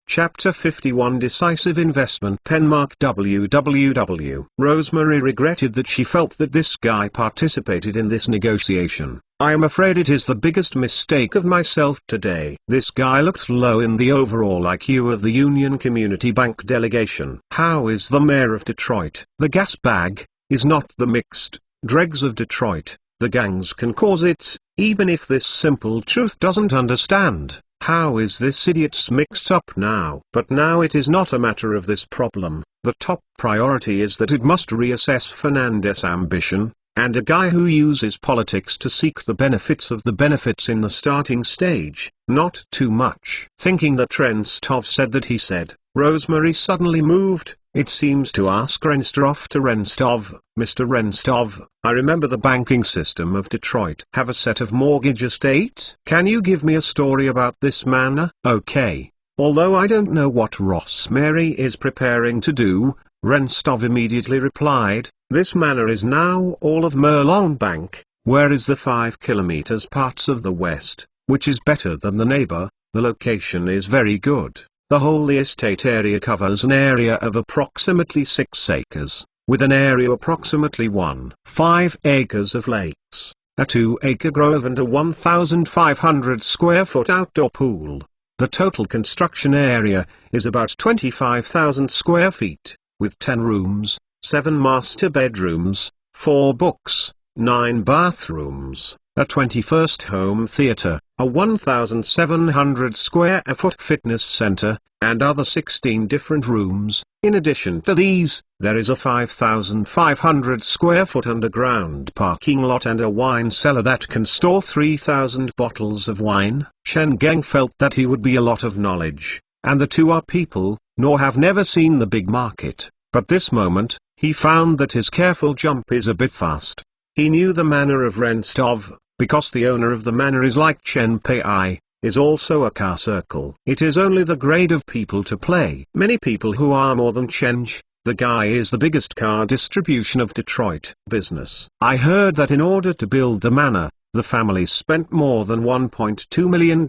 Chapter 51 Decisive Investment Penmark www. Rosemary regretted that she felt that this guy participated in this negotiation. I am afraid it is the biggest mistake of myself today. This guy looked low in the overall IQ of the Union Community Bank delegation. How is the mayor of Detroit? The gas bag is not the mixed dregs of Detroit. The gangs can cause it, even if this simple truth doesn't understand. How is this idiot's mixed up now? But now it is not a matter of this problem. The top priority is that it must reassess Fernandez' ambition, and a guy who uses politics to seek the benefits of the benefits in the starting stage, not too much. Thinking that Renstov said that he said, Rosemary suddenly moved. It seems to ask Renstov to Renstov, Mr. Renstov, I remember the banking system of Detroit. Have a set of mortgage estate? Can you give me a story about this man? Okay. Although I don't know what Rosemary is preparing to do, Renstov immediately replied, this manor is now all of Merlong Bank. Where is the 5 kilometers parts of the west, which is better than the neighbor? The location is very good. The whole estate area covers an area of approximately 6 acres, with an area approximately 1.5 acres of lakes, a 2-acre grove and a 1,500 square foot outdoor pool. The total construction area is about 25,000 square feet, with 10 rooms, 7 master bedrooms, 4 books, 9 bathrooms, a 21st home theater, a 1,700 square foot fitness center, and other 16 different rooms. In addition to these, there is a 5,500 square foot underground parking lot and a wine cellar that can store 3,000 bottles of wine. Chen Geng felt that he would be a lot of knowledge, and the two are people, nor have never seen the big market. But this moment, he found that his careful jump is a bit fast. He knew the manor of Renstov, because the owner of the manor is like Chen Pei, is also a car circle. It is only the grade of people to play. Many people who are more than Chenj. The guy is the biggest car distribution of Detroit business. I heard that in order to build the manor, the family spent more than $1.2 million.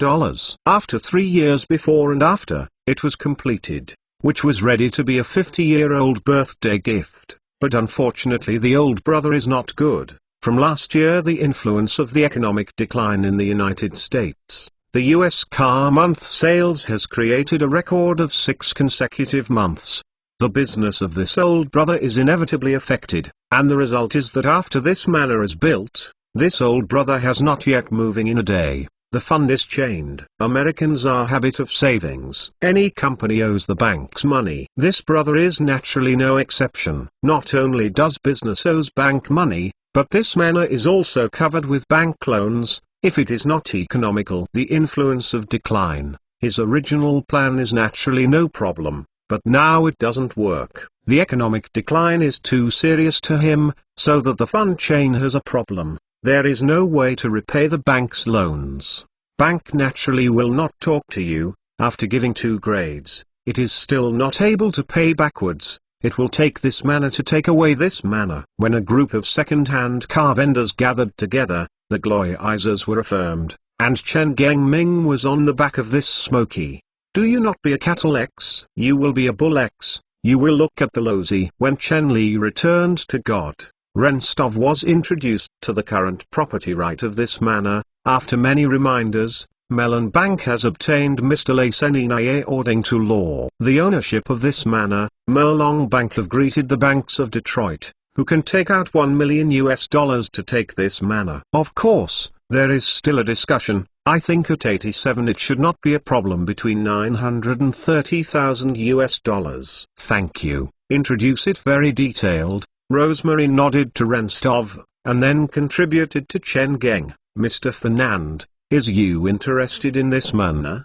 After 3 years before and after, it was completed, which was ready to be a 50-year-old birthday gift. But unfortunately the old brother is not good. From last year the influence of the economic decline in the United States, the U.S. car month sales has created a record of 6 consecutive months. The business of this old brother is inevitably affected, and the result is that after this manor is built, this old brother has not yet moving in a day. The fund is chained. Americans are habit of savings. Any company owes the banks money. This brother is naturally no exception. Not only does business owes bank money, but this manor is also covered with bank loans, if it is not economical. The influence of decline. His original plan is naturally no problem, but now it doesn't work. The economic decline is too serious to him, so that the fund chain has a problem. There is no way to repay the bank's loans. Bank naturally will not talk to you. After giving 2 grades, it is still not able to pay backwards. It will take this manor to take away this manor. When a group of second-hand car vendors gathered together, the Gloizers were affirmed, and Chen Gengming was on the back of this smoky. Do you not be a cattle X? You will be a bull X. You will look at the Lozi. When Chen Li returned to God, Renstov was introduced to the current property right of this manor. After many reminders, Mellon Bank has obtained Mr. Layseninaye according to law. The ownership of this manor, Merlong Bank have greeted the banks of Detroit, who can take out $1 million to take this manor. Of course, there is still a discussion. I think at 87 it should not be a problem between $930,000. Thank you. Introduce it very detailed. Rosemary nodded to Renstov, and then contributed to Chen Geng. Mr. Fernand, is you interested in this manor?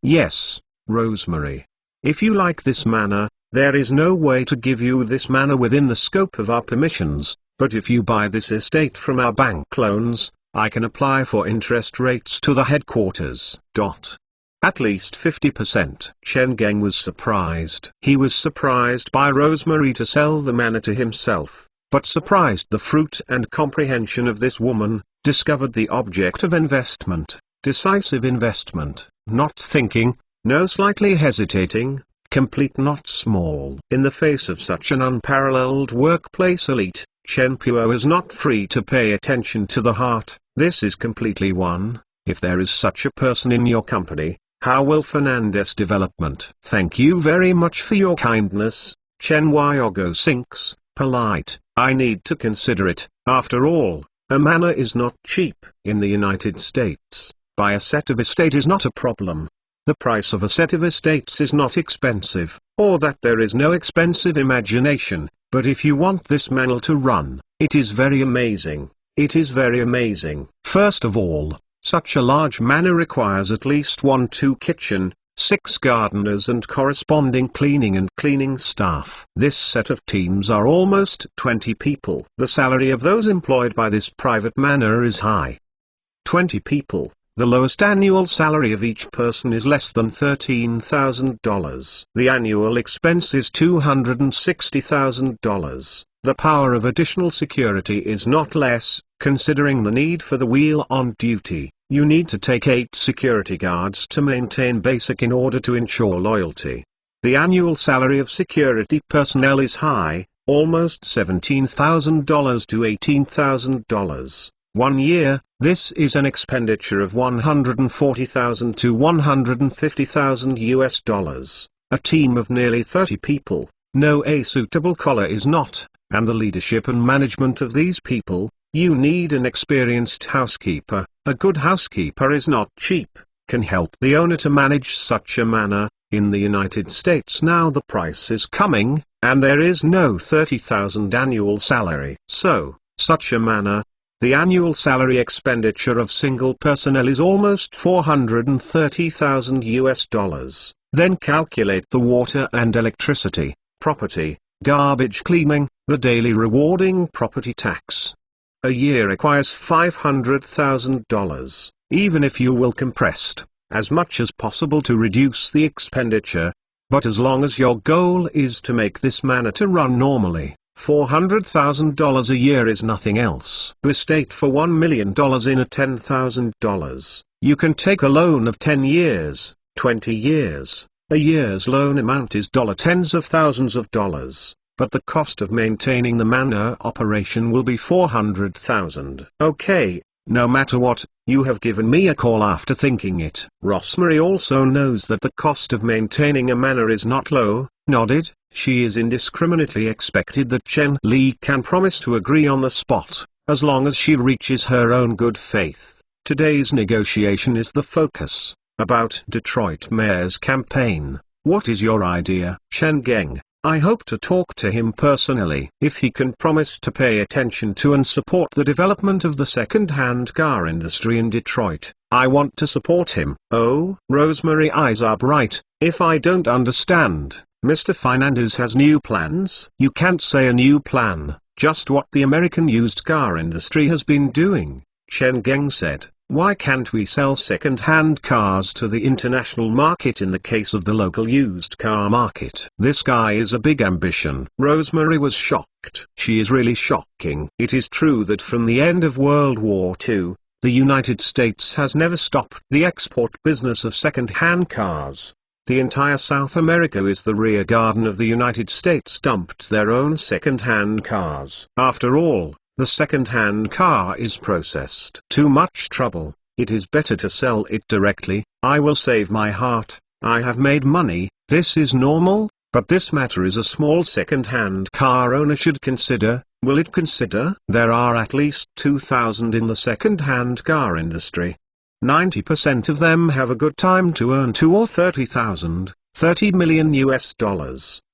Yes, Rosemary. If you like this manor, there is no way to give you this manor within the scope of our permissions, but if you buy this estate from our bank loans, I can apply for interest rates to the headquarters. At least 50%. Chen Geng was surprised. He was surprised by Rosemary to sell the manor to himself, but surprised the fruit and comprehension of this woman, discovered the object of investment, decisive investment, not thinking, No slightly hesitating, complete not small. In the face of such an unparalleled workplace elite, Chen Puo is not free to pay attention to the heart. This is completely one. If there is such a person in your company, how will Fernandez Development? Thank you very much for your kindness, Chen Wyogo Sinks, polite. I need to consider it. After all, a manor is not cheap. In the United States, buy a set of estate is not a problem. The price of a set of estates is not expensive, or that there is no expensive imagination, but if you want this manor to run, it is very amazing. It is very amazing. First of all, such a large manor requires at least 1-2 kitchen, 6 gardeners and corresponding cleaning and cleaning staff. This set of teams are almost 20 people. The salary of those employed by this private manor is high. 20 people. The lowest annual salary of each person is less than $13,000. The annual expense is $260,000. The power of additional security is not less, considering the need for the wheel on duty. You need to take 8 security guards to maintain basic in order to ensure loyalty. The annual salary of security personnel is high, almost $17,000 to $18,000. 1 year, this is an expenditure of $140,000 to $150,000. A team of nearly 30 people, no a suitable collar is not, and the leadership and management of these people, you need an experienced housekeeper. A good housekeeper is not cheap, can help the owner to manage such a manor. In the United States now the price is coming, and there is no $30,000 annual salary. So, such a manor, the annual salary expenditure of single personnel is almost $430,000. Then calculate the water and electricity, property, garbage cleaning, the daily rewarding property tax. A year requires $500,000, even if you will compressed, as much as possible to reduce the expenditure. But as long as your goal is to make this manor to run normally, $400,000 a year is nothing else. Estate for $1 million in a $10,000. You can take a loan of 10 years, 20 years. A year's loan amount is tens of thousands of dollars. But the cost of maintaining the manor operation will be $400,000. Okay, no matter what, you have given me a call after thinking it. Rosemary also knows that the cost of maintaining a manor is not low, nodded. She is indiscriminately expected that Chen Li can promise to agree on the spot, as long as she reaches her own good faith. Today's negotiation is the focus. About Detroit Mayor's campaign, what is your idea? Chen Geng. I hope to talk to him personally. If he can promise to pay attention to and support the development of the second-hand car industry in Detroit, I want to support him. Oh, Rosemary eyes are bright. If I don't understand, Mr. Fernandez has new plans? You can't say a new plan, just what the American used car industry has been doing, Chen Geng said. Why can't we sell second-hand cars to the international market in the case of the local used car market? This guy is a big ambition. Rosemary was shocked. She is really shocking. It is true that from the end of World War II, the United States has never stopped the export business of second-hand cars. The entire South America is the rear garden of the United States dumped their own second-hand cars. After all, the second-hand car is processed. Too much trouble. It is better to sell it directly. I will save my heart. I have made money. This is normal, but this matter is a small second-hand car owner should consider. Will it consider? There are at least 2,000 in the second-hand car industry. 90% of them have a good time to earn 2 or 30,000, $30 million US.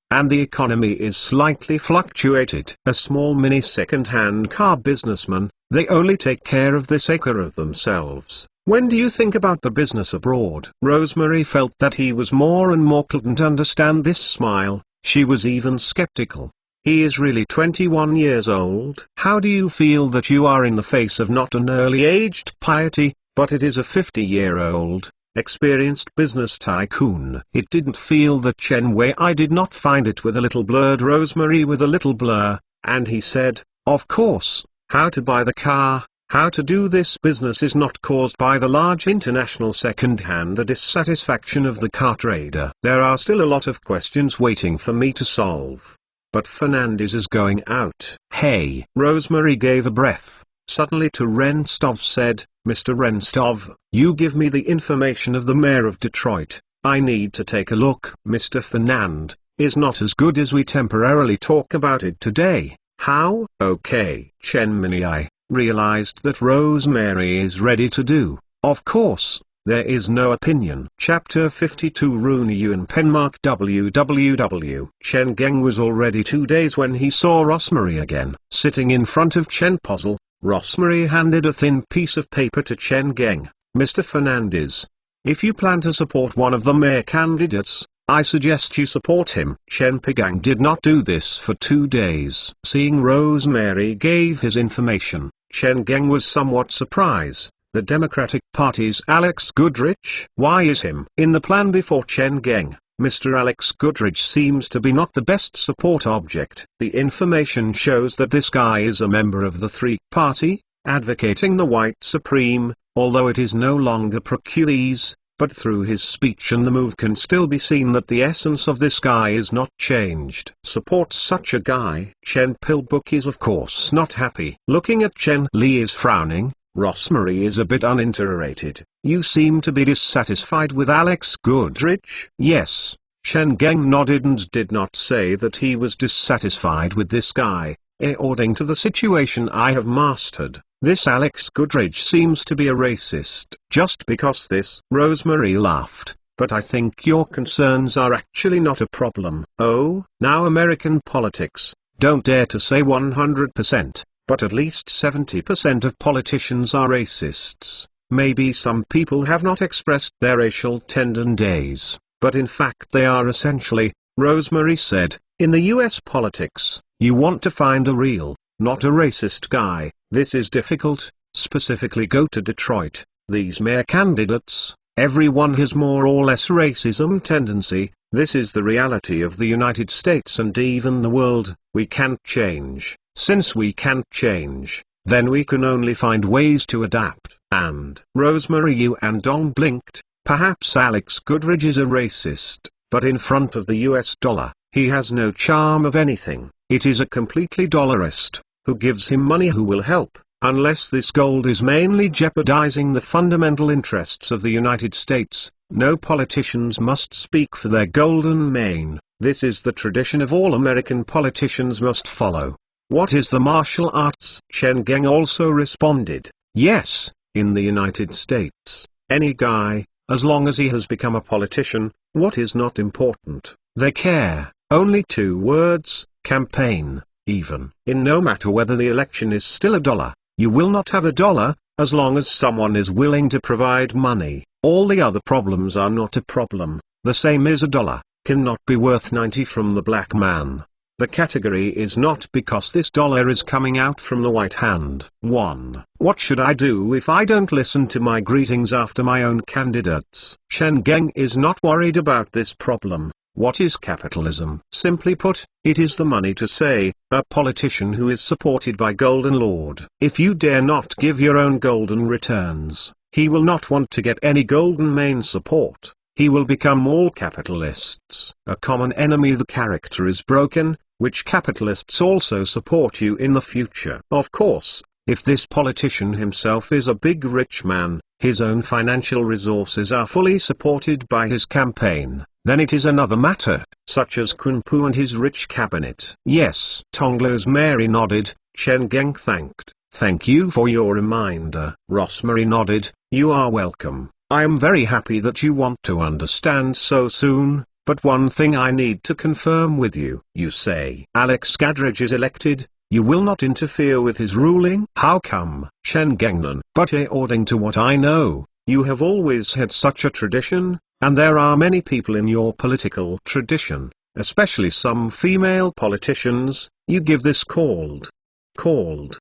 And the economy is slightly fluctuated. A small mini second-hand car businessman, they only take care of this acre of themselves. When do you think about the business abroad? Rosemary felt that he was more and more couldn't understand this smile. She was even skeptical. He is really 21 years old. How do you feel that you are in the face of not an early-aged piety, but it is a 50-year-old, experienced business tycoon? It didn't feel that Chen Wei. I did not find it with a little blurred Rosemary with a little blur, and he said, of course, how to buy the car, How to do this business is not caused by the large international second-hand the dissatisfaction of the car trader. There are still a lot of questions waiting for me to solve. But Fernandez is going out. Hey. Rosemary gave a breath. Suddenly to Renstov said, Mr. Renstov, you give me the information of the mayor of Detroit. I need to take a look. Mr. Fernand is not as good as we temporarily talk about it today. How? Okay. Chen Mini realized that Rosemary is ready to do. Of course, there is no opinion. Chapter 52 Rooney Yuan Penmark www. Chen Geng was already 2 days when he saw Rosemary again. Sitting in front of Chen Puzzle, Rosemary handed a thin piece of paper to Chen Geng. Mr. Fernandez, if you plan to support one of the mayor candidates, I suggest you support him. Chen Pegang did not do this for 2 days. Seeing Rosemary gave his information, Chen Geng was somewhat surprised. The Democratic Party's Alex Goodrich? Why is him in the plan before Chen Geng? Mr. Alex Goodrich seems to be not the best support object. The information shows that this guy is a member of the Three Party, advocating the white supreme, although it is no longer Procures, but through his speech and the move can still be seen that the essence of this guy is not changed. Support such a guy. Chen Pilbuk is of course not happy. Looking at Chen Li is frowning. Rosemary is a bit uninterested. You seem to be dissatisfied with Alex Goodrich? Yes. Chen Geng nodded and did not say that he was dissatisfied with this guy. According to the situation I have mastered, this Alex Goodrich seems to be a racist. Just because this. Rosemary laughed. But I think your concerns are actually not a problem. Oh, now American politics, don't dare to say 100%. But at least 70% of politicians are racists. Maybe some people have not expressed their racial tendencies, but in fact they are essentially, Rosemary said, in the US politics, you want to find a real, not a racist guy. This is difficult. Specifically go to Detroit. These mayor candidates, everyone has more or less racism tendency. This is the reality of the United States and even the world. We can't change. Since we can't change, then we can only find ways to adapt. And Rosemary Yuan Dong blinked. Perhaps Alex Goodrich is a racist, but in front of the US dollar, he has no charm of anything. It is a completely dollarist. Who gives him money? Who will help? Unless this gold is mainly jeopardizing the fundamental interests of the United States, no politicians must speak for their golden mane. This is the tradition of all American politicians must follow. What is the martial arts? Chen Geng also responded, yes, in the United States, any guy, as long as he has become a politician, what is not important, they care, only 2 words, campaign, even. In no matter whether the election is still a dollar, you will not have a dollar, as long as someone is willing to provide money. All the other problems are not a problem. The same is a dollar, cannot be worth 90 from the black man. The category is not because this dollar is coming out from the white hand. 1. What should I do if I don't listen to my greetings after my own candidates? Chen Geng is not worried about this problem. What is capitalism? Simply put, it is the money to say, a politician who is supported by Golden Lord. If you dare not give your own golden returns, he will not want to get any golden main support. He will become all capitalists. A common enemy. The character is broken, which capitalists also support you in the future. Of course, if this politician himself is a big rich man, his own financial resources are fully supported by his campaign, then it is another matter, such as Kunpu and his rich cabinet. Yes. Tonglo's Mary nodded. Chen Geng thanked. Thank you for your reminder. Rosemary nodded. You are welcome. I am very happy that you want to understand so soon. But one thing I need to confirm with you. You say Alex Goodrich is elected, you will not interfere with his ruling? How come? Chen Gengnan. But according to what I know, you have always had such a tradition, and there are many people in your political tradition, especially some female politicians, you give this called.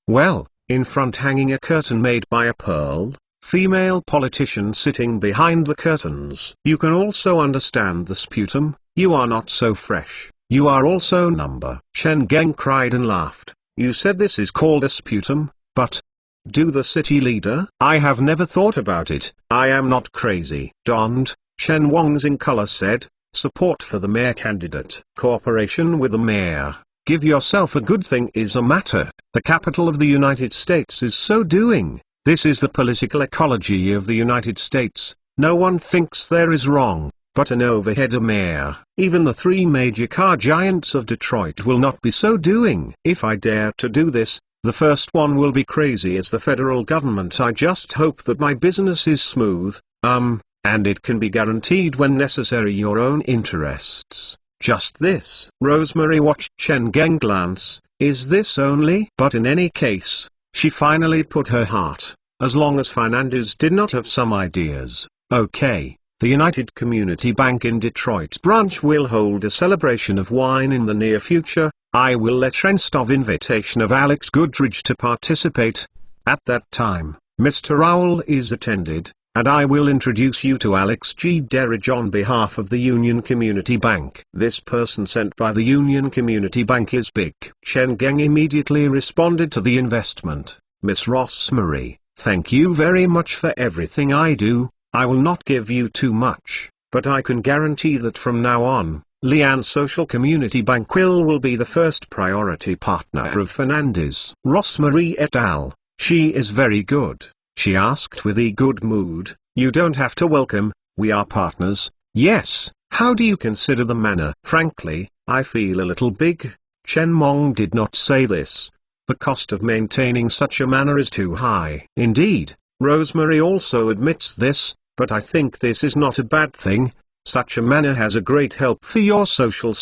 Well, in front hanging a curtain made by a pearl, female politician sitting behind the curtains. You can also understand the sputum. You are not so fresh. You are also number. Chen Geng cried and laughed. You said this is called a sputum, but Do the city leader? I have never thought about it. I am not crazy. Don't, Chen Wangxing color said. Support for the mayor candidate. Cooperation with the mayor. Give yourself a good thing is a matter. The capital of the United States is so doing. This is the political ecology of the United States. No one thinks there is wrong, but an overhead a mayor. Even the three major car giants of Detroit will not be so doing. If I dare to do this, the first one will be crazy as the federal government. I just hope that my business is smooth, and it can be guaranteed when necessary your own interests. Just this. Rosemary watched Chen Geng glance. Is this only? But in any case, she finally put her heart. As long as Fernandez did not have some ideas. Okay, the United Community Bank in Detroit branch will hold a celebration of wine in the near future. I will let Shenstov invitation of Alex Goodridge to participate. At that time, Mr. Rowell is attended, and I will introduce you to Alex G. Derridge on behalf of the Union Community Bank. This person sent by the Union Community Bank is big. Chen Geng immediately responded to the investment. Miss Rosemary, thank you very much for everything I do. I will not give you too much, but I can guarantee that from now on, Lian Social Community Bank will be the first priority partner of Fernandez. Rosemary et al. She is very good, she asked with a good mood. You don't have to welcome, we are partners. Yes, how do you consider the manor? Frankly, I feel a little big. Chen Mong did not say this. The cost of maintaining such a manor is too high. Indeed, Rosemary also admits this, but I think this is not a bad thing. Such a manor has a great help for your social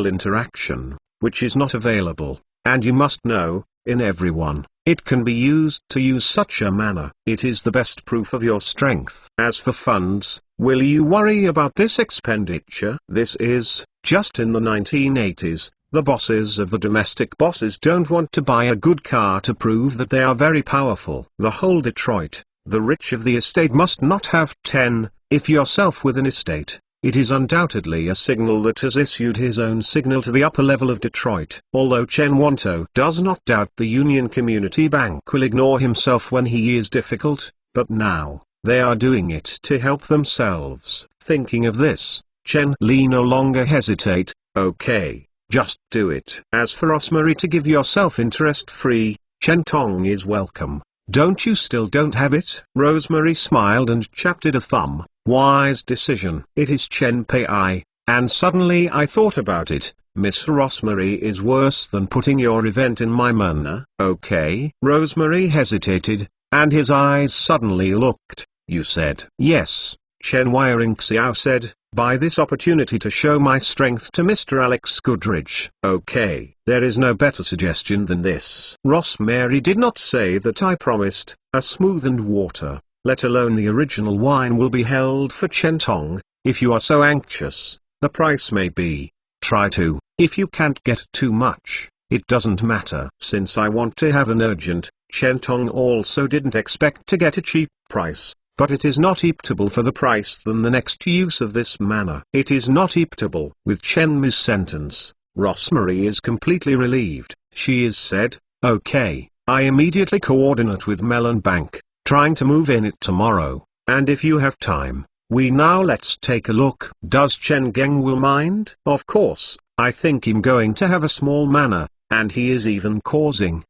interaction, which is not available, and you must know, in everyone, it can be used to use such a manor. It is the best proof of your strength. As for funds, will you worry about this expenditure? This is, just in the 1980s, the bosses of the domestic bosses don't want to buy a good car to prove that they are very powerful. The whole Detroit, the rich of the estate must not have 10, if yourself with an estate. It is undoubtedly a signal that has issued his own signal to the upper level of Detroit. Although Chen Wanto does not doubt the Union Community Bank will ignore himself when he is difficult, but now, they are doing it to help themselves. Thinking of this, Chen Li no longer hesitate. Okay, just do it. As for Rosemary, to give yourself interest-free, Chen Tong is welcome. Don't you still don't have it? Rosemary smiled and chapted a thumb. Wise decision. It is Chen Pei, and suddenly I thought about it. Miss Rosemary is worse than putting your event in my manor. Okay. Rosemary hesitated, and his eyes suddenly looked. You said. Yes, Chen Wiring Xiao said, by this opportunity to show my strength to Mr. Alex Goodridge. Okay, there is no better suggestion than this. Rosemary did not say that I promised, a smoothened water, let alone the original wine will be held for Chen Tong. If you are so anxious, the price may be. Try to, if you can't get too much, it doesn't matter. Since I want to have an urgent, Chen Tong also didn't expect to get a cheap price. But it is not eatable for the price than the next use of this manor. It is not eatable. With Chen Mi's sentence, Rosemary is completely relieved. She is said, okay, I immediately coordinate with Mellon Bank, trying to move in it tomorrow, and if you have time, we now let's take a look. Does Chen Geng will mind? Of course, I think him going to have a small manor, and he is even causing.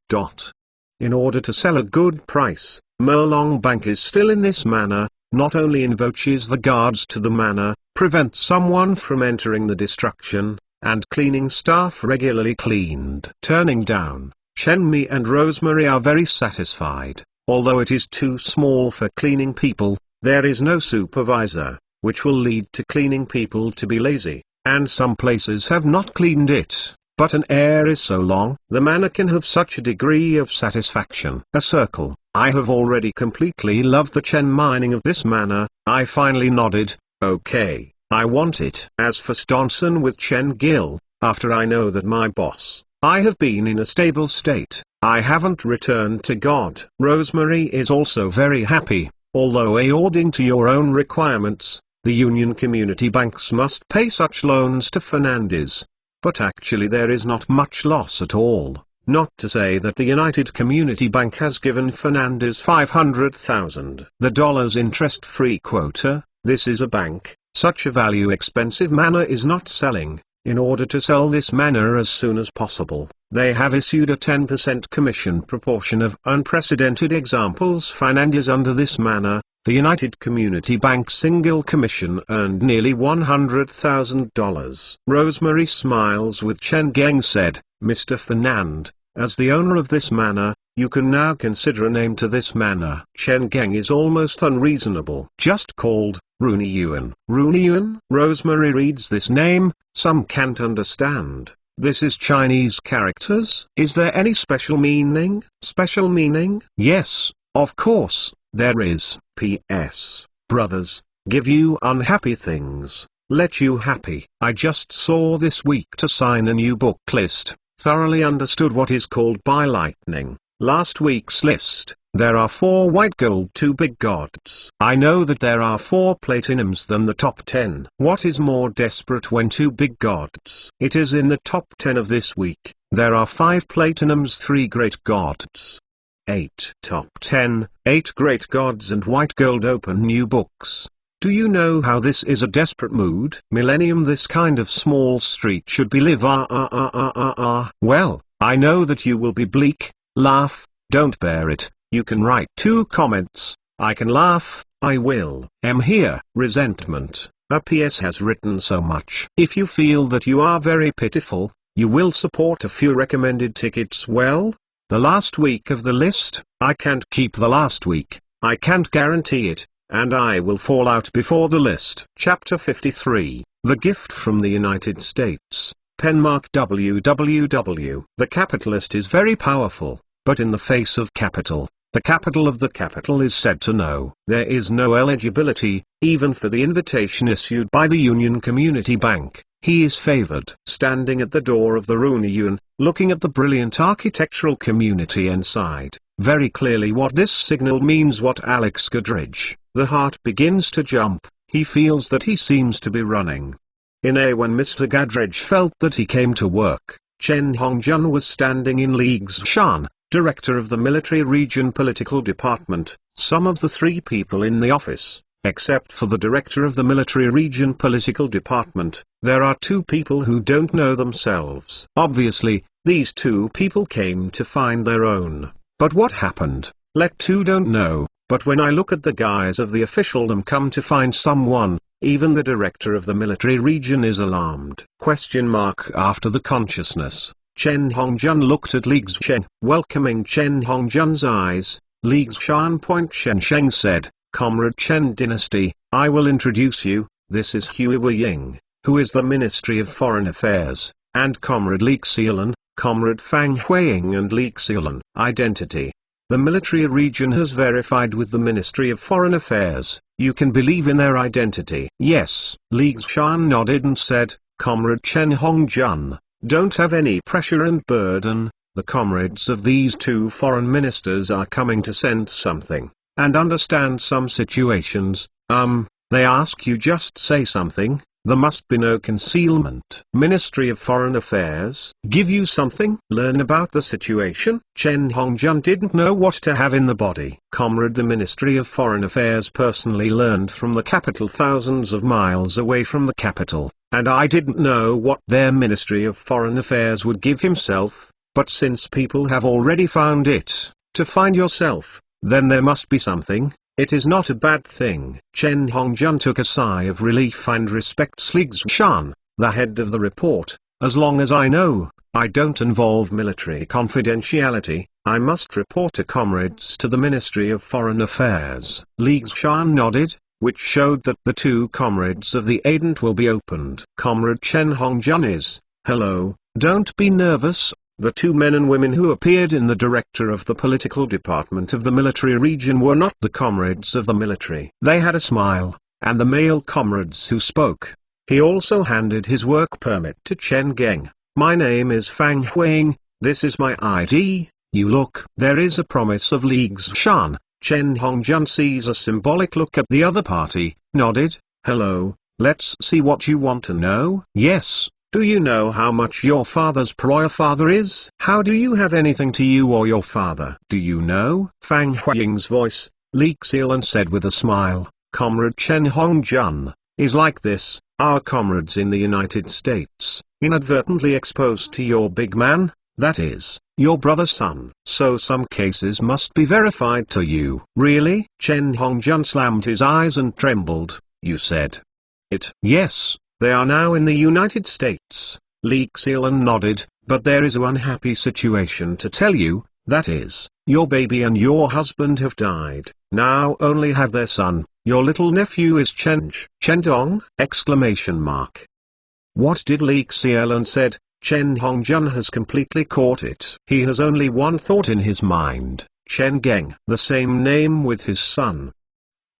In order to sell a good price, Merlong Bank is still in this manor, not only invoches the guards to the manor, prevents someone from entering the destruction, and cleaning staff regularly cleaned. Turning down, Chen Mi and Rosemary are very satisfied. Although it is too small for cleaning people, there is no supervisor, which will lead to cleaning people to be lazy, and some places have not cleaned it. But an air is so long, the manor can have such a degree of satisfaction. A circle. I have already completely loved the Chen mining of this manor. I finally nodded. Okay, I want it. As for Stonson with Chen Gil, after I know that my boss, I have been in a stable state, I haven't returned to God. Rosemary is also very happy, although according to your own requirements, the Union Community Banks must pay such loans to Fernandez. But actually there is not much loss at all. Not to say that the United Community Bank has given Fernandez $500,000 interest-free quota. This is a bank. Such a value-expensive manor is not selling. In order to sell this manor as soon as possible, they have issued a 10% commission proportion of unprecedented examples. Fernandez under this manor, the United Community Bank single commission earned nearly $100,000. Rosemary Smiles with Chen Geng said, Mr. Fernand, as the owner of this manor, you can now consider a name to this manor. Chen Geng is almost unreasonable. Just called Rooney Yuan. Rooney Yuan? Rosemary reads this name, some can't understand. This is Chinese characters? Is there any special meaning? Special meaning? Yes, of course, there is. P.S. Brothers, give you unhappy things, let you happy. I just saw this week to sign a new book list, thoroughly understood what is called by lightning. Last week's list, there are 4 white gold 2 big gods. I know that there are 4 platinums than the top 10. What is more desperate when 2 big gods? It is in the top 10 of this week. There are 5 platinums 3 great gods. 8 top 10, 8 great gods and white gold open new books. Do you know how this is a desperate mood? Millennium this kind of small street should be live Well, I know that you will be bleak, laugh, don't bear it, you can write 2 comments, I can laugh, I will. Am here. Resentment, a PS has written so much. If you feel that you are very pitiful, you will support a few recommended tickets. Well, the last week of the list, I can't keep the last week, I can't guarantee it, and I will fall out before the list. Chapter 53, The Gift from the United States, Penmark www. The capitalist is very powerful, but in the face of capital, the capital of the capital is said to know. There is no eligibility, even for the invitation issued by the Union Community Bank. He is favored. Standing at the door of the Rooney Yuan, looking at the brilliant architectural community inside, very clearly what this signal means. What Alex Goodridge, the heart begins to jump, he feels that he seems to be running. In a when Mr. Goodridge felt that he came to work, Chen Hongjun was standing in Li Xishan, director of the Military Region Political Department. Some of the 3 people in the office, except for the director of the Military Region Political Department, there are 2 people who don't know themselves. Obviously, these 2 people came to find their own. But what happened? Let 2 don't know, but when I look at the guys of the officialdom come to find someone, even the director of the military region is alarmed. After the consciousness, Chen Hongjun looked at Li Xishan. Welcoming Chen Hongjun's eyes, Li Xishan Chen Sheng said, Comrade Chen Dynasty, I will introduce you, this is Hua Ying, who is the Ministry of Foreign Affairs, and Comrade Li Xiaolan, Comrade Fang Huiying and Li Xiaolan. Identity. The military region has verified with the Ministry of Foreign Affairs, you can believe in their identity. Yes. Li Xishan nodded and said, Comrade Chen Hongjun, don't have any pressure and burden, the comrades of these 2 foreign ministers are coming to send something, and understand some situations. They ask you just say something, there must be no concealment. Ministry of Foreign Affairs give you something, learn about the situation. Chen Hongjun didn't know what to have in the body. Comrade, the Ministry of Foreign Affairs personally learned from the capital thousands of miles away from the capital, and I didn't know what their Ministry of Foreign Affairs would give himself, but since people have already found it, to find yourself, then there must be something. It is not a bad thing. Chen Hongjun took a sigh of relief and respects Li Xishan, the head of the report. As long as I know, I don't involve military confidentiality, I must report to comrades to the Ministry of Foreign Affairs. Li Xishan nodded, which showed that the 2 comrades of the agent will be opened. Comrade Chen Hongjun is, hello, don't be nervous. The 2 men and women who appeared in the director of the political department of the military region were not the comrades of the military. They had a smile, and the male comrades who spoke. He also handed his work permit to Chen Geng. My name is Fang Huiying, this is my ID, you look. There is a promise of Li Xishan. Chen Hongjun sees a symbolic look at the other party, nodded, hello, let's see what you want to know. Yes, Do you know how much your father's prior father is? How do you have anything to you or your father? Do you know? Fang Huiying's voice, Li Xiaolan said with a smile, Comrade Chen Hongjun, is like this, our comrades in the United States, inadvertently exposed to your big man, that is, your brother's son. So some cases must be verified to you. Really? Chen Hongjun slammed his eyes and trembled. You said it. Yes, they are now in the United States. Li Xiaolan nodded, but there is one unhappy situation to tell you, that is, your baby and your husband have died. Now only have their son, your little nephew is Chendong! Exclamation mark. What did Li Xiaolan said? Chen Hongjun has completely caught it. He has only one thought in his mind, Chen Geng. The same name with his son.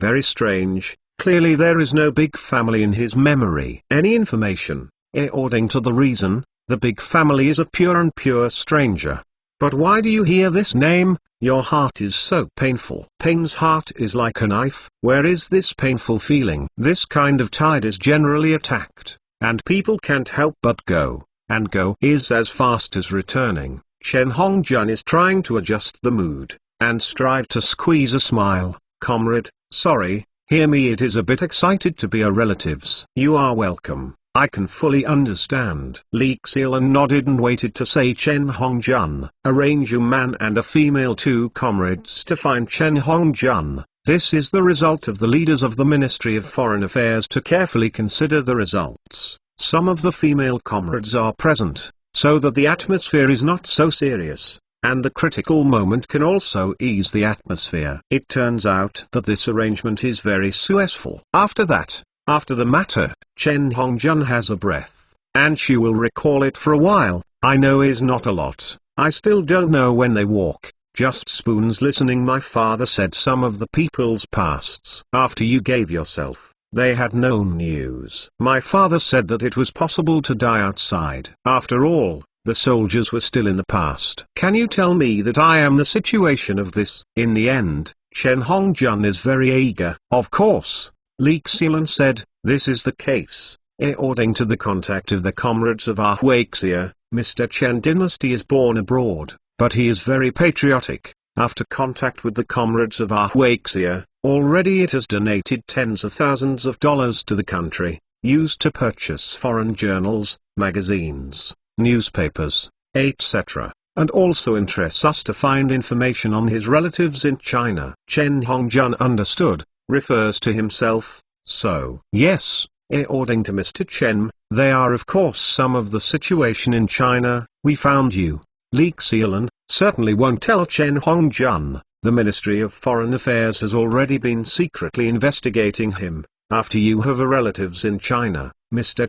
Very strange, clearly there is no big family in his memory. Any information, according to the reason, the big family is a pure stranger. But why do you hear this name? Your heart is so painful. Pain's heart is like a knife. Where is this painful feeling? This kind of tide is generally attacked, and people can't help but go. And go is as fast as returning. Chen Hongjun is trying to adjust the mood, and strive to squeeze a smile. Comrade, sorry, hear me, it is a bit excited to be a relatives. You are welcome, I can fully understand. Li Xiaolan nodded and waited to say Chen Hongjun. Arrange a man and a female, two comrades to find Chen Hongjun. This is the result of the leaders of the Ministry of Foreign Affairs to carefully consider the results. Some of the female comrades are present, so that the atmosphere is not so serious, and the critical moment can also ease the atmosphere. It turns out that this arrangement is very successful. After that, after the matter, Chen Hongjun has a breath, and she will recall it for a while. I know is not a lot, I still don't know when they walk, just spoons listening. My father said some of the people's pasts. After you gave yourself, they had no news. My father said that it was possible to die outside. After all, the soldiers were still in the past. Can you tell me that I am the situation of this? In the end, Chen Hongjun is very eager. Of course, Li Xiaolan said, this is the case. According to the contact of the comrades of Huixia, Mr. Chen dynasty is born abroad, but he is very patriotic. After contact with the comrades of Huixia, already it has donated tens of thousands of dollars to the country, used to purchase foreign journals, magazines, newspapers, etc., and also interests us to find information on his relatives in China. Chen Hongjun understood, refers to himself, so yes, according to Mr. Chen, they are of course some of the situation in China. We found you. Li Xiaolan certainly won't tell Chen Hongjun. The Ministry of Foreign Affairs has already been secretly investigating him. After you have a relatives in China, Mr.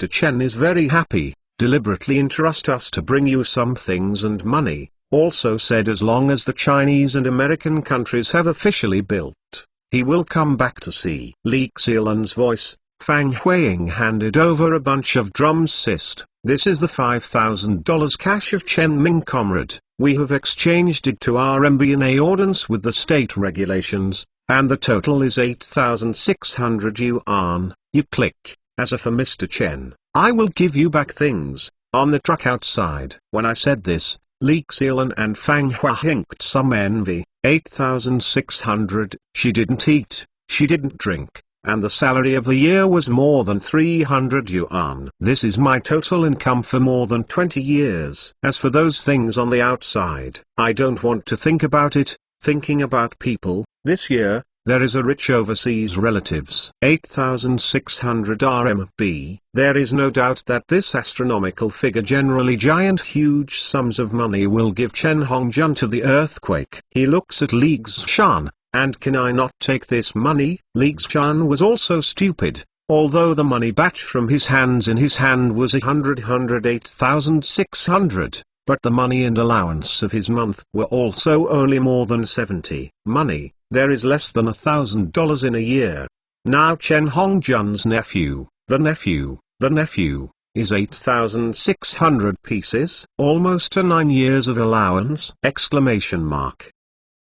Chen is very happy, deliberately entrust us to bring you some things and money, also said as long as the Chinese and American countries have officially built, he will come back to see. Li Xiaolan's voice, Fang Huiying handed over a bunch of drums. This is the $5,000 cash of Chen Ming comrade. We have exchanged it to RMB in accordance with the state regulations, and the total is 8,600 yuan. You click, as a for Mr. Chen, I will give you back things, on the truck outside. When I said this, Li Xiaolan and Fang Hua hinked some envy. 8,600, she didn't eat, she didn't drink, and the salary of the year was more than 300 yuan. This is my total income for more than 20 years. As for those things on the outside, I don't want to think about it. Thinking about people, this year, there is a rich overseas relatives. 8,600 RMB. There is no doubt that this astronomical figure, generally giant huge sums of money, will give Chen Hongjun to the earthquake. He looks at Li Xiaolan. And can I not take this money? Li Xiaolan was also stupid, although the money batch from his hands in his hand was 108,600, but the money and allowance of his month were also only more than 70. Money, there is less than $1,000 in a year. Now Chen Hongjun's nephew, the nephew, is 8,600 pieces, almost a 9 years of allowance! Exclamation mark.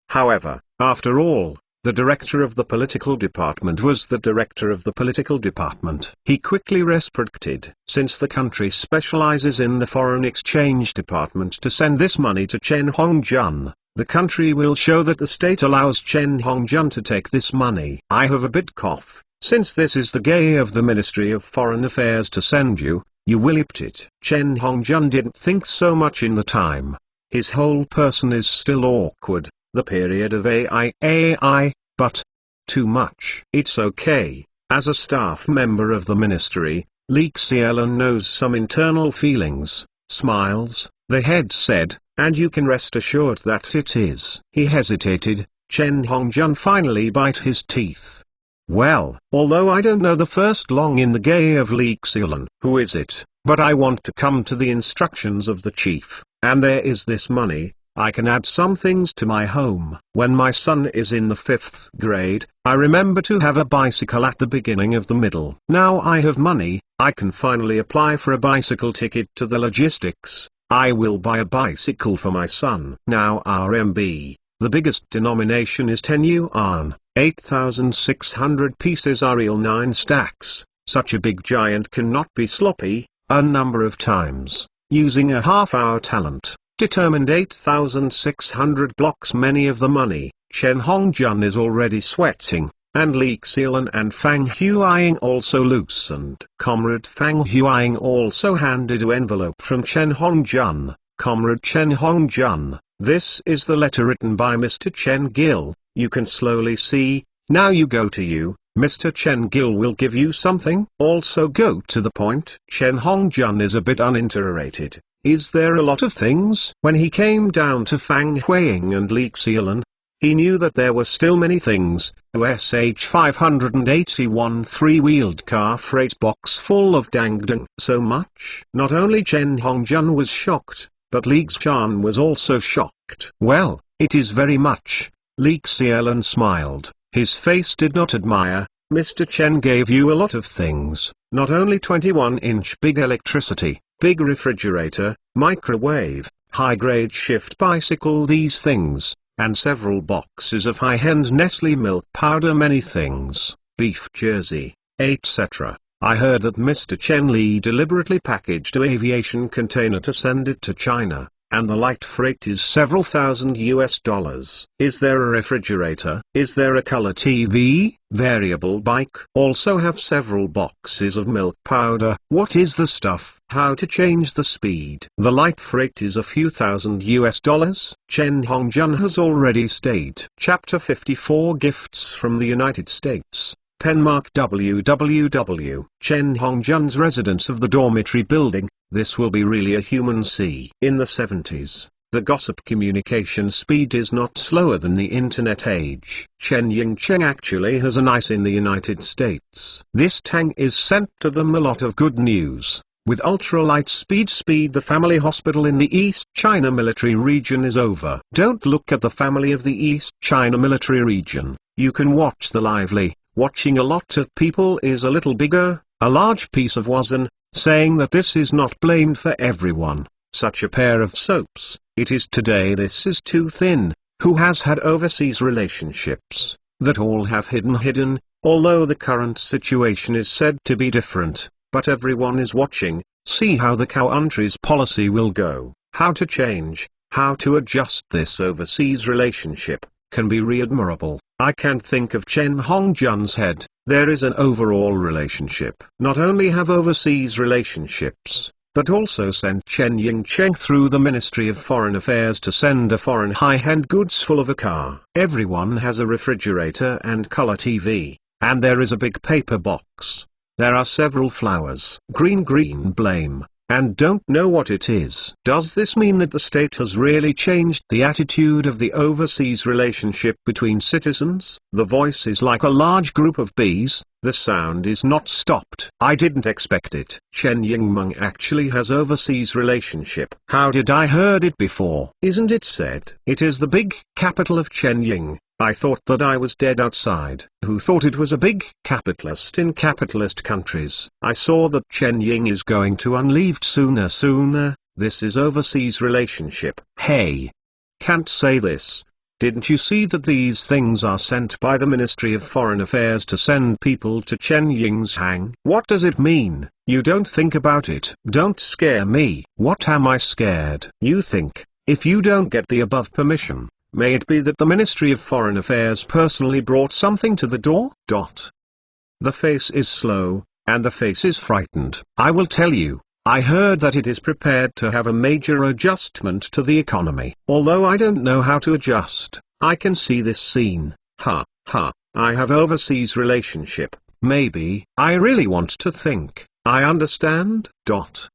However, after all, The director of the political department was the director of the political department. He quickly respected, since the country specializes in the foreign exchange department, to send this money to Chen Hongjun. The country will show that the state allows Chen Hongjun to take this money. I have a bit cough. Since this is the gay of the Ministry of Foreign Affairs to send you, you will eat it. Chen Hongjun didn't think so much in the time. His whole person is still awkward, the period of AI, but too much. It's okay. As a staff member of the ministry, Li Xiaolin knows some internal feelings. Smiles, the head said, and you can rest assured that it is. He hesitated. Chen Hongjun finally bite his teeth. Well, although I don't know the first long in the gay of Li Xiaolin, who is it, but I want to come to the instructions of the chief, and there is this money. I can add some things to my home. When my son is in the 5th grade, I remember to have a bicycle at the beginning of the middle. Now I have money, I can finally apply for a bicycle ticket to the logistics. I will buy a bicycle for my son. Now RMB, the biggest denomination is 10 yuan, 8,600 pieces are real 9 stacks. Such a big giant cannot be sloppy. A number of times, using a half-hour talent, determined 8,600 blocks many of the money. Chen Hongjun is already sweating, and Li Xiaolin and Fang Huaying also loosened. Comrade Fang Huaying also handed an envelope from Chen Hongjun. Comrade Chen Hongjun, this is the letter written by Mr. Chen Gil. You can slowly see. Now you go to you. Mr. Chen Gil will give you something. Also go to the point. Chen Hongjun is a bit uninterrogated. Is there a lot of things? When he came down to Fang Huaying and Li Xiaolin, he knew that there were still many things. OSH 581 three-wheeled car freight box full of dangdang. So much? Not only Chen Hongjun was shocked, but Li Xiaolin was also shocked. Well, it is very much. Li Xiaolin smiled. His face did not admire. Mr. Chen gave you a lot of things, not only 21-inch big electricity, big refrigerator, microwave, high-grade shift bicycle, these things, and several boxes of high-end Nestle milk powder, many things, beef jersey, etc. I heard that Mr. Chen Li deliberately packaged an aviation container to send it to China. And the light freight is several thousand US. Is there a refrigerator? Is there a color TV? Variable bike? Also have several boxes of milk powder. What is the stuff? How to change the speed? The light freight is a few thousand US. Chen Hongjun has already stayed. Chapter 54 Gifts from the United States. Penmark www. Chen Hongjun's residence of the dormitory building. This will be really a human sea. In the 70s, the gossip communication speed is not slower than the internet age. Chen Yingcheng actually has a nice in the United States. This tang is sent to them a lot of good news. With ultralight speed the family hospital in the East China military region is over. Don't look at the family of the East China military region. You can watch the lively. Watching a lot of people is a little bigger, a large piece of wasan, saying that this is not blamed for everyone. Such a pair of soaps, it is today this is too thin, who has had overseas relationships, that all have hidden, although the current situation is said to be different, but everyone is watching, see how the country's policy will go, how to change, how to adjust this overseas relationship, can be re-admirable. I can't think of Chen Hongjun's head. There is an overall relationship. Not only have overseas relationships, but also send Chen Yingcheng through the Ministry of Foreign Affairs to send a foreign high-end goods full of a car. Everyone has a refrigerator and color TV, and there is a big paper box. There are several flowers. Green blame, and don't know what it is. Does this mean that the state has really changed the attitude of the overseas relationship between citizens? The voice is like a large group of bees, the sound is not stopped. I didn't expect it. Chen Yingmeng actually has overseas relationship. How did I heard it before? Isn't it said? It is the big capital of Chen Ying. I thought that I was dead outside. Who thought it was a big capitalist in capitalist countries? I saw that Chen Ying is going to unleave sooner. This is overseas relationship. Hey! Can't say this. Didn't you see that these things are sent by the Ministry of Foreign Affairs to send people to Chen Ying's hang? What does it mean? You don't think about it. Don't scare me. What am I scared? You think, if you don't get the above permission, may it be that the Ministry of Foreign Affairs personally brought something to the door? The face is slow, and the face is frightened. I will tell you. I heard that it is prepared to have a major adjustment to the economy. Although I don't know how to adjust, I can see this scene. Ha, ha, I have overseas relationship. Maybe. I really want to think. I understand. Don't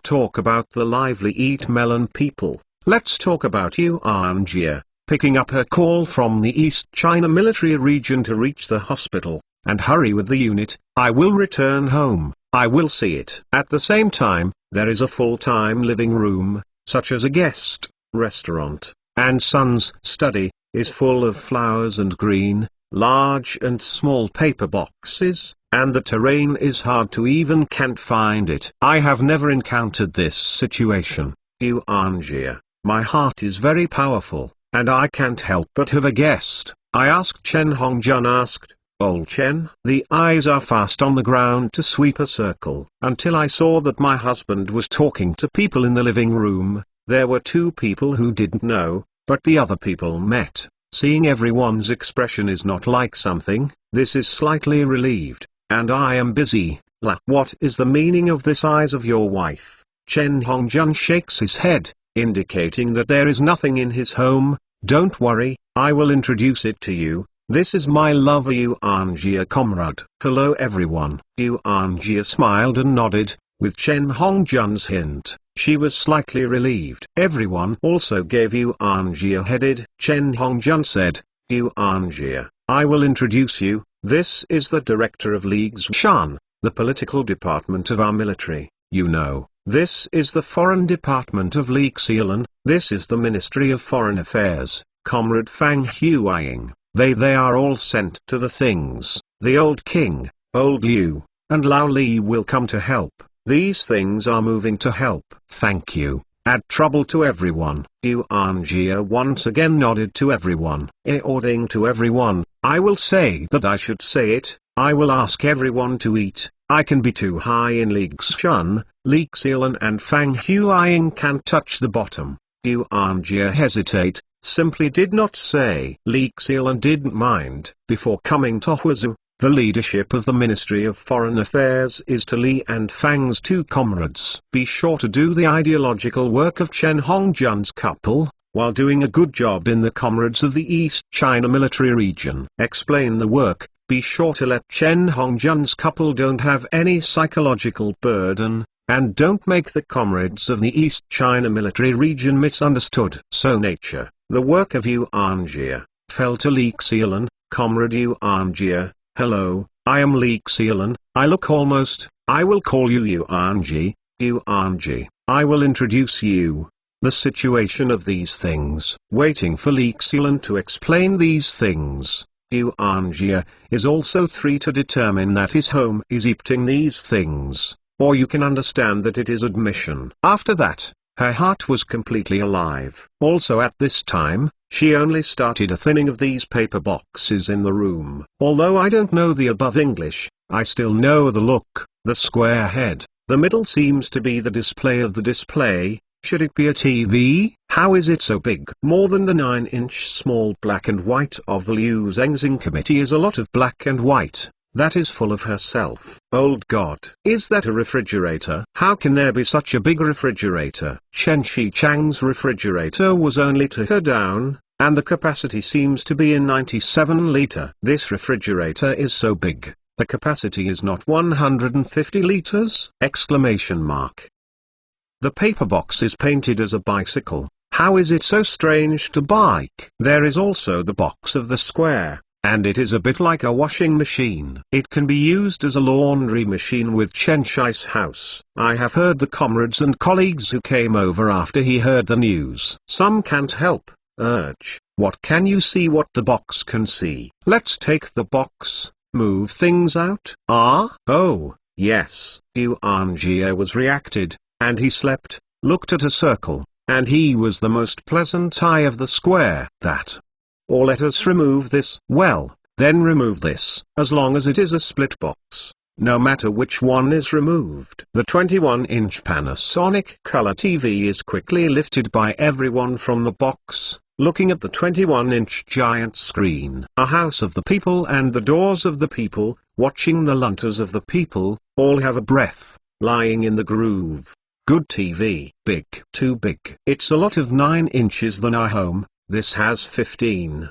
talk about the lively eat melon people. Let's talk about Yuan Jia, picking up her call from the East China military region to reach the hospital, and hurry with the unit. I will return home. I will see it. At the same time, there is a full-time living room, such as a guest restaurant, and Son's study is full of flowers and green, large and small paper boxes, and the terrain is hard to even can't find it. I have never encountered this situation. Yuan Jia, my heart is very powerful, and I can't help but have a guest. I asked Chen Hongjun asked, Old Chen. The eyes are fast on the ground to sweep a circle. Until I saw that my husband was talking to people in the living room. There were two people who didn't know, but the other people met. Seeing everyone's expression is not like something, this is slightly relieved, and I am busy. What is the meaning of this eyes of your wife? Chen Hongjun shakes his head, indicating that there is nothing in his home. Don't worry, I will introduce it to you. This is my lover Yuan Jia comrade. Hello everyone. Yuan Jia smiled and nodded, with Chen Hongjun's hint. She was slightly relieved. Everyone also gave Yuan Jia headed. Chen Hongjun said, Yuan Jia, I will introduce you. This is the director of Li Shan, the political department of our military. You know, this is the foreign department of Li Xiaolan. This is the Ministry of Foreign Affairs, Comrade Fang Huaying. They are all sent to the things. The old king, old Liu, and Lao Li will come to help. These things are moving to help. Thank you. Add trouble to everyone. Yuan Jia once again nodded to everyone. According to everyone, I will say that I should say it. I will ask everyone to eat. I can be too high in Li Xiaolan, Li Xiaolan and Fang Huaying can't touch the bottom. Yuan Jia hesitate. Simply did not say. Li Xiaolan didn't mind. Before coming to Huazhou, the leadership of the Ministry of Foreign Affairs is to Li and Fang's two comrades. Be sure to do the ideological work of Chen Hongjun's couple, while doing a good job in the comrades of the East China military region. Explain the work. Be sure to let Chen Hongjun's couple don't have any psychological burden, and don't make the comrades of the East China military region misunderstood. So nature. The work of Yuan Jia fell to Li Xiaolan. Comrade Yuan Jia, hello, I am Li Xiaolan. I look almost. I will call you Yuan Ji. Yuan Ji, I will introduce you. The situation of these things. Waiting for Li Xiaolan to explain these things. Yuan Jia is also free to determine that his home is eating these things, or you can understand that it is admission. After that, her heart was completely alive. Also at this time, she only started a thinning of these paper boxes in the room. Although I don't know the above English, I still know the look, the square head. The middle seems to be the display of the display. Should it be a TV? How is it so big? More than the 9-inch small black and white of the Liu Zhengxing committee is a lot of black and white. That is full of herself. Old God. Is that a refrigerator? How can there be such a big refrigerator? Chen Shichang's refrigerator was only to her down, and the capacity seems to be in 97 liter. This refrigerator is so big, the capacity is not 150 liters? Exclamation mark. The paper box is painted as a bicycle. How is it so strange to bike? There is also the box of the square. And it is a bit like a washing machine. It can be used as a laundry machine with Chen Shi's house. I have heard the comrades and colleagues who came over after he heard the news. Some can't help, urge. What can you see what the box can see? Let's take the box, move things out. Oh, yes. Yuan Jia was reacted, and he slept, looked at a circle, and he was the most pleasant eye of the square. That. Or let us remove this. Well, then remove this, as long as it is a split box. No matter which one is removed. The 21-inch Panasonic Color TV is quickly lifted by everyone from the box, looking at the 21-inch giant screen. A house of the people and the doors of the people, watching the lunters of the people, all have a breath, lying in the groove. Good TV. Big. Too big. It's a lot of 9 inches than our home. This has 15.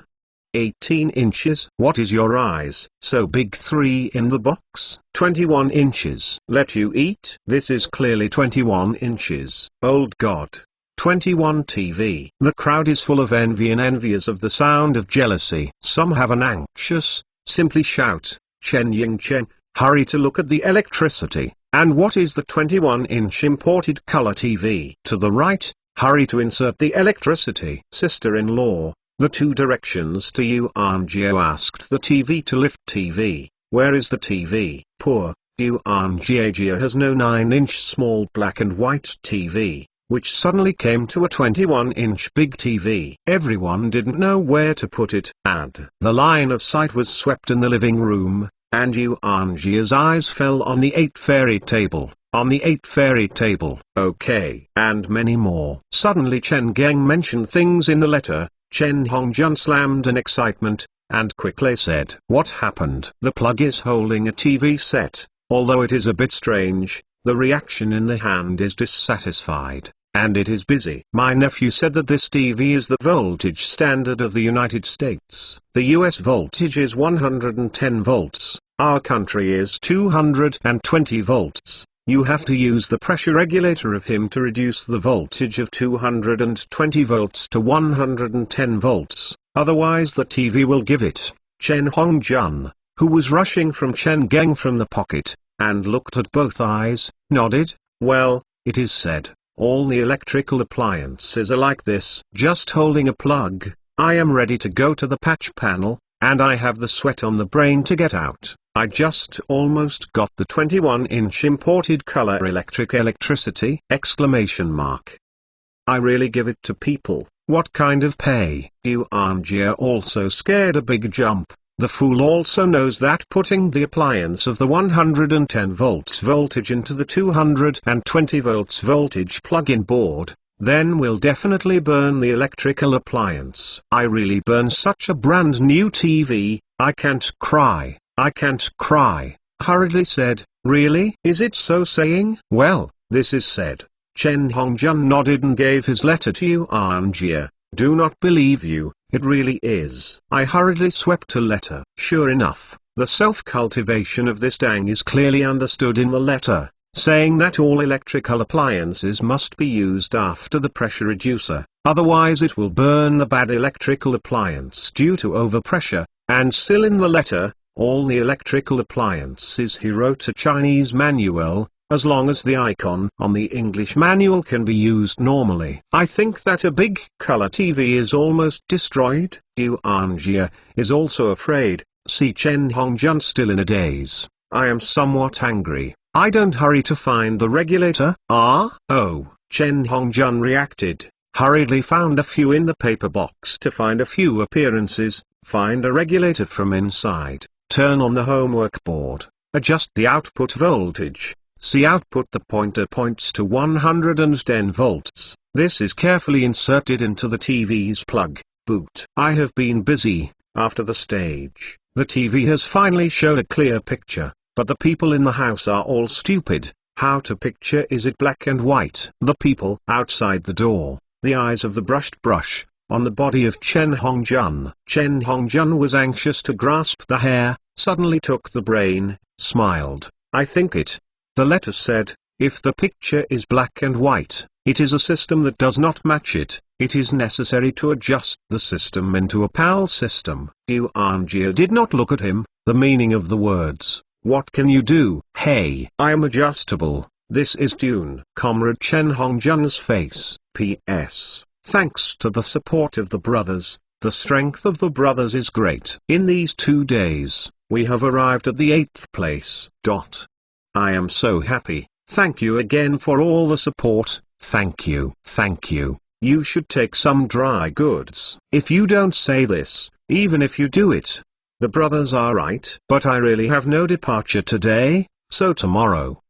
18 inches. What is your eyes? So big. 3 in the box. 21 inches. Let you eat. This is clearly 21 inches. Old God. 21 TV. The crowd is full of envy and envious of the sound of jealousy. Some have an anxious, simply shout, Chen Ying Chen, hurry to look at the electricity. And what is the 21-inch imported color TV? To the right, hurry to insert the electricity. Sister-in-law, the 2 directions to Yuan Jie asked the TV to lift TV. Where is the TV? Poor, Yuan Jie has no 9-inch small black and white TV, which suddenly came to a 21-inch big TV. Everyone didn't know where to put it. And the line of sight was swept in the living room, and Yuan Jie's eyes fell on the 8 fairy table. On the 8 fairy table. Okay. And many more. Suddenly Chen Geng mentioned things in the letter. Chen Hongjun slammed in excitement, and quickly said, what happened? The plug is holding a TV set. Although it is a bit strange, the reaction in the hand is dissatisfied, and it is busy. My nephew said that this TV is the voltage standard of the United States. The US voltage is 110 volts, our country is 220 volts. You have to use the pressure regulator of him to reduce the voltage of 220 volts to 110 volts, otherwise the TV will give it. Chen Hongjun, who was rushing from Chen Geng from the pocket, and looked at both eyes, nodded. Well, it is said, all the electrical appliances are like this. Just holding a plug, I am ready to go to the patch panel, and I have the sweat on the brain to get out. I just almost got the 21-inch imported color electricity! Exclamation mark. I really give it to people. What kind of pay? Yuan Jie also scared a big jump. The fool also knows that putting the appliance of the 110 volts voltage into the 220 volts voltage plug-in board, then will definitely burn the electrical appliance. I really burn such a brand new TV, I can't cry. I can't cry, hurriedly said. Really? Is it so saying? Well, this is said. Chen Hongjun nodded and gave his letter to Yuan Jie. Do not believe you, it really is. I hurriedly swept a letter. Sure enough, the self-cultivation of this dang is clearly understood in the letter, saying that all electrical appliances must be used after the pressure reducer, otherwise it will burn the bad electrical appliance due to overpressure. And still in the letter, all the electrical appliances he wrote a Chinese manual, as long as the icon on the English manual can be used normally. I think that a big color TV is almost destroyed. Yuan Jie is also afraid. See Chen Hongjun still in a daze. I am somewhat angry. I don't hurry to find the regulator. Oh, Chen Hongjun reacted. Hurriedly found a few in the paper box to find a few appearances, find a regulator from inside. Turn on the homework board, adjust the output voltage, see output the pointer points to 110 volts, this is carefully inserted into the TV's plug, boot. I have been busy, after the stage, the TV has finally shown a clear picture, but the people in the house are all stupid. How to picture is it black and white? The people outside the door, the eyes of the brushed brush, on the body of Chen Hongjun. Chen Hongjun was anxious to grasp the hair, suddenly took the brain, smiled. I think it. The letter said, if the picture is black and white, it is a system that does not match it. It is necessary to adjust the system into a PAL system. Yuan Jie did not look at him, the meaning of the words. What can you do? Hey, I am adjustable. This is Dune. Comrade Chen Hongjun's face. P.S. Thanks to the support of the brothers, the strength of the brothers is great. In these 2 days, we have arrived at the 8th place. I am so happy. Thank you again for all the support. Thank you. Thank you. you should take some dry goods. If you don't say this, even if you do it, the brothers are right. But I really have no departure today, so tomorrow,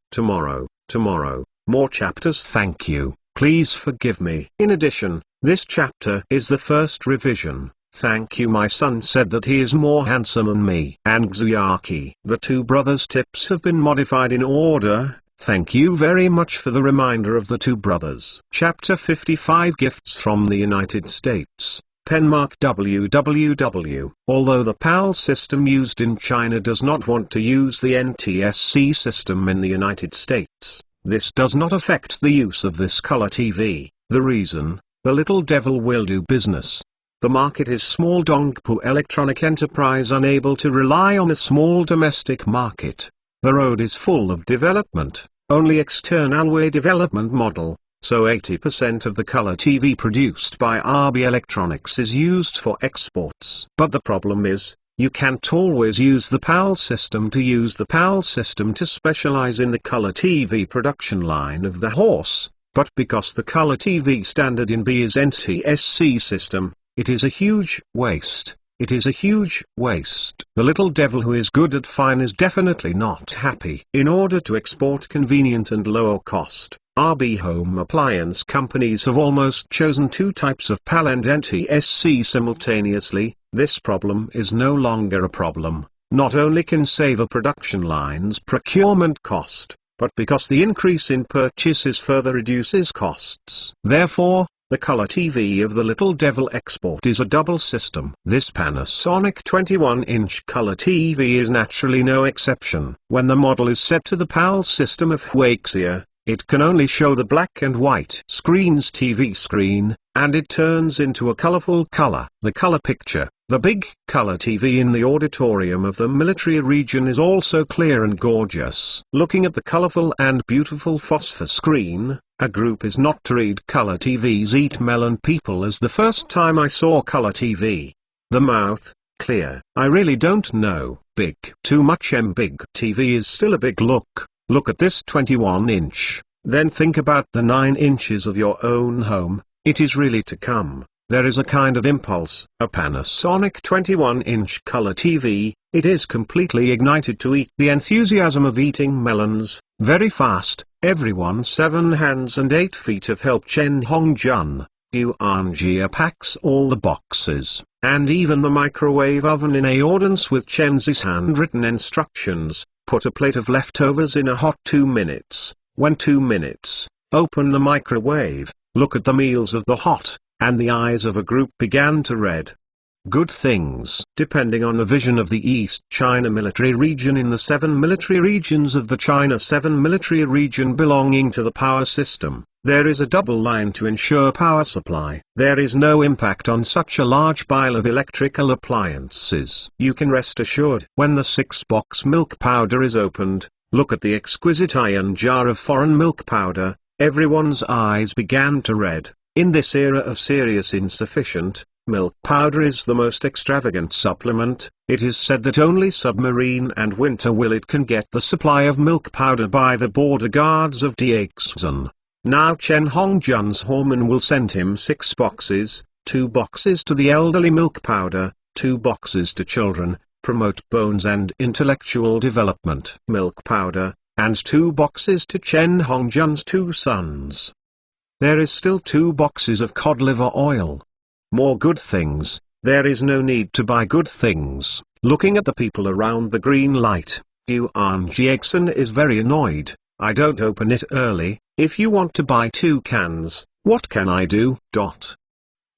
more chapters. Thank you, please forgive me. In addition, this chapter is the first revision. Thank you. My son said that he is more handsome than me. And Xuyaki. The two brothers' tips have been modified in order. Thank you very much for the reminder of the two brothers. Chapter 55 Gifts from the United States. Penmark www. Although the PAL system used in China does not want to use the NTSC system in the United States, this does not affect the use of this color TV. The reason? The little devil will do business. The market is small. Dongpu Electronic Enterprise unable to rely on a small domestic market. The road is full of development, only external way development model. So 80% of the color TV produced by RB Electronics is used for exports. But the problem is, you can't always use the PAL system to use the PAL system to specialize in the color TV production line of the horse. But because the color TV standard in B is NTSC system, it is a huge waste. It is a huge waste. The little devil who is good at fine is definitely not happy. In order to export convenient and lower cost, RB home appliance companies have almost chosen two types of PAL and NTSC simultaneously. This problem is no longer a problem. Not only can save a production line's procurement cost, but because the increase in purchases further reduces costs. Therefore, the color TV of the little devil export is a double system. This Panasonic 21-inch color TV is naturally no exception. When the model is set to the PAL system of Huaxia, it can only show the black and white screen's TV screen, and it turns into a colorful color. The color picture, the big color TV in the auditorium of the military region is also clear and gorgeous. Looking at the colorful and beautiful phosphor screen, a group is not to read color TVs eat melon people as the first time I saw color TV. The mouth, clear. I really don't know. Big. Too much big TV is still a big look. Look at this 21-inch. Then think about the 9 inches of your own home. It is really to come. There is a kind of impulse. A Panasonic 21-inch color TV, it is completely ignited to eat. The enthusiasm of eating melons, very fast. Everyone 7 hands and 8 feet of help. Chen Hongjun. Yuanjia packs all the boxes, and even the microwave oven in accordance with Chen's handwritten instructions. Put a plate of leftovers in a hot 2 minutes. When 2 minutes, open the microwave, look at the meals of the hot, and the eyes of a group began to read. Good things. Depending on the vision of the East China military region in the 7 military regions of the China 7 military region belonging to the power system, there is a double line to ensure power supply. There is no impact on such a large pile of electrical appliances. You can rest assured. When the 6-box milk powder is opened, look at the exquisite iron jar of foreign milk powder. Everyone's eyes began to red. In this era of serious insufficient, milk powder is the most extravagant supplement. It is said that only submarine and winter will it can get the supply of milk powder by the border guards of Daexun. Now Chen Hongjun's Horman will send him 6 boxes, 2 boxes to the elderly milk powder, 2 boxes to children, promote bones and intellectual development milk powder, and 2 boxes to Chen Hongjun's 2 sons. There is still 2 boxes of cod liver oil. More good things. There is no need to buy good things. Looking at the people around the green light, Yuan Jiexen is very annoyed. I don't open it early. If you want to buy 2 cans, what can I do? The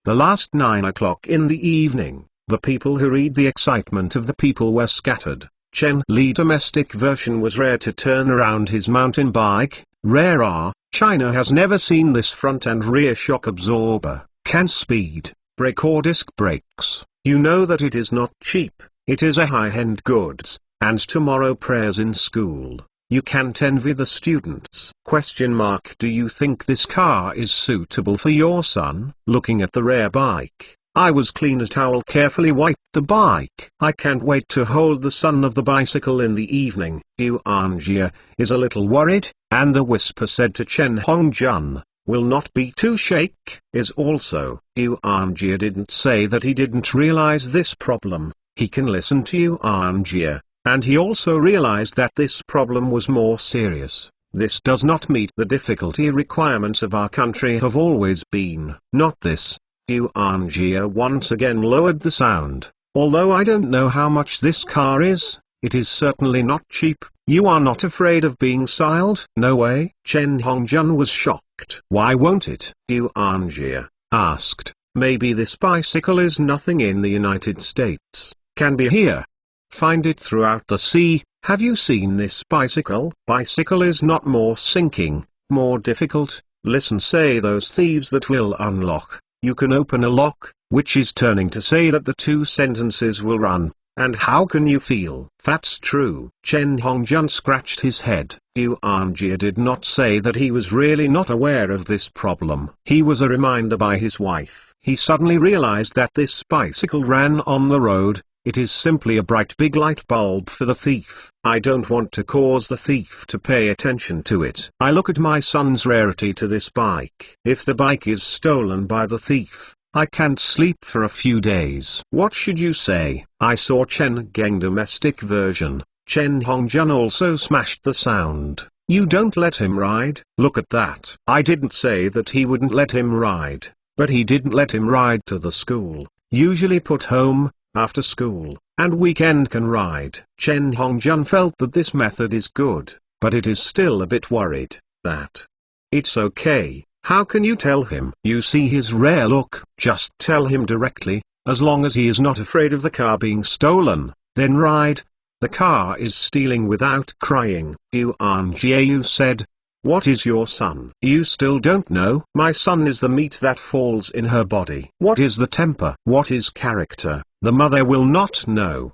last 9 o'clock in the evening, the people who read the excitement of the people were scattered. Chen Li domestic version was rare to turn around his mountain bike. Rare. China has never seen this front and rear shock absorber. Can speed, brake or disc brakes. You know that it is not cheap. It is a high-end goods, and tomorrow prayers in school. You can't envy the students. Do you think this car is suitable for your son? Looking at the rare bike, I was clean a towel carefully wiped the bike. I can't wait to hold the son of the bicycle in the evening. Yuanjia is a little worried, and the whisper said to Chen Hongjun, will not be too shake, is also. Yuanjia didn't say that he didn't realize this problem. He can listen to Yuanjia, and he also realized that this problem was more serious. This does not meet the difficulty requirements of our country have always been. Not this. Yuanjia once again lowered the sound. Although I don't know how much this car is, it is certainly not cheap. You are not afraid of being styled? No way. Chen Hongjun was shocked. Why won't it? Yuanjia asked. Maybe this bicycle is nothing in the United States. Can be here. Find it throughout the sea. Have you seen this bicycle? Bicycle is not more sinking, more difficult. Listen, say those thieves that will unlock. You can open a lock, which is turning to say that the two sentences will run. And how can you feel? That's true. Chen Hongjun scratched his head. Yuanjia did not say that he was really not aware of this problem. He was a reminder by his wife. He suddenly realized that this bicycle ran on the road. It is simply a bright big light bulb for the thief. I don't want to cause the thief to pay attention to it. I look at my son's rarity to this bike. If the bike is stolen by the thief, I can't sleep for a few days. What should you say? I saw Chen Geng domestic version. Chen Hongjun also smashed the sound. You don't let him ride? Look at that. I didn't say that he wouldn't let him ride, but he didn't let him ride to the school. Usually put home, after school, and weekend can ride. Chen Hongjun felt that this method is good, but it is still a bit worried that it's okay. How can you tell him? You see his rare look. Just tell him directly, as long as he is not afraid of the car being stolen, then ride. The car is stealing without crying. Yuanjia said. What is your son? You still don't know? My son is the meat that falls in her body. What is the temper? What is character? The mother will not know.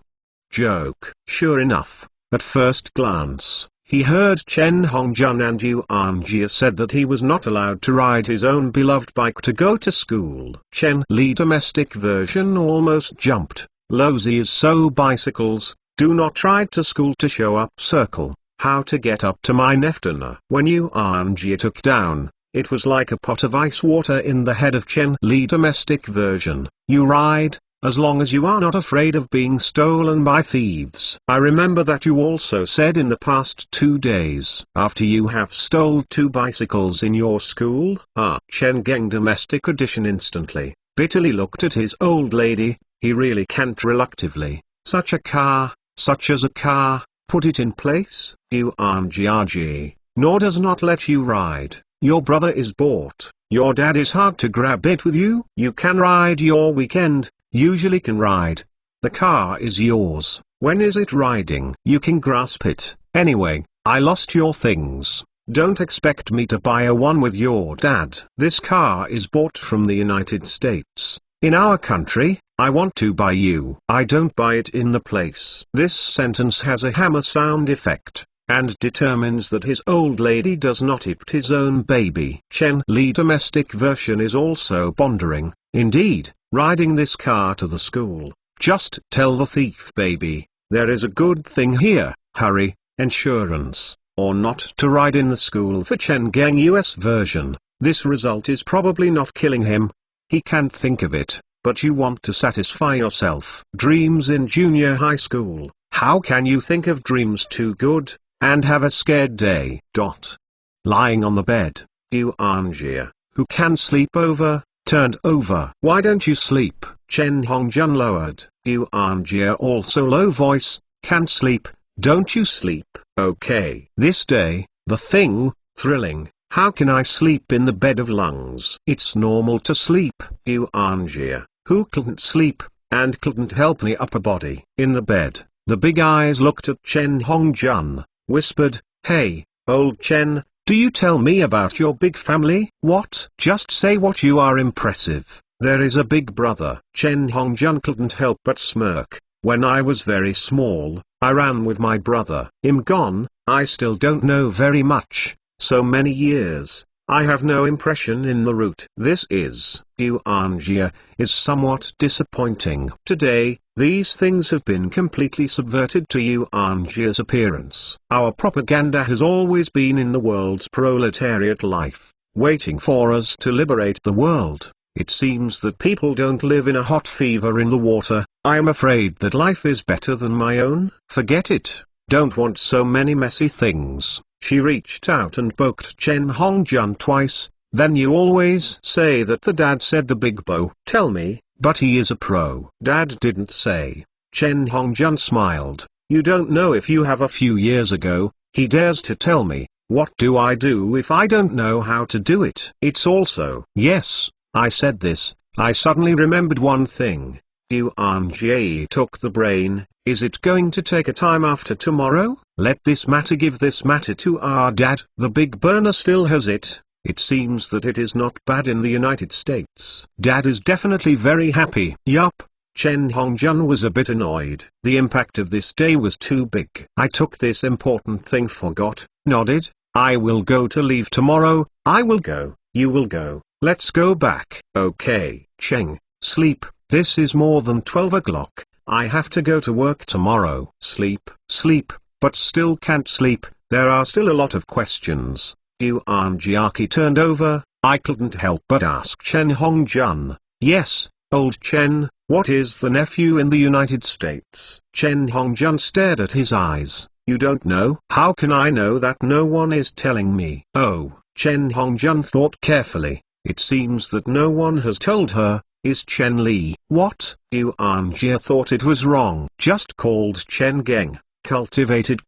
Joke. Sure enough, at first glance, he heard Chen Hongjun and Yuanjia said that he was not allowed to ride his own beloved bike to go to school. Chen Li domestic version almost jumped. Lousy is so bicycles, do not ride to school to show up circle. How to get up to my Neftana. When Yuanjia took down, it was like a pot of ice water in the head of Chen Li domestic version. You ride, as long as you are not afraid of being stolen by thieves. I remember that you also said in the past 2 days. After you have stole 2 bicycles in your school? Chen Geng domestic edition instantly, bitterly looked at his old lady. He really can't reluctantly. Such a car, such as a car. Put it in place. Yuanjia, nor does not let you ride. Your brother is bought. Your dad is hard to grab it with you. You can ride your weekend, usually can ride. The car is yours. When is it riding? You can grasp it. Anyway, I lost your things. Don't expect me to buy a one with your dad. This car is bought from the United States. In our country, I want to buy you. I don't buy it in the place. This sentence has a hammer sound effect, and determines that his old lady does not hit his own baby. Chen Li domestic version is also pondering. Indeed, riding this car to the school. Just tell the thief baby, there is a good thing here, hurry, insurance, or not to ride in the school. For Chen Geng US version, this result is probably not killing him. He can't think of it, but you want to satisfy yourself. Dreams in junior high school. How can you think of dreams too good, and have a scared day? Lying on the bed. Yuanjia, who can sleep over, turned over. Why don't you sleep? Chen Hongjun lowered. Yuanjia also low voice, can't sleep, don't you sleep? Okay. This day, the thing, thrilling. How can I sleep in the bed of lungs? It's normal to sleep. Yuanjia, who couldn't sleep, and couldn't help the upper body. In the bed, the big eyes looked at Chen Hongjun, whispered, hey, old Chen, do you tell me about your big family? What? Just say what you are impressive. There is a big brother. Chen Hongjun couldn't help but smirk. When I was very small, I ran with my brother. I'm gone, I still don't know very much. So many years, I have no impression in the route. This is, Yuanjia, is somewhat disappointing. Today, these things have been completely subverted to Yuanjia's appearance. Our propaganda has always been in the world's proletariat life. waiting for us to liberate the world. It seems that people don't live in a hot fever in the water. I am afraid that life is better than my own. Forget it. Don't want so many messy things. She reached out and poked Chen Hongjun twice. Then you always say that the dad said the big bow. Tell me, but he is a pro. Dad didn't say. Chen Hongjun smiled. You don't know if you have a few years ago. He dares to tell me. What do I do if I don't know how to do it? It's also. Yes, I said this. I suddenly remembered one thing. Yuan Jie took the brain. Is it going to take a time after tomorrow? Let this matter give this matter to our dad. The big burner still has it. It seems that it is not bad in the United States. Dad is definitely very happy. Yup. Chen Hongjun was a bit annoyed. The impact of this day was too big. I took this important thing forgot. Nodded. I will go to leave tomorrow. I will go. You will go. Let's go back. Okay. Cheng. Sleep. This is more than 12 o'clock. I have to go to work tomorrow. Sleep. Sleep. But still can't sleep. There are still a lot of questions. Yuan Jiaki turned over. I couldn't help but ask Chen Hongjun. Yes, old Chen, what is the nephew in the United States? Chen Hongjun stared at his eyes. You don't know? How can I know that? No one is telling me. Oh, Chen Hongjun thought carefully. It seems that no one has told her. Is Chen Li? What? Yuan Jia thought it was wrong. Just called Chen Geng. Cultivated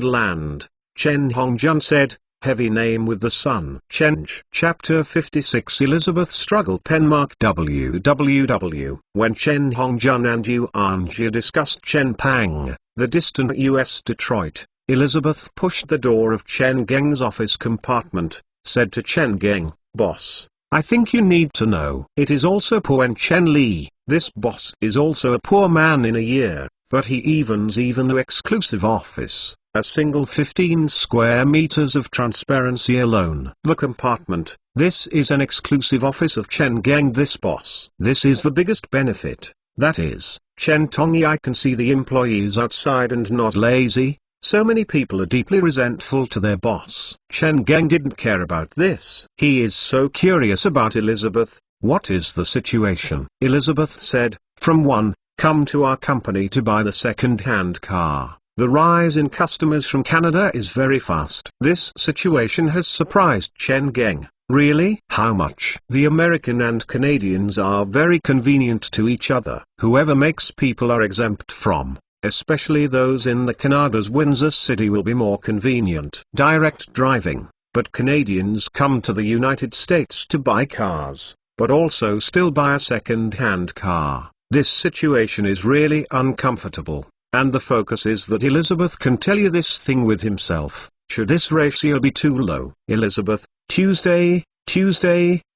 land. Chen Hongjun said, heavy name with the sun. Chenj. Chapter 56 Elizabeth struggle penmark www. When Chen Hongjun and Yuan Jia discussed Chen Pang, the distant U.S. Detroit, Elizabeth pushed the door of Chen Geng's office compartment, said to Chen Geng, boss, I think you need to know. It is also poor and Chen Li, this boss is also a poor man in a year, but he evens even the exclusive office. A single 15 square meters of transparency alone. The compartment. This is an exclusive office of Chen Geng, this boss. This is the biggest benefit. That is, Chen Tongyi, I can see the employees outside and not lazy. So many people are deeply resentful to their boss. Chen Geng didn't care about this. He is so curious about Elizabeth. What is the situation? Elizabeth said, from one, come to our company to buy the second-hand car. The rise in customers from Canada is very fast. This situation has surprised Chen Geng. Really? How much? The American and Canadians are very convenient to each other. Whoever makes people are exempt from, especially those in the Canada's Windsor City will be more convenient. Direct driving. But Canadians come to the United States to buy cars, but also still buy a second-hand car. This situation is really uncomfortable. And the focus is that Elizabeth can tell you this thing with himself. Should this ratio be too low? Elizabeth, Tuesday,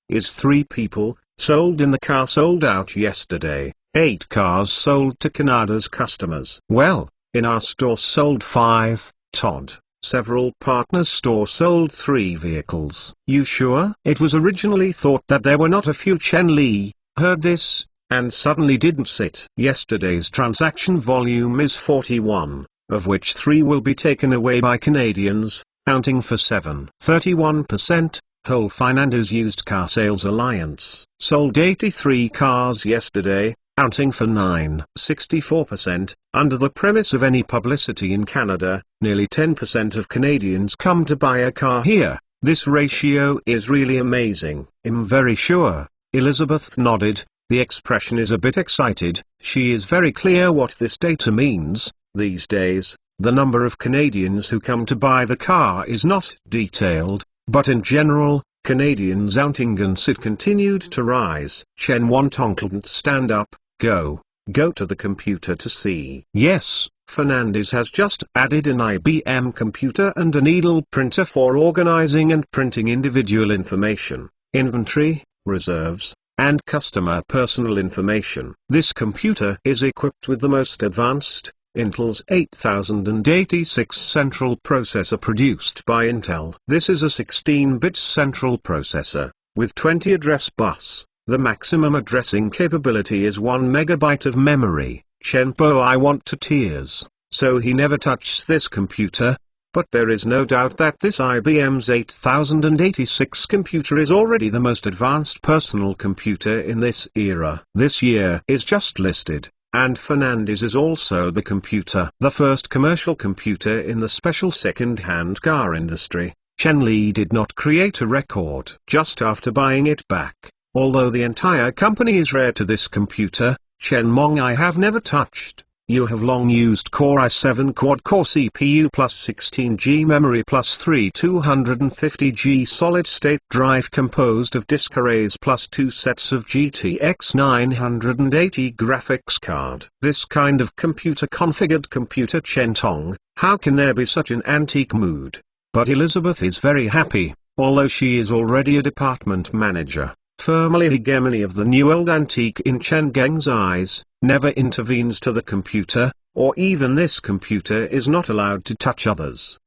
is 3 people, sold in the car sold out yesterday, 8 cars sold to Canada's customers. Well, in our store sold 5, Todd. Several partners' store sold 3 vehicles. You sure? It was originally thought that there were not a few. Chen Li heard this, and suddenly didn't sit. Yesterday's transaction volume is 41, of which 3 will be taken away by Canadians, counting for 7.31%. Whole Finances Used Car Sales Alliance sold 83 cars yesterday, counting for 9.64%. Under the premise of any publicity in Canada, nearly 10% of Canadians come to buy a car here. This ratio is really amazing. I'm very sure. Elizabeth nodded. The expression is a bit excited. She is very clear what this data means. These days, the number of Canadians who come to buy the car is not detailed, but in general, Canadians outing and sit continued to rise. Chen Wantong couldn't stand up. Go to the computer to see. Yes, Fernandez has just added an IBM computer and a needle printer for organizing and printing individual information, inventory, reserves, and customer personal information. This computer is equipped with the most advanced, Intel's 8086 central processor produced by Intel. This is a 16-bit central processor, with 20 address bus. The maximum addressing capability is 1 megabyte of memory. Chenpo I want to tears, so he never touches this computer. But there is no doubt that this IBM's 8086 computer is already the most advanced personal computer in this era. This year is just listed, and Fernandez is also the computer. The first commercial computer in the special second-hand car industry. Chen Li did not create a record just after buying it back. Although the entire company is rare to this computer, Chen Mong I have never touched. You have long used Core i7 quad-core CPU plus 16G memory plus 3 250G solid-state drive composed of disk arrays plus 2 sets of GTX 980 graphics card. This kind of computer configured computer Chen Tong, how can there be such an antique mood? But Elizabeth is very happy, although she is already a department manager. Firmly hegemony of the new old antique in Chen Geng's eyes, never intervenes to the computer, or even this computer is not allowed to touch others.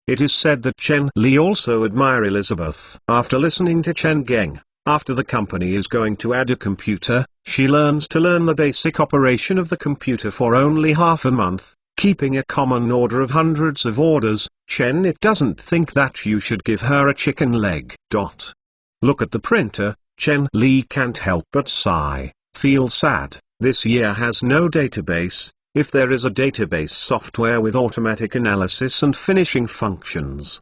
It is said that Chen Li also admire Elizabeth. After listening to Chen Geng, after the company is going to add a computer, she learns to learn the basic operation of the computer for only half a month, keeping a common order of hundreds of orders. Chen it doesn't think that you should give her a chicken leg. Look at the printer. Chen Li can't help but sigh, feel sad. This year has no database. If there is a database software with automatic analysis and finishing functions.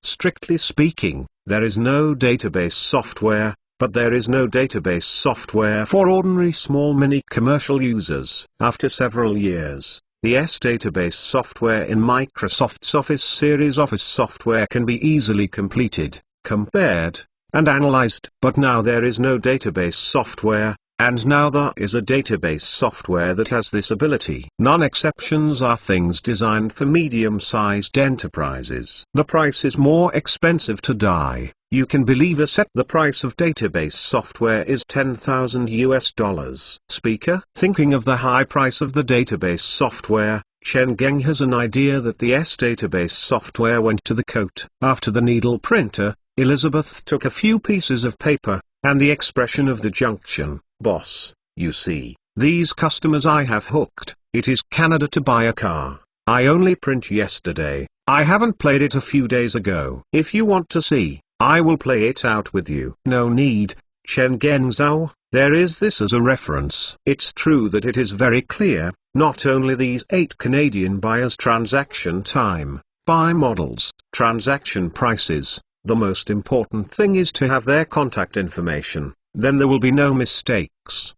Strictly speaking, there is no database software, but there is no database software for ordinary small mini commercial users. After several years, the database software in Microsoft's Office series office software can be easily completed, compared, and analyzed. But now there is no database software, and now there is a database software that has this ability. Non-exceptions are things designed for medium-sized enterprises. The price is more expensive to die. You can believe the price of database software is $10,000 US. Speaker, thinking of the high price of the database software, Chen Geng has an idea that the database software went to the coat. After the needle printer, Elizabeth took a few pieces of paper, and the expression of the junction. Boss, you see, these customers I have hooked. It is Canada to buy a car. I only print yesterday. I haven't played it a few days ago. If you want to see, I will play it out with you. No need, Chen Genzhou, there is this as a reference. It's true that it is very clear, not only these 8 Canadian buyers transaction time, buy models, transaction prices. The most important thing is to have their contact information, then there will be no mistakes.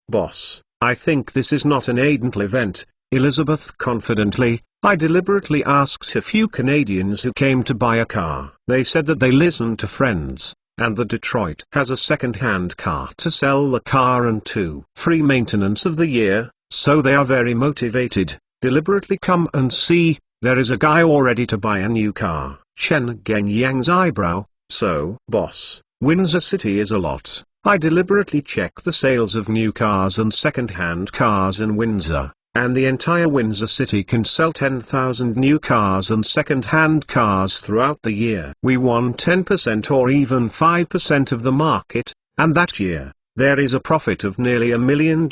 Boss, I think this is not an accidental event. Elizabeth confidently, I deliberately asked a few Canadians who came to buy a car. They said that they listened to friends, and the Detroit has a second-hand car to sell the car and to free maintenance of the year, so they are very motivated. Deliberately come and see, there is a guy all ready to buy a new car. Chen Geng Yang's eyebrow, so, boss, Windsor City is a lot. I deliberately check the sales of new cars and second-hand cars in Windsor, and the entire Windsor City can sell 10,000 new cars and second-hand cars throughout the year. We won 10% or even 5% of the market, and that year, there is a profit of nearly $1 million.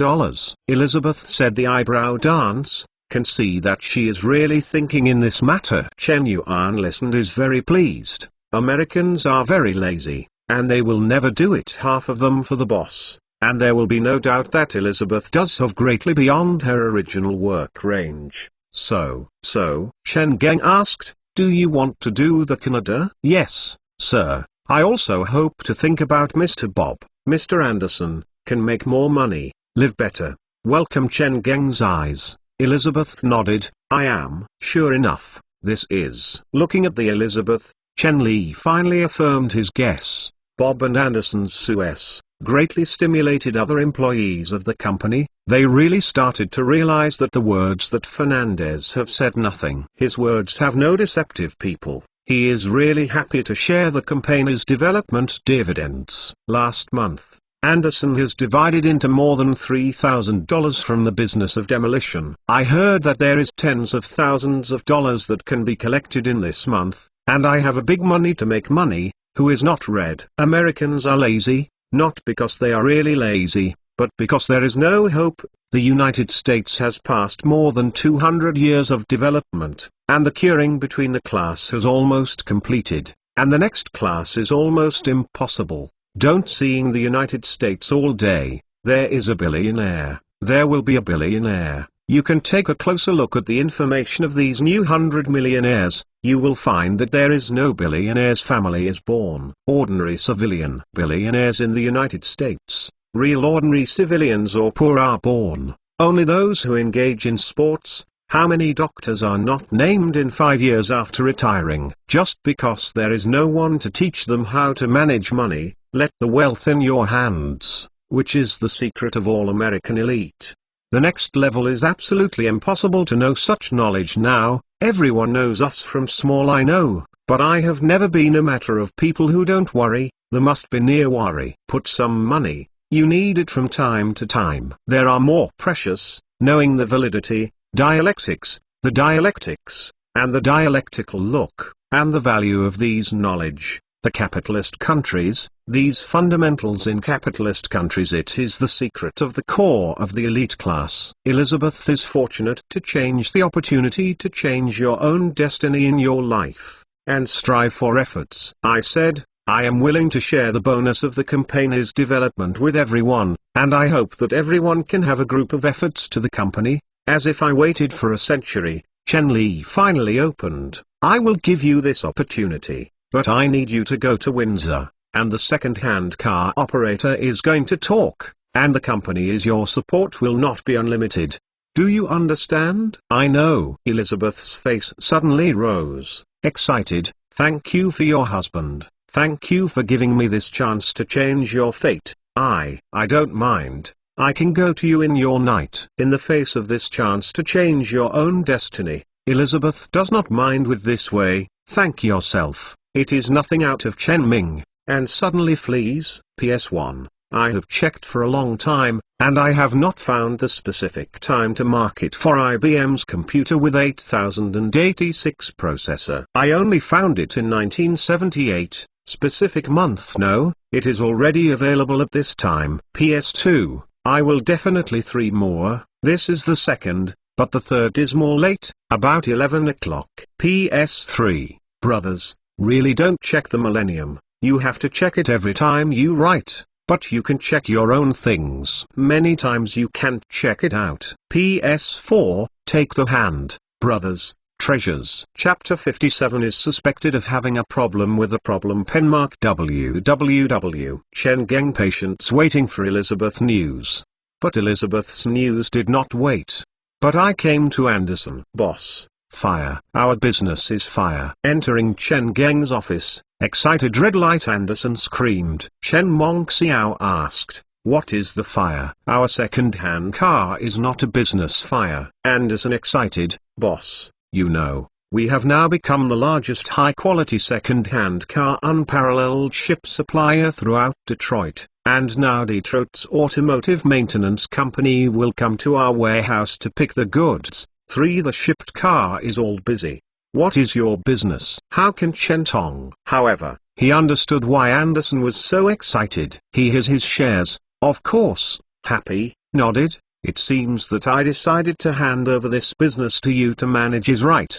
Elizabeth said the eyebrow dance. Can see that she is really thinking in this matter. Chen Yuan listened is very pleased. Americans are very lazy, and they will never do it. Half of them for the boss, and there will be no doubt that Elizabeth does have greatly beyond her original work range. So, Chen Geng asked, do you want to do the Canada? Yes, sir. I also hope to think about Mr. Bob. Mr. Anderson, can make more money, live better. Welcome Chen Geng's eyes. Elizabeth nodded, I am. Sure enough, this is. Looking at the Elizabeth, Chen Li finally affirmed his guess. Bob and Anderson's success greatly stimulated other employees of the company. They really started to realize that the words that Fernandez have said nothing. His words have no deceptive people. He is really happy to share the company's development dividends. Last month, Anderson has divided into more than $3,000 from the business of demolition. I heard that there is tens of thousands of dollars that can be collected in this month, and I have a big money to make money. Who is not red? Americans are lazy, not because they are really lazy, But because there is no hope, the United States has passed more than 200 years of development, and the curing between the class has almost completed, and the next class is almost impossible. Don't seeing the United States all day, there is a billionaire, there will be a billionaire. You can take a closer look at the information of these new 100 millionaires, you will find that there is no billionaire's family is born. Ordinary civilian billionaires in the United States, real ordinary civilians or poor are born. Only those who engage in sports. How many doctors are not named in 5 years after retiring, just because there is no one to teach them how to manage money? Let the wealth in your hands, which is the secret of all American elite. The next level is absolutely impossible to know such knowledge now. Everyone knows us from small I know, but I have never been a matter of people who don't worry. There must be near worry. Put some money, you need it from time to time. There are more precious, knowing the validity, dialectics, the dialectics, and the dialectical look, and the value of these knowledge. The capitalist countries, these fundamentals in capitalist countries, it is the secret of the core of the elite class. Elizabeth is fortunate to change the opportunity to change your own destiny in your life, and strive for efforts. I said, I am willing to share the bonus of the company's development with everyone, and I hope that everyone can have a group of efforts to the company. As if I waited for a century, Chen Li finally opened. I will give you this opportunity. But I need you to go to Windsor, and the second-hand car operator is going to talk, and the company is your support will not be unlimited. Do you understand? I know. Elizabeth's face suddenly rose, excited. Thank you for your husband. Thank you for giving me this chance to change your fate. I don't mind. I can go to you in your night. In the face of this chance to change your own destiny, Elizabeth does not mind with this way. Thank yourself. It is nothing out of Chen Ming, and suddenly flees. PS1, I have checked for a long time, and I have not found the specific time to market for IBM's computer with 8086 processor. I only found it in 1978, specific month no, it is already available at this time. PS2, I will definitely 3 more, this is the second, but the third is more late, about 11 o'clock. PS3, brothers. Really don't check the millennium, you have to check it every time you write, but you can check your own things. Many times you can't check it out. PS4, take the hand, brothers, treasures. Chapter 57 is suspected of having a problem with a problem pen mark www. Chen Geng patients waiting for Elizabeth news. But Elizabeth's news did not wait. But I came to Anderson. Boss. Fire. Our business is fire. Entering Chen Geng's office, excited red light Anderson screamed. Chen Mongxiao asked, what is the fire? Our second-hand car is not a business fire. Anderson excited, boss, you know, we have now become the largest high-quality second-hand car unparalleled ship supplier throughout Detroit. And now Detroit's automotive maintenance company will come to our warehouse to pick the goods. 3. The shipped car is all busy. What is your business? How can Chen Tong? However, he understood why Anderson was so excited. He has his shares, of course. Happy, nodded. It seems that I decided to hand over this business to you to manage is right.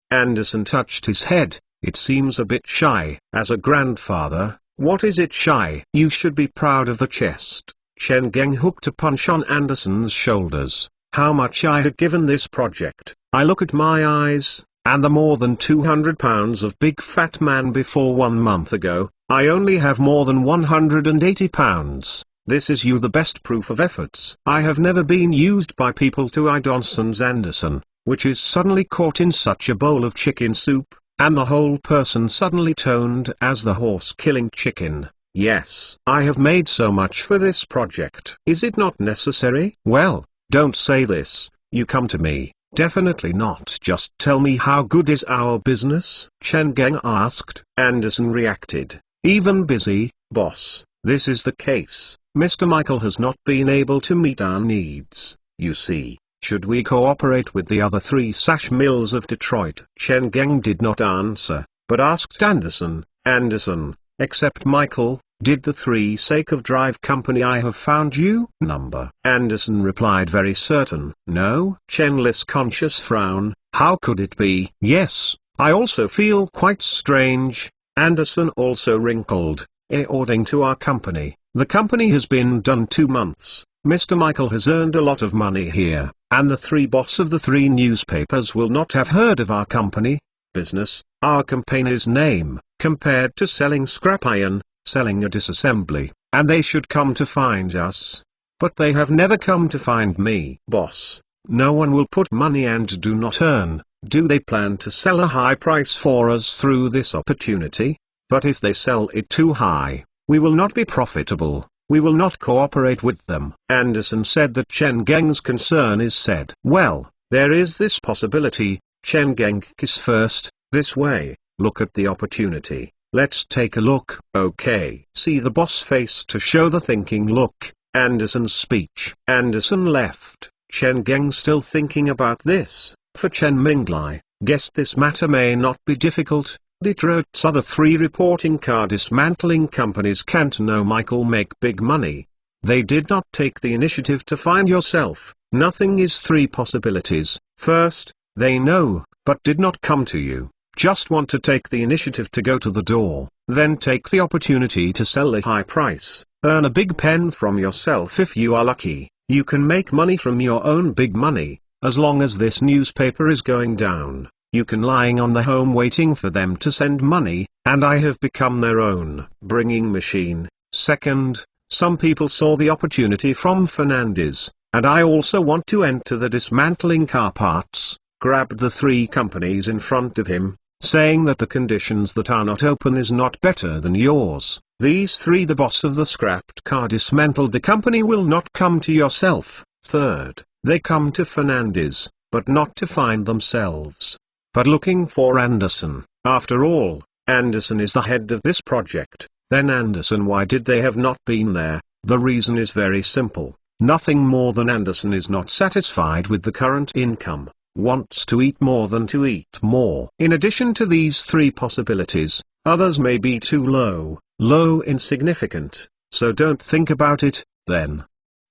Anderson touched his head. It seems a bit shy. As a grandfather, what is it shy? You should be proud of the chest. Chen Geng hooked a punch on Anderson's shoulders. How much I had given this project. I look at my eyes, and the more than 200 pounds of big fat man before 1 month ago, I only have more than 180 pounds. This is you the best proof of efforts. I have never been used by people to Idonson's Anderson, which is suddenly caught in such a bowl of chicken soup, and the whole person suddenly toned as the horse killing chicken. Yes, I have made so much for this project. Is it not necessary? Well, don't say this, you come to me. Definitely not. Just tell me how good is our business? Chen Geng asked. Anderson reacted. Even busy, boss. This is the case. Mr. Michael has not been able to meet our needs. You see, should we cooperate with the other 3 sash mills of Detroit? Chen Geng did not answer, but asked Anderson, Anderson, except Michael, Did the 3 sake of drive company I have found you number? Anderson replied very certain. No. Chen's conscious frown. How could it be? Yes, I also feel quite strange. Anderson also wrinkled. According to our company, the company has been done 2 months. Mr. Michael has earned a lot of money here, and the 3 boss of the 3 newspapers will not have heard of our company. Business, our campaign's name, compared to selling scrap iron, selling a disassembly, and they should come to find us. But they have never come to find me. Boss, no one will put money and do not earn. Do they plan to sell a high price for us through this opportunity? But if they sell it too high, we will not be profitable. We will not cooperate with them. Anderson said that Chen Geng's concern is said. Well, there is this possibility. Chen Geng is first, this way. Look at the opportunity. Let's take a look. Okay. See the boss face to show the thinking look. Anderson's speech. Anderson left. Chen Geng still thinking about this. For Chen Minglai, guessed this matter may not be difficult. Detroit's other 3 reporting car dismantling companies can't know Michael make big money. They did not take the initiative to find yourself. Nothing is 3 possibilities. First, they know, but did not come to you. Just want to take the initiative to go to the door, then take the opportunity to sell a high price, earn a big pen from yourself if you are lucky. You can make money from your own big money, as long as this newspaper is going down. You can lying on the home waiting for them to send money, and I have become their own bringing machine. Second, some people saw the opportunity from Fernandez, and I also want to enter the dismantling car parts, grabbed the 3 companies in front of him, saying that the conditions that are not open is not better than yours. These 3 the boss of the scrapped car dismantled the company will not come to yourself. Third, they come to Fernandez, but not to find themselves, but looking for Anderson. After all, Anderson is the head of this project. Then Anderson, why did they have not been there? The reason is very simple. Nothing more than Anderson is not satisfied with the current income, wants to eat more than to eat more. In addition to these 3 possibilities, others may be too low, insignificant, so don't think about it, then.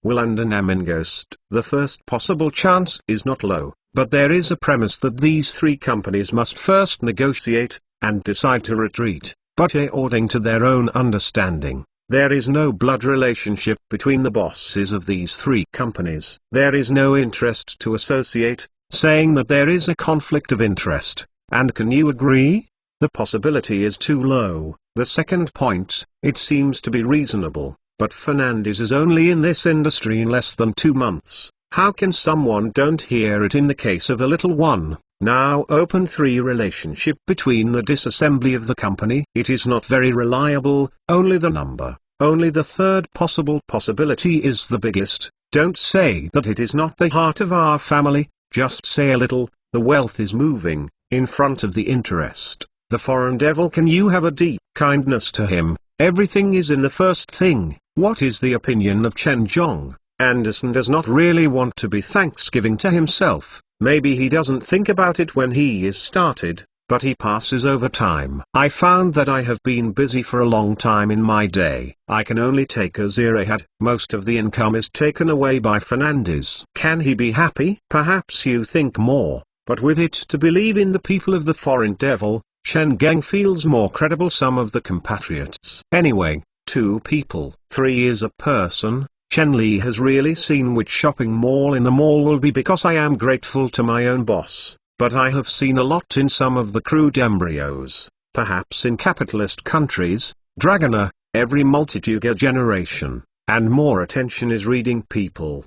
Willandan Ghost. The first possible chance is not low, but there is a premise that these 3 companies must first negotiate, and decide to retreat, but according to their own understanding, there is no blood relationship between the bosses of these 3 companies. There is no interest to associate, saying that there is a conflict of interest, and can you agree? The possibility is too low. The second point, it seems to be reasonable, but Fernandez is only in this industry in less than 2 months. How can someone don't hear it in the case of a little one? Now open 3 relationship between the disassembly of the company. It is not very reliable, only the number. Only the third possibility is the biggest. Don't say that it is not the heart of our family, just say a little, the wealth is moving, in front of the interest. The foreign devil, can you have a deep kindness to him? Everything is in the first thing. What is the opinion of Chen Zhong? Anderson does not really want to be Thanksgiving to himself. Maybe he doesn't think about it when he is started, but he passes over time. I found that I have been busy for a long time in my day. I can only take a 0 ahead. Most of the income is taken away by Fernandez. Can he be happy? Perhaps you think more, but with it to believe in the people of the foreign devil, Chen Geng feels more credible some of the compatriots. Anyway, 2 people. 3 is a person. Chen Li has really seen which shopping mall in the mall will be, because I am grateful to my own boss, but I have seen a lot in some of the crude embryos, perhaps in capitalist countries, Dragoner, every multitude generation, and more attention is reading people.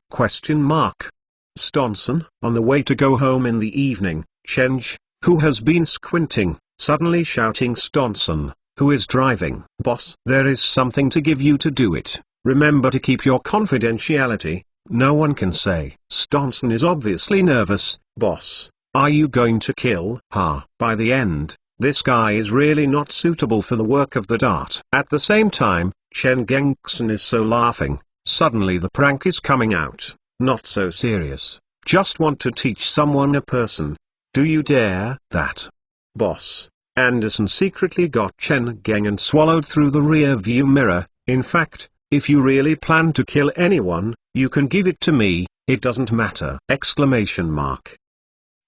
Stonson, on the way to go home in the evening, Chenj, who has been squinting, suddenly shouting Stonson, who is driving. Boss, there is something to give you to do it. Remember to keep your confidentiality, no one can say. Stonson is obviously nervous. Boss, are you going to kill? By the end, this guy is really not suitable for the work of the dart. At the same time, Chen Gengson is so laughing, suddenly the prank is coming out. Not so serious, just want to teach someone a person. Do you dare? That. Boss, Anderson secretly got Chen Geng and swallowed through the rear view mirror. In fact, if you really plan to kill anyone, you can give it to me, it doesn't matter! Exclamation mark.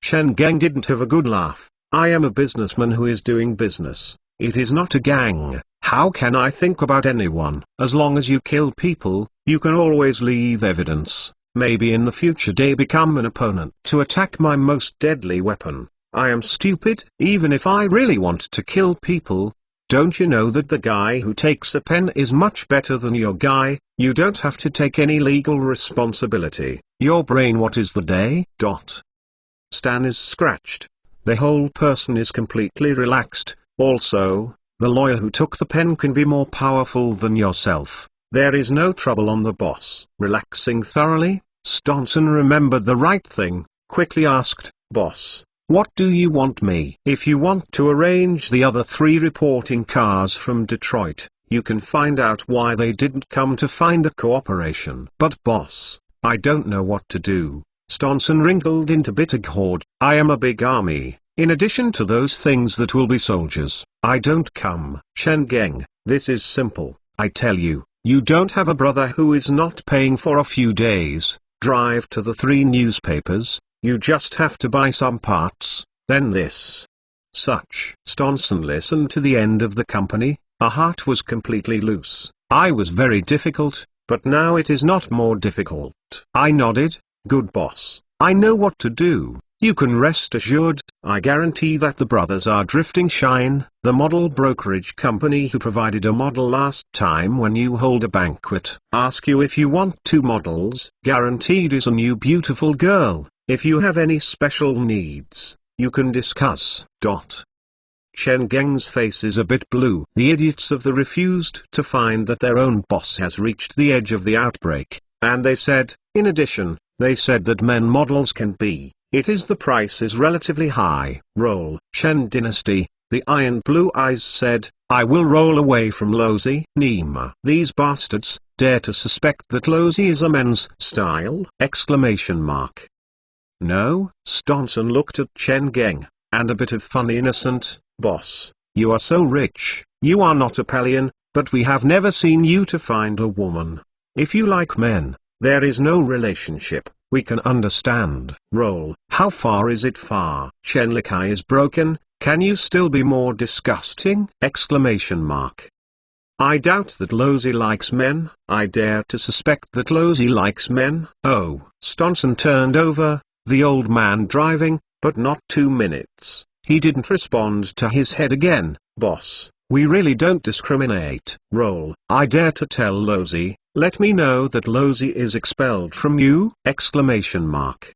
Chen Geng didn't have a good laugh. I am a businessman who is doing business. It is not a gang. How can I think about anyone? As long as you kill people, you can always leave evidence. Maybe in the future they become an opponent to attack my most deadly weapon. I am stupid. Even if I really want to kill people, don't you know that the guy who takes a pen is much better than your guy? You don't have to take any legal responsibility. Your brain, what is the day? Stan is scratched. The whole person is completely relaxed. Also, the lawyer who took the pen can be more powerful than yourself. There is no trouble on the boss. Relaxing thoroughly, Stonson remembered the right thing, quickly asked, "Boss, what do you want me?" "If you want to arrange the other 3 reporting cars from Detroit, you can find out why they didn't come to find a cooperation." "But boss, I don't know what to do." Stonson wrinkled into bitter gourd. "I am a big army. In addition to those things that will be soldiers, I don't come." "Chen Geng, this is simple. I tell you, you don't have a brother who is not paying for a few days. Drive to the 3 newspapers, you just have to buy some parts, then this. Such." Stonson listened to the end of the company. A heart was completely loose. "I was very difficult, but now it is not more difficult." I nodded. "Good boss, I know what to do. You can rest assured, I guarantee that the brothers are Drifting Shine, the model brokerage company who provided a model last time when you hold a banquet. Ask you if you want 2 models. Guaranteed is a new beautiful girl. If you have any special needs, you can discuss. Chen Geng's face is a bit blue. The idiots of the refused to find that their own boss has reached the edge of the outbreak, and they said, in addition, they said that men models can be. It is the price is relatively high. Roll. Chen Dynasty, the iron blue eyes said, "I will roll away from Lozi." Nima. "These bastards dare to suspect that Lozi is a men's style?" Exclamation mark. "No." Stonson looked at Chen Geng, and a bit of funny innocent, "Boss, you are so rich, you are not a Palian, but we have never seen you to find a woman. If you like men, there is no relationship. We can understand." Roll. "How far is it far?" Chen Likai is broken. "Can you still be more disgusting?" Exclamation mark. "I doubt that Lozi likes men. I dare to suspect that Lozi likes men." Oh. Stonson turned over, the old man driving, but not 2 minutes. He didn't respond to his head again. "Boss, we really don't discriminate." Roll. "I dare to tell Lozi. Let me know that Lozi is expelled from you!" Exclamation mark.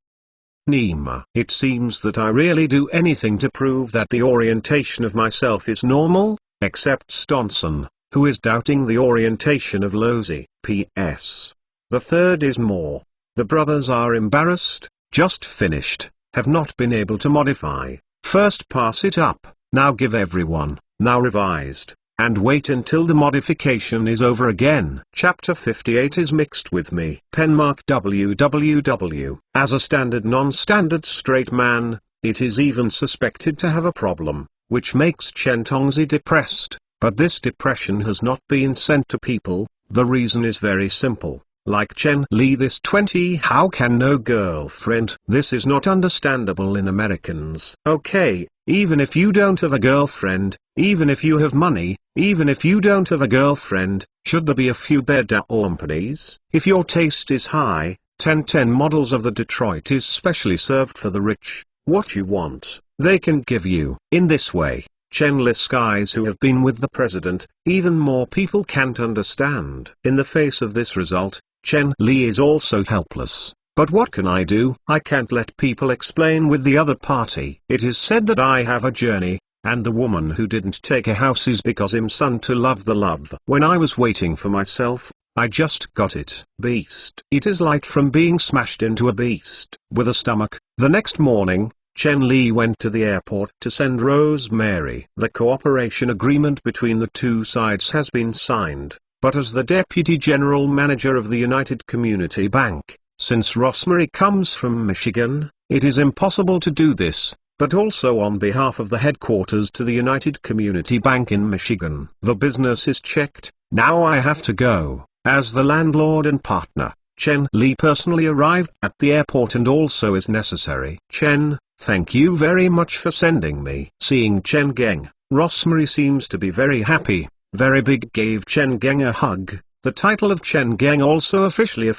Nima. "It seems that I really do anything to prove that the orientation of myself is normal, except Stonson, who is doubting the orientation of Lozi. P.S. The third is more. The brothers are embarrassed, just finished, have not been able to modify. First pass it up, now give everyone, now revised, and wait until the modification is over again." Chapter 58 is mixed with me. Penmark www. As a standard non-standard straight man, it is even suspected to have a problem, which makes Chen Tongzi depressed, but this depression has not been sent to people. The reason is very simple. Like Chen Li, this 20 how can no girlfriend? This is not understandable in Americans. Okay, even if you don't have a girlfriend, even if you have money, even if you don't have a girlfriend, should there be a few companies? If your taste is high, 1010 models of the Detroit is specially served for the rich. What you want, they can give you. In this way, Chen Li's guys who have been with the president, even more people can't understand. In the face of this result, Chen Li is also helpless. But what can I do? I can't let people explain with the other party. It is said that I have a journey, and the woman who didn't take a house is because I'm son to love the love. When I was waiting for myself, I just got it. Beast. It is light from being smashed into a beast with a stomach. The next morning, Chen Li went to the airport to send Rosemary. The cooperation agreement between the 2 sides has been signed. But as the Deputy General Manager of the United Community Bank, since Rosemary comes from Michigan, it is impossible to do this, but also on behalf of the headquarters to the United Community Bank in Michigan. The business is checked, Now I have to go. As the landlord and partner, Chen Li personally arrived at the airport and also is necessary. Chen, thank you very much for sending me. Seeing Chen Geng, Rosemary seems to be very happy. Very big gave Chen Geng a hug. The title of Chen Geng also officially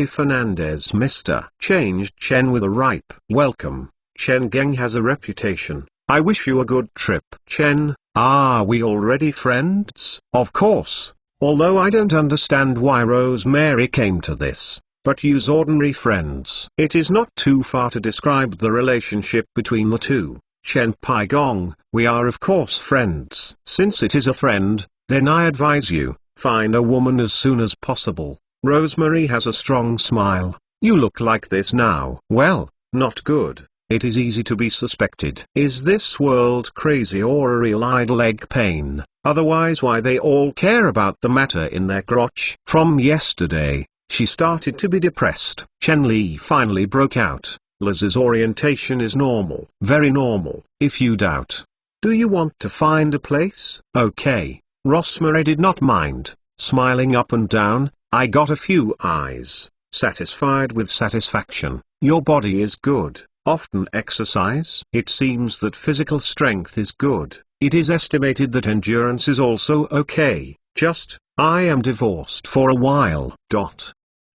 Fernandez Mr. changed Chen with a ripe welcome. Chen Geng has a reputation. I wish you a good trip. Chen, are we already friends? Of course. Although I don't understand why Rosemary came to this, but use ordinary friends. It is not too far to describe the relationship between the two. Chen Pai Gong, we are of course friends. Since it is a friend, then I advise you, find a woman as soon as possible. Rosemary has a strong smile. You look like this now. Well, not good. It is easy to be suspected. Is this world crazy or a real idle leg pain? Otherwise why they all care about the matter in their crotch? From yesterday, she started to be depressed. Chen Li finally broke out. Liz's orientation is normal. Very normal. If you doubt. Do you want to find a place? Okay. Rosemary did not mind, smiling up and down. I got a few eyes. Satisfied with satisfaction. Your body is good. Often exercise. It seems that physical strength is good. It is estimated that endurance is also okay. Just, I am divorced for a while.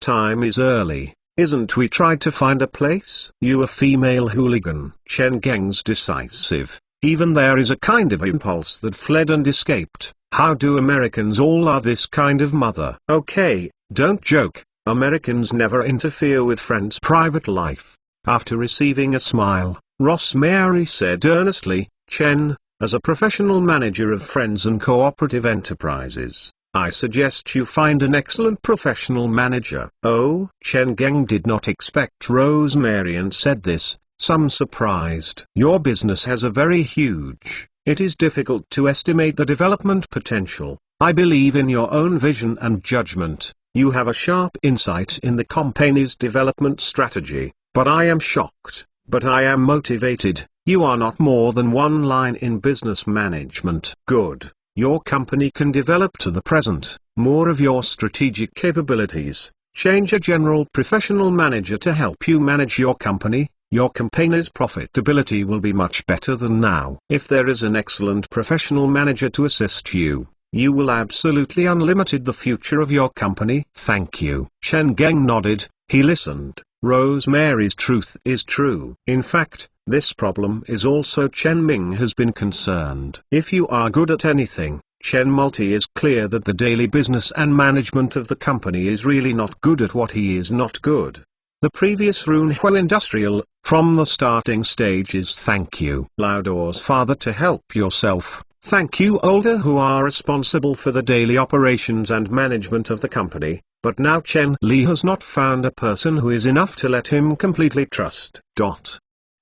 Time is early. Isn't we tried to find a place? You a female hooligan. Chen Geng's decisive. Even there is a kind of impulse that fled and escaped. How do Americans all are this kind of mother? Okay, don't joke. Americans never interfere with friends' private life. After receiving a smile, Rosemary said earnestly, Chen, as a professional manager of friends and cooperative enterprises, I suggest you find an excellent professional manager. Oh, Chen Geng did not expect Rosemary and said this, some surprised. Your business has a very huge. It is difficult to estimate the development potential. I believe in your own vision and judgment. You have a sharp insight in the company's development strategy. But I am shocked. But I am motivated. You are not more than one line in business management. Good. Your company can develop to the present, more of your strategic capabilities. Change a general professional manager to help you manage your company. Your company's profitability will be much better than now. If there is an excellent professional manager to assist you, you will absolutely unlimited the future of your company. Thank you. Chen Geng nodded. He listened. Rosemary's truth is true. In fact, this problem is also Chen Ming has been concerned. If you are good at anything, Chen Multi is clear that the daily business and management of the company is really not good at what he is not good. The previous Runhuo Industrial, from the starting stage is thank you. Laodor's father to help yourself. Thank you older who are responsible for the daily operations and management of the company. But now Chen Li has not found a person who is enough to let him completely trust.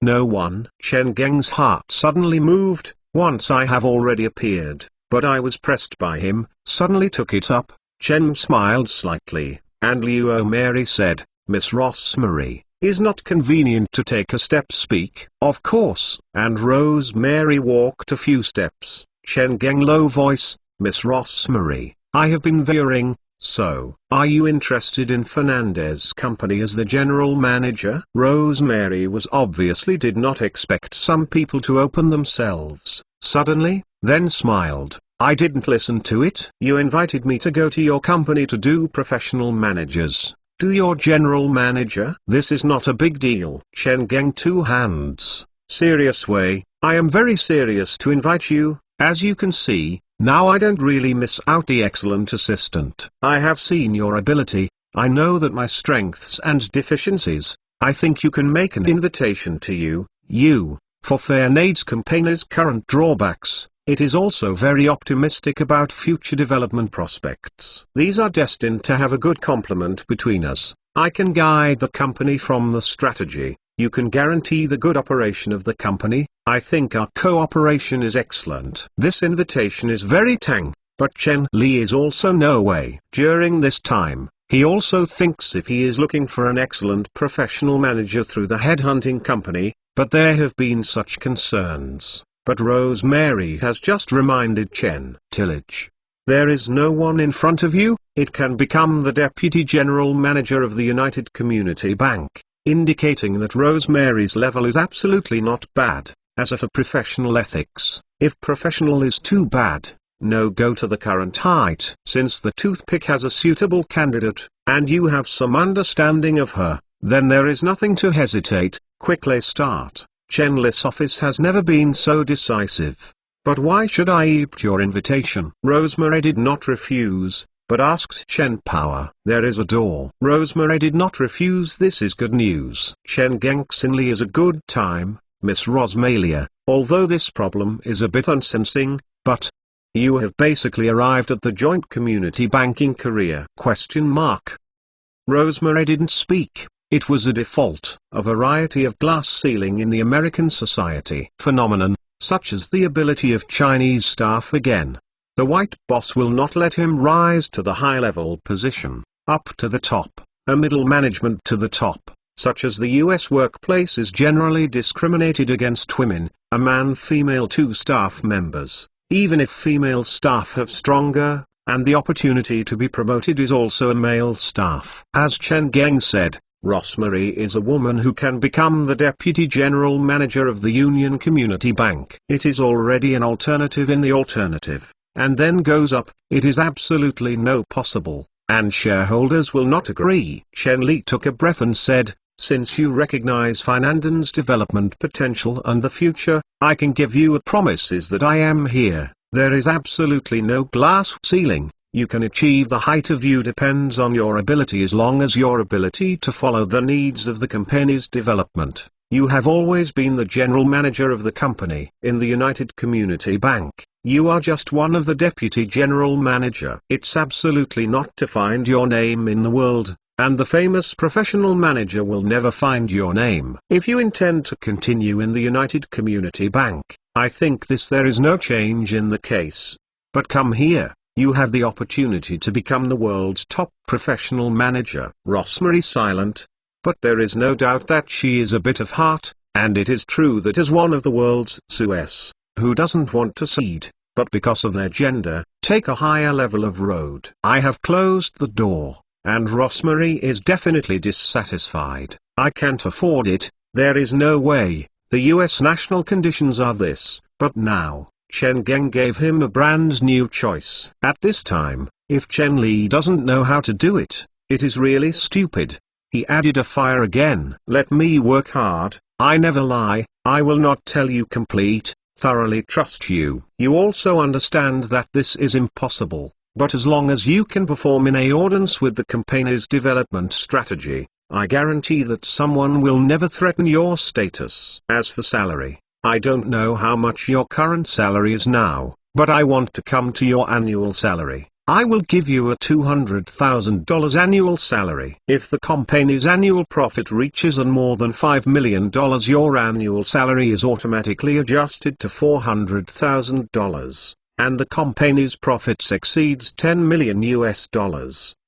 No one. Chen Geng's heart suddenly moved. Once I have already appeared, but I was pressed by him, suddenly took it up. Chen smiled slightly, and Liu Mary said, Miss Rosemary, is not convenient to take a step speak? Of course. And Rosemary walked a few steps. Chen Geng low voice, Miss Rosemary, I have been veering. So, are you interested in Fernandez Company as the general manager? Rosemary was obviously did not expect some people to open themselves, suddenly, then smiled. I didn't listen to it. You invited me to go to your company to do professional managers. Do your general manager? This is not a big deal. Chen Geng two hands. Serious way, I am very serious to invite you, as you can see. Now I don't really miss out the excellent assistant. I have seen your ability, I know that my strengths and deficiencies, I think you can make an invitation to you, for Fernandez Company's current drawbacks, it is also very optimistic about future development prospects. These are destined to have a good complement between us. I can guide the company from the strategy. You can guarantee the good operation of the company. I think our cooperation is excellent. This invitation is very tang, but Chen Li is also no way. During this time, he also thinks if he is looking for an excellent professional manager through the headhunting company, but there have been such concerns. But Rosemary has just reminded Chen Tillage, There is no one in front of you. It can become the Deputy General Manager of the United Community Bank, indicating that Rosemary's level is absolutely not bad. As for professional ethics, if professional is too bad, no, go to the current height. Since the toothpick has a suitable candidate, and you have some understanding of her, then there is nothing to hesitate. Quickly start. Chen Li's office has never been so decisive. But why should I accept your invitation? Rosemary did not refuse, but asked Chen Power. There is a door. Rosemary did not refuse. This is good news. Chen Gengxinli is a good time, Miss Rosmalia, although this problem is a bit unsensing, but you have basically arrived at the joint community banking career? Rosemary didn't speak. It was a default, a variety of glass ceiling in the American society phenomenon, such as the ability of Chinese staff again. The white boss will not let him rise to the high-level position, up to the top, a middle management to the top, such as the U.S. workplace is generally discriminated against women, a man-female two staff members, even if female staff have stronger, and the opportunity to be promoted is also a male staff. As Chen Geng said, Rosemary is a woman who can become the Deputy General Manager of the Union Community Bank. It is already an alternative in the alternative, and then goes up. It is absolutely no possible, and shareholders will not agree. Chen Li took a breath and said, since you recognize Finanden's development potential and the future, I can give you a promise is that I am here. There is absolutely no glass ceiling. You can achieve the height of view depends on your ability as long as your ability to follow the needs of the company's development. You have always been the general manager of the company. In the United Community Bank, you are just one of the deputy general manager. It's absolutely not to find your name in the world, and the famous professional manager will never find your name. If you intend to continue in the United Community Bank, I think there is no change in the case. But come here. You have the opportunity to become the world's top professional manager. Rosemary silent, but there is no doubt that she is a bit of heart, and it is true that as one of the world's Suez, who doesn't want to cede, but because of their gender, take a higher level of road. I have closed the door, and Rosemary is definitely dissatisfied. I can't afford it, there is no way, the US national conditions are this, but now. Chen Geng gave him a brand new choice. At this time, if Chen Li doesn't know how to do it, it is really stupid. He added a fire again. Let me work hard, I never lie, I will not tell you thoroughly trust you. You also understand that this is impossible, but as long as you can perform in accordance with the company's development strategy, I guarantee that someone will never threaten your status. As for salary, I don't know how much your current salary is now, but I want to come to your annual salary. I will give you a $200,000 annual salary. If the company's annual profit reaches more than $5 million, your annual salary is automatically adjusted to $400,000, and the company's profits exceeds $10 million US.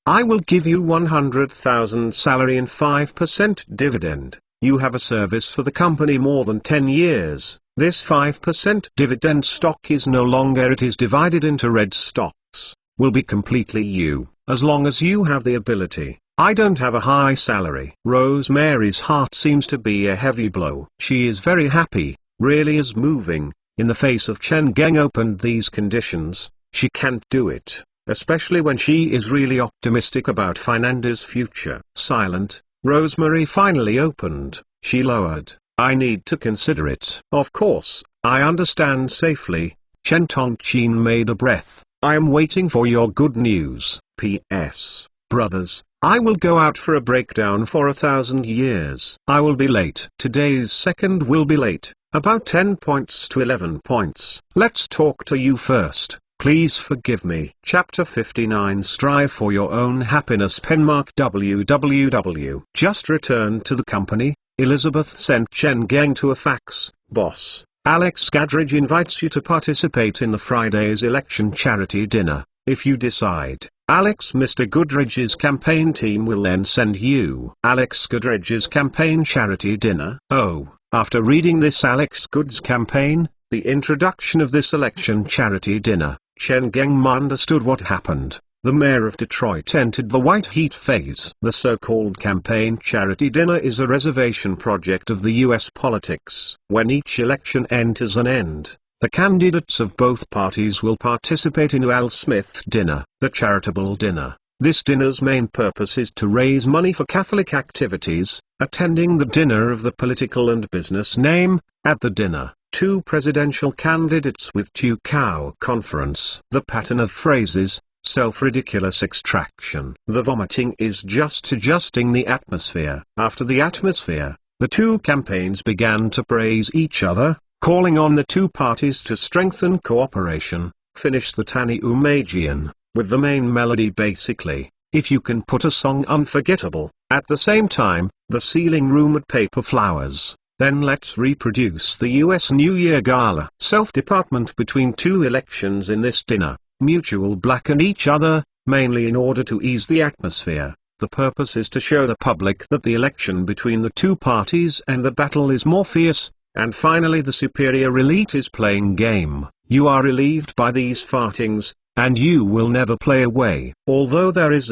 I will give you $100,000 salary and 5% dividend. You have a service for the company more than 10 years, this 5% dividend stock is no longer, it is divided into red stocks, will be completely you, as long as you have the ability. I don't have a high salary. Rosemary's heart seems to be a heavy blow. She is very happy, really is moving, in the face of Chen Geng opened these conditions, she can't do it, especially when she is really optimistic about Finanden's future. Silent. Rosemary finally opened, she lowered, I need to consider it. Of course, I understand safely. Chen Tongqin made a breath, I am waiting for your good news. P.S. Brothers, I will go out for a breakdown for 1,000 years. I will be late. Today's second will be late, about 10 points to 11 points. Let's talk to you first. Please forgive me. Chapter 59 Strive for your own happiness. www. Just returned to the company. Elizabeth sent Chen Geng to a fax. Boss, Alex Gadridge invites you to participate in the Friday's election charity dinner. If you decide, Mr. Goodridge's campaign team will then send you Alex Goodridge's campaign charity dinner. Oh, after reading this Alex Good's campaign, the introduction of this election charity dinner, Chen Geng understood what happened. The mayor of Detroit entered the white heat phase. The so-called campaign charity dinner is a reservation project of the U.S. politics. When each election enters an end, the candidates of both parties will participate in Al Smith Dinner, the charitable dinner. This dinner's main purpose is to raise money for Catholic activities. Attending the dinner of the political and business name, at the dinner, two presidential candidates with two cow conference. The pattern of phrases, self-ridiculous extraction. The vomiting is just adjusting the atmosphere. After the atmosphere, the two campaigns began to praise each other, calling on the two parties to strengthen cooperation. Finish the Tani Umagian, with the main melody basically. If you can put a song unforgettable, at the same time, the ceiling room at Paper Flowers, then let's reproduce the US New Year Gala. Self-department between two elections in this dinner, mutual blacken each other, mainly in order to ease the atmosphere. The purpose is to show the public that the election between the two parties and the battle is more fierce, and finally the superior elite is playing game. You are relieved by these fartings, and you will never play away. Although there is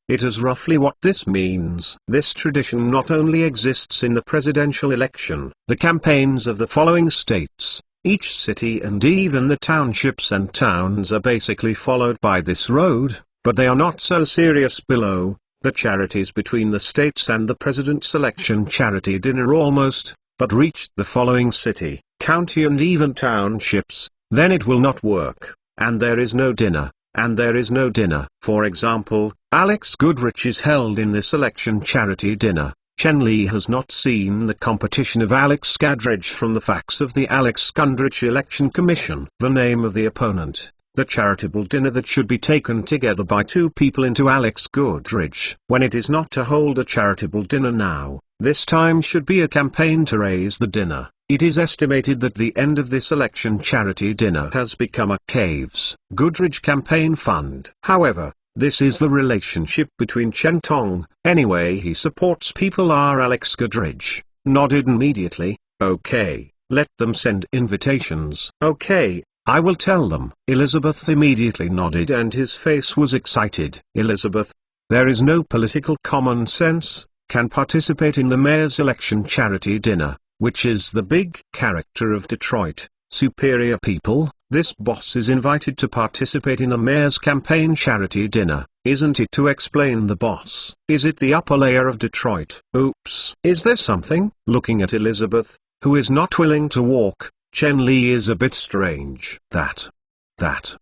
it is roughly what this means. This tradition not only exists in the presidential election, the campaigns of the following states, each city and even the townships and towns are basically followed by this road, but they are not so serious below. The charities between the states and the president's election charity dinner almost, but reached the following city, county and even townships, then it will not work. And there is no dinner, and there is no dinner. For example, Alex Goodrich is held in this election charity dinner. Chen Li has not seen the competition of Alex Goodrich from the facts of the Alex Goodrich Election Commission. The name of the opponent, the charitable dinner that should be taken together by two people into Alex Goodrich. When it is not to hold a charitable dinner now, this time should be a campaign to raise the dinner. It is estimated that the end of this election charity dinner has become a Caves Goodrich campaign fund. However, this is the relationship between Chen Tong. Anyway, he supports people are Alex Goodrich. Nodded immediately. Okay, let them send invitations. Okay, I will tell them. Elizabeth immediately nodded and his face was excited. Elizabeth, there is no political common sense, can participate in the mayor's election charity dinner, which is the big character of Detroit. Superior people, this boss is invited to participate in a mayor's campaign charity dinner. Isn't it to explain the boss? Is it the upper layer of Detroit? Oops. Is there something? Looking at Elizabeth, who is not willing to walk, Chen Li is a bit strange. That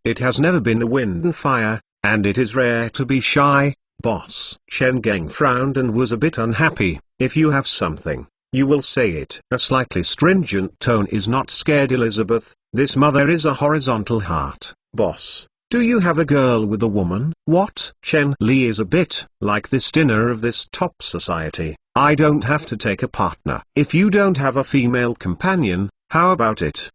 it has never been a wind and fire, and it is rare to be shy, boss. Chen Geng frowned and was a bit unhappy. If you have something, you will say it. A slightly stringent tone is not scared Elizabeth, this mother is a horizontal heart. Boss, do you have a girl with a woman? What? Chen Li is a bit like this dinner of this top society. I don't have to take a partner. If you don't have a female companion, how about it?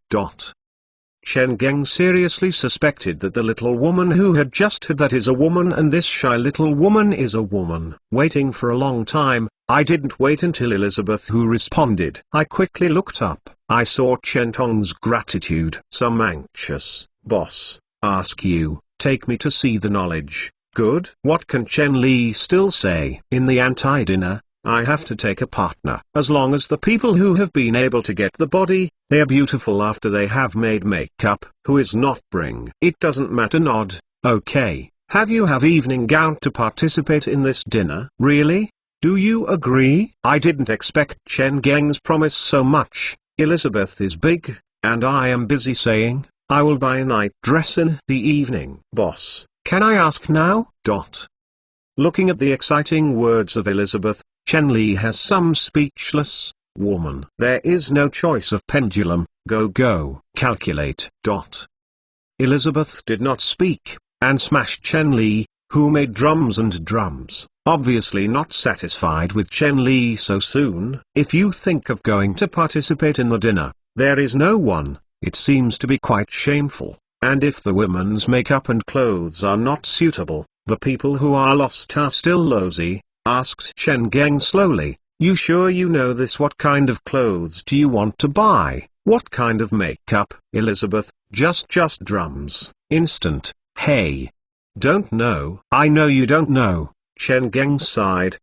Chen Geng seriously suspected that the little woman who had just heard that is a woman and this shy little woman is a woman. Waiting for a long time, I didn't wait until Elizabeth who responded. I quickly looked up. I saw Chen Tong's gratitude. Some anxious, boss, ask you, take me to see the knowledge. Good. What can Chen Li still say? In the anti-dinner, I have to take a partner. As long as the people who have been able to get the body, they are beautiful after they have made makeup, who is not bring. It doesn't matter. Nod. Okay. Have you have evening gown to participate in this dinner? Really? Do you agree? I didn't expect Chen Geng's promise so much. Elizabeth is big, and I am busy saying, I will buy a night dress in the evening. Boss, can I ask now? Looking at the exciting words of Elizabeth, Chen Li has some speechless. Woman. There is no choice of pendulum. Go, calculate. Elizabeth did not speak, and smashed Chen Li, who made drums and drums, obviously not satisfied with Chen Li so soon. If you think of going to participate in the dinner, there is no one, it seems to be quite shameful, and if the women's makeup and clothes are not suitable, the people who are lost are still lousy, asked Chen Geng slowly. You sure you know this? What kind of clothes do you want to buy? What kind of makeup? Elizabeth, Just drums. Instant. Hey. Don't know. I know you don't know. Chen Geng sighed.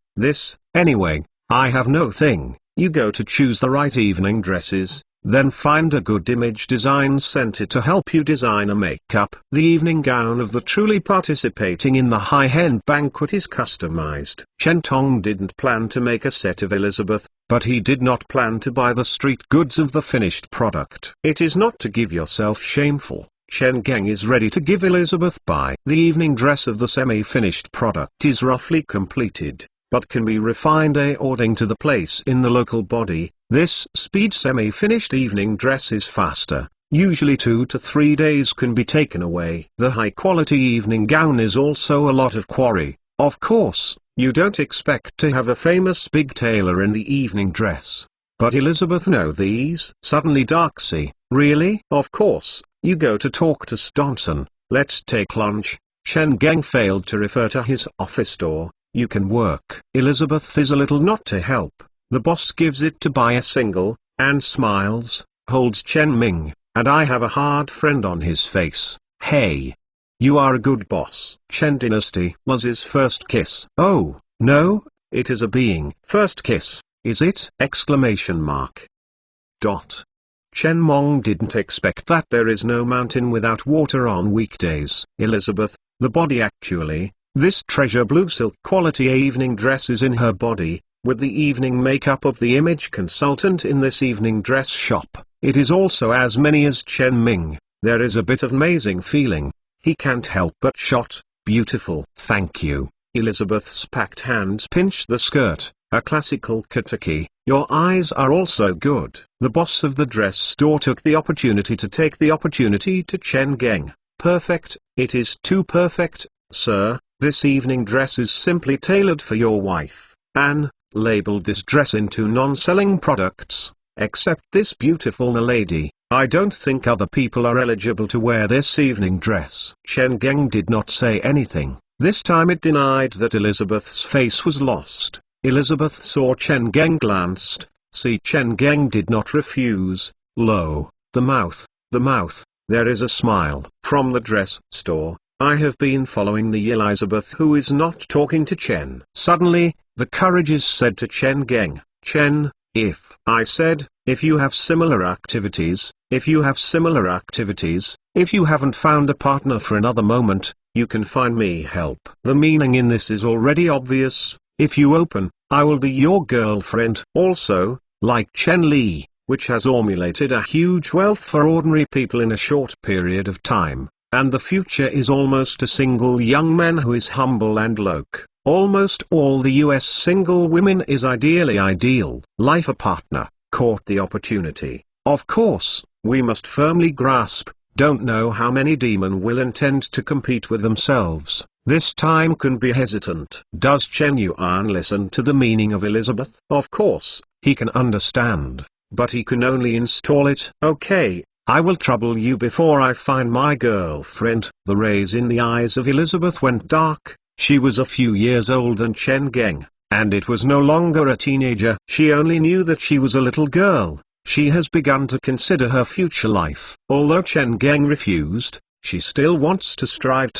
Anyway, I have no thing. You go to choose the right evening dresses, then find a good image design center to help you design a makeup. The evening gown of the truly participating in the high-end banquet is customized. Chen Tong didn't plan to make a set of Elizabeth, but he did not plan to buy the street goods of the finished product. It is not to give yourself shameful. Chen Geng is ready to give Elizabeth buy. The evening dress of the semi-finished product is roughly completed, but can be refined according to the place in the local body. This speed semi-finished evening dress is faster. Usually 2 to 3 days can be taken away. The high-quality evening gown is also a lot of quarry. Of course, you don't expect to have a famous big tailor in the evening dress. But Elizabeth know these. Suddenly Darcy, really? Of course, you go to talk to Stanton. Let's take lunch. Chen Geng failed to refer to his office door. You can work. Elizabeth is a little not to help. The boss gives it to buy a single, and smiles, holds Chen Ming, and I have a hard friend on his face. Hey. You are a good boss. Chen Dynasty was his first kiss. Oh, no, it is a being. First kiss, is it? Exclamation mark. Chen Mong didn't expect that there is no mountain without water on weekdays. Elizabeth, the body actually. This treasure blue silk quality evening dress is in her body, with the evening makeup of the image consultant in this evening dress shop. It is also as many as Chen Ming. There is a bit of amazing feeling. He can't help but shot. Beautiful. Thank you. Elizabeth's packed hands pinch the skirt, a classical kataki. Your eyes are also good. The boss of the dress store took the opportunity to Chen Geng. Perfect. It is too perfect, sir. This evening dress is simply tailored for your wife. Anne labeled this dress into non-selling products, except this beautiful lady. I don't think other people are eligible to wear this evening dress. Chen Geng did not say anything. This time it denied that Elizabeth's face was lost. Elizabeth saw Chen Geng glanced. See, Chen Geng did not refuse. Lo, the mouth, there is a smile. From the dress store, I have been following the Elizabeth who is not talking to Chen. Suddenly, the courageous said to Chen Geng, Chen, if you have similar activities, if you haven't found a partner for another moment, you can find me help. The meaning in this is already obvious. If you open, I will be your girlfriend. Also, like Chen Li, which has accumulated a huge wealth for ordinary people in a short period of time, and the future is almost a single young man who is humble and loc. Almost all the US single women is ideal. Life a partner, caught the opportunity. Of course, we must firmly grasp, don't know how many demon will intend to compete with themselves. This time can be hesitant. Does Chen Yuan listen to the meaning of Elizabeth? Of course, he can understand, but he can only install it. Okay, I will trouble you before I find my girlfriend. The rays in the eyes of Elizabeth went dark. She was a few years older than Chen Geng, and it was no longer a teenager. She only knew that she was a little girl. She has begun to consider her future life. Although Chen Geng refused, she still wants to strive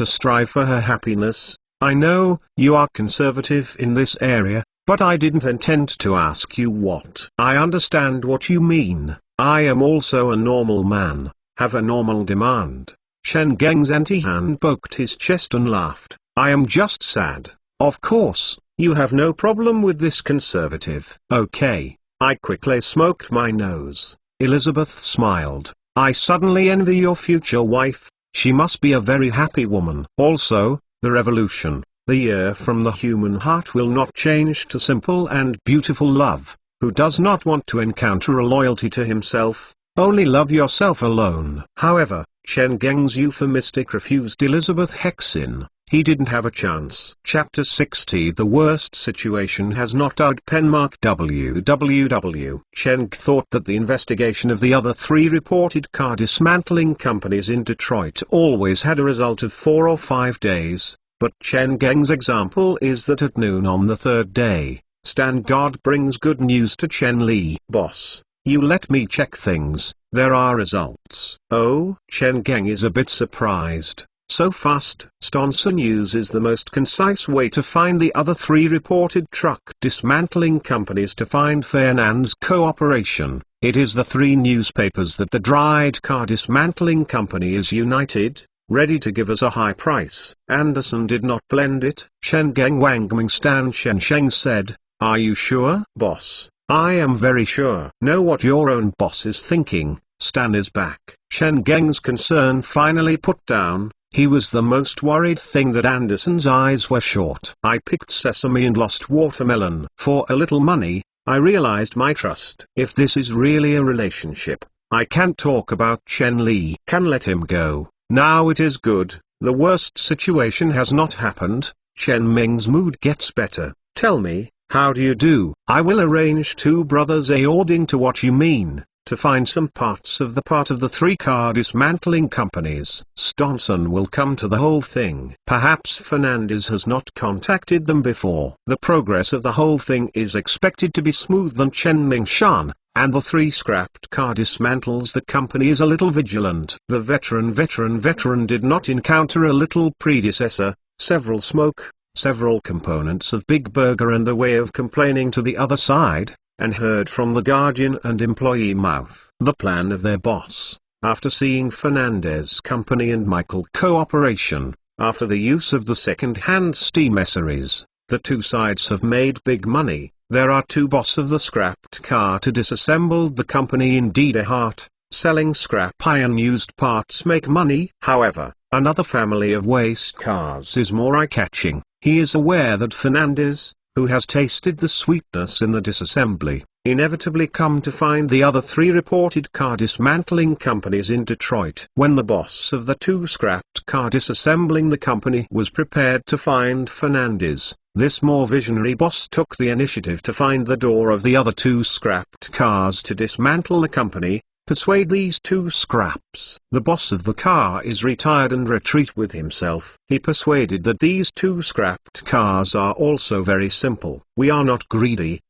for her happiness. I know, you are conservative in this area, but I didn't intend to ask you what. I understand what you mean. I am also a normal man, have a normal demand. Chen Geng's anti-hand poked his chest and laughed. I am just sad. Of course, you have no problem with this conservative. Okay. I quickly smoked my nose. Elizabeth smiled. I suddenly envy your future wife. She must be a very happy woman. Also, the revolution, the year from the human heart will not change to simple and beautiful love. Who does not want to encounter a loyalty to himself? Only love yourself alone. However, Chen Geng's euphemistic refused Elizabeth Hexin. He didn't have a chance. Chapter 60. The worst situation has not out. Penmark www. Chen thought that the investigation of the other 3 reported car dismantling companies in Detroit always had a result of 4 or 5 days, but Chen Geng's example is that at noon on the 3rd day, Stan God brings good news to Chen Li. Boss, you let me check things. there are results. Oh, Chen Geng is a bit surprised. So fast. Stonson uses the most concise way to find the other three reported truck dismantling companies to find Fernand's cooperation. It is the three newspapers that the dried car dismantling company is united, ready to give us a high price. Anderson did not blend it. Chen Geng Wangming Stan Shen Sheng said, "Are you sure, boss?" "I am very sure." "Know what your own boss is thinking." Stan is back. Chen Geng's concern finally put down. He was the most worried thing that Anderson's eyes were short. "I picked sesame and lost watermelon. For a little money, I realized my trust. If this is really a relationship, I can't talk about Chen Li. Can let him go. Now it is good. The worst situation has not happened." Chen Ming's mood gets better. "Tell me, how do you do?" "I will arrange two brothers according to what you mean, to find some parts of the three car dismantling companies. Stonson will come to the whole thing. Perhaps Fernandez has not contacted them before. The progress of the whole thing is expected to be smooth than Chen Mingshan, and the three scrapped car dismantles the company is a little vigilant." The veteran did not encounter a little predecessor, several smoke, several components of Big Burger and the way of complaining to the other side, and heard from the guardian and employee mouth the plan of their boss. After seeing Fernandez company and Michael cooperation, after the use of the second-hand steam essaries, the two sides have made big money. There are two boss of the scrapped car to disassembled the company indeed a heart, selling scrap iron used parts make money. However, another family of waste cars is more eye-catching. He is aware that Fernandez, who has tasted the sweetness in the disassembly, inevitably come to find the other three reported car dismantling companies in Detroit. When the boss of the two scrapped car disassembling the company was prepared to find Fernandez, this more visionary boss took the initiative to find the door of the other two scrapped cars to dismantle the company, persuade these two scraps. The boss of the car is retired and retreat with himself. He persuaded that these two scrapped cars are also very simple. "We are not greedy,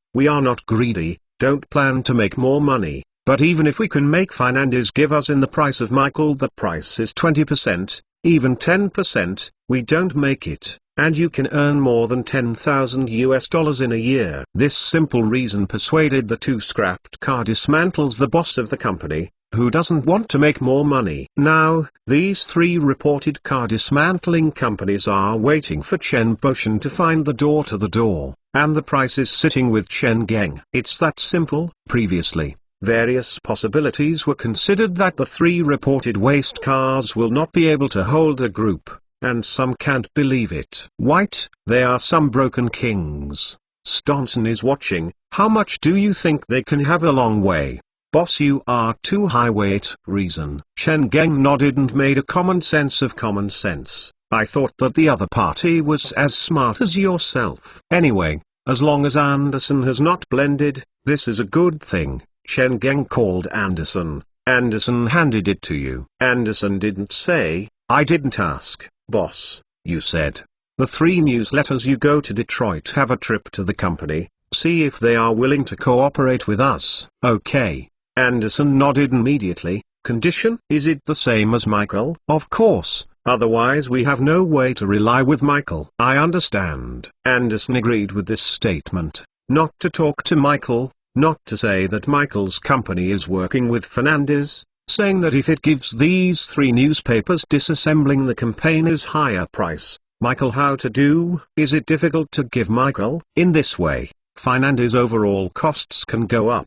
don't plan to make more money, but even if we can make Fernandez give us in the price of Michael, the price is 20%, even 10%, we don't make it, and you can earn more than $10,000 in a year." This simple reason persuaded the two scrapped car dismantles the boss of the company, who doesn't want to make more money. Now, these three reported car dismantling companies are waiting for Chen Boshan to find the door to the door, and the price is sitting with Chen Geng. It's that simple. Previously, various possibilities were considered that the three reported waste cars will not be able to hold a group, and some can't believe it. White, they are some broken kings. Stonson is watching. "How much do you think they can have a long way?" "Boss, you are too high weight." Reason. Chen Geng nodded and made a common sense of common sense. "I thought that the other party was as smart as yourself. Anyway, as long as Anderson has not blended, this is a good thing." Chen Geng called Anderson. "Anderson handed it to you." Anderson didn't say, "I didn't ask." "Boss, you said, the three newsletters you go to Detroit have a trip to the company, see if they are willing to cooperate with us." "Okay." Anderson nodded immediately. "Condition? Is it the same as Michael?" "Of course, otherwise we have no way to rely with Michael." "I understand." Anderson agreed with this statement. Not to talk to Michael, not to say that Michael's company is working with Fernandez, saying that if it gives these three newspapers disassembling the campaigners higher price, Michael how to do? Is it difficult to give Michael? In this way, Fernandez overall costs can go up.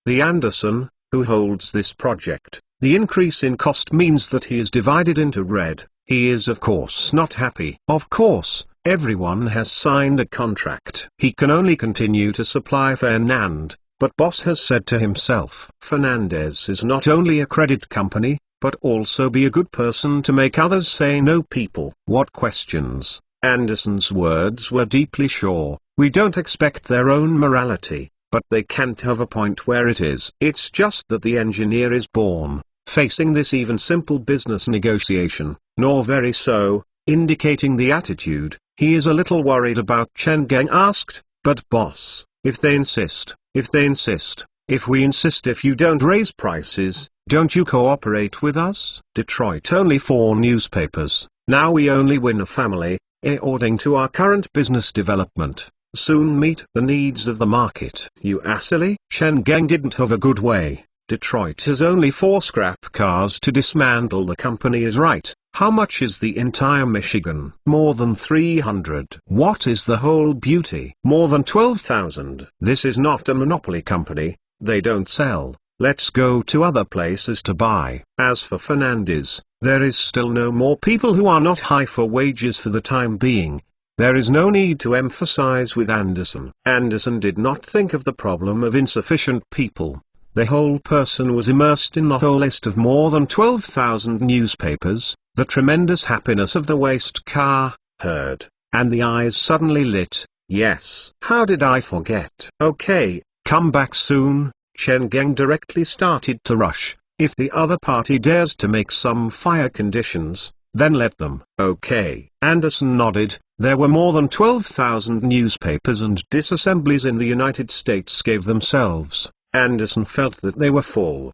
The Anderson, who holds this project, the increase in cost means that he is divided into red. He is of course not happy. Of course, everyone has signed a contract. He can only continue to supply Fernand. But boss has said to himself, Fernandez is not only a credit company, but also be a good person to make others say no. People. What questions? Anderson's words were deeply sure. We don't expect their own morality, but they can't have a point where it is. It's just that the engineer is born, facing this even simple business negotiation, nor very so, indicating the attitude. He is a little worried about. Chen Geng asked, but boss, if we insist, if you don't raise prices, Don't you cooperate with us? Detroit only 4 newspapers. Now we only win a family, according to our current business development. Soon meet the needs of the market. You silly. Chen Geng didn't have a good way. Detroit has only 4 scrap cars to dismantle the company is right. How much is the entire Michigan? More than 300. What is the whole beauty? More than 12,000. This is not a monopoly company. They don't sell. Let's go to other places to buy. As for Fernandez, there is still no more people who are not high for wages for the time being. There is no need to emphasize with Anderson. Anderson did not think of the problem of insufficient people. The whole person was immersed in the whole list of more than 12,000 newspapers, the tremendous happiness of the waste car, heard, and the eyes suddenly lit. Yes. How did I forget? Okay, come back soon. Chen Geng directly started to rush. If the other party dares to make some fire conditions, then let them. Okay. Anderson nodded. There were more than 12,000 newspapers and disassemblies in the United States gave themselves. Anderson felt that they were full.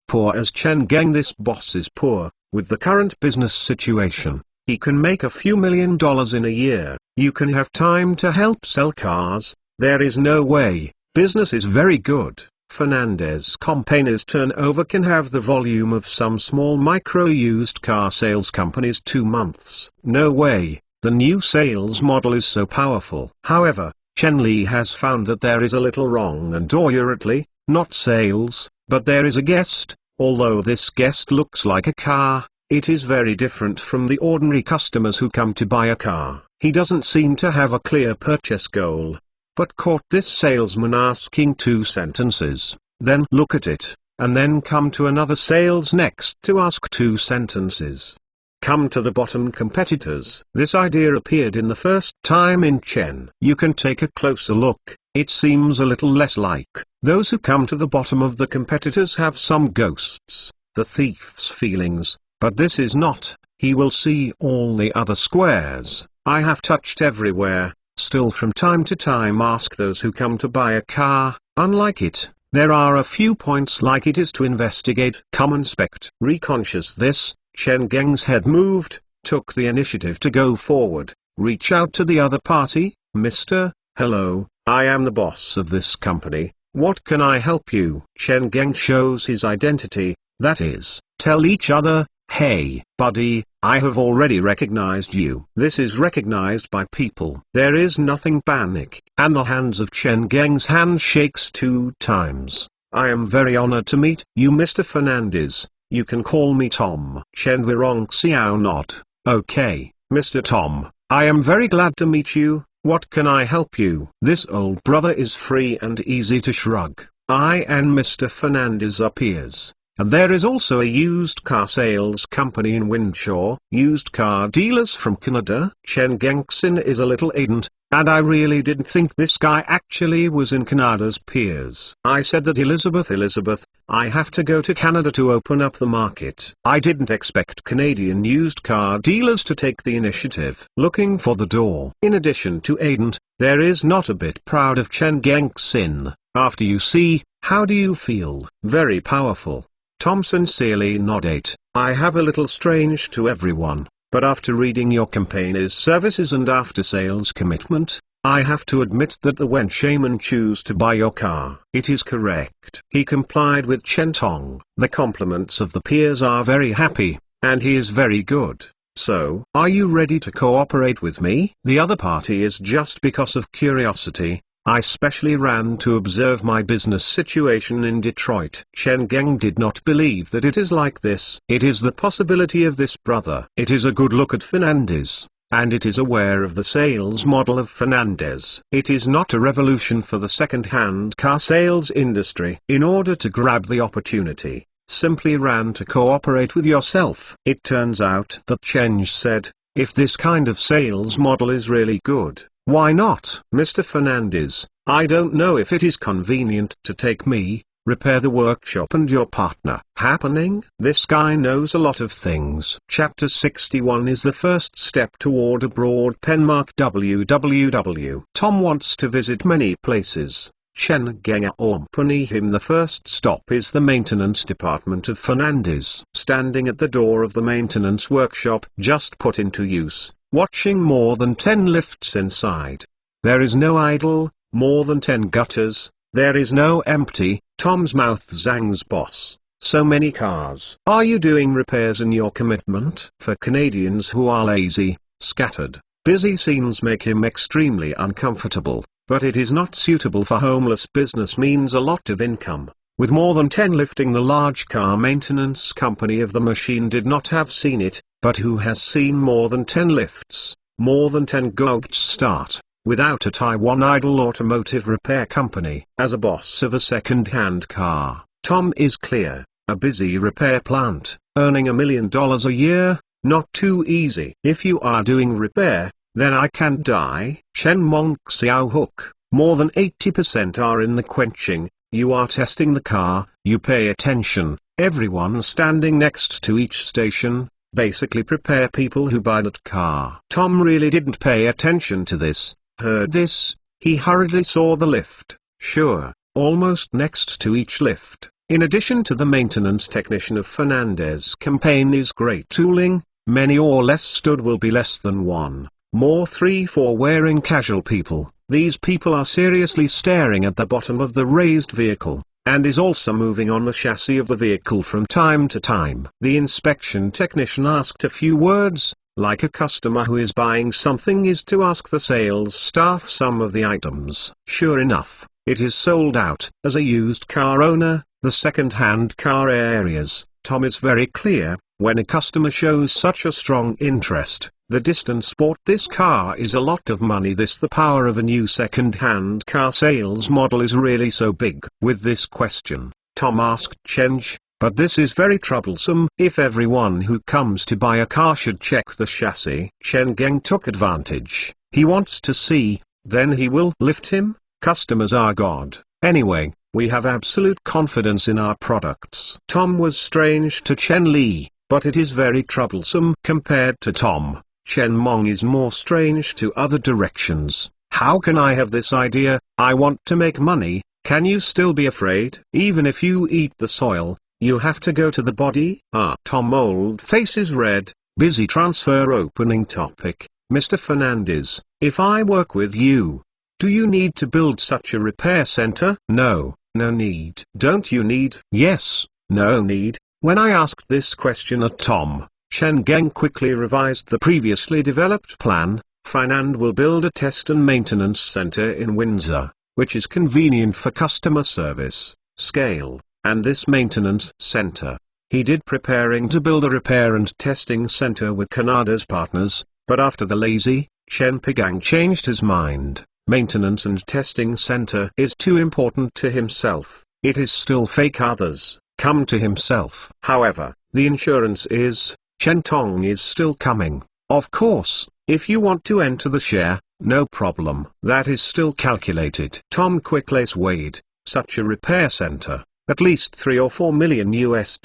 Poor as Chen Geng, this boss is poor. With the current business situation, he can make a few $1 million in a year. You can have time to help sell cars. There is no way. Business is very good. Fernandez Company's turnover can have the volume of some small micro-used car sales companies 2 months. No way. The new sales model is so powerful. However, Chen Li has found that there is a little wrong and accurately, not sales, but there is a guest. Although this guest looks like a car, it is very different from the ordinary customers who come to buy a car. He doesn't seem to have a clear purchase goal. But caught this salesman asking 2 sentences, then look at it, and then come to another sales next to ask 2 sentences. Come to the bottom competitors. This idea appeared in the first time in Chen. You can take a closer look. It seems a little less like those who come to the bottom of the competitors have some ghosts, the thief's feelings, but this is not. He will see all the other squares. I have touched everywhere. Still from time to time ask those who come to buy a car, unlike it, there are a few points like it is to investigate. Come inspect. Reconscious this, Chen Geng's head moved, took the initiative to go forward, reach out to the other party. Mr. Hello, I am the boss of this company, what can I help you? Chen Geng shows his identity, that is, tell each other, hey, buddy, I have already recognized you. This is recognized by people. There is nothing panic. And the hands of Chen Geng's hand shakes 2 times. I am very honored to meet you, Mr. Fernandez. You can call me Tom. Chen Wirong Xiao nod. Okay, Mr. Tom, I am very glad to meet you. What can I help you? This old brother is free and easy to shrug. I and Mr. Fernandez are peers. And there is also a used car sales company in Winshaw. Used car dealers from Canada. Chen Gengsin is a little ardent, and I really didn't think this guy actually was in Canada's peers. I said that Elizabeth, I have to go to Canada to open up the market. I didn't expect Canadian used car dealers to take the initiative. Looking for the door. In addition to ardent, there is not a bit proud of Chen Gengsin. After you see, how do you feel? Very powerful. Tom sincerely nodded. I have a little strange to everyone, but after reading your campaign's services and after-sales commitment, I have to admit that the Wen shaman choose to buy your car. It is correct. He complied with Chen Tong. The compliments of the peers are very happy, and he is very good. So, are you ready to cooperate with me? The other party is just because of curiosity. I specially ran to observe my business situation in Detroit. Chen Geng did not believe that it is like this. It is the possibility of this brother. It is a good look at Fernandez, and it is aware of the sales model of Fernandez. It is not a revolution for the second-hand car sales industry. In order to grab the opportunity, simply ran to cooperate with yourself. It turns out that Chen said, if this kind of sales model is really good, why not? Mr. Fernandez, I don't know if it is convenient to take me, repair the workshop and your partner. Happening? This guy knows a lot of things. Chapter 61 is the first step toward abroad. Penmark www. Tom wants to visit many places. Chen Geng accompany him. The first stop is the maintenance department of Fernandez. Standing at the door of the maintenance workshop just put into use, watching more than 10 lifts inside. There is no idle, more than 10 gutters, there is no empty. Tom's mouth zangs. Boss, so many cars. Are you doing repairs in your commitment? For Canadians who are lazy, scattered, busy scenes make him extremely uncomfortable, but it is not suitable for homeless. Business means a lot of income. With more than 10 lifting, the large car maintenance company of the machine did not have seen it, but who has seen more than 10 lifts, more than 10 goats start, without a Taiwan idle automotive repair company? As a boss of a second-hand car, Tom is clear, a busy repair plant, earning $1 million a year, not too easy. If you are doing repair, then I can die. Chen Mong Xiao Hook, more than 80% are in the quenching. You are testing the car, you pay attention, everyone standing next to each station, basically prepare people who buy that car. Tom really didn't pay attention to this, heard this, he hurriedly saw the lift, sure, almost next to each lift. In addition to the maintenance technician of Fernandez company's great tooling, many or less stood will be less than one, more 3-4 wearing casual people. These people are seriously staring at the bottom of the raised vehicle, and is also moving on the chassis of the vehicle from time to time. The inspection technician asked a few words, like a customer who is buying something is to ask the sales staff some of the items. Sure enough, it is sold out. As a used car owner, the second-hand car areas, Tom is very clear, when a customer shows such a strong interest, the distance bought this car is a lot of money. The power of a new second-hand car sales model is really so big. With this question, Tom asked Cheng, but this is very troublesome. If everyone who comes to buy a car should check the chassis. Chen Geng took advantage. He wants to see, then he will lift him. Customers are God. Anyway, we have absolute confidence in our products. Tom was strange to Chen Li, but it is very troublesome. Compared to Tom, Chen Mong is more strange to other directions. How can I have this idea? I want to make money. Can you still be afraid? Even if you eat the soil, you have to go to the body. Tom old face is red. Busy transfer. Opening topic. Mr. Fernandez, if I work with you, do you need to build such a repair center? No, no need. Don't you need? Yes, no need. When I asked this question at Tom, Chen Geng quickly revised the previously developed plan. Fernand will build a test and maintenance center in Windsor, which is convenient for customer service, scale, and this maintenance center. He did preparing to build a repair and testing center with Canada's partners, but after the lazy, Chen Pegang changed his mind. Maintenance and testing center is too important to himself. It is still fake. Others come to himself. However, the insurance is, Chen Tong is still coming. Of course, if you want to enter the share, no problem. That is still calculated. Tom quickly weighed, such a repair center, at least $3 or $4 million US,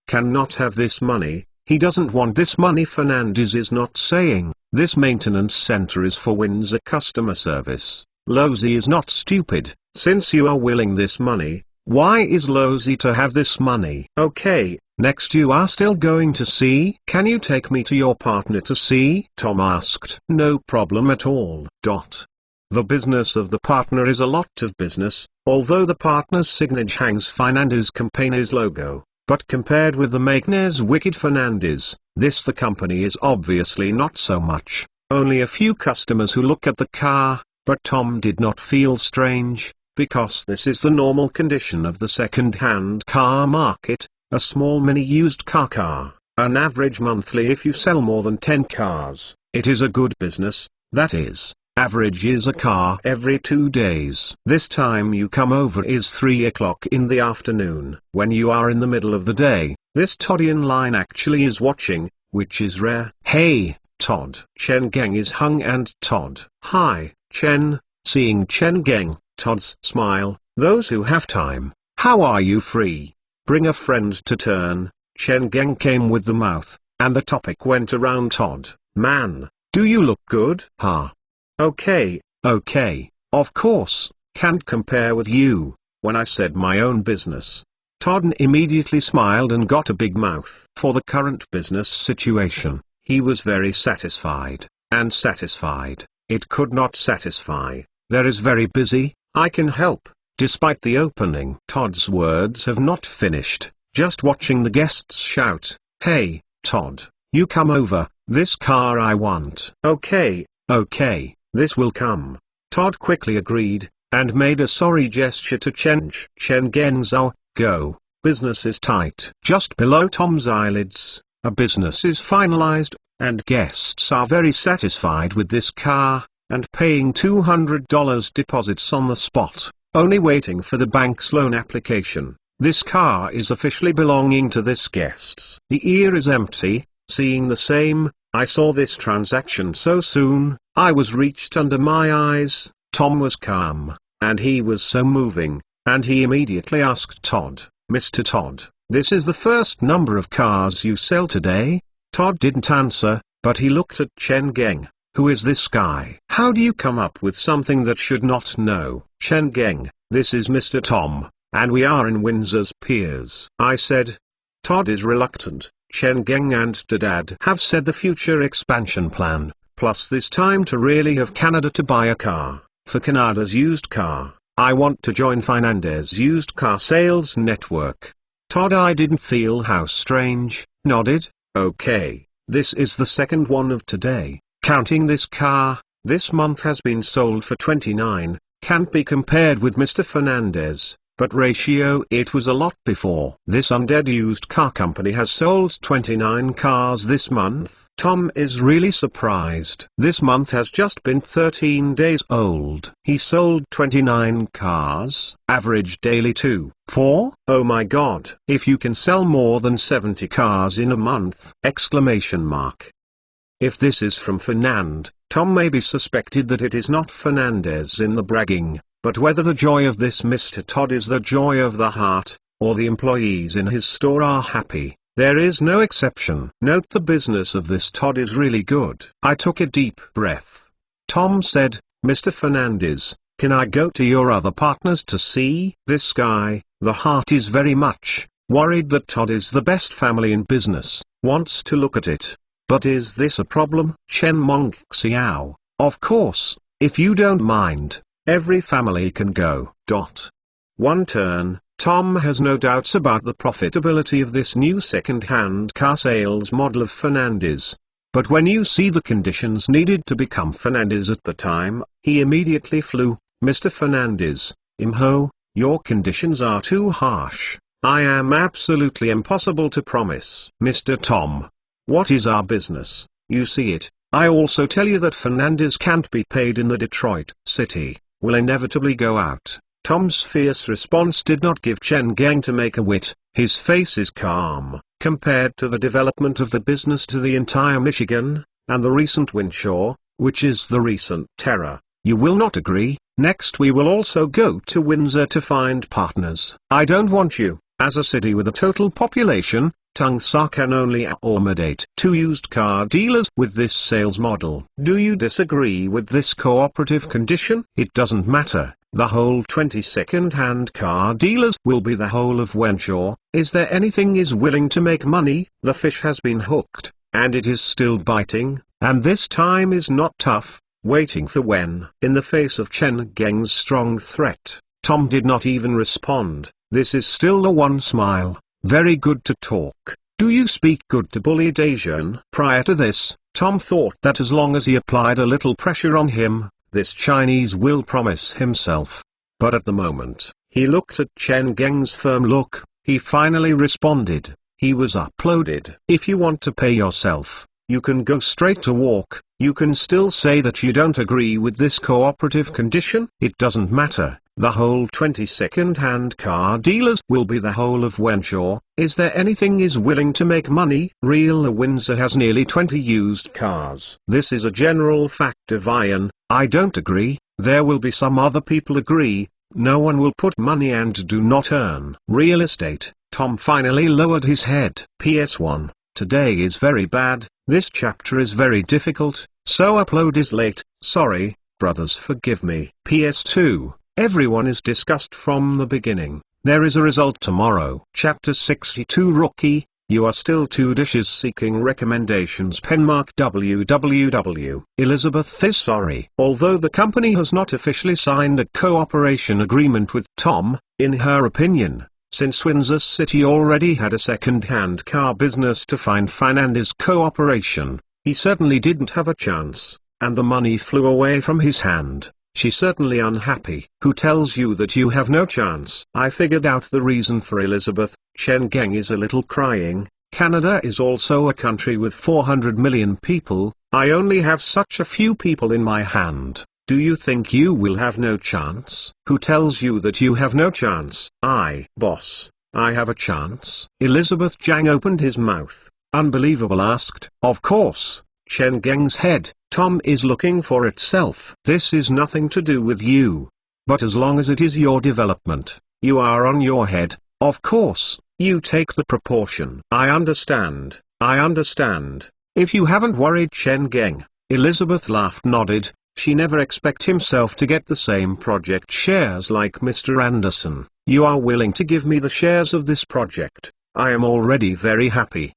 cannot have this money. He doesn't want this money. Fernandez is not saying, this maintenance center is for Windsor customer service. Lozi is not stupid. Since you are willing this money, why is Lozi to have this money? Okay, next you are still going to see? Can you take me to your partner to see? Tom asked. No problem at all. The business of the partner is a lot of business, although the partner's signature hangs Fernandez company's logo. But compared with the Magners Wicked Fernandez, the company is obviously not so much. Only a few customers who look at the car, but Tom did not feel strange, because this is the normal condition of the second-hand car market, a small mini used car. An average monthly if you sell more than 10 cars, it is a good business, that is. Average is a car every 2 days. This time you come over is 3 o'clock in the afternoon. When you are in the middle of the day, this Toddian line actually is watching, which is rare. Hey, Todd. Chen Geng is hung and Todd. Hi, Chen. Seeing Chen Geng, Todd's smile. Those who have time. How are you free? Bring a friend to turn. Chen Geng came with the mouth, and the topic went around Todd. Man, do you look good? Okay, of course, Can't compare with you. When I said my own business, Todd immediately smiled and got a big mouth. For the current business situation, he was very satisfied. And satisfied, it could not satisfy. There is very busy, I can help. Despite the opening, Todd's words have not finished, just watching the guests shout, "Hey, Todd, you come over, this car I want." Okay, this will come. Todd quickly agreed, and made a sorry gesture to Chen Gengzhou. Go, business is tight. Just below Tom's eyelids, a business is finalized, and guests are very satisfied with this car, and paying $200 deposits on the spot, only waiting for the bank's loan application. This car is officially belonging to this guests. The ear is empty, seeing the same. I saw this transaction so soon, I was reached under my eyes. Tom was calm, and he was so moving, and he immediately asked Todd, "Mr. Todd, this is the first number of cars you sell today?" Todd didn't answer, but he looked at Chen Geng. Who is this guy? How do you come up with something that should not know? Chen Geng, this is Mr. Tom, and we are in Windsor's peers, I said. Todd is reluctant. Chen Geng and Dad have said the future expansion plan, plus this time to really have Canada to buy a car. For Canada's used car, I want to join Fernandez used car sales network. Todd I didn't feel how strange, nodded. Okay, this is the second one of today. Counting this car, this month has been sold for 29, can't be compared with Mr. Fernandez, but ratio it was a lot before. This undead used car company has sold 29 cars this month. Tom is really surprised. This month has just been 13 days old. He sold 29 cars, average daily 2-4. Oh my god. If you can sell more than 70 cars in a month! Exclamation mark. If this is from Fernand, Tom may be suspected that it is not Fernandez in the bragging, but whether the joy of this Mr. Todd is the joy of the heart, or the employees in his store are happy, there is no exception. Note the business of this Todd is really good. I took a deep breath. Tom said, "Mr. Fernandez, can I go to your other partners to see?" This guy, the heart is very much worried that Todd is the best family in business, wants to look at it. But is this a problem? Chen Mong Xiao, of course, if you don't mind, every family can go. One turn. Tom has no doubts about the profitability of this new second-hand car sales model of Fernandez. But when you see the conditions needed to become Fernandez at the time, he immediately flew. "Mr. Fernandez, Imho, your conditions are too harsh. I am absolutely impossible to promise." Mr. Tom, what is our business? You see it. I also tell you that Fernandez can't be paid in the Detroit city, will inevitably go out. Tom's fierce response did not give Chen Geng to make a whit. His face is calm, compared to the development of the business to the entire Michigan, and the recent Winshaw, which is the recent terror. You will not agree. Next we will also go to Windsor to find partners. I don't want you, as a city with a total population, Tungsar can only accommodate 2 used car dealers with this sales model. Do you disagree with this cooperative condition? It doesn't matter, the whole 20 second-hand car dealers will be the whole of Wenshaw. Is there anything is willing to make money? The fish has been hooked, and it is still biting, and this time is not tough, waiting for when. In the face of Chen Geng's strong threat, Tom did not even respond. This is still the one smile. Very good to talk. Do you speak good to bullied Asian? Prior to this, Tom thought that as long as he applied a little pressure on him, this Chinese will promise himself. But at the moment, he looked at Chen Geng's firm look, he finally responded. He was uploaded. If you want to pay yourself, you can go straight to walk. You can still say that you don't agree with this cooperative condition. It doesn't matter. The whole 20 second-hand car dealers will be the whole of Wenshaw. Is there anything is willing to make money? Real Windsor has nearly 20 used cars. This is a general fact of iron. I don't agree. There will be some other people agree. No one will put money and do not earn. Real estate. Tom finally lowered his head. PS1. Today is very bad. This chapter is very difficult, so upload is late. Sorry, brothers, forgive me. PS2. Everyone is discussed from the beginning. There is a result tomorrow. Chapter 62 Rookie, you are still two dishes seeking recommendations. Penmark www. Elizabeth is sorry. Although the company has not officially signed a cooperation agreement with Tom, in her opinion, since Windsor City already had a second-hand car business to find Fernandez cooperation, he certainly didn't have a chance, and the money flew away from his hand. She's certainly unhappy. Who tells you that you have no chance? I figured out the reason for Elizabeth. Chen Geng is a little crying. Canada is also a country with 400 million people. I only have such a few people in my hand. Do you think you will have no chance? Who tells you that you have no chance? Boss, I have a chance. Elizabeth Jiang opened his mouth. Unbelievable asked. Of course. Chen Geng's head. Tom is looking for itself. This is nothing to do with you. But as long as it is your development, you are on your head, of course, you take the proportion. I understand. If you haven't worried Chen Geng. Elizabeth laughed nodded. She never expect himself to get the same project shares like Mr. Anderson. You are willing to give me the shares of this project. I am already very happy.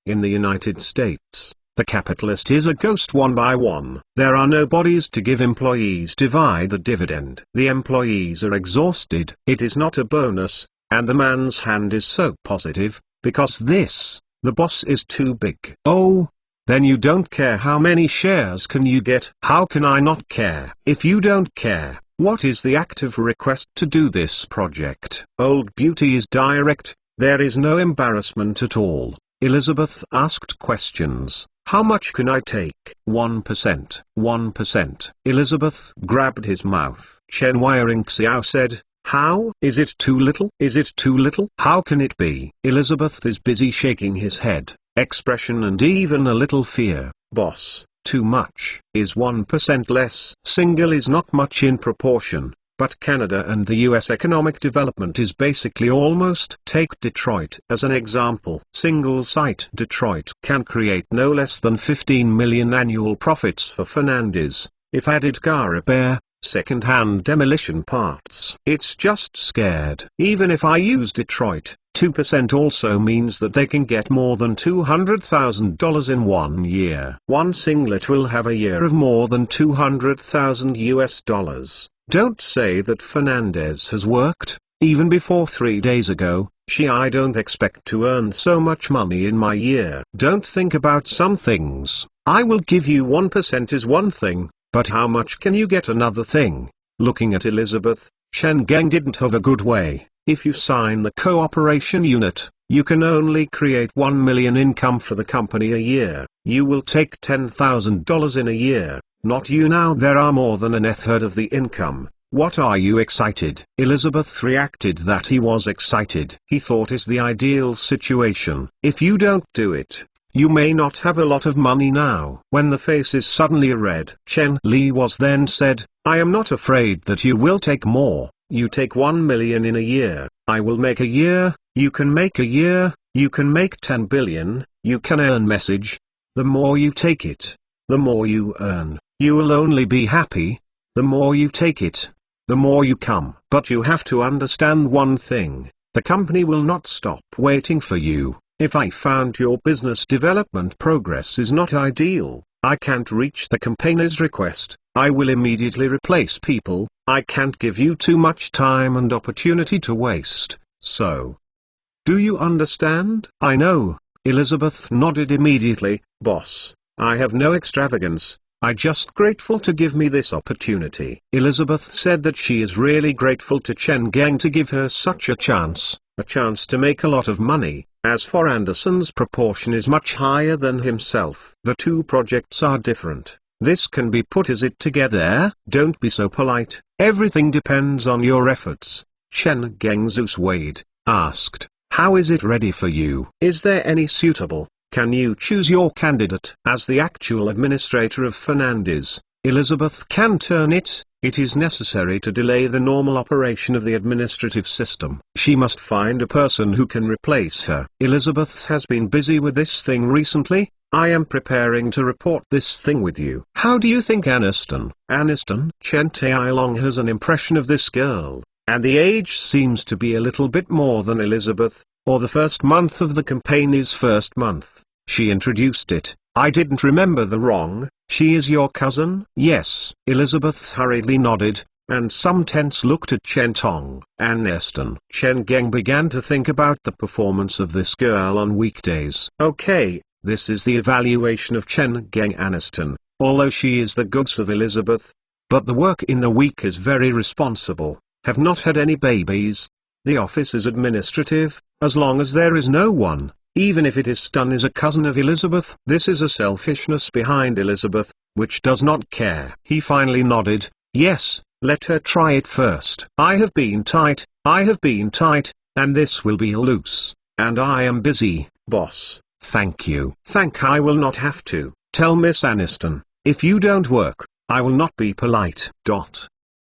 In the United States, the capitalist is a ghost one by one. There are no bodies to give employees divide the dividend. The employees are exhausted. It is not a bonus, and the man's hand is so positive, because the boss is too big. Oh, then you don't care how many shares can you get? How can I not care? If you don't care, what is the active request to do this project? Old Beauty is direct, there is no embarrassment at all. Elizabeth asked questions. How much can I take? 1%. 1%. Elizabeth grabbed his mouth. Chen Xiao said, how? Is it too little? Is it too little? How can it be? Elizabeth is busy shaking his head, expression and even a little fear. Boss, too much. Is 1% less? Single is not much in proportion. But Canada and the US economic development is basically almost. Take Detroit as an example. Single site Detroit can create no less than 15 million annual profits for Fernandez, if added car repair, second-hand demolition parts. It's just scared. Even if I use Detroit, 2% also means that they can get more than $200,000 in 1 year. One singlet will have a year of more than 200,000 US dollars. Don't say that Fernandez has worked, even before 3 days ago. I don't expect to earn so much money in my year. Don't think about some things. I will give you 1% is one thing, but how much can you get another thing? Looking at Elizabeth, Chen Geng didn't have a good way. If you sign the cooperation unit, you can only create 1 million income for the company a year. You will take $10,000 in a year. Not you now. There are more than a third of the income. What are you excited? Elizabeth reacted that he was excited. He thought is the ideal situation. If you don't do it, you may not have a lot of money now. When the face is suddenly red, Chen Li was then said, I am not afraid that you will take more. You take 1 million in a year. I will make a year. You can make a year. You can make 10 billion. You can earn message. The more you take it, the more you earn. You will only be happy. The more you take it, the more you come. But you have to understand one thing. The company will not stop waiting for you. If I found your business development progress is not ideal, I can't reach the campaign's request, I will immediately replace people. I can't give you too much time and opportunity to waste. So, do you understand? I know. Elizabeth nodded immediately. Boss, I have no extravagance. I just grateful to give me this opportunity. Elizabeth said that she is really grateful to Chen Geng to give her such a chance to make a lot of money. As for Anderson's proportion is much higher than himself. The two projects are different. This can be put as it together. Don't be so polite. Everything depends on your efforts. Chen Geng Zeus Wade asked, how is it ready for you? Is there any suitable? Can you choose your candidate? As the actual administrator of Fernandez, Elizabeth can turn it. It is necessary to delay the normal operation of the administrative system. She must find a person who can replace her. Elizabeth has been busy with this thing recently. I am preparing to report this thing with you. How do you think Aniston? Chen Tailong has an impression of this girl, and the age seems to be a little bit more than Elizabeth, or the first month of the campaign is first month. She introduced it. I didn't remember the wrong. She is your cousin? Yes. Elizabeth hurriedly nodded, and some tense looked at Chen Tong. Aniston. Chen Geng began to think about the performance of this girl on weekdays. Okay, this is the evaluation of Chen Geng Aniston, although she is the goods of Elizabeth. But the work in the week is very responsible. Have not had any babies. The office is administrative, as long as there is no one, even if it is Stun is a cousin of Elizabeth. This is a selfishness behind Elizabeth, which does not care. He finally nodded. Yes, let her try it first. I have been tight, and this will be loose, and I am busy, boss. Thank you. I will not have to. Tell Miss Aniston, if you don't work, I will not be polite.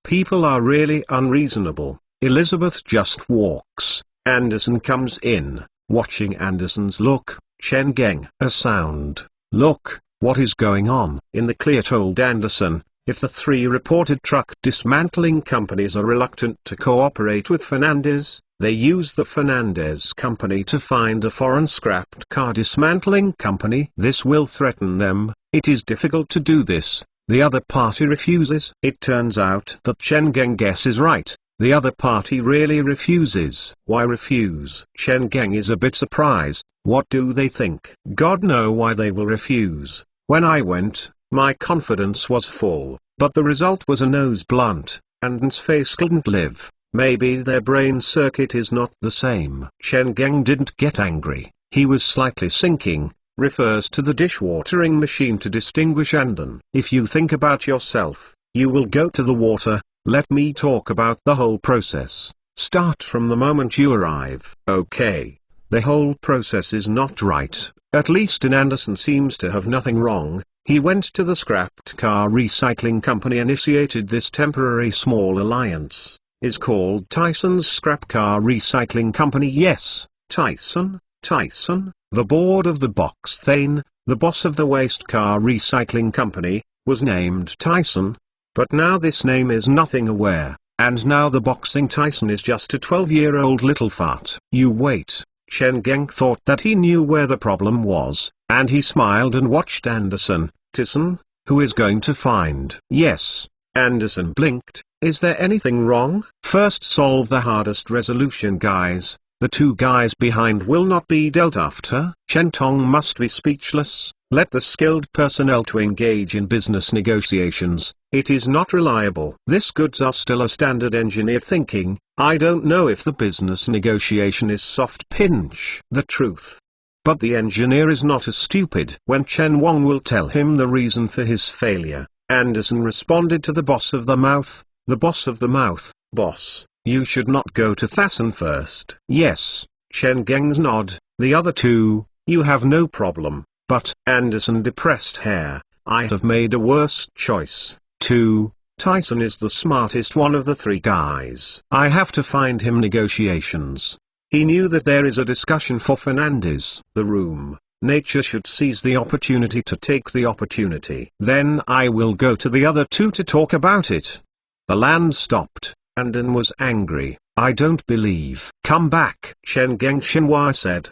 People are really unreasonable. Elizabeth just walks. Anderson comes in, watching Anderson's look. Chen Geng. A sound. Look, what is going on? In the clear told Anderson, if the three reported truck dismantling companies are reluctant to cooperate with Fernandez, they use the Fernandez company to find a foreign scrapped car dismantling company. This will threaten them. It is difficult to do this. The other party refuses. It turns out that Chen Geng guesses right. The other party really refuses. Why refuse? Chen Geng is a bit surprised. What do they think? God know why they will refuse. When I went, my confidence was full, but the result was a nose blunt, and N's face couldn't live. Maybe their brain circuit is not the same. Chen Geng didn't get angry. He was slightly sinking. Refers to the dishwatering machine to distinguish Andon. If you think about yourself, you will go to the water. Let me talk about the whole process. Start from the moment you arrive. Okay. The whole process is not right. At least in Anderson seems to have nothing wrong. He went to the scrapped car recycling company, initiated this temporary small alliance. Is called Tyson's Scrap Car Recycling Company. Yes, Tyson. The board of the Box Thane, the boss of the waste car recycling company, was named Tyson. But now this name is nothing aware, and now the boxing Tyson is just a 12-year-old little fart. You wait. Chen Geng thought that he knew where the problem was, and he smiled and watched Anderson. Tyson, who is going to find? Yes. Anderson blinked. Is there anything wrong? First solve the hardest resolution, guys. The two guys behind will not be dealt after. Chen Tong must be speechless. Let the skilled personnel to engage in business negotiations. It is not reliable. This goods are still a standard engineer thinking. I don't know if the business negotiation is soft pinch. The truth. But the engineer is not as stupid. When Chen Wong will tell him the reason for his failure, Anderson responded to the boss of the mouth. The boss of the mouth. Boss, you should not go to Thason first. Yes. Chen Geng's nod. The other two, you have no problem. But, Anderson depressed hair, I have made a worse choice. 2. Tyson is the smartest one of the three guys. I have to find him negotiations. He knew that there is a discussion for Fernandez. The room. Nature should seize the opportunity to take the opportunity. Then I will go to the other two to talk about it. The land stopped. Andon was angry. I don't believe. Come back. Chen Geng Xinhua said.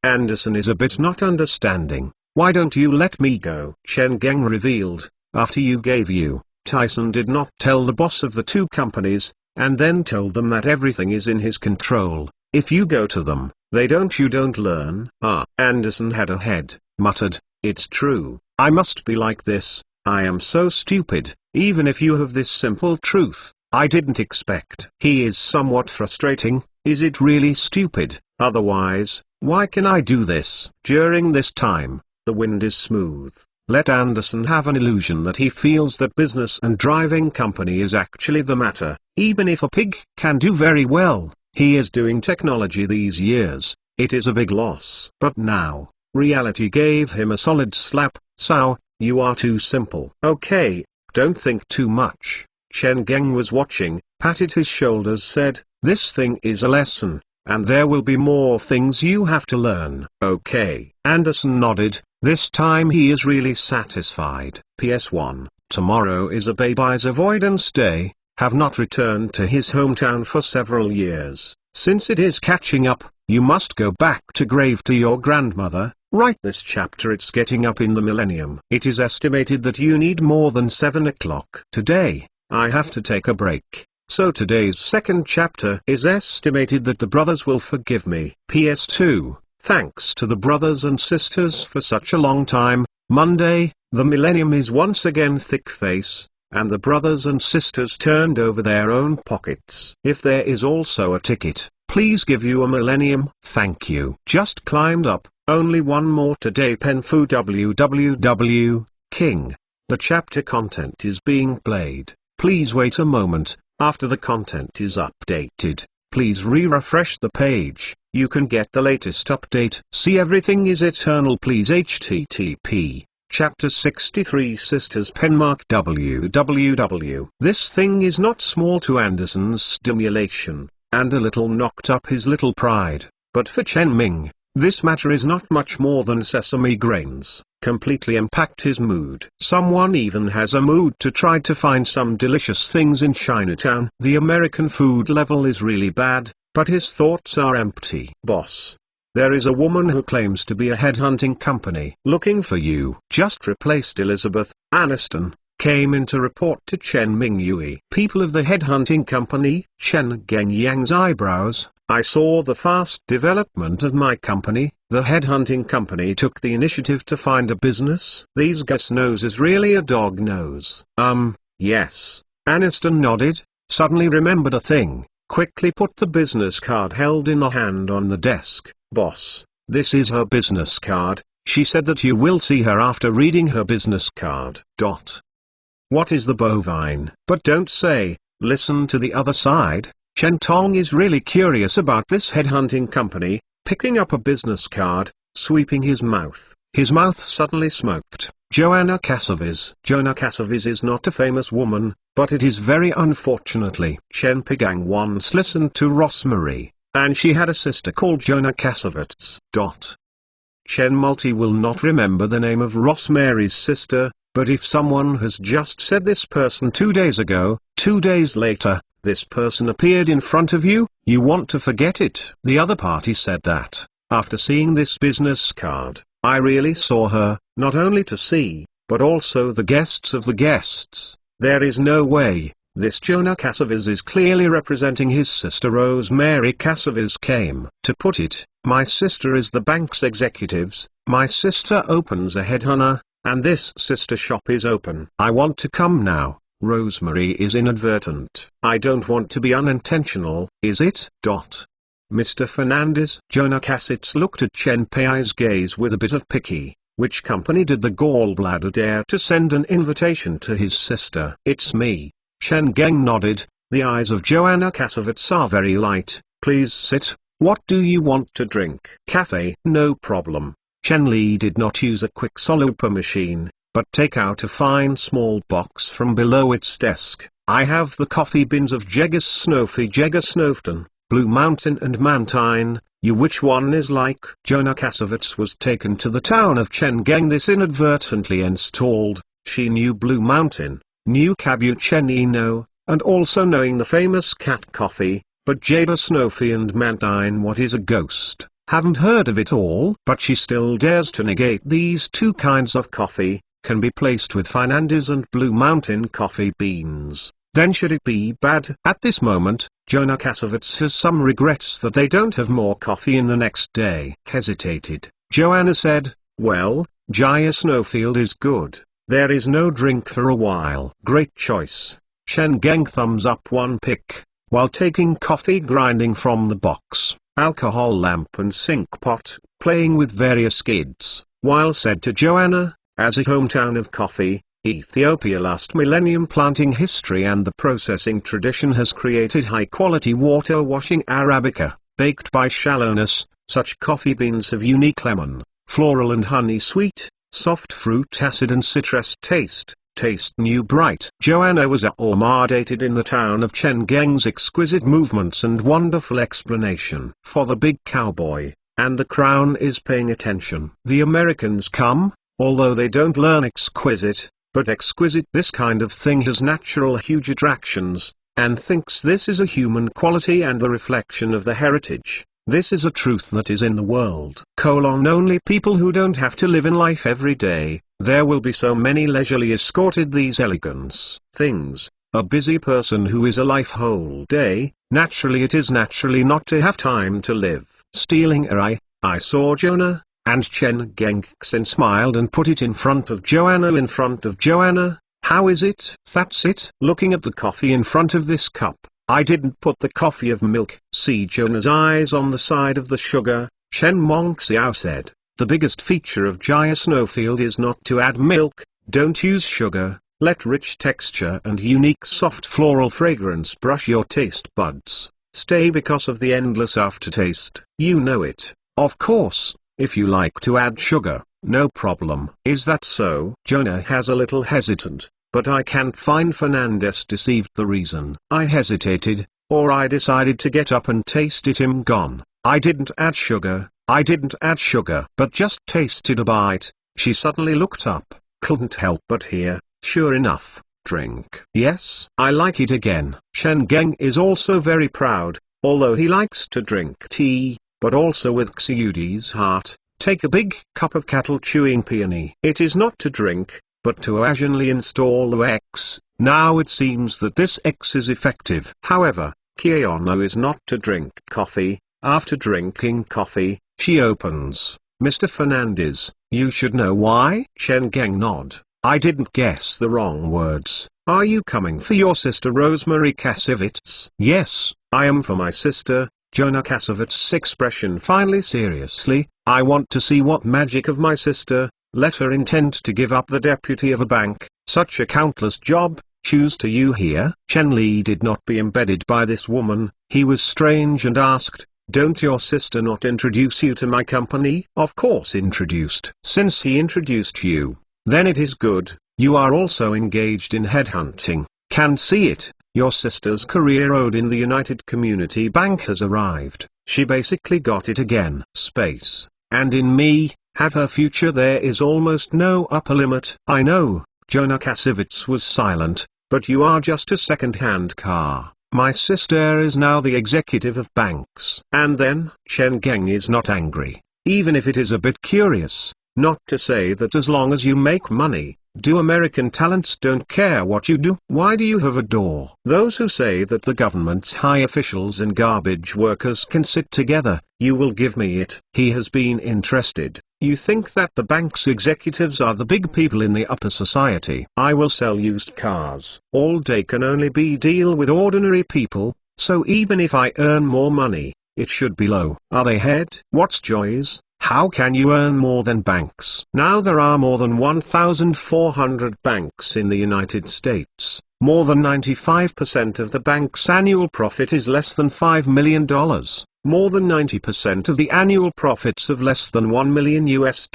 Anderson is a bit not understanding. Why don't you let me go? Chen Geng revealed. After you gave you, Tyson did not tell the boss of the two companies, and then told them that everything is in his control. If you go to them, you don't learn. Anderson had a head, muttered. It's true. I must be like this. I am so stupid. Even if you have this simple truth, I didn't expect. He is somewhat frustrating. Is it really stupid? Otherwise, why can I do this? During this time, the wind is smooth. Let Anderson have an illusion that he feels that business and driving company is actually the matter. Even if a pig can do very well, he is doing technology these years, it is a big loss. But now, reality gave him a solid slap. Sao, you are too simple. Okay, don't think too much. Chen Geng was watching, patted his shoulders, said, this thing is a lesson. and there will be more things you have to learn. Okay. Anderson nodded. This time he is really satisfied. PS1, tomorrow is a baby's avoidance day. Have not returned to his hometown for several years. Since it is catching up, you must go back to grave to your grandmother. Write this chapter. It's getting up in the millennium. It is estimated that you need more than 7 o'clock. Today, I have to take a break. So today's second chapter is estimated that the brothers will forgive me. PS2, thanks to the brothers and sisters for such a long time. Monday, the millennium is once again thick face, and the brothers and sisters turned over their own pockets. If there is also a ticket, please give you a millennium. Thank you. Just climbed up. Only one more today. Penfu www. King. The chapter content is being played. Please wait a moment. After the content is updated, please refresh the page. You can get the latest update. See everything is eternal. Please http. Chapter 63 Sisters Penmark www. This thing is not small to Anderson's stimulation, and a little knocked up his little pride, but for Chen Ming, this matter is not much more than sesame grains, completely impact his mood. Someone even has a mood to try to find some delicious things in Chinatown. The American food level is really bad, but his thoughts are empty. Boss. There is a woman who claims to be a headhunting company looking for you. Just replaced Elizabeth Aniston, came in to report to Chen Ming Yui. People of the headhunting company. Chen Gengyang's eyebrows. I saw the fast development of my company. The headhunting company took the initiative to find a business. These guys' nose is really a dog nose. Yes. Aniston nodded, suddenly remembered a thing, quickly put the business card held in the hand on the desk. Boss, this is her business card. She said that you will see her after reading her business card. What is the bovine? But don't say, listen to the other side. Chen Tong is really curious about this headhunting company, picking up a business card, sweeping his mouth. His mouth suddenly smoked. Joanna Cassavetes. Joanna Cassavetes is not a famous woman, but it is very unfortunately. Chen Pigang once listened to Rosemary, and she had a sister called Joanna Cassavetes. Chen Multi will not remember the name of Rosemary's sister, but if someone has just said this person 2 days ago, 2 days later, this person appeared in front of you, you want to forget it. The other party said that, after seeing this business card, I really saw her, not only to see, but also the guests of the guests. There is no way. This Joanna Cassavetes is clearly representing his sister Rosemary Cassavetes. Came to put it, my sister is the bank's executives, my sister opens a headhunter, and this sister shop is open. I want to come now. Rosemary is inadvertent. I don't want to be unintentional, is it? Mr. Fernandez. Joanna Cassavetes looked at Chen Pei's gaze with a bit of picky. Which company did the gallbladder dare to send an invitation to his sister? It's me. Chen Geng nodded. The eyes of Joanna Cassavetes are very light. Please sit. What do you want to drink? Cafe. No problem. Chen Li did not use a quick solupa machine, but take out a fine small box from below its desk. I have the coffee beans of Jegus Snowfi Jegus Snowfton, Blue Mountain and Mantine. You which one is like? Joanna Cassavetes was taken to the town of Chengeng. This inadvertently installed. She knew Blue Mountain, knew Cappuccino, and also knowing the famous cat coffee, but Jada Snowfi and Mantine, what is a ghost? Haven't heard of it all. But she still dares to negate these two kinds of coffee, can be placed with Fernandez and Blue Mountain coffee beans. Then should it be bad? At this moment, Joanna Cassavetes has some regrets that they don't have more coffee in the next day. Hesitated. Joanna said, well, Jaya Snowfield is good. There is no drink for a while. Great choice. Chen Geng thumbs up one pick, while taking coffee grinding from the box, alcohol lamp and sink pot, playing with various kids, while said to Joanna, as a hometown of coffee, Ethiopia last millennium planting history and the processing tradition has created high-quality water-washing Arabica, baked by shallowness. Such coffee beans have unique lemon, floral and honey sweet, soft fruit acid and citrus taste. taste new bright. Joanna was awe-dated in the town of Chen Geng's exquisite movements and wonderful explanation. For the big cowboy, and the crown is paying attention. The Americans come, although they don't learn exquisite, but exquisite. This kind of thing has natural huge attractions, and thinks this is a human quality and the reflection of the heritage. This is a truth that is in the world. Only people who don't have to live in life every day, there will be so many leisurely escorted these elegance things. A busy person who is alive whole day, naturally it is naturally not to have time to live. Stealing her eye, I saw Jonah, and Chen Gengxin smiled and put it in front of Joanna. In front of Joanna, how is it? That's it. Looking at the coffee in front of this cup, I didn't put the coffee of milk. See Jonah's eyes on the side of the sugar. Chen Mongxiao said, the biggest feature of Jaya Snowfield is not to add milk, don't use sugar, let rich texture and unique soft floral fragrance brush your taste buds. Stay because of the endless aftertaste. You know it, of course, if you like to add sugar, no problem. Is that so? Jonah has a little hesitant, but I can't find Fernandez deceived the reason. I hesitated, or I decided to get up and taste it. I'm gone. I didn't add sugar, but just tasted a bite. She suddenly looked up, couldn't help but hear, sure enough, drink. Yes, I like it again. Chen Geng is also very proud, although he likes to drink tea, but also with Xiudi's heart. Take a big cup of cattle chewing peony. It is not to drink, but to occasionally install the X. Now it seems that this X is effective. However, Keanu is not to drink coffee. After drinking coffee, she opens. Mr. Fernandez, you should know why? Chen Geng nod. I didn't guess the wrong words. Are you coming for your sister Rosemary Kasovitz? Yes, I am for my sister, Jonah Kasovitz's expression finally seriously. I want to see what magic of my sister. Let her intend to give up the deputy of a bank, such a countless job, choose to you here. Chen Li did not be embedded by this woman. He was strange and asked, don't your sister not introduce you to my company? Of course introduced. Since he introduced you, then it is good. You are also engaged in headhunting. Can see it. Your sister's career owed in the United Community Bank has arrived. She basically got it again. Space. And in me, have her future. There is almost no upper limit. I know, Jonah Kasovitz was silent, but you are just a second-hand car. My sister is now the executive of banks. And then, Chen Geng is not angry, even if it is a bit curious, not to say that as long as you make money, do American talents don't care what you do? Why do you have a door? Those who say that the government's high officials and garbage workers can sit together, you will give me it. He has been interested. You think that the bank's executives are the big people in the upper society. I will sell used cars. All day can only be deal with ordinary people, so even if I earn more money, it should be low. Are they head? What's joys? How can you earn more than banks? Now there are more than 1,400 banks in the United States. More than 95% of the bank's annual profit is less than $5 million. More than 90% of the annual profits of less than $1 million US.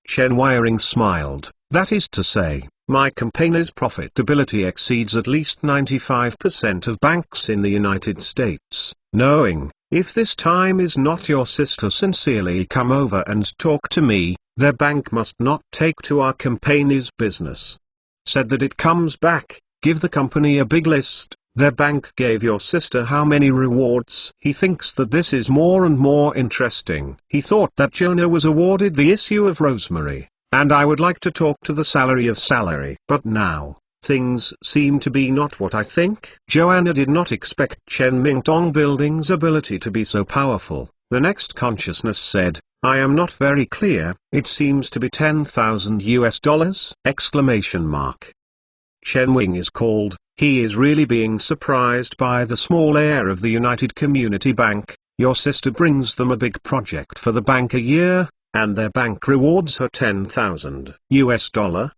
Chen Wiring smiled. That is to say, my company's profitability exceeds at least 95% of banks in the United States. Knowing, if this time is not your sister sincerely come over and talk to me, their bank must not take to our company's business. Said that it comes back, give the company a big list. Their bank gave your sister how many rewards? He thinks that this is more and more interesting. He thought that Jonah was awarded the issue of Rosemary, and I would like to talk to the salary of salary. But now, things seem to be not what I think. Joanna did not expect Chen Mingtong Building's ability to be so powerful. The next consciousness said, I am not very clear, it seems to be $10,000 US? Exclamation mark. Chen Wing is called. He is really being surprised by the small heir of the United Community Bank. Your sister brings them a big project for the bank a year, and their bank rewards her $10,000 US.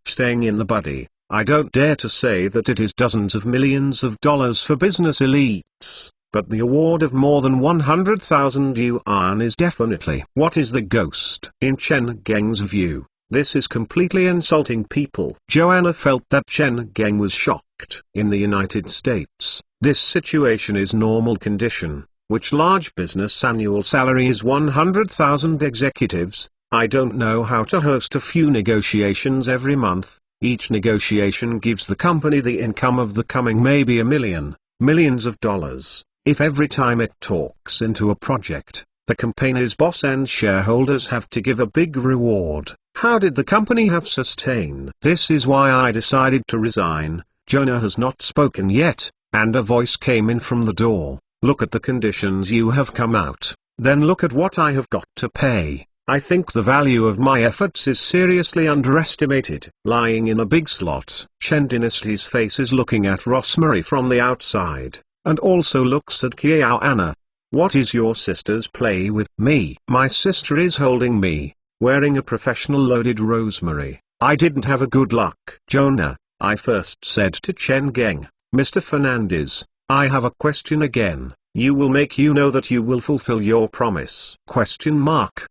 Staying in the buddy, I don't dare to say that it is dozens of millions of dollars for business elites, but the award of more than 100,000 yuan is definitely. What is the ghost? In Chen Geng's view, This is completely insulting people. Joanna felt that Chen Geng was shocked. In the United States, this situation is normal condition, which large business annual salary is 100,000 executives. I don't know how to host a few negotiations every month. Each negotiation gives the company the income of the coming maybe millions of dollars. If every time it talks into a project, the company's boss and shareholders have to give a big reward, how did the company have sustain? This is why I decided to resign. Jonah has not spoken yet, and a voice came in from the door. Look at the conditions you have come out, then look at what I have got to pay. I think the value of my efforts is seriously underestimated. Lying in a big slot, Chen Dynasty's face is looking at Rosemary from the outside, and also looks at Kiao Anna. What is your sister's play with me? My sister is holding me, wearing a professional loaded Rosemary. I didn't have a good luck. Jonah, I first said to Chen Geng, Mr. Fernandez, I have a question again. You will make you know that you will fulfill your promise? Question mark.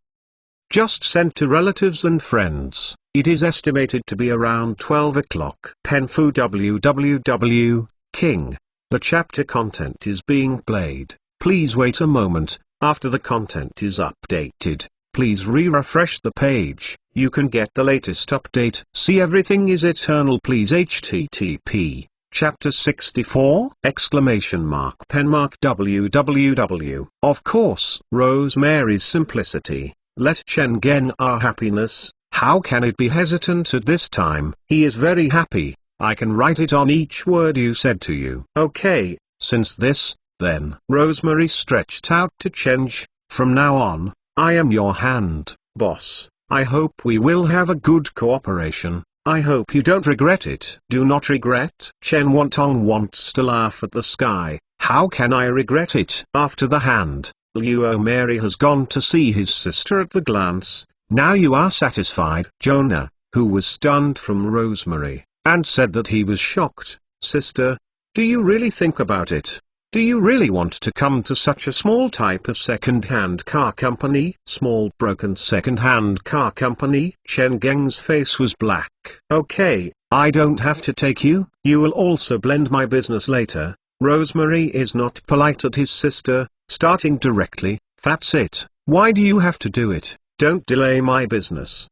Just sent to relatives and friends. It is estimated to be around 12 o'clock. Penfu www. King. The chapter content is being played. Please wait a moment. After the content is updated, please refresh the page. You can get the latest update. See everything is eternal. Please http. Chapter 64! Exclamation mark pen mark www. Of course. Rosemary's simplicity. Let Chen Geng our happiness. How can it be hesitant at this time? He is very happy. I can write it on each word you said to you. Okay, since this, then. Rosemary stretched out to Chenj. From now on, I am your hand, boss. I hope we will have a good cooperation. I hope you don't regret it. Do not regret? Chen Wantong wants to laugh at the sky. How can I regret it? After the hand, Luo Mary has gone to see his sister at the glance. Now you are satisfied? Jonah, who was stunned from Rosemary, and said that he was shocked. Sister, do you really think about it? Do you really want to come to such a small type of second-hand car company? Small broken second-hand car company? Chen Geng's face was black. Okay, I don't have to take you. You will also blend my business later. Rosemary is not polite at his sister, starting directly. That's it. Why do you have to do it? Don't delay my business.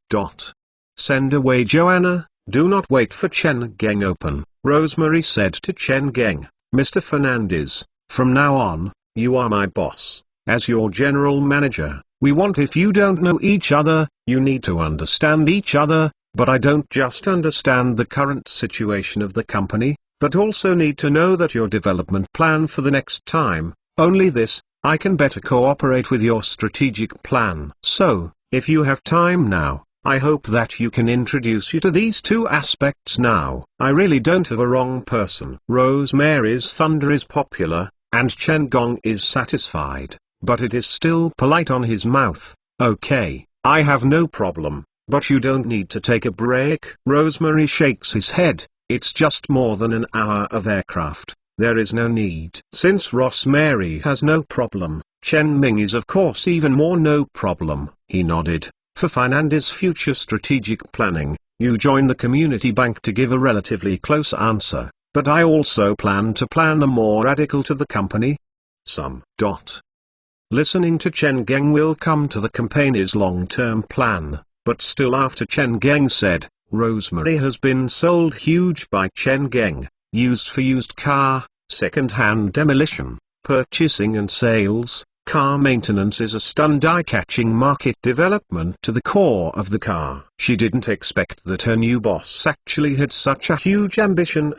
Send away Joanna. Do not wait for Chen Geng open. Rosemary said to Chen Geng, Mr. Fernandez, from now on, you are my boss. As your general manager, we want if you don't know each other, you need to understand each other, but I don't just understand the current situation of the company, but also need to know that your development plan for the next time. Only this, I can better cooperate with your strategic plan. So, if you have time now, I hope that you can introduce you to these two aspects now. I really don't have a wrong person. Rosemary's thunder is popular, and Chen Geng is satisfied, but it is still polite on his mouth. Okay, I have no problem, but you don't need to take a break. Rosemary shakes his head. It's just more than an hour of aircraft. There is no need. Since Rosemary has no problem, Chen Ming is of course even more no problem. He nodded. For Fernandez's future strategic planning, you join the community bank to give a relatively close answer, but I also plan to plan a more radical to the company. Listening to Chen Geng will come to the company's long-term plan, but still after Chen Geng said, Rosemary has been sold huge by Chen Geng, used for used car, second-hand demolition, purchasing and sales. Car maintenance is a stunned eye-catching market development to the core of the car. She didn't expect that her new boss actually had such a huge ambition.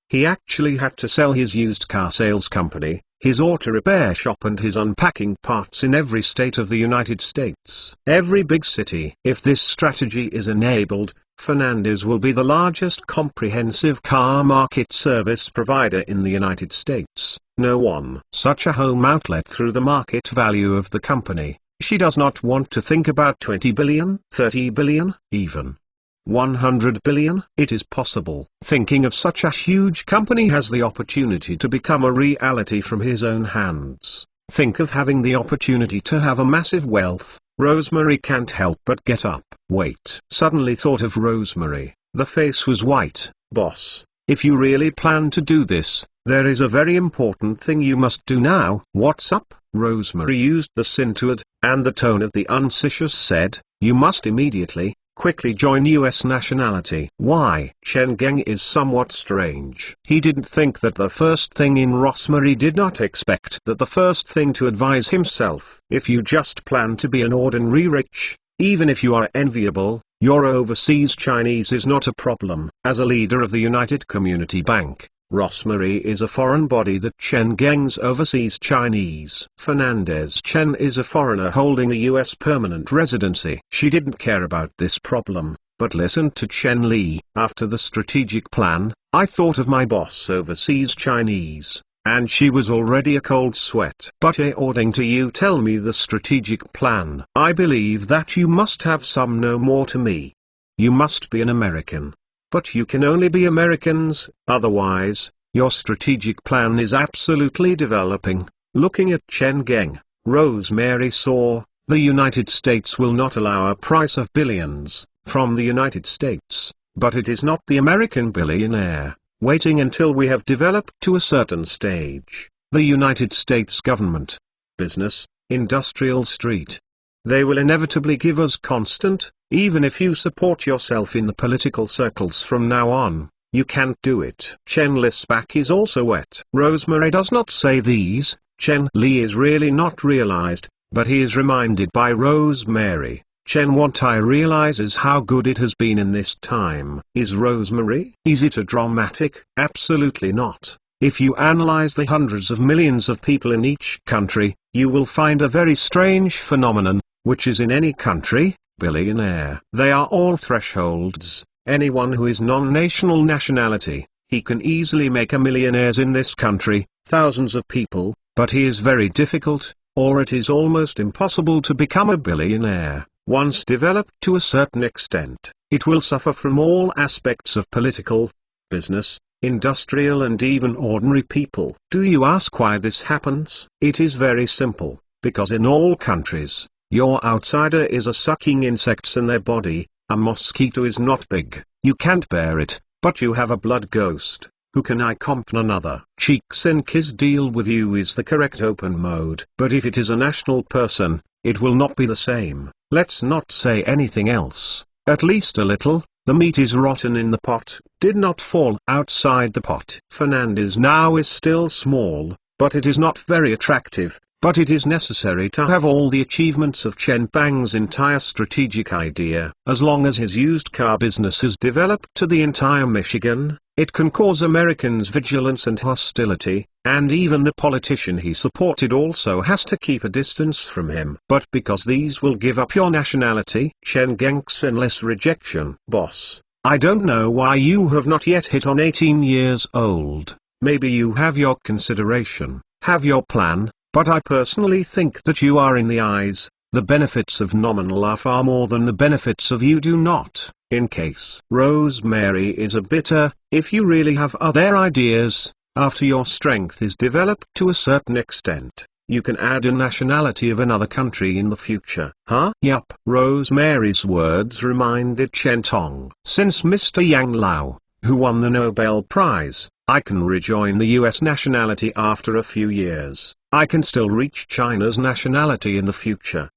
He actually had to sell his used car sales company, his auto repair shop and his unpacking parts in every state of the United States. Every big city. If this strategy is enabled, Fernandez will be the largest comprehensive car market service provider in the United States. No one such a home outlet through the market value of the company. She does not want to think about 20 billion, 30 billion, even 100 billion. It is possible. Thinking of such a huge company has the opportunity to become a reality from his own hands. Think of having the opportunity to have a massive wealth. Rosemary can't help but get up. Wait. Suddenly thought of Rosemary. The face was white. Boss, if you really plan to do this, there is a very important thing you must do now. What's up? Rosemary used the Syntuad, and the tone of the uncitious said, you must immediately, quickly join US nationality. Why? Chen Geng is somewhat strange. He didn't think that the first thing in Rosemary did not expect that the first thing to advise himself. If you just plan to be an ordinary rich, even if you are enviable, your overseas Chinese is not a problem. As a leader of the United Community Bank, Rosemary is a foreign body that Chen Geng's overseas Chinese. Fernandez Chen is a foreigner holding a US permanent residency. She didn't care about this problem, but listened to Chen Li. After the strategic plan, I thought of my boss overseas Chinese, and she was already a cold sweat. But according to you, tell me the strategic plan. I believe that you must have some. No more to me. You must be an American. But you can only be Americans, otherwise, your strategic plan is absolutely developing. Looking at Chen Geng, Rosemary saw, the United States will not allow a price of billions, from the United States, but it is not the American billionaire, waiting until we have developed to a certain stage. The United States government, business, industrial street. They will inevitably give us constant, even if you support yourself in the political circles from now on, you can't do it. Chen Li's back is also wet. Rosemary does not say these. Chen Li is really not realized, but he is reminded by Rosemary. Chen what I realizes how good it has been in this time. Is Rosemary? Is it a dramatic? Absolutely not. If you analyze the hundreds of millions of people in each country, you will find a very strange phenomenon, which is in any country, billionaire. They are all thresholds. Anyone who is non-national nationality, he can easily make a millionaires in this country, thousands of people, but he is very difficult, or it is almost impossible to become a billionaire. Once developed to a certain extent, it will suffer from all aspects of political, business, industrial and even ordinary people. Do you ask why this happens? It is very simple, because in all countries, your outsider is a sucking insects in their body. A mosquito is not big, you can't bear it, but you have a blood ghost, who can accompany another. Cheeks and kiss deal with you is the correct open mode. But if it is a national person, it will not be the same. Let's not say anything else, at least a little. The meat is rotten in the pot, did not fall outside the pot. Fernandez now is still small, but it is not very attractive. But it is necessary to have all the achievements of Chen Bang's entire strategic idea. As long as his used car business has developed to the entire Michigan, it can cause Americans vigilance and hostility, and even the politician he supported also has to keep a distance from him. But because these will give up your nationality, Chen Geng's endless rejection. Boss, I don't know why you have not yet hit on 18 years old. Maybe you have your consideration, have your plan. But I personally think that you are in the eyes, the benefits of nominal are far more than the benefits of you do not. In case Rosemary is a bitter, if you really have other ideas, after your strength is developed to a certain extent, you can add a nationality of another country in the future. Huh? Yup. Rosemary's words reminded Chen Tong. Since Mr. Yang Lao, who won the Nobel Prize, I can rejoin the US nationality after a few years. I can still reach China's nationality in the future.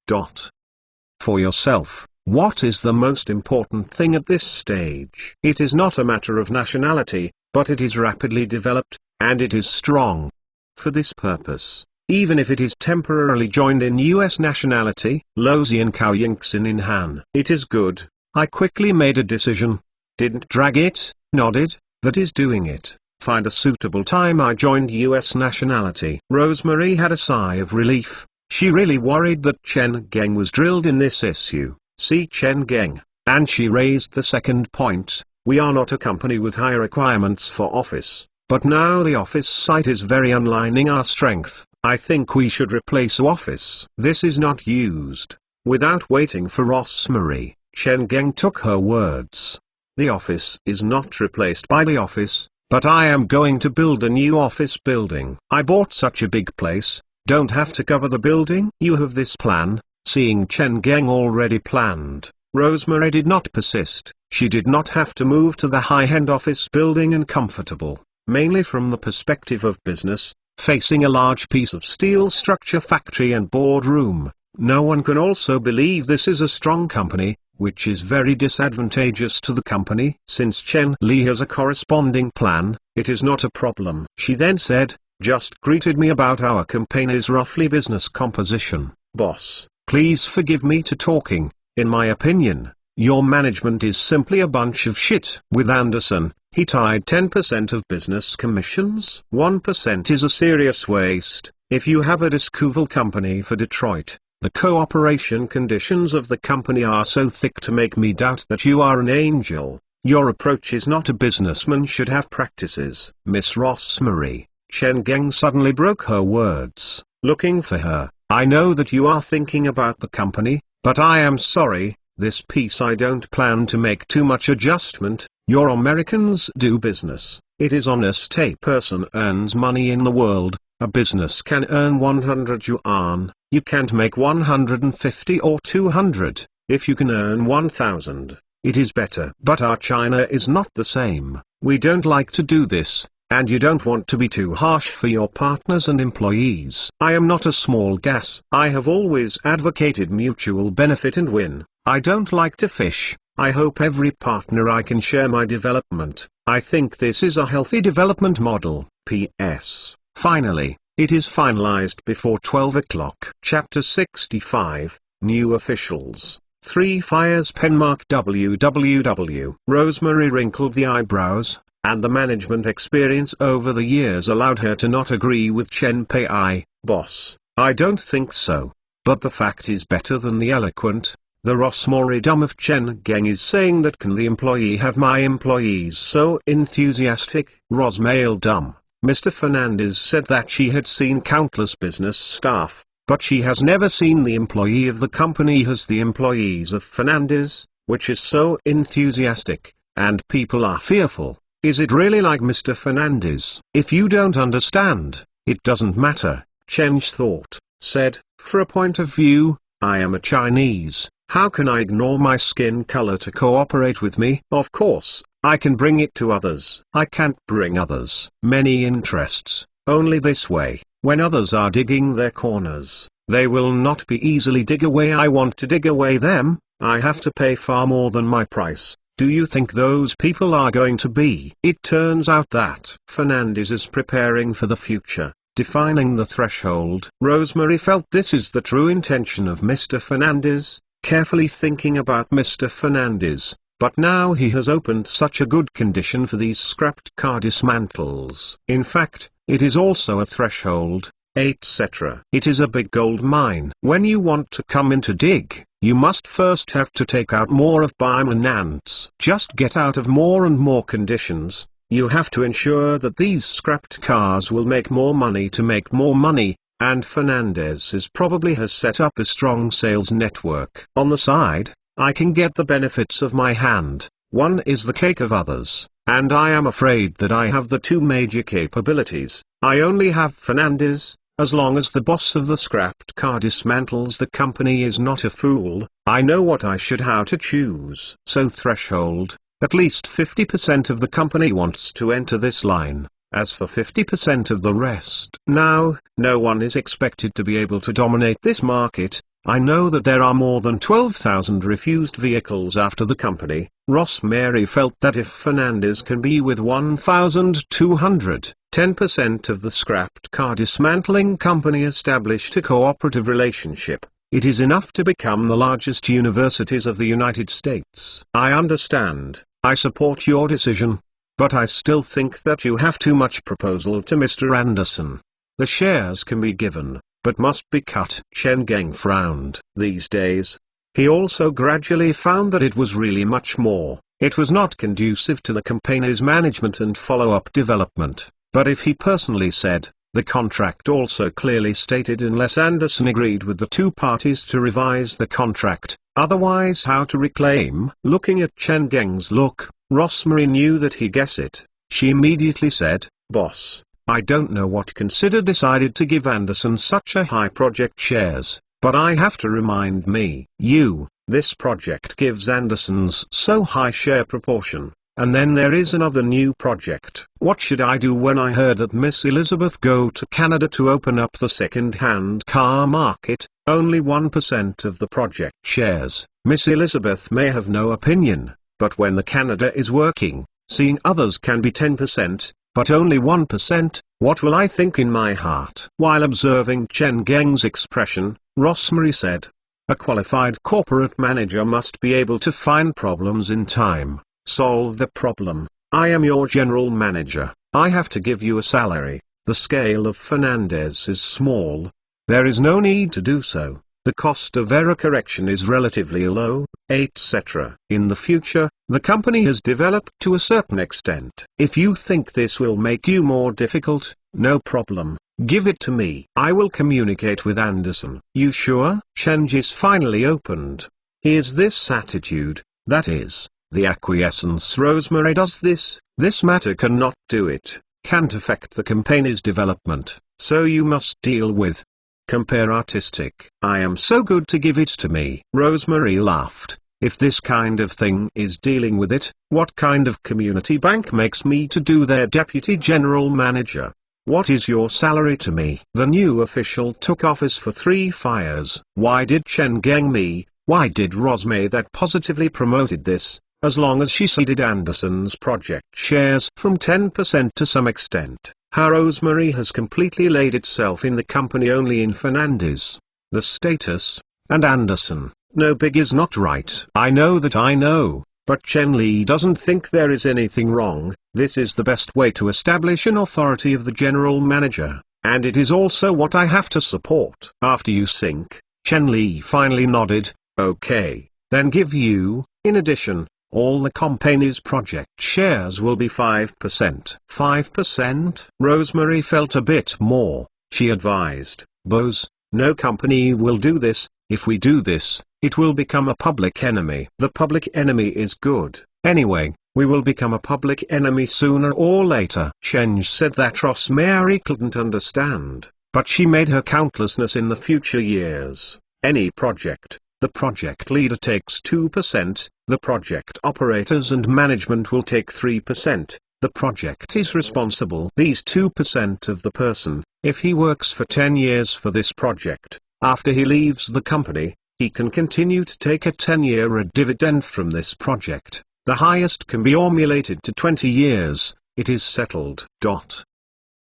For yourself, what is the most important thing at this stage? It is not a matter of nationality, but it is rapidly developed, and it is strong. For this purpose, even if it is temporarily joined in US nationality, Lozian Kaoyingxin in Han. It is good. I quickly made a decision. Didn't drag it, nodded, that is doing it. Find a suitable time I joined US nationality. Rosemary had a sigh of relief. She really worried that Chen Geng was drilled in this issue. See Chen Geng. And she raised the second point. We are not a company with high requirements for office, but now the office site is very unlining our strength. I think we should replace office. This is not used. Without waiting for Rosemary, Chen Geng took her words. The office is not replaced by the office. But I am going to build a new office building. I bought such a big place, don't have to cover the building. You have this plan, seeing Chen Geng already planned. Rosemary did not persist. She did not have to move to the high-end office building and comfortable, mainly from the perspective of business, facing a large piece of steel structure factory and boardroom. No one can also believe this is a strong company, which is very disadvantageous to the company. Since Chen Li has a corresponding plan, it is not a problem. She then said, just greeted me about our company's roughly business composition. Boss, please forgive me to talking. In my opinion, your management is simply a bunch of shit. With Anderson, he tied 10% of business commissions. 1% is a serious waste. If you have a discoval company for Detroit, the cooperation conditions of the company are so thick to make me doubt that you are an angel. Your approach is not a businessman should have practices. Miss Rosemary, Chen Geng suddenly broke her words, looking for her. I know that you are thinking about the company, but I am sorry, this piece I don't plan to make too much adjustment. Your Americans do business. It is honest. A person earns money in the world. A business can earn 100 yuan. You can't make 150 or 200. If you can earn 1,000, it is better. But our China is not the same. We don't like to do this, and you don't want to be too harsh for your partners and employees. I am not a small gas. I have always advocated mutual benefit and win. I don't like to fish. I hope every partner I can share my development. I think this is a healthy development model. P.S. Finally, it is finalized before 12 o'clock. Chapter 65, New Officials. 3 Fires Penmark WWW. Rosemary wrinkled the eyebrows, and the management experience over the years allowed her to not agree with Chen Pei. Boss, I don't think so. But the fact is better than the eloquent. The Rosemary dumb of Chen Geng is saying that can the employee have my employees so enthusiastic? Rosemary dumb. Mr. Fernandez said that she had seen countless business staff, but she has never seen the employee of the company as the employees of Fernandez, which is so enthusiastic, and people are fearful. Is it really like Mr. Fernandez? If you don't understand, it doesn't matter, Chen's thought, said, for a point of view, I am a Chinese. How can I ignore my skin color to cooperate with me? Of course, I can bring it to others. I can't bring others. Many interests, only this way. When others are digging their corners, they will not be easily dig away. I want to dig away them. I have to pay far more than my price. Do you think those people are going to be? It turns out that Fernandez is preparing for the future, defining the threshold. Rosemary felt this is the true intention of Mr. Fernandez. Carefully thinking about Mr. Fernandez, but now he has opened such a good condition for these scrapped car dismantles. In fact, it is also a threshold, etc. It is a big gold mine. When you want to come in to dig, you must first have to take out more of Baiman ants. Just get out of more and more conditions. You have to ensure that these scrapped cars will make more money to make more money. And Fernandez probably has set up a strong sales network. On the side, I can get the benefits of my hand. One is the cake of others, and I am afraid that I have the two major capabilities. I only have Fernandez. As long as the boss of the scrapped car dismantles the company is not a fool, I know what I should how to choose. So threshold, at least 50% of the company wants to enter this line. As for 50% of the rest, now, no one is expected to be able to dominate this market. I know that there are more than 12,000 refused vehicles after the company. Rosemary felt that if Fernandez can be with 1,200, 10% of the scrapped car dismantling company established a cooperative relationship, it is enough to become the largest universities of the United States. I understand. I support your decision. But I still think that you have too much proposal to Mr. Anderson. The shares can be given, but must be cut. Chen Geng frowned. These days, he also gradually found that it was really much more. It was not conducive to the company's management and follow-up development. But if he personally said, the contract also clearly stated unless Anderson agreed with the two parties to revise the contract, otherwise how to reclaim. Looking at Chen Geng's look, Rosemary knew that he guessed it. She immediately said, Boss, I don't know what consider decided to give Anderson such a high project shares, but I have to remind me, you, This project gives Anderson's so high share proportion. And then there is another new project. What should I do when I heard that Miss Elizabeth go to Canada to open up the second-hand car market? Only 1% of the project shares. Miss Elizabeth may have no opinion, but when the Canada is working, seeing others can be 10%, but only 1%, what will I think in my heart? While observing Chen Geng's expression, Rosemary said, "A qualified corporate manager must be able to find problems in time. Solve the problem. I am your general manager. I have to give you a salary. The scale of Fernandez is small. There is no need to do so. The cost of error correction is relatively low, etc. In the future, the company has developed to a certain extent. If you think this will make you more difficult, no problem. Give it to me. I will communicate with Anderson." "You sure?" Chen's finally opened. Here's this attitude, that is, the acquiescence. "Rosemary does this matter cannot do it, can't affect the company's development, so you must deal with. Compare artistic. I am so good to give it to me." Rosemary laughed. "If this kind of thing is dealing with it, what kind of community bank makes me to do their deputy general manager? What is your salary to me?" The new official took office for 3 fires. Why did Chen Geng me? Why did Rosemary that positively promoted this? As long as she ceded Anderson's project shares from 10% to some extent, her Rosemary has completely laid itself in the company only in Fernandez. The status, and Anderson, no big is not right. I know that I know, but Chen Li doesn't think there is anything wrong. This is the best way to establish an authority of the general manager, and it is also what I have to support. After you think, Chen Li finally nodded, "Okay, then give you, in addition, all the company's project shares will be 5%. 5%? Rosemary felt a bit more. She advised, "Boss, no company will do this. If we do this, it will become a public enemy. The public enemy is good. Anyway, we will become a public enemy sooner or later." Chen said that Rosemary couldn't understand, but she made her countlessness in the future years. Any project, the project leader takes 2%, the project operators and management will take 3%, the project is responsible. These 2% of the person, if he works for 10 years for this project, after he leaves the company, he can continue to take a 10-year dividend from this project. The highest can be accumulated to 20 years, it is settled.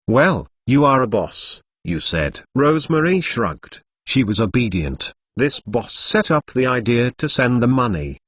"Well, you are a boss," you said. Rosemary shrugged. She was obedient. This boss set up the idea to send the money.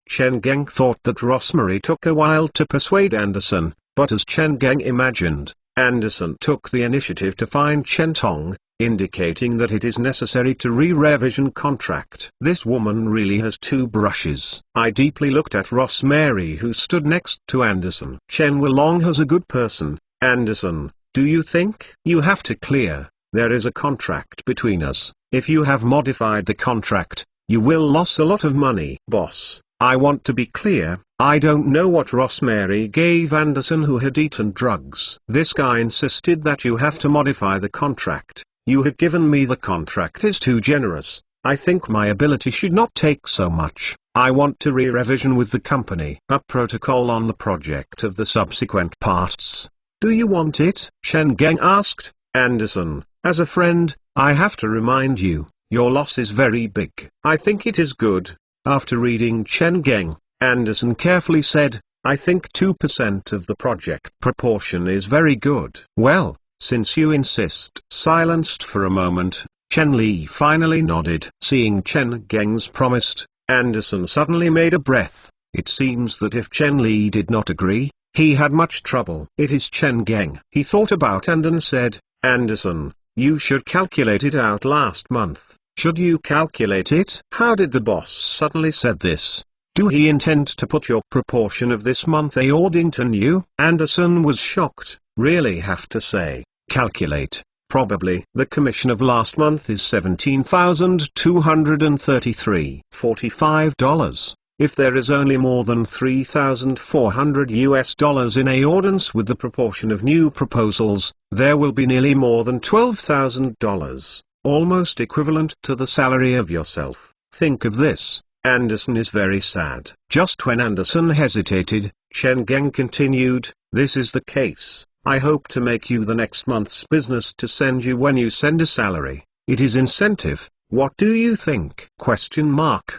Chen Geng thought that Rosemary took a while to persuade Anderson, but as Chen Geng imagined, Anderson took the initiative to find Chen Tong, indicating that it is necessary to re-revision contract. This woman really has 2 brushes. I deeply looked at Rosemary, who stood next to Anderson. "Chen Wulong has a good person, Anderson, do you think?" "You have to clear, there is a contract between us. If you have modified the contract, you will lose a lot of money." "Boss, I want to be clear, I don't know what Rosemary gave Anderson who had eaten drugs. This guy insisted that you have to modify the contract. You had given me the contract is too generous. I think my ability should not take so much. I want to re-revision with the company a protocol on the project of the subsequent parts. Do you want it?" Chen Geng asked. "Anderson, as a friend, I have to remind you, your loss is very big." "I think it is good." After reading Chen Geng, Anderson carefully said, "I think 2% of the project proportion is very good." "Well, since you insist." Silenced for a moment, Chen Li finally nodded. Seeing Chen Geng's promised, Anderson suddenly made a breath. It seems that if Chen Li did not agree, he had much trouble. "It is Chen Geng." He thought about and said, "Anderson, you should calculate it out last month." "Should you calculate it?" How did the boss suddenly said this? Do he intend to put your proportion of this month according to you? Anderson was shocked. Really have to say, calculate. Probably. The commission of last month is $17,233.45. If there is only more than $3,400 in accordance with the proportion of new proposals, there will be nearly more than $12,000, almost equivalent to the salary of yourself. Think of this. Anderson is very sad. Just when Anderson hesitated, Chen Geng continued, this is the case. I hope to make you the next month's business to send you when you send a salary. It is incentive. What do you think? Question mark.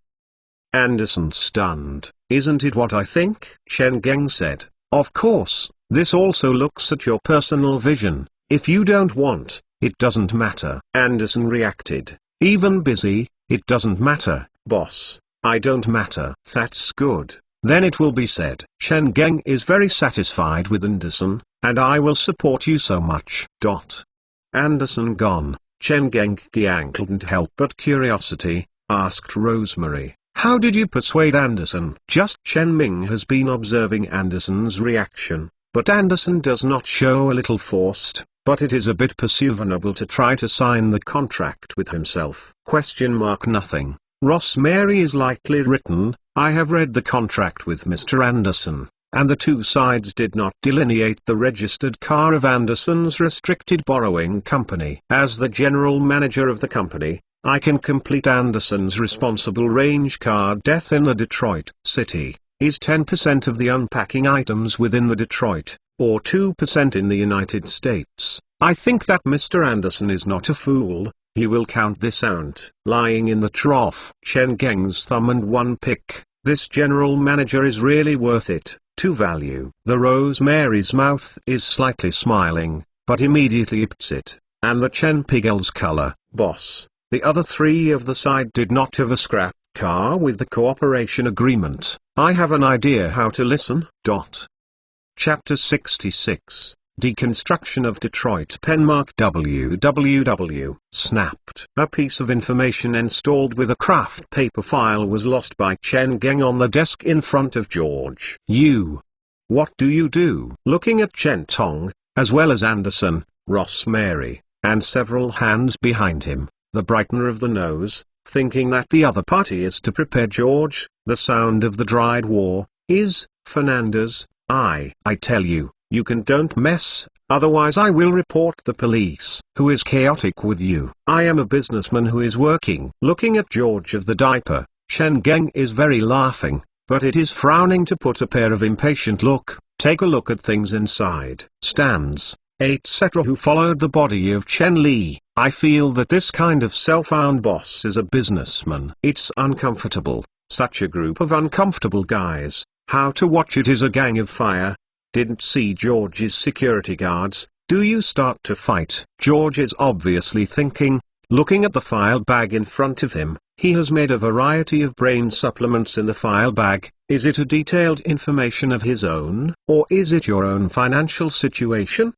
Anderson stunned. Isn't it what I think? Chen Geng said. Of course, this also looks at your personal vision. If you don't want, it doesn't matter. Anderson reacted. Even busy, it doesn't matter, boss. I don't matter. That's good. Then it will be said. Chen Geng is very satisfied with Anderson, and I will support you so much. Anderson gone. Chen Geng couldn't help but curiosity, asked Rosemary. How did you persuade Anderson? Just Chen Ming has been observing Anderson's reaction, but Anderson does not show a little forced, but it is a bit persuasive to try to sign the contract with himself. Nothing. Rosemary is likely written. I have read the contract with Mr. Anderson, and the two sides did not delineate the registered car of Anderson's restricted borrowing company. As the general manager of the company, I can complete Anderson's responsible range car death in the Detroit City, is 10% of the unpacking items within the Detroit, or 2% in the United States. I think that Mr. Anderson is not a fool. He will count this out. Lying in the trough. Chen Geng's thumb and one pick. This general manager is really worth it, to value. The Rosemary's mouth is slightly smiling, but immediately ips it. And the Chen Pigel's color. Boss, the other three of the side did not have a scrap car with the cooperation agreement. I have an idea how to listen. Chapter 66. Deconstruction of Detroit Penmark www. Snapped. A piece of information installed with a craft paper file was lost by Chen Geng on the desk in front of George. What do you do? Looking at Chen Tong, as well as Anderson, Rosemary, and several hands behind him, the brightener of the nose, thinking that the other party is to prepare George, the sound of the dried war, is, Fernandez. I tell you. You don't mess, otherwise I will report the police. Who is chaotic with you? I am a businessman who is working. Looking at George of the diaper, Chen Geng is very laughing, but it is frowning to put a pair of impatient look. Take a look at things inside. Stands, etc. who followed the body of Chen Li. I feel that this kind of self-found boss is a businessman. It's uncomfortable, such a group of uncomfortable guys. How to watch it is a gang of fire. Didn't see George's security guards. Do you start to fight? George is obviously thinking, looking at the file bag in front of him. He has made a variety of brain supplements in the file bag. Is it a detailed information of his own? Or is it your own financial situation?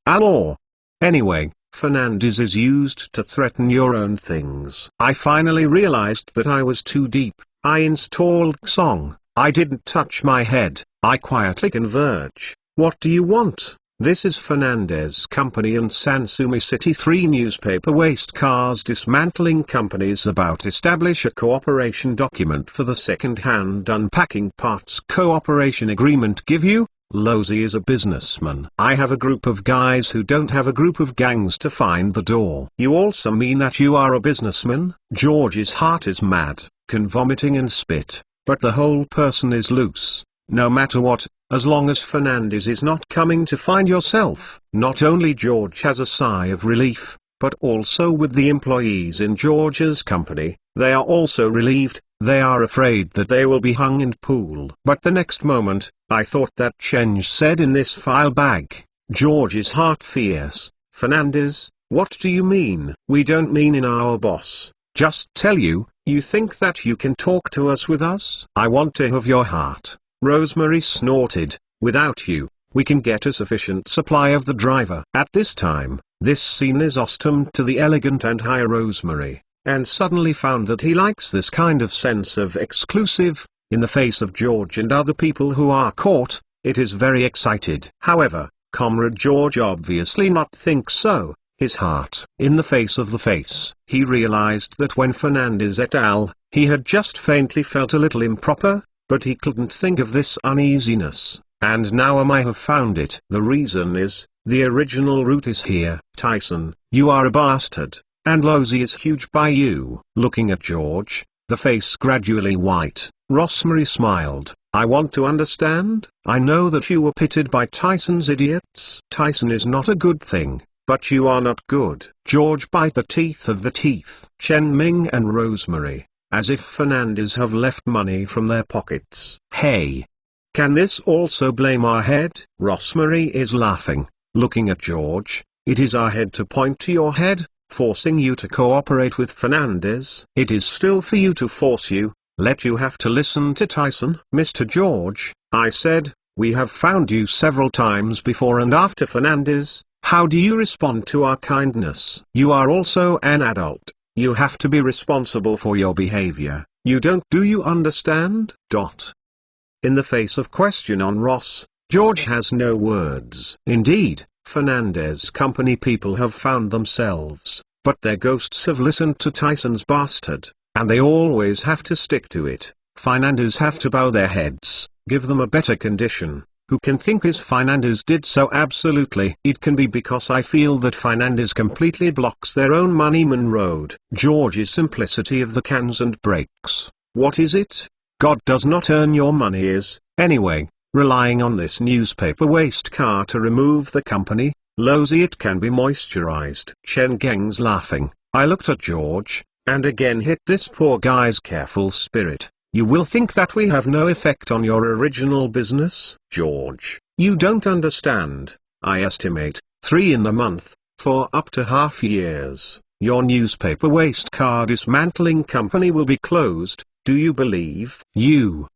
Anyway, Fernandez is used to threaten your own things. I finally realized that I was too deep. I installed Xong. I didn't touch my head. I quietly converge. What do you want? This is Fernandez Company and Sansumi City 3 newspaper waste cars dismantling companies about establish a cooperation document for the second-hand unpacking parts cooperation agreement give you. Losey is a businessman. I have a group of guys who don't have a group of gangs to find the door. You also mean that you are a businessman? George's heart is mad, can vomiting and spit, but the whole person is loose. No matter what, as long as Fernandez is not coming to find yourself. Not only George has a sigh of relief, but also with the employees in George's company, they are also relieved. They are afraid that they will be hung and pooled. But the next moment, I thought that Chenge said in this file bag. George's heart fierce. Fernandez, what do you mean? We don't mean in our boss. Just tell you, you think that you can talk to us with us? I want to have your heart. Rosemary snorted. Without you, we can get a sufficient supply of the driver. At this time, this scene is awesome to the elegant and high Rosemary, and suddenly found that he likes this kind of sense of exclusive, in the face of George and other people who are caught. It is very excited. However, Comrade George obviously not thinks so. His heart in the face of the face. He realized that when Fernandez et al., he had just faintly felt a little improper, but he couldn't think of this uneasiness, and now I have found it. The reason is, the original root is here. Tyson, you are a bastard, and Losey is huge by you. Looking at George, the face gradually white. Rosemary smiled. I want to understand. I know that you were pitted by Tyson's idiots. Tyson is not a good thing, but you are not good. George bite the teeth of the teeth. Chen Ming and Rosemary, as if Fernandez have left money from their pockets. Hey! Can this also blame our head? Rosemary is laughing, looking at George. It is our head to point to your head, forcing you to cooperate with Fernandez. It is still for you to force you, let you have to listen to Tyson. Mr. George, I said, we have found you several times before and after Fernandez. How do you respond to our kindness? You are also an adult. You have to be responsible for your behavior. You don't. Do you understand? In the face of question on Ross, George has no words. Indeed, Fernandez company people have found themselves, but their ghosts have listened to Tyson's bastard, and they always have to stick to it. Fernandez have to bow their heads, give them a better condition. Who can think is Fernandez did so? Absolutely. It can be because I feel that Fernandez completely blocks their own Moneyman Road. George's simplicity of the cans and breaks. What is it? God does not earn your money is, anyway, relying on this newspaper waste car to remove the company. Lousy it can be moisturized. Chen Geng's laughing. I looked at George, and again hit this poor guy's careful spirit. You will think that we have no effect on your original business? George, you don't understand. I estimate, 3 in the month, for up to half years, your newspaper waste car dismantling company will be closed. Do you believe? You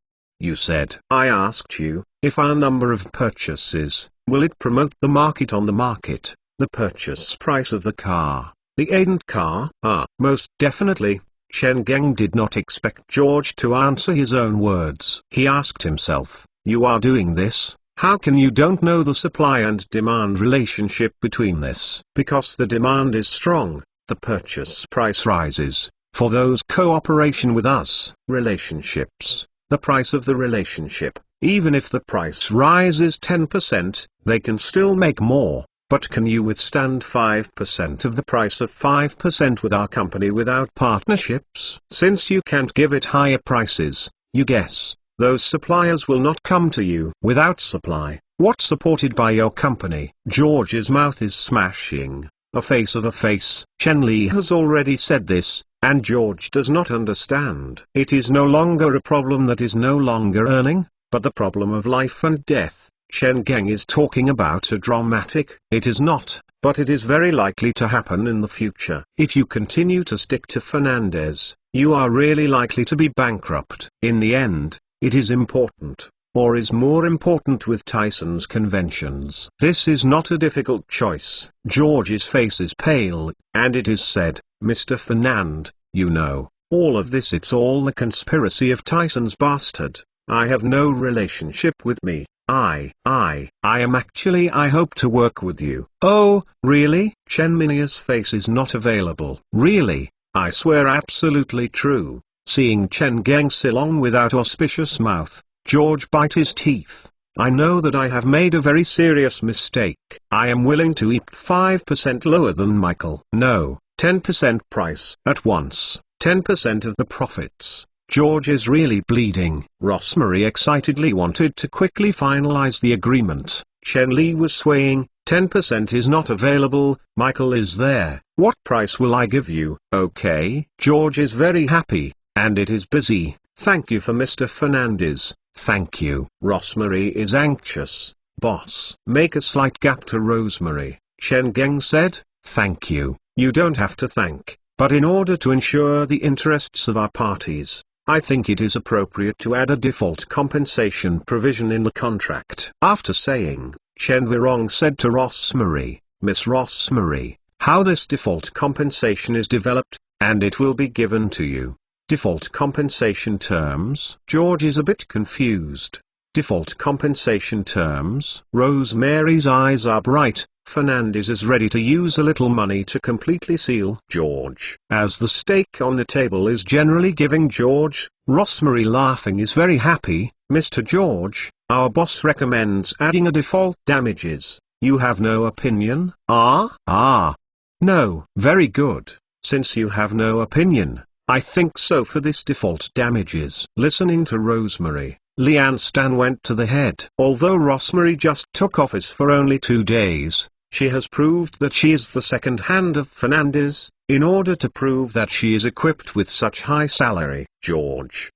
said. I asked you, if our number of purchases, will it promote the market on the market, the purchase price of the car, the agent car? Most definitely. Chen Geng did not expect George to answer his own words. He asked himself, you are doing this, how can you don't know the supply and demand relationship between this? Because the demand is strong, the purchase price rises. For those cooperation with us, relationships, the price of the relationship, even if the price rises 10%, they can still make more. But can you withstand 5% of the price of 5% with our company without partnerships? Since you can't give it higher prices, you guess, those suppliers will not come to you. Without supply, what supported by your company? George's mouth is smashing, a face of a face. Chen Li has already said this, and George does not understand. It is no longer a problem that is no longer earning, but the problem of life and death. Chen Geng is talking about a dramatic. It is not, but it is very likely to happen in the future. If you continue to stick to Fernandez, you are really likely to be bankrupt. In the end, it is important, or is more important with Tyson's conventions. This is not a difficult choice. George's face is pale, and it is said, Mr. Fernand, you know, all of this, it's all the conspiracy of Tyson's bastard. I have no relationship with me. I am actually. I hope to work with you. Oh, really? Chen Minia's face is not available. Really? I swear absolutely true. Seeing Chen Geng Silong without auspicious mouth, George bite his teeth. I know that I have made a very serious mistake. I am willing to eat 5% lower than Michael. No, 10% price. At once, 10% of the profits. George is really bleeding. Rosemary excitedly wanted to quickly finalize the agreement. Chen Li was swaying. 10% is not available. Michael is there. What price will I give you? Okay. George is very happy, and it is busy. Thank you for Mr. Fernandez. Thank you. Rosemary is anxious. Boss. Make a slight gap to Rosemary. Chen Geng said, thank you. You don't have to thank, but in order to ensure the interests of our parties, I think it is appropriate to add a default compensation provision in the contract. After saying, Chen Wirong said to Rosemary, Miss Rosemary, how this default compensation is developed, and it will be given to you. Default compensation terms? George is a bit confused. Default compensation terms? Rosemary's eyes are bright. Fernandez is ready to use a little money to completely seal George. As the stake on the table is generally giving George, Rosemary laughing is very happy. Mr. George, our boss recommends adding a default damages. You have no opinion? No. Very good. Since you have no opinion, I think so for this default damages. Listening to Rosemary, Leanne Stan went to the head. Although Rosemary just took office for only 2 days, she has proved that she is the second hand of Fernandez, in order to prove that she is equipped with such high salary. George.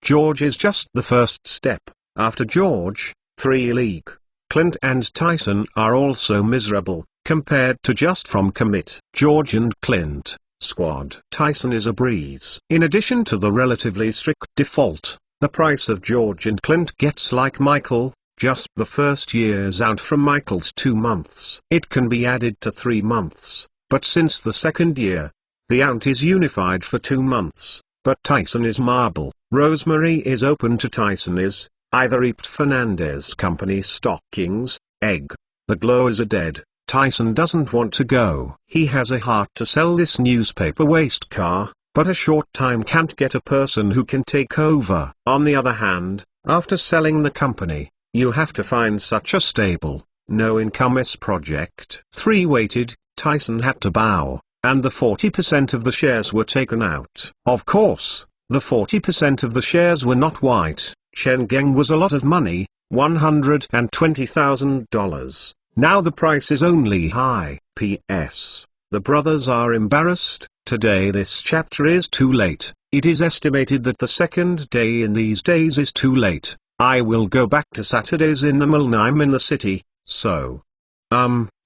George is just the first step. After George, 3 League, Clint and Tyson are also miserable, compared to just from commit. George and Clint, squad. Tyson is a breeze. In addition to the relatively strict default, the price of George and Clint gets like Michael, just the first year's out from Michael's 2 months. It can be added to 3 months, but since the second year, the out is unified for 2 months, but Tyson is marble. Rosemary is open to Tyson is, either eat Fernandez Company stockings, egg. The glowers are dead. Tyson doesn't want to go. He has a heart to sell this newspaper waste car, but a short time can't get a person who can take over. On the other hand, after selling the company, you have to find such a stable, no-income project. 3 waited, Tyson had to bow, and the 40% of the shares were taken out. Of course, the 40% of the shares were not white. Chen Geng was a lot of money, $120,000. Now the price is only high. P.S. The brothers are embarrassed. Today this chapter is too late. It is estimated that the second day in these days is too late. I will go back to Saturdays in the mill. I'm in the city, so.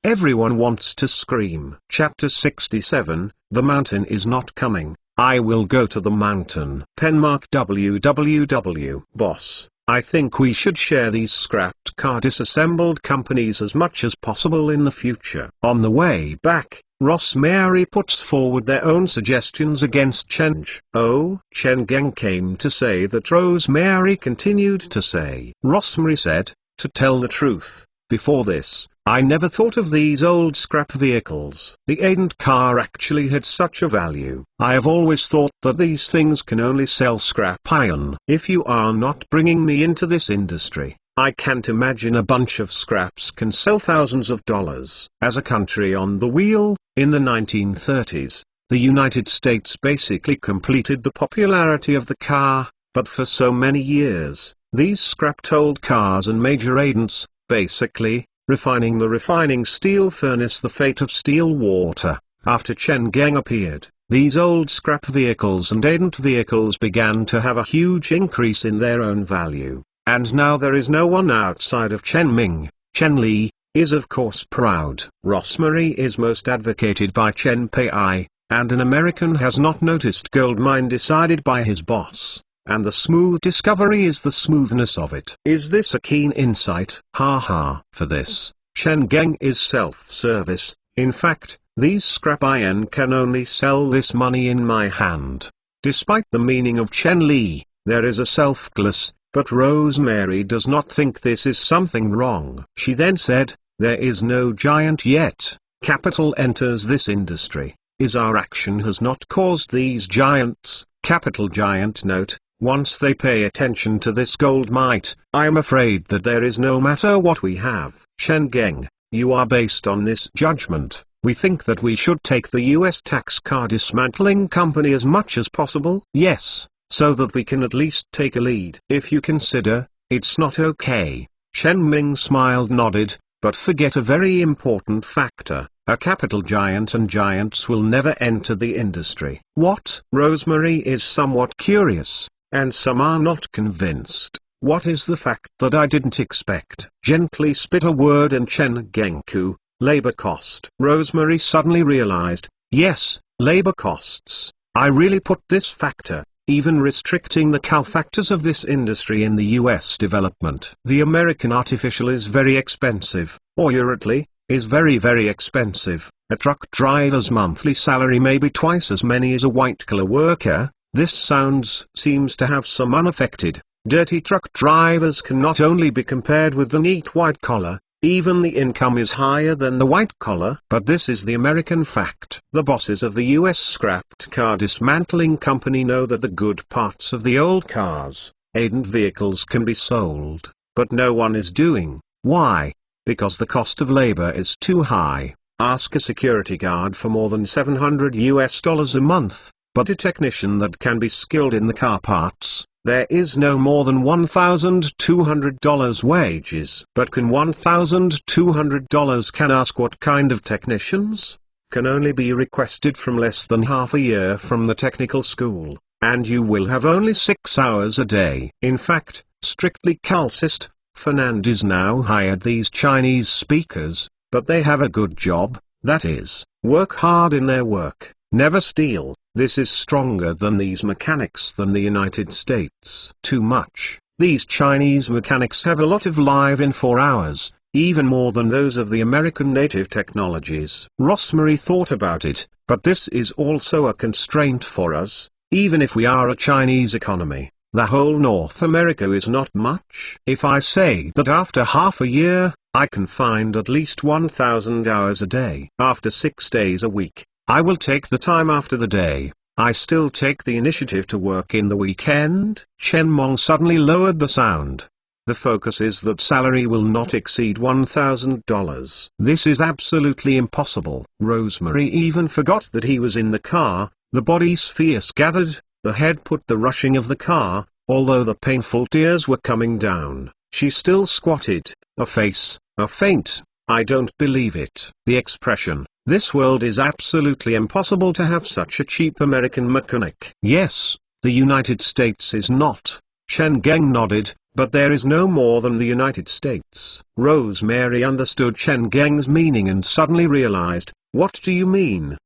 Everyone wants to scream. Chapter 67, The mountain is not coming. I will go to the mountain. Penmark www. Boss, I think we should share these scrapped car disassembled companies as much as possible in the future. On the way back, Rosemary puts forward their own suggestions against change. Chen Geng came to say that Rosemary continued to say. Rosemary said, to tell the truth, before this, I never thought of these old scrap vehicles. The Aident car actually had such a value. I have always thought that these things can only sell scrap iron. If you are not bringing me into this industry, I can't imagine a bunch of scraps can sell thousands of dollars. As a country on the wheel, in the 1930s, the United States basically completed the popularity of the car, but for so many years, these scrapped old cars and major Aidents, basically, refining the refining steel furnace, the fate of steel water. After Chen Geng appeared, these old scrap vehicles and Aident vehicles began to have a huge increase in their own value, and now there is no one outside of Chen Ming. Chen Li is of course proud. Rosemary is most advocated by Chen Pei, and an American has not noticed gold mine decided by his boss. And the smooth discovery is the smoothness of it. Is this a keen insight? Haha. For this, Chen Geng is self-service. In fact, these scrap iron can only sell this money in my hand. Despite the meaning of Chen Li, there is a self-glass, but Rosemary does not think this is something wrong. She then said, there is no giant yet. Capital enters this industry. Is our action has not caused these giants. Capital giant note. Once they pay attention to this gold mite, I am afraid that there is no matter what we have. Chen Geng, you are based on this judgment. We think that we should take the US tax car dismantling company as much as possible. Yes, so that we can at least take a lead. If you consider, it's not okay. Chen Ming smiled, nodded, but forget a very important factor. A capital giant and giants will never enter the industry. What? Rosemary is somewhat curious. And some are not convinced. What is the fact that I didn't expect? Gently spit a word in Chen Gengku, labor cost. Rosemary suddenly realized, yes, labor costs. I really put this factor, even restricting the cal factors of this industry in the US development. The American artificial is very expensive, or Urately, is very expensive. A truck driver's monthly salary may be twice as many as a white-collar worker. This seems to have some unaffected. Dirty truck drivers can not only be compared with the neat white collar, even the income is higher than the white collar. But this is the American fact. The bosses of the US scrapped car dismantling company know that the good parts of the old cars, Aident vehicles can be sold, but no one is doing. Why? Because the cost of labor is too high. Ask a security guard for more than $700 a month. but a technician that can be skilled in the car parts, there is no more than $1,200 wages. But can $1,200 can ask what kind of technicians? Can only be requested from less than half a year from the technical school, and you will have only 6 hours a day. In fact, strictly Calcist, Fernandez now hired these Chinese speakers, but they have a good job, that is, work hard in their work, never steal. This is stronger than these mechanics than the United States. Too much. These Chinese mechanics have a lot of live in 4 hours, even more than those of the American native technologies. Rosemary thought about it, but this is also a constraint for us, even if we are a Chinese economy. The whole North America is not much. If I say that after half a year, I can find at least 1,000 hours a day. After 6 days a week, I will take the time after the day. I still take the initiative to work in the weekend. Chen Mong suddenly lowered the sound. The focus is that salary will not exceed $1,000. This is absolutely impossible. Rosemary even forgot that he was in the car. The body's fierce gathered, the head put the rushing of the car, although the painful tears were coming down. She still squatted, a face, a faint. I don't believe it. The expression, this world is absolutely impossible to have such a cheap American mechanic. Yes, the United States is not. Chen Geng nodded, but there is no more than the United States. Rosemary understood Chen Geng's meaning and suddenly realized, what do you mean?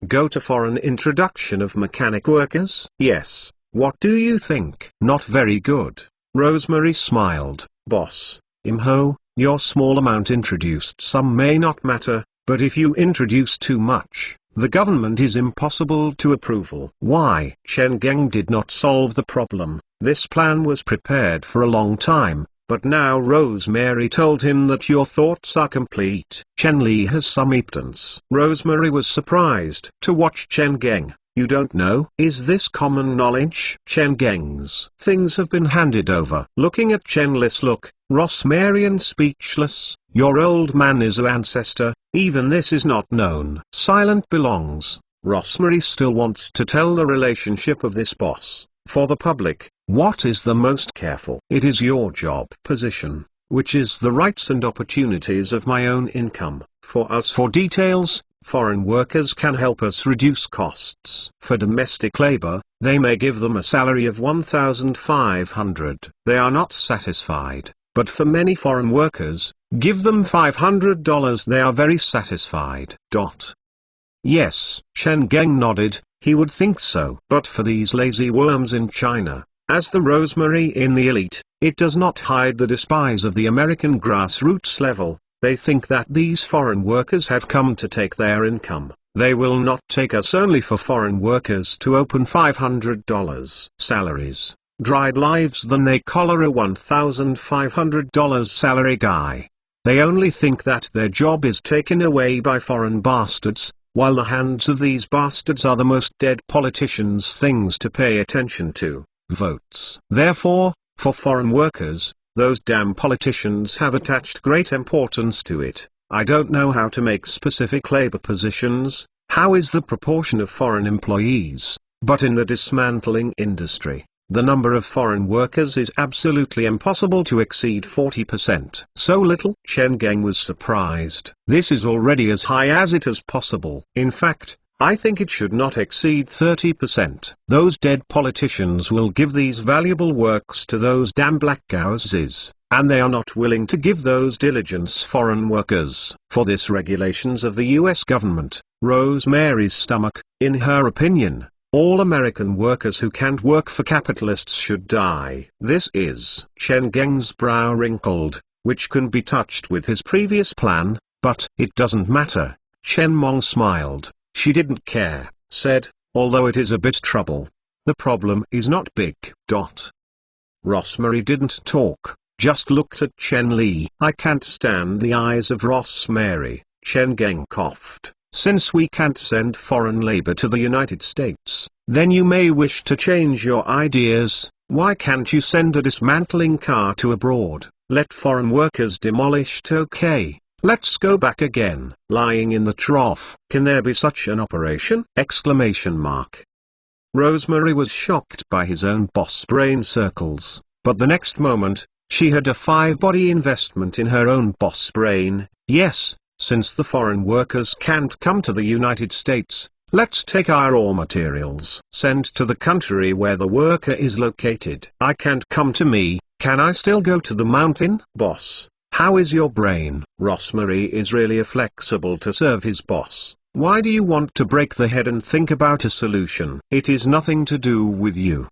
Go to foreign introduction of mechanic workers? Yes, what do you think? Not very good. Rosemary smiled. Boss, Imho, your small amount introduced some may not matter, but if you introduce too much, the government is impossible to approval. Why? Chen Geng did not solve the problem. This plan was prepared for a long time, but now Rosemary told him that your thoughts are complete. Chen Li has some impotence. Rosemary was surprised to watch Chen Geng. You don't know? Is this common knowledge? Chen Geng's things have been handed over. Looking at Chen Li's look, Rosemary speechless. Your old man is an ancestor, even this is not known. Silent belongs. Rosemary still wants to tell the relationship of this boss. For the public, what is the most careful? It is your job position, which is the rights and opportunities of my own income. For us for details, foreign workers can help us reduce costs. For domestic labor, they may give them a salary of $1,500. They are not satisfied, but for many foreign workers, give them $500. They are very satisfied. Yes, Chen Geng nodded, he would think so. But for these lazy worms in China, as the Rosemary in the elite, it does not hide the despise of the American grassroots level. They think that these foreign workers have come to take their income. They will not take us only for foreign workers to open $500 salaries, dried lives than they collar a $1,500 salary guy. They only think that their job is taken away by foreign bastards, while the hands of these bastards are the most dead politicians' things to pay attention to, votes. Therefore, for foreign workers, those damn politicians have attached great importance to it. I don't know how to make specific labor positions, how is the proportion of foreign employees, but in the dismantling industry, the number of foreign workers is absolutely impossible to exceed 40%. So little? Chen Geng was surprised. This is already as high as it is possible. In fact, I think it should not exceed 30%. Those dead politicians will give these valuable works to those damn black houses, and they are not willing to give those diligence foreign workers. For this regulations of the US government, Rosemary's stomach, in her opinion, all American workers who can't work for capitalists should die. This is Chen Geng's brow wrinkled, which can be touched with his previous plan, but it doesn't matter. Chen Mong smiled. She didn't care, said, although it is a bit trouble. The problem is not big. Rosemary didn't talk, just looked at Chen Li. I can't stand the eyes of Rosemary. Chen Geng coughed. Since we can't send foreign labor to the United States, then you may wish to change your ideas. Why can't you send a dismantling car to abroad? Let foreign workers demolish Tokay. Let's go back again. Lying in the trough. Can there be such an operation? Exclamation mark. Rosemary was shocked by his own boss brain circles, but the next moment, she had a 5-body investment in her own boss brain. Yes, since the foreign workers can't come to the United States, let's take our raw materials sent to the country where the worker is located. I can't come to me, can I still go to the mountain? Boss, how is your brain? Rosemary is really flexible to serve his boss. Why do you want to break the head and think about a solution? It is nothing to do with you.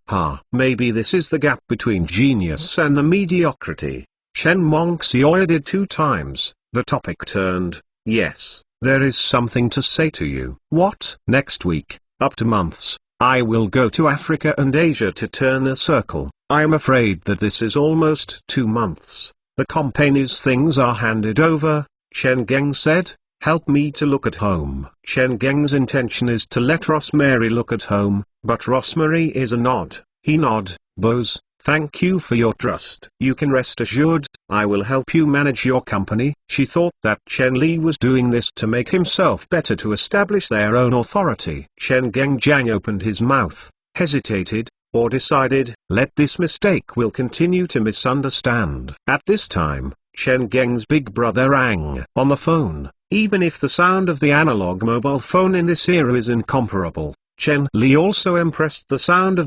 Maybe this is the gap between genius and the mediocrity. Chen Mongxiao did 2 times. The topic turned. Yes, there is something to say to you. What? Next week, up to months, I will go to Africa and Asia to turn a circle. I am afraid that this is almost 2 months. The company's things are handed over, Chen Geng said. Help me to look at home. Chen Geng's intention is to let Rosemary look at home, but Rosemary is a nod. He nod, boss, thank you for your trust. You can rest assured, I will help you manage your company. She thought that Chen Li was doing this to make himself better to establish their own authority. Chen Geng opened his mouth, hesitated, or decided, let this mistake will continue to misunderstand. At this time, Chen Geng's big brother rang on the phone. Even if the sound of the analog mobile phone in this era is incomparable, Chen Li also impressed the sound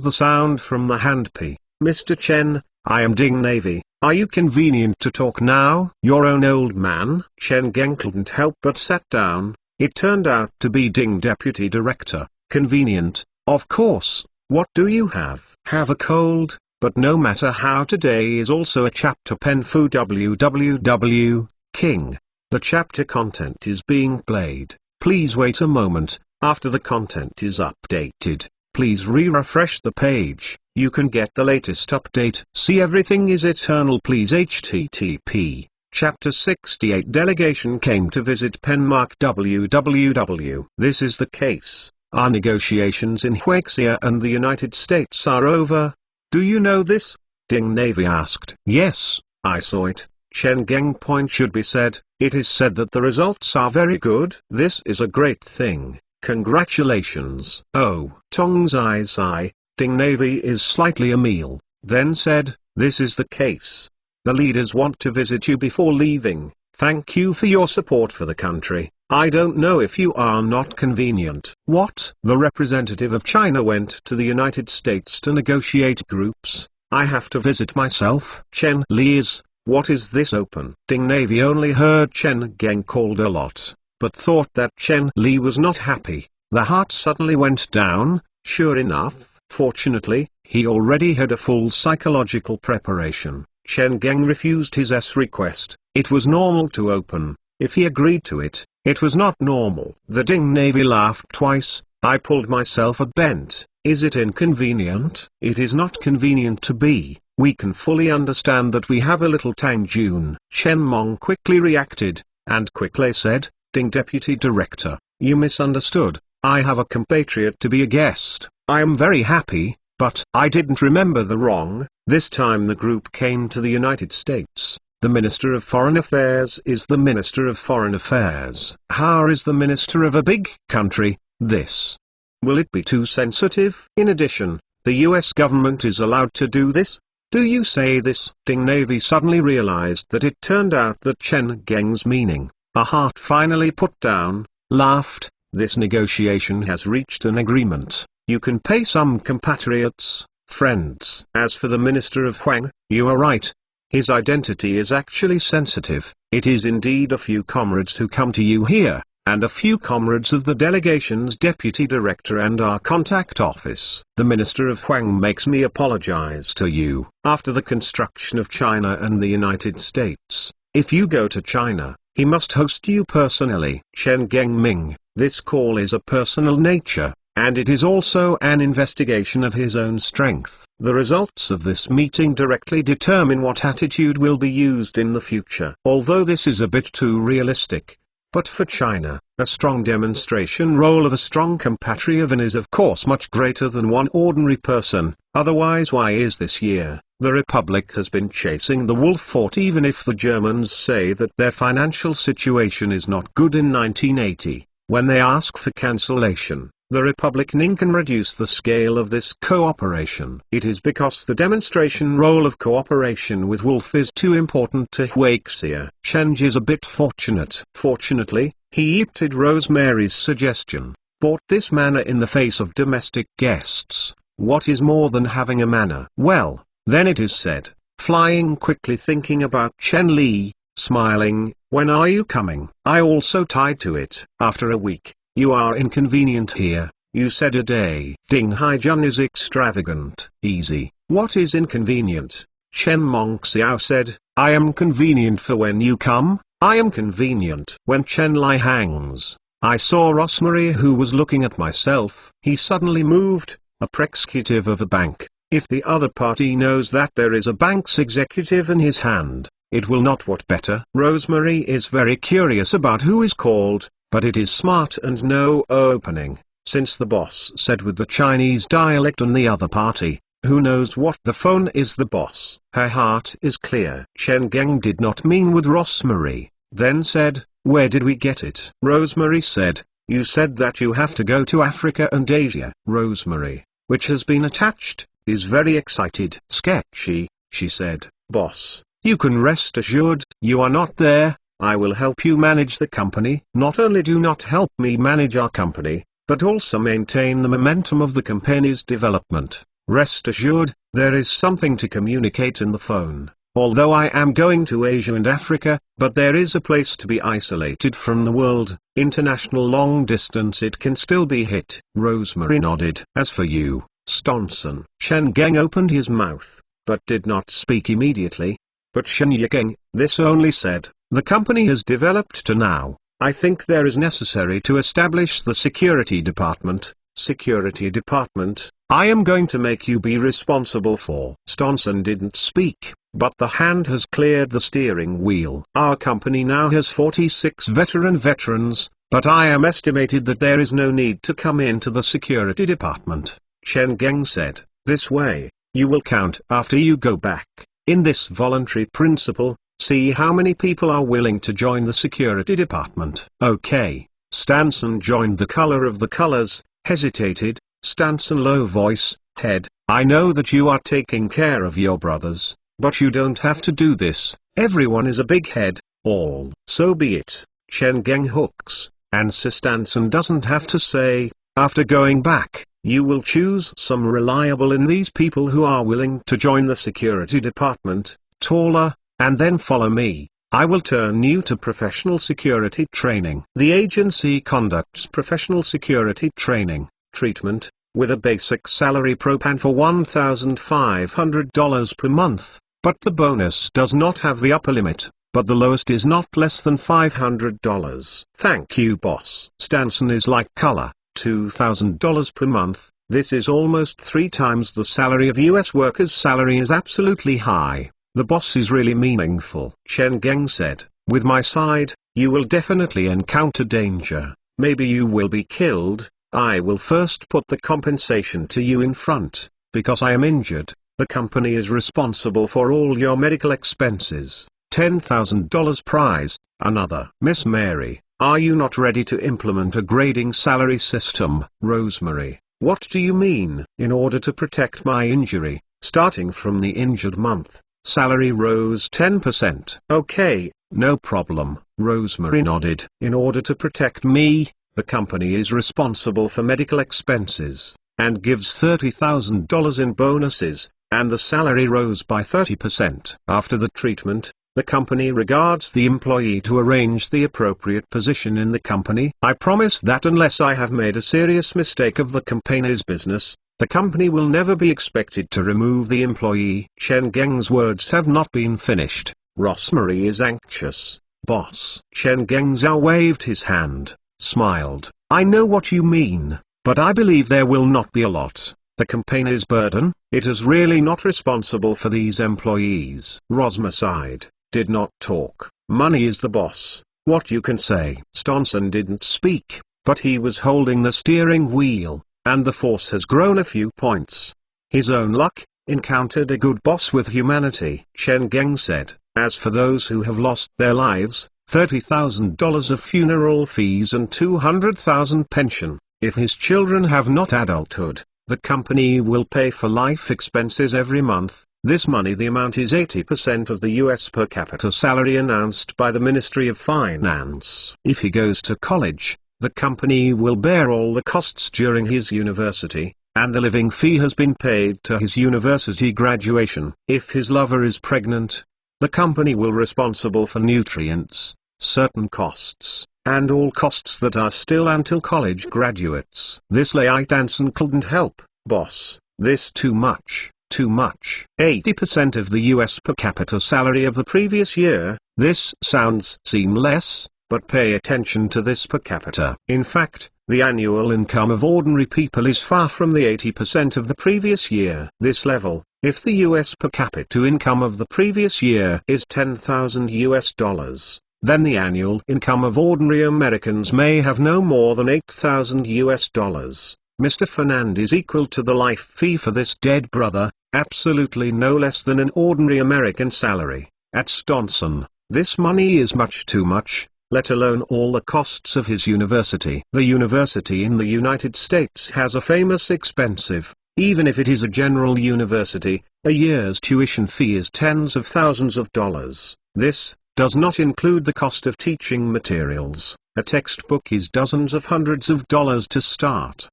from the handpiece. Mr. Chen, I am Ding Navy. Are you convenient to talk now? Your own old man? Chen Geng couldn't help but sat down. It turned out to be Ding Deputy Director. Convenient, of course. What do you have? Have a cold, but no matter how, today is also a chapter pen fu www, King. The chapter content is being played. Please wait a moment. After the content is updated, please refresh the page. You can get the latest update. See, everything is eternal. Please http. Chapter 68 Delegation came to visit Penmark www. This is the case. Our negotiations in Huaxia and the United States are over. Do you know this? Ding Navy asked. Yes, I saw it. Chen Geng point should be said. It is said that the results are very good. This is a great thing. Congratulations. Oh, Tong Zai Zai, Ding Navy is slightly amused, then said, this is the case. The leaders want to visit you before leaving. Thank you for your support for the country. I don't know if you are not convenient. What? The representative of China went to the United States to negotiate groups. I have to visit myself. Chen Li is. What is this open? Ding Navy only heard Chen Geng called a lot, but thought that Chen Li was not happy. The heart suddenly went down. Sure enough, fortunately, he already had a full psychological preparation. Chen Geng refused his request. It was normal to open. If he agreed to it, it was not normal. The Ding Navy laughed twice. I pulled myself a bent. Is it inconvenient? It is not convenient to be. We can fully understand that we have a little time. June. Chen Mong quickly reacted, and quickly said, Ding Deputy Director, you misunderstood. I have a compatriot to be a guest. I am very happy, but I didn't remember the wrong. This time the group came to the United States. The Minister of Foreign Affairs is the Minister of Foreign Affairs. How is the Minister of a big country? This. Will it be too sensitive? In addition, the US government is allowed to do this? Do you say this? Ding Navy suddenly realized that it turned out that Chen Geng's meaning, a heart finally put down, laughed. This negotiation has reached an agreement. You can pay some compatriots, friends. As for the Minister of Huang, you are right. His identity is actually sensitive. It is indeed a few comrades who come to you here, and a few comrades of the delegation's deputy director and our contact office. The Minister of Huang makes me apologize to you. After the construction of China and the United States, if you go to China, he must host you personally. Chen Gengming, this call is a personal nature, and it is also an investigation of his own strength. The results of this meeting directly determine what attitude will be used in the future. Although this is a bit too realistic, but for China, a strong demonstration role of a strong compatriot is of course much greater than one ordinary person. Otherwise, why is this year, the Republic has been chasing the wolf fort? Even if the Germans say that their financial situation is not good in 1980, when they ask for cancellation, The Republic can reduce the scale of this cooperation. It is because the demonstration role of cooperation with Wolf is too important to Huaxia. Cheng is a bit fortunate. Fortunately, he opted Rosemary's suggestion, bought this manner in the face of domestic guests. What is more than having a manner? Well, then it is said, flying quickly thinking about Chen Li, smiling, when are you coming? I also tied to it. After a week. You are inconvenient here, you said a day. Ding Haijun is extravagant. Easy. What is inconvenient? Chen Mongxiao said, I am convenient for when you come, I am convenient when Chen Lai hangs. I saw Rosemary who was looking at myself. He suddenly moved, a executive of a bank. If the other party knows that there is a bank's executive in his hand, it will not what better. Rosemary is very curious about who is called. But it is smart and no opening, since the boss said with the Chinese dialect on the other party, who knows what the phone is the boss. Her heart is clear. Chen Geng did not mean with Rosemary, then said, where did we get it? Rosemary said, you said that you have to go to Africa and Asia. Rosemary, which has been attached, is very excited. Sketchy, she said, boss, you can rest assured, you are not there. I will help you manage the company. Not only do not help me manage our company, but also maintain the momentum of the company's development. Rest assured, there is something to communicate in the phone. Although I am going to Asia and Africa, but there is a place to be isolated from the world. International long distance it can still be hit. Rosemary nodded. As for you, Stonson. Chen Geng opened his mouth, but did not speak immediately. But Shen Yigeng, this only said, the company has developed to now, I think there is necessary to establish the security department. Security department, I am going to make you be responsible for. Stonson didn't speak, but the hand has cleared the steering wheel. Our company now has 46 veterans, but I am estimated that there is no need to come into the security department. Chen Geng said, this way, you will count after you go back. In this voluntary principle, see how many people are willing to join the security department. Okay. Stanson joined the color of the colors, hesitated. Stanson low voice, head, I know that you are taking care of your brothers, but you don't have to do this. Everyone is a big head, all. So be it. Chen Geng hooks, and Stanson doesn't have to say, after going back, you will choose some reliable in these people who are willing to join the security department, taller, and then follow me. I will turn you to professional security training. The agency conducts professional security training, treatment, with a basic salary propan for $1,500 per month, but the bonus does not have the upper limit, but the lowest is not less than $500. Thank you boss. Stanson is like color, $2,000 per month. This is almost 3 times the salary of US workers' salary is absolutely high. The boss is really meaningful. Chen Geng said, with my side, you will definitely encounter danger. Maybe you will be killed. I will first put the compensation to you in front, because I am injured. The company is responsible for all your medical expenses. $10,000 prize. Another. Miss Mary, are you not ready to implement a grading salary system? Rosemary, what do you mean? In order to protect my injury, starting from the injured month, salary rose 10%. Okay, no problem. Rosemary nodded. In order to protect me, the company is responsible for medical expenses, and gives $30,000 in bonuses, and the salary rose by 30%. After the treatment, the company regards the employee to arrange the appropriate position in the company. I promise that unless I have made a serious mistake of the company's business, the company will never be expected to remove the employee. Chen Geng's words have not been finished. Rosemary is anxious. Boss. Chen Gengzhao waved his hand, smiled. I know what you mean, but I believe there will not be a lot. The company's burden, it is really not responsible for these employees. Rosmer sighed, did not talk. Money is the boss. What you can say. Stonson didn't speak, but he was holding the steering wheel, and the force has grown a few points. His own luck, encountered a good boss with humanity. Chen Geng said, as for those who have lost their lives, $30,000 of funeral fees and $200,000 pension. If his children have not adulthood, the company will pay for life expenses every month. This money, the amount is 80% of the US per capita salary announced by the Ministry of Finance. If he goes to college, the company will bear all the costs during his university, and the living fee has been paid to his university graduation. If his lover is pregnant, the company will be responsible for nutrients, certain costs, and all costs that are still until college graduates. This Light Anson couldn't help, boss, this too much. Too much. 80% of the US per capita salary of the previous year. This seem less, but pay attention to this per capita. In fact, the annual income of ordinary people is far from the 80% of the previous year. This level, if the US per capita income of the previous year is $10,000 US, then the annual income of ordinary Americans may have no more than $8,000 US. Mr. Fernand is equal to the life fee for this dead brother, absolutely no less than an ordinary American salary. At Stonson, this money is much too much, let alone all the costs of his university. The university in the United States has a famous expensive, even if it is a general university, a year's tuition fee is tens of thousands of dollars. This does not include the cost of teaching materials. A textbook is dozens of hundreds of dollars to start.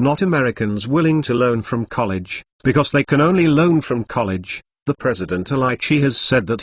Not Americans willing to loan from college, because they can only loan from college. The President Alichi has said that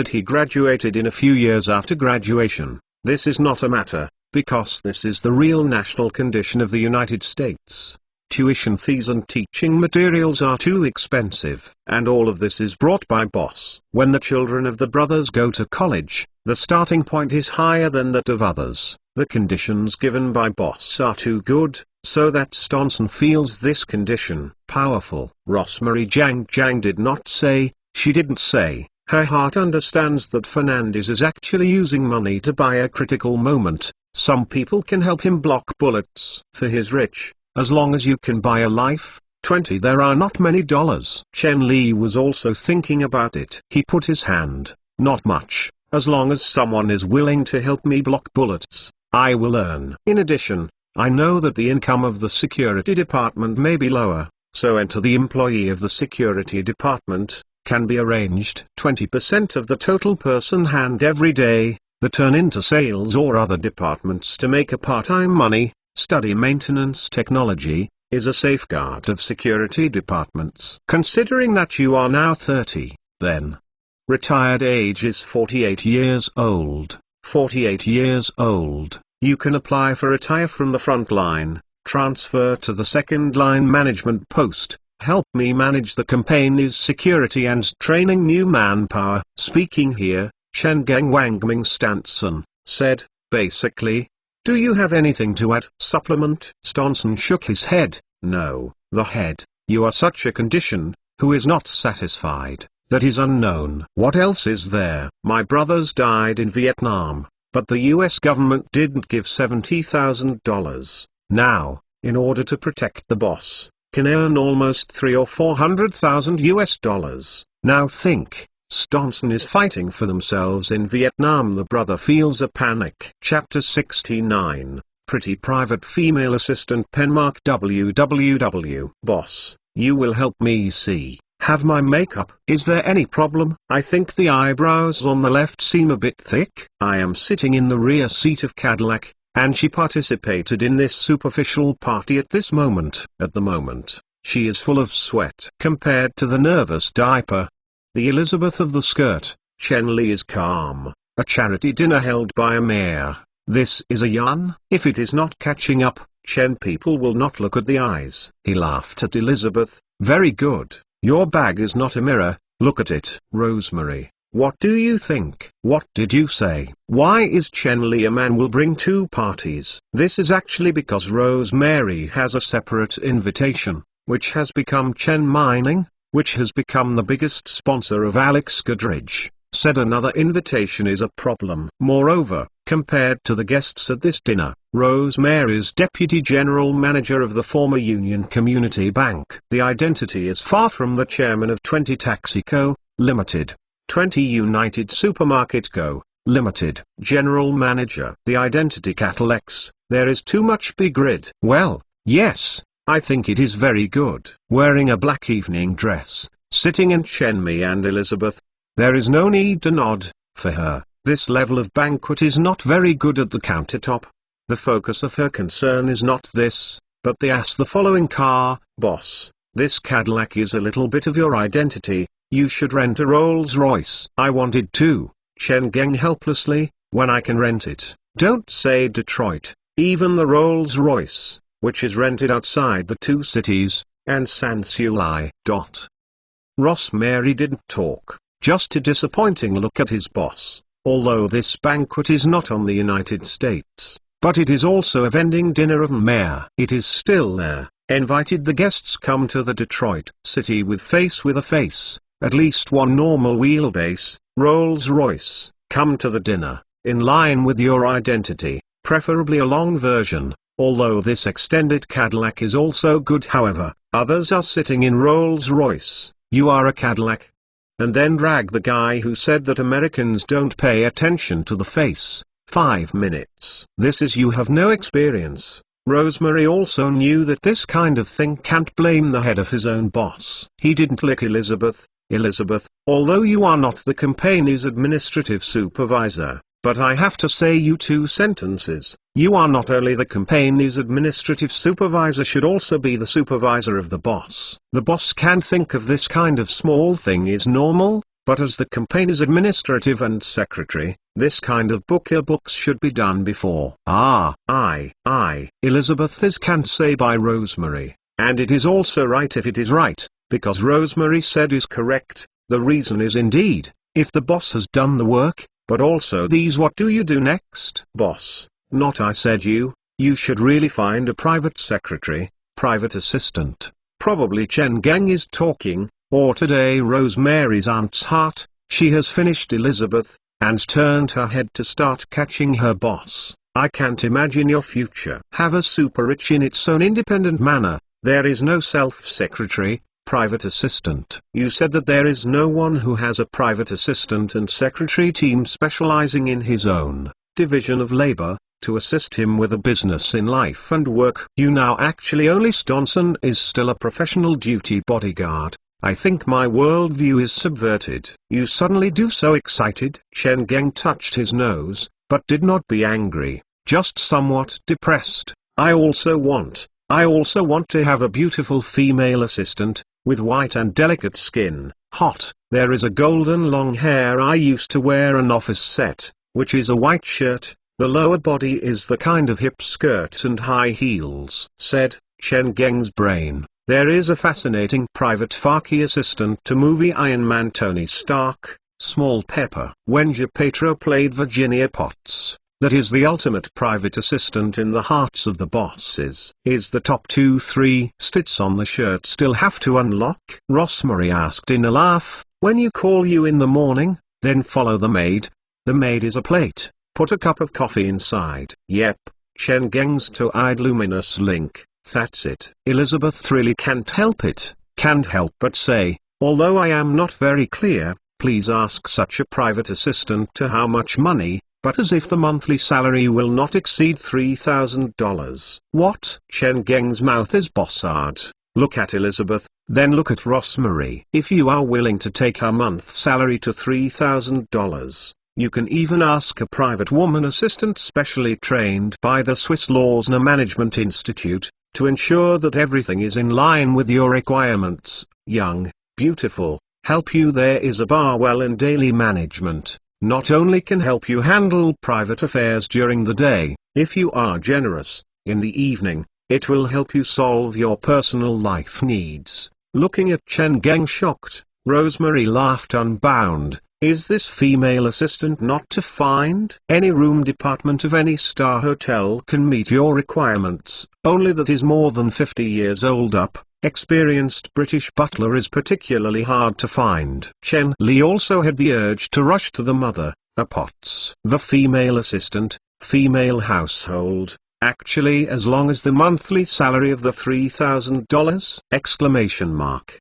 he graduated in a few years after graduation. This is not a matter, because this is the real national condition of the United States. Tuition fees and teaching materials are too expensive, and all of this is brought by boss. When the children of the brothers go to college, the starting point is higher than that of others. The conditions given by boss are too good, so that Stonson feels this condition powerful. Rosemary Jang did not say, she didn't say, her heart understands that Fernandez is actually using money to buy a critical moment. Some people can help him block bullets. For his rich, as long as you can buy a life, 20 there are not many dollars. Chen Li was also thinking about it. He put his hand, not much, as long as someone is willing to help me block bullets, I will earn. In addition, I know that the income of the security department may be lower, so enter the employee of the security department, can be arranged 20% of the total person hand every day, the turn into sales or other departments to make a part-time money, study maintenance technology, is a safeguard of security departments. Considering that you are now 30, then retired age is 48 years old. 48 years old. You can apply for retire from the front line, transfer to the second line management post, help me manage the company's security and training new manpower. Speaking here, Chen Gang Wangming Stanson said, basically, do you have anything to add? Supplement? Stonson shook his head, no, the head, you are such a condition, who is not satisfied, that is unknown. What else is there? My brothers died in Vietnam. But the US government didn't give $70,000. Now, in order to protect the boss, can earn almost $300,000 or $400,000 US. Now think, Stonson is fighting for themselves in Vietnam. The brother feels a panic. Chapter 69, Pretty Private Female Assistant Penmark WWW. Boss, you will help me see. Have my makeup. Is there any problem? I think the eyebrows on the left seem a bit thick. I am sitting in the rear seat of Cadillac, and she participated in this superficial party at this moment. At the moment, she is full of sweat. Compared to the nervous diaper, the Elizabeth of the skirt, Chen Li is calm. A charity dinner held by a mayor. This is a yarn. If it is not catching up, Chen people will not look at the eyes. He laughed at Elizabeth. Very good. Your bag is not a mirror, look at it. Rosemary, what do you think? What did you say? Why is Chen Li a man will bring two parties? This is actually because Rosemary has a separate invitation, which has become Chen Mining, which has become the biggest sponsor of Alex Goodrich, said another invitation is a problem. Moreover, compared to the guests at this dinner, Rosemary's deputy general manager of the former Union Community Bank. The identity is far from the chairman of 20 Taxi Co., Limited, 20 United Supermarket Co., Limited, general manager. The identity Cadillacs, There is too much big grid. Well, yes, I think it is very good. Wearing a black evening dress, sitting in Chenmi and Elizabeth. There is no need to nod, for her. This level of banquet is not very good at the countertop. The focus of her concern is not this, but the following car. Boss, this Cadillac is a little bit of your identity, you should rent a Rolls-Royce. I wanted to, Chen Geng helplessly, when I can rent it. Don't say Detroit, even the Rolls-Royce, which is rented outside the two cities, and Sansulai. Rosemary didn't talk, just a disappointing look at his boss. Although this banquet is not on the United States, but it is also a vending dinner of Mayor. It is still there. Invited the guests come to the Detroit city with a face, at least one normal wheelbase, Rolls-Royce, come to the dinner, in line with your identity, preferably a long version, although this extended Cadillac is also good. However, others are sitting in Rolls-Royce, you are a Cadillac. And then drag the guy who said that Americans don't pay attention to the face. 5 minutes. This is you have no experience. Rosemary also knew that this kind of thing can't blame the head of his own boss. He didn't lick Elizabeth. Elizabeth, although you are not the company's administrative supervisor, but I have to say you 2 sentences. You are not only the company's administrative supervisor, should also be the supervisor of the boss. The boss can think of this kind of small thing is normal, but as the company's administrative and secretary, this kind of books should be done before. Elizabeth is can't say by Rosemary, and it is also right if it is right, because Rosemary said is correct. The reason is indeed, if the boss has done the work, but also these what do you do next? Boss, not I said you should really find a private secretary, private assistant. Probably Chen Geng is talking, or today Rosemary's aunt's heart, she has finished Elizabeth, and turned her head to start catching her boss. I can't imagine your future. Have a super rich in its own independent manner, there is no self-secretary, private assistant. You said that there is no one who has a private assistant and secretary team specializing in his own division of labor, to assist him with a business in life and work. You now actually only Stonson is still a professional duty bodyguard. I think my worldview is subverted. You suddenly do so excited. Chen Geng touched his nose, but did not be angry, just somewhat depressed. I also want to have a beautiful female assistant, with white and delicate skin, hot. There is a golden long hair. I used to wear an office set, which is a white shirt, the lower body is the kind of hip skirt and high heels. Said, Chen Geng's brain, there is a fascinating private Faki assistant to movie Iron Man Tony Stark, Small Pepper. When Gepetro played Virginia Potts. That is the ultimate private assistant in the hearts of the bosses. Is the top 2-3 stitches on the shirt still have to unlock? Rosemary asked in a laugh. When you call you in the morning, then follow the maid. The maid is a plate. Put a cup of coffee inside. Yep, Chen Geng's two-eyed luminous link. That's it. Elizabeth really can't help it. Can't help but say, although I am not very clear, please ask such a private assistant to how much money, but as if the monthly salary will not exceed $3,000. What? Chen Geng's mouth is bossard. Look at Elizabeth, then look at Rosemary. If you are willing to take her month's salary to $3,000, you can even ask a private woman assistant specially trained by the Swiss Lausner Management Institute, to ensure that everything is in line with your requirements. Young, beautiful, help you. There is a bar well in daily management. Not only can help you handle private affairs during the day, if you are generous, in the evening, it will help you solve your personal life needs. Looking at Chen Geng shocked, Rosemary laughed unbound. Is this female assistant not to find? Any room department of any star hotel can meet your requirements, only that is more than 50 years old up. Experienced British butler is particularly hard to find. Chen Li also had the urge to rush to the mother, Potts. The female assistant, female household, actually as long as the monthly salary of the $3,000? Exclamation mark.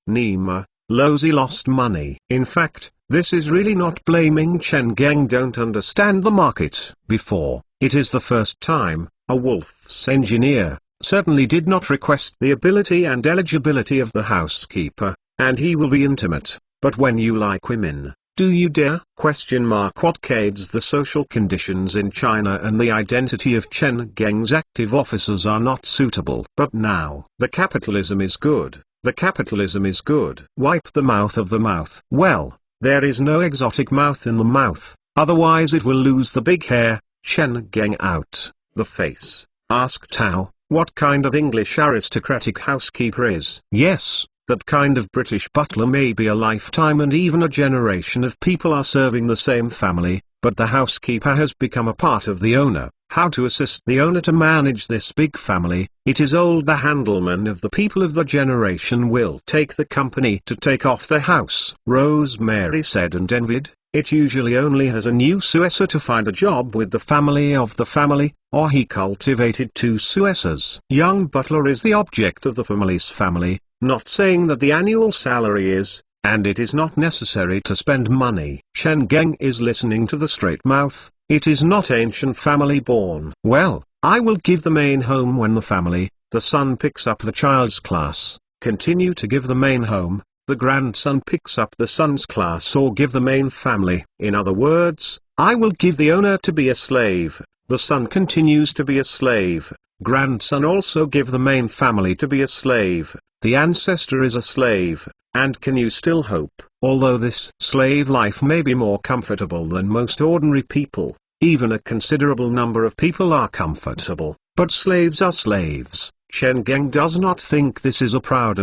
Nima, Lozi lost money. In fact, this is really not blaming Chen Geng don't understand the market. Before, it is the first time, a Wolf's engineer, certainly did not request the ability and eligibility of the housekeeper, and he will be intimate, but when you like women, do you dare? What cades the social conditions in China and the identity of Chen Geng's active officers are not suitable. But now, the capitalism is good, the capitalism is good. Wipe the mouth of the mouth. Well, there is no exotic mouth in the mouth, otherwise it will lose the big hair. Chen Geng out, the face, asked Tao, what kind of English aristocratic housekeeper is? Yes. That kind of British butler may be a lifetime and even a generation of people are serving the same family, but the housekeeper has become a part of the owner. How to assist the owner to manage this big family? It is old. The handleman of the people of the generation will take the company to take off the house. Rosemary said and envied, it usually only has a new successor to find a job with the family of the family, or he cultivated two successors. Young butler is the object of the family's family. Not saying that the annual salary is, and it is not necessary to spend money. Chen Geng is listening to the straight mouth, it is not ancient family born. Well, I will give the main home when the family, the son picks up the child's class, continue to give the main home, the grandson picks up the son's class or give the main family. In other words, I will give the owner to be a slave, the son continues to be a slave, grandson also give the main family to be a slave. The ancestor is a slave, and can you still hope? Although this slave life may be more comfortable than most ordinary people, even a considerable number of people are comfortable, but slaves are slaves. Chen Geng does not think this is a proud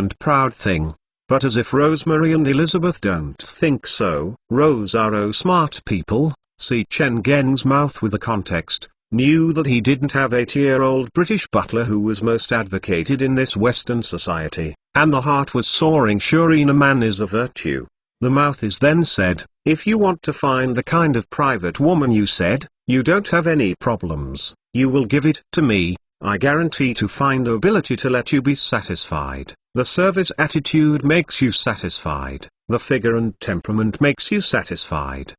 thing, but as if Rosemary and Elizabeth don't think so. Rose are smart people, see Chen Geng's mouth with the context. Knew that he didn't have 8-year-old British butler who was most advocated in this Western society, and the heart was soaring. Sure, in a man is a virtue. The mouth is then said, if you want to find the kind of private woman you said, you don't have any problems, you will give it to me, I guarantee to find the ability to let you be satisfied. The service attitude makes you satisfied, the figure and temperament makes you satisfied.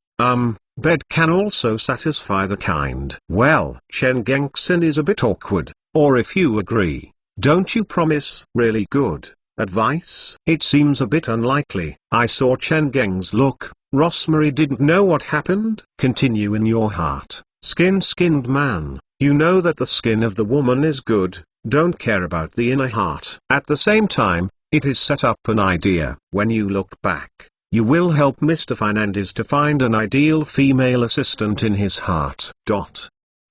Bed can also satisfy the kind. Well, Chen Geng's is a bit awkward, or if you agree, don't you promise? Really good advice? It seems a bit unlikely. I saw Chen Geng's look. Rosemary didn't know what happened. Continue in your heart. Skinned man, you know that the skin of the woman is good, don't care about the inner heart. At the same time, it is set up an idea. When you look back, you will help Mr. Fernandez to find an ideal female assistant in his heart.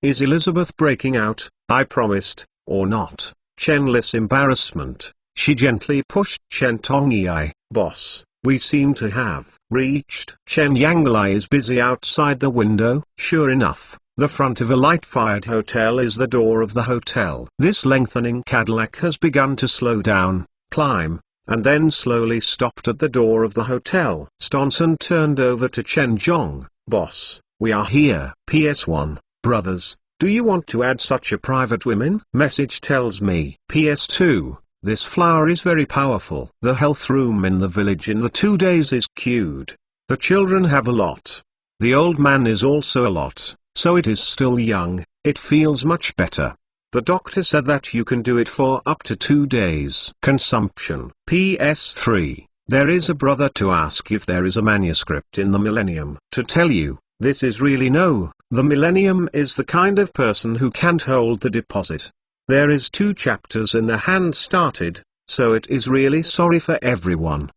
Is Elizabeth breaking out, I promised, or not? Chenless embarrassment. She gently pushed Chen Tongyai. Boss, we seem to have reached. Chen Yanglai is busy outside the window. Sure enough, the front of a light-fired hotel is the door of the hotel. This lengthening Cadillac has begun to slow down, climb, and then slowly stopped at the door of the hotel. Stonson turned over to Chen Zhong. Boss, we are here. PS1, brothers, do you want to add such a private women? Message tells me. PS2, this flower is very powerful. The health room in the village in the 2 days is queued. The children have a lot. The old man is also a lot, so it is still young, it feels much better. The doctor said that you can do it for up to 2 days. Consumption. PS3. There is a brother to ask if there is a manuscript in the Millennium. To tell you, this is really no, the Millennium is the kind of person who can't hold the deposit. There is 2 chapters in the hand started, so it is really sorry for everyone.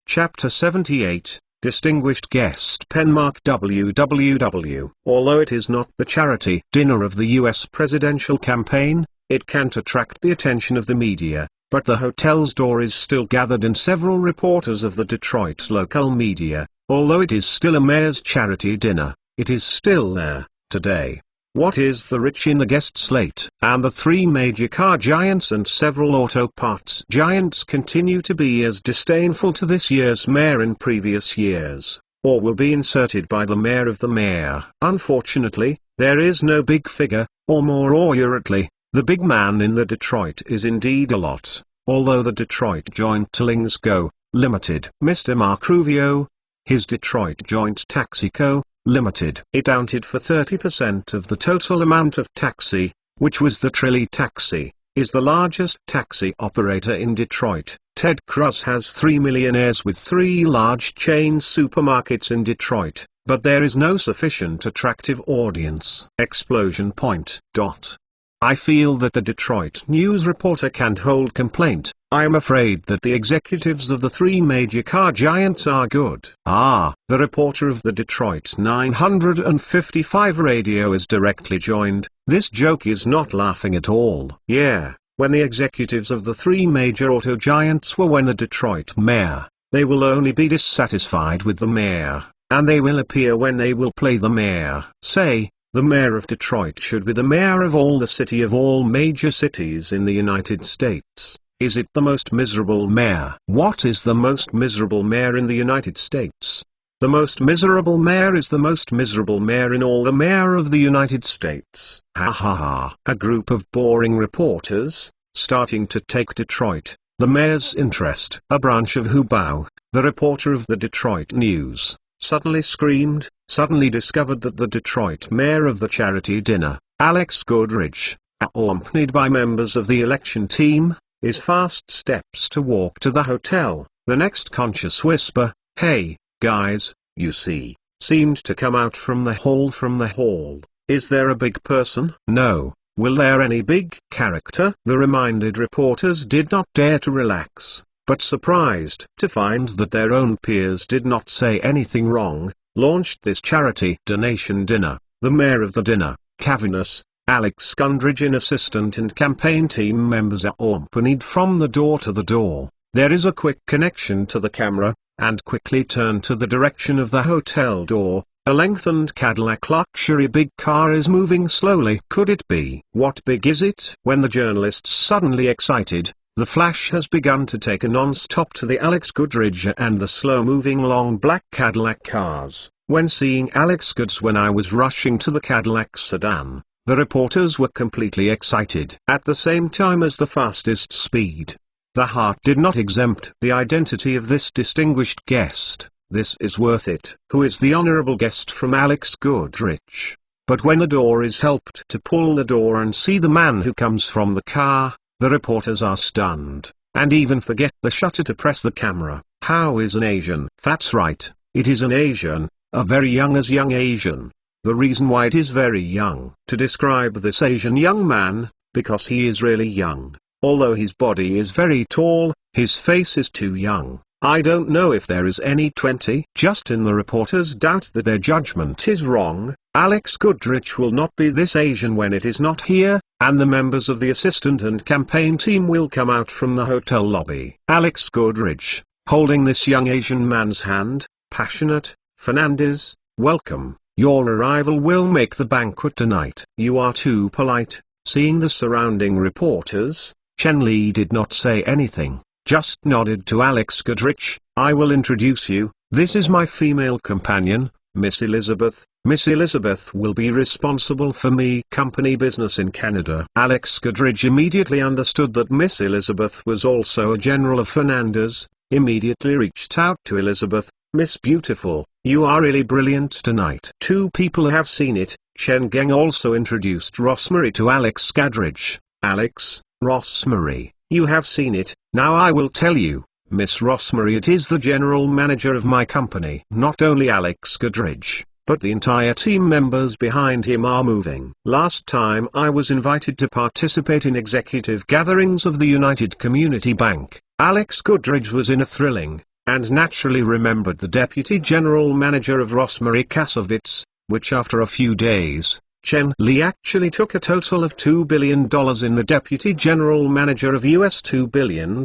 Chapter 78. Distinguished guest Penmark www. Although it is not the charity dinner of the U.S. presidential campaign, it can't attract the attention of the media, but the hotel's door is still gathered and several reporters of the Detroit local media. Although it is still a mayor's charity dinner, it is still there, today. What is the rich in the guest slate? And the 3 major car giants and several auto parts giants continue to be as disdainful to this year's mayor in previous years, or will be inserted by the mayor of the mayor. Unfortunately, there is no big figure, or more accurately, the big man in the Detroit is indeed a lot, although the Detroit Joint Tillings Go. Limited. Mr. Mark Ruvio, his Detroit Joint Taxi Co., Limited. It accounted for 30% of the total amount of taxi, which was the Trilly Taxi, is the largest taxi operator in Detroit. Ted Cruz has 3 millionaires with 3 large chain supermarkets in Detroit, but there is no sufficient attractive audience. Explosion point. I feel that the Detroit News reporter can't hold complaint. I am afraid that the executives of the 3 major car giants are good. The reporter of the Detroit 955 radio is directly joined. This joke is not laughing at all. Yeah, when the executives of the 3 major auto giants were when the Detroit mayor, they will only be dissatisfied with the mayor, and they will appear when they will play the mayor. Say, the mayor of Detroit should be the mayor of all the city of all major cities in the United States. Is it the most miserable mayor? What is the most miserable mayor in the United States? The most miserable mayor is the most miserable mayor in all the mayor of the United States. Ha ha ha. A group of boring reporters, starting to take Detroit, the mayor's interest. A branch of Hubao, the reporter of the Detroit News, suddenly screamed, suddenly discovered that the Detroit mayor of the charity dinner, Alex Goodrich, accompanied by members of the election team, is fast steps to walk to the hotel. The next conscious whisper, "Hey, guys, you see," seemed to come out from the hall. Is there a big person? No. Will there any big character? The reminded reporters did not dare to relax, but surprised to find that their own peers did not say anything wrong, launched this charity donation dinner. The mayor of the dinner, cavernous, Alex Goodrich and assistant and campaign team members are accompanied from the door to the door. There is a quick connection to the camera, and quickly turn to the direction of the hotel door. A lengthened Cadillac luxury big car is moving slowly. Could it be? What big is it? When the journalists suddenly excited, the flash has begun to take a non-stop to the Alex Goodrich and the slow-moving long black Cadillac cars. When seeing Alex Goodrich when I was rushing to the Cadillac sedan, the reporters were completely excited. At the same time as the fastest speed, the heart did not exempt the identity of this distinguished guest. This is worth it. Who is the honorable guest from Alex Goodrich? But when the door is helped to pull the door and see the man who comes from the car, the reporters are stunned, and even forget the shutter to press the camera. How is an Asian? That's right, it is an Asian, a very young Asian. The reason why it is very young. To describe this Asian young man, because he is really young. Although his body is very tall, his face is too young. I don't know if there is any 20. Justin the reporters doubt that their judgment is wrong. Alex Goodrich will not be this Asian when it is not here, and the members of the assistant and campaign team will come out from the hotel lobby. Alex Goodrich, holding this young Asian man's hand, passionate, "Fernandez, welcome. Your arrival will make the banquet tonight. You are too polite." Seeing the surrounding reporters, Chen Li did not say anything, just nodded to Alex Goodrich. "I will introduce you. This is my female companion, Miss Elizabeth. Miss Elizabeth will be responsible for me company business in Canada." Alex Goodrich immediately understood that Miss Elizabeth was also a general of Fernandez, immediately reached out to Elizabeth. "Miss Beautiful, you are really brilliant tonight." 2 people have seen it. Chen Geng also introduced Rosemary to Alex Goodrich. "Alex, Rosemary, you have seen it. Now I will tell you, Miss Rosemary, it is the general manager of my company." Not only Alex Goodrich, but the entire team members behind him are moving. Last time I was invited to participate in executive gatherings of the United Community Bank, Alex Goodrich was in a thrilling, and naturally remembered the deputy general manager of Rosemary Kasovitz, which after a few days, Chen Li actually took a total of $2 billion in the deputy general manager of US $2 billion.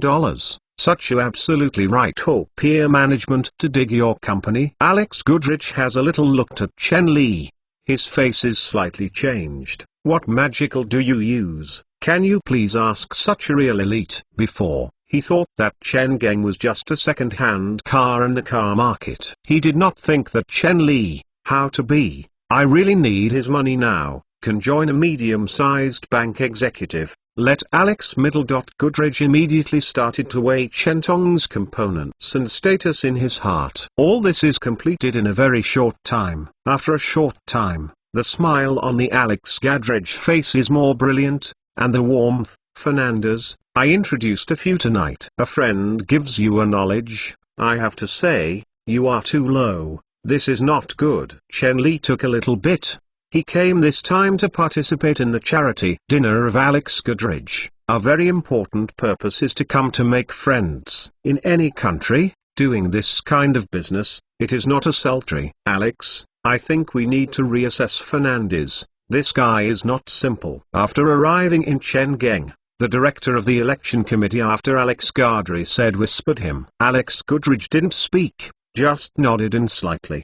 Such you absolutely right. Oh, peer management to dig your company. Alex Goodrich has a little looked at Chen Li. His face is slightly changed. "What magical do you use? Can you please ask such a real elite?" Before, he thought that Chen Geng was just a second-hand car in the car market. He did not think that Chen Li, how to be, "I really need his money now," can join a medium-sized bank executive, Let Alex Goodridge immediately started to weigh Chen Tong's components and status in his heart. All this is completed in a very short time. After a short time, the smile on the Alex Goodridge face is more brilliant, and the warmth. Fernandez, I introduced a few tonight. A friend gives you a knowledge. I have to say, you are too low. This is not good. Chen Li took a little bit. He came this time to participate in the charity dinner of Alex Goodridge. Our very important purpose is to come to make friends. In any country, doing this kind of business, it is not a sultry. Alex, I think we need to reassess Fernandez. This guy is not simple. After arriving in Chengeng, the director of the election committee after Alex Goodridge said whispered him. Alex Goodridge didn't speak, just nodded and slightly.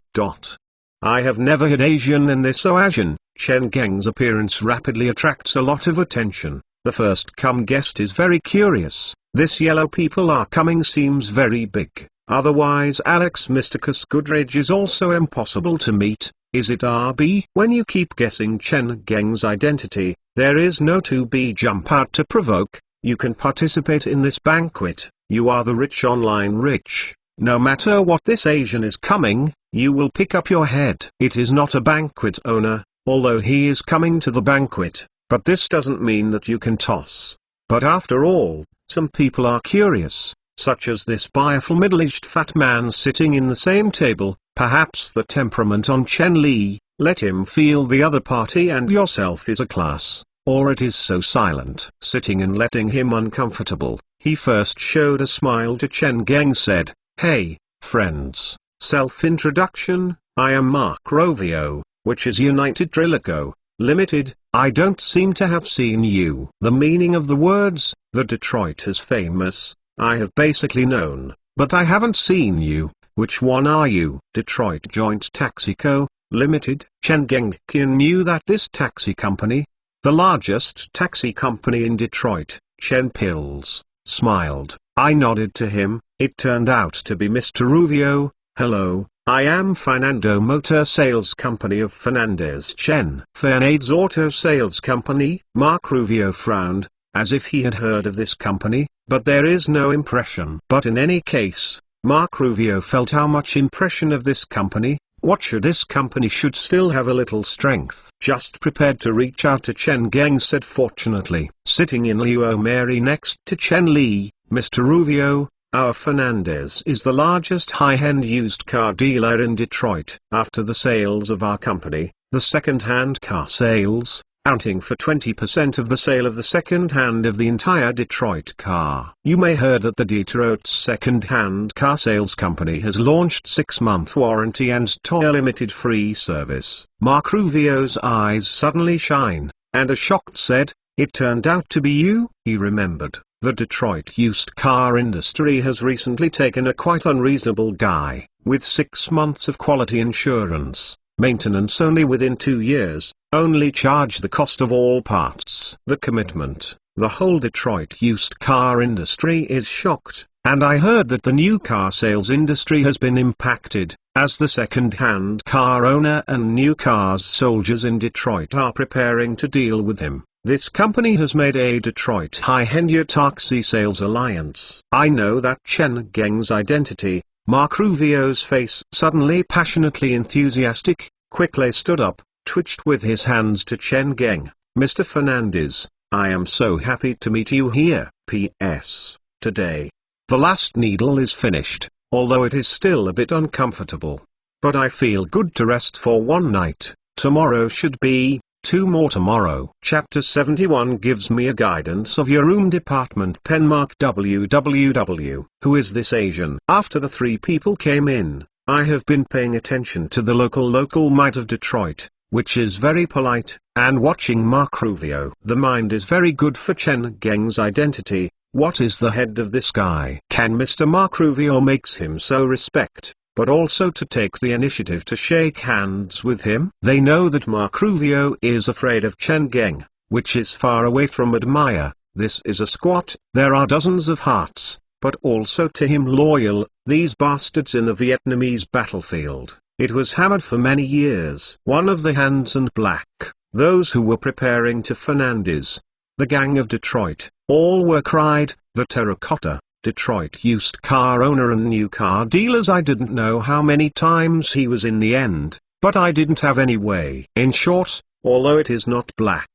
I have never had Asian in this Asian. Chengeng's appearance rapidly attracts a lot of attention. The first come guest is very curious. This yellow people are coming seems very big. Otherwise Alex Goodridge is also impossible to meet. Is it RB? When you keep guessing Chengeng's identity, there is no to be jump out to provoke. You can participate in this banquet. You are the rich online rich. No matter what this Asian is coming, you will pick up your head. It is not a banquet owner, although he is coming to the banquet, but this doesn't mean that you can toss. But after all, some people are curious, such as this beautiful middle-aged fat man sitting in the same table. Perhaps the temperament on Chen Li, let him feel the other party and yourself is a class, or it is so silent. Sitting and letting him uncomfortable, he first showed a smile to Chengeng said, Hey, friends, self-introduction, I am Mark Rovio, which is United Trilico, Limited. I don't seem to have seen you. The meaning of the words, the Detroit is famous, I have basically known, but I haven't seen you. Which one are you? Detroit Joint Taxi Co., Limited. Chengeng knew that this taxi company, the largest taxi company in Detroit, Chen Pills, smiled. I nodded to him. It turned out to be Mr. Ruvio. Hello, I am Fernando Motor Sales Company of Fernandez Chen. Fernandez Auto Sales Company? Mark Ruvio frowned, as if he had heard of this company, but there is no impression. But in any case, Mark Ruvio felt how much impression of this company. What should this company should still have a little strength. Just prepared to reach out to Chengeng said fortunately. Sitting in Luo Mary next to Chen Li, Mr. Ruvio, our Fernandez is the largest high-end used car dealer in Detroit. After the sales of our company, the second-hand car sales, accounting for 20% of the sale of the second-hand of the entire Detroit car. You may heard that the Detroit second-hand car sales company has launched 6-month warranty and tow limited free service. Mark Ruvio's eyes suddenly shine, and a shocked said, It turned out to be you. He remembered, the Detroit used car industry has recently taken a quite unreasonable guy, with 6 months of quality insurance. Maintenance only within 2 years, only charge the cost of all parts. The commitment, the whole Detroit used car industry is shocked, and I heard that the new car sales industry has been impacted, as the second-hand car owner and new cars soldiers in Detroit are preparing to deal with him. This company has made a Detroit high-end taxi sales alliance. I know that Chengeng's identity. Mark Ruvio's face suddenly passionately enthusiastic, quickly stood up, twitched with his hands to Chengeng. Mr. Fernandez, I am so happy to meet you here. P.S. Today, the last needle is finished, although it is still a bit uncomfortable. But I feel good to rest for one night. Tomorrow should be 2 more tomorrow. Chapter 71 gives me a guidance of your room department. Penmark www. Who is this Asian? After the 3 people came in, I have been paying attention to the local might of Detroit, which is very polite, and watching Mark Ruvio. The mind is very good for Chengeng's identity. What is the head of this guy? Can Mr. Mark Ruvio makes him so respect, but also to take the initiative to shake hands with him? They know that Mark Ruvio is afraid of Chengeng, which is far away from admire. This is a squat. There are dozens of hearts, but also to him loyal, these bastards in the Vietnamese battlefield. It was hammered for many years. One of the hands and black, those who were preparing to Fernandez. the gang of Detroit, all were cried, the terracotta, Detroit used car owner and new car dealers. I didn't know how many times he was in the end, but I didn't have any way. In short, although it is not black,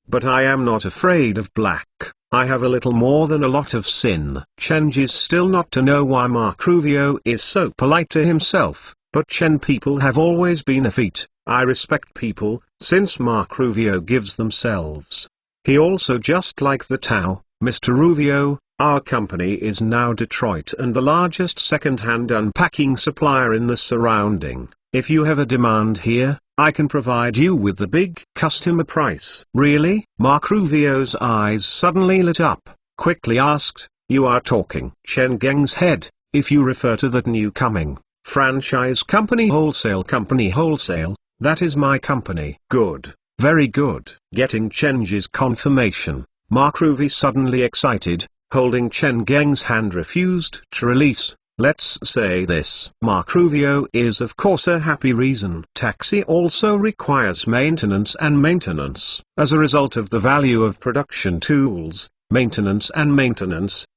but I am not afraid of black, I have a little more than a lot of sin. Changes still not to know why Mark Rubio is so polite to himself, but Chen people have always been effete. I respect people, since Mark Rubio gives themselves. He also just like the Tao, Mr. Rubio, our company is now Detroit and the largest second-hand unpacking supplier in the surrounding. If you have a demand here, I can provide you with the big customer price. Really? Mark Rubio's eyes suddenly lit up, quickly asked, you are talking Chen Geng's head, if you refer to that new coming franchise company wholesale, that is my company. Good. Very good. Getting Chen's confirmation, Mark Rubio suddenly excited, holding Chen Geng's hand refused to release. Let's say this. Mark Rubio is of course a happy reason. Taxi also requires maintenance and maintenance. As a result of the value of production tools, maintenance,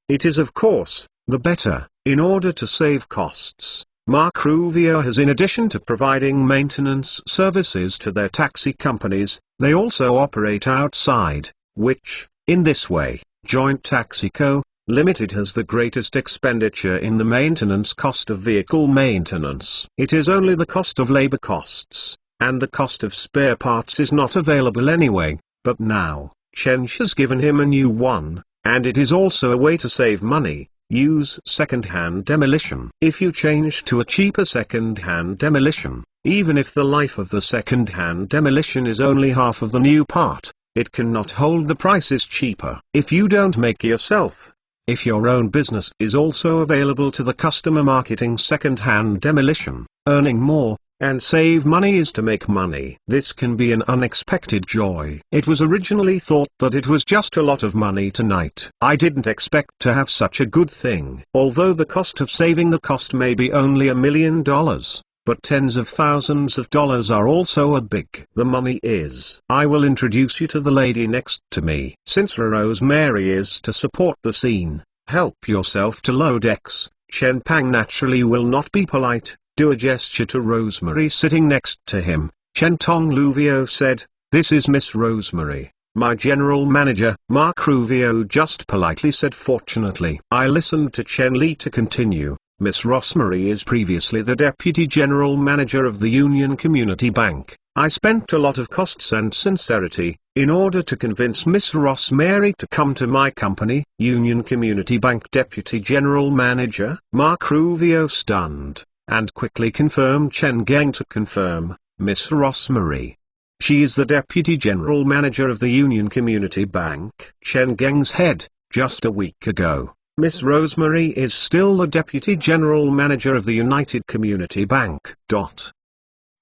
it is of course, the better, in order to save costs. Mark Rubio has, in addition to providing maintenance services to their taxi companies, they also operate outside, which, in this way, Joint Taxi Co. Limited has the greatest expenditure in the maintenance cost of vehicle maintenance. It is only the cost of labor costs, and the cost of spare parts is not available anyway, but now, Chen has given him a new one, and it is also a way to save money. Use second-hand demolition. If you change to a cheaper second-hand demolition, even if the life of the second-hand demolition is only half of the new part, it cannot hold the prices cheaper. If you don't make yourself, if your own business is also available to the customer marketing second-hand demolition, earning more, and save money is to make money. This can be an unexpected joy. It was originally thought that it was just a lot of money tonight. I didn't expect to have such a good thing. Although the cost of saving the cost may be only $1 million, but tens of thousands of dollars are also a big. The money is. I will introduce you to the lady next to me. Since Rosemary is to support the scene, help yourself to load X. Chen Pang naturally will not be polite. Do a gesture to Rosemary sitting next to him. Chen Tong Rubio said, this is Miss Rosemary, my general manager. Mark Rubio just politely said fortunately. I listened to Chen Li to continue. Miss Rosemary is previously the deputy general manager of the Union Community Bank. I spent a lot of costs and sincerity, in order to convince Miss Rosemary to come to my company. Union Community Bank deputy general manager. Mark Rubio stunned, and quickly confirmed Chen Geng to confirm, Miss Rosemary. She is the deputy general manager of the Union Community Bank. Chen Geng's head, just a week ago. Miss Rosemary is still the deputy general manager of the United Community Bank.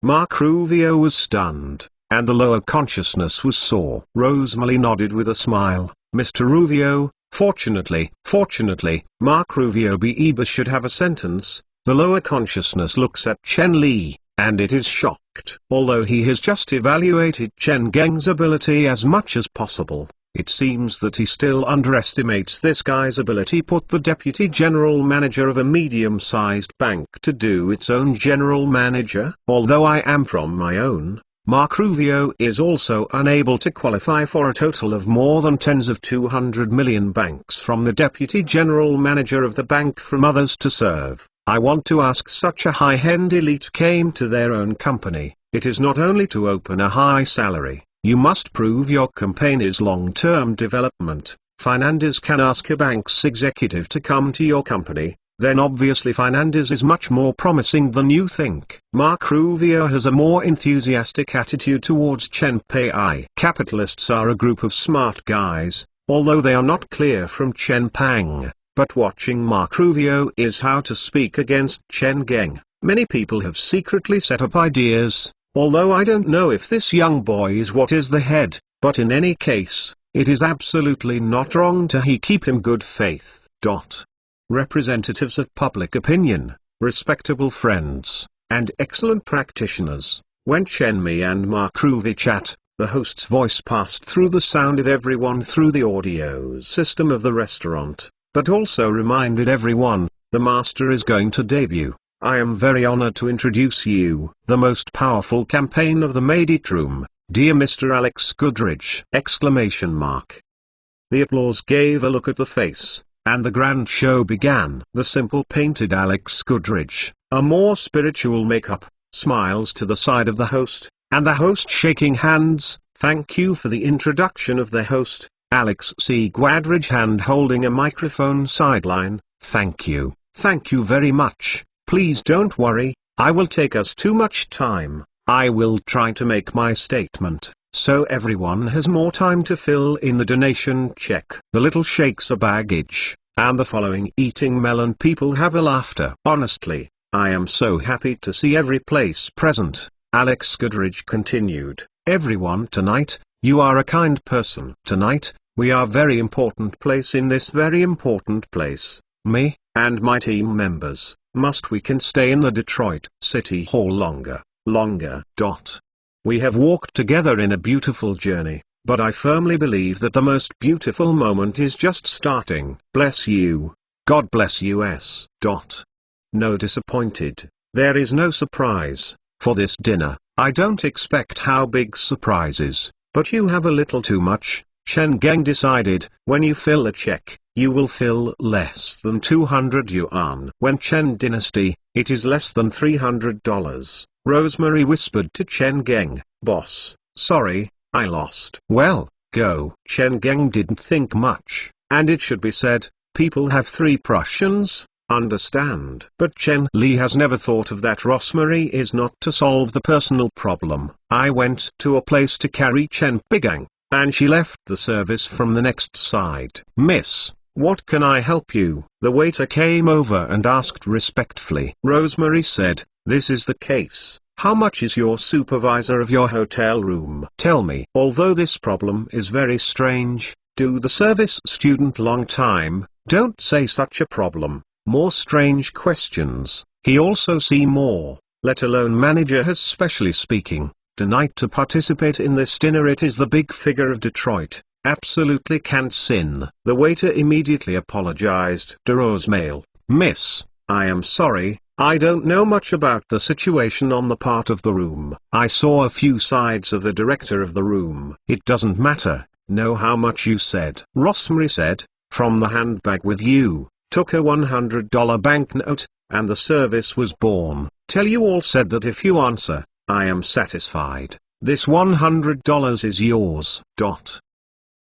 Mark Rubio was stunned, and the lower consciousness was sore. Rosemary nodded with a smile. Mr. Rubio, fortunately, Mark Rubio Beba should have a sentence. The lower consciousness looks at Chen Li, and it is shocked. Although he has just evaluated Chen Geng's ability as much as possible, it seems that he still underestimates this guy's ability. Put the deputy general manager of a medium-sized bank to do its own general manager. Although I am from my own, Mark Rubio is also unable to qualify for a total of more than tens of 200 million banks from the deputy general manager of the bank from others to serve. I want to ask, such a high-end elite came to their own company. It is not only to open a high salary, you must prove your company's long-term development. Fernandez can ask a bank's executive to come to your company, then obviously Fernandez is much more promising than you think. Mark Rubio has a more enthusiastic attitude towards Chen Pai. Capitalists are a group of smart guys, although they are not clear from Chen Pang. But watching Mark Rubio is how to speak against Chen Geng. Many people have secretly set up ideas, although I don't know if this young boy is what is the head, but in any case, it is absolutely not wrong to keep him good faith. Representatives of public opinion, respectable friends, and excellent practitioners. When Chen Mi and Mark Rubio chat, The host's voice passed through the sound of everyone through the audio system of the restaurant, but also reminded everyone, the master is going to debut. I am very honored to introduce you, the most powerful campaign of the Made-It Room, dear Mr. Alex Goodridge! The applause gave a look at the face, and the grand show began. The simple painted Alex Goodridge, a more spiritual makeup, smiles to the side of the host, and the host shaking hands. Thank you for the introduction of the host, Alex C. Goodridge, hand holding a microphone sideline. Thank you very much. Please don't worry, I will take us too much time. I will try to make my statement, so everyone has more time to fill in the donation check. The little shakes a baggage, and the following eating melon people have a laughter. Honestly, I am so happy to see every place present. Alex Goodridge continued, everyone tonight, you are a kind person. Tonight, we are very important place in this very important place. Me, and my team members, we can stay in the Detroit City Hall longer. We have walked together in a beautiful journey, but I firmly believe that the most beautiful moment is just starting. Bless you. God bless us. No disappointed, there is no surprise, for this dinner. I don't expect how big surprises, but you have a little too much. Chen Geng decided, when you fill a check, you will fill less than 200 yuan. When Chen Dynasty, it is less than $300. Rosemary whispered to Chen Geng, boss, sorry, I lost. Well, go. Chen Geng didn't think much, and it should be said, people have 3 Prussians, understand. But Chen Li has never thought of that. Rosemary is not to solve the personal problem. I went to a place to carry Chen Bigang, and she left the service from the next side. Miss, what can I help you? The waiter came over and asked respectfully. Rosemary said, this is the case. How much is your supervisor of your hotel room? Tell me. Although this problem is very strange, do the service student long time, don't say such a problem. More strange questions, he also see more, let alone manager has specially speaking. Tonight to participate in this dinner, it is the big figure of Detroit, absolutely can't sin. The waiter immediately apologized to Rosemary. Miss, I am sorry, I don't know much about the situation on the part of the room. I saw a few sides of the director of the room. It doesn't matter, know how much you said. Rosemary said, from the handbag with you, took a $100 banknote, and the service was born. Tell you all said that if you answer, I am satisfied. This $100 is yours.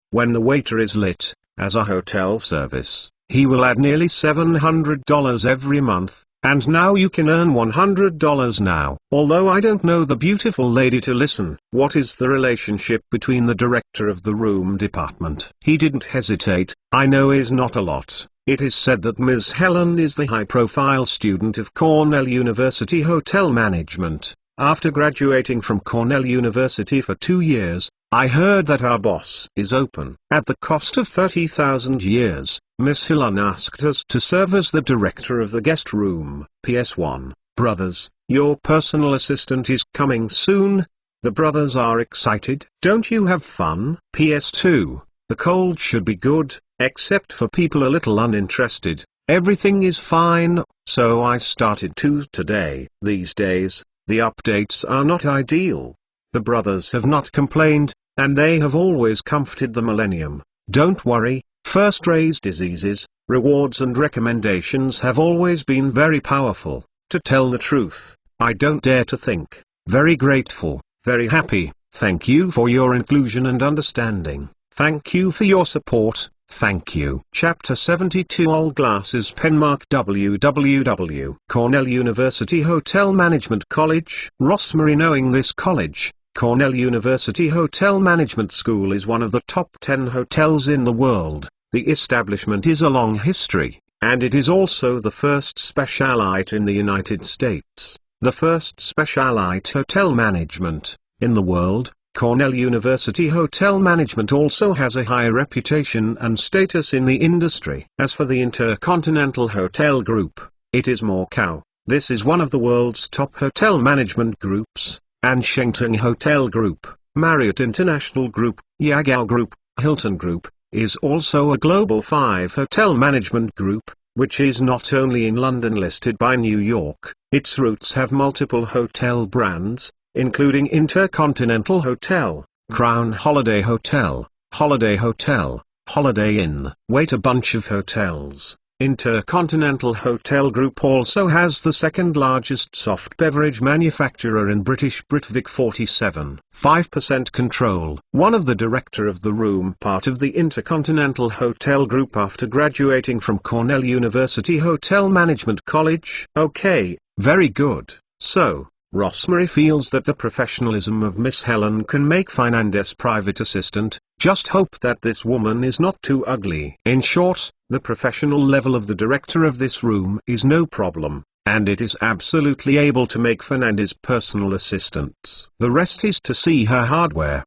When the waiter is lit, as a hotel service, he will add nearly $700 every month, and now you can earn $100 now. Although I don't know the beautiful lady to listen. What is the relationship between the director of the room department? He didn't hesitate, I know is not a lot. It is said that Ms. Helen is the high-profile student of Cornell University Hotel Management. After graduating from Cornell University for 2 years, I heard that our boss is open. At the cost of 30,000 years, Miss Helen asked us to serve as the director of the guest room. PS1, brothers, your personal assistant is coming soon. The brothers are excited. Don't you have fun? PS2, the cold should be good, except for people a little uninterested. Everything is fine, so I started today. These days, the updates are not ideal. The brothers have not complained, and they have always comforted the millennium. Don't worry, first raise diseases, rewards and recommendations have always been very powerful. To tell the truth, I don't dare to think. Very grateful, very happy, thank you for your inclusion and understanding. Thank you for your support, thank you. Chapter 72 All Glasses Penmark www. Cornell University Hotel Management College. Rosemary knowing this college, Cornell University Hotel Management School is one of the top 10 hotels in the world. The establishment is a long history, and it is also the first specialite in the United States. The first specialite hotel management in the world. Cornell University Hotel Management also has a high reputation and status in the industry. As for the Intercontinental Hotel Group, it is Macau. This is one of the world's top hotel management groups, and Shengteng Hotel Group, Marriott International Group, Yagao Group, Hilton Group, is also a Global 5 hotel management group, which is not only in London listed by New York. Its roots have multiple hotel brands, including Intercontinental Hotel, Crown Holiday Hotel, Holiday Hotel, Holiday Inn. Wait, a bunch of hotels. Intercontinental Hotel Group also has the second largest soft beverage manufacturer in British Britvic, 47.5% control. One of the director of the room part of the Intercontinental Hotel Group after graduating from Cornell University Hotel Management College. Okay, very good. So, Rosemary feels that the professionalism of Miss Helen can make Fernandez private assistant. Just hope that this woman is not too ugly. In short, the professional level of the director of this room is no problem, and it is absolutely able to make Fernandez personal assistants. The rest is to see her hardware.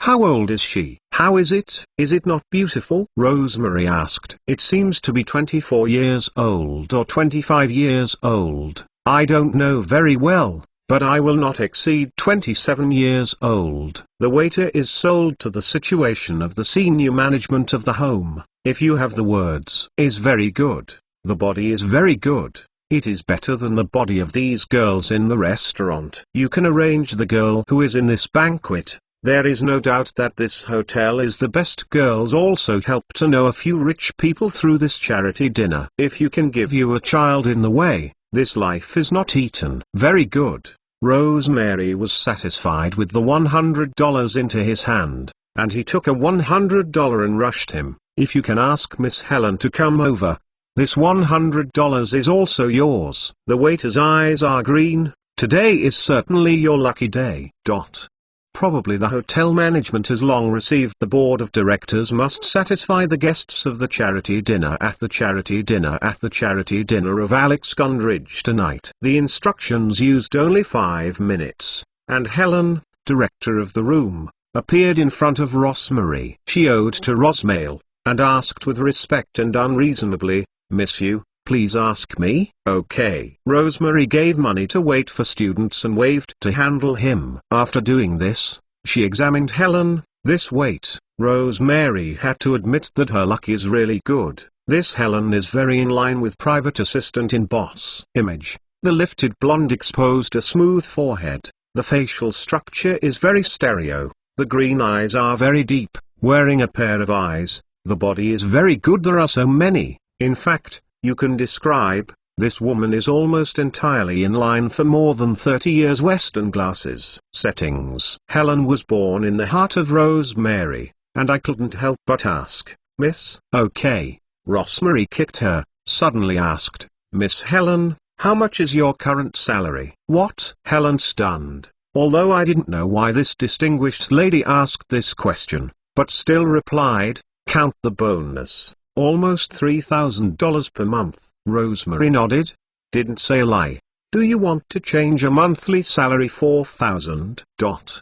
How old is she? How is it? Is it not beautiful? Rosemary asked. It seems to be 24 years old or 25 years old. I don't know very well, but I will not exceed 27 years old. The waiter is sold to the situation of the senior management of the home. If you have the words is very good, the body is very good, it is better than the body of these girls in the restaurant. You can arrange the girl who is in this banquet. There is no doubt that this hotel is the best. Girls also help to know a few rich people through this charity dinner. If you can give you a child in the way, this life is not eaten. Very good. Rosemary was satisfied with the $100 into his hand, and he took a $100 and rushed him. If you can ask Miss Helen to come over, this $100 is also yours. The waiter's eyes are green. Today is certainly your lucky day. Probably the hotel management has long received. The board of directors must satisfy the guests of the charity dinner at the charity dinner at the charity dinner of Alex Gundridge tonight. The instructions used only 5 minutes, and Helen, director of the room, appeared in front of Rosemary. She owed to Rosmail, and asked with respect and unreasonably, "Miss you, please ask me?" Okay. Rosemary gave money to wait for students and waved to handle him. After doing this, she examined Helen. This wait, Rosemary had to admit that her luck is really good. This Helen is very in line with private assistant in boss image. The lifted blonde exposed a smooth forehead. The facial structure is very stereo. The green eyes are very deep, wearing a pair of eyes. The body is very good. There are so many. In fact, you can describe, this woman is almost entirely in line for more than 30 years. Western glasses. Settings. Helen was born in the heart of Rosemary, and I couldn't help but ask, "Miss?" Okay. Rosemary kicked her, suddenly asked, "Miss Helen, how much is your current salary?" What? Helen stunned, although I didn't know why this distinguished lady asked this question, but still replied, "Count the bonus. Almost $3,000 per month." Rosemary nodded. "Didn't say a lie. Do you want to change a monthly salary $4,000?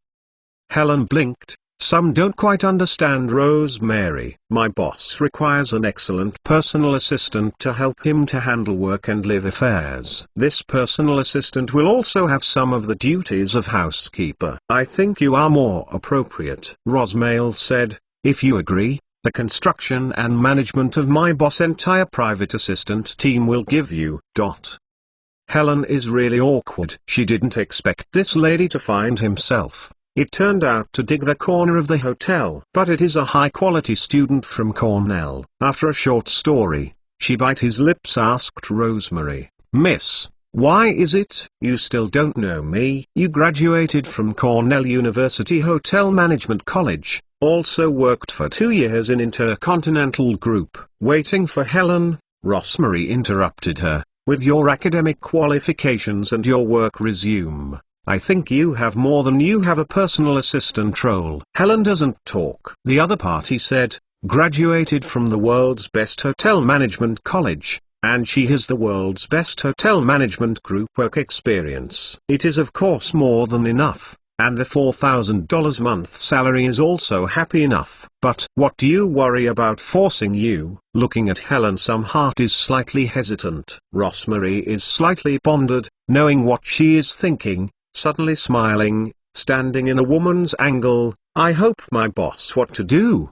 Helen blinked. Some don't quite understand Rosemary. My boss requires an excellent personal assistant to help him to handle work and live affairs. This personal assistant will also have some of the duties of housekeeper. I think you are more appropriate." Rosmail said, "If you agree, the construction and management of my boss' entire private assistant team will give you. Helen is really awkward. She didn't expect this lady to find himself. It turned out to dig the corner of the hotel. But it is a high-quality student from Cornell. After a short story, she bit his lips asked Rosemary, "Miss, why is it you still don't know me?" "You graduated from Cornell University Hotel Management College. Also worked for 2 years in Intercontinental Group." Waiting for Helen, Rosemary interrupted her, "With your academic qualifications and your work resume, I think you have more than you have a personal assistant role." Helen doesn't talk. The other party said, "Graduated from the world's best hotel management college, and she has the world's best hotel management group work experience. It is of course more than enough. And the $4,000 month salary is also happy enough. But what do you worry about forcing you?" Looking at Helen, some heart is slightly hesitant. Rosemary is slightly bonded, knowing what she is thinking, suddenly smiling, standing in a woman's angle. I hope my boss what to do.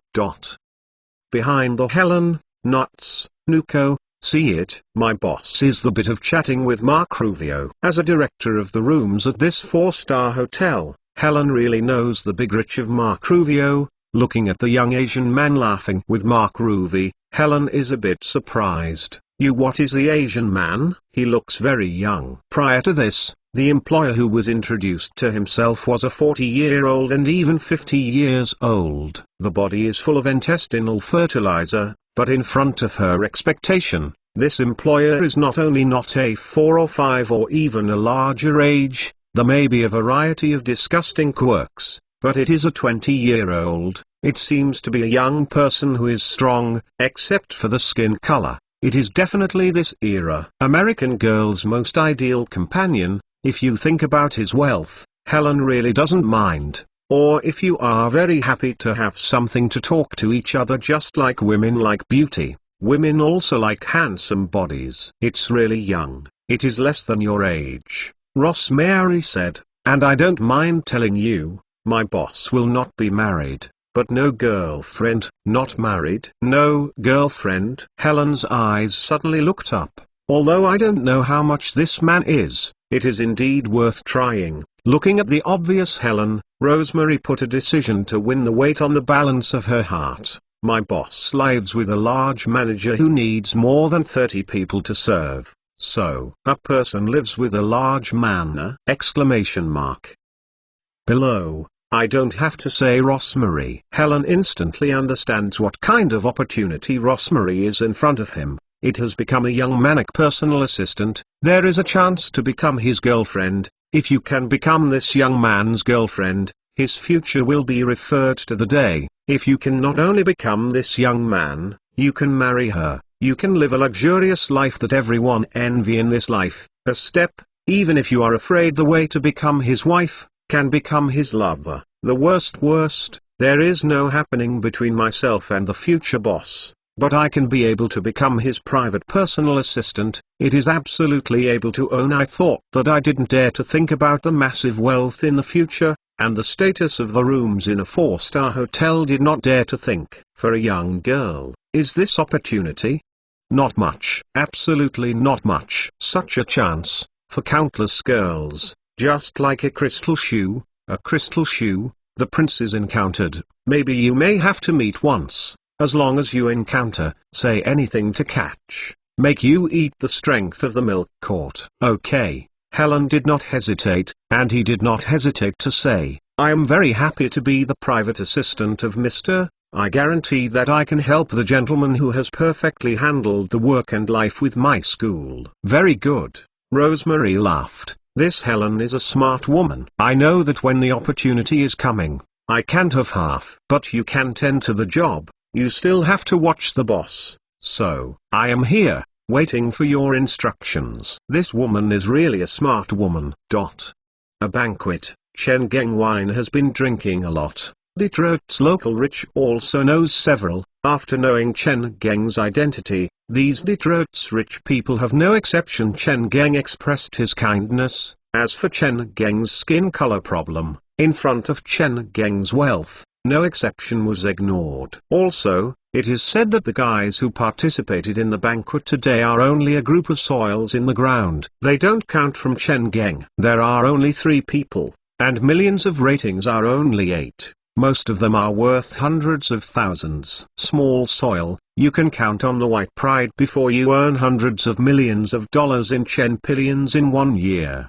Behind the Helen, Nuts, Nuko, see it. My boss is the bit of chatting with Mark Rubio. As a director of the rooms at this 4-star hotel, Helen really knows the big rich of Mark Rubio. Looking at the young Asian man laughing with Mark Rubio, Helen is a bit surprised. What is the Asian man? He looks very young. Prior to this, the employer who was introduced to himself was a 40-year-old and even 50 years old. The body is full of intestinal fertilizer, but in front of her expectation, this employer is not only not a 4 or 5 or even a larger age. There may be a variety of disgusting quirks, but it is a 20-year-old. It seems to be a young person who is strong, except for the skin color. It is definitely this era. American Girl's most ideal companion. If you think about his wealth, Helen really doesn't mind. Or if you are very happy to have something to talk to each other, just like women like beauty, women also like handsome bodies. It's really young. It is less than your age. Rosemary said, and I don't mind telling you, my boss will not be married. But no girlfriend. Not married? No girlfriend? Helen's eyes suddenly looked up. Although I don't know how much this man is, it is indeed worth trying. Looking at the obvious Helen, Rosemary put a decision to win the weight on the balance of her heart. My boss lives with a large manager who needs more than 30 people to serve. So, a person lives with a large man? Exclamation mark. Below. I don't have to say Rosemary. Helen instantly understands what kind of opportunity Rosemary is in front of him. It has become a young manic personal assistant. There is a chance to become his girlfriend. If you can become this young man's girlfriend, his future will be referred to the day. If you can not only become this young man, you can marry her. You can live a luxurious life that everyone envy in this life. A step, even if you are afraid the way to become his wife, can become his lover. The worst, there is no happening between myself and the future boss, but I can be able to become his private personal assistant. It is absolutely able to own. I thought that I didn't dare to think about the massive wealth in the future, and the status of the rooms in a 4-star hotel. Did not dare to think. For a young girl, is this opportunity? Not much. Absolutely not much. Such a chance, for countless girls. Just like a crystal shoe, the prince is encountered. Maybe you may have to meet once, as long as you encounter, say anything to catch, make you eat the strength of the milk quart. Okay, Helen did not hesitate, and he did not hesitate to say, I am very happy to be the private assistant of Mr. I guarantee that I can help the gentleman who has perfectly handled the work and life with my school. Very good. Rosemary laughed. This Helen is a smart woman. I know that when the opportunity is coming, I can't have half. But you can tend to the job, you still have to watch the boss. So, I am here, waiting for your instructions. This woman is really a smart woman. A banquet. Chen Geng Wine has been drinking a lot. Detroit's local rich also knows several. After knowing Chen Geng's identity, these Detroit's rich people have no exception. Chen Geng expressed his kindness. As for Chen Geng's skin color problem, in front of Chen Geng's wealth, no exception was ignored. Also, it is said that the guys who participated in the banquet today are only a group of soils in the ground. They don't count from Chen Geng. There are only 3 people, and millions of ratings are only 8. Most of them are worth hundreds of thousands. Small soil, you can count on the white pride before you earn hundreds of millions of dollars in Chen Pillions in 1 year.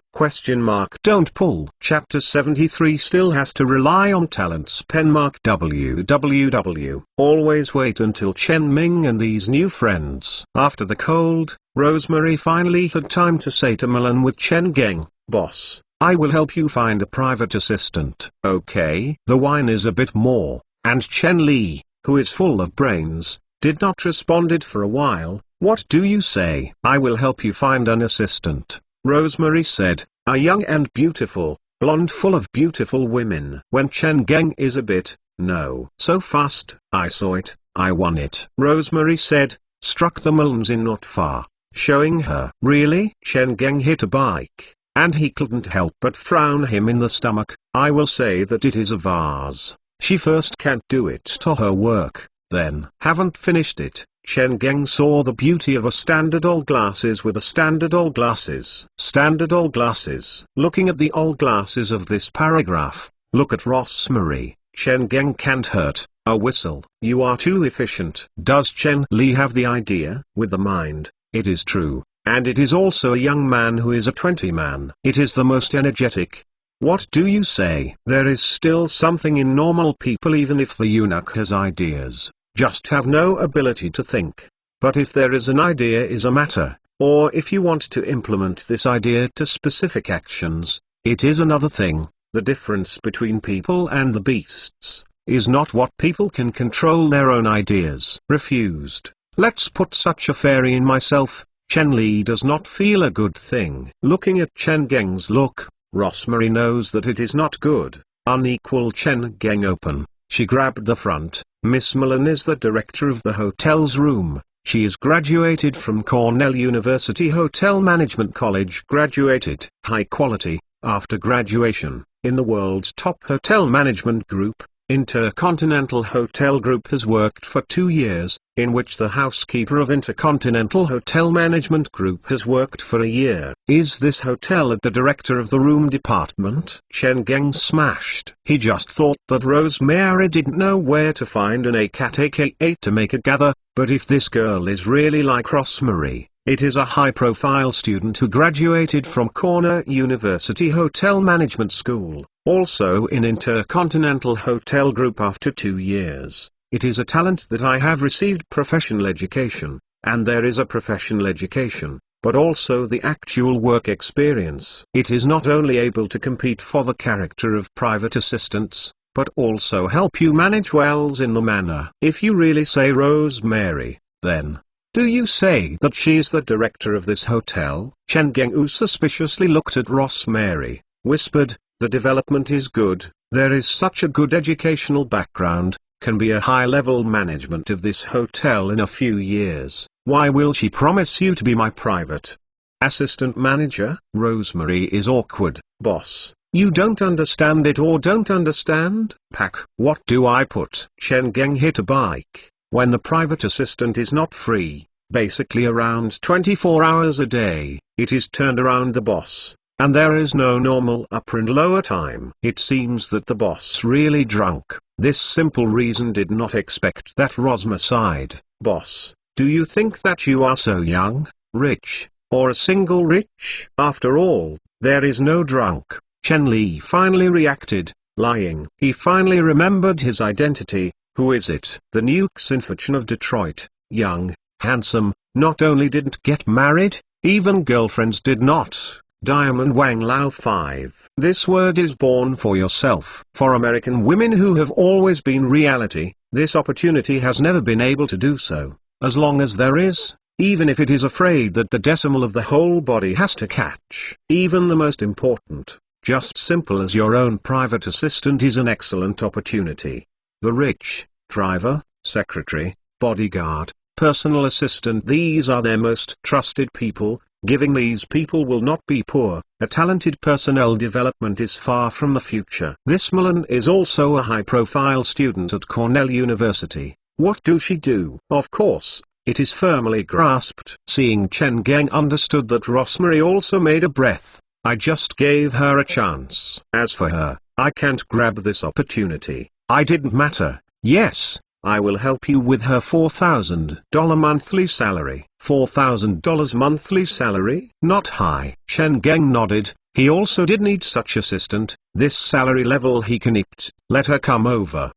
Don't pull. Chapter 73 still has to rely on talents. www. Always wait until Chen Ming and these new friends. After the cold, Rosemary finally had time to say to Milan with Chen Geng, boss, I will help you find a private assistant. Okay. The wine is a bit more, and Chen Li, who is full of brains, did not responded for a while. What do you say? I will help you find an assistant, Rosemary said, a young and beautiful, blonde full of beautiful women. When Chen Geng is a bit, no. So fast, I saw it, I won it. Rosemary said, struck the Milans in not far, showing her. Really? Chen Geng hit a bike. and he couldn't help but frown him in the stomach. I will say that it is a vase. She first can't do it to her work, then haven't finished it. Chen Geng saw the beauty of a standard all glasses with a standard all glasses. Standard all glasses. Looking at the all glasses of this paragraph, look at Rosemary. Chen Geng can't hurt a whistle. You are too efficient. Does Chen Li have the idea? With the mind, it is true, and it is also a young man who is a 20 man. It is the most energetic. What do you say? There is still something in normal people even if the eunuch has ideas, just have no ability to think. But if there is an idea is a matter, or if you want to implement this idea to specific actions, it is another thing. The difference between people and the beasts is not what people can control their own ideas. Refused. Let's put such a fairy in myself. Chen Li does not feel a good thing. Looking at Chen Geng's look, Rosemary knows that it is not good. Unequal. Chen Geng open. She grabbed the front. Miss Mullen is the director of the hotel's room. She is graduated from Cornell University Hotel Management College. Graduated. High quality. After graduation, in the world's top hotel management group, Intercontinental Hotel Group has worked for 2 years, in which the housekeeper of Intercontinental Hotel Management Group has worked for a year. Is this hotel at the director of the room department? Chen Geng smashed. He just thought that Rosemary didn't know where to find an ACAT aka to make a gather, but if this girl is really like Rosemary, it is a high-profile student who graduated from Cornell University Hotel Management School, also in Intercontinental Hotel Group after 2 years. It is a talent that I have received professional education, and there is a professional education, but also the actual work experience. It is not only able to compete for the character of private assistants, but also help you manage wells in the manner. If you really say Rosemary, then do you say that she is the director of this hotel? Chen Geng suspiciously looked at Rosemary, whispered, the development is good, there is such a good educational background, can be a high-level management of this hotel in a few years. Why will she promise you to be my private assistant manager? Rosemary is awkward. Boss, you don't understand it or don't understand? Pack. What do I put? Chen Geng hit a bike. When the private assistant is not free, basically around 24 hours a day, it is turned around the boss, and there is no normal upper and lower time. It seems that the boss really drunk. This simple reason did not expect that. Rosmer sighed. Boss, do you think that you are so young, rich, or a single rich? After all, there is no drunk. Chen Li finally reacted, lying. He finally remembered his identity. Who is it? The Nuke Sinfachan of Detroit, young, handsome, not only didn't get married, even girlfriends did not. Diamond Wang Lao 5. This word is born for yourself. For American women who have always been reality, this opportunity has never been able to do so. As long as there is, even if it is afraid that the decimal of the whole body has to catch. Even the most important, just simple as your own private assistant is an excellent opportunity. The rich, driver, secretary, bodyguard, personal assistant, these are their most trusted people. Giving these people will not be poor. A talented personnel development is far from the future. This Mullen is also a high-profile student at Cornell University. What do she do? Of course, it is firmly grasped. Seeing Chen Geng understood that Rosemary also made a breath. I just gave her a chance. As for her, I can't grab this opportunity. I didn't matter. Yes, I will help you with her $4,000 monthly salary. $4,000 monthly salary? Not high. Chen Geng nodded. He also did need such assistant. This salary level he can eat. Let her come over.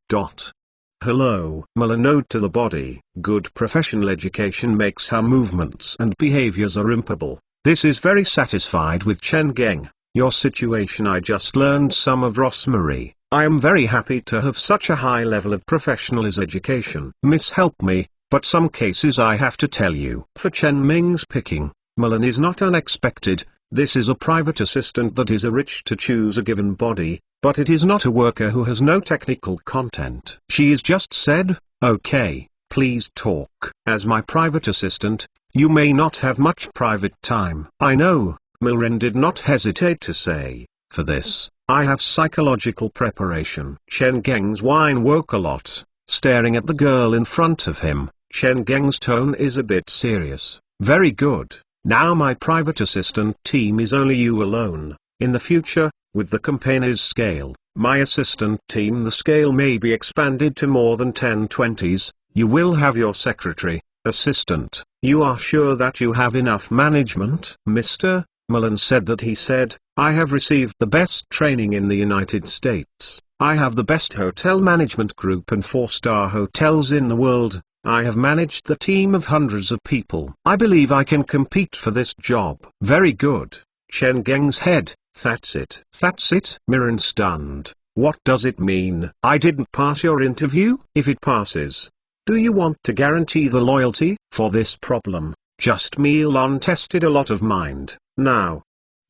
Hello. Melanode to the body. Good professional education makes her movements and behaviors are impable. This is very satisfied with Chen Geng. Your situation. I just learned some of Rosemary. I am very happy to have such a high level of professional education. Miss, help me, but some cases I have to tell you. For Chen Ming's picking, Mullen is not unexpected. This is a private assistant that is a rich to choose a given body, but it is not a worker who has no technical content. She is just said, okay, please talk. As my private assistant, you may not have much private time. I know, Milren did not hesitate to say, for this, I have psychological preparation. Chen Geng's whine woke a lot. Staring at the girl in front of him, Chen Geng's tone is a bit serious. Very good. Now my private assistant team is only you alone. In the future, with the company's scale, my assistant team the scale may be expanded to more than 10/20s. You will have your secretary, assistant. You are sure that you have enough management? Mr. Mullen said that he said, I have received the best training in the United States. I have the best hotel management group and 4-star hotels in the world. I have managed the team of hundreds of people. I believe I can compete for this job. Very good. Chen Geng's head, that's it. That's it? Mirren stunned. What does it mean? I didn't pass your interview? If it passes, do you want to guarantee the loyalty? For this problem, just Milon tested a lot of mind. Now,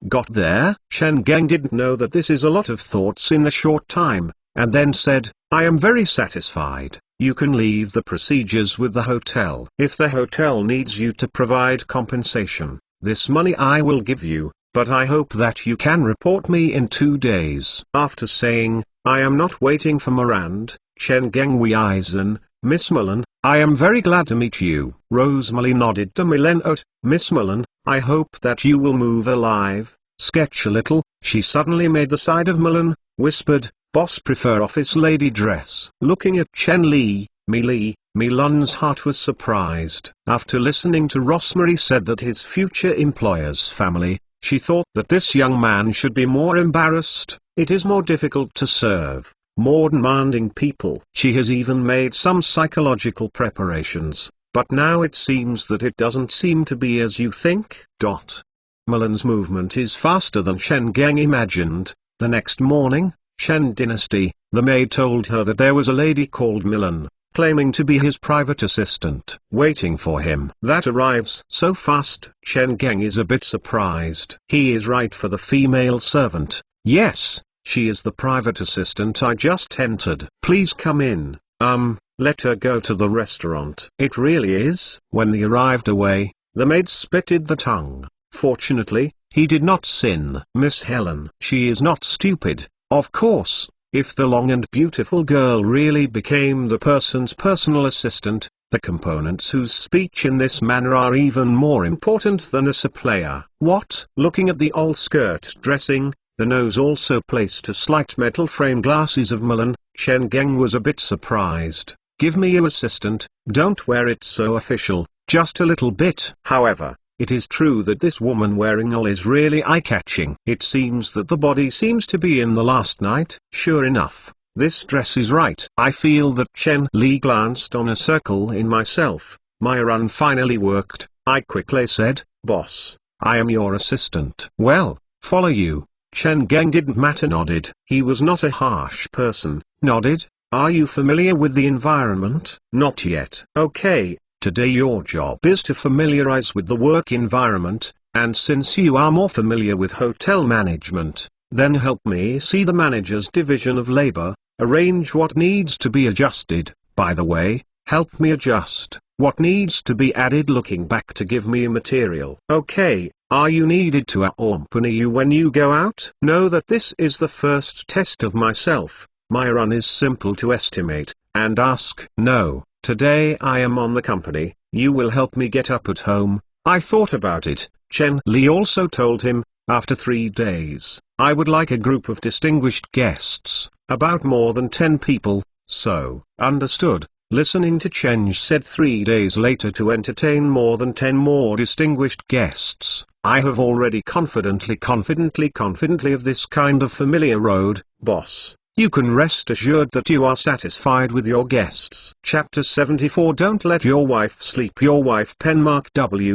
got there? Chen Geng didn't know that this is a lot of thoughts in a short time, and then said, I am very satisfied. You can leave the procedures with the hotel. If the hotel needs you to provide compensation, this money I will give you, but I hope that you can report me in 2 days. After saying, I am not waiting for Morand, Chen Geng Weisen, Miss Mullen, I am very glad to meet you. Rosemary nodded to Millen. Miss Mullen, I hope that you will move alive. Sketch a little. She suddenly made the side of Mullen, whispered, boss prefer office lady dress. Looking at Chen Li, Milon's heart was surprised. After listening to Rosemary said that his future employer's family, she thought that this young man should be more embarrassed. It is more difficult to serve more demanding people. She has even made some psychological preparations, but now it seems that it doesn't seem to be as you think. Mullen's movement is faster than Chen Geng imagined. The next morning, Chen Dynasty, the maid told her that there was a lady called Millen, claiming to be his private assistant, waiting for him. That arrives so fast. Chen Geng is a bit surprised. He is right for the female servant. Yes, she is the private assistant I just entered. Please come in. Let her go to the restaurant. It really is. When they arrived away, the maid spitted the tongue. Fortunately, he did not sin. Miss Helen. She is not stupid, of course. If the long and beautiful girl really became the person's personal assistant, the components whose speech in this manner are even more important than the supplier. What? Looking at the old skirt dressing, the nose also placed a slight metal frame glasses of Mullen, Chen Geng was a bit surprised. Give me your assistant, don't wear it so official, just a little bit. However, it is true that this woman wearing all is really eye-catching. It seems that the body seems to be in the last night. Sure enough, this dress is right. I feel that Chen Li glanced on a circle in myself. My run finally worked. I quickly said, boss, I am your assistant. Well, follow you. Chen Geng didn't matter, nodded. He was not a harsh person. Nodded. Are you familiar with the environment? Not yet. Okay. Today your job is to familiarize with the work environment, and since you are more familiar with hotel management, then help me see the manager's division of labor, arrange what needs to be adjusted. By the way, help me adjust what needs to be added. Looking back to give me material. Okay, are you needed to accompany you when you go out? Know that this is the first test of myself. My run is simple to estimate, and ask. No. Today I am on the company, you will help me get up at home. I thought about it. Chen Li also told him, after 3 days, I would like a group of distinguished guests, about more than 10 people, so, understood. Listening to Chen said 3 days later to entertain more than 10 more distinguished guests. I have already confidently of this kind of familiar road, boss. You can rest assured that you are satisfied with your guests. Chapter 74. Don't let your wife sleep. Your wife www.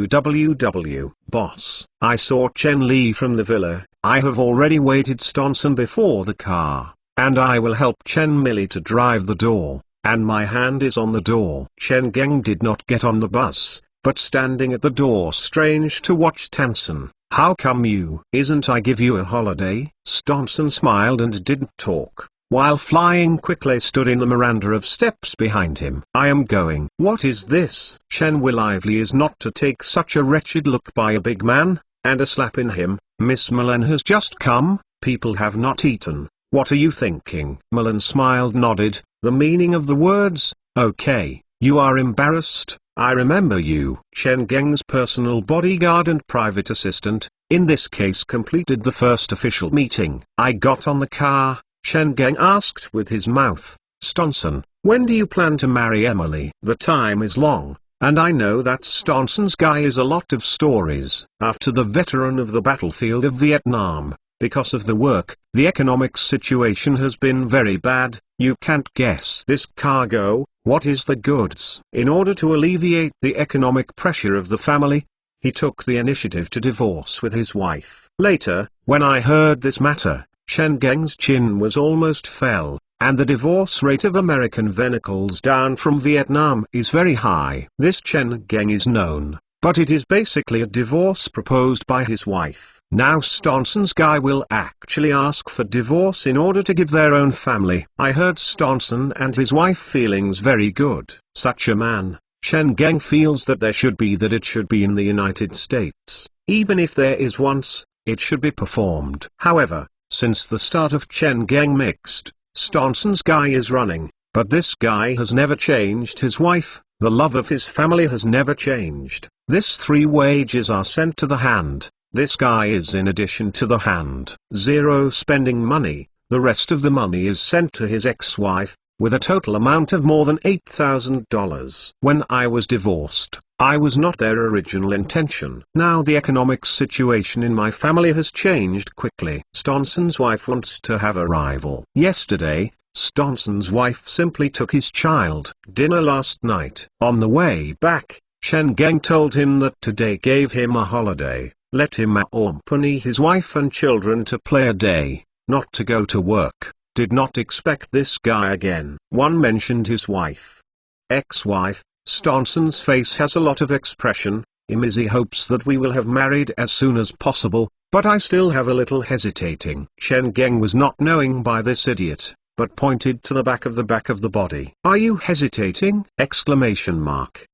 Boss. I saw Chen Li from the villa. I have already waited Stonson before the car, and I will help Chen Millie to drive the door, and my hand is on the door. Chen Geng did not get on the bus, but standing at the door. Strange to watch Tansen. How come you? Isn't I give you a holiday? Stonson smiled and didn't talk, while Flying quickly stood in the miranda of steps behind him. I am going. What is this? Chen Will Lively is not to take such a wretched look by a big man. and a slap in him. Miss Milan has just come, people have not eaten, what are you thinking? Milan smiled, nodded, the meaning of the words, okay, you are embarrassed, I remember you. Chen Geng's personal bodyguard and private assistant, in this case, completed the first official meeting. I got on the car, Chen Geng asked with his mouth, Stonson, when do you plan to marry Emily? The time is long, and I know that Stonson's guy is a lot of stories. After the veteran of the battlefield of Vietnam, because of the work, the economic situation has been very bad, you can't guess this cargo, what is the goods? In order to alleviate the economic pressure of the family, he took the initiative to divorce with his wife. Later, when I heard this matter, Chen Geng's chin was almost fell, and the divorce rate of American vehicles down from Vietnam is very high. This Chen Geng is known, but it is basically a divorce proposed by his wife. Now Stonson's guy will actually ask for divorce in order to give their own family. I heard Stonson and his wife feelings very good. Such a man, Chen Geng feels that it should be in the United States. Even if there is once, it should be performed. However, since the start of Chen Geng mixed, Stonson's guy is running, but this guy has never changed his wife, the love of his family has never changed. This 3 wages are sent to the hand, this guy is in addition to the hand. 0 spending money, the rest of the money is sent to his ex-wife, with a total amount of more than $8,000. When I was divorced, I was not their original intention. Now the economic situation in my family has changed quickly. Stonson's wife wants to have a rival. Yesterday, Stonson's wife simply took his child dinner last night. On the way back, Chen Geng told him that today gave him a holiday, let him accompany his wife and children to play a day, not to go to work. Did not expect this guy again. One mentioned his wife. Ex-wife. Stonson's face has a lot of expression. Imizzy hopes that we will have married as soon as possible, but I still have a little hesitating. Chen Geng was not knowing by this idiot, but pointed to the back of the body. Are you hesitating? Exclamation mark.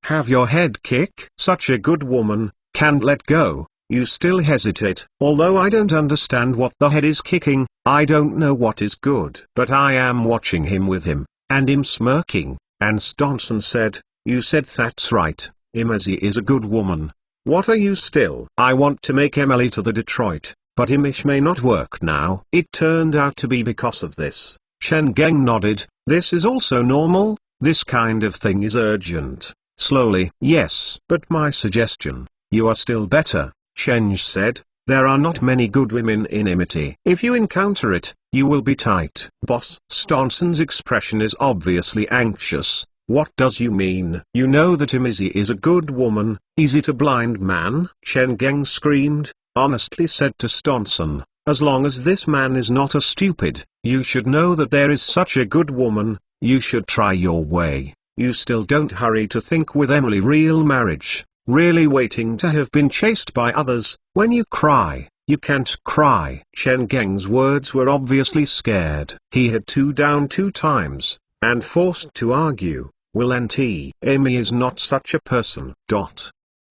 Have your head kick. Such a good woman, can't let go, you still hesitate. Although I don't understand what the head is kicking, I don't know what is good. But I am watching him with him, and him smirking. And Stonson said, you said that's right, Imizzy is a good woman. What are you still? I want to make Emily to the Detroit, but Imish may not work now. It turned out to be because of this. Chen Geng nodded, this is also normal, this kind of thing is urgent. Slowly. Yes. But my suggestion, you are still better, Chen said, there are not many good women in Imity. If you encounter it, you will be tight. Boss. Stonson's expression is obviously anxious. What does you mean? You know that Imizzy is a good woman, is it a blind man? Chen Geng screamed, honestly said to Stonson, as long as this man is not a stupid, you should know that there is such a good woman, you should try your way. You still don't hurry to think with Emily real marriage, really waiting to have been chased by others. When you cry, you can't cry. Chen Geng's words were obviously scared. He had 2 down 2 times, and forced to argue, will Amy is not such a person.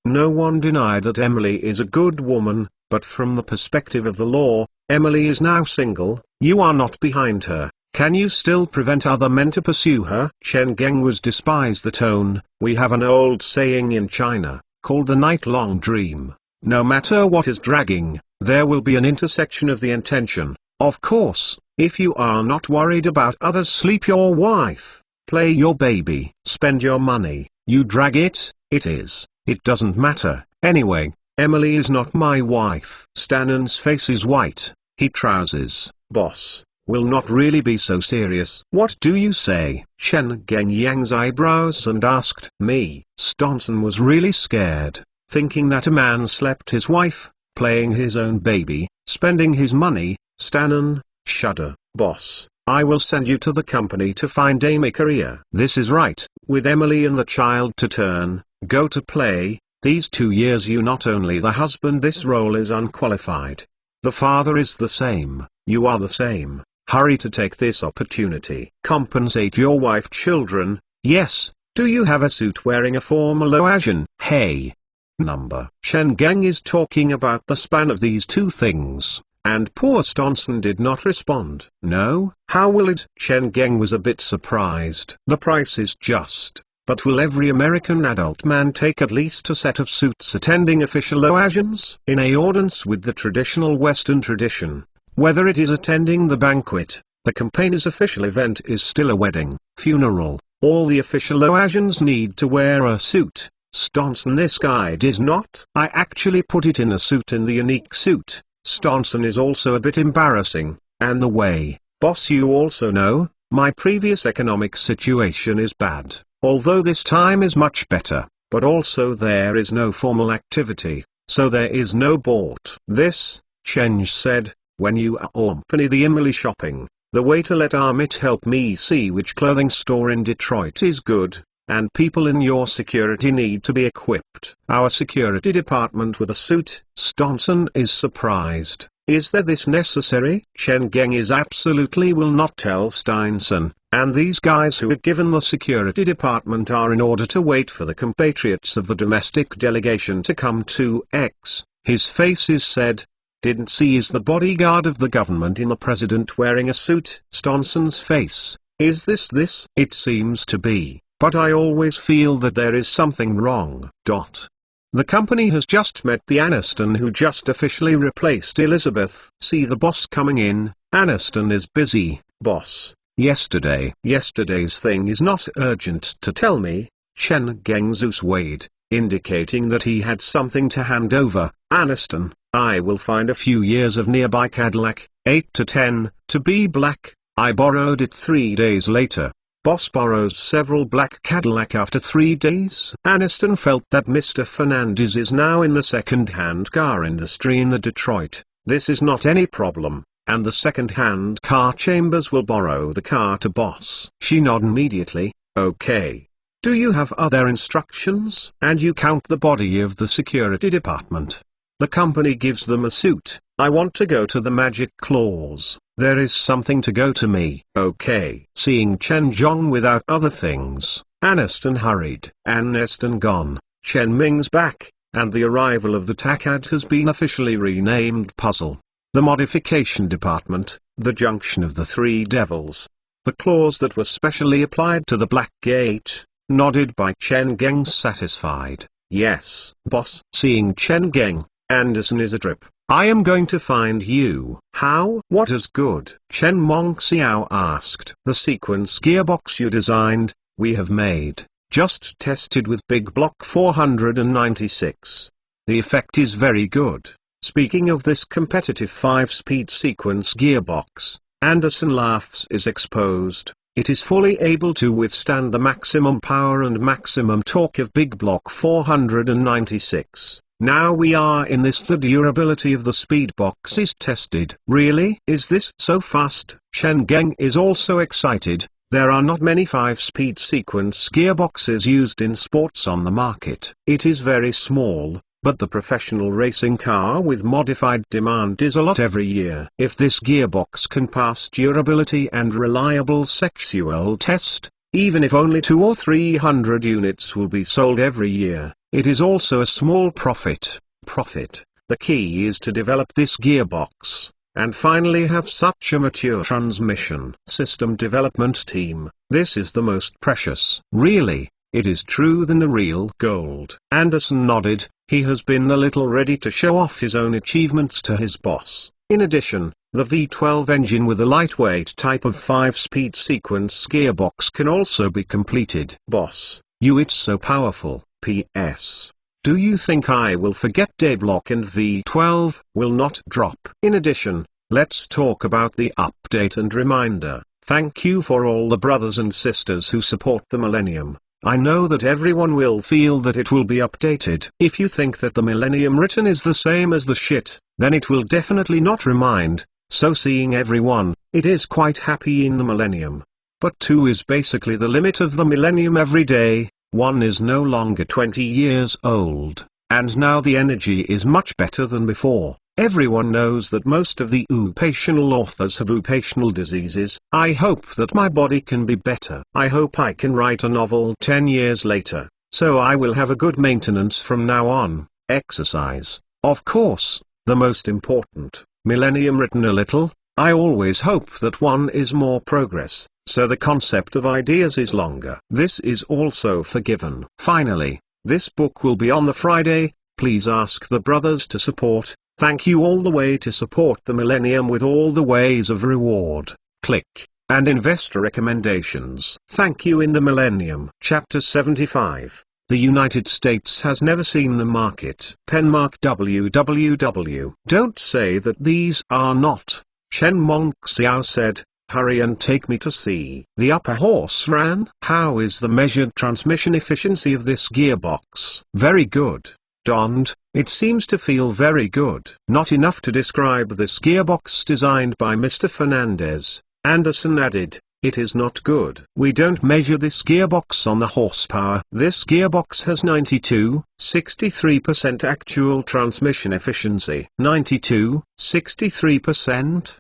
No one denied that Emily is a good woman, but from the perspective of the law, Emily is now single, you are not behind her. Can you still prevent other men to pursue her? Chen Geng was despise the tone. We have an old saying in China, called the night-long dream. No matter what is dragging, there will be an intersection of the intention. Of course, if you are not worried about others, sleep your wife, play your baby, spend your money, you drag it, it doesn't matter. Anyway, Emily is not my wife. Stannon's face is white, he trousers. Boss, will not really be so serious. What do you say? Chen Geng Yang's eyebrows and asked. Me. Stonson was really scared, thinking that a man slept his wife, playing his own baby, spending his money. Stannon, shudder. Boss, I will send you to the company to find Amy career. This is right. With Emily and the child to turn, go to play, these 2 years you not only the husband, this role is unqualified. The father is the same, you are the same. Hurry to take this opportunity. Compensate your wife, children. Yes, do you have a suit wearing a formal occasion? Hey. number. Chen Geng is talking about the span of these two things, and poor Stonson did not respond. No, how will it? Chen Geng was a bit surprised. The price is just. But will every American adult man take at least a set of suits attending official occasions? In accordance with the traditional Western tradition, whether it is attending the banquet, the campaign's official event is still a wedding, funeral, all the official occasions need to wear a suit. Stonson, this guy did not. I actually put it in a suit, in the unique suit. Stonson is also a bit embarrassing, and the way, boss, you also know, my previous economic situation is bad. Although this time is much better, but also there is no formal activity, so there is no bought. This, Chenge said, when you accompany the Emily shopping, the way to let Amit help me see which clothing store in Detroit is good, and people in your security need to be equipped. Our security department with a suit. Stonson is surprised. Is that this necessary? Chen Geng is absolutely will not tell Steinson, and these guys who are given the security department are in order to wait for the compatriots of the domestic delegation to come to X. His face is said. Didn't see is the bodyguard of the government in the president wearing a suit. Stonson's face. Is this? It seems to be, but I always feel that there is something wrong. The company has just met the Aniston who just officially replaced Elizabeth. See the boss coming in. Aniston is busy, boss. Yesterday's thing is not urgent to tell me. Chen Geng Zeus Wade, indicating that he had something to hand over. Aniston, I will find a few years of nearby Cadillac, 8 to 10, to be black. I borrowed it 3 days later. Boss borrows several black Cadillac after 3 days. Aniston felt that Mr. Fernandez is now in the second-hand car industry in the Detroit. This is not any problem, and the second-hand car chambers will borrow the car to boss. She nodded immediately. Okay. Do you have other instructions? And you count the body of the security department. The company gives them a suit. I want to go to the Magic Claws. There is something to go to me. Okay. Seeing Chen Zhong without other things, Aniston hurried. Aniston gone, Chen Ming's back, and the arrival of the TACAD has been officially renamed Puzzle. The modification department, the junction of the three devils. The claws that were specially applied to the Black Gate, nodded by Chen Geng satisfied. Yes, boss. Seeing Chen Geng, Anderson is a trip. I am going to find you. How? What is good? Chen Mongxiao asked. The sequence gearbox you designed, we have made, just tested with Big Block 496. The effect is very good. Speaking of this competitive 5-speed sequence gearbox, Anderson laughs is exposed. It is fully able to withstand the maximum power and maximum torque of Big Block 496. Now we are in this, the durability of the speedbox is tested. Really? Is this so fast? Chen Geng is also excited. There are not many 5-speed sequence gearboxes used in sports on the market. It is very small, but the professional racing car with modified demand is a lot every year. If this gearbox can pass durability and reliable sexual test, even if only 200 or 300 units will be sold every year, it is also a small profit. The key is to develop this gearbox, and finally have such a mature transmission system development team. This is the most precious. Really, it is true than the real gold. Anderson nodded. He has been a little ready to show off his own achievements to his boss. In addition, the V12 engine with a lightweight type of 5-speed sequence gearbox can also be completed. Boss, it's so powerful. P.S. Do you think I will forget Dayblock and V12 will not drop? In addition, let's talk about the update and reminder. Thank you for all the brothers and sisters who support the Millennium. I know that everyone will feel that it will be updated. If you think that the Millennium written is the same as the shit, then it will definitely not remind. So seeing everyone, it is quite happy in the Millennium. But 2 is basically the limit of the Millennium every day. 1 is no longer 20 years old, and now the energy is much better than before. Everyone knows that most of the occupational authors have occupational diseases. I hope that my body can be better. I hope I can write a novel 10 years later, so I will have a good maintenance from now on. Exercise, of course, the most important. Millennium written a little. I always hope that one is more progress, so the concept of ideas is longer. This is also forgiven. Finally, this book will be on the Friday. Please ask the brothers to support. Thank you all the way to support the Millennium with all the ways of reward, click, and investor recommendations. Thank you in the Millennium. Chapter 75. The United States has never seen the market. Penmark www. Don't say that these are not. Chen Mong Xiao said, hurry and take me to see. The upper horse ran. How is the measured transmission efficiency of this gearbox? Very good. Donned, it seems to feel very good. Not enough to describe this gearbox designed by Mr. Fernandez. Anderson added, it is not good. We don't measure this gearbox on the horsepower. This gearbox has 92.63% actual transmission efficiency. 92.63%?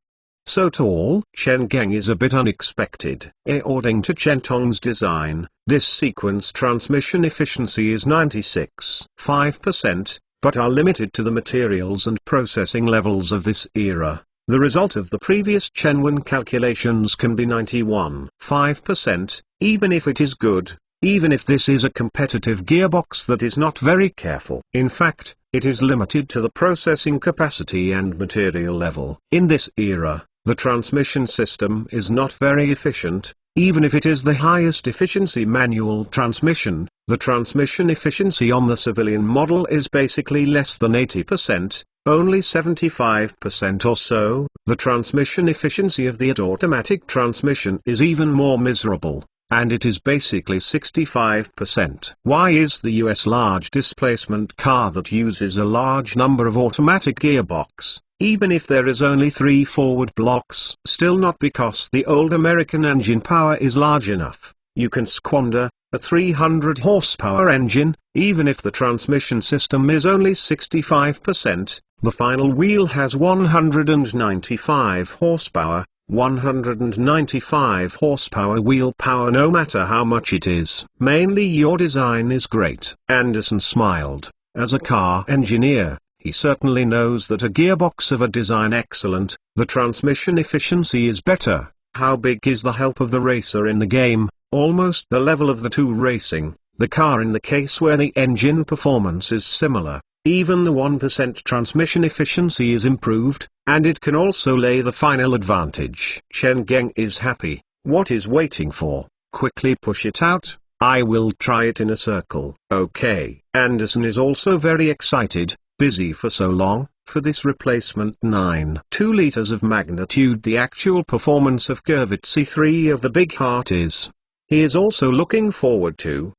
So tall? Chen Geng is a bit unexpected. According to Chen Tong's design, this sequence transmission efficiency is 96.5%, but are limited to the materials and processing levels of this era. The result of the previous Chenwen calculations can be 91.5%, even if it is good, even if this is a competitive gearbox that is not very careful. In fact, it is limited to the processing capacity and material level. In this era, the transmission system is not very efficient. Even if it is the highest efficiency manual transmission, the transmission efficiency on the civilian model is basically less than 80%. Only 75% or so. The transmission efficiency of the automatic transmission is even more miserable, and it is basically 65%. Why is the US large displacement car that uses a large number of automatic gearbox, even if there is only 3 forward blocks? Still not because the old American engine power is large enough. You can squander a 300 horsepower engine, even if the transmission system is only 65%. The final wheel has 195 horsepower, 195 horsepower wheel power no matter how much it is. Mainly your design is great. Anderson smiled. As a car engineer, he certainly knows that a gearbox of a design excellent, the transmission efficiency is better. How big is the help of the racer in the game? Almost the level of the 2 racing, the car in the case where the engine performance is similar. Even the 1% transmission efficiency is improved, and it can also lay the final advantage. Chen Geng is happy. What is waiting for? Quickly push it out. I will try it in a circle. Okay. Anderson is also very excited. Busy for so long, for this replacement 9.2 liters of magnitude the actual performance of Corvette C3 of the Big Heart is. He is also looking forward to.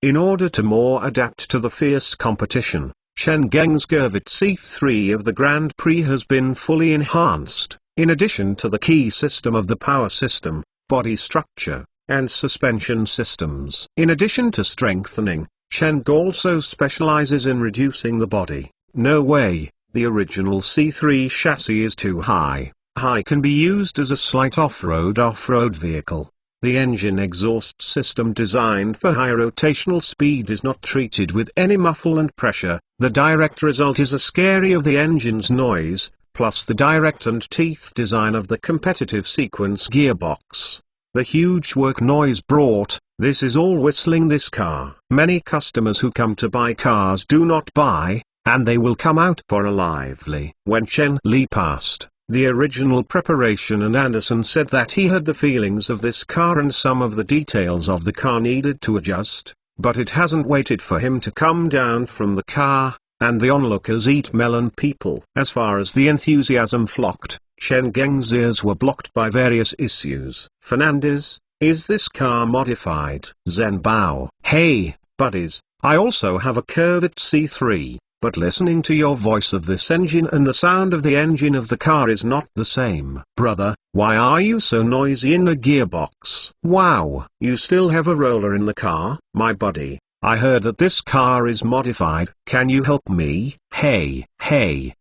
In order to more adapt to the fierce competition, Chen Geng's Corvette C3 of the Grand Prix has been fully enhanced, in addition to the key system of the power system, body structure, and suspension systems. In addition to strengthening, Chen also specializes in reducing the body. No way, the original C3 chassis is too high. High can be used as a slight off-road vehicle. The engine exhaust system designed for high rotational speed is not treated with any muffle and pressure. The direct result is a scary of the engine's noise, plus the direct and teeth design of the competitive sequence gearbox. The huge work noise brought, this is all whistling this car. Many customers who come to buy cars do not buy, and they will come out for a lively. When Chen Li passed the original preparation and Anderson said that he had the feelings of this car and some of the details of the car needed to adjust, but it hasn't waited for him to come down from the car, and the onlookers eat melon people. As far as the enthusiasm flocked, Chen Geng's ears were blocked by various issues. Fernandez, is this car modified? Zhen Bao, hey, buddies, I also have a Corvette C3. But listening to your voice of this engine and the sound of the engine of the car is not the same. Brother, why are you so noisy in the gearbox? Wow, you still have a roller in the car? My buddy, I heard that this car is modified. Can you help me? Hey,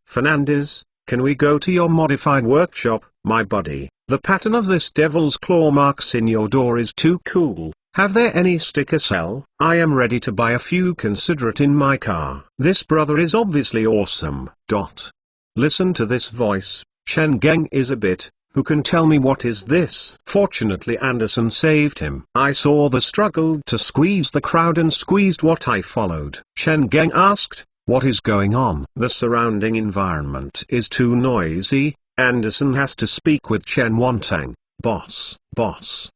Fernandez, can we go to your modified workshop, my buddy? The pattern of this devil's claw marks in your door is too cool. Have there any sticker sell? I am ready to buy a few, consider it in my car. This brother is obviously awesome. Listen to this voice. Chen Geng is a bit. Who can tell me what is this? Fortunately Anderson saved him. I saw the struggle to squeeze the crowd and squeezed what I followed. Chen Geng asked, what is going on? The surrounding environment is too noisy. Anderson has to speak with Chen Wantang. Boss,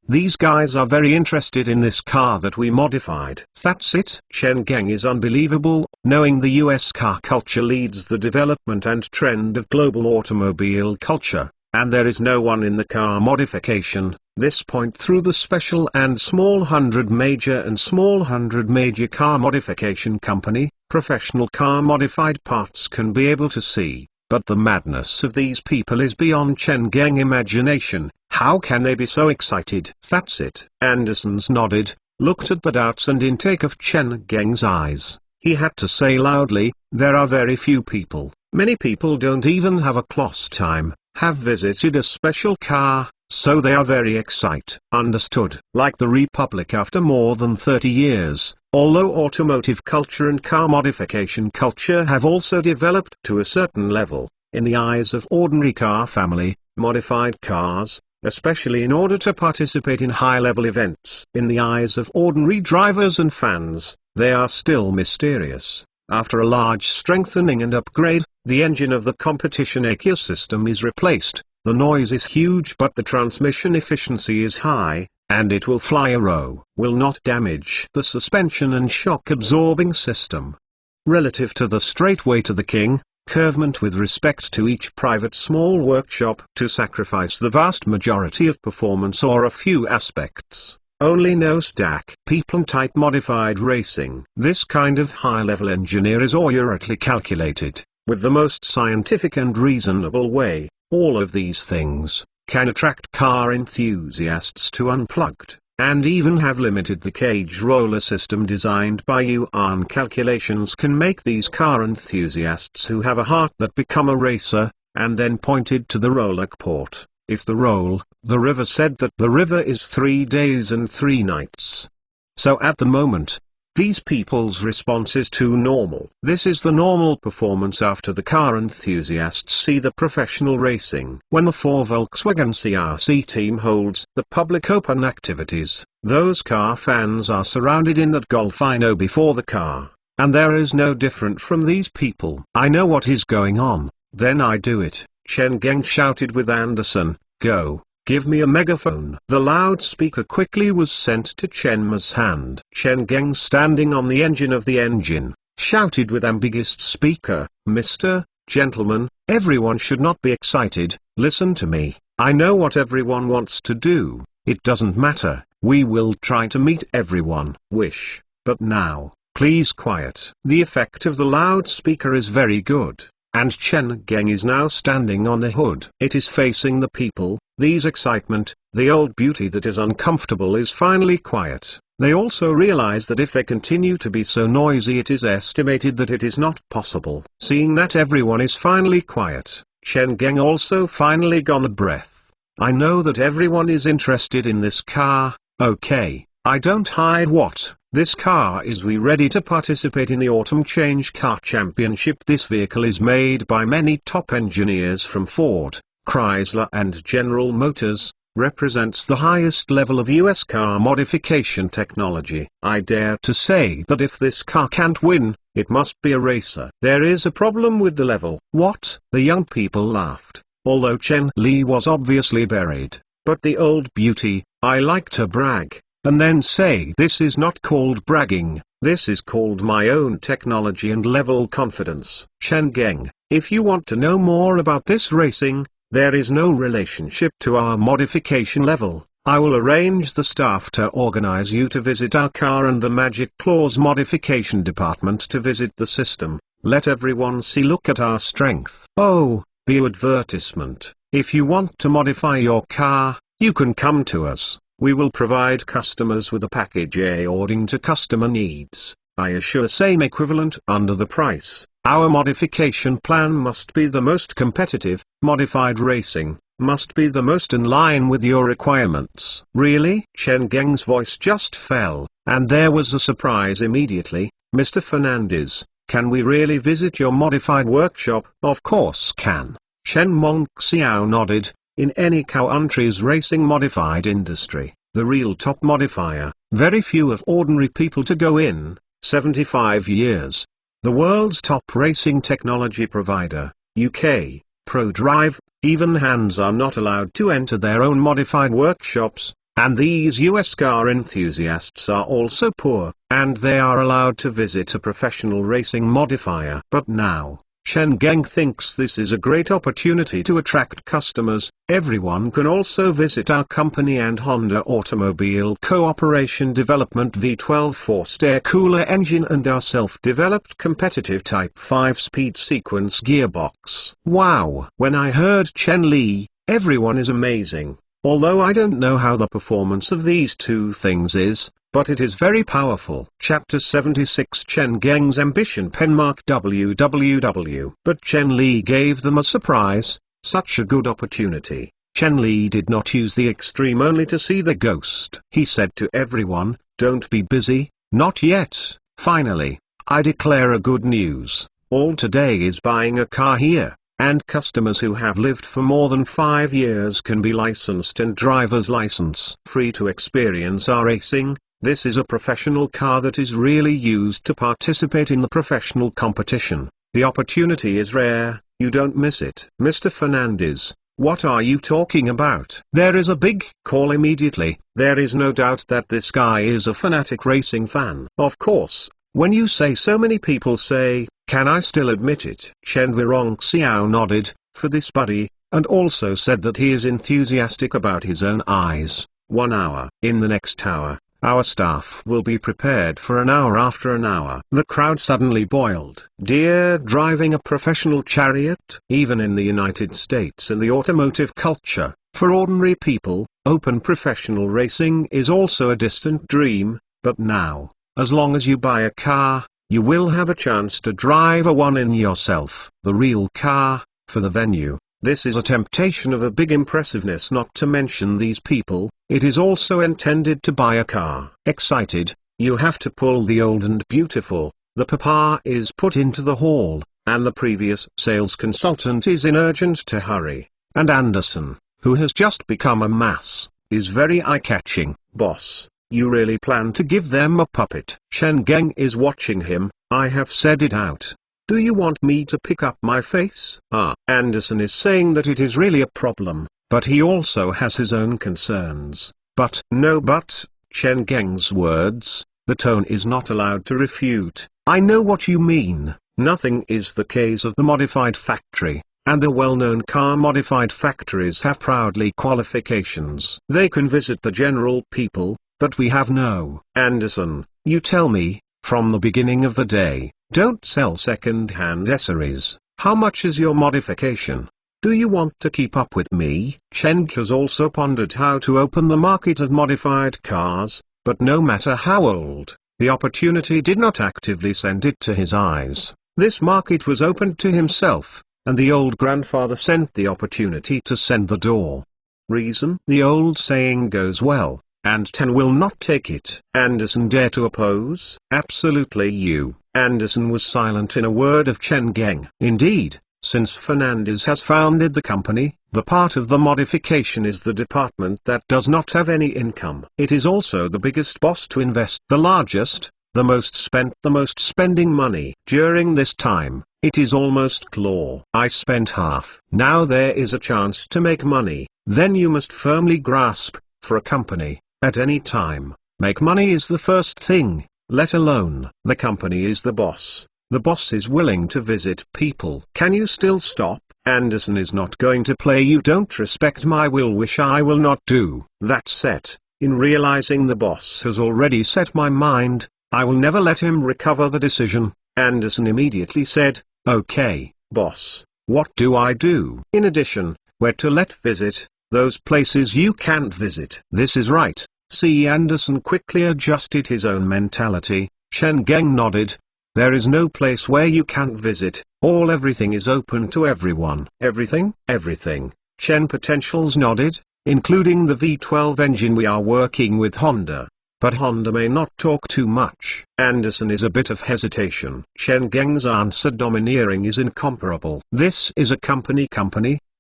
these guys are very interested in this car that we modified. That's it. Chen Geng is unbelievable, knowing the US car culture leads the development and trend of global automobile culture, and there is no one in the car modification, this point through the special and small 100 major and small 100 major car modification company, professional car modified parts can be able to see. But the madness of these people is beyond Chen Geng imagination. How can they be so excited? That's it. Anderson's nodded, looked at the doubts and intake of Chen Geng's eyes. He had to say loudly, there are very few people. Many people don't even have a class time, have visited a special car, so they are very excited. Understood. Like the Republic after more than 30 years. Although automotive culture and car modification culture have also developed to a certain level, in the eyes of ordinary car family, modified cars, especially in order to participate in high-level events, in the eyes of ordinary drivers and fans, they are still mysterious. After a large strengthening and upgrade, the engine of the competition ecosystem is replaced, the noise is huge but the transmission efficiency is high, and it will fly a row, will not damage the suspension and shock-absorbing system. Relative to the straightway to the king, curvement with respect to each private small workshop to sacrifice the vast majority of performance or a few aspects. Only no stack people type modified racing. This kind of high-level engineer is accurately calculated, with the most scientific and reasonable way, all of these things can attract car enthusiasts to Unplugged, and even have limited the cage roller system designed by Yuan calculations can make these car enthusiasts who have a heart that become a racer, and then pointed to the roller port. If the river said that the river is 3 days and 3 nights. So at the moment, these people's response is too normal. This is the normal performance after the car enthusiasts see the professional racing. When the 4 Volkswagen CRC team holds the public open activities, those car fans are surrounded in that Golf I know before the car, and there is no different from these people. I know what is going on, then I do it. Chen Geng shouted with Anderson, go. Give me a megaphone. The loudspeaker quickly was sent to Chen Ma's hand. Chen Geng, standing on the engine of the engine, shouted with ambiguous speaker, Mr. Gentleman, everyone should not be excited, listen to me, I know what everyone wants to do, it doesn't matter, we will try to meet everyone wish, but now, please quiet. The effect of the loudspeaker is very good. And Chen Geng is now standing on the hood. It is facing the people, these excitement, the old beauty that is uncomfortable is finally quiet. They also realize that if they continue to be so noisy it is estimated that it is not possible. Seeing that everyone is finally quiet, Chen Geng also finally gone a breath. I know that everyone is interested in this car, okay, I don't hide what. This car is we ready to participate in the Autumn Change Car Championship. This vehicle is made by many top engineers from Ford, Chrysler and General Motors, represents the highest level of US car modification technology. I dare to say that if this car can't win, it must be a racer. There is a problem with the level. What? The young people laughed, although Chen Li was obviously buried. But the old beauty, I like to brag. And then say this is not called bragging, this is called my own technology and level confidence. Chen Geng, if you want to know more about this racing, there is no relationship to our modification level. I will arrange the staff to organize you to visit our car and the Magic Claws modification department to visit the system. Let everyone see look at our strength. Oh, the advertisement. If you want to modify your car, you can come to us. We will provide customers with a package according to customer needs. I assure same equivalent under the price. Our modification plan must be the most competitive, modified racing, must be the most in line with your requirements. Really? Chen Geng's voice just fell, and there was a surprise immediately. Mr. Fernandez, can we really visit your modified workshop? Of course can. Chen Mengxiao nodded. In any country's racing modified industry, the real top modifier, very few of ordinary people to go in, 75 years. The world's top racing technology provider, UK, ProDrive, even hands are not allowed to enter their own modified workshops, and these US car enthusiasts are also poor, and they are allowed to visit a professional racing modifier. But now, Chen Geng thinks this is a great opportunity to attract customers. Everyone can also visit our company and Honda Automobile Cooperation Development V12 forced air cooler engine and our self-developed competitive Type 5-speed sequence gearbox. Wow! When I heard Chen Li, everyone is amazing. Although I don't know how the performance of these two things is, but it is very powerful. Chapter 76 Chen Geng's Ambition Penmark www. But Chen Li gave them a surprise, such a good opportunity. Chen Li did not use the extreme only to see the ghost. He said to everyone, don't be busy, not yet. Finally, I declare a good news. All today is buying a car here. And customers who have lived for more than 5 years can be licensed and driver's license free to experience our racing. This is a professional car that is really used to participate in the professional competition. The opportunity is rare, you don't miss it. Mr. Fernandez, what are you talking about? There is a big call immediately. There is no doubt that this guy is a fanatic racing fan. Of course, when you say so many people say, can I still admit it? Chen Xiao nodded, for this buddy, and also said that he is enthusiastic about his own eyes. 1 hour. In the next hour, our staff will be prepared for an hour after an hour. The crowd suddenly boiled. Dear driving a professional chariot? Even in the United States and the automotive culture, for ordinary people, open professional racing is also a distant dream, but now, as long as you buy a car, you will have a chance to drive a one in yourself. The real car, for the venue. This is a temptation of a big impressiveness, not to mention these people. It is also intended to buy a car. Excited, you have to pull the old and beautiful. The papa is put into the hall, and the previous sales consultant is in urgent to hurry. And Anderson, who has just become a mass, is very eye-catching. Boss, you really plan to give them a puppet? Chen Geng is watching him. I have said it out. Do you want me to pick up my face? Anderson is saying that it is really a problem, but he also has his own concerns. But, no but, Chen Geng's words, the tone is not allowed to refute. I know what you mean. Nothing is the case of the modified factory, and the well-known car modified factories have proudly qualifications. They can visit the general people, but we have no. Anderson, you tell me, from the beginning of the day, don't sell second-hand accessories. How much is your modification? Do you want to keep up with me? Chen has also pondered how to open the market of modified cars, but no matter how old, the opportunity did not actively send it to his eyes. This market was opened to himself, and the old grandfather sent the opportunity to send the door. Reason? The old saying goes well, and 10 will not take it. Anderson dare to oppose? Absolutely you. Anderson was silent in a word of Chen Geng. Indeed, since Fernandez has founded the company, the part of the modification is the department that does not have any income. It is also the biggest boss to invest, the largest, the most spending money. During this time, it is almost law. I spent half. Now there is a chance to make money. Then you must firmly grasp, for a company, at any time, make money is the first thing. Let alone the company is the boss. The boss is willing to visit people. Can you still stop? Anderson is not going to play you don't respect my will which I will not do. That's set. In realizing the boss has already set my mind, I will never let him recover the decision. Anderson immediately said, okay, boss, what do I do? In addition, where to let visit, those places you can't visit. This is right. See, Anderson quickly adjusted his own mentality. Chen Geng nodded. There is no place where you can't visit, everything is open to everyone. Everything? Everything. Chen Potentials nodded, including the V12 engine. We are working with Honda. But Honda may not talk too much. Anderson is a bit of hesitation. Chen Geng's answer domineering is incomparable. This is a company.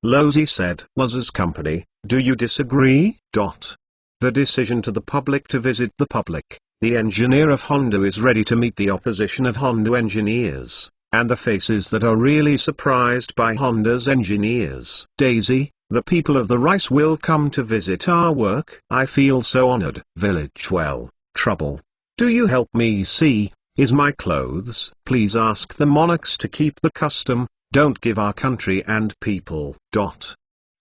Losey said. Los's company, do you disagree? The decision to the public to visit the public. The engineer of Honda is ready to meet the opposition of Honda engineers, and the faces that are really surprised by Honda's engineers. Daisy, the people of the rice will come to visit our work. I feel so honored. Village well, trouble. Do you help me see, is my clothes? Please ask the monarchs to keep the custom, don't give our country and people.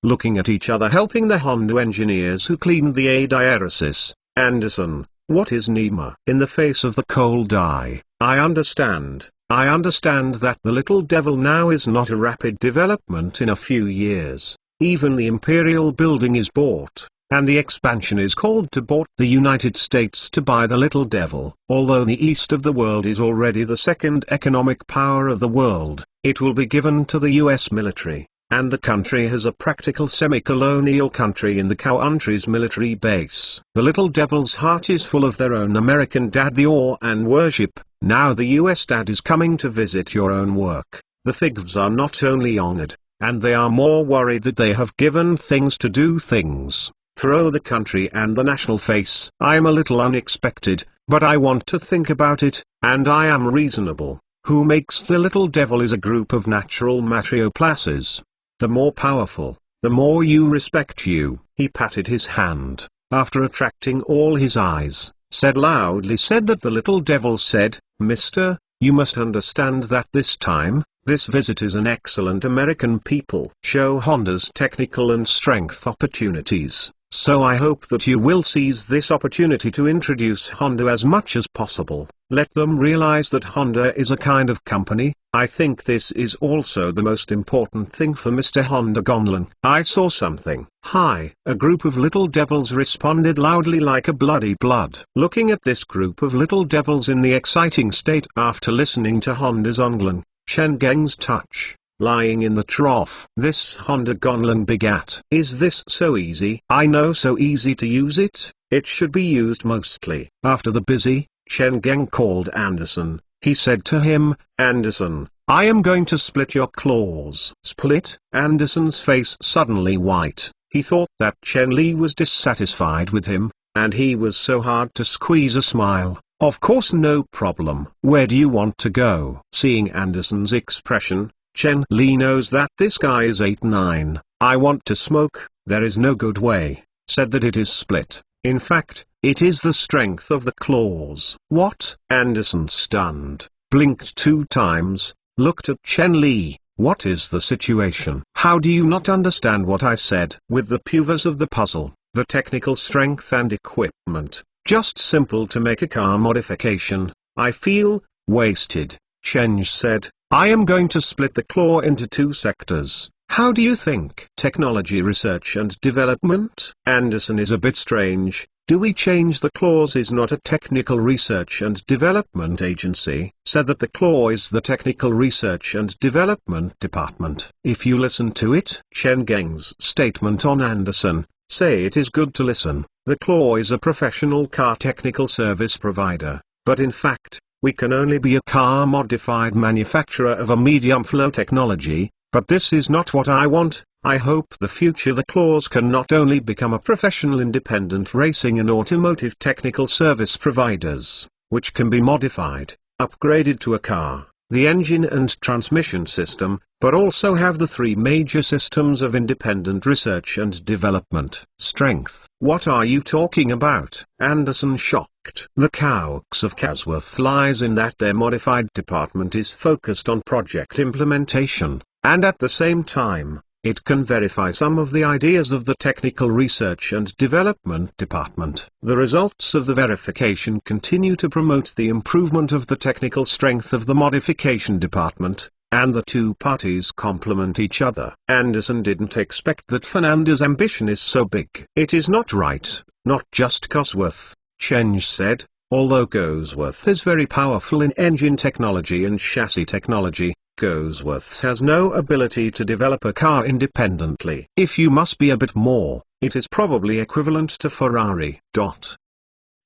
Looking at each other helping the Honda engineers who cleaned the diaresis. Anderson, what is NEMA? In the face of the cold eye, I understand that the little devil now is not a rapid development in a few years. Even the Imperial building is bought, and the expansion is called to bought the United States to buy the little devil. Although the east of the world is already the second economic power of the world, it will be given to the US military, and the country has a practical semi-colonial country in the country's military base. The little devil's heart is full of their own American dad, the awe and worship. Now the US dad is coming to visit your own work. The Figs are not only honored, and they are more worried that they have given things to do things, throw the country and the national face. I am a little unexpected, but I want to think about it, and I am reasonable. Who makes the little devil is a group of natural matrioplasses. The more powerful, the more you respect you. He patted his hand, after attracting all his eyes, said that the little devil said, Mister, you must understand that this time, this visit is an excellent American people. Show Honda's technical and strength opportunities, so I hope that you will seize this opportunity to introduce Honda as much as possible. Let them realize that Honda is a kind of company. I think this is also the most important thing for Mr. Honda Gonlin. I saw something. Hi. A group of little devils responded loudly like a bloody blood. Looking at this group of little devils in the exciting state after listening to Honda's Gonlin, Chen Geng's touch, lying in the trough. This Honda Gonlin begat. Is this so easy? I know, so easy to use it. It should be used mostly. After the busy, Chen Geng called Anderson. He said to him, Anderson, I am going to split your claws. Split? Anderson's face suddenly white. He thought that Chen Li was dissatisfied with him, and he was so hard to squeeze a smile. Of course, no problem. Where do you want to go? Seeing Anderson's expression, Chen Li knows that this guy is 8-9. I want to smoke. There is no good way. Said that it is split. In fact, it is the strength of the claws. What? Anderson stunned, blinked 2 times, looked at Chen Li. What is the situation? How do you not understand what I said? With the puvas of the puzzle, the technical strength and equipment, just simple to make a car modification, I feel wasted. Chen said, I am going to split the claw into 2 sectors. How do you think? Technology research and development? Anderson is a bit strange. Do we change? The claws is not a technical research and development agency. Said that the claw is the technical research and development department. If you listen to it, Chen Geng's statement on Anderson, say it is good to listen. The claw is a professional car technical service provider, but in fact, we can only be a car modified manufacturer of a medium flow technology, but this is not what I want. I hope the future the claws can not only become a professional independent racing and automotive technical service providers, which can be modified, upgraded to a car, the engine and transmission system, but also have the 3 major systems of independent research and development. Strength. What are you talking about? Anderson shocked. The crux of Casworth lies in that their modified department is focused on project implementation, and at the same time, it can verify some of the ideas of the Technical Research and Development Department. The results of the verification continue to promote the improvement of the technical strength of the Modification Department, and the 2 parties complement each other. Anderson didn't expect that Fernanda's ambition is so big. It is not right, not just Cosworth, Chen said. Although Cosworth is very powerful in engine technology and chassis technology, Cosworth has no ability to develop a car independently. If you must be a bit more, it is probably equivalent to Ferrari.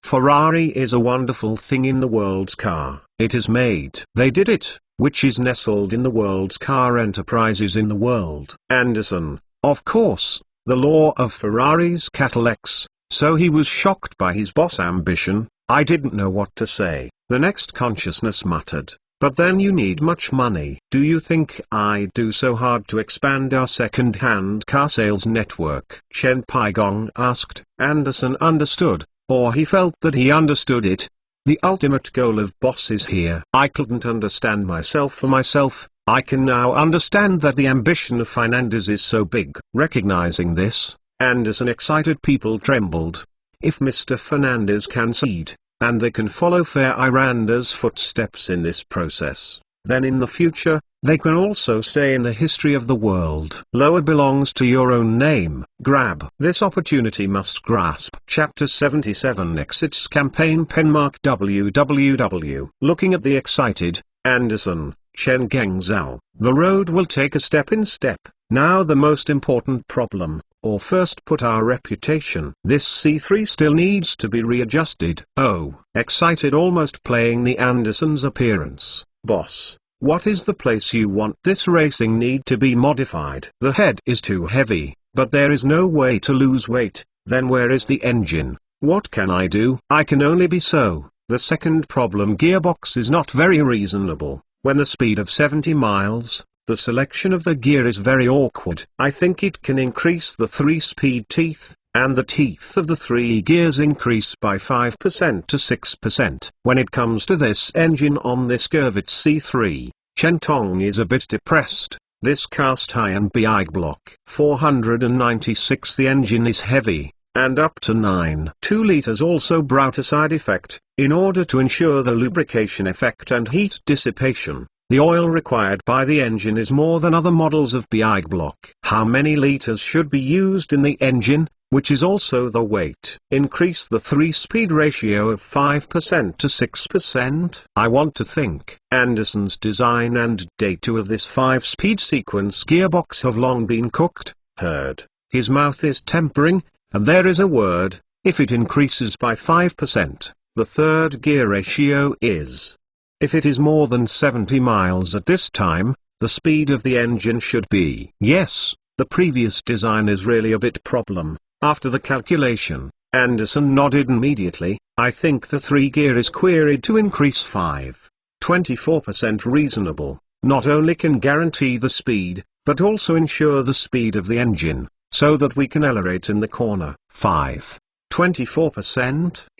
Ferrari is a wonderful thing in the world's car. It is made. They did it, which is nestled in the world's car enterprises in the world. Anderson, of course, the law of Ferrari's Cadillacs, so he was shocked by his boss' ambition. I didn't know what to say. The next consciousness muttered, but then you need much money. Do you think I'd do so hard to expand our second-hand car sales network? Chen Paigong asked. Anderson understood, or he felt that he understood it. The ultimate goal of boss is here. I couldn't understand myself for myself. I can now understand that the ambition of Fernandez is so big. Recognizing this, Anderson excited people trembled. If Mr. Fernandez can succeed, and they can follow Ferranda's footsteps in this process, then in the future, they can also stay in the history of the world. Lower belongs to your own name. Grab this opportunity, must grasp. Chapter 77 Exits Campaign Penmark www. Looking at the excited Anderson, Chen Gengzhou, the road will take a step in step. Now the most important problem, or first put our reputation. This C3 still needs to be readjusted. Oh, excited, almost playing the Anderson's appearance. Boss, what is the place you want this racing need to be modified? The head is too heavy, but there is no way to lose weight. Then where is the engine? What can I do? I can only be so. The second problem, gearbox is not very reasonable. When the speed of 70 miles, the selection of the gear is very awkward. I think it can increase the 3-speed teeth, and the teeth of the 3 gears increase by 5% to 6%. When it comes to this engine on this curve at C3, Chen Tong is a bit depressed. This cast iron BI block 496, the engine is heavy, and up to 9.2 liters also brought a side effect. In order to ensure the lubrication effect and heat dissipation, the oil required by the engine is more than other models of BI block. How many liters should be used in the engine, which is also the weight? Increase the 3-speed ratio of 5% to 6%. I want to think. Anderson's design and data of this 5-speed sequence gearbox have long been cooked, heard. His mouth is tempering, and there is a word. If it increases by 5%, the third gear ratio is. If it is more than 70 miles at this time, the speed of the engine should be. Yes, the previous design is really a bit problem. After the calculation, Anderson nodded immediately. I think the 3-gear is queried to increase 24% reasonable. Not only can guarantee the speed, but also ensure the speed of the engine, so that we can accelerate in the corner. 24%.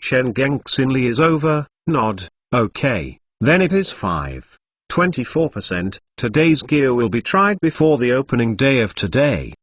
Chen Gengxinli is over. Nod. Okay. Then it is 24%. Today's gear will be tried before the opening day of today.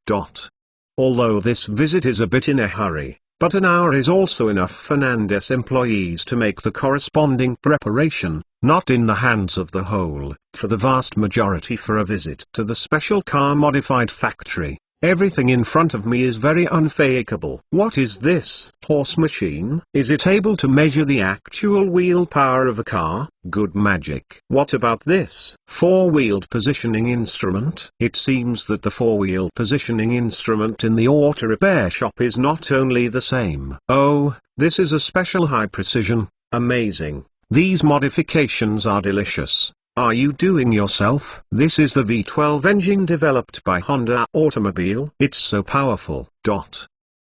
Although this visit is a bit in a hurry, but an hour is also enough for Fernandez employees to make the corresponding preparation, not in the hands of the whole, for the vast majority for a visit to the special car modified factory. Everything in front of me is very unfakeable. What is this? Horse machine? Is it able to measure the actual wheel power of a car? Good magic. What about this? 4-wheeled positioning instrument? It seems that the 4-wheel positioning instrument in the auto repair shop is not only the same. Oh, this is a special high precision. Amazing. These modifications are delicious. Are you doing yourself? This is the V12 engine developed by Honda Automobile. It's so powerful.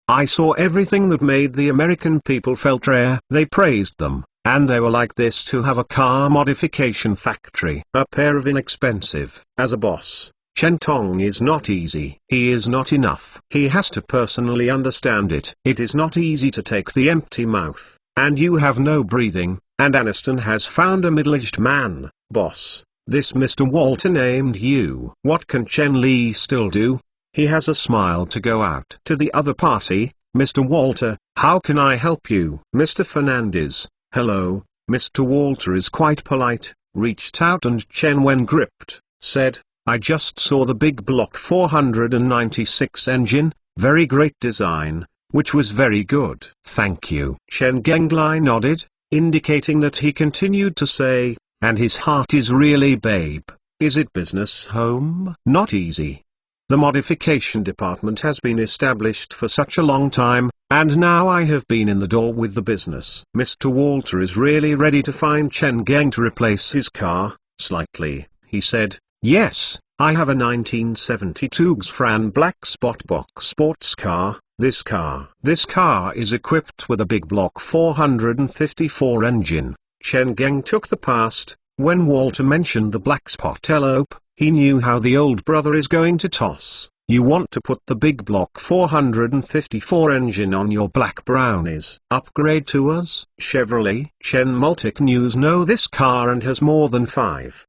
I saw everything that made the American people felt rare. They praised them, and they were like this to have a car modification factory. A pair of inexpensive. As a boss, Chen Tong is not easy. He is not enough. He has to personally understand it. It is not easy to take the empty mouth, and you have no breathing, and Aniston has found a middle-aged man. Boss, this Mr. Walter named you. What can Chen Li still do? He has a smile to go out to the other party. Mr. Walter, how can I help you? Mr. Fernandez, hello. Mr. Walter is quite polite, reached out, and Chen, when gripped, said, I just saw the big block 496 engine, very great design, which was very good. Thank you. Chen Genglai nodded, indicating that he continued to say, and his heart is really babe. Is it business home? Not easy. The modification department has been established for such a long time, and now I have been in the door with the business. Mr. Walter is really ready to find Chen Geng to replace his car, slightly, he said. Yes, I have a 1972 Xfran Black Spot Box sports car. This car is equipped with a big block 454 engine. Chen Geng took the past. When Walter mentioned the black spot elope, he knew how the old brother is going to toss. You want to put the big block 454 engine on your black brownies. Upgrade to us? Chevrolet. Chen Multic News know this car and has more than 5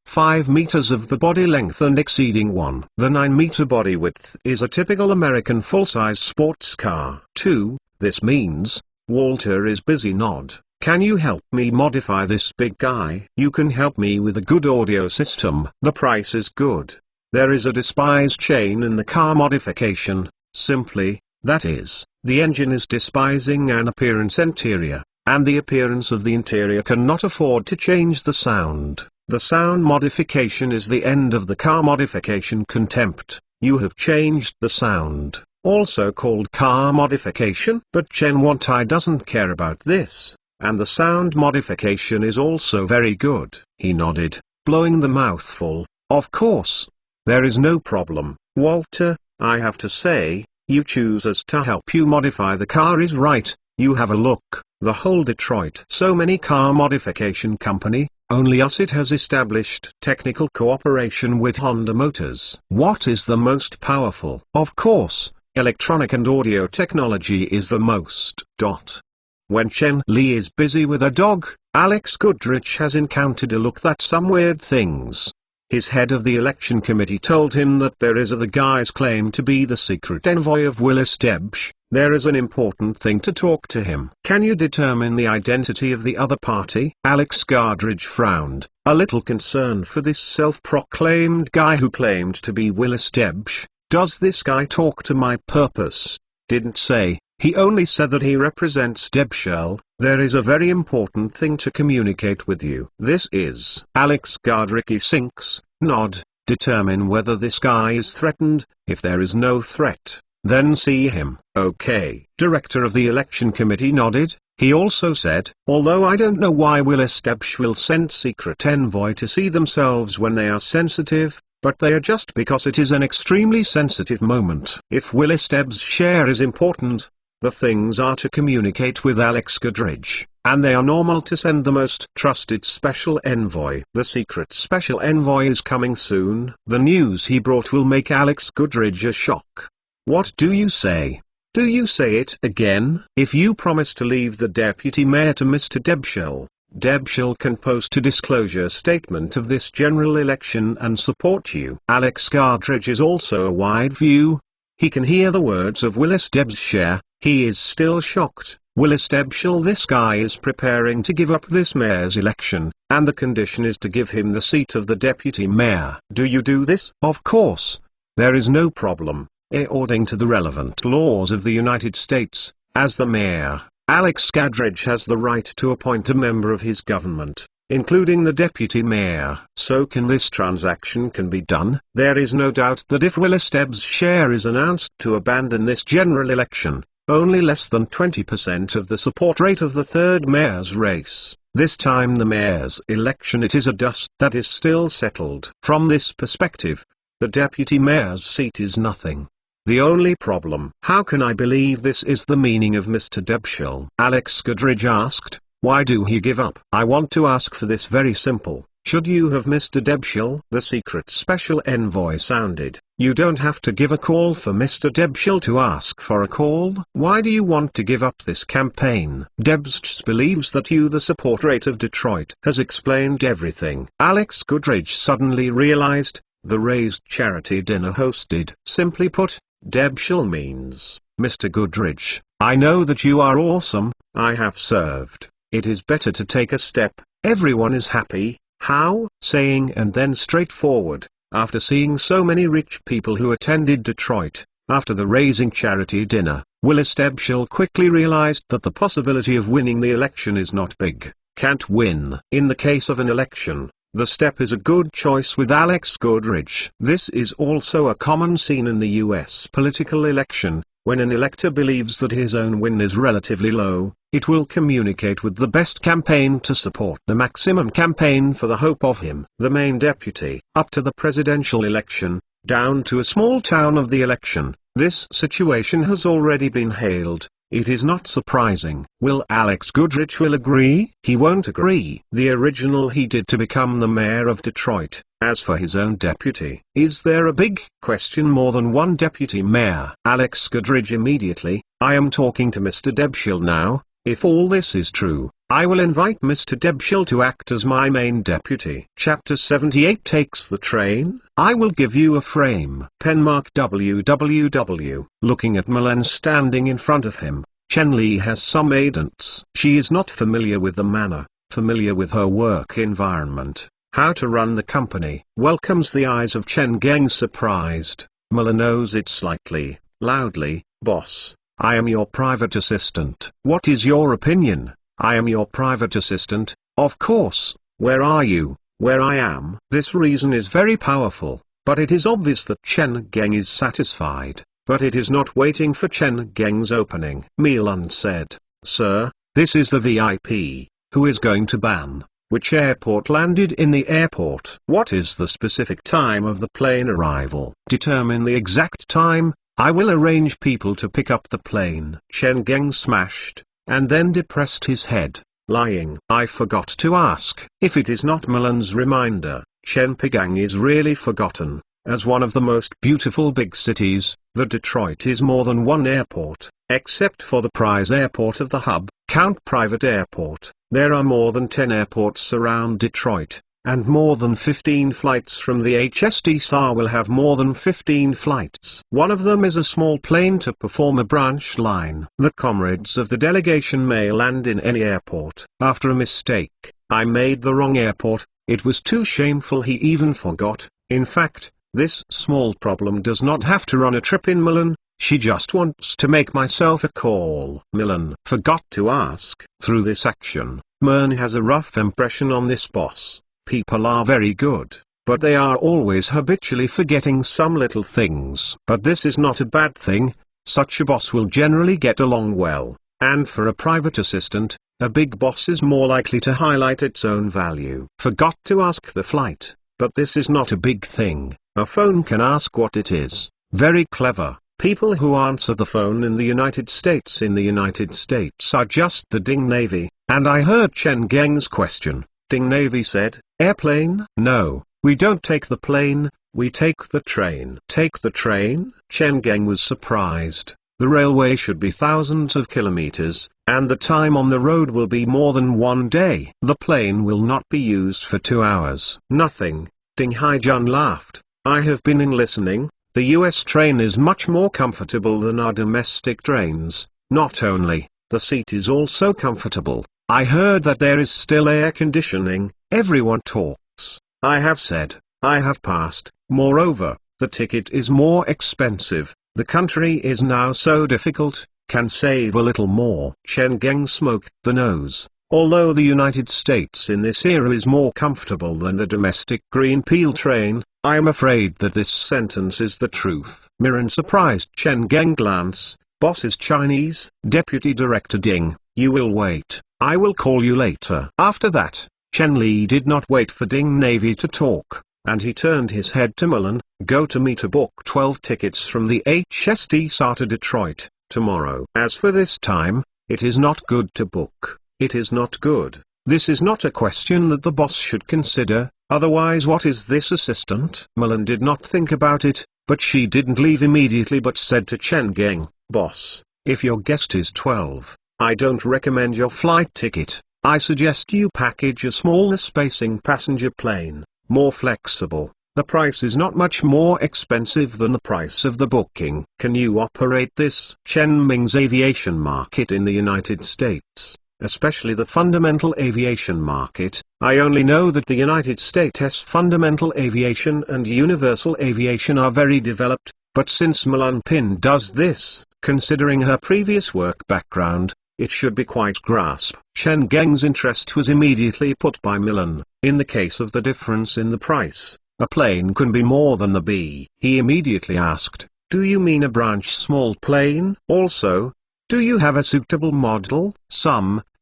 meters of the body length and exceeding 1. The 9-meter body width is a typical American full-size sports car. 2. This means, Walter is busy. Nod. Can you help me modify this big guy? You can help me with a good audio system. The price is good. There is a despised chain in the car modification. Simply, that is, the engine is despising an appearance interior, and the appearance of the interior cannot afford to change the sound. The sound modification is the end of the car modification contempt. You have changed the sound, also called car modification. But Chen Wantai doesn't care about this. And the sound modification is also very good. He nodded, blowing the mouthful. Of course. There is no problem. Walter, I have to say, you choose us to help you modify the car is right. You have a look, the whole Detroit so many car modification company, only us it has established technical cooperation with Honda Motors. What is the most powerful? Of course, electronic and audio technology is the most. When Chen Li is busy with a dog, Alex Goodrich has encountered a look that some weird things. His head of the election committee told him that there is the guy's claim to be the secret envoy of Willis Debsch. There is an important thing to talk to him. Can you determine the identity of the other party? Alex Goodrich frowned, a little concerned for this self-proclaimed guy who claimed to be Willis Debsch. Does this guy talk to my purpose? Didn't say. He only said that he represents Debshell. There is a very important thing to communicate with you. This is Alex Goodrich sinks, nod, determine whether this guy is threatened. If there is no threat, then see him. Okay. Director of the election committee nodded. He also said, although I don't know why Willis Debsch will send secret envoy to see themselves when they are sensitive, but they are just because it is an extremely sensitive moment. If Willis Debsch's share is important, the things are to communicate with Alex Goodrich, and they are normal to send the most trusted special envoy. The secret special envoy is coming soon. The news he brought will make Alex Goodrich a shock. What do you say? Do you say it again? If you promise to leave the deputy mayor to Mr. Debshell, Debshell can post a disclosure statement of this general election and support you. Alex Goodrich is also a wide view. He can hear the words of Willis Debsch's share. He is still shocked. Willis Debshell, this guy is preparing to give up this mayor's election, and the condition is to give him the seat of the deputy mayor. Do you do this? Of course. There is no problem. According to the relevant laws of the United States, as the mayor, Alex Goodrich has the right to appoint a member of his government, including the deputy mayor. So can this transaction can be done? There is no doubt that if Willis Debsch's share is announced to abandon this general election, only less than 20% of the support rate of the third mayor's race. This time the mayor's election it is a dust that is still settled. From this perspective, the deputy mayor's seat is nothing. The only problem. How can I believe this is the meaning of Mr. Debshell? Alex Goodrich asked. Why do he give up? I want to ask for this very simple. Should you have Mr. Debshell? The secret special envoy sounded. You don't have to give a call for Mr. Debshell to ask for a call. Why do you want to give up this campaign? Debsch believes that you, the support rate of Detroit, has explained everything. Alex Goodrich suddenly realized, the raised charity dinner hosted. Simply put, Debshell means, Mr. Goodrich, I know that you are awesome. I have served. It is better to take a step. Everyone is happy. How? Saying and then straightforward. After seeing so many rich people who attended Detroit, after the raising charity dinner, Willis Debshell quickly realized that the possibility of winning the election is not big. Can't win. In the case of an election, The step is a good choice with Alex Goodrich. This is also a common scene in the US political election. When an elector believes that his own win is relatively low, it will communicate with the best campaign to support the maximum campaign for the hope of him, the main deputy. Up to the presidential election, down to a small town of the election, this situation has already been hailed. It is not surprising. Will Alex Goodrich agree? He won't agree. The original he did to become the mayor of Detroit. As for his own deputy, is there a big question more than one deputy mayor? Alex Goodrich immediately, I am talking to Mr. Debshil now. If all this is true, I will invite Mr. Debshil to act as my main deputy. Chapter 78 takes the train. I will give you a frame. Penmark www. Looking at Milan standing in front of him, Chen Li has some aidants. She is not familiar with the manner, familiar with her work environment, how to run the company. Welcomes the eyes of Chen Geng surprised. Milan knows it slightly, loudly. Boss, I am your private assistant. What is your opinion? I am your private assistant, of course. Where are you? Where I am. This reason is very powerful, but it is obvious that Chen Geng is satisfied, but it is not waiting for Chen Geng's opening. Milan said, Sir, this is the VIP, who is going to ban. Which airport landed in the airport? What is the specific time of the plane arrival? Determine the exact time. I will arrange people to pick up the plane. Chen Geng smashed, and then depressed his head, lying. I forgot to ask. If it is not Milan's reminder, Chen Pegang is really forgotten. As one of the most beautiful big cities, the Detroit is more than one airport, except for the prize airport of the hub, count private airport. There are more than 10 airports around Detroit, and more than 15 flights from the HSD SAR will have more than 15 flights. One of them is a small plane to perform a branch line. The comrades of the delegation may land in any airport. After a mistake, I made the wrong airport. It was too shameful he even forgot. In fact, this small problem does not have to run a trip in Milan. She just wants to make myself a call. Milan forgot to ask. Through this action, Mern has a rough impression on this boss. People are very good, but they are always habitually forgetting some little things. But this is not a bad thing. Such a boss will generally get along well, and for a private assistant, a big boss is more likely to highlight its own value. Forgot to ask the flight, but this is not a big thing. A phone can ask what it is. Very clever. People who answer the phone in the United States are just the Ding Navy, and I heard Chen Geng's question. Ding Navy said, airplane? No, we don't take the plane, we take the train. Take the train? Chen Geng was surprised. The railway should be thousands of kilometers, and the time on the road will be more than 1 day. The plane will not be used for 2 hours. Nothing. Ding Haijun laughed. I have been in listening. The US train is much more comfortable than our domestic trains. Not only, the seat is also comfortable. I heard that there is still air conditioning. Everyone talks. I have said, I have passed. Moreover, the ticket is more expensive. The country is now so difficult, can save a little more. Chen Geng smoked the nose. Although the United States in this era is more comfortable than the domestic green peel train, I am afraid that this sentence is the truth. Miran surprised Chen Geng glance. Boss is Chinese. Deputy Director Ding, you will wait. I will call you later. After that, Chen Li did not wait for Ding Navy to talk, and he turned his head to Milan. Go to me to book 12 tickets from the HSD SAR to Detroit, tomorrow. As for this time, it is not good to book. It is not good. This is not a question that the boss should consider, otherwise what is this assistant? Milan did not think about it, but she didn't leave immediately but said to Chen Geng, boss, if your guest is 12, I don't recommend your flight ticket. I suggest you package a smaller spacing passenger plane, more flexible. The price is not much more expensive than the price of the booking. Can you operate this? Chen Ming's aviation market in the United States, especially the fundamental aviation market. I only know that the United States' fundamental aviation and universal aviation are very developed, but since Milan Pin does this, considering her previous work background, it should be quite grasp. Chen Geng's interest was immediately put by Milan. In the case of the difference in the price, a plane can be more than the B. He immediately asked, "Do you mean a branch small plane? Also, do you have a suitable model?"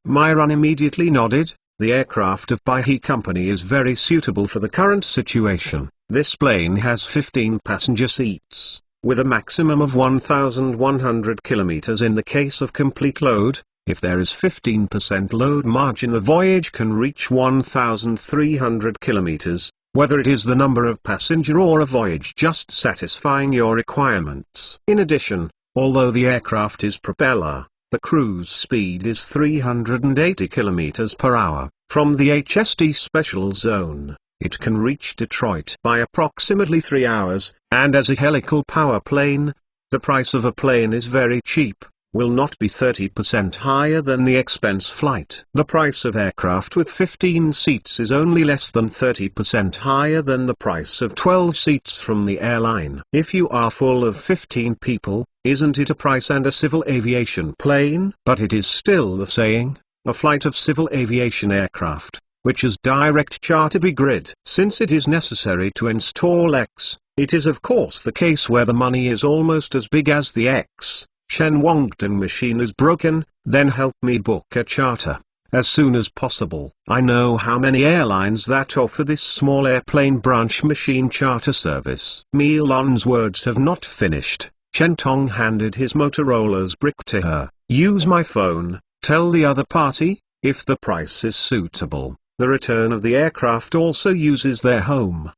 Myron immediately nodded. The aircraft of Baihe Company is very suitable for the current situation. This plane has 15 passenger seats, with a maximum of 1,100 kilometers in the case of complete load. If there is 15% load margin, the voyage can reach 1,300 kilometers, whether it is the number of passenger or a voyage just satisfying your requirements. In addition, although the aircraft is propeller, the cruise speed is 380 kilometers per hour. From the HSD Special Zone, it can reach Detroit by approximately 3 hours, and as a helical power plane, the price of a plane is very cheap, will not be 30% higher than the expense flight. The price of aircraft with 15 seats is only less than 30% higher than the price of 12 seats from the airline. If you are full of 15 people, isn't it a price and a civil aviation plane? But it is still the saying, a flight of civil aviation aircraft, which is direct charter B grid. Since it is necessary to install X, it is of course the case where the money is almost as big as the X. Chen Wangdong machine is broken, then help me book a charter as soon as possible. I know how many airlines that offer this small airplane branch machine charter service. Milon's words have not finished. Chen Tong handed his Motorola's brick to her. Use my phone, tell the other party, if the price is suitable, the return of the aircraft also uses their home.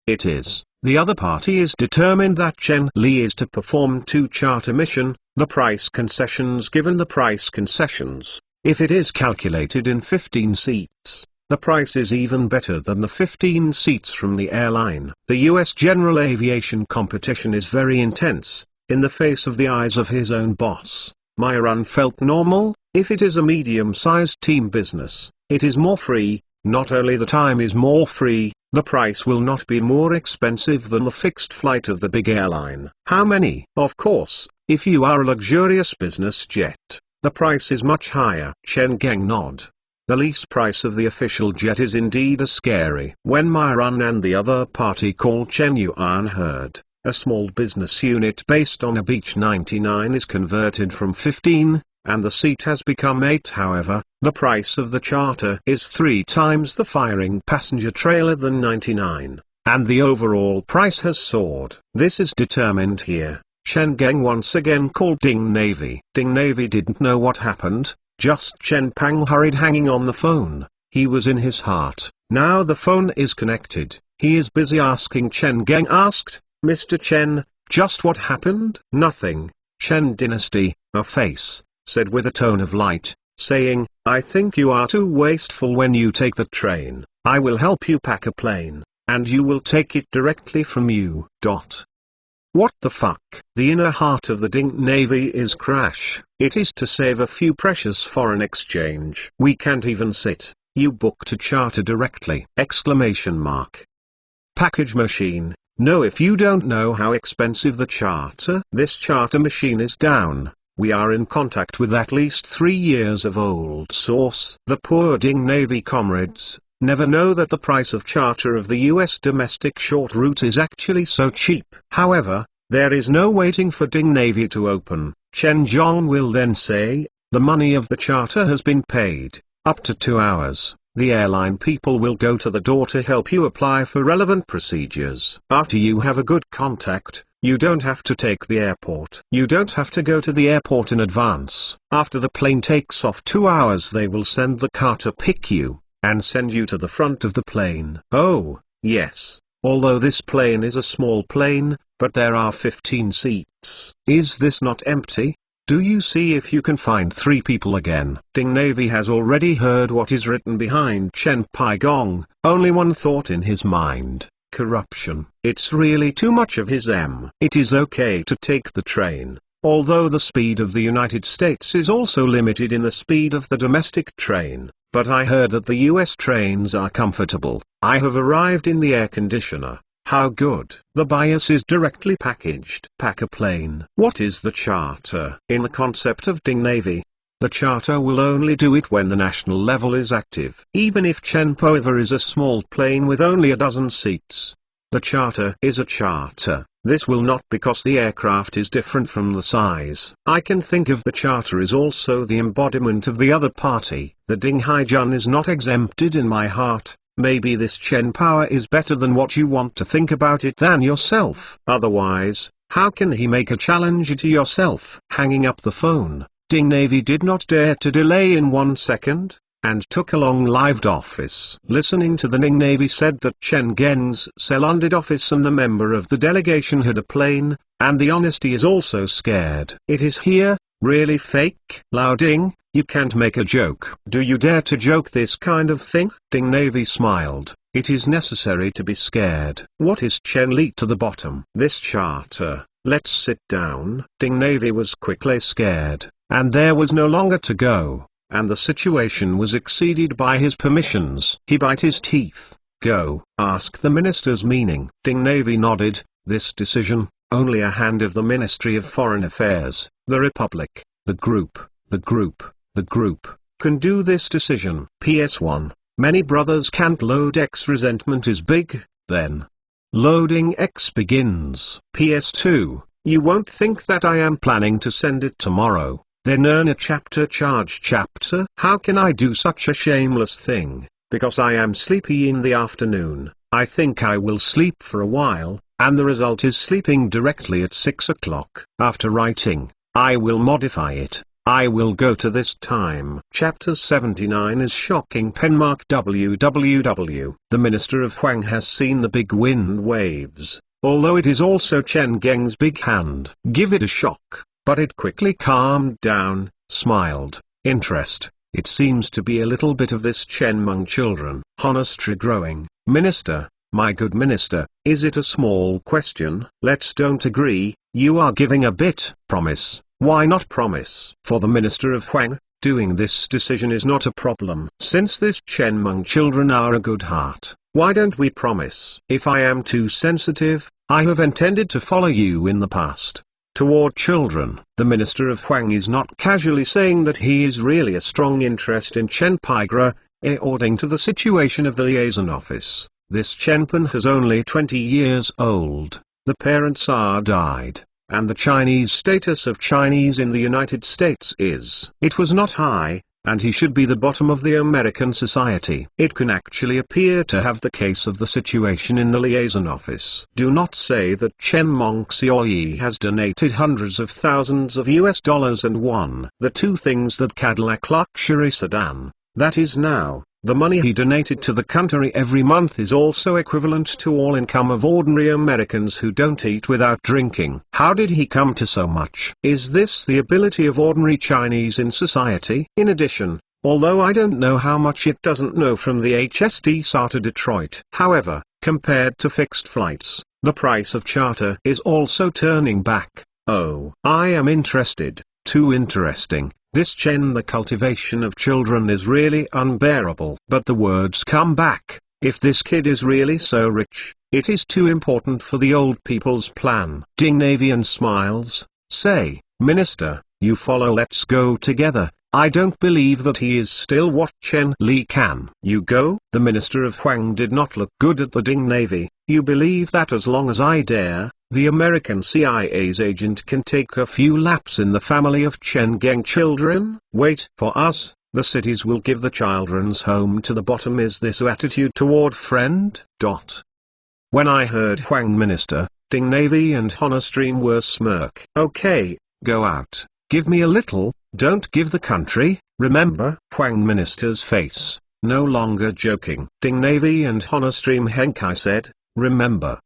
It is. The other party is determined that Chen Li is to perform 2 charter mission, the price concessions given the price concessions. If it is calculated in 15 seats, the price is even better than the 15 seats from the airline. The US general aviation competition is very intense. In the face of the eyes of his own boss, Myron felt normal. If it is a medium-sized team business, it is more free. Not only the time is more free, the price will not be more expensive than the fixed flight of the big airline. How many? Of course, if you are a luxurious business jet, the price is much higher. Chen Geng nod. The lease price of the official jet is indeed a scary. When Myron and the other party called Chen Yuan heard, a small business unit based on a Beech 99 is converted from 15, and the seat has become 8. However, the price of the charter is 3 times the firing passenger trailer than 99, and the overall price has soared. This is determined here. Chen Geng once again called Ding Navy. Ding Navy didn't know what happened, just Chen Pang hurried hanging on the phone. He was in his heart. Now the phone is connected. He is busy asking. Chen Geng asked, "Mr. Chen, just what happened?" "Nothing." Chen Dynasty, a face, said with a tone of light, saying, "I think you are too wasteful when you take the train. I will help you pack a plane, and you will take it directly from you." What the fuck? The inner heart of the Ding Navy is crash. It is to save a few precious foreign exchange. We can't even sit. You book to charter directly! Exclamation mark. Package machine. No, if you don't know how expensive the charter, this charter machine is down. We are in contact with at least 3 years of old source. The poor Ding Navy comrades never know that the price of charter of the US domestic short route is actually so cheap. However, there is no waiting for Ding Navy to open. Chen Zhong will then say, the money of the charter has been paid. Up to 2 hours, the airline people will go to the door to help you apply for relevant procedures. After you have a good contact, you don't have to take the airport. You don't have to go to the airport in advance. After the plane takes off 2 hours, they will send the car to pick you, and send you to the front of the plane. Oh, yes. Although this plane is a small plane, but there are 15 seats. Is this not empty? Do you see if you can find 3 people again? Ding Navy has already heard what is written behind Chen Pai Gong, only one thought in his mind. Corruption. It's really too much of his M. It is okay to take the train, although the speed of the United States is also limited in the speed of the domestic train. But I heard that the US trains are comfortable. I have arrived in the air conditioner. How good. The bias is directly packaged. Pack a plane. What is the charter? In the concept of Ding Navy, The charter will only do it when the national level is active. Even if Chenpova is a small plane with only a dozen seats, the charter is a charter. This will not because the aircraft is different from the size. I can think of the charter is also the embodiment of the other party. The Ding Haijun is not exempted in my heart. Maybe this Chen Power is better than what you want to think about it than yourself. Otherwise, how can he make a challenge to yourself? Hanging up the phone, Ding Navy did not dare to delay in 1 second, and took a long lived office. Listening to the Ning Navy said that Chen Geng's cell-unded office and the member of the delegation had a plane, and the honesty is also scared. It is here, really fake? Lao Ding, you can't make a joke. Do you dare to joke this kind of thing? Ding Navy smiled. It is necessary to be scared. What is Chen Li to the bottom? This charter. Let's sit down. Ding Navy was quickly scared, and there was no longer to go. And the situation was exceeded by his permissions. He bit his teeth. Go, ask the minister's meaning. Ding Navy nodded. This decision, only a hand of the Ministry of Foreign Affairs, the Republic, the group, can do this decision. PS1, many brothers can't load X. Resentment is big, then. Loading X begins. PS2, you won't think that I am planning to send it tomorrow. Then earn a chapter charge chapter. How can I do such a shameless thing? Because I am sleepy in the afternoon. I think I will sleep for a while, and the result is sleeping directly at 6 o'clock. After writing, I will modify it. I will go to this time. Chapter 79 is shocking. Penmark www. The Minister of Huang has seen the big wind waves, although it is also Chen Geng's big hand. Give it a shock. But it quickly calmed down, smiled. Interest. It seems to be a little bit of this Chen Meng children. Honesty growing. Minister, my good minister, is it a small question? Let's don't agree. You are giving a bit. Promise. Why not promise? For the Minister of Huang, doing this decision is not a problem. Since this Chen Meng children are a good heart, why don't we promise? If I am too sensitive, I have intended to follow you in the past. Toward children, the Minister of Huang is not casually saying that he is really a strong interest in Chen Paigra, according to the situation of the liaison office. This Chen Pen is only 20 years old, the parents are died, and the Chinese status of Chinese in the United States is. It was not high, and he should be the bottom of the American society. It can actually appear to have the case of the situation in the liaison office. Do not say that Chen Mengxiaoyi has donated hundreds of thousands of US dollars and won the two things that Cadillac luxury sedan. That is now, the money he donated to the country every month is also equivalent to all income of ordinary Americans who don't eat without drinking. How did he come to so much? Is this the ability of ordinary Chinese in society? In addition, although I don't know how much it doesn't know from the HSD to Detroit. However, compared to fixed flights, the price of charter is also turning back. Oh, I am interested, too interesting. This Chen, the cultivation of children is really unbearable. But the words come back, if this kid is really so rich, it is too important for the old people's plan. Ding Navian smiles, say, Minister, you follow, let's go together. I don't believe that he is still what Chen Li can. You go? The Minister of Huang did not look good at the Ding Navy. You believe that as long as I dare, the American CIA's agent can take a few laps in the family of Chen Geng children? Wait for us, the cities will give the children's home to the bottom. Is this attitude toward friend? When I heard Huang Minister, Ding Navy and Honestream were smirk. Okay, go out, give me a little, don't give the country, remember? Huang Minister's face, no longer joking. Ding Navy and Honestream Henkai said, remember.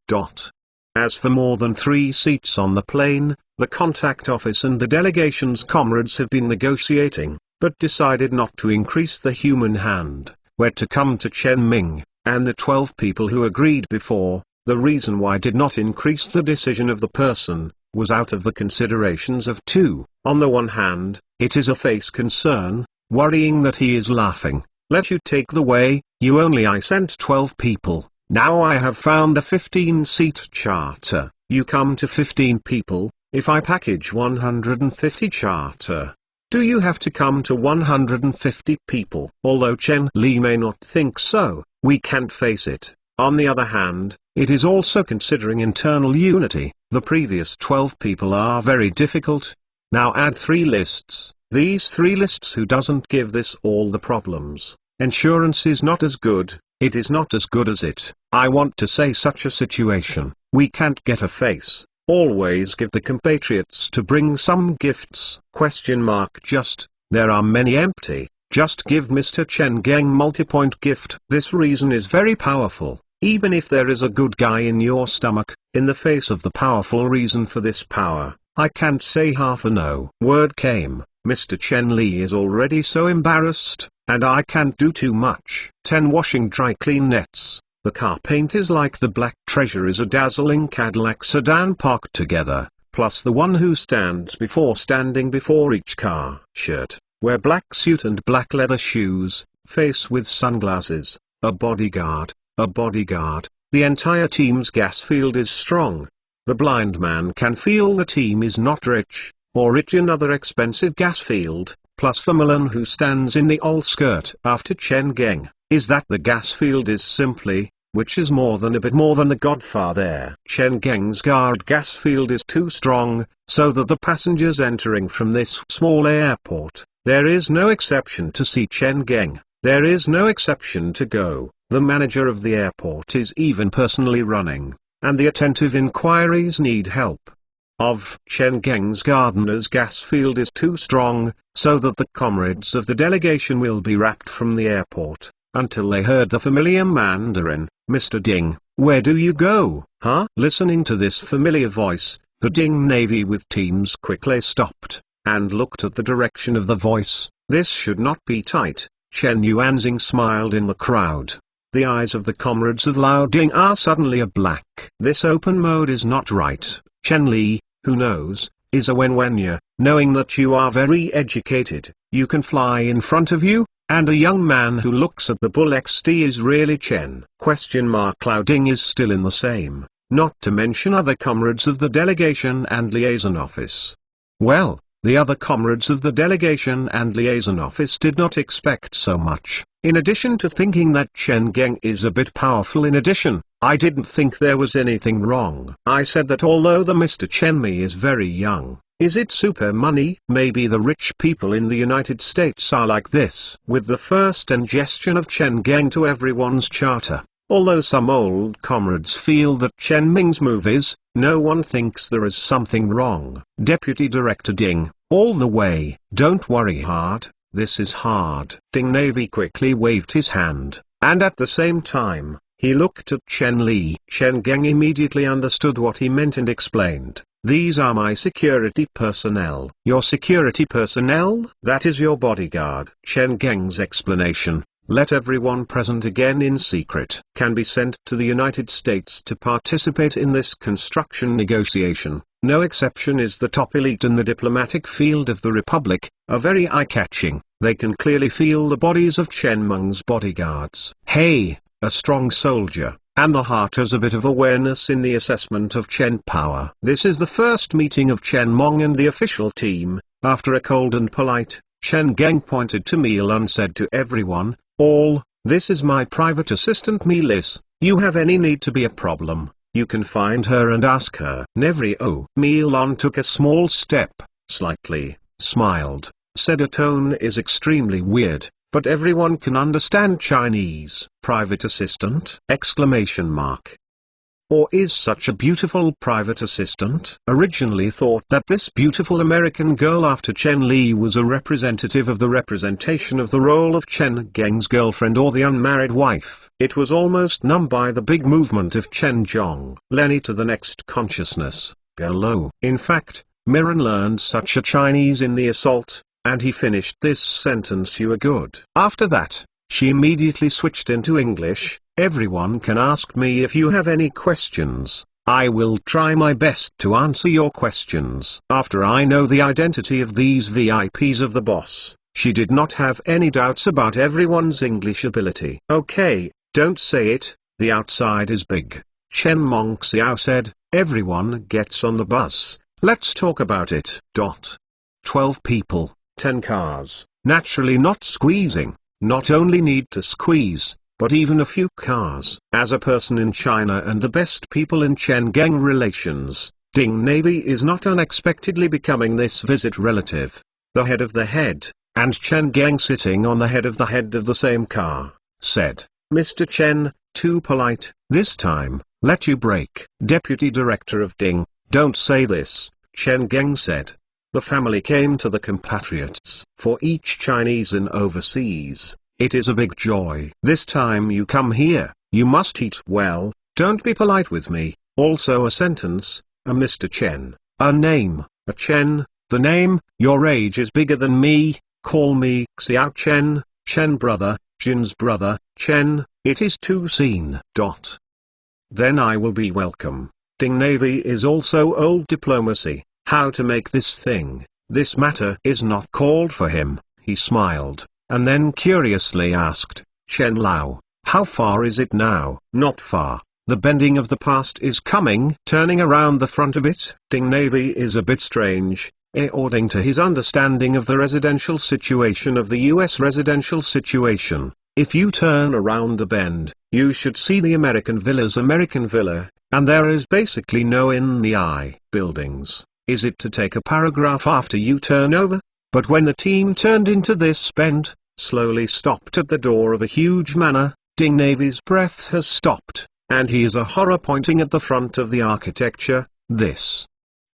As for more than 3 seats on the plane, the contact office and the delegation's comrades have been negotiating, but decided not to increase the human hand, where to come to Chen Ming, and the 12 people who agreed before. The reason why did not increase the decision of the person, was out of the considerations of 2. On the one hand, it is a face concern, worrying that he is laughing. Let you take the way, you only I sent 12 people. Now I have found a 15-seat charter. You come to 15 people. If I package 150 charter, Do you have to come to 150 people? Although Chen Li may not think so, we can't face it. On the other hand, it is also considering internal unity. The previous 12 people are very difficult. Now add 3 lists. These 3 lists who doesn't give this all the problems. Insurance is not as good, it is not as good as it. I want to say such a situation, we can't get a face. Always give the compatriots to bring some gifts. Just, there are many empty, just give Mr. Chen Geng multi-point gift. This reason is very powerful, even if there is a good guy in your stomach, in the face of the powerful reason for this power, I can't say half a no. Word came, Mr. Chen Li is already so embarrassed, and I can't do too much. 10 washing dry clean nets. The car paint is like the black treasure is a dazzling Cadillac sedan parked together, plus the one who stands standing before each car. Shirt, wear black suit and black leather shoes, face with sunglasses, a bodyguard, the entire team's gas field is strong. The blind man can feel the team is not rich, or rich in other expensive gas field, plus the Milan who stands in the old skirt after Chen Geng. Is that the gas field is simply, which is more than a bit more than the Godfather. Chen Geng's guard gas field is too strong, so that the passengers entering from this small airport, there is no exception to see Chen Geng, there is no exception to go. The manager of the airport is even personally running, and the attentive inquiries need help. Of Chen Geng's gardener's gas field is too strong, so that the comrades of the delegation will be wrapped from the airport. Until they heard the familiar Mandarin, Mr. Ding, where do you go, huh? Listening to this familiar voice, the Ding Navy with teams quickly stopped, and looked at the direction of the voice. This should not be tight. Chen Yuanzing smiled in the crowd. The eyes of the comrades of Lao Ding are suddenly a black. This open mode is not right. Chen Li, who knows, is a Wenwenya, knowing that you are very educated, you can fly in front of you. And a young man who looks at the Bull XD is really Chen. Lao Ding is still in the same, not to mention other comrades of the delegation and liaison office. Well, the other comrades of the delegation and liaison office did not expect so much. In addition to thinking that Chen Geng is a bit powerful, I didn't think there was anything wrong. I said that although the Mr. Chen Mi is very young, is it super money? Maybe the rich people in the United States are like this. With the first ingestion of Chen Geng to everyone's charter, although some old comrades feel that Chen Ming's movies, no one thinks there is something wrong. Deputy Director Ding, all the way. Don't worry hard, this is hard. Ding Navy quickly waved his hand, and at the same time, he looked at Chen Li. Chen Geng immediately understood what he meant and explained. These are my security personnel. Your security personnel? That is your bodyguard. Chen Geng's explanation, let everyone present again in secret, can be sent to the United States to participate in this construction negotiation. No exception is the top elite in the diplomatic field of the Republic, are very eye-catching. They can clearly feel the bodies of Chen Meng's bodyguards. Hey, a strong soldier. And the heart has a bit of awareness in the assessment of Chen power. This is the first meeting of Chen Meng and the official team. After a cold and polite, Chen Geng pointed to Meal and said to everyone, all, this is my private assistant Mealis. You have any need to be a problem, you can find her and ask her. Nevrio. Mealon took a small step, slightly, smiled, said a tone is extremely weird. But everyone can understand Chinese. Private assistant? Exclamation mark. Or is such a beautiful private assistant? Originally thought that this beautiful American girl after Chen Li was a representative of the representation of the role of Chen Geng's girlfriend or the unmarried wife. It was almost numbed by the big movement of Chen Zhong. Lenny to the next consciousness. Hello. In fact, Miran learned such a Chinese in the assault. And he finished this sentence, you are good. After that, she immediately switched into English. Everyone can ask me if you have any questions. I will try my best to answer your questions. After I know the identity of these VIPs of the boss, she did not have any doubts about everyone's English ability. Okay, don't say it, the outside is big. Chen Mengxiao said, everyone gets on the bus, let's talk about it. 12 people. 10 cars, naturally not squeezing, not only need to squeeze, but even a few cars. As a person in China and the best people in Chen Geng relations, Ding Navy is not unexpectedly becoming this visit relative. The head of the head, and Chen Geng sitting on the head of the same car, said, "Mr. Chen, too polite, this time, let you break." Deputy Director of Ding, "Don't say this," Chen Geng said. The family came to the compatriots. For each Chinese in overseas, it is a big joy. This time you come here, you must eat well, don't be polite with me. Also a sentence, a Mr. Chen, a name, a Chen, the name, your age is bigger than me, call me Xiao Chen, Chen brother, Jin's brother, Chen, it is too seen. Then I will be welcome. Ding Navy is also old diplomacy, how to make this matter is not called for him. He smiled, and then curiously asked, Chen Lao, how far is it now? Not far. The bending of the past is coming. Turning around the front of it, Ding Navy is a bit strange, according to his understanding of the residential situation of the US residential situation. If you turn around a bend, you should see the American villa, and there is basically no in the eye buildings. Is it to take a paragraph after you turn over? But when the team turned into this bend, slowly stopped at the door of a huge manor, Ding Navy's breath has stopped, and he is a horror pointing at the front of the architecture. This,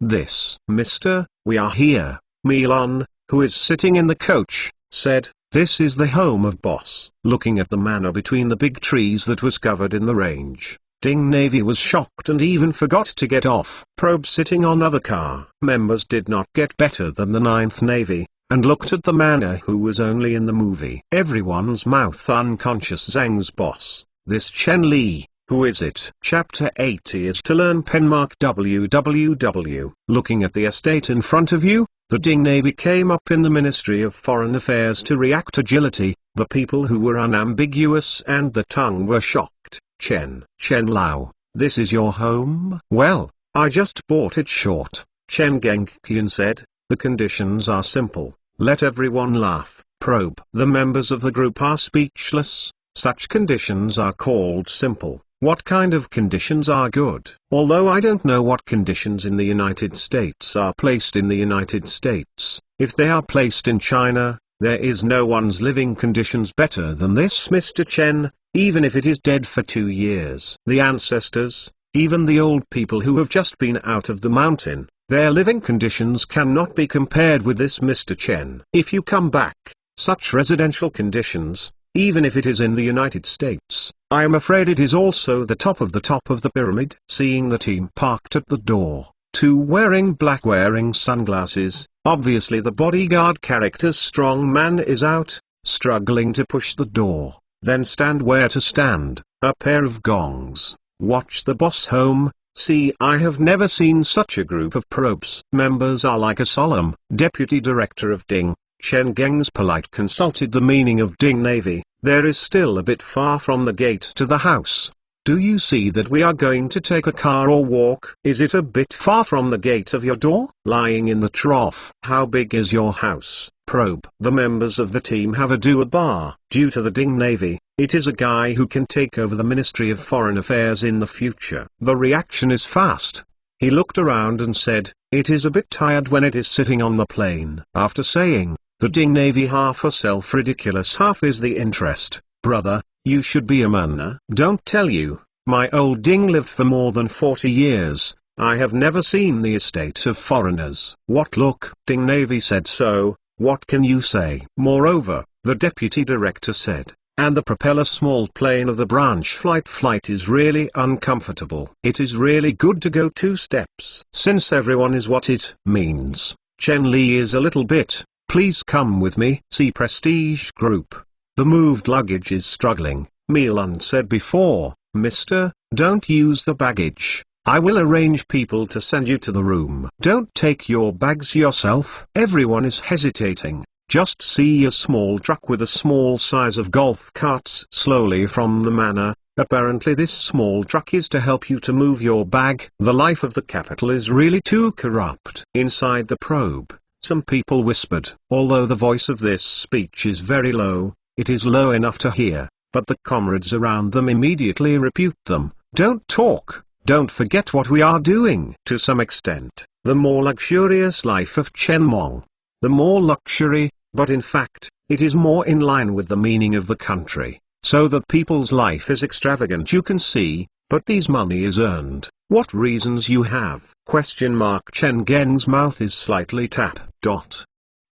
Mr., we are here, Milan, who is sitting in the coach, said, this is the home of boss. Looking at the manor between the big trees that was covered in the range, Ding Navy was shocked and even forgot to get off. Probe sitting on other car members did not get better than the 9th Navy, and looked at the manor who was only in the movie. Everyone's mouth unconscious. Zhang's boss, this Chen Li, who is it? Chapter 80 is to learn Penmark www. Looking at the estate in front of you, the Ding Navy came up in the Ministry of Foreign Affairs to react agility. The people who were unambiguous and the tongue were shocked. Chen Lao, this is your home? Well, I just bought it short, Chen Gengqian said. The conditions are simple, let everyone laugh. Probe. The members of the group are speechless. Such conditions are called simple. What kind of conditions are good? Although I don't know what conditions in the United States are placed in the United States, if they are placed in China, there is no one's living conditions better than this Mr. Chen, even if it is dead for 2 years. The ancestors, even the old people who have just been out of the mountain, their living conditions cannot be compared with this Mr. Chen. If you come back, such residential conditions, even if it is in the United States, I am afraid it is also the top of the pyramid. Seeing the team parked at the door, 2 wearing sunglasses, obviously the bodyguard character's strong man is out, struggling to push the door, then stand where to stand, a pair of gongs, watch the boss home. See, I have never seen such a group of probes. Members are like a solemn. Deputy Director of Ding, Chen Geng's polite consulted the meaning of Ding Navy. There is still a bit far from the gate to the house. Do you see that we are going to take a car or walk? Is it a bit far from the gate of your door? Lying in the trough. How big is your house? Probe. The members of the team have a do-a-bar. Due to the Ding Navy, it is a guy who can take over the Ministry of Foreign Affairs in the future. The reaction is fast. He looked around and said, it is a bit tired when it is sitting on the plane. After saying, the Ding Navy half a self-ridiculous half is the interest. Brother, you should be a man. Don't tell you, my old Ding lived for more than 40 years. I have never seen the estate of foreigners. What look? Ding Navy said so, what can you say? Moreover, the deputy director said, and the propeller small plane of the branch flight is really uncomfortable. It is really good to go 2 steps. Since everyone is what it means, Chen Li is a little bit, please come with me. See Prestige Group. The moved luggage is struggling. Milan said before, Mister, don't use the baggage. I will arrange people to send you to the room. Don't take your bags yourself. Everyone is hesitating. Just see a small truck with a small size of golf carts slowly from the manor. Apparently this small truck is to help you to move your bag. The life of the capital is really too corrupt. Inside the probe, Some people whispered. Although the voice of this speech is very low, it is low enough to hear, but the comrades around them immediately rebuked them. Don't talk, don't forget what we are doing. To some extent, the more luxurious life of Chen Mong. The more luxury, but in fact, it is more in line with the meaning of the country, so that people's life is extravagant you can see, but these money is earned. What reasons you have? Chen Geng's mouth is slightly tap.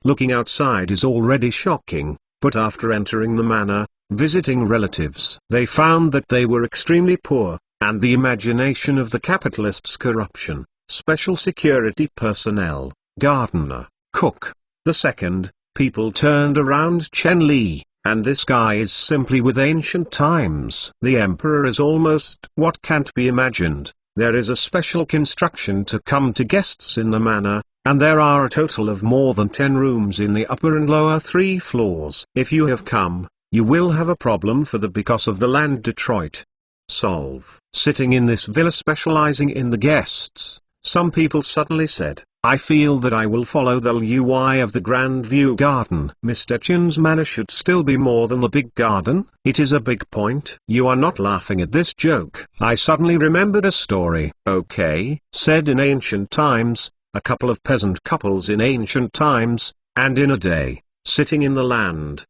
Looking outside is already shocking, but after entering the manor, visiting relatives, they found that they were extremely poor, and the imagination of the capitalists' corruption, special security personnel, gardener, cook. The second, people turned around Chen Li, and this guy is simply with ancient times. The emperor is almost what can't be imagined. There is a special construction to come to guests in the manor, and there are a total of more than 10 rooms in the upper and lower 3 floors. If you have come, you will have a problem because of the land Detroit. Solve. Sitting in this villa specializing in the guests, some people suddenly said, I feel that I will follow the UI of the Grand View Garden. Mr. Chen's manor should still be more than the big garden. It is a big point. You are not laughing at this joke. I suddenly remembered a story. Okay, said in ancient times, a couple of peasant couples in ancient times, and in a day, sitting in the land.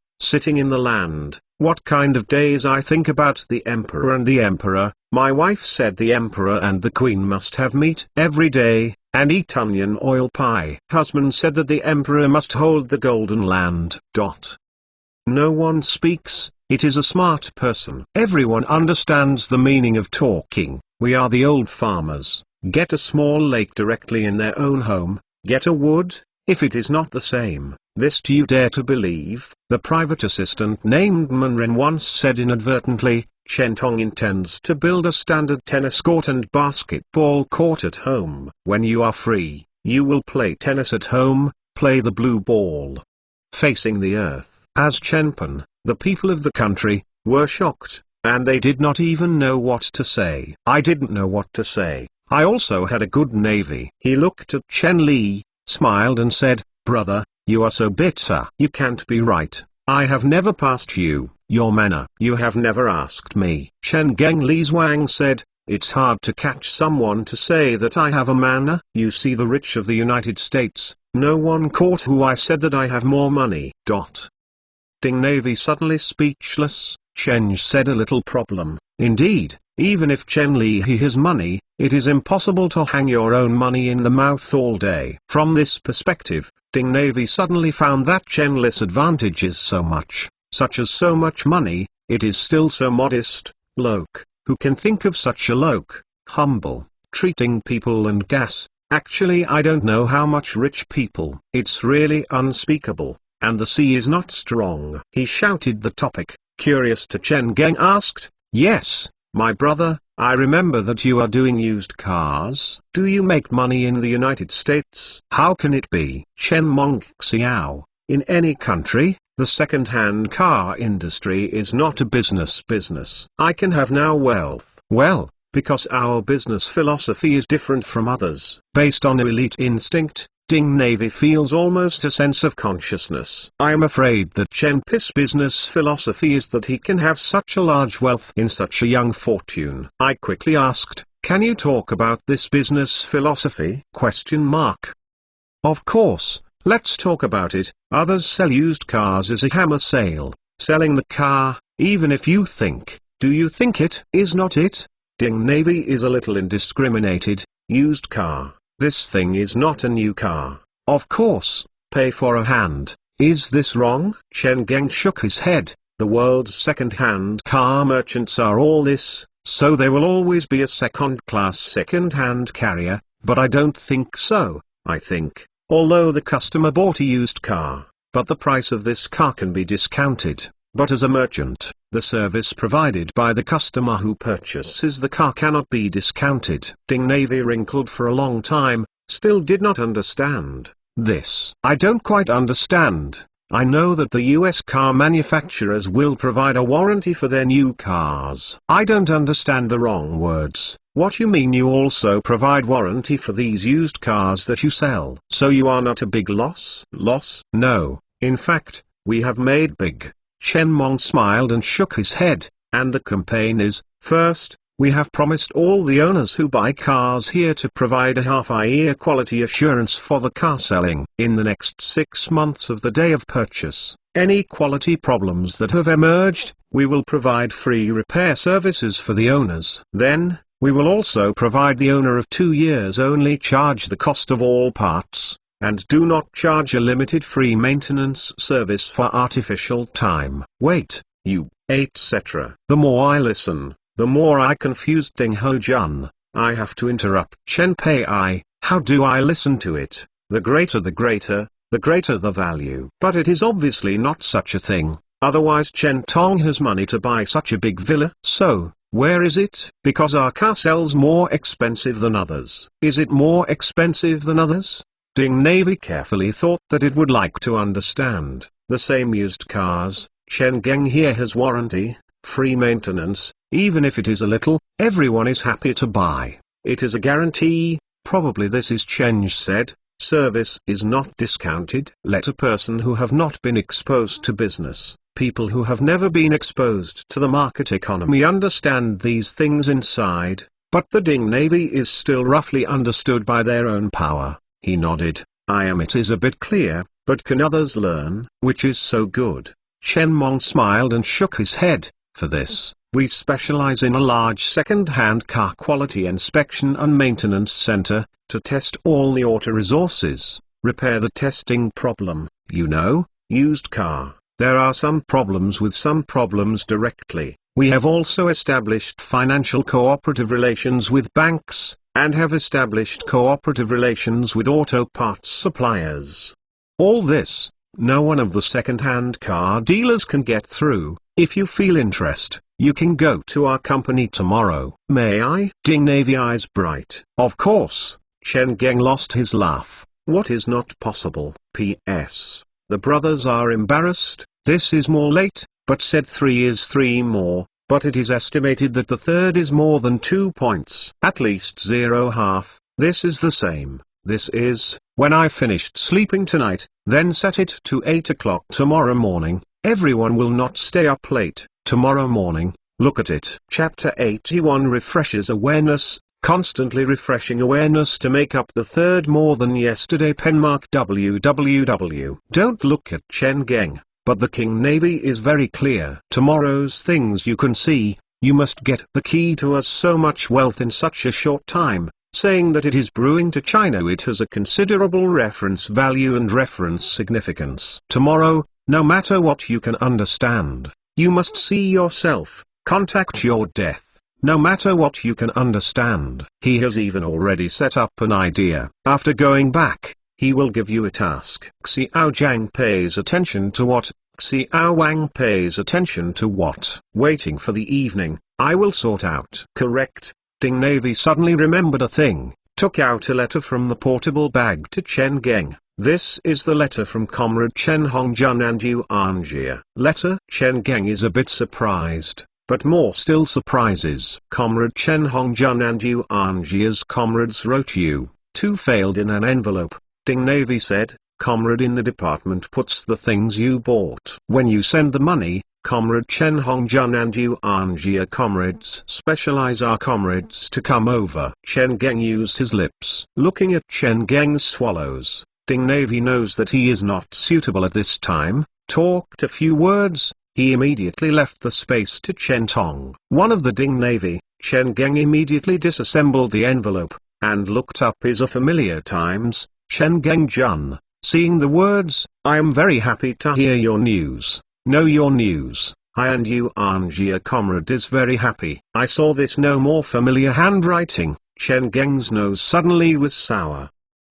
What kind of days? I think about the emperor and the emperor. My wife said the emperor and the queen must have meat every day, and eat onion oil pie. Husband said that the emperor must hold the golden land. No one speaks, it is a smart person. Everyone understands the meaning of talking. We are the old farmers, get a small lake directly in their own home, get a wood, if it is not the same. This do you dare to believe? The private assistant named Manren once said inadvertently, Chen Tong intends to build a standard tennis court and basketball court at home. When you are free, you will play tennis at home, play the blue ball. Facing the earth. As Chenpan, the people of the country, were shocked, and they did not even know what to say. I didn't know what to say. I also had a good navy. He looked at Chen Li, smiled and said, brother, you are so bitter. You can't be right. I have never passed you, your manner. You have never asked me. Chen Geng Li Zhuang said, it's hard to catch someone to say that I have a manner. You see the rich of the United States, no one caught who I said that I have more money. Ding Navy suddenly speechless. Chen said a little problem. Indeed, even if Chen Li he has money, it is impossible to hang your own money in the mouth all day. From this perspective, Ding Navy suddenly found that Chen Li's advantage is so much, such as so much money, it is still so modest, loc, who can think of such a loc, humble, treating people and gas. Actually I don't know how much rich people. It's really unspeakable, and the sea is not strong. He shouted the topic, curious to Chen Geng asked, yes, my brother, I remember that you are doing used cars. Do you make money in the United States? How can it be? Chen Mong Xiao, in any country, the second-hand car industry is not a business. I can have now wealth. Well, because our business philosophy is different from others. Based on elite instinct, Ding Navy feels almost a sense of consciousness. I am afraid that Chen Pi's business philosophy is that he can have such a large wealth in such a young fortune. I quickly asked, can you talk about this business philosophy? ? Of course, let's talk about it. Others sell used cars as a hammer sale, selling the car, even if you think, do you think it is not it? Ding Navy is a little indiscriminated, used car. This thing is not a new car. Of course, pay for a hand. Is this wrong? Chen Geng shook his head. The world's second-hand car merchants are all this, so there will always be a second-class second-hand carrier, but I don't think so. I think, although the customer bought a used car, but the price of this car can be discounted. But as a merchant, the service provided by the customer who purchases the car cannot be discounted. Ding Navy wrinkled for a long time, still did not understand this. I don't quite understand. I know that the US car manufacturers will provide a warranty for their new cars. I don't understand the wrong words. What you mean you also provide warranty for these used cars that you sell? So you are not a big loss? No, in fact, we have made big. Chen Mong smiled and shook his head, and the campaign is, first, we have promised all the owners who buy cars here to provide a half-year quality assurance for the car selling. In the next 6 months of the day of purchase, any quality problems that have emerged, we will provide free repair services for the owners. Then, we will also provide the owner of 2 years only charge the cost of all parts, and do not charge a limited free maintenance service for artificial time. Wait, you, etc. The more I listen, the more I confused Ding Ho Jun. I have to interrupt. Chen Pei, how do I listen to it? The greater the value. But it is obviously not such a thing, otherwise Chen Tong has money to buy such a big villa. So, where is it? Because our car sells more expensive than others. Is it more expensive than others? Ding Navy carefully thought that it would like to understand. The same used cars, Chen Geng here has warranty, free maintenance, even if it is a little, everyone is happy to buy. It is a guarantee. Probably this is Chen said, service is not discounted. Let a person who have not been exposed to business, people who have never been exposed to the market economy understand these things inside, but the Ding Navy is still roughly understood by their own power. He nodded. It is a bit clear, but can others learn? Which is so good. Chen Mong smiled and shook his head. For this, we specialize in a large second-hand car quality inspection and maintenance center, to test all the auto resources, repair the testing problem. Used car. There are some problems with some problems directly. We have also established financial cooperative relations with banks, and have established cooperative relations with auto parts suppliers. All this, no one of the second-hand car dealers can get through. If you feel interest, you can go to our company tomorrow. May I? Ding Navy eyes bright. Of course. Chen Geng lost his laugh. What is not possible? P.S. The brothers are embarrassed. This is more late, but said 3 is 3 more, but it is estimated that the third is more than 2 points. At least 0.5. This is the same. This is, when I finished sleeping tonight, then set it to 8 o'clock tomorrow morning. Everyone will not stay up late, tomorrow morning. Look at it. Chapter 81 refreshes awareness, constantly refreshing awareness to make up the third more than yesterday. Penmark www. Don't look at Chen Geng, but the King Navy is very clear. Tomorrow's things you can see, you must get the key to us so much wealth in such a short time, saying that it is brewing to China. It has a considerable reference value and reference significance. Tomorrow, no matter what you can understand, you must see yourself, contact your death, no matter what you can understand. He has even already set up an idea. After going back, he will give you a task. Xiao Zhang pays attention to what? Xiao Wang pays attention to what? Waiting for the evening, I will sort out. Correct. Ding Navy suddenly remembered a thing, took out a letter from the portable bag to Chen Geng. This is the letter from Comrade Chen Hongjun and Yuan Jia. Letter? Chen Geng is a bit surprised, but more still surprises. Comrade Chen Hongjun and Yuan Jia's comrades wrote you, 2 failed in an envelope. Ding Navy said, Comrade in the department puts the things you bought. When you send the money, Comrade Chen Hongjun and Yuan Jia comrades specialize our comrades to come over. Chen Geng used his lips. Looking at Chen Geng's swallows, Ding Navy knows that he is not suitable at this time. Talked a few words, he immediately left the space to Chen Tong. One of the Ding Navy, Chen Geng immediately disassembled the envelope, and looked up his familiar times, Chen Geng Jun, seeing the words, I am very happy to hear your news. Know your news. I and Yuan Jia comrade is very happy. I saw this no more familiar handwriting. Chen Geng's nose suddenly was sour.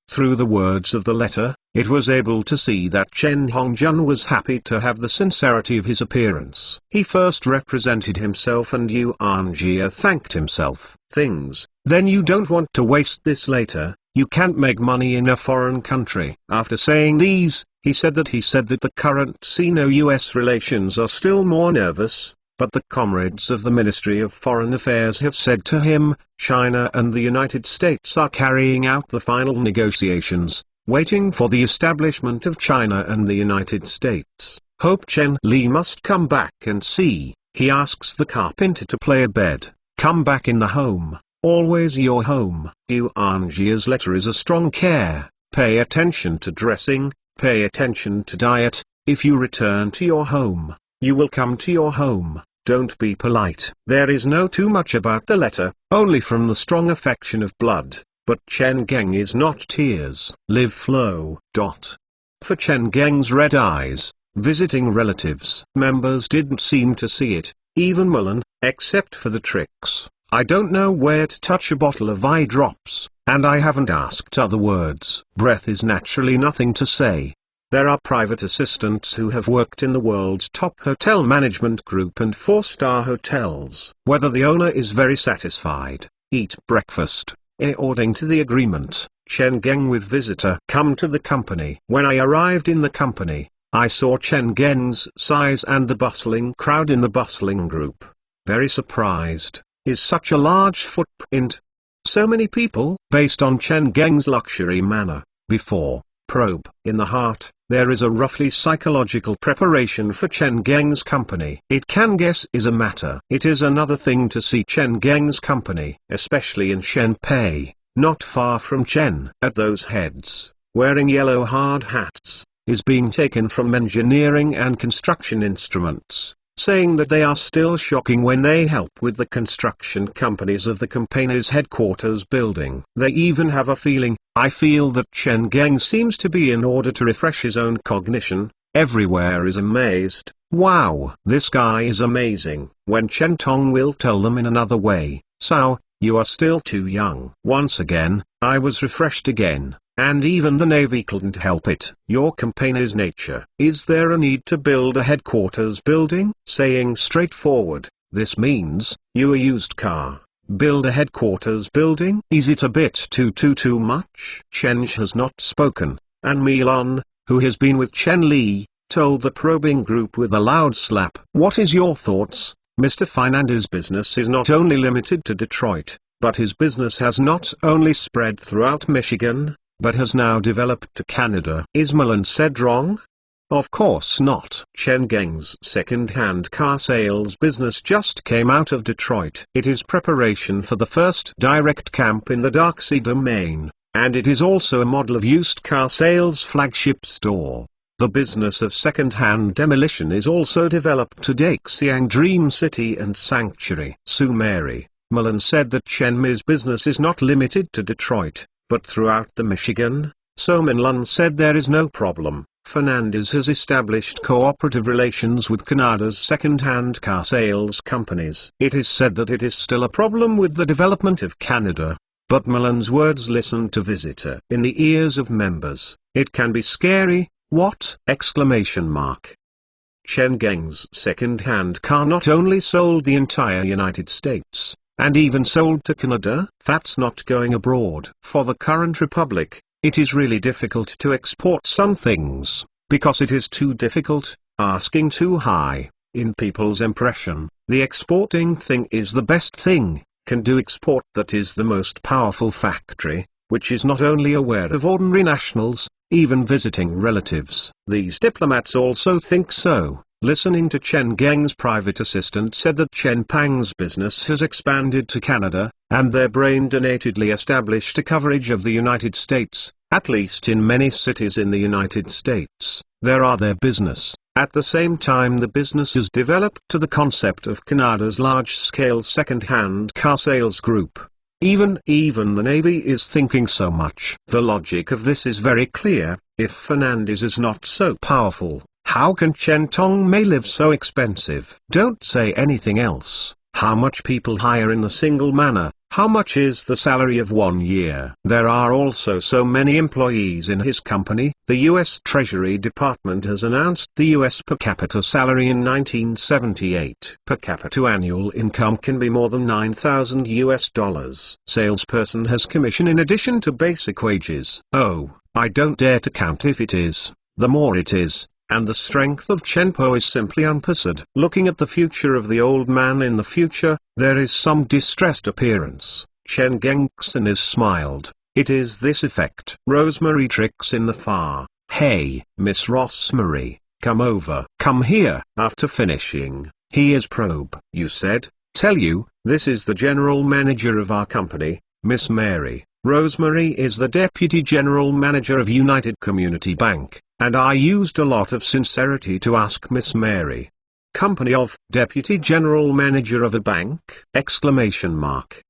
Through the words of the letter, it was able to see that Chen Hongjun was happy to have the sincerity of his appearance. He first represented himself and Yuan Jia thanked himself. Things, then you don't want to waste this later, you can't make money in a foreign country. After saying these, He said that the current Sino-US relations are still more nervous, but the comrades of the Ministry of Foreign Affairs have said to him, China and the United States are carrying out the final negotiations, waiting for the establishment of China and the United States. Hope Chen Li must come back and see. He asks the carpenter to play a bed. Come back in the home, always your home. Yuan Jia's letter is a strong care. Pay attention to dressing, pay attention to diet. If you return to your home, you will come to your home. Don't be polite. There is no too much about the letter, only from the strong affection of blood, but Chen Geng is not tears. Live flow. For Chen Geng's red eyes, visiting relatives. Members didn't seem to see it, even Mulan, except for the tricks. I don't know where to touch a bottle of eye drops, and I haven't asked other words. Breath is naturally nothing to say. There are private assistants who have worked in the world's top hotel management group and 4-star hotels. Whether the owner is very satisfied, eat breakfast. According to the agreement, Chen Geng with visitor come to the company. When I arrived in the company, I saw Chen Geng's size and the bustling crowd in the bustling group. Very surprised. Is such a large footprint? So many people? Based on Chen Geng's luxury manner, before, probe, in the heart, there is a roughly psychological preparation for Chen Geng's company. It can guess is a matter. It is another thing to see Chen Geng's company, especially in Shenpei, not far from Chen. At those heads, wearing yellow hard hats, is being taken from engineering and construction instruments, saying that they are still shocking when they help with the construction companies of the company's headquarters building. They even have a feeling. I feel that Chen Geng seems to be in order to refresh his own cognition. Everywhere is amazed. Wow, this guy is amazing. When Chen Tong will tell them in another way, Sao, you are still too young. Once again, I was refreshed again, and even the Navy couldn't help it. Your company's nature. Is there a need to build a headquarters building? Saying straightforward, this means, you a used car. Build a headquarters building? Is it a bit too much? Chen has not spoken, and Milan, who has been with Chen Li, told the probing group with a loud slap. What is your thoughts? Mr. Fernandez's business is not only limited to Detroit, but his business has not only spread throughout Michigan, but has now developed to Canada. Is Milan said wrong? Of course not. Chen Geng's second-hand car sales business just came out of Detroit. It is preparation for the first direct camp in the dark sea domain, and it is also a model of used car sales flagship store. The business of second-hand demolition is also developed to Daxiang Dream City and Sanctuary. Su Mary, Milan said that Chen Mi's business is not limited to Detroit, but throughout the Michigan. So Minlun said there is no problem. Fernandez has established cooperative relations with Canada's second-hand car sales companies. It is said that it is still a problem with the development of Canada, but Milan's words listened to visitor in the ears of members. It can be scary. What? Exclamation mark. Chen Geng's second-hand car not only sold the entire United States, and even sold to Canada. That's not going abroad. For the current republic, it is really difficult to export some things, because it is too difficult, asking too high. In people's impression, the exporting thing is the best thing, can do export. That is the most powerful factory, which is not only aware of ordinary nationals, even visiting relatives. These diplomats also think so. Listening to Chen Geng's private assistant said that Chen Pang's business has expanded to Canada, and their brain-donatedly established a coverage of the United States, at least in many cities in the United States. There are their business. At the same time the business is developed to the concept of Canada's large-scale second-hand car sales group. Even the Navy is thinking so much. The logic of this is very clear. If Fernandez is not so powerful, how can Chen Tong Mei live so expensive? Don't say anything else. How much people hire in the single manner? How much is the salary of 1 year? There are also so many employees in his company. The U.S. Treasury Department has announced the U.S. per capita salary in 1978. Per capita annual income can be more than $9,000. Salesperson has commission in addition to basic wages. Oh, I don't dare to count if it is. the more it is, and the strength of Chenpo is simply unprecedented. Looking at the future of the old man in the future, there is some distressed appearance. Chen Gengxin is smiled. It is this effect. Rosemary tricks in the far. Hey, Miss Rosemary, come over. Come here. After finishing, he is probe. You said, tell you, this is the general manager of our company, Miss Mary. Rosemary is the deputy general manager of United Community Bank, and I used a lot of sincerity to ask Miss Mary. Company of deputy general manager of a bank? Exclamation mark.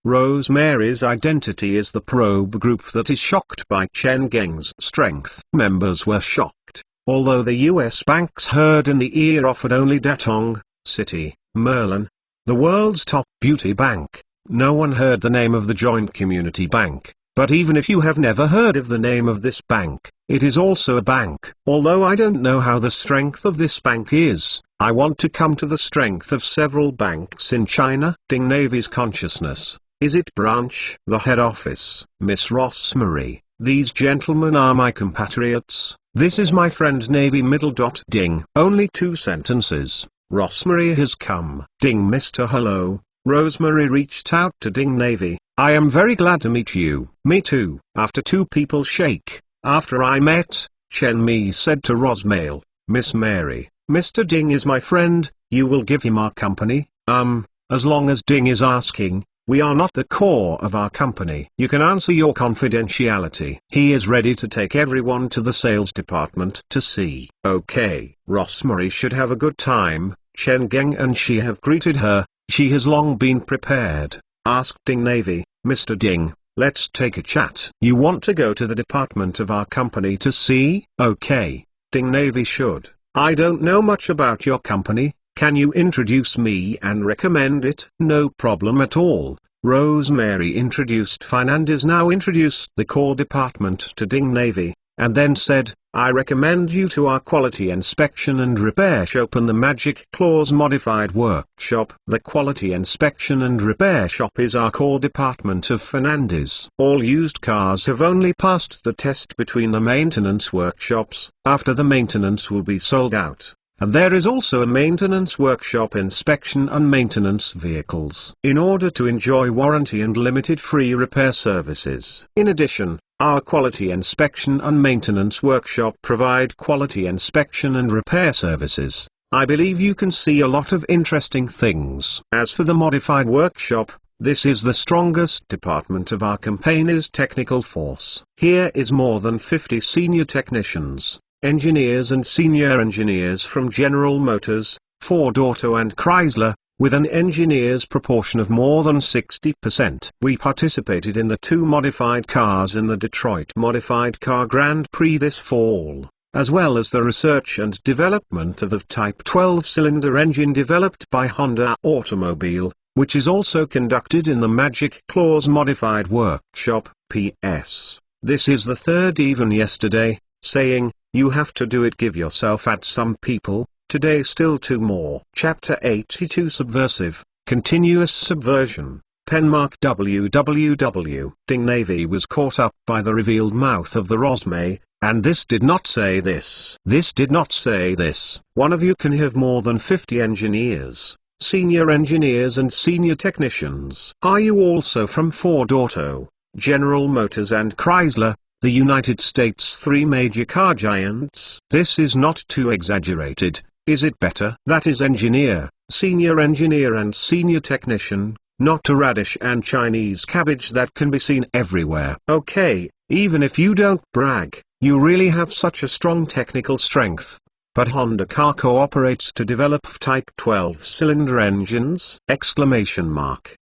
Rosemary's identity is the probe group that is shocked by Chen Geng's strength. Members were shocked, although the US banks heard in the ear offered only Datong, City, Merlin, the world's top beauty bank. No one heard the name of the Joint Community Bank, but even if you have never heard of the name of this bank, it is also a bank. Although I don't know how the strength of this bank is, I want to come to the strength of several banks in China. Ding Navy's consciousness. Is it branch? The head office. Miss Rosemary, these gentlemen are my compatriots. This is my friend Navy middle dot ding. Only 2 sentences. Rosemary has come. Ding Mr. Hello. Rosemary reached out to Ding Navy. I am very glad to meet you. Me too. After 2 people shake. After I met, Chen Mi said to Rosmail, Miss Mary, Mr. Ding is my friend, you will give him our company? As long as Ding is asking, we are not the core of our company. You can answer your confidentiality. He is ready to take everyone to the sales department to see. Okay, Rosemary should have a good time. Chen Geng and she have greeted her. She has long been prepared. Asked Ding Navy, Mr. Ding, let's take a chat. You want to go to the department of our company to see? Okay, Ding Navy should. I don't know much about your company, can you introduce me and recommend it? No problem at all. Rosemary introduced Fernandez, now introduced the core department to Ding Navy, and then said, I recommend you to our quality inspection and repair shop and the Magic Claws modified workshop. The quality inspection and repair shop is our core department of Fernandez. All used cars have only passed the test between the maintenance workshops. After the maintenance will be sold out. And there is also a maintenance workshop inspection and maintenance vehicles. In order to enjoy warranty and limited free repair services. In addition, our quality inspection and maintenance workshop provide quality inspection and repair services. I believe you can see a lot of interesting things. As for the modified workshop, this is the strongest department of our company's technical force. Here is more than 50 senior technicians, engineers and senior engineers from General Motors, Ford Auto and Chrysler, with an engineer's proportion of more than 60%. We participated in the 2 modified cars in the Detroit Modified Car Grand Prix this fall, as well as the research and development of a Type 12-cylinder engine developed by Honda Automobile, which is also conducted in the Magic Claws Modified Workshop. P.S. This is the 3rd even yesterday, saying, you have to do it, give yourself at some people. Today still 2 more. Chapter 82 Subversive, Continuous Subversion, Penmark www. Ding Navy was caught up by the revealed mouth of the Rosmay, and this did not say this. This did not say this. One of you can have more than 50 engineers, senior engineers and senior technicians. Are you also from Ford Auto, General Motors and Chrysler, the United States' 3 major car giants? This is not too exaggerated. Is it better? That is engineer, senior engineer and senior technician, not a radish and Chinese cabbage that can be seen everywhere. Okay, even if you don't brag, you really have such a strong technical strength. But Honda Car cooperates to develop Type 12-cylinder engines? Exclamation mark.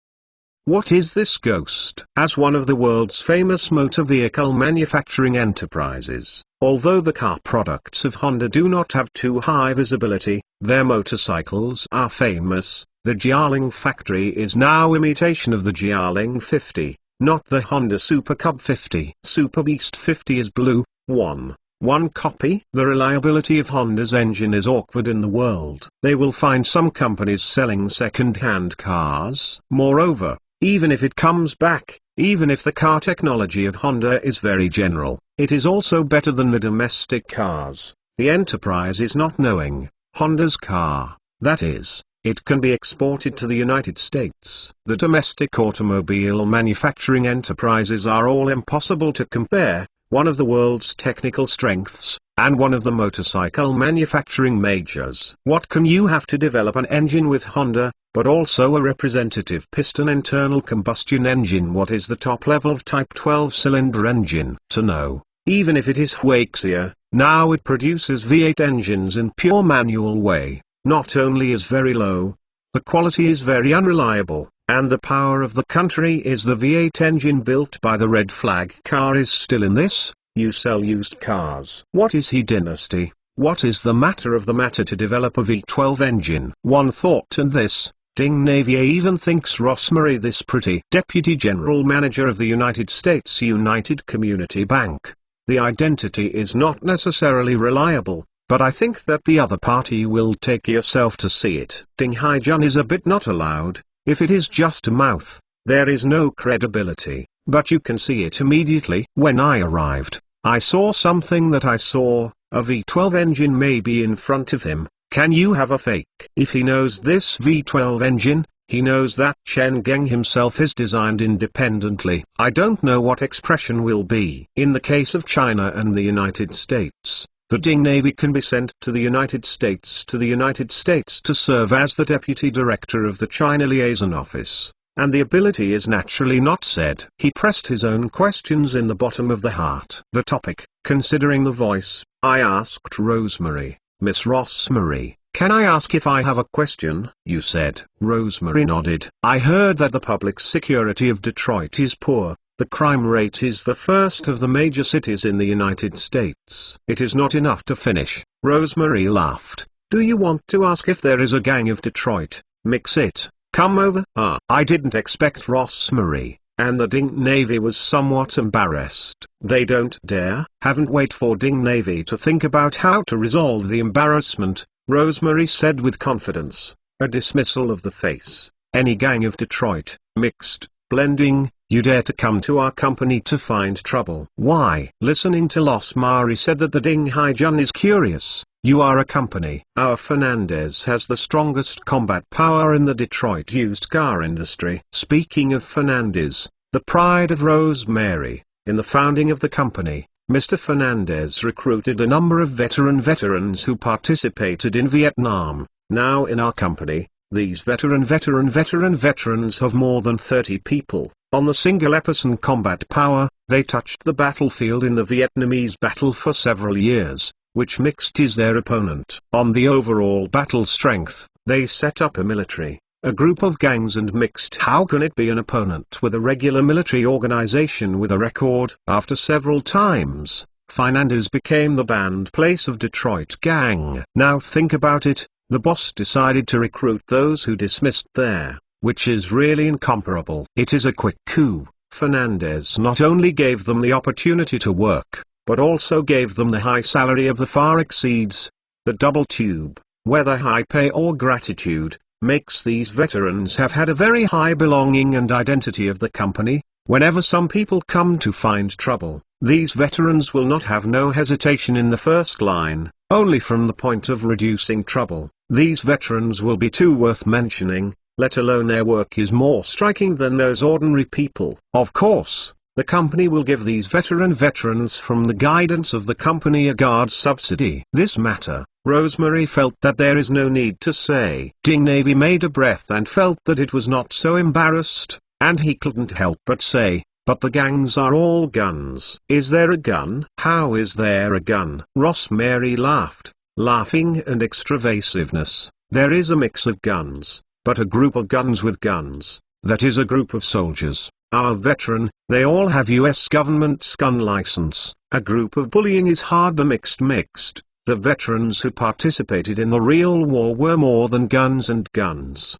What is this ghost? As one of the world's famous motor vehicle manufacturing enterprises, although the car products of Honda do not have too high visibility, their motorcycles are famous. The Jialing factory is now imitation of the Jialing 50, not the Honda Super Cub 50. Super Beast 50 is blue. One copy. The reliability of Honda's engine is awkward in the world. They will find some companies selling second-hand cars. Moreover, even if it comes back, Even if the car technology of Honda is very general, it is also better than the domestic cars. The enterprise is not knowing. Honda's car, that is, it can be exported to the United States. The domestic automobile manufacturing enterprises are all impossible to compare, one of the world's technical strengths, and one of the motorcycle manufacturing majors. What can you have to develop an engine with Honda, but also a representative piston internal combustion engine? What is the top level of Type 12-cylinder engine? To know, even if it is Huaxia, now it produces V8 engines in pure manual way, not only is very low, the quality is very unreliable, and the power of the country is the V8 engine built by the Red Flag car is still in this. You sell used cars. What is he dynasty? What is the matter of the matter to develop a V12 engine? One thought, and this, Ding Navier even thinks Ross Murray this pretty Deputy General Manager of the United States United Community Bank. The identity is not necessarily reliable, but I think that the other party will take yourself to see it. Ding Haijun is a bit not allowed. If it is just a mouth, there is no credibility. But you can see it immediately. When I arrived, I saw something that I saw, a V12 engine maybe in front of him. Can you have a fake? If he knows this V12 engine, he knows that Chen Geng himself is designed independently. I don't know what expression will be. In the case of China and the United States, the Ding Navy can be sent to the United States to serve as the Deputy Director of the China Liaison Office. And the ability is naturally not said. He pressed his own questions in the bottom of the heart. The topic, considering the voice, I asked Rosemary, Miss Rosemary, can I ask if I have a question? You said. Rosemary nodded. I heard that the public security of Detroit is poor. The crime rate is the first of the major cities in the United States. It is not enough to finish. Rosemary laughed. Do you want to ask if there is a gang of Detroit? Mix it. Come over. I didn't expect Rosemary, and the Ding Navy was somewhat embarrassed. They don't dare. Haven't wait for Ding Navy to think about how to resolve the embarrassment, Rosemary said with confidence. A dismissal of the face. Any gang of Detroit, mixed, blending, you dare to come to our company to find trouble. Why? Listening to Rosemary said that the Ding Haijun is curious. You are a company. Our Fernandez has the strongest combat power in the Detroit used car industry. Speaking of Fernandez, the pride of Rosemary, in the founding of the company, Mr. Fernandez recruited a number of veterans who participated in Vietnam. Now in our company, these veterans have more than 30 people. On the single Epson combat power, they touched the battlefield in the Vietnamese battle for several years. Which mixed is their opponent. On the overall battle strength, they set up a military, a group of gangs, and mixed. How can it be an opponent with a regular military organization with a record? After several times, Fernandez became the banned place of Detroit gang. Now think about it, the boss decided to recruit those who dismissed there, which is really incomparable. It is a quick coup. Fernandez not only gave them the opportunity to work, but also gave them the high salary of the far exceeds the double tube. Whether high pay or gratitude, makes these veterans have had a very high belonging and identity of the company. Whenever some people come to find trouble, these veterans will not have no hesitation in the first line, only from the point of reducing trouble. These veterans will be too worth mentioning, let alone their work is more striking than those ordinary people. Of course, the company will give these veterans from the guidance of the company a guard subsidy. This matter, Rosemary felt that there is no need to say. Ding Navy made a breath and felt that it was not so embarrassed, and he couldn't help but say, but the gangs are all guns. Is there a gun? How is there a gun? Rosemary laughed, laughing and extravasiveness. There is a mix of guns, but a group of guns with guns, that is a group of soldiers. Our veteran, they all have US government's gun license. A group of bullying is hard. The mixed. The veterans who participated in the real war were more than guns and guns.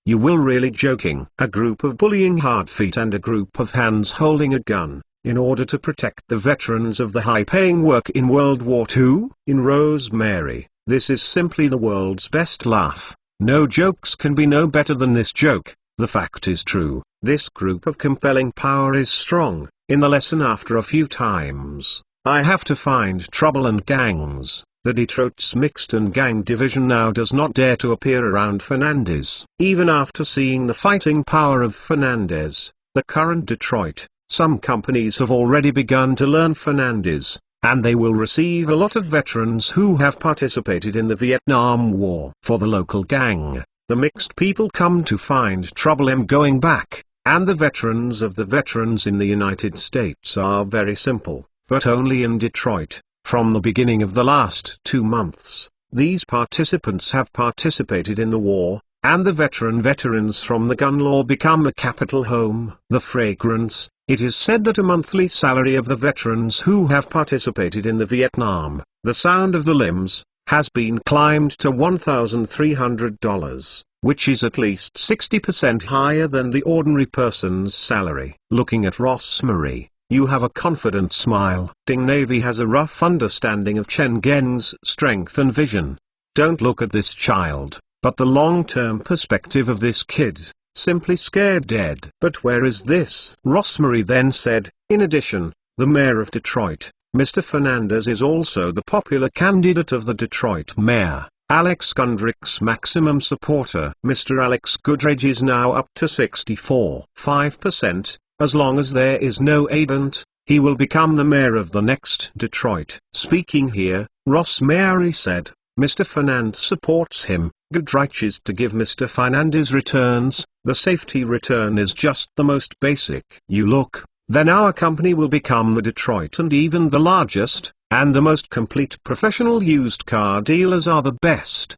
You will really joking. A group of bullying hard feet and a group of hands holding a gun, in order to protect the veterans of the high-paying work in World War II? In Rosemary, this is simply the world's best laugh. No jokes can be no better than this joke. The fact is true. This group of compelling power is strong. In the lesson after a few times, I have to find trouble and gangs. The Detroit's mixed and gang division now does not dare to appear around Fernandez. Even after seeing the fighting power of Fernandez, the current Detroit, some companies have already begun to learn Fernandez, and they will receive a lot of veterans who have participated in the Vietnam War. For the local gang, the mixed people come to find trouble in going back, and the veterans of the veterans in the United States are very simple, but only in Detroit. From the beginning of the last 2 months, these participants have participated in the war, and the veterans from the gun law become a capital home. The fragrance, it is said that a monthly salary of the veterans who have participated in the Vietnam, the sound of the limbs, has been climbed to $1,300, which is at least 60% higher than the ordinary person's salary. Looking at Rosemary, you have a confident smile. Ding Navy has a rough understanding of Chen Geng's strength and vision. Don't look at this child, but the long-term perspective of this kid, simply scared dead. But where is this? Rosemary then said, in addition, the mayor of Detroit, Mr. Fernandez is also the popular candidate of the Detroit mayor, Alex Goodrich's maximum supporter. Mr. Alex Goodrich is now up to 64.5%. As long as there is no agent, he will become the mayor of the next Detroit. Speaking here, Rosemary said, Mr. Fernandez supports him. Goodrich is to give Mr. Fernandez returns. The safety return is just the most basic. You look, then our company will become the Detroit and even the largest, and the most complete professional used car dealers are the best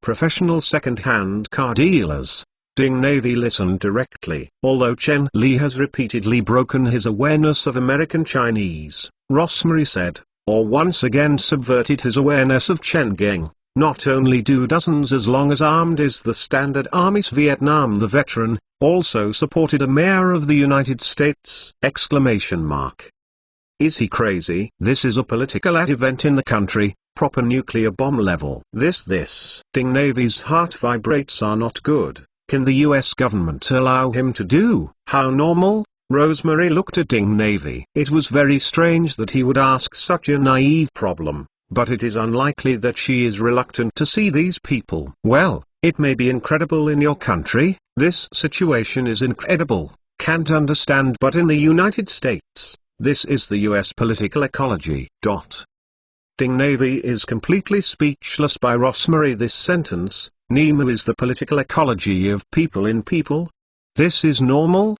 professional second-hand car dealers. Ding Navy listened directly. Although Chen Li has repeatedly broken his awareness of American Chinese, Rosemary said, or once again subverted his awareness of Chen Geng. Not only do dozens as long as armed is the Standard Army's Vietnam the veteran, also supported a mayor of the United States! Is he crazy? This is a political event in the country, proper nuclear bomb level. This. Ding Navy's heart vibrates are not good. Can the US government allow him to do? How normal? Rosemary looked at Ding Navy. It was very strange that he would ask such a naive problem, but it is unlikely that she is reluctant to see these people. Well, it may be incredible in your country, this situation is incredible, can't understand, but in the United States, this is the US political ecology. Ding Navy is completely speechless by Rosemary. This sentence, Nemu is the political ecology of people in people. This is normal!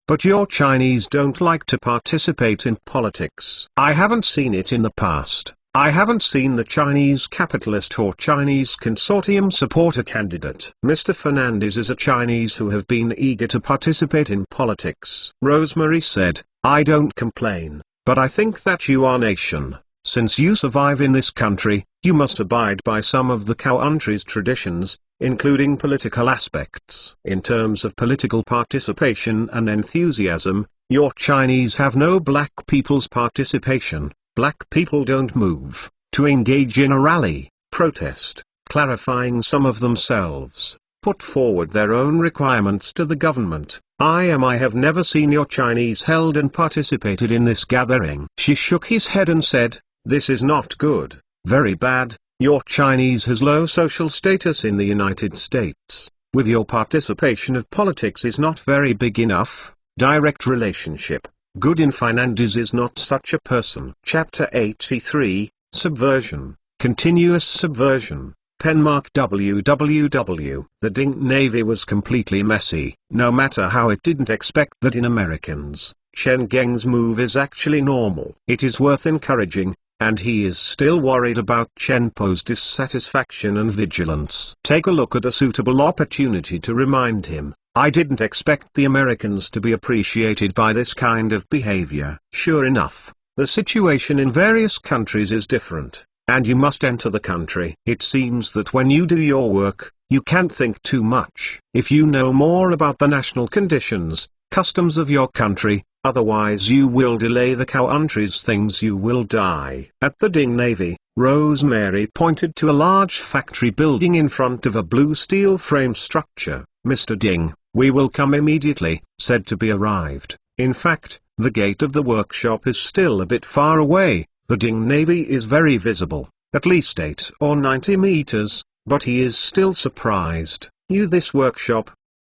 But your Chinese don't like to participate in politics. I haven't seen it in the past. I haven't seen the Chinese capitalist or Chinese consortium support a candidate. Mr. Fernandez is a Chinese who have been eager to participate in politics. Rosemary said, I don't complain, but I think that you are nation. Since you survive in this country, you must abide by some of the country's traditions, including political aspects. In terms of political participation and enthusiasm, your Chinese have no black people's participation. Black people don't move to engage in a rally, protest, clarifying some of themselves, put forward their own requirements to the government. I have never seen your Chinese held and participated in this gathering. She shook his head and said, this is not good, very bad. Your Chinese has low social status in the United States. With your participation of politics is not very big enough. Direct relationship. Good in Fernandez is not such a person. Chapter 83, Subversion, Continuous Subversion, Penmark www. The Ding Navy was completely messy. No matter how it didn't expect that in Americans, Chen Geng's move is actually normal. It is worth encouraging, and he is still worried about Chen Po's dissatisfaction and vigilance. Take a look at a suitable opportunity to remind him, I didn't expect the Americans to be appreciated by this kind of behavior. Sure enough, the situation in various countries is different, and you must enter the country. It seems that when you do your work, you can't think too much. If you know more about the national conditions, customs of your country, otherwise you will delay the country's things, you will die. At the Ding Navy, Rosemary pointed to a large factory building in front of a blue steel frame structure. Mr. Ding, "We will come immediately," said to be arrived. In fact, the gate of the workshop is still a bit far away. The Ding Navy is very visible, at least 8 or 90 meters, but he is still surprised. "You, this workshop?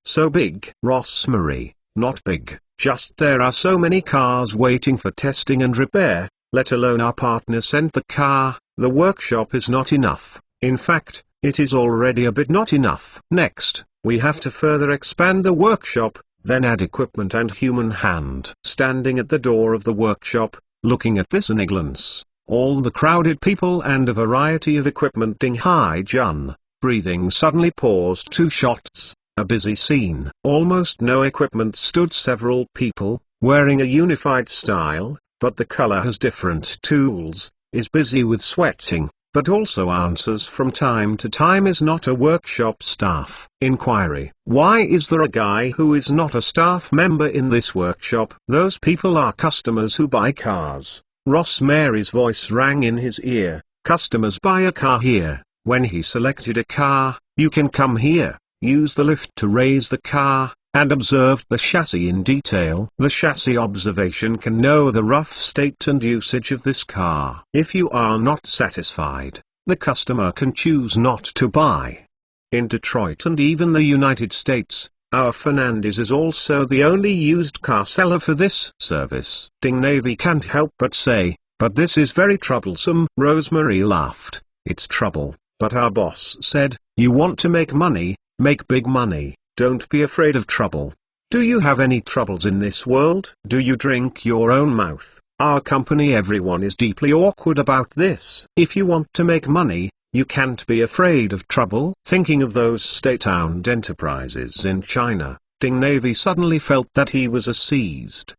So big?" Rosemary, "Not big, just there are so many cars waiting for testing and repair, let alone our partner sent the car. The workshop is not enough. In fact, it is already a bit not enough. Next, we have to further expand the workshop, then add equipment and human hand." Standing at the door of the workshop, looking at this in a glance, all the crowded people and a variety of equipment, Ding Haijun, breathing suddenly paused. 2 shots, a busy scene. Almost no equipment stood several people, wearing a unified style, but the color has different tools, is busy with sweating, but also answers from time to time, is not a workshop staff. Inquiry: "Why is there a guy who is not a staff member in this workshop?" "Those people are customers who buy cars." Rosemary's voice rang in his ear. "Customers buy a car here. When he selected a car, you can come here, use the lift to raise the car, and observe the chassis in detail. The chassis observation can know the rough state and usage of this car. If you are not satisfied, the customer can choose not to buy." In Detroit and even the United States, our Fernandez is also the only used car seller for this service. Ding Navy can't help but say, "But this is very troublesome." Rosemary laughed. "It's trouble, but our boss said, you want to make money, make big money. Don't be afraid of trouble. Do you have any troubles in this world? Do you drink your own mouth? Our company, everyone is deeply awkward about this. If you want to make money, you can't be afraid of trouble." Thinking of those state-owned enterprises in China, Ding Navy suddenly felt that he was a seized.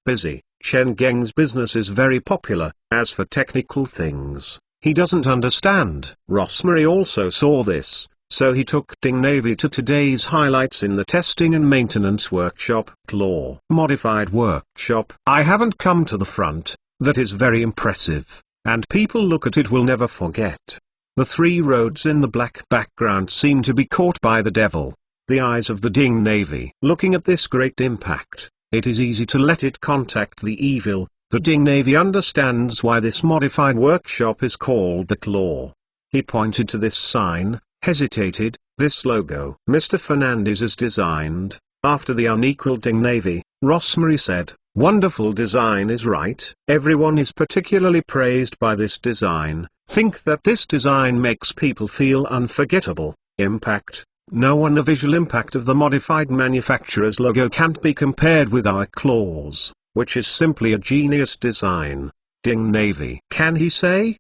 Busy. Chen Geng's business is very popular. As for technical things, he doesn't understand. Rosemary also saw this, so he took Ding Navy to today's highlights in the testing and maintenance workshop. Claw modified workshop. "I haven't come to the front, that is very impressive, and people look at it will never forget." The 3 roads in the black background seem to be caught by the devil, the eyes of the Ding Navy. Looking at this great impact, it is easy to let it contact the evil. The Ding Navy understands why this modified workshop is called the Claw. He pointed to this sign, hesitated. "This logo Mr. Fernandez is designed, after the unequal Ding Navy." Rosemary said, "Wonderful design is right. Everyone is particularly praised by this design. Think that this design makes people feel unforgettable. Impact. No one. The visual impact of the modified manufacturer's logo can't be compared with our claws, which is simply a genius design." Ding Navy. Can he say?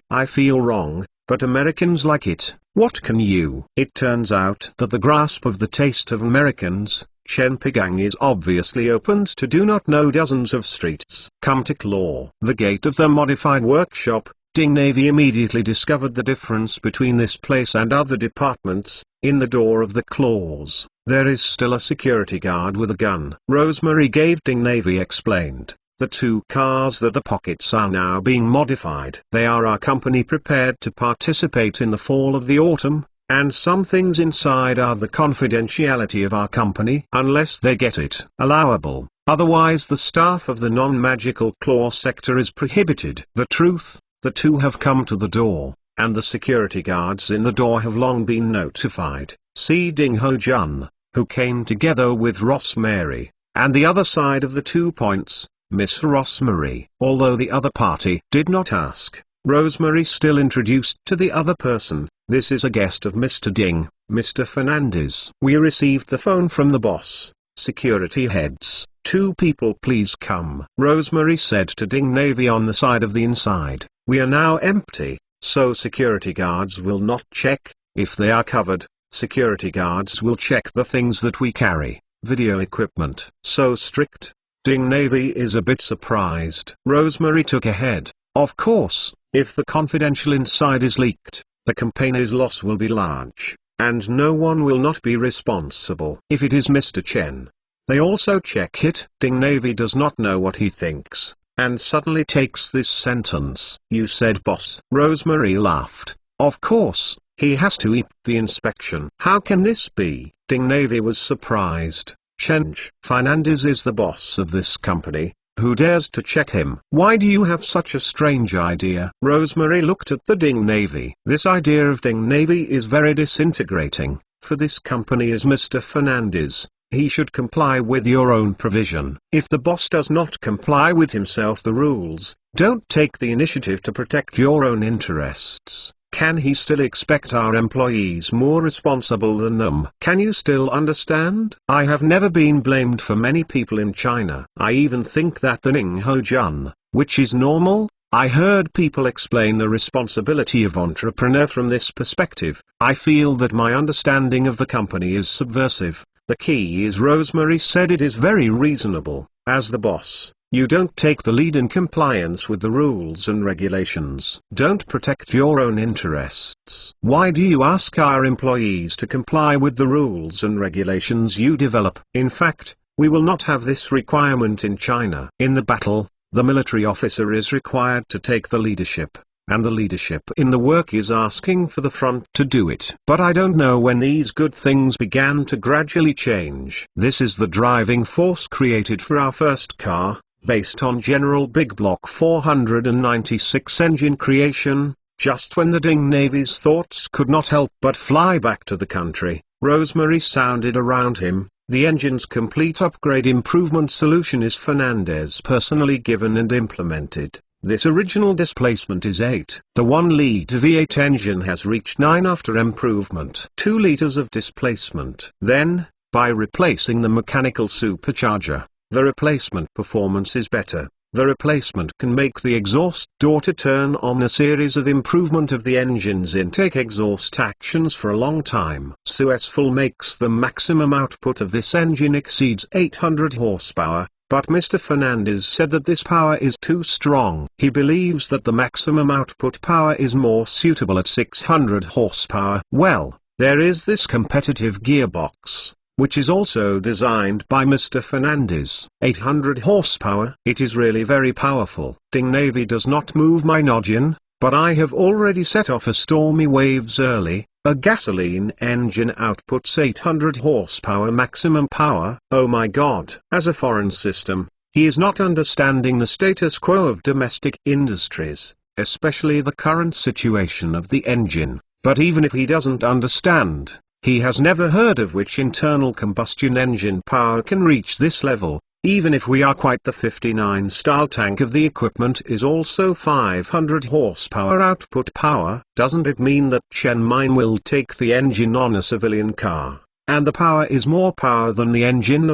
"I feel wrong, but Americans like it. What can you?" It turns out that the grasp of the taste of Americans, Chen Pegang, is obviously opened to do not know dozens of streets. Come to Claw. The gate of the modified workshop. Ding Navy immediately discovered the difference between this place and other departments. In the door of the Claws, there is still a security guard with a gun. Rosemary gave Ding Navy explained. The 2 cars that the pockets are now being modified. They are our company prepared to participate in the fall of the autumn, and some things inside are the confidentiality of our company unless they get it allowable. Otherwise the staff of the non-magical Claw sector is prohibited. The truth, the 2 have come to the door, and the security guards in the door have long been notified. See Ding Ho-jun, who came together with Rosemary, and the other side of the 2 points. Miss Rosemary. Although the other party did not ask, Rosemary still introduced to the other person, "This is a guest of Mr. Ding, Mr. Fernandez. We received the phone from the boss. Security heads, 2 people please come." Rosemary said to Ding Navy on the side of the inside, "We are now empty, so security guards will not check. If they are covered, security guards will check the things that we carry. Video equipment." So strict. Ding Navy is a bit surprised. Rosemary took ahead. "Of course, if the confidential inside is leaked, the company's loss will be large, and no one will not be responsible. If it is Mr. Chen, they also check it." Ding Navy does not know what he thinks, and suddenly takes this sentence. "You said boss." Rosemary laughed. "Of course, he has to eat the inspection." "How can this be?" Ding Navy was surprised. Chen Fernandez is the boss of this company. Who dares to check him? Why do you have such a strange idea? Rosemary looked at the Ding Navy. This idea of Ding Navy is very disintegrating. For this company is Mr. Fernandez. He should comply with your own provision. If the boss does not comply with himself the rules, don't take the initiative to protect your own interests. Can he still expect our employees more responsible than them? Can you still understand? I have never been blamed for many people in China. I even think that the Ning Ho Jun, which is normal. I heard people explain the responsibility of entrepreneur from this perspective. I feel that my understanding of the company is subversive. The key is Rosemary said it is very reasonable. As the boss, you don't take the lead in compliance with the rules and regulations. Don't protect your own interests. Why do you ask our employees to comply with the rules and regulations you develop? In fact, we will not have this requirement in China. In the battle, the military officer is required to take the leadership, and the leadership in the work is asking for the front to do it. But I don't know when these good things began to gradually change. This is the driving force created for our first car, based on General Big Block 496 engine creation. Just when the Ding Navy's thoughts could not help but fly back to the country, Rosemary sounded around him. The engine's complete upgrade improvement solution is Fernandez personally given and implemented. This original displacement is 8. The 1-liter V8 engine has reached 9 after improvement. 2 liters of displacement. Then, by replacing the mechanical supercharger, the replacement performance is better. The replacement can make the exhaust door to turn on. A series of improvement of the engine's intake exhaust actions for a long time. Successful makes the maximum output of this engine exceeds 800 horsepower, but Mr. Fernandez said that this power is too strong. He believes that the maximum output power is more suitable at 600 horsepower. Well, there is this competitive gearbox, which is also designed by Mr. Fernandez. 800 horsepower. It is really very powerful. Ding Navy does not move my noggin, but I have already set off a Stormy Waves early. A gasoline engine outputs 800 horsepower maximum power. Oh my god. As a foreign system, he is not understanding the status quo of domestic industries, especially the current situation of the engine. But even if he doesn't understand, he has never heard of which internal combustion engine power can reach this level. Even if we are quite the 59 style tank of the equipment is also 500 horsepower output power. Doesn't it mean that Chen Mine will take the engine on a civilian car, and the power is more power than the engine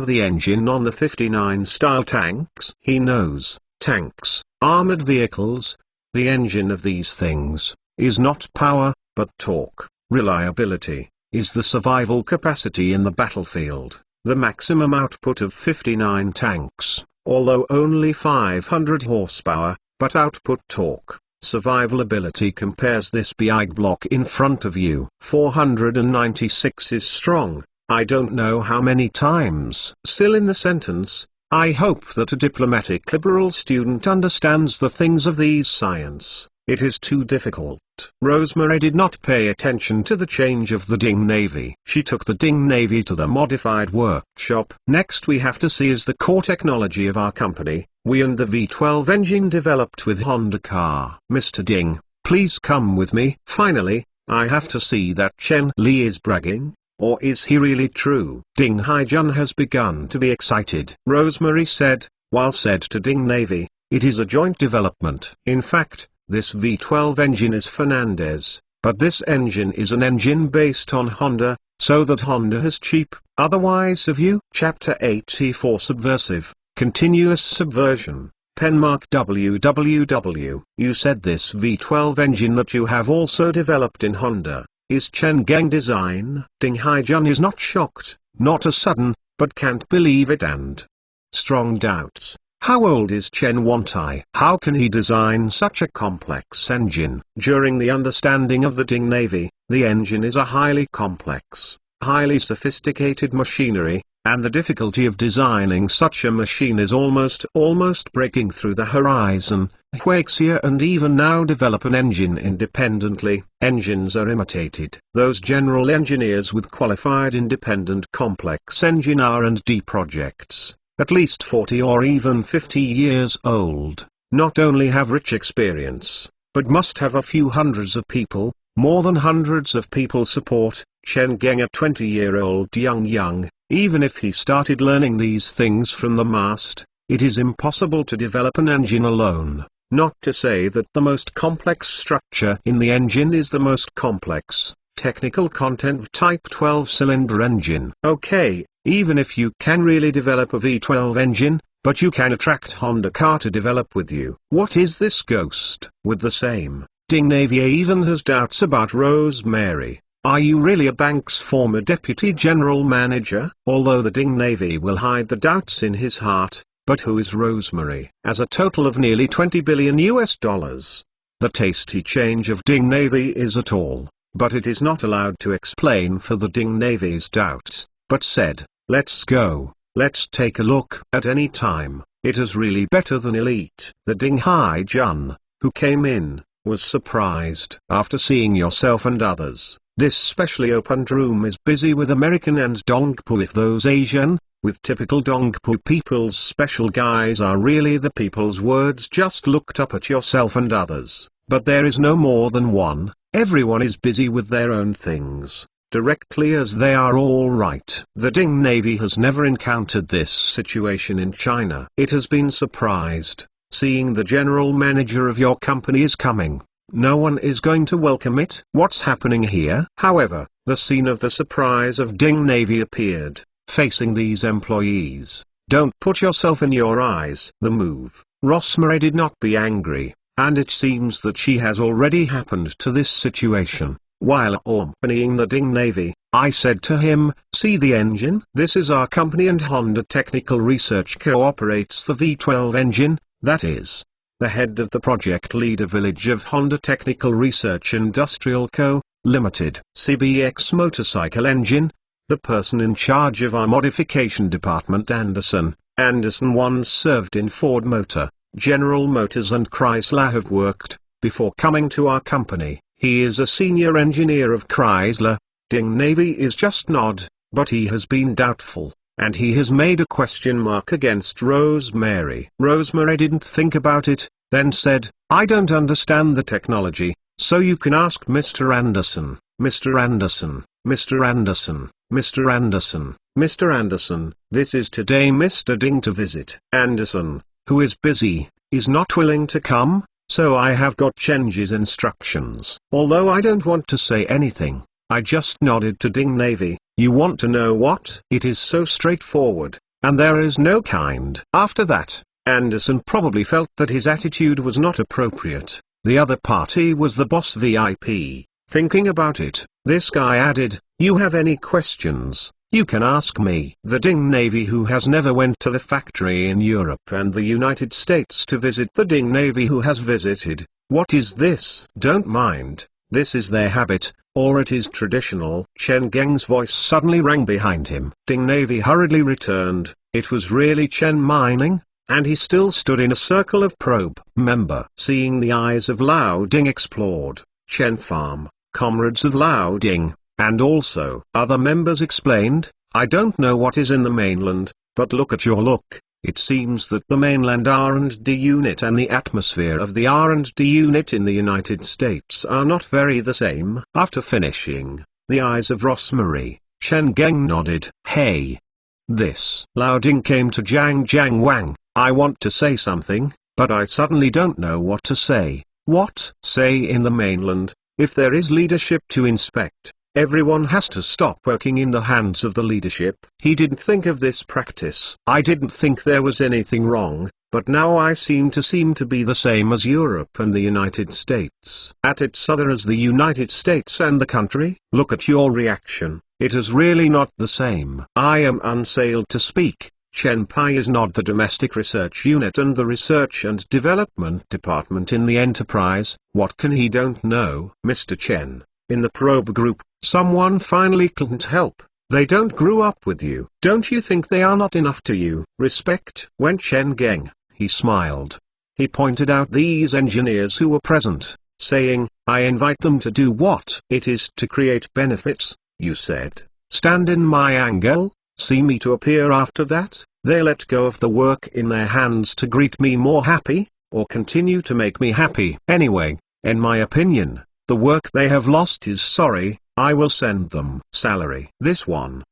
on the 59 style tanks? He knows, tanks, armored vehicles, the engine of these things, is not power, but torque, reliability, is the survival capacity in the battlefield. The maximum output of 59 tanks, although only 500 horsepower, but output torque, survivability compares this big block in front of you. 496 is strong. I don't know how many times. Still in the sentence, I hope that a diplomatic liberal student understands the things of these science. It is too difficult. Rosemary did not pay attention to the change of the Ding Navy. She took the Ding Navy to the modified workshop. Next we have to see is the core technology of our company. We and the V12 engine developed with Honda car. Mr. Ding, please come with me. Finally, I have to see that Chen Li is bragging. Or is he really true? Ding Haijun has begun to be excited. Rosemary said, while said to Ding Navy, it is a joint development. In fact, this V12 engine is Fernandez, but this engine is an engine based on Honda, so that Honda has cheap. Otherwise have you? Chapter 84 Subversive, Continuous Subversion, Penmark www. You said this V12 engine that you have also developed in Honda, is Chen Geng design? Ding Haijun is not shocked, not a sudden, but can't believe it and strong doubts. How old is Chen Wantai? How can he design such a complex engine? During the understanding of the Ding Navy, the engine is a highly complex, highly sophisticated machinery, and the difficulty of designing such a machine is almost breaking through the horizon. Huaxia and even now develop an engine independently. Engines are imitated. Those general engineers with qualified independent complex engine R&D projects, at least 40 or even 50 years old, not only have rich experience, but must have a few hundreds of people, more than hundreds of people support. Chen Geng, a 20-year-old young, even if he started learning these things from the master, it is impossible to develop an engine alone, not to say that the most complex structure in the engine is the most complex technical content of Type 12-cylinder engine. Okay, even if you can really develop a V12 engine, but you can attract Honda car to develop with you. What is this ghost? With the same, Ding Navy even has doubts about Rosemary. Are you really a bank's former deputy general manager? Although the Ding Navy will hide the doubts in his heart, but who is Rosemary? As a total of nearly $20 billion US. The tasty change of Ding Navy is at all, but it is not allowed to explain for the Ding Navy's doubts, but said, let's go, let's take a look. At any time, it is really better than Elite. The Ding Hai Jun, who came in, was surprised. After seeing yourself and others, this specially opened room is busy with American and Dongpu. If those Asian, with typical Dongpu people's special guys are really the people's words just looked up at yourself and others, but there is no more than one, everyone is busy with their own things, directly as they are all right. The Ding Navy has never encountered this situation in China. It has been surprised, seeing the general manager of your company is coming. No one is going to welcome it. What's happening here? However, the scene of the surprise of Ding Navy appeared, facing these employees. Don't put yourself in your eyes. The move. Rosemary did not be angry, and it seems that she has already happened to this situation. While accompanying the Ding Navy, I said to him, see the engine? This is our company and Honda Technical Research cooperates the V12 engine, that is. The head of the project leader village of Honda Technical Research Industrial Co., Limited, CBX motorcycle engine, the person in charge of our modification department Anderson once served in Ford Motor, General Motors and Chrysler have worked, before coming to our company. He is a senior engineer of Chrysler. Ding Navy is just nod, but he has been doubtful, and he has made a question mark against Rosemary. Rosemary didn't think about it, then said, I don't understand the technology, so you can ask Mr. Anderson. Mr. Anderson, Mr. Anderson, Mr. Anderson, Mr. Anderson, this is today Mr. Ding to visit. Anderson, who is busy, is not willing to come, so I have got Chenji's instructions. Although I don't want to say anything, I just nodded to Ding Navy. You want to know what? It is so straightforward, and there is no kind. After that, Anderson probably felt that his attitude was not appropriate. The other party was the boss VIP. Thinking about it, this guy added, you have any questions, you can ask me. The Ding Navy who has never went to the factory in Europe and the United States to visit the Ding Navy who has visited, what is this? Don't mind, this is their habit, or it is traditional. Chen Geng's voice suddenly rang behind him. Ding Navy hurriedly returned, it was really Chen Mining, and he still stood in a circle of probe member. Seeing the eyes of Lao Ding explored, Chen Farm, comrades of Lao Ding, and also other members explained, I don't know what is in the mainland, but look at your look. It seems that the mainland R&D unit and the atmosphere of the R&D unit in the United States are not very the same. After finishing, the eyes of Rosemary, Chen Geng nodded. Hey! This. Lao Ding came to Jiang Wang. I want to say something, but I suddenly don't know what to say. What? Say in the mainland, if there is leadership to inspect, everyone has to stop working in the hands of the leadership. He didn't think of this practice. I didn't think there was anything wrong, but now I seem to be the same as Europe and the United States. At its other as the United States and the country. Look at your reaction. It is really not the same. I am unsailed to speak. Chen Pai is not the domestic research unit and the research and development department in the enterprise. What can he don't know? Mr. Chen, in the probe group, someone finally couldn't help, They don't grow up with you. Don't you think they are not enough to you? Respect. When Chen Geng, he smiled. He pointed out these engineers who were present, saying, I invite them to do what? It is to create benefits, you said. Stand in my angle, see me to appear after that. They let go of the work in their hands to greet me more happy, or continue to make me happy. Anyway, in my opinion, the work they have lost is sorry. I will send them salary. This one.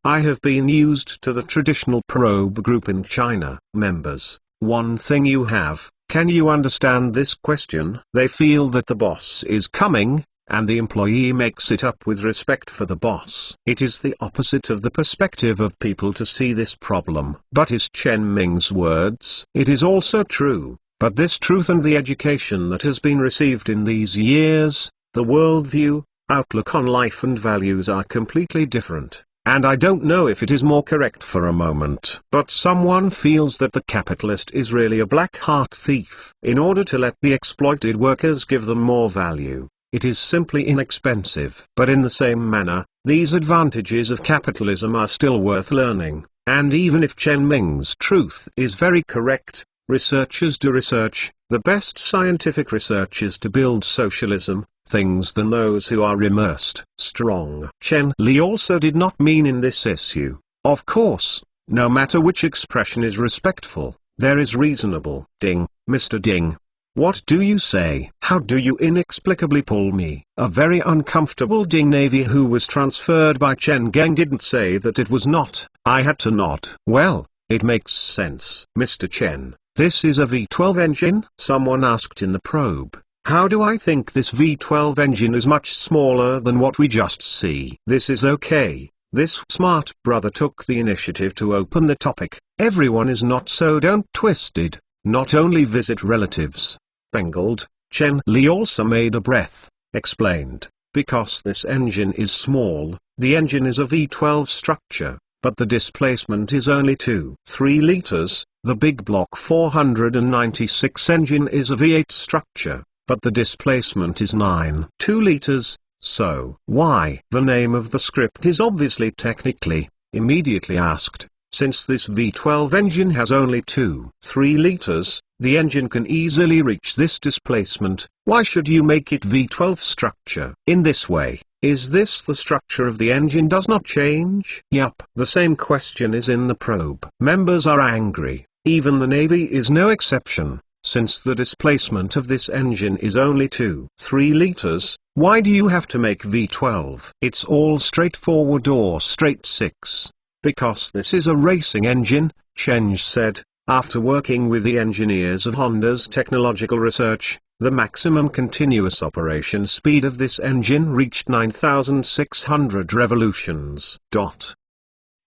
I have been used to the traditional probe group in China. Members, one thing you have, can you understand this question? They feel that the boss is coming, and the employee makes it up with respect for the boss. It is the opposite of the perspective of people to see this problem. But is Chen Ming's words? It is also true, but this truth and the education that has been received in these years, the worldview, outlook on life and values are completely different, and I don't know if it is more correct for a moment. But someone feels that the capitalist is really a black heart thief. In order to let the exploited workers give them more value, it is simply inexpensive. But in the same manner, these advantages of capitalism are still worth learning, and even if Chen Ming's truth is very correct, researchers do research, the best scientific research is to build socialism, things than those who are immersed. Strong. Chen Li also did not mean in this issue. Of course, no matter which expression is respectful, there is reasonable. Ding, Mr. Ding. What do you say? How do you inexplicably pull me? A very uncomfortable Ding. Navy who was transferred by Chen Geng didn't say that it was not. I had to nod. Well, it makes sense. Mr. Chen, this is a V12 engine? Someone asked in the probe. How do I think this V12 engine is much smaller than what we just see? This is okay. This smart brother took the initiative to open the topic. Everyone is not so don't twisted, not only visit relatives. Bengled, Chen Li also made a breath, explained, because this engine is small, the engine is a V12 structure, but the displacement is only 2.3 liters, the big block 496 engine is a V8 structure, but the displacement is 9.2 liters, so why? The name of the script is obviously technically, immediately asked, since this V12 engine has only 2.3 liters, the engine can easily reach this displacement, why should you make it V12 structure? In this way, is this the structure of the engine does not change? Yup. The same question is in the probe. Members are angry, even the Navy is no exception. Since the displacement of this engine is only 2.3 liters, why do you have to make V12? It's all straightforward or straight 6. Because this is a racing engine, Cheng said, after working with the engineers of Honda's technological research, the maximum continuous operation speed of this engine reached 9,600 revolutions.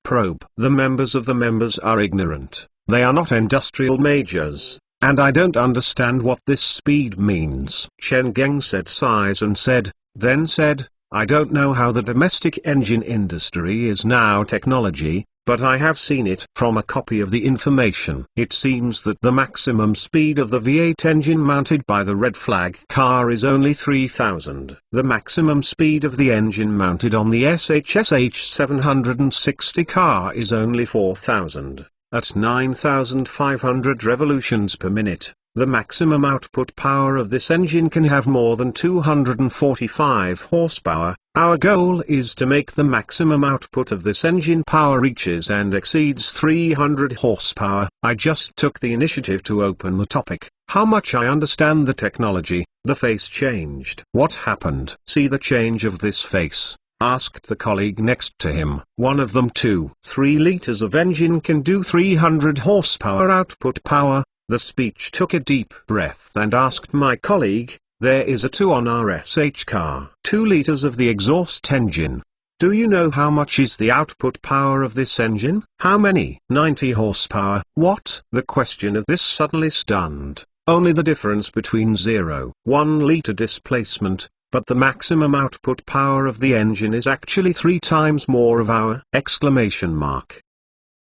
Probe. The members are ignorant, they are not industrial majors. And I don't understand what this speed means. Chen Geng said sighs and then said, I don't know how the domestic engine industry is now technology, but I have seen it from a copy of the information. It seems that the maximum speed of the V8 engine mounted by the red flag car is only 3,000. The maximum speed of the engine mounted on the SHSH 760 car is only 4,000. At 9,500 revolutions per minute, the maximum output power of this engine can have more than 245 horsepower. Our goal is to make the maximum output of this engine power reaches and exceeds 300 horsepower. I just took the initiative to open the topic. How much I understand the technology. The face changed. What happened? See the change of this face, asked the colleague next to him. One of them 2.3 liters of engine can do 300 horsepower output power. The speech took a deep breath and asked my colleague, there is a 2 on our SH car. 2 liters of the exhaust engine. Do you know how much is the output power of this engine? How many? 90 horsepower. What? The question of this suddenly stunned. Only the difference between 0.1 liter displacement, but the maximum output power of the engine is actually 3 times more of our!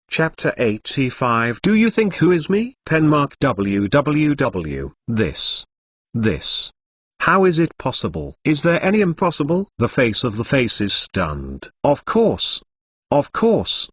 Chapter 85. Do you think who is me? Penmark www. This. How is it possible? Is there any impossible? The face of the face is stunned. Of course, Of course,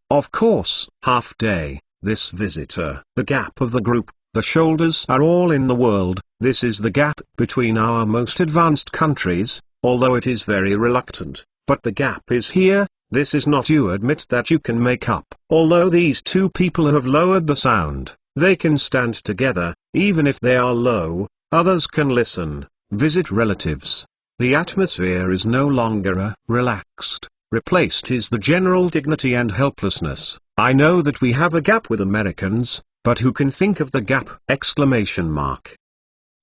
half day, this visitor. The gap of the group, the shoulders are all in the world. This is the gap between our most advanced countries, although it is very reluctant, but the gap is here. This is not you admit that you can make up. Although these two people have lowered the sound, they can stand together, even if they are low, others can listen. Visit relatives. The atmosphere is no longer relaxed. Replaced is the general dignity and helplessness. I know that we have a gap with Americans, but who can think of the gap? Exclamation mark.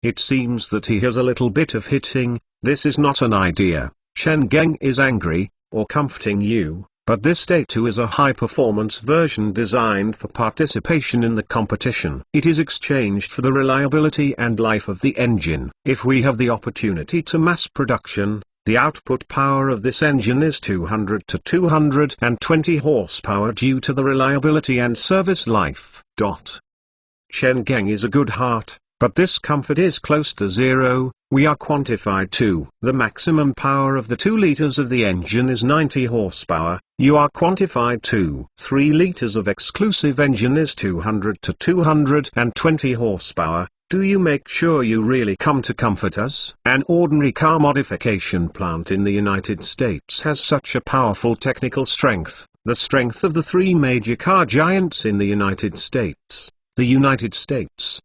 It seems that he has a little bit of hitting. This is not an idea. Chen Geng is angry, or comforting you, but this Day-2 is a high-performance version designed for participation in the competition. It is exchanged for the reliability and life of the engine. If we have the opportunity to mass production, the output power of this engine is 200 to 220 horsepower due to the reliability and service life. Chen Geng is a good heart, but this comfort is close to zero. We are quantified to the maximum power of the 2 liters of the engine is 90 horsepower. You are quantified to 3 liters of exclusive engine is 200 to 220 horsepower. Do you make sure you really come to comfort us? An ordinary car modification plant in the United States has such a powerful technical strength, the strength of the 3 major car giants in the United States. The United States.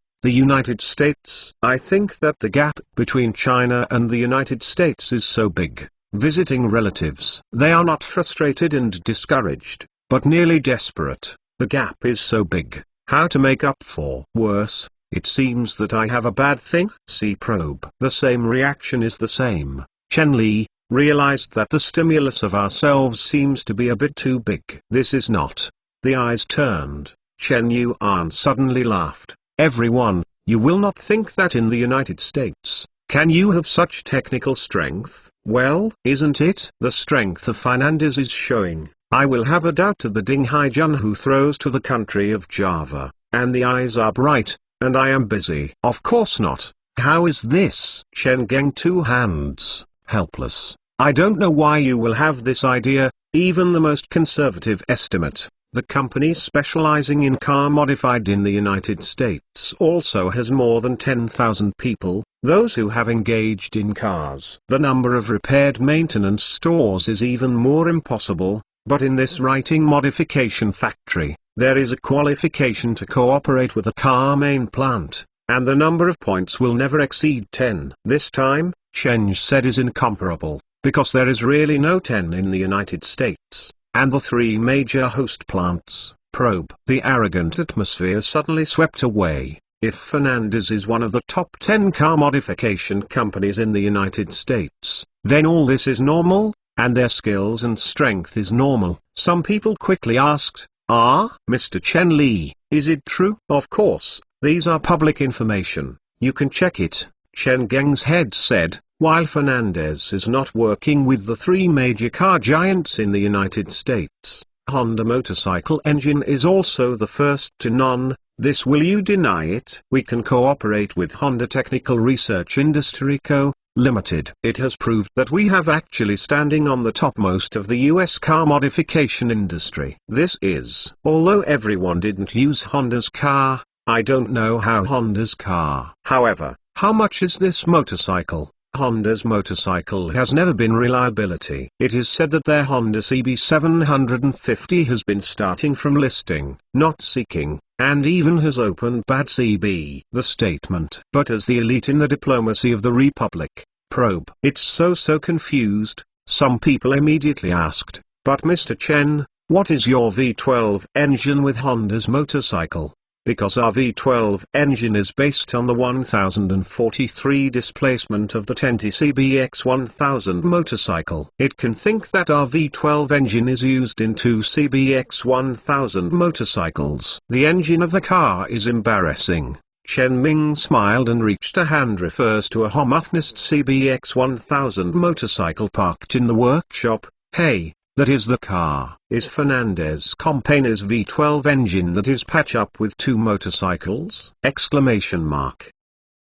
I think that the gap between China and the United States is so big. Visiting relatives. They are not frustrated and discouraged, but nearly desperate. The gap is so big. How to make up for? Worse, it seems that I have a bad thing. See probe. The same reaction is the same. Chen Li realized that the stimulus of ourselves seems to be a bit too big. This is not. The eyes turned. Chen Yuan suddenly laughed. Everyone, you will not think that in the United States, can you have such technical strength? Well, isn't it? The strength of Fernandez is showing. I will have a doubt to the Ding Haijun who throws to the country of Java, and the eyes are bright, and I am busy. Of course not. How is this? Chen Geng 2 hands, helpless. I don't know why you will have this idea, even the most conservative estimate. The company specializing in car modified in the United States also has more than 10,000 people, those who have engaged in cars. The number of repaired maintenance stores is even more impossible, but in this writing modification factory, there is a qualification to cooperate with a car main plant, and the number of points will never exceed 10. This time, Chen said is incomparable, because there is really no 10 in the United States. And the 3 major host plants, probe. The arrogant atmosphere suddenly swept away. If Fernandez is one of the top 10 car modification companies in the United States, then all this is normal, and their skills and strength is normal. Some people quickly asked, Mr. Chen Li, is it true? Of course, these are public information, you can check it. Chen Geng's head said, while Fernandez is not working with the 3 major car giants in the United States, Honda motorcycle engine is also the first to none. This will you deny it? We can cooperate with Honda Technical Research Industry Co., Limited. It has proved that we have actually standing on the topmost of the US car modification industry. This is, although everyone didn't use Honda's car, I don't know how Honda's car. However, how much is this motorcycle? Honda's motorcycle has never been reliability. It is said that their Honda CB750 has been starting from listing, not seeking, and even has opened bad CB. The statement. But as the elite in the diplomacy of the Republic, probe. It's so confused. Some people immediately asked, but Mr. Chen, what is your V12 engine with Honda's motorcycle? Because our V12 engine is based on the 1043 displacement of the 10T CBX 1000 motorcycle. It can think that our V12 engine is used in 2 CBX 1000 motorcycles. The engine of the car is embarrassing. Chen Ming smiled and reached a hand. Refers to a Homotheist CBX 1000 motorcycle parked in the workshop. Hey. That is the car. Is Fernandez Company's V12 engine that is patch up with 2 motorcycles? Exclamation mark.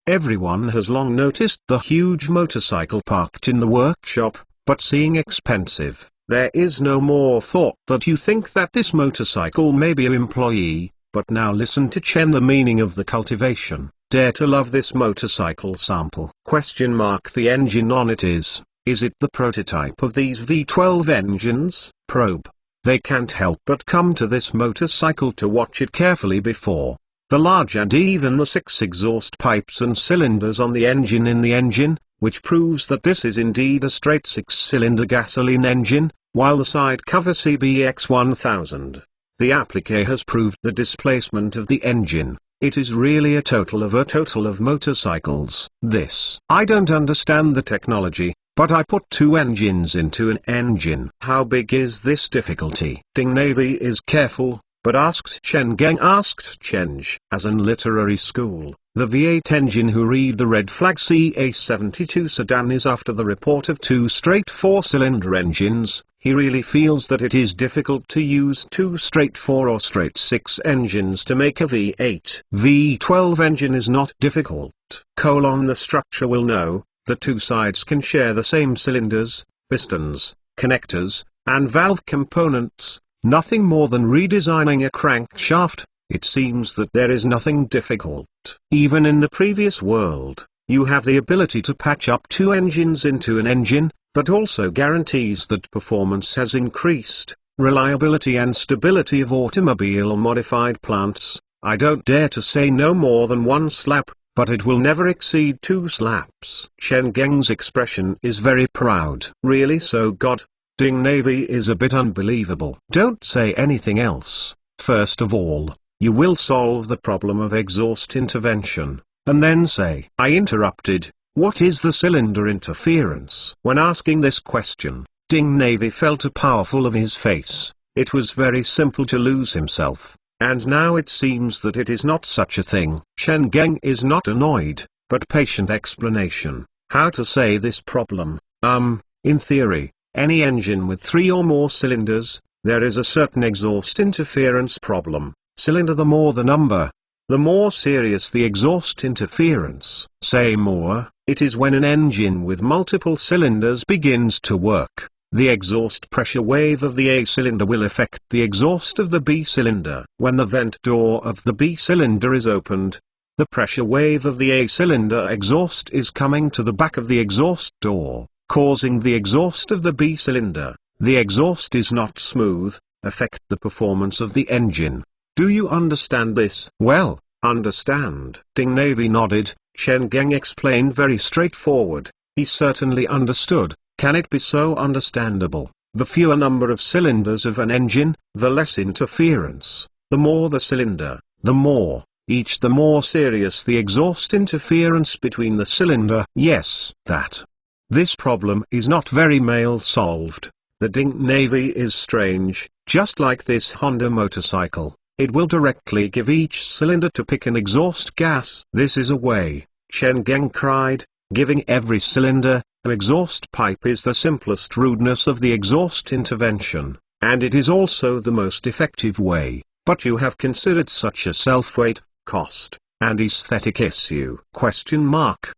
Everyone has long noticed the huge motorcycle parked in the workshop, but seeing expensive, There is no more thought that you think that this motorcycle may be an employee, but now listen to Chen, the meaning of the cultivation. Dare to love this motorcycle sample. Question mark. The engine on it is it the prototype of these V12 engines? Probe. They can't help but come to this motorcycle to watch it carefully before. The large and even the 6 exhaust pipes and cylinders on the engine in the engine, which proves that this is indeed a straight 6-cylinder gasoline engine, while the side cover CBX 1000. The applique has proved the displacement of the engine. It is really a total of motorcycles. This. I don't understand the technology, but I put 2 engines into an engine. How big is this difficulty? Ding Navy is careful, but asked Chen Geng as an literary school. The V8 engine who read the red flag CA72 sedan is after the report of 2 straight 4-cylinder engines. He really feels that it is difficult to use 2 straight 4 or straight 6 engines to make a V8. V12 engine is not difficult. The structure will know. The 2 sides can share the same cylinders, pistons, connectors, and valve components. Nothing more than redesigning a crankshaft. It seems that there is nothing difficult. Even in the previous world, you have the ability to patch up 2 engines into an engine, but also guarantees that performance has increased, reliability and stability of automobile modified plants. I don't dare to say no more than 1 slap, but it will never exceed 2 slaps. Chen Geng's expression is very proud. Really so, God. Ding Navy is a bit unbelievable. Don't say anything else. First of all, you will solve the problem of exhaust intervention, and then say, I interrupted. What is the cylinder interference? When asking this question, Ding Navy felt a powerful of his face. It was very simple to lose himself, and now it seems that it is not such a thing. Chen Geng is not annoyed, but patient explanation. How to say this problem? In theory, any engine with 3 or more cylinders, there is a certain exhaust interference problem. Cylinder, the more the number, the more serious the exhaust interference. Say more, it is when an engine with multiple cylinders begins to work. The exhaust pressure wave of the A cylinder will affect the exhaust of the B cylinder. When the vent door of the B cylinder is opened, the pressure wave of the A cylinder exhaust is coming to the back of the exhaust door, causing the exhaust of the B cylinder. The exhaust is not smooth, affect the performance of the engine. Do you understand this? Well, understand. Ding Navy nodded. Chen Geng explained very straightforward. He certainly understood. Can it be so understandable? The fewer number of cylinders of an engine, the less interference. The more the cylinder, the more serious the exhaust interference between the cylinder. Yes, that. This problem is not very well solved. The Ding Navy is strange. Just like this Honda motorcycle, it will directly give each cylinder to pick an exhaust gas. This is a way, Chen Geng cried, giving every cylinder an exhaust pipe is the simplest rudeness of the exhaust intervention, and it is also the most effective way. But you have considered such a self-weight, cost, and aesthetic issue? Question mark.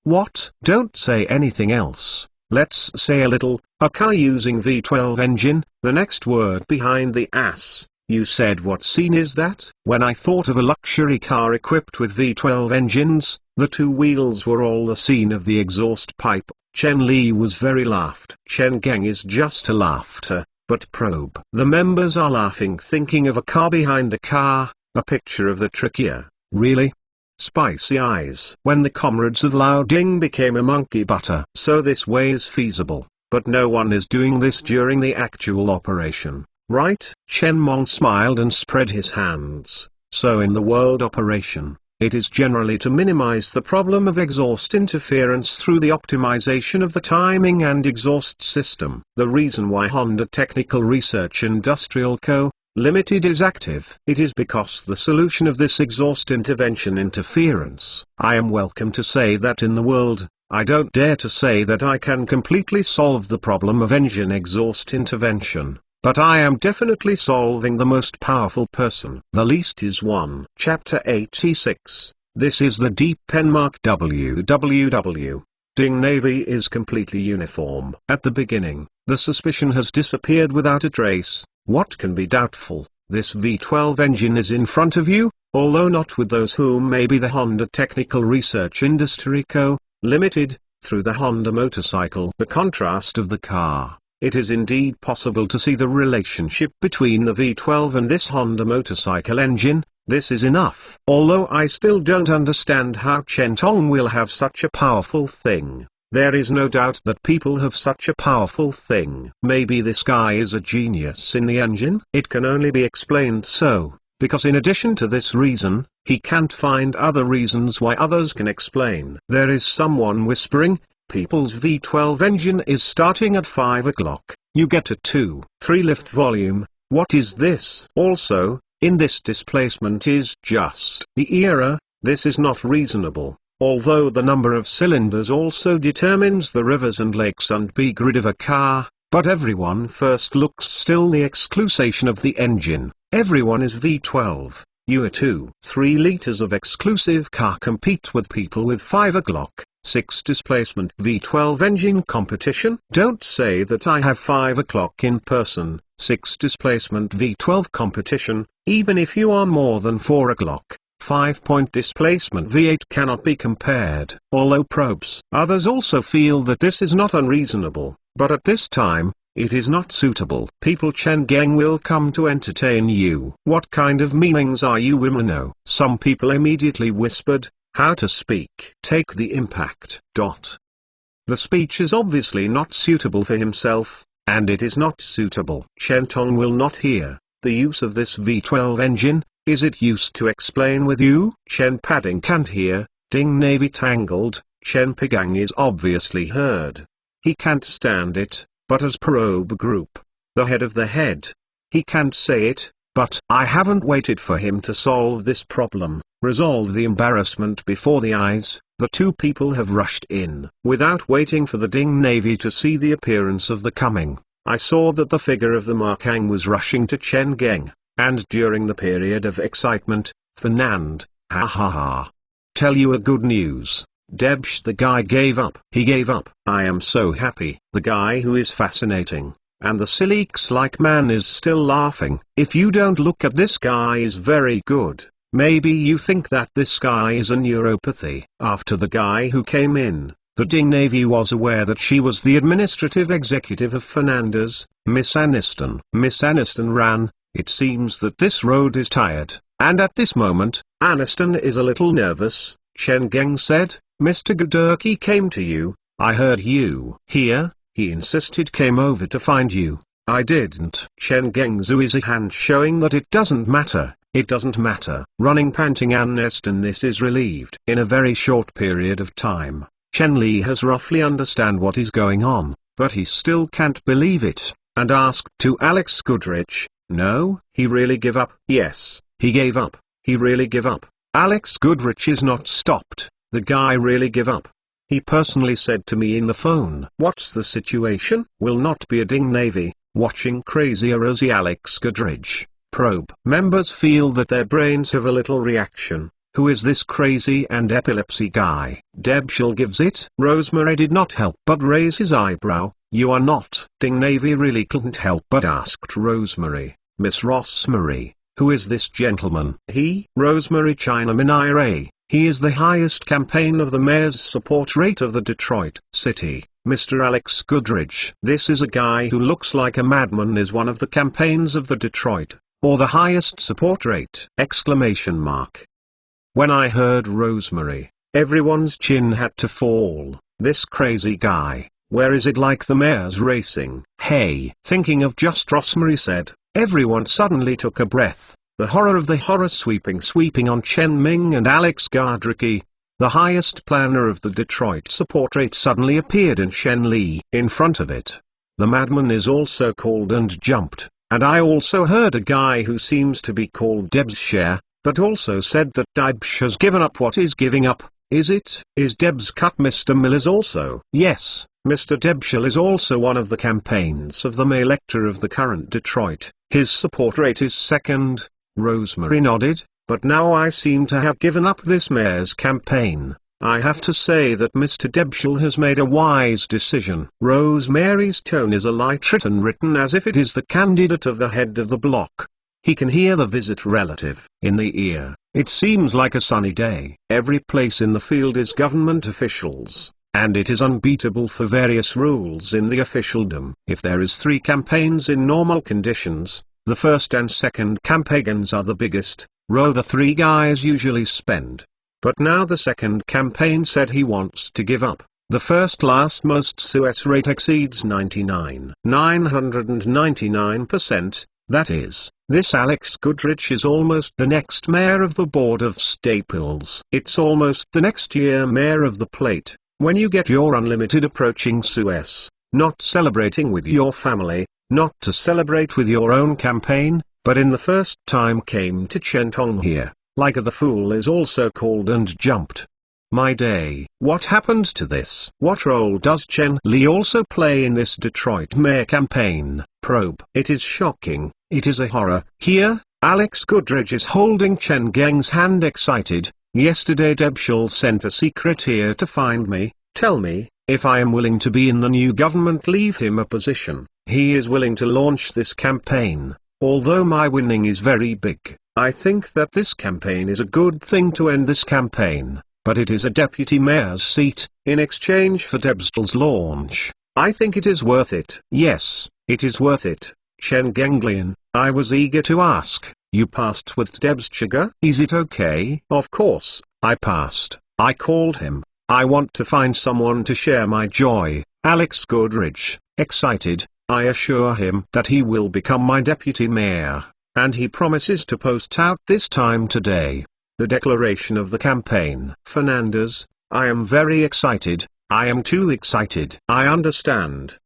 What? Don't say anything else. Let's say a little. A car using V12 engine, the next word behind the ass. You said what scene is that? When I thought of a luxury car equipped with V12 engines, the 2 wheels were all the scene of the exhaust pipe. Chen Li was very laughed. Chen Geng is just a laughter, but probe. The members are laughing thinking of a car behind a car, a picture of the trickier. Really? Spicy eyes. When the comrades of Lao Ding became a monkey butter. So this way is feasible, but no one is doing this during the actual operation. Right? Chen Mong smiled and spread his hands. So in the world operation, it is generally to minimize the problem of exhaust interference through the optimization of the timing and exhaust system. The reason why Honda Technical Research Industrial Co. Limited is active. It is because the solution of this exhaust intervention interference. I am welcome to say that in the world, I don't dare to say that I can completely solve the problem of engine exhaust intervention. But I am definitely solving the most powerful person. The least is one. Chapter 86. This is the deep pen mark www. Ding Navy is completely uniform. At the beginning, the suspicion has disappeared without a trace. What can be doubtful? This V12 engine is in front of you, although not with those whom maybe the Honda Technical Research Industry Co. Limited, through the Honda motorcycle. The contrast of the car. It is indeed possible to see the relationship between the V12 and this Honda motorcycle engine. This is enough. Although I still don't understand how Chen Tong will have such a powerful thing. There is no doubt that people have such a powerful thing. Maybe this guy is a genius in the engine? It can only be explained so, because in addition to this reason, he can't find other reasons why others can explain. There is someone whispering, people's V12 engine is starting at 5 o'clock. You get a 2-3 lift volume. What is this? Also, in this displacement is just the era. This is not reasonable. Although the number of cylinders also determines the rivers and lakes and B grid of a car, but everyone first looks still the exclusion of the engine. Everyone is V12. You are 2-3 liters of exclusive car compete with people with 5 o'clock, 6 displacement V12 engine competition. Don't say that I have 5 o'clock in person, 6 displacement V12 competition, even if you are more than 4 o'clock. 5-point displacement V8 cannot be compared. Although probes. Others also feel that this is not unreasonable, but at this time, it is not suitable. People Chen Geng will come to entertain you. What kind of meanings are you women know? Some people immediately whispered, how to speak. Take the impact. The speech is obviously not suitable for himself, and it is not suitable. Chen Tong will not hear. The use of this V12 engine, is it used to explain with you? Chen Pading can't hear. Ding Navy tangled. Chen Pegang is obviously heard. He can't stand it, but as probe group, the head of the head, he can't say it, but I haven't waited for him to solve this problem, resolve the embarrassment before the eyes. The two people have rushed in. Without waiting for the Ding Navy to see the appearance of the coming, I saw that the figure of the Markang was rushing to Chen Geng. And during the period of excitement, Fernand, ha ha ha. Tell you a good news, Debsh the guy gave up. He gave up. I am so happy. The guy who is fascinating, and the silly-like man is still laughing. If you don't look at this guy is very good. Maybe you think that this guy is a neuropathy. After the guy who came in, the Ding Navy was aware that she was the administrative executive of Fernandez, Miss Aniston. Miss Aniston ran. It seems that this road is tired, and at this moment, Aniston is a little nervous. Chen Geng said, Mr. Gadurki came to you. I heard you. Here, he insisted came over to find you. I didn't. Chen Geng is a hand showing that it doesn't matter. It doesn't matter. Running panting Aniston this is relieved. In a very short period of time, Chen Li has roughly understand what is going on, but he still can't believe it, and asked to Alex Goodrich. No, he really give up. Yes, he gave up. He really give up. Alex Goodrich is not stopped. The guy really give up. He personally said to me in the phone. What's the situation? Will not be a Ding Navy, watching crazy Rosie Alex Goodrich. Probe. Members feel that their brains have a little reaction. Who is this crazy and epilepsy guy? Debshil gives it. Rosemary did not help but raise his eyebrow. You are not. Ding Navy really couldn't help but asked Rosemary. Miss Rosemary, who is this gentleman? He, Rosemary Chinaman IRA, he is the highest campaign of the mayor's support rate of the Detroit City, Mr. Alex Goodrich. This is a guy who looks like a madman is one of the campaigns of the Detroit, or the highest support rate! Exclamation mark. When I heard Rosemary, everyone's chin had to fall. This crazy guy, where is it like the mayor's racing? Hey! Thinking of just Rosemary said. Everyone suddenly took a breath. The horror of the horror sweeping on Chen Ming and Alex Gardricky. The highest planner of the Detroit support rate suddenly appeared in Chen Li. In front of it, the madman is also called and jumped. And I also heard a guy who seems to be called Debs but also said that Debs has given up. What is giving up? Is it? Is Debs cut? Mr. Mill is also. Yes, Mr. Debshil is also one of the campaigns of the May elector of the current Detroit. His support rate is second. Rosemary nodded, but now I seem to have given up this mayor's campaign. I have to say that Mr. Debshel has made a wise decision. Rosemary's tone is a light written as if it is the candidate of the head of the block. He can hear the visit relative in the ear. It seems like a sunny day. Every place in the field is government officials, and it is unbeatable for various rules in the officialdom. If there is 3 campaigns in normal conditions, the first and second campaigns are the biggest, the 3 guys usually spend. But now the second campaign said he wants to give up. The first last most success rate exceeds 999%, that is, this Alex Goodrich is almost the next mayor of the Board of Staples. It's almost the next year mayor of the plate. When you get your unlimited approaching success, not celebrating with your family, not to celebrate with your own campaign, but in the first time came to Chen Tong here, like the fool is also called and jumped. My day. What happened to this? What role does Chen Li also play in this Detroit mayor campaign? Probe. It is shocking, it is a horror. Here, Alex Goodrich is holding Chen Geng's hand excited. Yesterday Debshel sent a secret here to find me, tell me, if I am willing to be in the new government, leave him a position. He is willing to launch this campaign. Although my winning is very big, I think that this campaign is a good thing to end this campaign, but it is a deputy mayor's seat, in exchange for Debshel's launch. I think it is worth it. Yes, it is worth it. Chen Genglian, I was eager to ask, you passed with Debschiger? Is it okay? Of course, I passed. I called him. I want to find someone to share my joy. Alex Goodrich, excited. I assure him that he will become my deputy mayor, and he promises to post out this time today. The declaration of the campaign. Fernandez, I am very excited. I am too excited. I understand.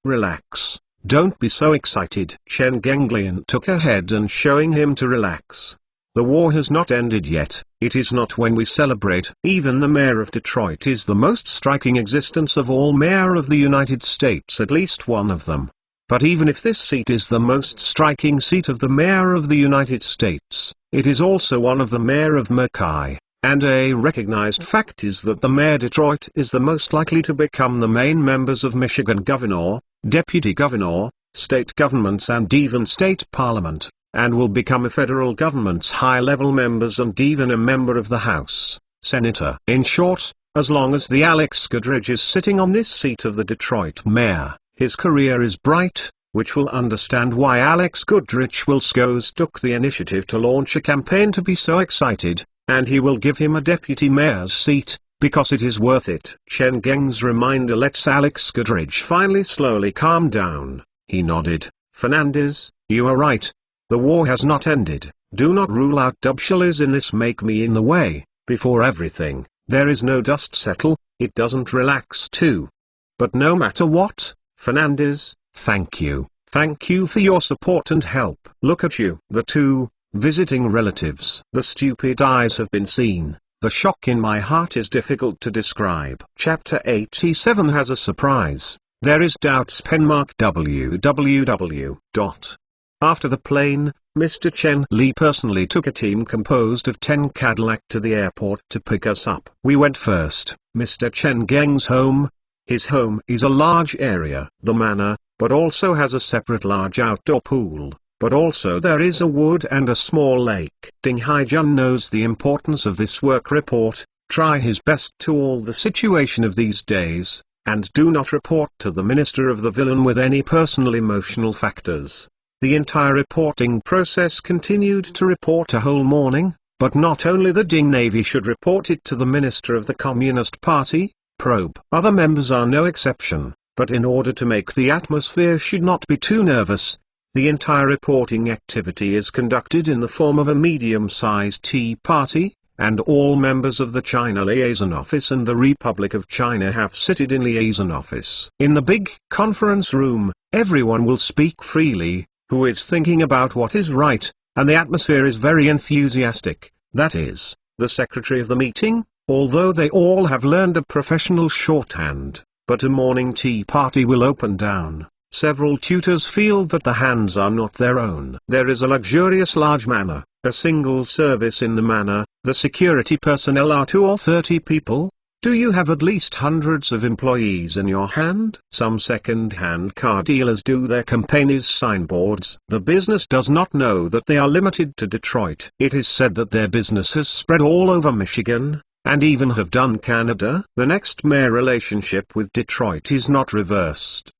Relax. Don't be so excited. Chen Genglian took her head and showing him to relax. The war has not ended yet. It is not when we celebrate. Even the mayor of Detroit is the most striking existence of all mayor of the United States, at least one of them. But even if this seat is the most striking seat of the mayor of the United States, it is also one of the mayor of Mackay. And a recognized fact is that the mayor Detroit is the most likely to become the main members of Michigan governor, deputy governor, state governments and even state parliament, and will become a federal government's high-level members and even a member of the House, senator. In short, as long as the Alex Goodrich is sitting on this seat of the Detroit mayor, his career is bright, which will understand why Alex Goodrich took the initiative to launch a campaign to be so excited, and he will give him a deputy mayor's seat, because it is worth it. Chen Geng's reminder lets Alex Goodrich finally slowly calm down. He nodded. Fernandez, you are right. The war has not ended. Do not rule out Debshel is in this. Make me in the way. Before everything, there is no dust settle, it doesn't relax too. But no matter what, Fernandez, thank you. Thank you for your support and help. Look at you. The 2 visiting relatives. The stupid eyes have been seen. The shock in my heart is difficult to describe. Chapter 87 has a surprise. There is doubts. www. After the plane, Mr. Chen Li personally took a team composed of 10 Cadillac to the airport to pick us up. We went first, Mr. Chen Geng's home. His home is a large area, the manor, but also has a separate large outdoor pool, but also there is a wood and a small lake. Ding Haijun knows the importance of this work report, try his best to all the situation of these days, and do not report to the minister of the villain with any personal emotional factors. The entire reporting process continued to report a whole morning, but not only the Ding Navy should report it to the Minister of the Communist Party, Probe. Other members are no exception, but in order to make the atmosphere should not be too nervous, the entire reporting activity is conducted in the form of a medium-sized tea party, and all members of the China Liaison Office and the Republic of China have seated in Liaison Office. In the big conference room, everyone will speak freely, who is thinking about what is right, and the atmosphere is very enthusiastic. That is, the secretary of the meeting, although they all have learned a professional shorthand, but a morning tea party will open down Several tutors feel that the hands are not their own. There is a luxurious large manor, a single service in the manor, the security personnel are 2 or 30 people. Do you have at least hundreds of employees in your hand? Some second-hand car dealers do their companies' signboards. The business does not know that they are limited to Detroit. It is said that their business has spread all over Michigan, and even have done Canada. The next mayor relationship with Detroit is not reversed.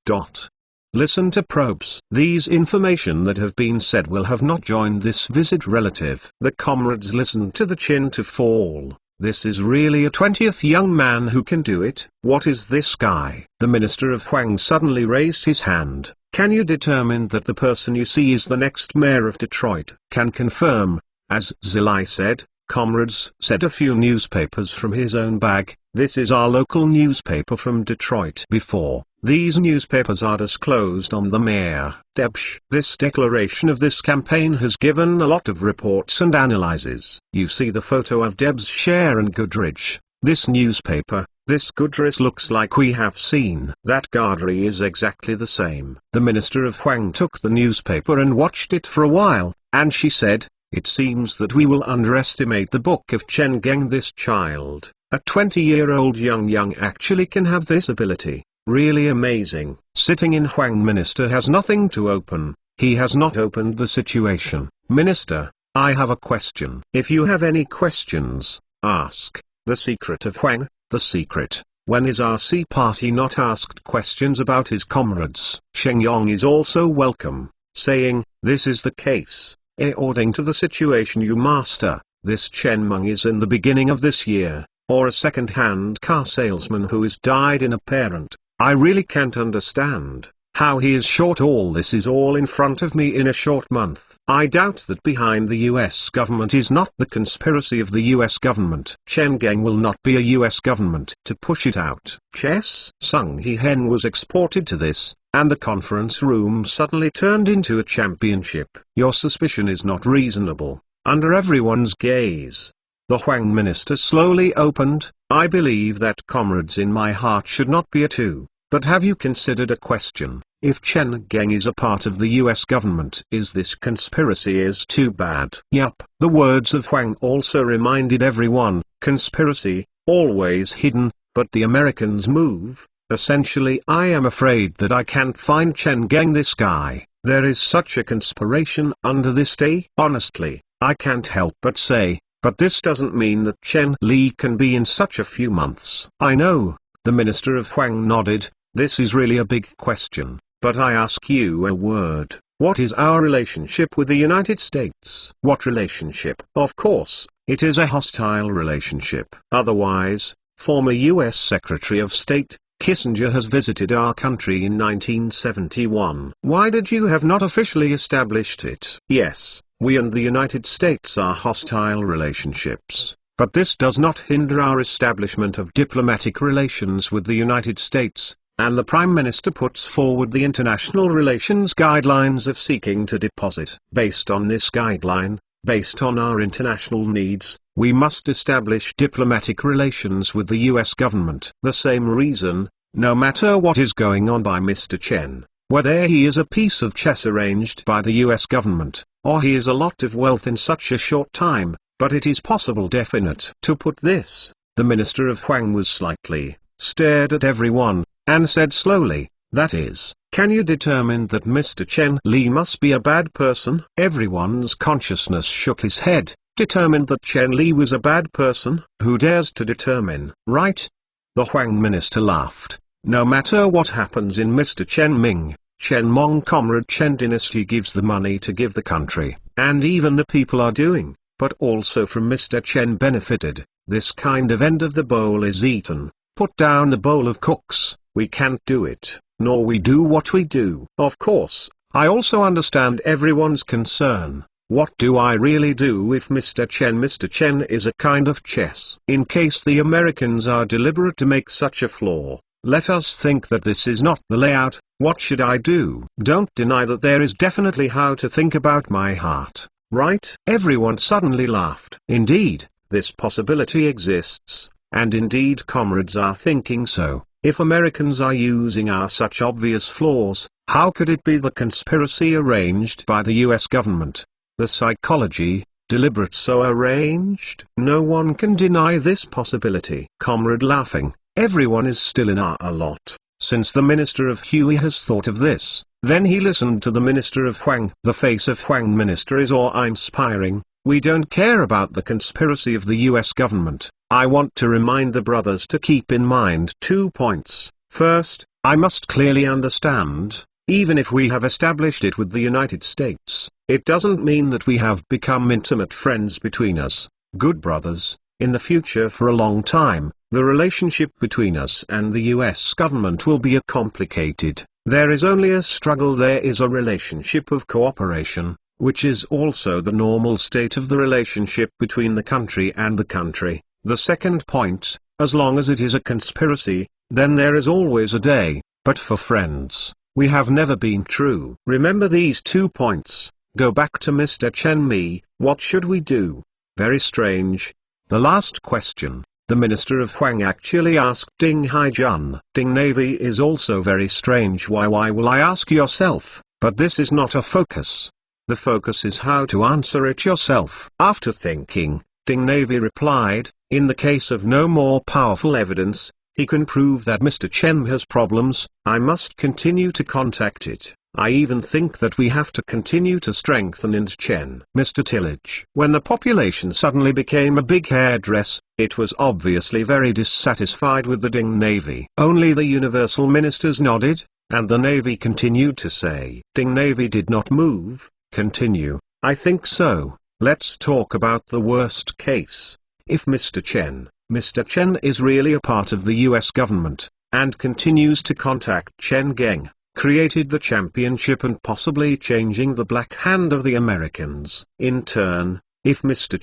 Listen to probes. These information that have been said will have not joined this visit relative. The comrades listened to the chin to fall. This is really a 20th young man who can do it. What is this guy? The minister of Huang suddenly raised his hand. Can you determine that the person you see is the next mayor of Detroit? Can confirm. As Zilai said, comrades said a few newspapers from his own bag. This is our local newspaper from Detroit. Before these newspapers are disclosed on the mayor. Debsh. This declaration of this campaign has given a lot of reports and analyses. You see the photo of Debs Share and Goodrich. This newspaper, this Goodrich looks like we have seen. That Gardry is exactly the same. The minister of Huang took the newspaper and watched it for a while, and she said, it seems that we will underestimate the book of Chen Geng. This child, a 20-year-old young actually can have this ability. Really amazing. Sitting in Huang minister has nothing to open. He has not opened the situation. Minister, I have a question. If you have any questions, ask. The secret of Huang, the secret. When is RC party not asked questions about his comrades? Sheng Yong is also welcome, saying, this is the case. According to the situation you master, this Chen Meng is in the beginning of this year, or a second-hand car salesman who has died in a parent. I really can't understand how he is short. All this is all in front of me in a short month. I doubt that behind the US government is not the conspiracy of the US government. Chen Geng will not be a US government to push it out. Chess Sung He Hen was exported to this, and the conference room suddenly turned into a championship. Your suspicion is not reasonable, under everyone's gaze. The Huang minister slowly opened. I believe that comrades in my heart should not be a two. But have you considered a question? If Chen Geng is a part of the US government, is this conspiracy is too bad? Yup. The words of Huang also reminded everyone, conspiracy, always hidden, but the Americans move. Essentially, I am afraid that I can't find Chen Geng, this guy. There is such a conspiration under this day. Honestly, I can't help but say, but this doesn't mean that Chen Li can be in such a few months. I know, the minister of Huang nodded, this is really a big question, but I ask you a word. What is our relationship with the United States? What relationship? Of course, it is a hostile relationship. Otherwise, former US Secretary of State Kissinger has visited our country in 1971. Why did you have not officially established it? Yes, we and the United States are hostile relationships, but this does not hinder our establishment of diplomatic relations with the United States, and the Prime Minister puts forward the international relations guidelines of seeking to deposit. Based on this guideline, based on our international needs, we must establish diplomatic relations with the US government. The same reason, no matter what is going on by Mr. Chen, whether he is a piece of chess arranged by the US government, or he is a lot of wealth in such a short time, but it is possible definite. To put this, the minister of Huang was slightly, stared at everyone, and said slowly, that is, can you determine that Mr. Chen Li must be a bad person? Everyone's consciousness shook his head. Determined that Chen Li was a bad person? Who dares to determine, right? The Huang minister laughed. No matter what happens in Mr. Chen Ming, Chen Mong comrade Chen dynasty gives the money to give the country, and even the people are doing, but also from Mr. Chen benefited. This kind of end of the bowl is eaten. Put down the bowl of cooks. We can't do it, nor we do what we do. Of course, I also understand everyone's concern. What do I really do if Mr. Chen is a kind of chess? In case the Americans are deliberate to make such a flaw, let us think that this is not the layout. What should I do? Don't deny that there is definitely how to think about my heart, right? Everyone suddenly laughed. Indeed, this possibility exists, and indeed comrades are thinking so. If Americans are using our such obvious flaws, how could it be the conspiracy arranged by the US government? The psychology, deliberate so arranged? No one can deny this possibility. Comrade laughing, everyone is still in our lot. Since the Minister of Huey has thought of this, then he listened to the Minister of Huang. The face of Huang Minister is awe-inspiring. We don't care about the conspiracy of the US government. I want to remind the brothers to keep in mind 2 points. First, I must clearly understand, even if we have established it with the United States, it doesn't mean that we have become intimate friends between us, good brothers. In the future for a long time, the relationship between us and the US government will be complicated. There is only a struggle, there is a relationship of cooperation, which is also the normal state of the relationship between the country and the country. The second point, as long as it is a conspiracy, then there is always a day, but for friends, we have never been true. Remember these 2 points. Go back to Mr. Chen Mi, what should we do? Very strange. The last question, the Minister of Huang actually asked Ding Haijun. Ding Navy is also very strange. Why will I ask yourself? But this is not a focus. The focus is how to answer it yourself. After thinking, Ding Navy replied, in the case of no more powerful evidence, he can prove that Mr. Chen has problems, I must continue to contact it. I even think that we have to continue to strengthen in Chen. Mr. Tillage. When the population suddenly became a big hairdress, it was obviously very dissatisfied with the Ding Navy. Only the Universal Ministers nodded, and the Navy continued to say. Ding Navy did not move. Continue. I think so. Let's talk about the worst case. If Mr. Chen is really a part of the US government, and continues to contact Chen Geng, created the championship and possibly changing the black hand of the Americans. In turn, if Mr.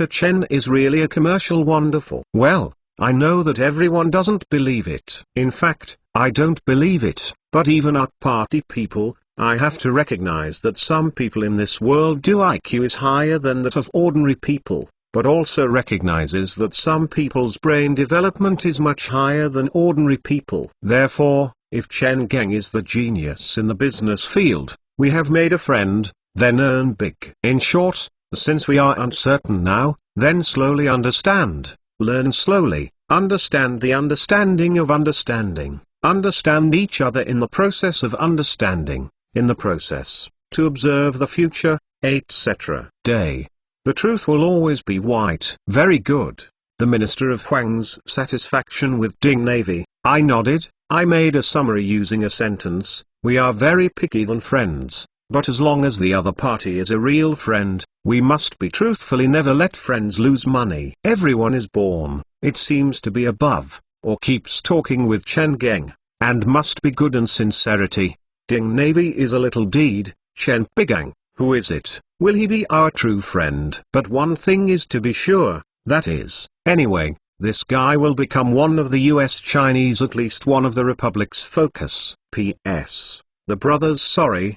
Chen is really a commercial wonderful. Well, I know that everyone doesn't believe it. In fact, I don't believe it. But even our party people, I have to recognize that some people in this world do IQ is higher than that of ordinary people, but also recognizes that some people's brain development is much higher than ordinary people. Therefore, if Chen Geng is the genius in the business field, we have made a friend, then earn big. In short, since we are uncertain now, then slowly understand, learn slowly, understand the understanding of understanding, understand each other in the process of understanding, in the process, to observe the future, etc. Day. The truth will always be white. Very good. The Minister of Huang's satisfaction with Ding Navy. I nodded. I made a summary using a sentence. We are very picky than friends, but as long as the other party is a real friend, we must be truthfully never let friends lose money. Everyone is born, it seems to be above, or keeps talking with Chen Geng, and must be good and sincerity. Ding Navy is a little deed. Chen Bigang, who is it? Will he be our true friend? But one thing is to be sure, that is, anyway, this guy will become one of the US Chinese, at least one of the Republic's focus. P.S. The brothers sleeping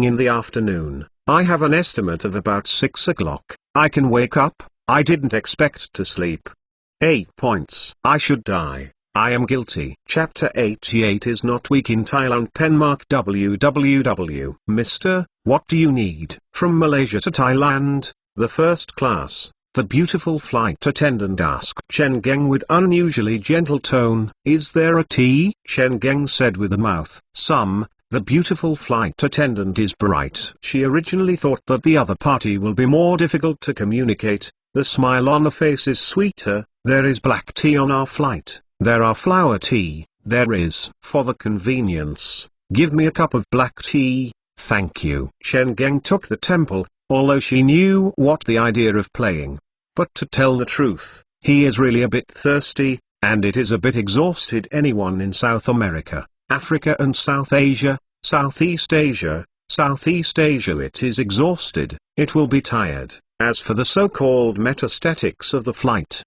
in the afternoon. I have an estimate of about 6 o'clock. I can wake up, I didn't expect to sleep. 8 points. I should die. I am guilty. Chapter 88 is not weak in Thailand. Penmark www. Mr. What do you need? From Malaysia to Thailand, the first class. The beautiful flight attendant asked Chen Geng with unusually gentle tone. Is there a tea? Chen Geng said with a mouth. The beautiful flight attendant is bright. She originally thought that the other party will be more difficult to communicate. The smile on the face is sweeter. There is black tea on our flight. There are flower tea. There is. For the convenience, give me a cup of black tea, thank you. Chen Geng took the temple, although she knew what the idea of playing. But to tell the truth, he is really a bit thirsty, and it is a bit exhausted. Anyone in South America, Africa and Southeast Asia, it is exhausted, it will be tired. As for the so-called metastatics of the flight,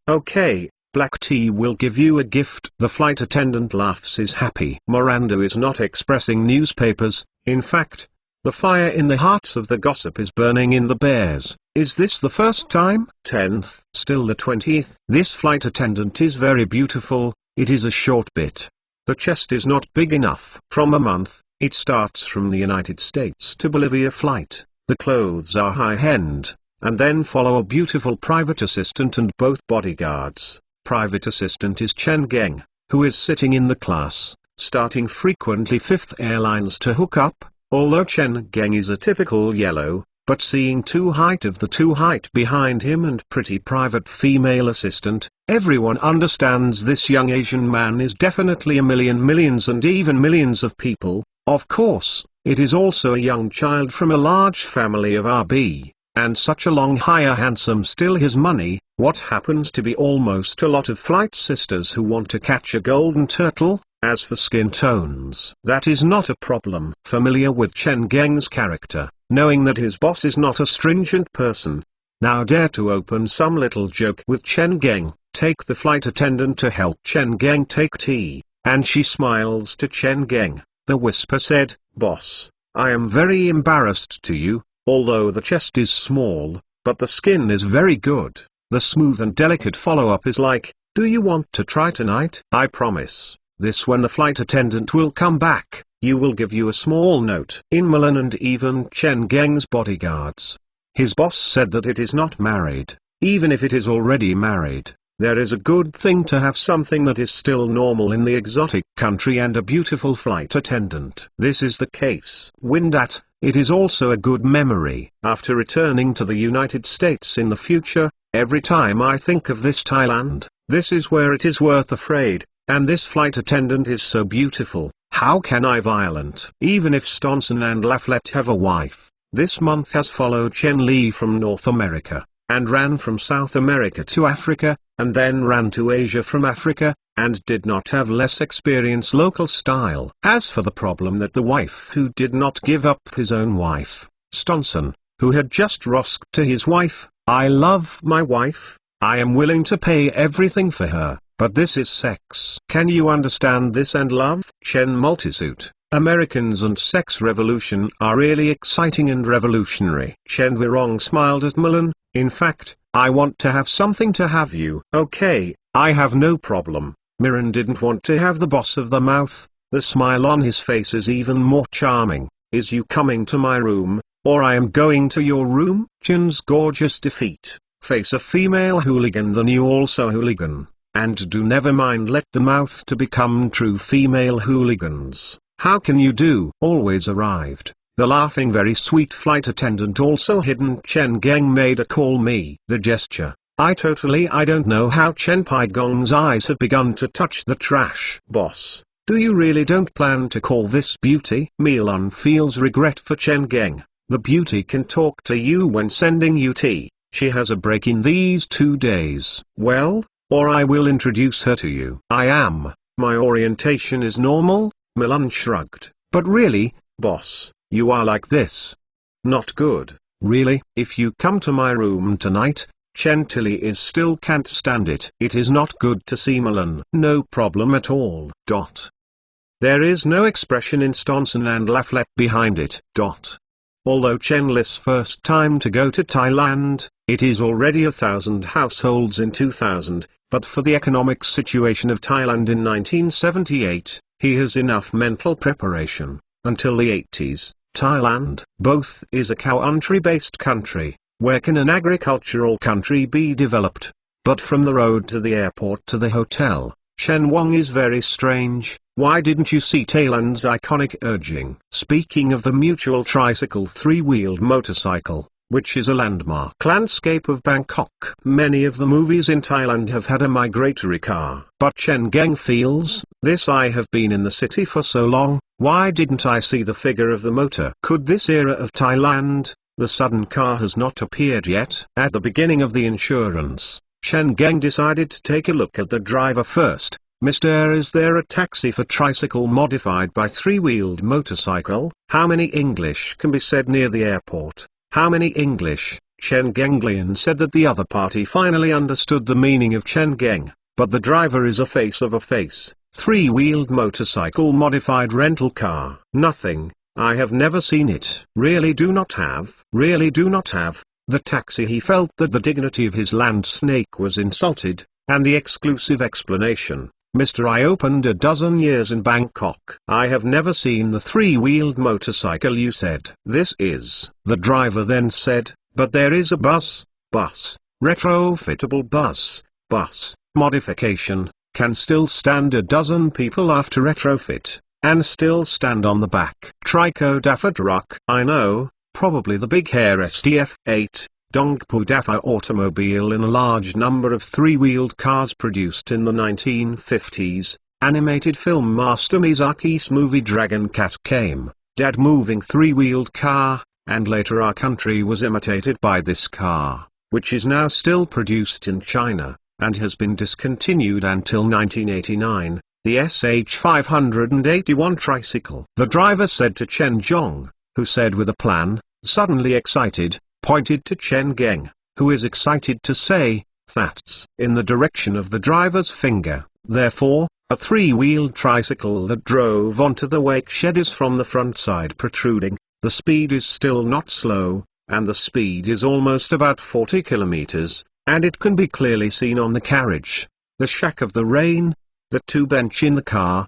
okay, black tea will give you a gift. The flight attendant laughs, is happy. Miranda is not expressing newspapers, in fact, the fire in the hearts of the gossip is burning in the bears. Is this the first time? 10th, still the 20th. This flight attendant is very beautiful, it is a short bit. The chest is not big enough. From a month, it starts from the United States to Bolivia flight. The clothes are high-end, and then follow a beautiful private assistant and both bodyguards. Private assistant is Chen Geng, who is sitting in the class, starting frequently 5th Airlines to hook up, although Chen Geng is a typical yellow, but seeing two height behind him and pretty private female assistant, everyone understands this young Asian man is definitely a millions and even millions of people. Of course, it is also a young child from a large family of RB, and such a long hire handsome still his money. What happens to be almost a lot of flight sisters who want to catch a golden turtle. As for skin tones, that is not a problem. Familiar with Chen Geng's character, knowing that his boss is not a stringent person, now dare to open some little joke with Chen Geng, take the flight attendant to help Chen Geng take tea, and she smiles to Chen Geng. The whisper said, "Boss, I am very embarrassed to you, although the chest is small, but the skin is very good." The smooth and delicate follow-up is like, "Do you want to try tonight? I promise. This when the flight attendant will come back, you will give you a small note." In Milan and even Chen Geng's bodyguards. His boss said that it is not married, even if it is already married. There is a good thing to have something that is still normal in the exotic country and a beautiful flight attendant. This is the case. Windat, it is also a good memory. After returning to the United States in the future, every time I think of this Thailand, this is where it is worth afraid. And this flight attendant is so beautiful, how can I violent? Even if Stonson and Laflette have a wife, this month has followed Chen Li from North America, and ran from South America to Africa, and then ran to Asia from Africa, and did not have less experience local style. As for the problem that the wife who did not give up his own wife, Stonson, who had just rosked to his wife, "I love my wife, I am willing to pay everything for her. But this is sex. Can you understand this and love?" Chen Multisuit, Americans and sex revolution are really exciting and revolutionary. Chen Wirong smiled at Milan. "In fact, I want to have something to have you." "Okay, I have no problem." Miran didn't want to have the boss of the mouth. The smile on his face is even more charming. "Is you coming to my room, or I am going to your room?" Chen's gorgeous defeat. Face a female hooligan then you also hooligan. And do never mind let the mouth to become true female hooligans. How can you do? Always arrived. The laughing very sweet flight attendant also hidden. Chen Geng made a call me. The gesture. I don't know how Chen Pai Gong's eyes have begun to touch the trash. "Boss, do you really don't plan to call this beauty?" Milan feels regret for Chen Geng. The beauty can talk to you when sending you tea. She has a break in these 2 days. "Well, or I will introduce her to you." My orientation is normal," Milan shrugged. "But really, boss, you are like this. Not good." "Really? If you come to my room tonight, Chen Tilly is still can't stand it." "It is not good to see Milan." "No problem at all." There is no expression in Stonson and Laflette behind it. Although Chen Li's first time to go to Thailand, it is already 1,000 households in 2000, but for the economic situation of Thailand in 1978, he has enough mental preparation. Until the 80s, Thailand both is a country-based country, where can an agricultural country be developed? But from the road to the airport to the hotel, Chen Wang is very strange. Why didn't you see Thailand's iconic urging? Speaking of the mutual tricycle three-wheeled motorcycle, which is a landmark landscape of Bangkok. Many of the movies in Thailand have had a migratory car. But Chen Geng feels, this I have been in the city for so long, why didn't I see the figure of the motor? Could this era of Thailand, the sudden car has not appeared yet? At the beginning of the insurance, Chen Geng decided to take a look at the driver first. "Mr. Is there a taxi for tricycle modified by three-wheeled motorcycle?" How many English can be said near the airport? How many English? Chen Genglian said that the other party finally understood the meaning of Chen Geng, but the driver is a face of a face. Three-wheeled motorcycle modified rental car. Nothing. I have never seen it. Really do not have. the taxi. He felt that the dignity of his land snake was insulted, and the exclusive explanation, "Mr. I opened a dozen years in Bangkok. I have never seen the three-wheeled motorcycle you said this is." The driver then said, "But there is a bus, retrofittable bus, modification, can still stand a dozen people after retrofit, and still stand on the back." Trico Dafa truck. I know, probably the big hair SDF-8, Dongpu Dafa automobile in a large number of three-wheeled cars produced in the 1950s. Animated film master Miyazaki's movie Dragon Cat came, Dad moving three-wheeled car, and later our country was imitated by this car, which is now still produced in China, and has been discontinued until 1989, the SH-581 tricycle. The driver said to Chen Zhong, who said with a plan, suddenly excited, pointed to Chen Geng, who is excited to say, "That's," in the direction of the driver's finger. Therefore, a three-wheeled tricycle that drove onto the wake shed is from the front side protruding. The speed is still not slow, and the speed is almost about 40 kilometers, and it can be clearly seen on the carriage. The shack of the rain, the two bench in the car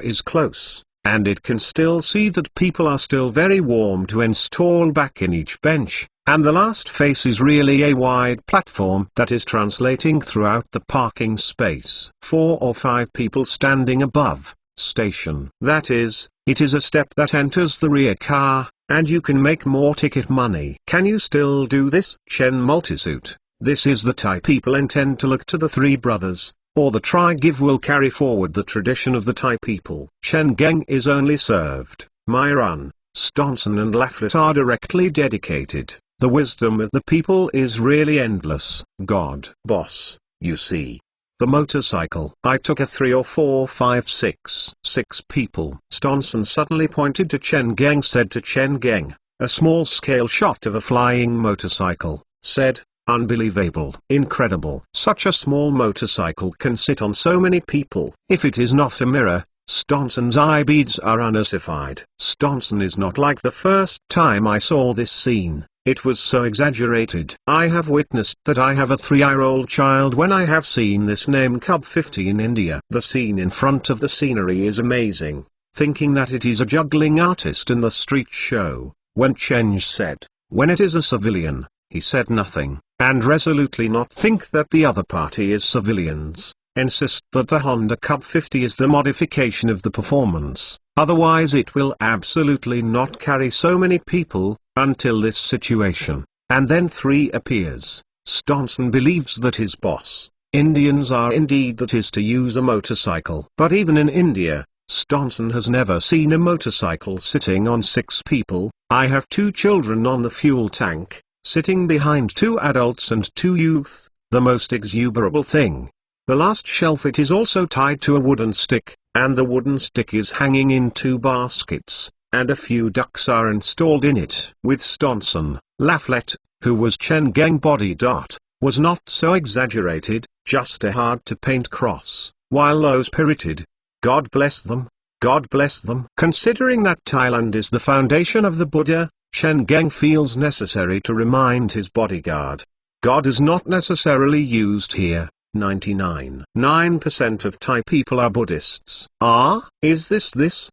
is close, and it can still see that people are still very warm to install back in each bench, and the last face is really a wide platform that is translating throughout the parking space. 4 or 5 people standing above, station. That is, it is a step that enters the rear car, and you can make more ticket money. Can you still do this? Chen Multisuit. This is the Thai people intend to look to the three brothers, or the Tri-Give will carry forward the tradition of the Thai people. Chen Geng is only served. Myron, Stonson and Laflet are directly dedicated. The wisdom of the people is really endless. God. Boss, you see. The motorcycle. I took a 3 or 4, 5, 6 people. Stonson suddenly pointed to Chen Geng, said to Chen Geng, a small-scale shot of a flying motorcycle, said, "Unbelievable. Incredible. Such a small motorcycle can sit on so many people." If it is not a mirror, Stonson's eye beads are unossified. Stonson is not like the first time I saw this scene. It was so exaggerated. I have witnessed that. I have a 3-year-old child when I have seen this name Cub 50 in India. The scene in front of the scenery is amazing. Thinking that it is a juggling artist in the street show, when Cheng said, "When it is a civilian," he said nothing, and resolutely not think that the other party is civilians. Insist that the Honda Cub 50 is the modification of the performance, otherwise it will absolutely not carry so many people, until this situation. And then 3 appears. Stonson believes that his boss, Indians are indeed that is to use a motorcycle. But even in India, Stonson has never seen a motorcycle sitting on 6 people. I have 2 children on the fuel tank, sitting behind 2 adults and 2 youth, the most exuberable thing. The last shelf, it is also tied to a wooden stick, and the wooden stick is hanging in 2 baskets, and a few ducks are installed in it. With Stonson, Laflet, who was Chen Geng body dot, was not so exaggerated, just a hard-to-paint cross, while low-spirited. God bless them, God bless them. Considering that Thailand is the foundation of the Buddha, Chen Geng feels necessary to remind his bodyguard. God is not necessarily used here. 99.9% of Thai people are Buddhists. Is this?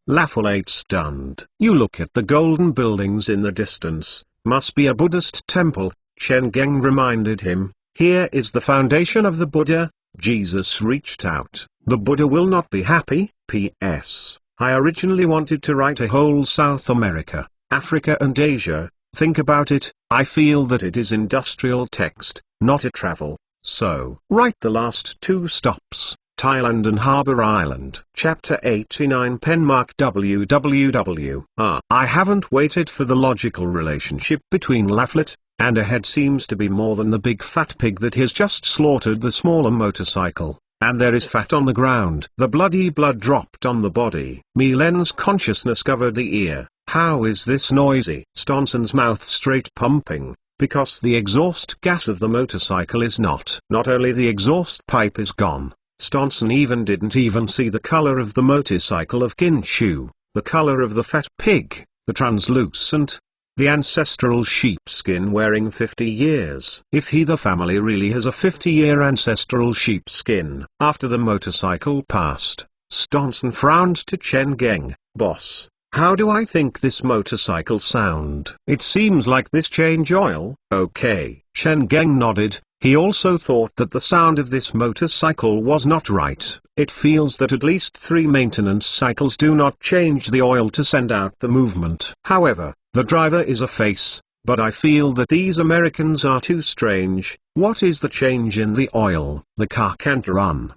Laflet stunned. You look at the golden buildings in the distance, must be a Buddhist temple. Chen Geng reminded him, here is the foundation of the Buddha. Jesus reached out. The Buddha will not be happy. P.S. I originally wanted to write a whole South America, Africa and Asia. Think about it, I feel that it is industrial text, not a travel. So, write the last 2 stops, Thailand and Harbour Island. Chapter 89 Penmark www. I haven't waited for the logical relationship between Laflet, and ahead seems to be more than the big fat pig that has just slaughtered the smaller motorcycle, and there is fat on the ground. The bloody blood dropped on the body. Milen's consciousness covered the ear. How is this noisy? Stonson's mouth straight pumping. Because the exhaust gas of the motorcycle is not. Not only the exhaust pipe is gone, Stonson didn't even see the color of the motorcycle of Kinshu, the color of the fat pig, the translucent The ancestral sheepskin wearing 50 years. If the family really has a 50-year ancestral sheepskin. After the motorcycle passed, Stonson frowned to Chen Geng. Boss, how do I think this motorcycle sound? It seems like this change oil. Okay. Chen Geng nodded. He also thought that the sound of this motorcycle was not right. It feels that at least 3 maintenance cycles do not change the oil to send out the movement. However, the driver is a face, but I feel that these Americans are too strange. What is the change in the oil? The car can't run.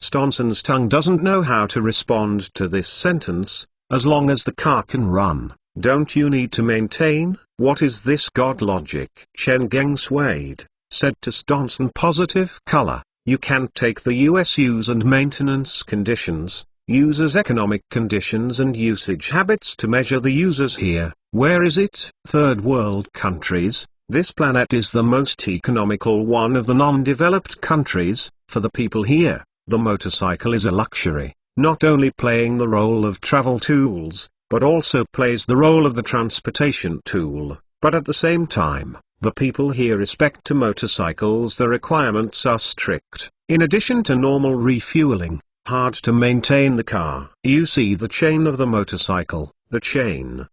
Stonson's tongue doesn't know how to respond to this sentence. As long as the car can run, don't you need to maintain? What is this god logic? Chen Geng swayed, said to Stonson positive color. You can't take the US use and maintenance conditions, users' economic conditions and usage habits to measure the users here. Where is it? Third world countries. This planet is the most economical one of the non-developed countries. For the people here, the motorcycle is a luxury, not only playing the role of travel tools, but also plays the role of the transportation tool. But at the same time, the people here respect to motorcycles. The requirements are strict. In addition to normal refueling, hard to maintain the car. You see the chain of the motorcycle. The chain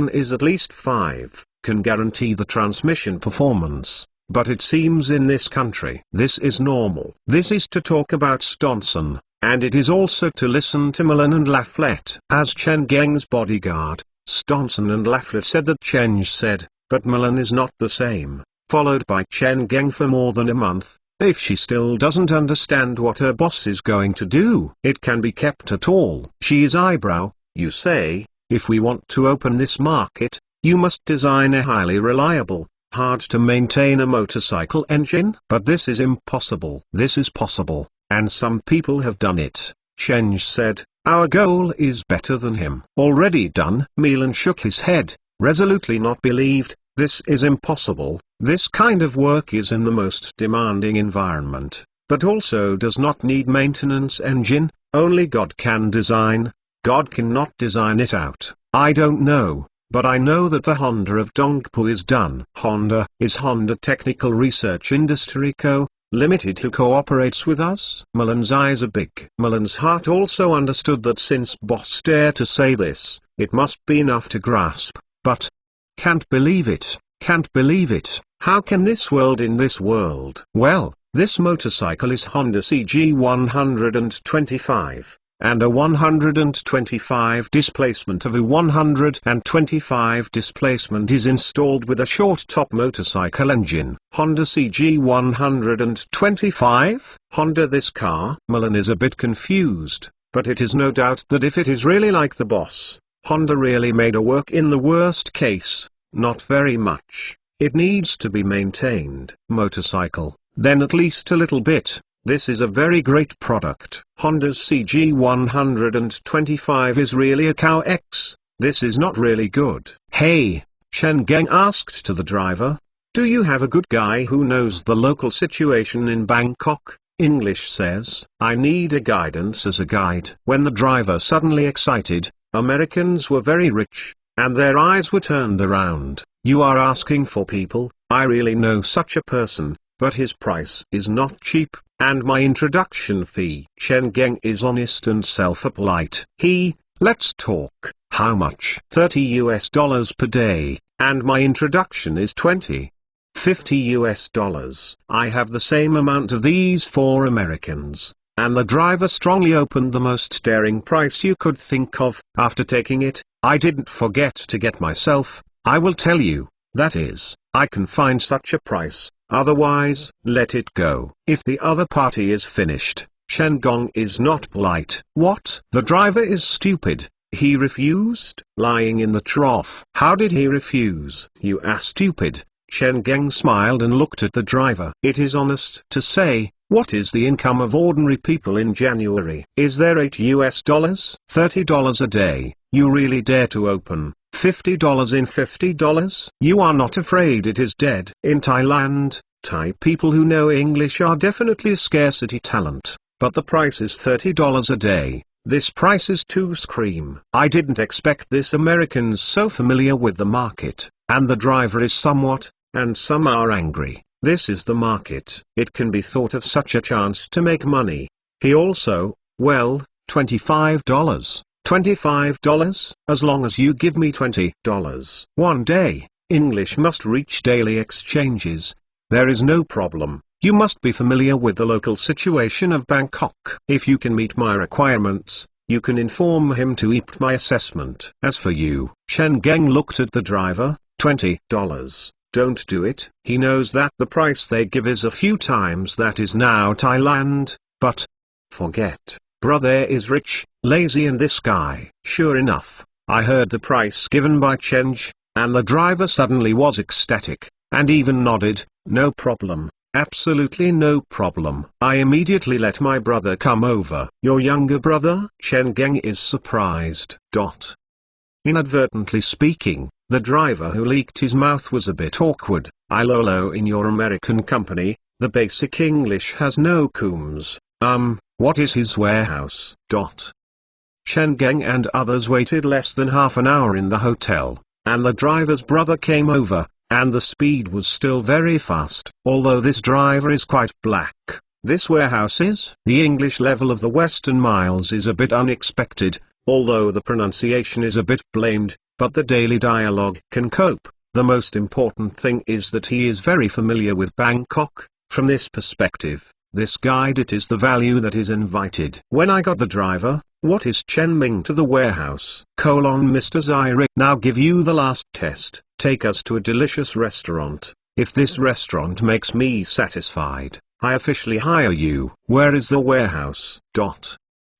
is at least 5, can guarantee the transmission performance. But it seems in this country this is normal. This is to talk about Stonson, and it is also to listen to Milan and Laflette. As Chen Geng's bodyguard, Stonson and Laflette said that Chen said, but Milan is not the same, followed by Chen Geng for more than a month. If she still doesn't understand what her boss is going to do, it can be kept at all. She is eyebrow. You say, if we want to open this market, you must design a highly reliable, hard to maintain a motorcycle engine. But this is impossible. This is possible, and some people have done it. Chen said, our goal is better than him. Already done. Milan shook his head, resolutely not believed. This is impossible. This kind of work is in the most demanding environment, but also does not need maintenance engine. Only God can design. God cannot design it out. I don't know, but I know that the Honda of Dongpu is done. Honda is Honda Technical Research Industry Co. Limited, who cooperates with us. Milan's eyes are big. Milan's heart also understood that since boss dared to say this, it must be enough to grasp. But can't believe it. Can't believe it. How can this world in this world? Well, this motorcycle is Honda CG 125, and a 125 displacement of a 125 displacement is installed with a short-top motorcycle engine. Honda CG 125? Honda this car? Milan is a bit confused, but it is no doubt that if it is really like the boss, Honda really made a work in the worst case, not very much. It needs to be maintained. Motorcycle, then at least a little bit. This is a very great product. Honda's CG 125 is really a cow X. This is not really good. Hey, Chen Geng asked to the driver. Do you have a good guy who knows the local situation in Bangkok? English says, I need a guidance as a guide. When the driver suddenly excited, Americans were very rich, and their eyes were turned around. You are asking for people. I really know such a person, but his price is not cheap, and my introduction fee. Chen Geng is honest and self-polite. Let's talk. How much? $30 per day, and my introduction is $50. I have the same amount of these for Americans. And the driver strongly opened the most daring price you could think of. After taking it, I didn't forget to get myself. I will tell you, that is, I can find such a price, otherwise, let it go. If the other party is finished, Chen Geng is not polite. What? The driver is stupid. He refused? Lying in the trough. How did he refuse? You are stupid. Chen Geng smiled and looked at the driver. It is honest to say, what is the income of ordinary people in January? Is there $8? $30 a day. You really dare to open $50 in $50? You are not afraid it is dead. In Thailand, Thai people who know English are definitely a scarcity talent, but the price is $30 a day. This price is too scream. I didn't expect this. Americans so familiar with the market, and the driver is somewhat, and some are angry. This is the market. It can be thought of such a chance to make money. He also, well, $25. $25? As long as you give me $20. One day, English must reach daily exchanges. There is no problem. You must be familiar with the local situation of Bangkok. If you can meet my requirements, you can inform him to eat my assessment. As for you, Chen Geng looked at the driver. $20. Don't do it. He knows that the price they give is a few times that is now Thailand, but forget. Brother is rich, lazy, and this guy. Sure enough, I heard the price given by Cheng, and the driver suddenly was ecstatic, and even nodded. No problem. Absolutely no problem. I immediately let my brother come over. Your younger brother? Chen Geng is surprised. Inadvertently speaking, the driver who leaked his mouth was a bit awkward. Lolo in your American company, the basic English has no cooms. What is his warehouse? Chen Geng and others waited less than half an hour in the hotel, and the driver's brother came over. And the speed was still very fast. Although this driver is quite black, this warehouse is. The English level of the Western Miles is a bit unexpected, although the pronunciation is a bit blamed, but the daily dialogue can cope. The most important thing is that he is very familiar with Bangkok. From this perspective, this guide it is the value that is invited. When I got the driver, what is Chen Ming to the warehouse? Mr. Zaire, now give you the last test. Take us to a delicious restaurant. If this restaurant makes me satisfied, I officially hire you. Where is the warehouse?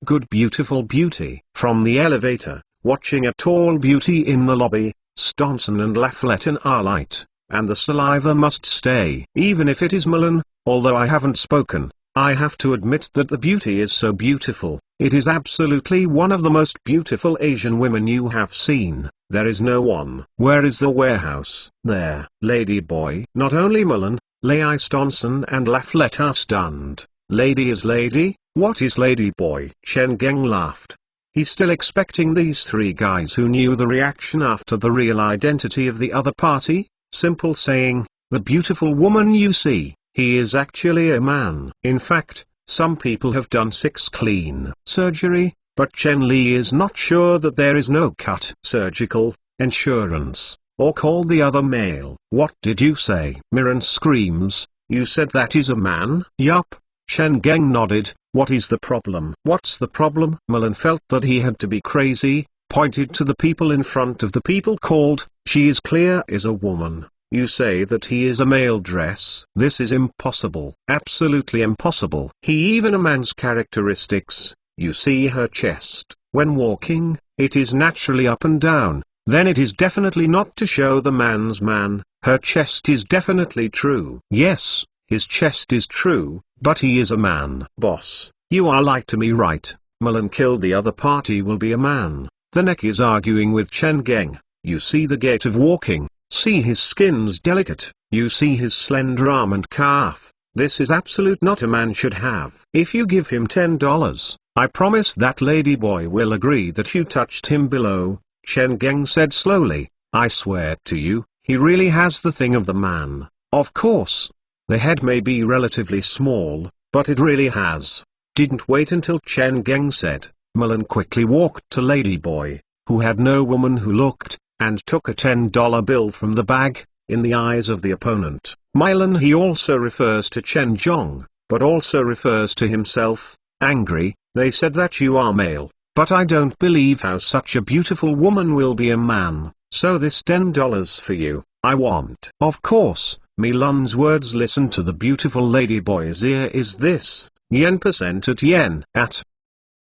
Good beautiful beauty. From the elevator, watching a tall beauty in the lobby, Stonson and Lafletten are light, and the saliva must stay. Even if it is Milan, although I haven't spoken, I have to admit that the beauty is so beautiful. It is absolutely one of the most beautiful Asian women you have seen. There is no one. Where is the warehouse? There. Lady boy. Not only Milan, Lei Stonson and Laflette are stunned. Lady is lady? What is lady boy? Chen Geng laughed. He's still expecting these three guys who knew the reaction after the real identity of the other party. Simple saying, the beautiful woman you see, he is actually a man. In fact, some people have done 6 clean surgery, but Chen Li is not sure that there is no cut surgical insurance, or call the other male. What did you say? Miran screams, you said that is a man? Yup. Chen Geng nodded. What is the problem? What's the problem? Milan felt that he had to be crazy, pointed to the people in front of the people called, she is clear is a woman. You say that he is a male dress. This is impossible. Absolutely impossible. He even a man's characteristics. You see her chest. When walking, it is naturally up and down. Then it is definitely not to show the man's man. Her chest is definitely true. Yes, his chest is true, but he is a man. Boss, you are like to me, right? Milan killed the other party will be a man. The neck is arguing with Chen Geng. You see the gait of walking. See his skin's delicate. You see his slender arm and calf. This is absolute not a man should have. If you give him $10, I promise that lady boy will agree that you touched him below. Chen Geng said slowly, I swear to you, he really has the thing of the man. Of course, the head may be relatively small, but it really has. Didn't wait until Chen Geng said. Milan quickly walked to lady boy, who had no woman who looked, and took a $10 bill from the bag. In the eyes of the opponent, Milan he also refers to Chen Zhong, but also refers to himself. Angry, they said that you are male, but I don't believe how such a beautiful woman will be a man, so this $10 for you, I want. Of course, Milan's words listen to the beautiful lady boy's ear is this, yen% at yen at.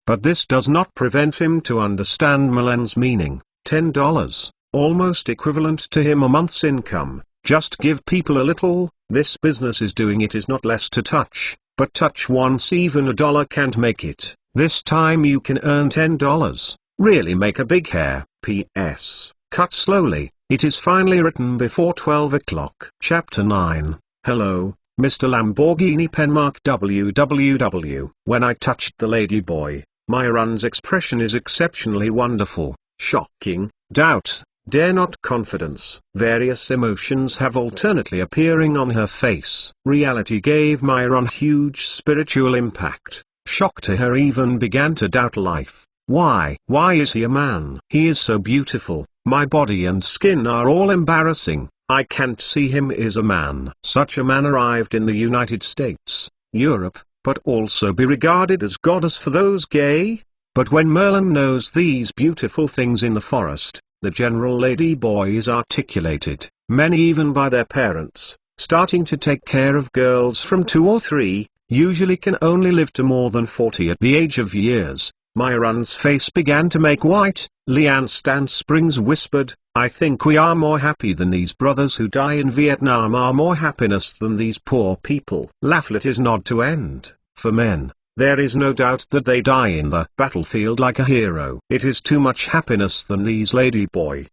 But this does not prevent him to understand Milan's meaning, $10. Almost equivalent to him a month's income. Just give people a little. This business is doing it is not less to touch, but touch once even $1 can't make it. This time you can earn $10. Really make a big hair. P.S. Cut slowly. It is finally written before 12 o'clock. Chapter 9. Hello, Mr. Lamborghini Penmark WWW. When I touched the lady boy, Myron's expression is exceptionally wonderful, shocking, doubt, dare not, confidence. Various emotions have alternately appearing on her face. Reality gave Myron huge spiritual impact. Shock to her, even began to doubt life. Why is he a man? He is so beautiful, my body and skin are all embarrassing, I can't see him as a man. Such a man arrived in the United States, Europe, but also be regarded as goddess for those gay? But when Merlin knows these beautiful things in the forest, the general lady boy is articulated, many even by their parents, starting to take care of girls from 2 or 3, usually can only live to more than 40 at the age of years. Myron's face began to make white. Leanne Stan Springs whispered, I think we are more happy than these brothers who die in Vietnam are more happiness than these poor people. Laflet is not to end, for men. There is no doubt that they die in the battlefield like a hero. It is too much happiness than these ladyboy.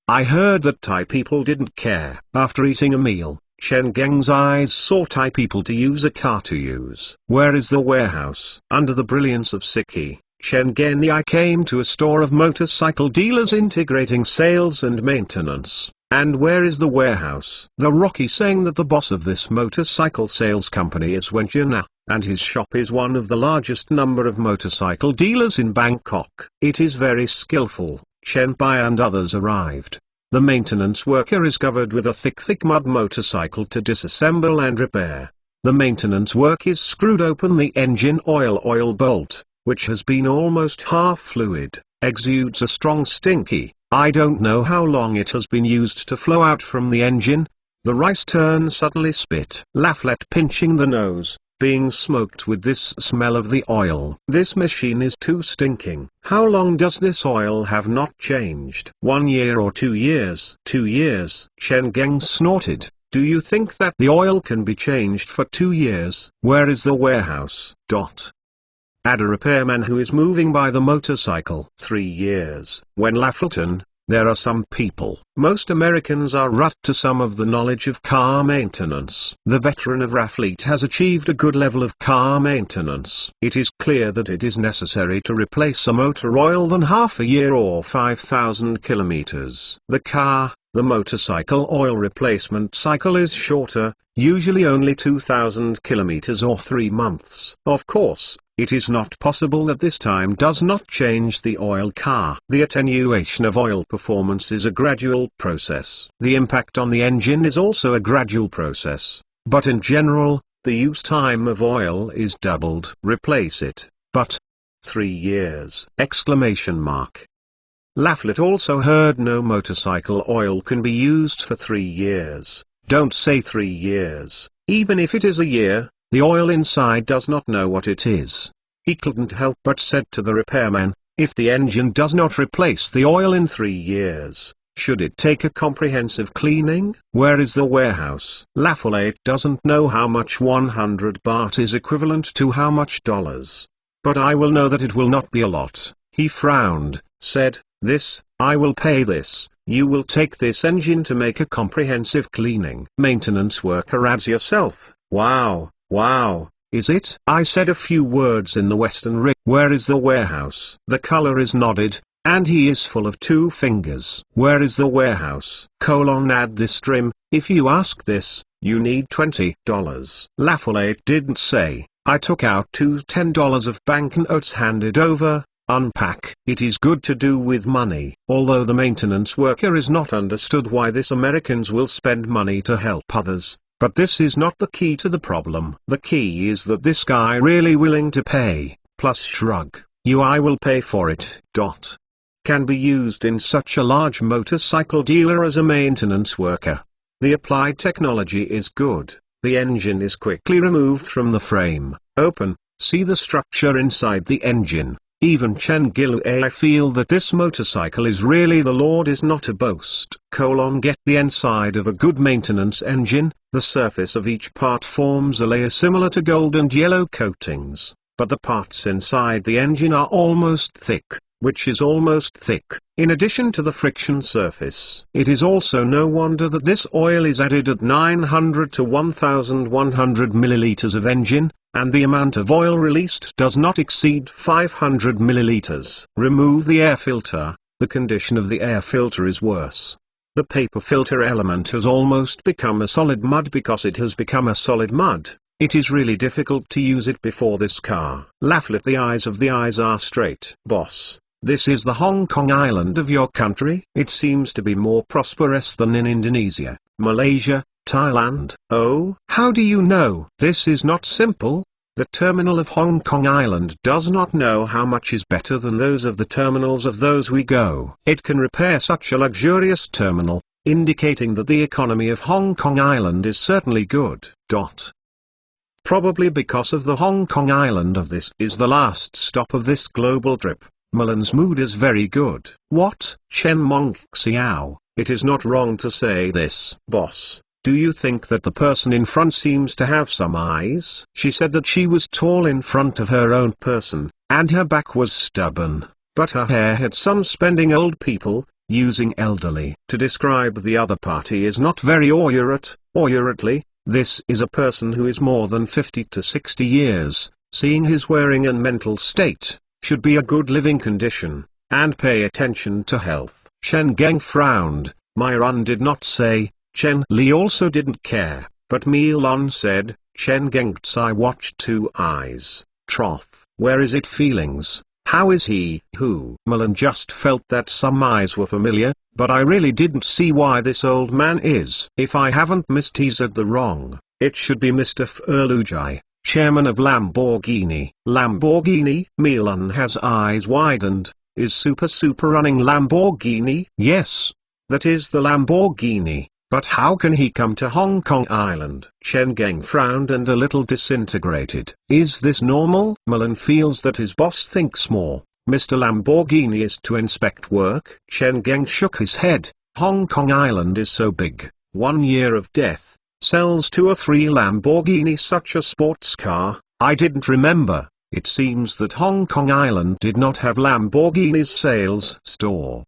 I heard that Thai people didn't care. After eating a meal, Chen Geng's eyes saw Thai people to use a car to use. Where is the warehouse? Under the brilliance of Sikhi, Chen Geng came to a store of motorcycle dealers integrating sales and maintenance. And where is the warehouse? The Rocky saying that the boss of this motorcycle sales company is Wen Jiana, and his shop is one of the largest number of motorcycle dealers in Bangkok. It is very skillful. Chen Bai and others arrived. The maintenance worker is covered with a thick mud motorcycle to disassemble and repair. The maintenance work is screwed open. The engine oil bolt, which has been almost half fluid, exudes a strong stinky. I don't know how long it has been used to flow out from the engine. The rice turn suddenly spit. Laflet pinching the nose, being smoked with this smell of the oil. This machine is too stinking. How long does this oil have not changed? 1 year or 2 years? 2 years. Chen Geng snorted. Do you think that the oil can be changed for 2 years? Where is the warehouse? Add a repairman who is moving by the motorcycle. 3 years. When Lafleton, there are some people. Most Americans are rut to some of the knowledge of car maintenance. The veteran of Rafleet has achieved a good level of car maintenance. It is clear that it is necessary to replace a motor oil than half a year or 5,000 kilometers. The motorcycle oil replacement cycle is shorter, usually only 2,000 kilometers or 3 months. Of course, it is not possible that this time does not change the oil car. The attenuation of oil performance is a gradual process. The impact on the engine is also a gradual process. But in general, the use time of oil is doubled. Replace it. But 3 years! Laflet also heard no motorcycle oil can be used for 3 years. Don't say 3 years. Even if it is a year, the oil inside does not know what it is. He couldn't help but said to the repairman, if the engine does not replace the oil in 3 years, should it take a comprehensive cleaning? Where is the warehouse? Laflet doesn't know how much 100 baht is equivalent to how much dollars. But I will know that it will not be a lot. He frowned, said, I will pay this. You will take this engine to make a comprehensive cleaning. Maintenance worker adds yourself. Wow, is it? I said a few words in the Western Rig. Where is the warehouse? The color is nodded, and he is full of 2 fingers. Where is the warehouse? Add this trim. If you ask this, you need $20. Laflet didn't say. I took out 2 $10 of banknotes handed over. Unpack. It is good to do with money. Although the maintenance worker is not understood why this Americans will spend money to help others, but this is not the key to the problem. The key is that this guy really willing to pay, plus shrug, I will pay for it. Can be used in such a large motorcycle dealer as a maintenance worker. The applied technology is good. The engine is quickly removed from the frame. Open, see the structure inside the engine. Even Chen Gilu I feel that this motorcycle is really the Lord is not a boast. Get the inside of a good maintenance engine. The surface of each part forms a layer similar to gold and yellow coatings, but the parts inside the engine are almost thick, which is almost thick, in addition to the friction surface. It is also no wonder that this oil is added at 900 to 1100 milliliters of engine, and the amount of oil released does not exceed 500 milliliters. Remove the air filter, the condition of the air filter is worse. The paper filter element has almost become a solid mud. Because it has become a solid mud, it is really difficult to use it before this car. Laugh. The eyes are straight. Boss, this is the Hong Kong island of your country? It seems to be more prosperous than in Indonesia, Malaysia, Thailand. Oh, how do you know? This is not simple. The terminal of Hong Kong Island does not know how much is better than those of the terminals of those we go. It can repair such a luxurious terminal, indicating that the economy of Hong Kong Island is certainly good. Probably because of the Hong Kong Island of this is the last stop of this global trip, Mulan's mood is very good. What? Chen Mong Xiao, it is not wrong to say this. Boss, do you think that the person in front seems to have some eyes? She said that she was tall in front of her own person, and her back was stubborn, but her hair had some spending. Old people, using elderly to describe the other party is not very accurately. This is a person who is more than 50 to 60 years, seeing his wearing and mental state, should be a good living condition, and pay attention to health. Chen Geng frowned. Myron did not say. Chen Li also didn't care, but Milon said. Chen Geng's eye watched 2 eyes. Trough, where is it? Feelings, how is he? Who? Mulan just felt that some eyes were familiar, but I really didn't see why this old man is. If I haven't missed, he's at the wrong. It should be Mr. Ferlujai, chairman of Lamborghini. Lamborghini? Milan has eyes widened. Is Super running Lamborghini? Yes. That is the Lamborghini. But how can he come to Hong Kong Island? Chen Geng frowned and a little disintegrated. Is this normal? Mulan feels that his boss thinks more. Mr. Lamborghini is to inspect work. Chen Geng shook his head. Hong Kong Island is so big. 1 year of death sells 2 or 3 Lamborghini. Such a sports car. I didn't remember. It seems that Hong Kong Island did not have Lamborghini's sales store.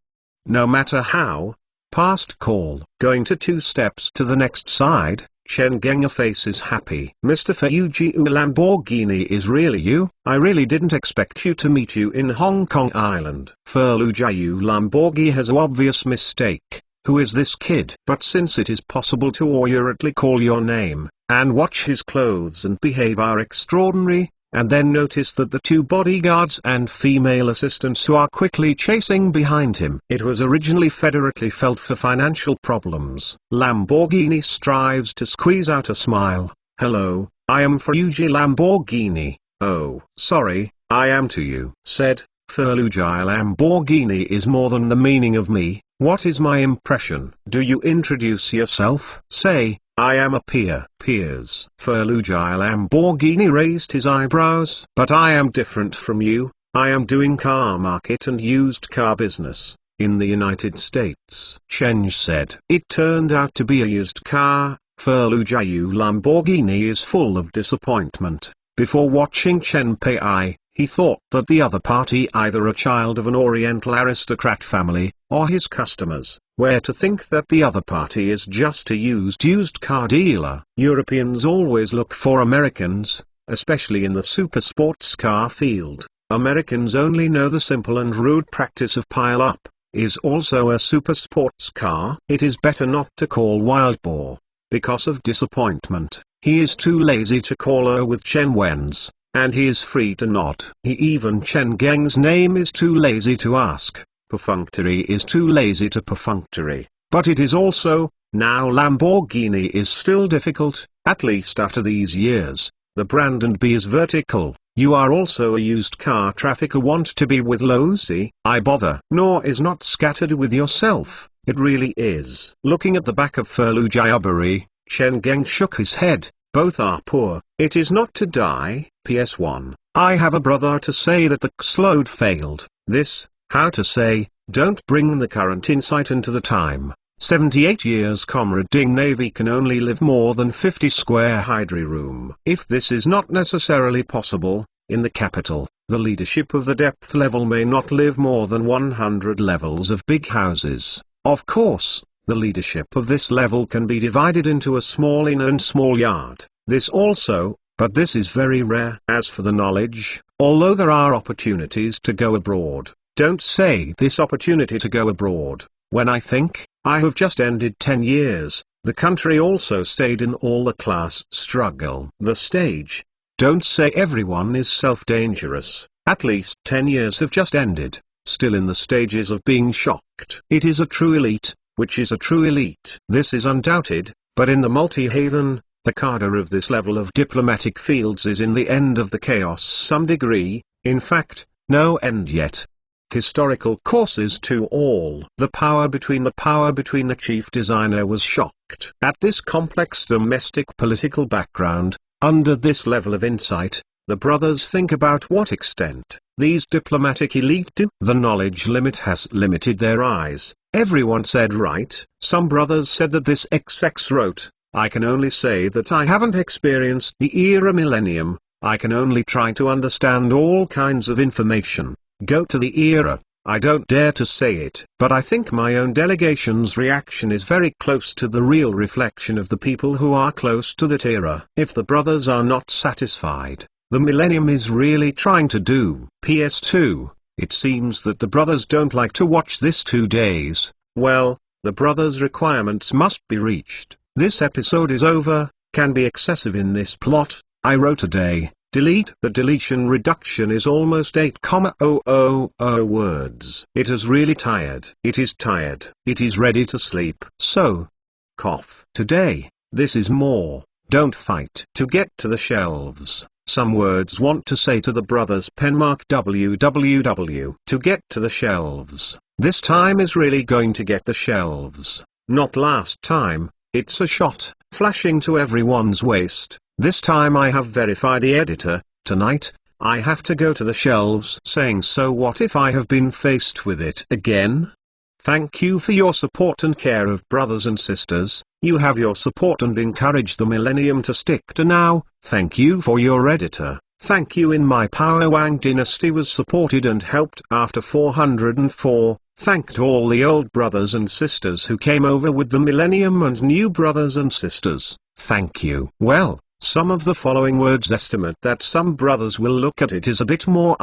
No matter how. Past call. Going to 2 steps to the next side. Chen Geng's face is happy. Mr. Feuji Lamborghini is really you? I really didn't expect you to meet you in Hong Kong Island. Ferlujiu Lamborghini has an obvious mistake. Who is this kid? But since it is possible to accurately call your name, and watch his clothes and behave are extraordinary, and then notice that the 2 bodyguards and female assistants who are quickly chasing behind him. It was originally federally felt for financial problems. Lamborghini strives to squeeze out a smile. Hello, I am Ferluji Lamborghini. Oh, sorry, I am to you. Said, Ferluji Lamborghini is more than the meaning of me. What is my impression? Do you introduce yourself? Say, I am a peer. Peers. Ferluji Lamborghini raised his eyebrows. But I am different from you. I am doing car market and used car business, in the United States. Chen said. It turned out to be a used car. Ferluji Lamborghini is full of disappointment. Before watching Chen Pei, he thought that the other party either a child of an Oriental aristocrat family, or his customers, where to think that the other party is just a used car dealer. Europeans always look for Americans, especially in the super sports car field. Americans only know the simple and rude practice of pile up. Is also a super sports car. It is better not to call Wild Boar. Because of disappointment, he is too lazy to call her with Chen Wen's. And he is free to not. Even Chen Geng's name is too lazy to ask. Perfunctory is too lazy to perfunctory. But it is also, now Lamborghini is still difficult, at least after these years. The brand and B is vertical. You are also a used car trafficker, want to be with Losi. I bother. Nor is not scattered with yourself. It really is. Looking at the back of Ferluji, Chen Geng shook his head. Both are poor. It is not to die. PS1. I have a brother to say that the Xload failed. This, how to say, don't bring the current insight into the time. 78 years Comrade Ding Navy can only live more than 50 square hydri room. If this is not necessarily possible, in the capital, the leadership of the depth level may not live more than 100 levels of big houses. Of course, the leadership of this level can be divided into a small inn and small yard. This also, but this is very rare. As for the knowledge, although there are opportunities to go abroad, don't say this opportunity to go abroad. When I think, I have just ended 10 years, the country also stayed in all the class struggle. The stage. Don't say everyone is self-dangerous, at least 10 years have just ended, still in the stages of being shocked. It is a true elite, which is a true elite. This is undoubted, but in the multi-haven, the cadre of this level of diplomatic fields is in the end of the chaos some degree, in fact, no end yet. Historical courses to all. The power between the chief designer was shocked at this complex domestic political background. Under this level of insight, the brothers think about what extent these diplomatic elite do. The knowledge limit has limited their eyes. Everyone said right. Some brothers said that this XX wrote, I can only say that I haven't experienced the era millennium, I can only try to understand all kinds of information. Go to the era, I don't dare to say it. But I think my own delegation's reaction is very close to the real reflection of the people who are close to that era. If the brothers are not satisfied, the millennium is really trying to do. PS2, it seems that the brothers don't like to watch this 2 days. Well, the brothers' requirements must be reached. This episode is over, can be excessive in this plot, I wrote a day. Delete. The deletion reduction is almost 8,000 words. It is really tired. It is tired. It is ready to sleep. So, cough. Today, this is more. Don't fight. To get to the shelves, some words want to say to the brothers. Penmark www. To get to the shelves. This time is really going to get the shelves. Not last time, it's a shot, flashing to everyone's waist. This time I have verified the editor. Tonight, I have to go to the shelves saying so what if I have been faced with it again? Thank you for your support and care of brothers and sisters. You have your support and encourage the millennium to stick to now. Thank you for your editor. Thank you in my Power Wang dynasty was supported and helped after 404. Thanked all the old brothers and sisters who came over with the millennium and new brothers and sisters. Thank you. Well, some of the following words estimate that some brothers will look at it is a bit more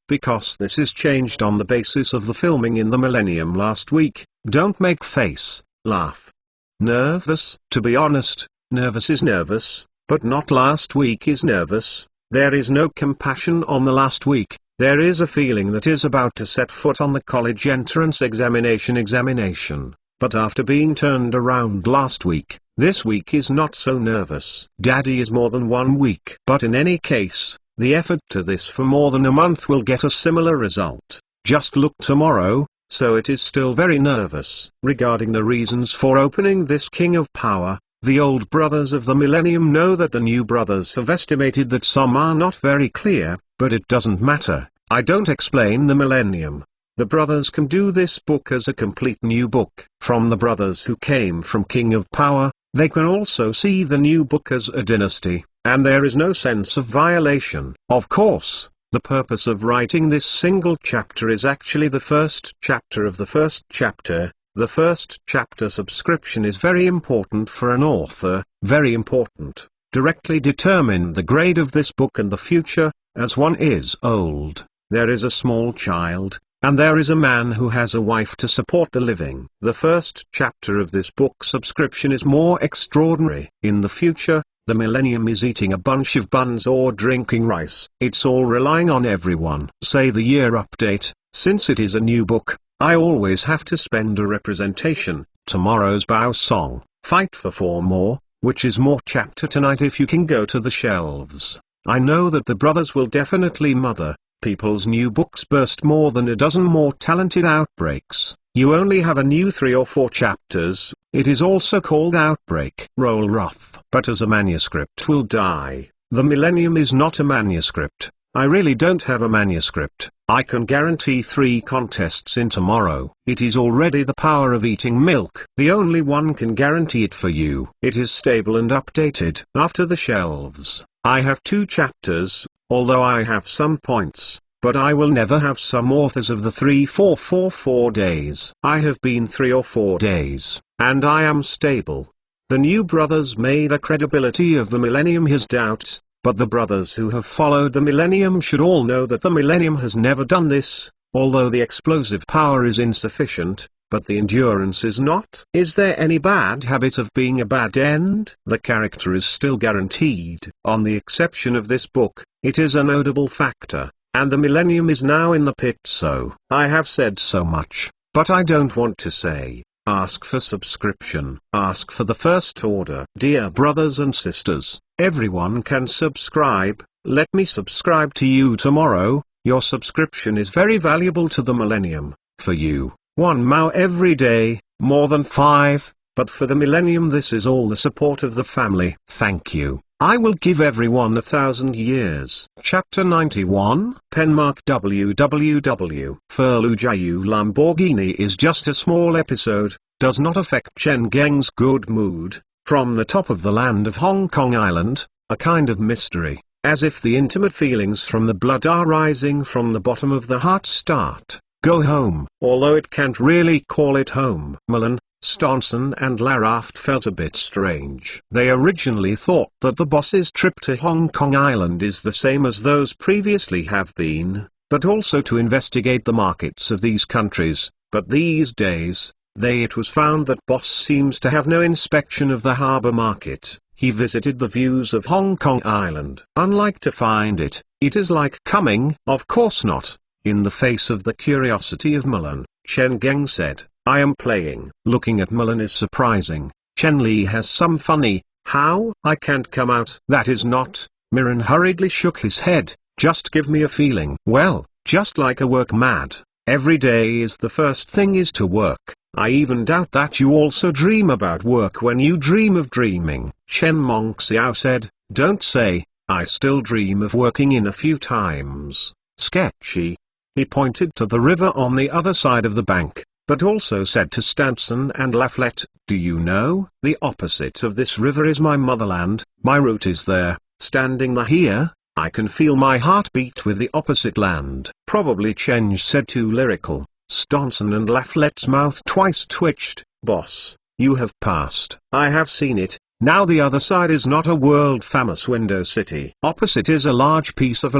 because this is changed on the basis of the filming in the millennium last week. Don't make face, laugh. Nervous. To be honest, nervous is nervous, but not last week is nervous. There is no compassion on the last week. There is a feeling that is about to set foot on the college entrance examination, but after being turned around last week, this week is not so nervous. Daddy is more than 1 week. But in any case, the effort to this for more than a month will get a similar result. Just look tomorrow, so it is still very nervous. Regarding the reasons for opening this King of Power, the old brothers of the millennium know that the new brothers have estimated that some are not very clear, but it doesn't matter. I don't explain the millennium. The brothers can do this book as a complete new book. From the brothers who came from King of Power, they can also see the new book as a dynasty, and there is no sense of violation. Of course, the purpose of writing this single chapter is actually the first chapter of the first chapter. The first chapter subscription is very important for an author, very important. Directly determine the grade of this book and the future, as one is old, there is a small child, and there is a man who has a wife to support the living. The first chapter of this book subscription is more extraordinary. In the future, the millennium is eating a bunch of buns or drinking rice. It's all relying on everyone. Say the year update, since it is a new book, I always have to spend a representation. Tomorrow's bow song, fight for 4 more, which is more chapter tonight if you can go to the shelves. I know that the brothers will definitely mother. People's new books burst more than a dozen more talented outbreaks. You only have a new 3 or 4 chapters. It is also called Outbreak. Roll rough. But as a manuscript will die. The millennium is not a manuscript. I really don't have a manuscript. I can guarantee 3 contests in tomorrow. It is already the power of eating milk. The only one can guarantee it for you. It is stable and updated. After the shelves, I have 2 chapters, although I have some points, but I will never have some authors of the 3-4-4-4 days. I have been 3 or 4 days, and I am stable. The new brothers may the credibility of the millennium his doubts, But the brothers who have followed the millennium should all know that the millennium has never done this, although the explosive power is insufficient, but the endurance is not. Is there any bad habit of being a bad end? The character is still guaranteed. On the exception of this book, it is a notable factor, and the millennium is now in the pit. So, I have said so much, but I don't want to say. Ask for subscription. Ask for the first order. Dear brothers and sisters, everyone can subscribe. Let me subscribe to you tomorrow. Your subscription is very valuable to the millennium. For you, 1 mao every day, more than 5, but for the millennium this is all the support of the family. Thank you. I will give everyone 1,000 years. Chapter 91. Penmark www. Furlujayu Lamborghini is just a small episode, does not affect Chen Geng's good mood. From the top of the land of Hong Kong Island, a kind of mystery, as if the intimate feelings from the blood are rising from the bottom of the heart. Start. Go home. Although it can't really call it home. Mullen, Staunton and Laraft felt a bit strange. They originally thought that the boss's trip to Hong Kong Island is the same as those previously have been, but also to investigate the markets of these countries. But these days, it was found that boss seems to have no inspection of the harbour market. He visited the views of Hong Kong Island. Unlike to find it, it is like coming. Of course not. In the face of the curiosity of Mullen, Chen Geng said, I am playing. Looking at Mullen is surprising. Chen Li has some funny, how? I can't come out. That is not. Mirren hurriedly shook his head, just give me a feeling. Well, just like a work mad. Every day is the first thing is to work. I even doubt that you also dream about work when you dream of dreaming. Chen Mongxiao said, don't say, I still dream of working in a few times. Sketchy. He pointed to the river on the other side of the bank, but also said to Stanson and Laflette, do you know, the opposite of this river is my motherland, my root is there, standing here, I can feel my heart beat with the opposite land. Probably Chenge said too lyrical. Stanson and Laflette's mouth twice twitched, boss, you have passed. I have seen it, now the other side is not a world-famous window city. Opposite is a large piece of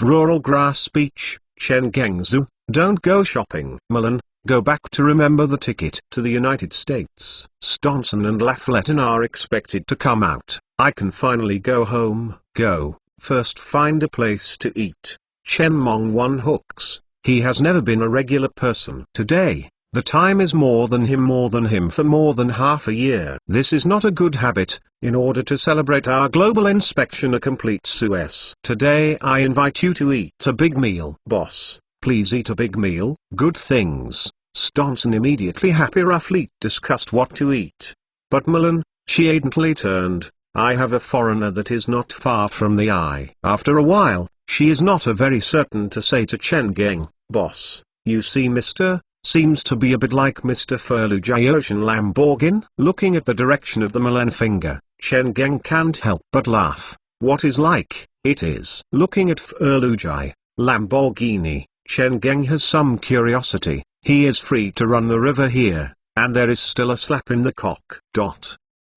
rural grass beach. Chen Gengzu, don't go shopping. Mullen, go back to remember the ticket to the United States. Staunton and Laflette are expected to come out. I can finally go home. Go, first find a place to eat. Chen Mong One hooks. He has never been a regular person. Today, the time is more than him for more than half a year. This is not a good habit. In order to celebrate our global inspection a complete Suez. Today I invite you to eat a big meal. Boss, please eat a big meal. Good things. Staunton immediately happy. Laflette discussed what to eat. But Mullen, she evidently turned, I have a foreigner that is not far from the eye. After a while, she is not a very certain to say to Chen Geng, boss, you see Mr. Seems to be a bit like Mr. Furlujayoshan Lamborghini. Looking at the direction of the Mullen finger, Chen Geng can't help but laugh. What is like? It is. Looking at Furlujay Lamborghini, Chen Geng has some curiosity. He is free to run the river here, and there is still a slap in the cock.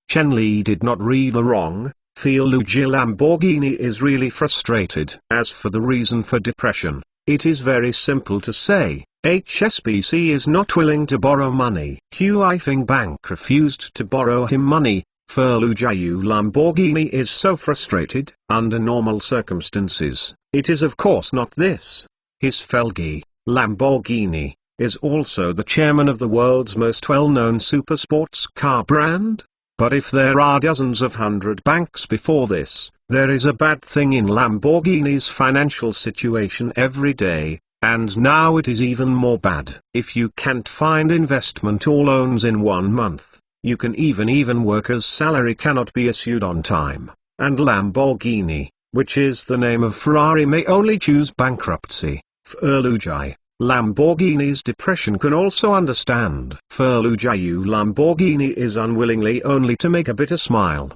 Chen Li did not read the wrong. Furlujay Lamborghini is really frustrated. As for the reason for depression, it is very simple to say. HSBC is not willing to borrow money. Huifeng Bank refused to borrow him money. Furlujayu Lamborghini is so frustrated. Under normal circumstances, it is of course not this. His Felgi, Lamborghini, is also the chairman of the world's most well-known supersports car brand. But if there are dozens of hundred banks before this, there is a bad thing in Lamborghini's financial situation every day. And now it is even more bad. If you can't find investment or loans in 1 month, you can even workers' salary cannot be issued on time. And Lamborghini, which is the name of Ferrari, may only choose bankruptcy. Furlujay Lamborghini's depression can also understand. Furlujayu Lamborghini is unwillingly only to make a bitter smile.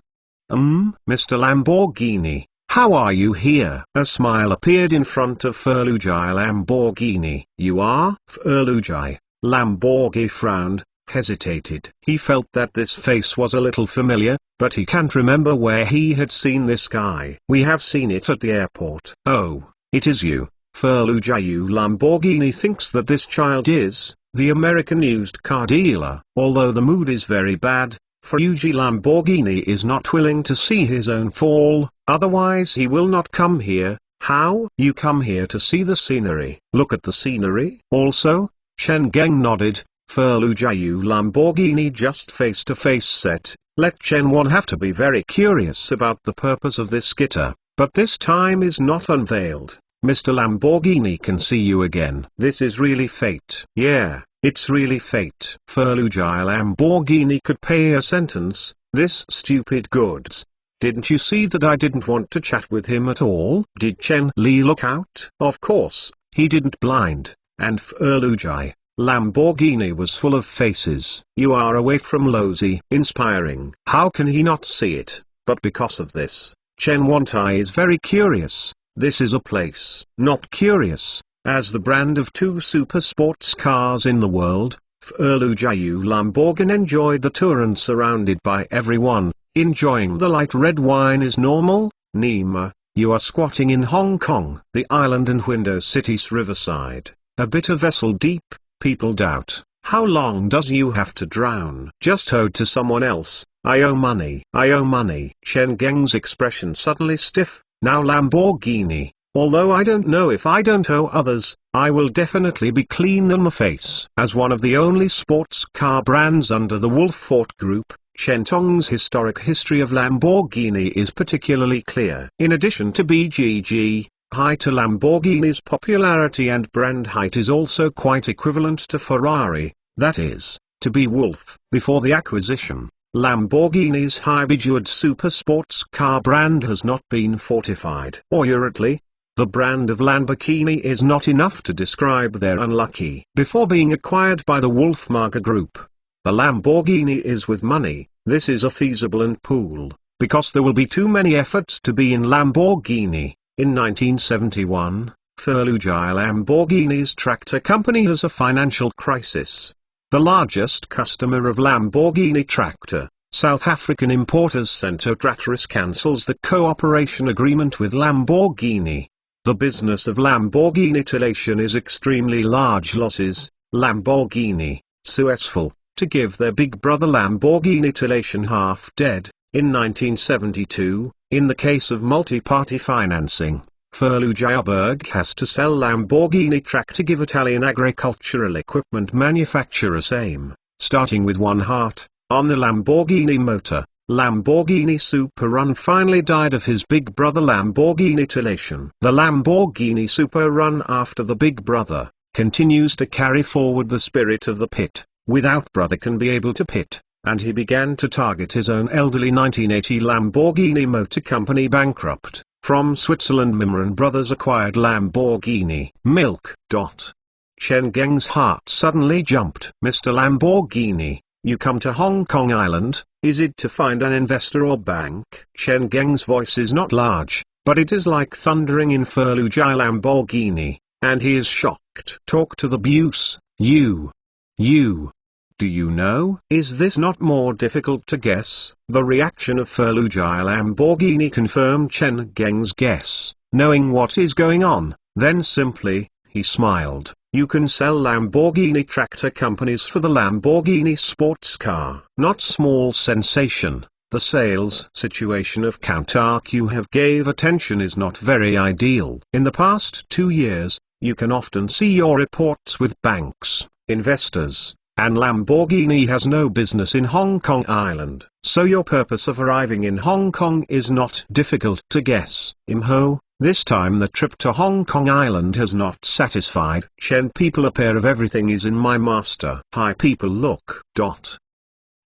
Mr. Lamborghini, how are you here? A smile appeared in front of Furlujay Lamborghini. You are? Furlujay Lamborghini frowned. hesitated. He felt that this face was a little familiar, but he can't remember where he had seen this guy. We have seen it at the airport. Oh, it is you, Ferlujayu. Lamborghini thinks that this child is the American used car dealer. Although the mood is very bad, Ferluigi Lamborghini is not willing to see his own fall, otherwise he will not come here. How? You come here to see the scenery. Look at the scenery. Also, Chen Geng nodded. Ferlujayu Lamborghini just face-to-face said, let Chen Wan have to be very curious about the purpose of this guitar, but this time is not unveiled. Mr. Lamborghini can see you again. This is really fate. Yeah, it's really fate. Ferluigi Lamborghini could pay a sentence, this stupid goods. Didn't you see that I didn't want to chat with him at all? Did Chen Li look out? Of course, he didn't blind, and Ferluigi Lamborghini was full of faces. You are away from Lozi. Inspiring. How can he not see it? But because of this, Chen Wantai is very curious. This is a place. Not curious, as the brand of two super sports cars in the world. Ferluigi Lamborghini enjoyed the tour and surrounded by everyone, enjoying the light red wine is normal. Nima, you are squatting in Hong Kong. The island and window city's riverside, a bit of vessel deep. People doubt, how long does you have to drown? Just owed to someone else. I owe money. I owe money. Chen Geng's expression suddenly stiff. Now Lamborghini, although I don't know if I don't owe others, I will definitely be clean on the face. As one of the only sports car brands under the Wolford Group, Shentong's historic history of Lamborghini is particularly clear. In addition to BGG, height to Lamborghini's popularity and brand height is also quite equivalent to Ferrari, that is, to be Wolf. Before the acquisition, Lamborghini's high bejeweled super sports car brand has not been fortified. Accurately, the brand of Lamborghini is not enough to describe their unlucky. Before being acquired by the Wolfmacher Group, the Lamborghini is with money. This is a feasible and pool, because there will be too many efforts to be in Lamborghini. In 1971, Ferluigi Lamborghini's tractor company has a financial crisis. The largest customer of Lamborghini tractor, South African importers Cento Tractors, cancels the cooperation agreement with Lamborghini. The business of Lamborghini Tilation is extremely large losses. Lamborghini, successful, to give their big brother Lamborghini Tilation half dead, in 1972. In the case of multi-party financing, Ferluigi Berg has to sell Lamborghini track to give Italian agricultural equipment manufacturer same, starting with one heart, on the Lamborghini motor. Lamborghini Super Run finally died of his big brother Lamborghini Tilation. The Lamborghini Super Run, after the big brother, continues to carry forward the spirit of the pit. Without brother can be able to pit. And he began to target his own elderly 1980 Lamborghini Motor Company bankrupt. From Switzerland, Mimran Brothers acquired Lamborghini Milk. Chen Geng's heart suddenly jumped. Mr. Lamborghini, you come to Hong Kong Island, is it to find an investor or bank? Chen Geng's voice is not large, but it is like thundering in Ferluigi Lamborghini, and he is shocked. Talk to the Buse, you. Do you know? Is this not more difficult to guess? The reaction of Ferluigi Lamborghini confirmed Chen Geng's guess. Knowing what is going on, then simply, he smiled. You can sell Lamborghini tractor companies for the Lamborghini sports car. Not small sensation. The sales situation of Count RQ have gave attention is not very ideal. In the past 2 years, you can often see your reports with banks, investors, and Lamborghini has no business in Hong Kong Island. So your purpose of arriving in Hong Kong is not difficult to guess. Imho, this time the trip to Hong Kong Island has not satisfied. Chen people, a pair of everything is in my master. Hi people, look.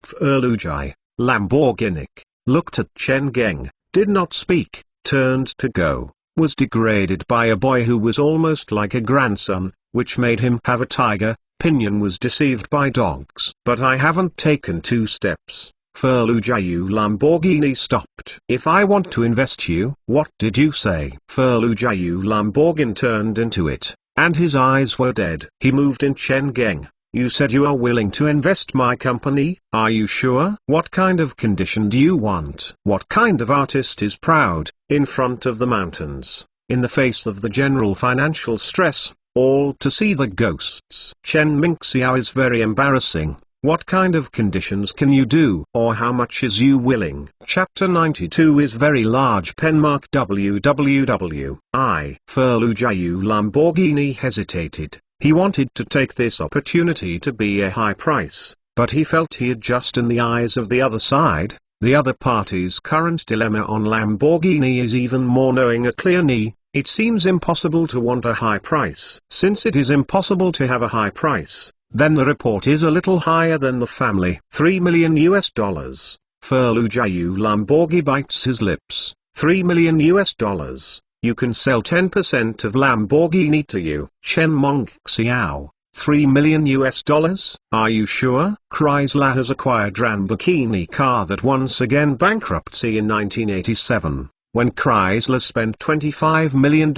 Ferluigi Lamborghini looked at Chen Geng, did not speak, turned to go, was degraded by a boy who was almost like a grandson, which made him have a tiger. Pinion was deceived by dogs. But I haven't taken 2 steps. Ferluigi Lamborghini stopped. If I want to invest you, what did you say? Ferluigi Lamborghini turned into it, and his eyes were dead. He moved in Chen Geng, You said you are willing to invest my company, are you sure? What kind of condition do you want? What kind of artist is proud, in front of the mountains, in the face of the general financial stress, all to see the ghosts? Chen Mingxiao is very embarrassing. What kind of conditions can you do, or how much is you willing? Chapter 92 is very large. Penmark www. Furlu Jiayu Lamborghini hesitated. He wanted to take this opportunity to be a high price, but he felt he had just in the eyes of the other side. The other party's current dilemma on Lamborghini is even more knowing a clear knee. It seems impossible to want a high price. Since it is impossible to have a high price, then the report is a little higher than the family. $3 million. Furlu Jiayu Lamborghini bites his lips. $3 million. You can sell 10% of Lamborghini to you. Chen Mingxiao. $3 million? Are you sure? Chrysler has acquired Lamborghini car that once again bankruptcy in 1987, when Chrysler spent $25 million.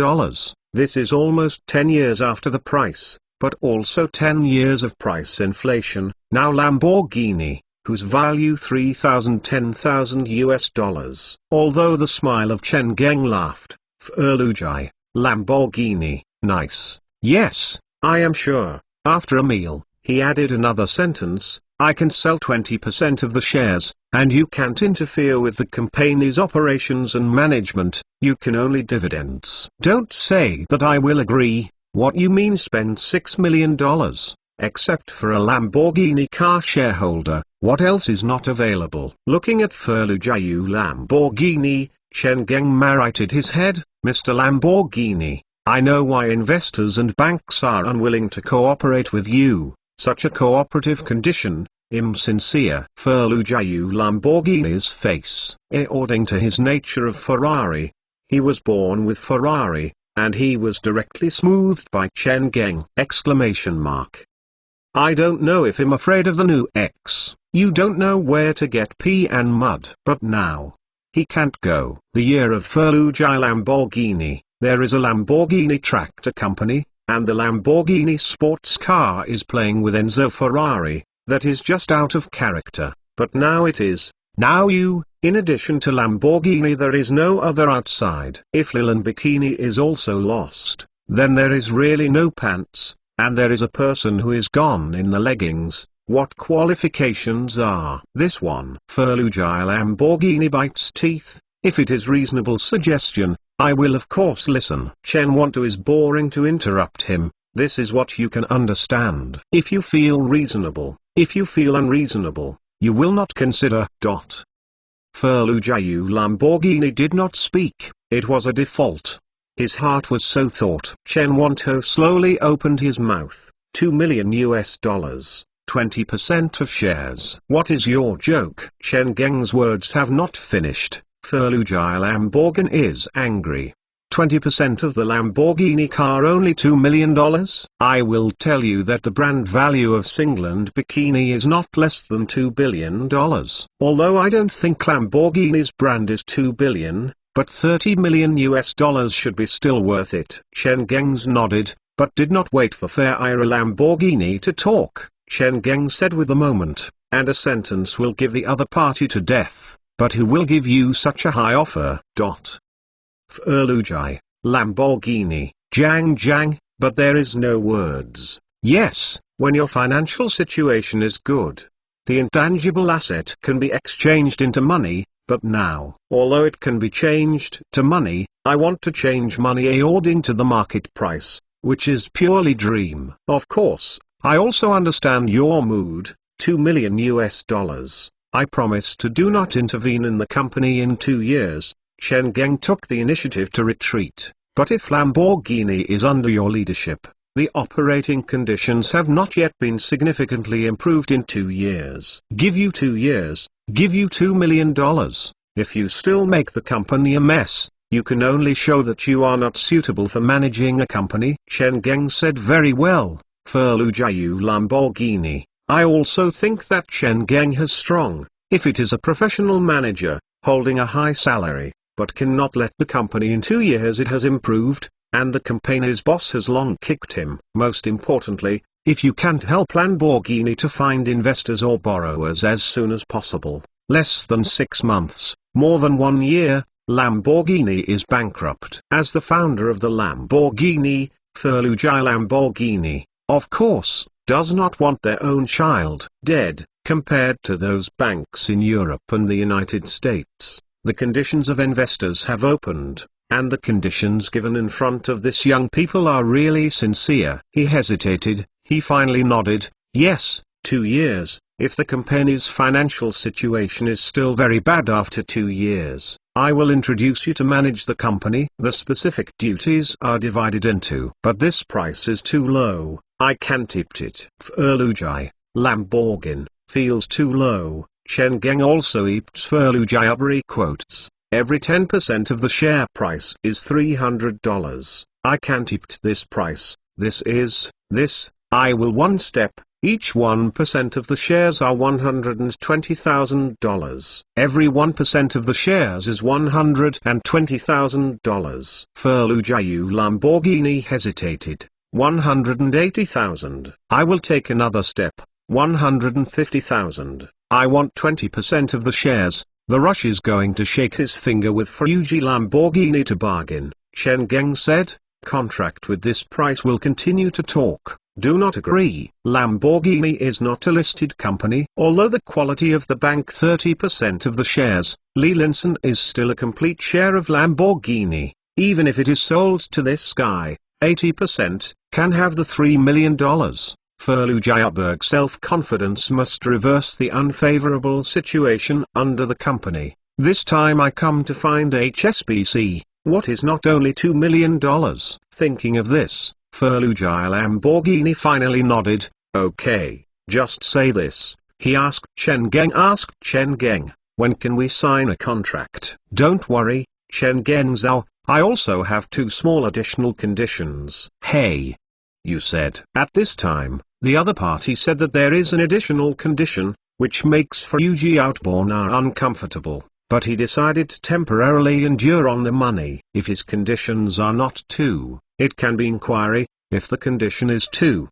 This is almost 10 years after the price, but also 10 years of price inflation. Now Lamborghini, whose value $10,000. Although the smile of Chen Geng laughed, Furlujai, Lamborghini, nice. Yes, I am sure. After a meal, he added another sentence, I can sell 20% of the shares, and you can't interfere with the company's operations and management, you can only dividends. Don't say that I will agree. What you mean spend $6 million? Except for a Lamborghini car shareholder, what else is not available? Looking at Furlu Jiayu Lamborghini, Chen Geng righted his head. Mr. Lamborghini, I know why investors and banks are unwilling to cooperate with you. Such a cooperative condition, insincere. Furlu Jiayu Lamborghini's face. According to his nature of Ferrari, he was born with Ferrari, and he was directly smoothed by Chen Geng! I don't know if I'm afraid of the new X. You don't know where to get pea and mud. But now, he can't go. The year of Furlu Jiayu Lamborghini, there is a Lamborghini tractor company, and the Lamborghini sports car is playing with Enzo Ferrari, that is just out of character, but now it is. Now you, in addition to Lamborghini there is no other outside. If Lilan Bikini is also lost, then there is really no pants, and there is a person who is gone in the leggings. What qualifications are this one? Furlu Jiayu Lamborghini bites teeth. If it is reasonable suggestion, I will of course listen. Chen Wantu is boring to interrupt him. This is what you can understand. If you feel reasonable, if you feel unreasonable, you will not consider. Furlu Jiayu Lamborghini did not speak. It was a default. His heart was so thought. Chen Wantu slowly opened his mouth. $2 million. 20% of shares. What is your joke? Chen Geng's words have not finished. Furlu Jiayu Lamborghini is angry. 20% of the Lamborghini car, only $2 million? I will tell you that the brand value of Singland Bikini is not less than $2 billion. Although I don't think Lamborghini's brand is $2 billion, but $30 million should be still worth it. Chen Geng nodded, but did not wait for Ferrari Lamborghini to talk. Chen Geng said with a moment, and a sentence will give the other party to death, but who will give you such a high offer? Furlu Jiayu Lamborghini, Jiang, but there is no words. Yes, when your financial situation is good, the intangible asset can be exchanged into money, but now, although it can be changed to money, I want to change money according to the market price, which is purely dream. Of course, I also understand your mood. $2 million. I promise to do not intervene in the company in 2 years. Chen Geng took the initiative to retreat. But if Lamborghini is under your leadership, the operating conditions have not yet been significantly improved in 2 years. Give you 2 years, give you $2 million. If you still make the company a mess, you can only show that you are not suitable for managing a company. Chen Geng said very well. Furlu Jiayu Lamborghini, I also think that Chen Geng has strong, if it is a professional manager, holding a high salary, but cannot let the company in 2 years it has improved, and the company's boss has long kicked him. Most importantly, If you can't help Lamborghini to find investors or borrowers as soon as possible, less than 6 months, more than 1 year, Lamborghini is bankrupt. As the founder of the Lamborghini, Ferrugia Lamborghini, of course, does not want their own child dead. Compared to those banks in Europe and the United States, the conditions of investors have opened, and the conditions given in front of this young people are really sincere. He hesitated, he finally nodded, yes, 2 years. If the company's financial situation is still very bad after 2 years, I will introduce you to manage the company. The specific duties are divided into. But this price is too low, I can't keep it. Ferrugia Lamborghini feels too low. Chen Geng also eats Ferrugia quotes. Every 10% of the share price is $300. I can't eat this price. I will one step. Each 1% of the shares are $120,000. Every 1% of the shares is $120,000. Ferrugia Lamborghini hesitated. 180,000. I will take another step. 150,000. I want 20% of the shares. The Rush is going to shake his finger with Ferrugia Lamborghini to bargain. Chen Geng said, contract with this price will continue to talk. Do not agree. Lamborghini is not a listed company. Although the quality of the bank 30% of the shares, Li Linson is still a complete share of Lamborghini. Even if it is sold to this guy, 80%, can have the $3 million. Ferrugia's self-confidence must reverse the unfavorable situation under the company. This time I come to find HSBC, what is not only $2 million. Thinking of this, Ferrugia Lamborghini finally nodded. Okay, just say this. He asked Chen Geng, when can we sign a contract? Don't worry, Chen Geng Zhao, I also have 2 small additional conditions. Hey, you said. At this time, the other party said that there is an additional condition, which makes Ferrugia uncomfortable, but he decided to temporarily endure on the money. If his conditions are not 2, it can be inquiry. If the condition is 2,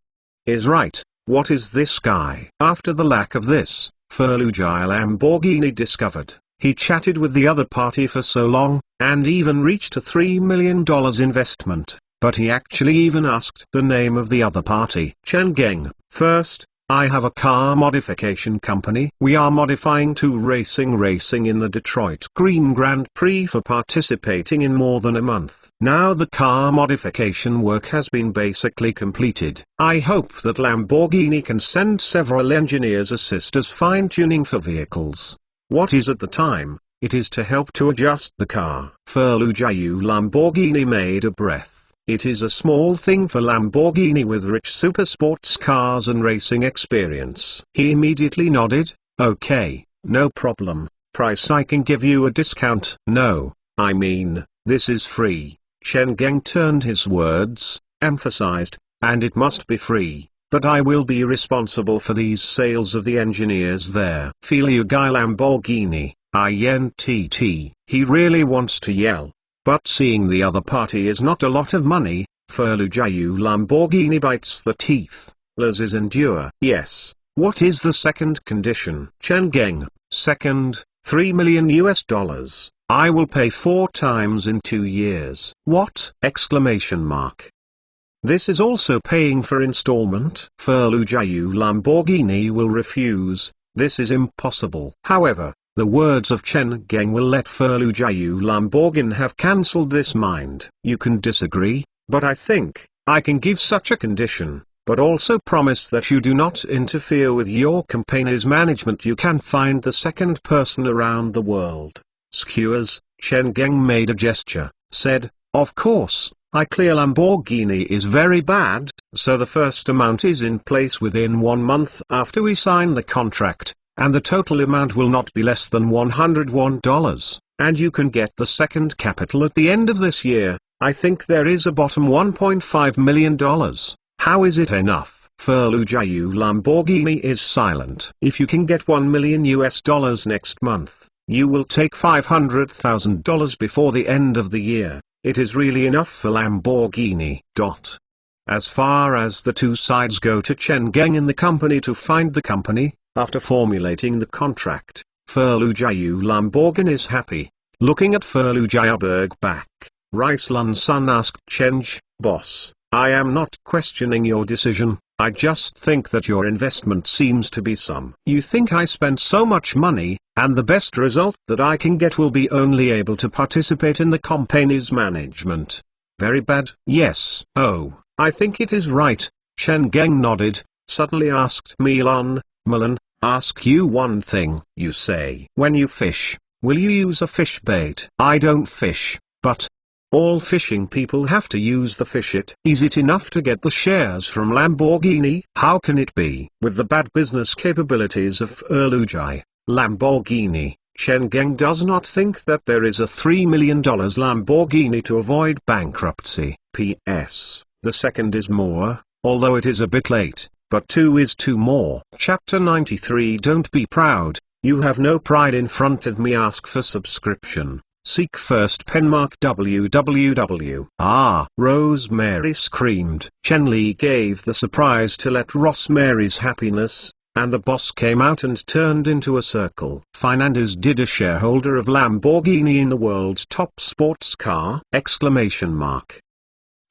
is right, what is this guy? After the lack of this, Ferrugia Lamborghini discovered, he chatted with the other party for so long, and even reached a $3 million investment. But he actually even asked the name of the other party. Chen Geng, first, I have a car modification company. We are modifying to racing in the Detroit Green Grand Prix for participating in more than a month. Now the car modification work has been basically completed. I hope that Lamborghini can send several engineers assist us fine-tuning for vehicles. What is at the time? It is to help to adjust the car. Ferrugia Lamborghini made a breath. It is a small thing for Lamborghini with rich supersports cars and racing experience. He immediately nodded, okay, no problem, price I can give you a discount. No, I mean, this is free. Chen Geng turned his words, emphasized, and it must be free, but I will be responsible for these sales of the engineers there. Ferrugia Lamborghini, INTT. He really wants to yell. But seeing the other party is not a lot of money, Ferrugia Lamborghini bites the teeth. Let's endure. Yes. What is the second condition? Chen Geng, second, $3 million. I will pay 4 times in 2 years. What? Exclamation mark. This is also paying for installment. Ferrugia Lamborghini will refuse. This is impossible. However, the words of Chen Geng will let Ferrugia Lamborghini have cancelled this mind. You can disagree, but I think I can give such a condition, but also promise that you do not interfere with your company's management. You can find the second person around the world. Skewers, Chen Geng made a gesture, said, of course, I clear Lamborghini is very bad, so the first amount is in place within 1 month after we sign the contract. And the total amount will not be less than $101, and you can get the second capital at the end of this year. I think there is a bottom $1.5 million. How is it enough? Ferrugia Lamborghini is silent. If you can get $1 million next month, you will take $500,000 before the end of the year. It is really enough for Lamborghini. As far as the two sides go to Chen Geng in the company to find the company, after formulating the contract, Furlujayu Lamborghini is happy. Looking at Furlujayu Bergback, Rice-Lun Sun asked Cheng, "Boss, I am not questioning your decision, I just think that your investment seems to be some. You think I spent so much money, and the best result that I can get will be only able to participate in the company's management. Very bad." "Yes." "Oh, I think it is right." Chen Geng nodded, suddenly asked Milan, "Ask you one thing. You say when you fish, will you use a fish bait?" "I don't fish, but all fishing people have to use the fish. Is it enough to get the shares from Lamborghini?" "How can it be?" With the bad business capabilities of Furlujayu Lamborghini, Chen Geng does not think that there is a $3 million Lamborghini to avoid bankruptcy. P.S. The second is more, although it is a bit late, but 2 is 2 more. Chapter 93. Don't be proud, you have no pride in front of me. Ask for subscription. Seek first www. Ah! Rosemary screamed. Chen Li gave the surprise to let Rosemary's happiness, and the boss came out and turned into a circle. Fernandez did a shareholder of Lamborghini in the world's top sports car!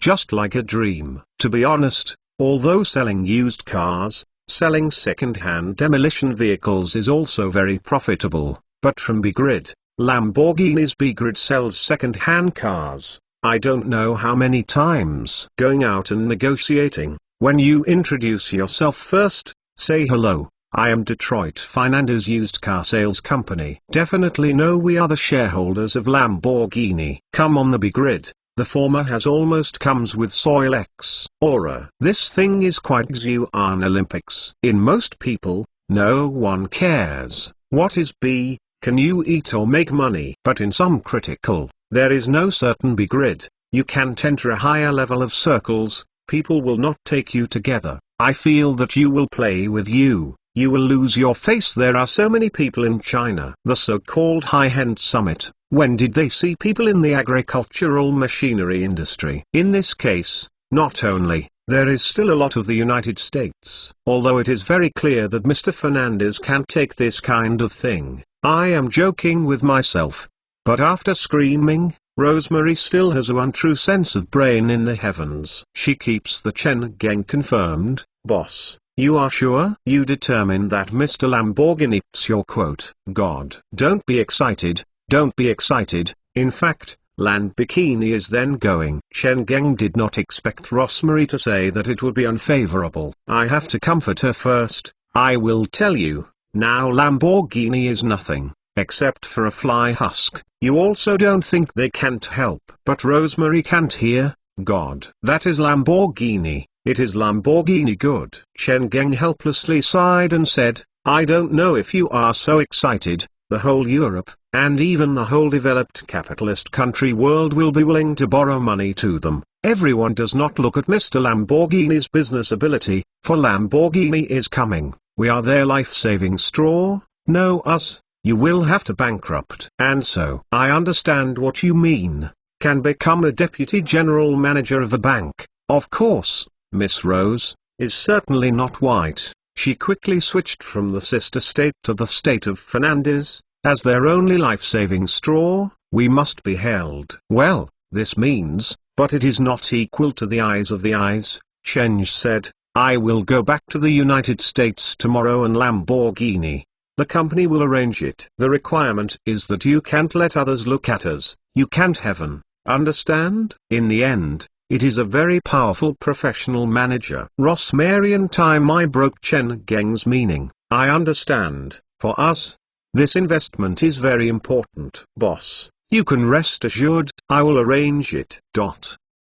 Just like a dream. To be honest, although selling used cars, selling second-hand demolition vehicles is also very profitable, but from B-Grid, Lamborghini's B-Grid sells second-hand cars, I don't know how many times. Going out and negotiating, when you introduce yourself first, say hello, I am Detroit Fernandez used car sales company. Definitely no, we are the shareholders of Lamborghini. Come on the B-Grid. The former has almost comes with Soil X Aura. This thing is quite Xuan Olympics. In most people, no one cares. What is B? Can you eat or make money? But in some critical, there is no certain B-Grid. You can't enter a higher level of circles, people will not take you together. I feel that you will play with you. You will lose your face. There are so many people in China. The so-called high-end summit. When did they see people in the agricultural machinery industry? In this case, not only, there is still a lot of the United States. Although it is very clear that Mr. Fernandez can't take this kind of thing. I am joking with myself. But after screaming, Rosemary still has a untrue sense of brain in the heavens. She keeps the Chen Geng confirmed. Boss, you are sure? You determined that Mr. Lamborghini's your quote. God. Don't be excited. Don't be excited. In fact, Lamborghini is then going. Chen Geng did not expect Rosemary to say that it would be unfavorable. I have to comfort her first. I will tell you, now Lamborghini is nothing, except for a fly husk. You also don't think they can't help. But Rosemary can't hear. God. That is Lamborghini. It is Lamborghini good. Chen Geng helplessly sighed and said, I don't know if you are so excited. The whole Europe, and even the whole developed capitalist country world will be willing to borrow money to them. Everyone does not look at Mr. Lamborghini's business ability, for Lamborghini is coming. We are their life-saving straw, no us. You will have to bankrupt. And so, I understand what you mean. Can become a deputy general manager of a bank. Of course, Miss Rose, is certainly not white. She quickly switched from the sister state to the state of Fernandez. As their only life-saving straw, we must be held. Well, this means, but it is not equal to the eyes of the eyes, Cheng said. I will go back to the United States tomorrow and Lamborghini. The company will arrange it. The requirement is that you can't let others look at us. You can't heaven. Understand? In the end, it is a very powerful professional manager. Rosemary and time I broke Chen Geng's meaning. I understand. For us, this investment is very important. Boss, you can rest assured, I will arrange it.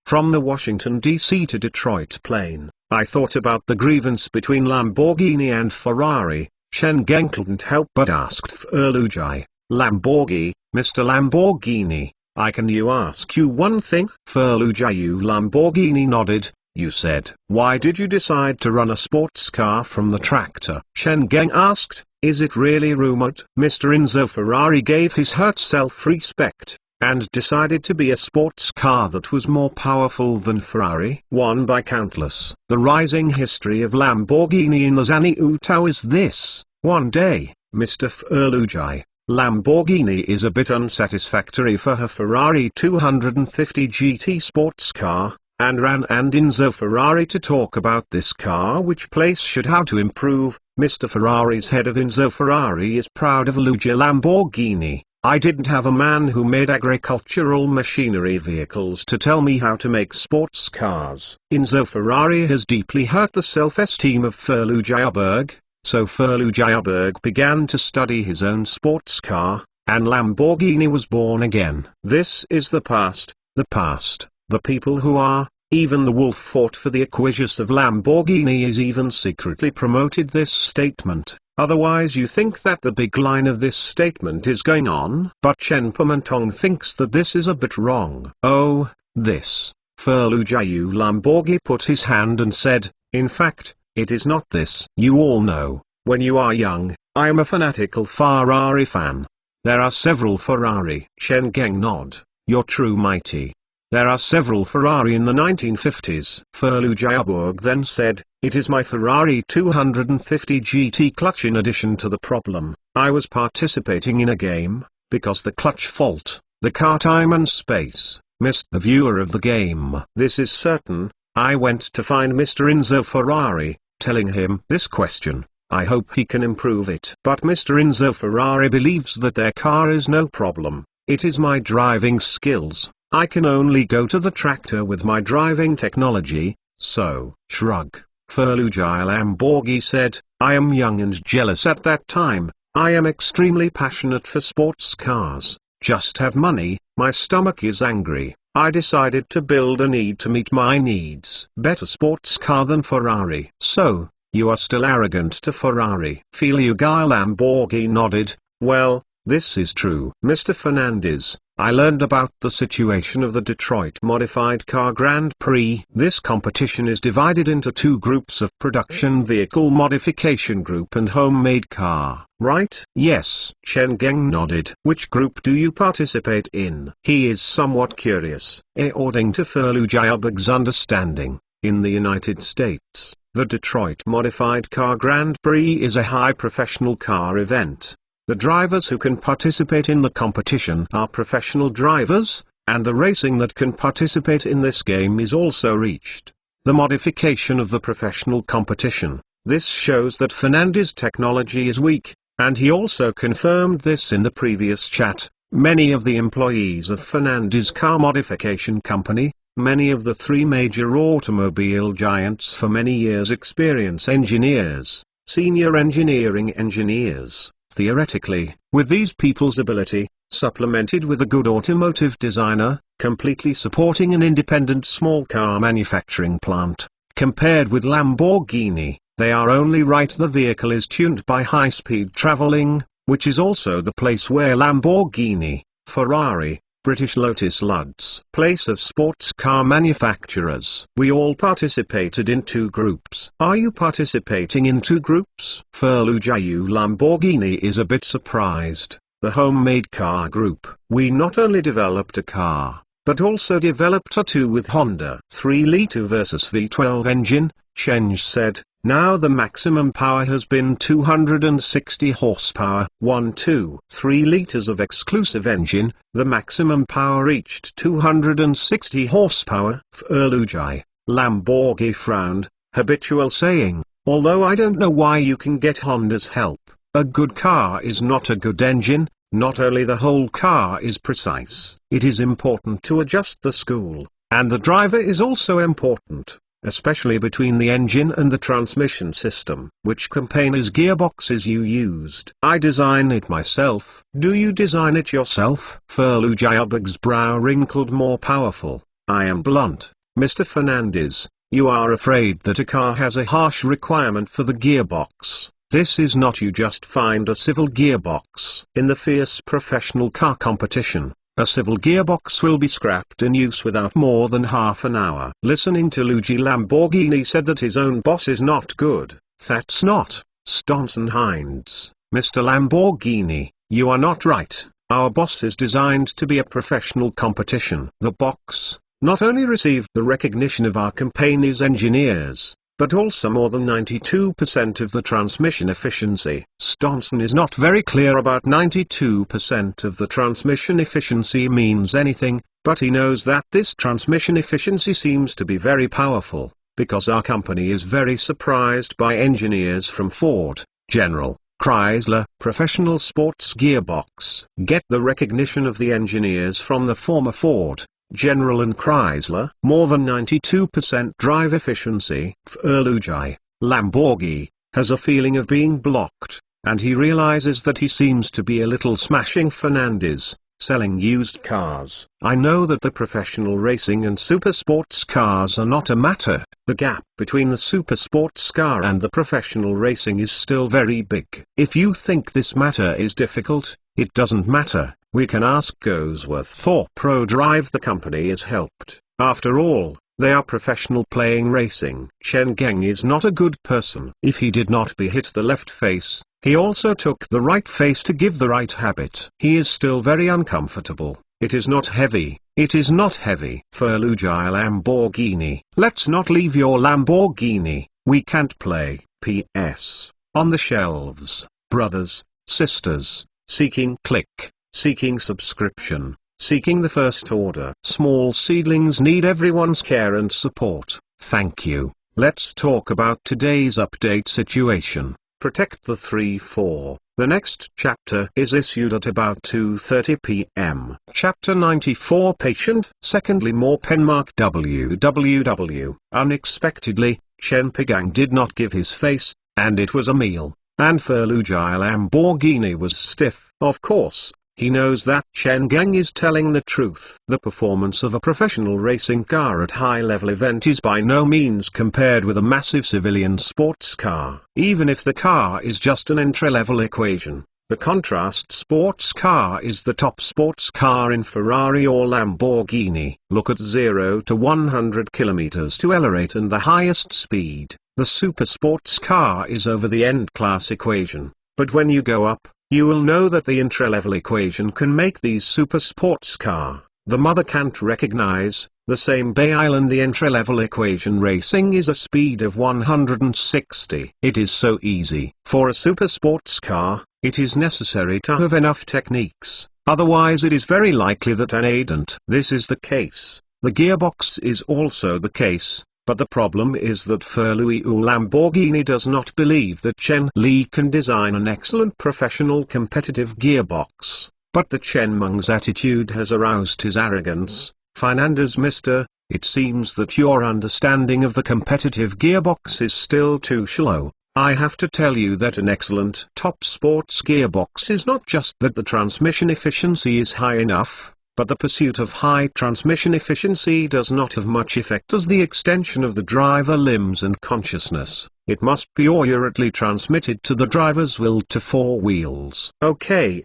From the Washington, D.C. to Detroit plane, I thought about the grievance between Lamborghini and Ferrari. Chen Geng couldn't help but asked Furlujayu Lamborghini, Mr. Lamborghini, can you ask you one thing? Furlujayu Lamborghini nodded. You said, why did you decide to run a sports car from the tractor? Chen Geng asked, is it really rumored? Mr. Enzo Ferrari gave his hurt self-respect, and decided to be a sports car that was more powerful than Ferrari, won by countless. The rising history of Lamborghini in the Zanni Utau is this: one day, Mr. Ferrugia, Lamborghini is a bit unsatisfactory for her Ferrari 250 GT sports car, and ran and Enzo Ferrari to talk about this car, which place should how to improve. Mr. Ferrari's head of Enzo Ferrari is proud of Luigi Lamborghini. I didn't have a man who made agricultural machinery vehicles to tell me how to make sports cars. Enzo Ferrari has deeply hurt the self-esteem of Ferrugia, so Ferrugia began to study his own sports car, and Lamborghini was born again. This is the past, the people who are, even the wolf fought for the acquisition of Lamborghini is even secretly promoted this statement. Otherwise you think that the big line of this statement is going on. But Chen Pimentong thinks that this is a bit wrong. Oh, this. Ferrugia Lamborghini put his hand and said, in fact, it is not this. You all know, when you are young, I am a fanatical Ferrari fan. There are several Ferrari. Chen Geng nod. You're true mighty. There are several Ferrari in the 1950s. Ferrugia then said, it is my Ferrari 250 GT clutch. In addition to the problem, I was participating in a game, because the clutch fault, the car time and space, missed the viewer of the game. This is certain. I went to find Mr. Enzo Ferrari, telling him this question. I hope he can improve it. But Mr. Enzo Ferrari believes that their car is no problem. It is my driving skills. I can only go to the tractor with my driving technology, so, shrug. Ferrugia Lamborghini said, I am young and jealous at that time. I am extremely passionate for sports cars. Just have money, my stomach is angry. I decided to build a need to meet my needs. Better sports car than Ferrari. So, you are still arrogant to Ferrari. Ferrugia Lamborghini nodded, well, this is true. Mr. Fernandez, I learned about the situation of the Detroit Modified Car Grand Prix. This competition is divided into two groups of production vehicle modification group and homemade car, right? Yes. Chen Geng nodded. Which group do you participate in? He is somewhat curious. According to Ferrugia's understanding, in the United States, the Detroit Modified Car Grand Prix is a high professional car event. The drivers who can participate in the competition are professional drivers, and the racing that can participate in this game is also reached the modification of the professional competition. This shows that Fernandez's technology is weak, and he also confirmed this in the previous chat. Many of the employees of Fernandez's car modification company, many of the three major automobile giants for many years experience engineers, senior engineering engineers. Theoretically, with these people's ability, supplemented with a good automotive designer, completely supporting an independent small car manufacturing plant, compared with Lamborghini, they are only right. The vehicle is tuned by high-speed traveling, which is also the place where Lamborghini, Ferrari, British Lotus Lutz place of sports car manufacturers. We all participated in two groups. Are you participating in two groups? Ferrugia Lamborghini is a bit surprised. The homemade car group. We not only developed a car, but also developed a two with Honda 3-liter versus V12 engine, Chen said. Now the maximum power has been 260 horsepower. 3 liters of exclusive engine, the maximum power reached 260 horsepower. Ferrugia Lamborghini frowned, habitual saying, although I don't know why you can get Honda's help. A good car is not a good engine. Not only the whole car is precise, it is important to adjust the spool, and the driver is also important, especially between the engine and the transmission system. Which components gearboxes you used? I design it myself. Do you design it yourself? Ferrugia's brow wrinkled more powerful. I am blunt, Mr. Fernandez. You are afraid that a car has a harsh requirement for the gearbox. This is not. You just find a civil gearbox. In the fierce professional car competition, a civil gearbox will be scrapped in use without more than half an hour. Listening to Luigi Lamborghini said that his own boss is not good. That's not, Stonson Hines. Mr. Lamborghini, you are not right. Our boss is designed to be a professional competition. The box not only received the recognition of our company's engineers, but also more than 92% of the transmission efficiency. Staunton is not very clear about 92% of the transmission efficiency means anything, but he knows that this transmission efficiency seems to be very powerful, because our company is very surprised by engineers from Ford, General, Chrysler, Professional Sports Gearbox. Get the recognition of the engineers from the former Ford, General and Chrysler. More than 92% drive efficiency. Ferrugia, Lamborghini, has a feeling of being blocked, and he realizes that he seems to be a little smashing Fernandez, selling used cars. I know that the professional racing and super sports cars are not a matter. The gap between the super sports car and the professional racing is still very big. If you think this matter is difficult, it doesn't matter. We can ask Gosworth or ProDrive. The company is helped. After all, they are professional playing racing. Chen Geng is not a good person. If he did not be hit the left face, he also took the right face to give the right habit. He is still very uncomfortable. It is not heavy. It is not heavy. Ferrugia Lamborghini. Let's not leave your Lamborghini. We can't play. P.S. On the shelves. Brothers, sisters, seeking click, seeking subscription, seeking the first order. Small seedlings need everyone's care and support. Thank you. Let's talk about today's update situation. Protect the 3-4. The next chapter is issued at about 2:30 p.m. Chapter 94 Patient. Secondly, more Penmark www. Unexpectedly, Chen Pegang did not give his face, and it was a meal, and Ferrugia Lamborghini was stiff. Of course, he knows that Chen Geng is telling the truth. The performance of a professional racing car at high-level event is by no means compared with a massive civilian sports car. Even if the car is just an entry-level equation, the contrast sports car is the top sports car in Ferrari or Lamborghini. Look at 0 to 100 km to accelerate and the highest speed. The super sports car is over the end-class equation, but when you go up, you will know that the intra-level equation can make these super sports car. The mother can't recognize, the same Bay Island. The intra-level equation racing is a speed of 160. It is so easy. For a super sports car, it is necessary to have enough techniques, otherwise it is very likely that an accident. This is the case. The gearbox is also the case. But the problem is that Ferrugia Lamborghini does not believe that Chen Li can design an excellent professional competitive gearbox. But the Chen Meng's attitude has aroused his arrogance. Fernandez, mister, it seems that your understanding of the competitive gearbox is still too shallow. I have to tell you that an excellent top sports gearbox is not just that the transmission efficiency is high enough, but the pursuit of high transmission efficiency does not have much effect as the extension of the driver limbs and consciousness. It must be accurately transmitted to the driver's will to four wheels. Okay.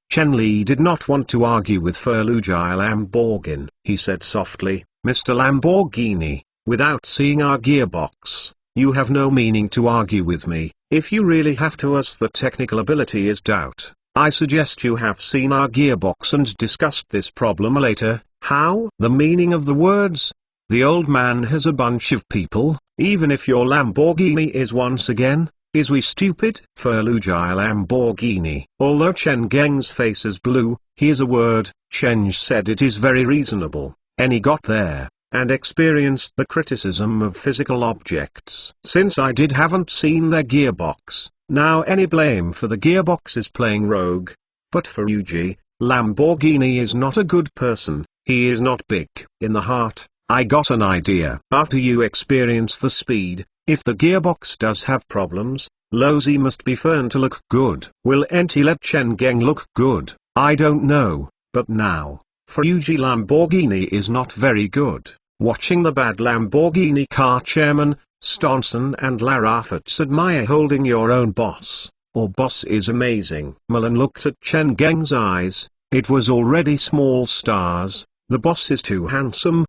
Chen Li did not want to argue with Ferrugia Lamborghini. He said softly, Mr. Lamborghini, without seeing our gearbox, you have no meaning to argue with me. If you really have to, as the technical ability is doubt, I suggest you have seen our gearbox and discussed this problem later. How? The meaning of the words? The old man has a bunch of people, even if your Lamborghini is once again. Is we stupid? Ferrugia Lamborghini. Although Chen Geng's face is blue, he is a word. Chen said it is very reasonable, and he got there, and experienced the criticism of physical objects. Since I haven't seen their gearbox, now any blame for the gearbox is playing rogue. But Ferrugia Lamborghini is not a good person. He is not big in the heart. I got an idea. After you experience the speed, if the gearbox does have problems, Lozi must be firm to look good. Will Enti let Chen Geng look good? I don't know, but now, Ferrugia Lamborghini is not very good. Watching the bad Lamborghini car chairman, Staunton and Larafats admire holding your own boss, or boss is amazing. Milan looked at Chen Geng's eyes. It was already small stars. The boss is too handsome.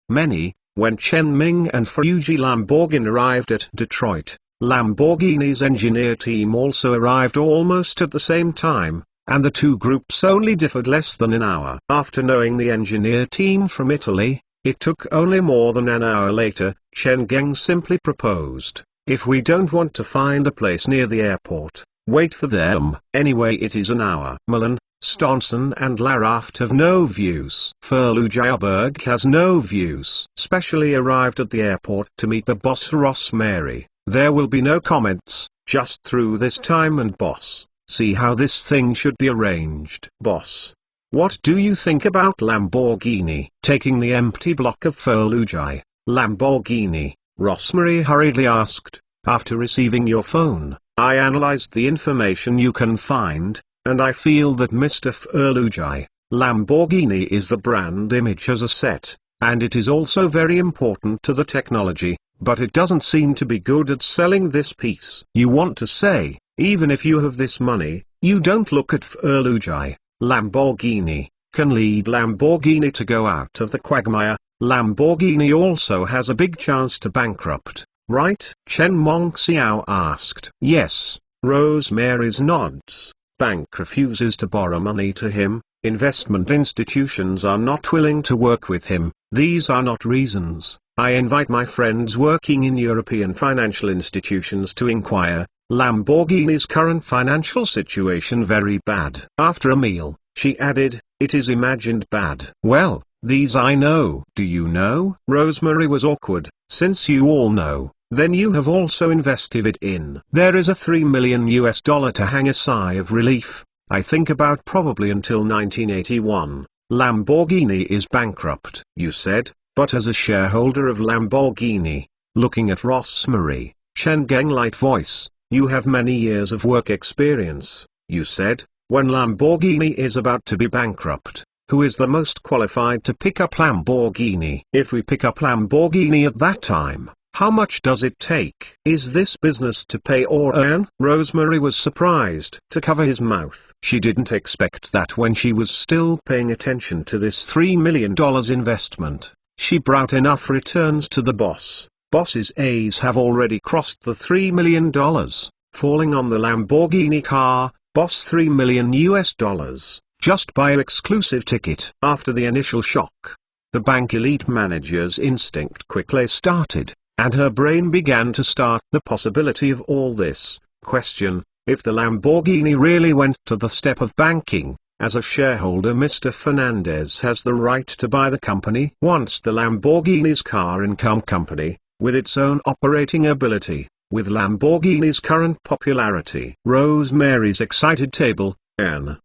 When Chen Ming and Ferrugia Lamborghini arrived at Detroit, Lamborghini's engineer team also arrived almost at the same time. and the two groups only differed less than an hour. After knowing the engineer team from Italy, it took only more than an hour later, Chen Geng simply proposed, "If we don't want to find a place near the airport, wait for them. Anyway, it is an hour." Milan, Staunton and Laraft have no views. Ferlujaberg has no views. Specially arrived at the airport to meet the boss Rosemary. There will be no comments, just through this time and boss, see how this thing should be arranged. Boss, what do you think about Lamborghini? Taking the empty block of Ferlujai, Lamborghini, Rosemary hurriedly asked, after receiving your phone, I analyzed the information you can find, and I feel that Mr. Ferlujai, Lamborghini is the brand image as a set, and it is also very important to the technology, but it doesn't seem to be good at selling this piece. You want to say, even if you have this money, you don't look at Ferlujai, Lamborghini, can lead Lamborghini to go out of the quagmire. Lamborghini also has a big chance to bankrupt, right? Chen Mongxiao asked. Yes, Rosemary's nods. Bank refuses to borrow money to him, investment institutions are not willing to work with him. These are not reasons. I invite my friends working in European financial institutions to inquire. Lamborghini's current financial situation very bad. After a meal, she added, it is imagined bad. Well, these I know. Do you know? Rosemary was awkward. Since you all know, then you have also invested it in. There is a $3 million to hang a sigh of relief, I think about probably until 1981. Lamborghini is bankrupt. You said, but as a shareholder of Lamborghini, looking at Rosemary, Chen Geng light voice, you have many years of work experience. You said, when Lamborghini is about to be bankrupt, who is the most qualified to pick up Lamborghini? If we pick up Lamborghini at that time, how much does it take? Is this business to pay or earn? Rosemary was surprised to cover his mouth. She didn't expect that when she was still paying attention to this $3 million investment. She brought enough returns to the boss. Boss's A's have already crossed the $3 million, falling on the Lamborghini car, boss $3 million just by exclusive ticket. After the initial shock, the bank elite manager's instinct quickly started, and her brain began to start the possibility of all this. Question, if the Lamborghini really went to the step of banking, as a shareholder Mr. Fernandez has the right to buy the company. Once the Lamborghini's car income company, with its own operating ability, with Lamborghini's current popularity. Rosemary's excited table,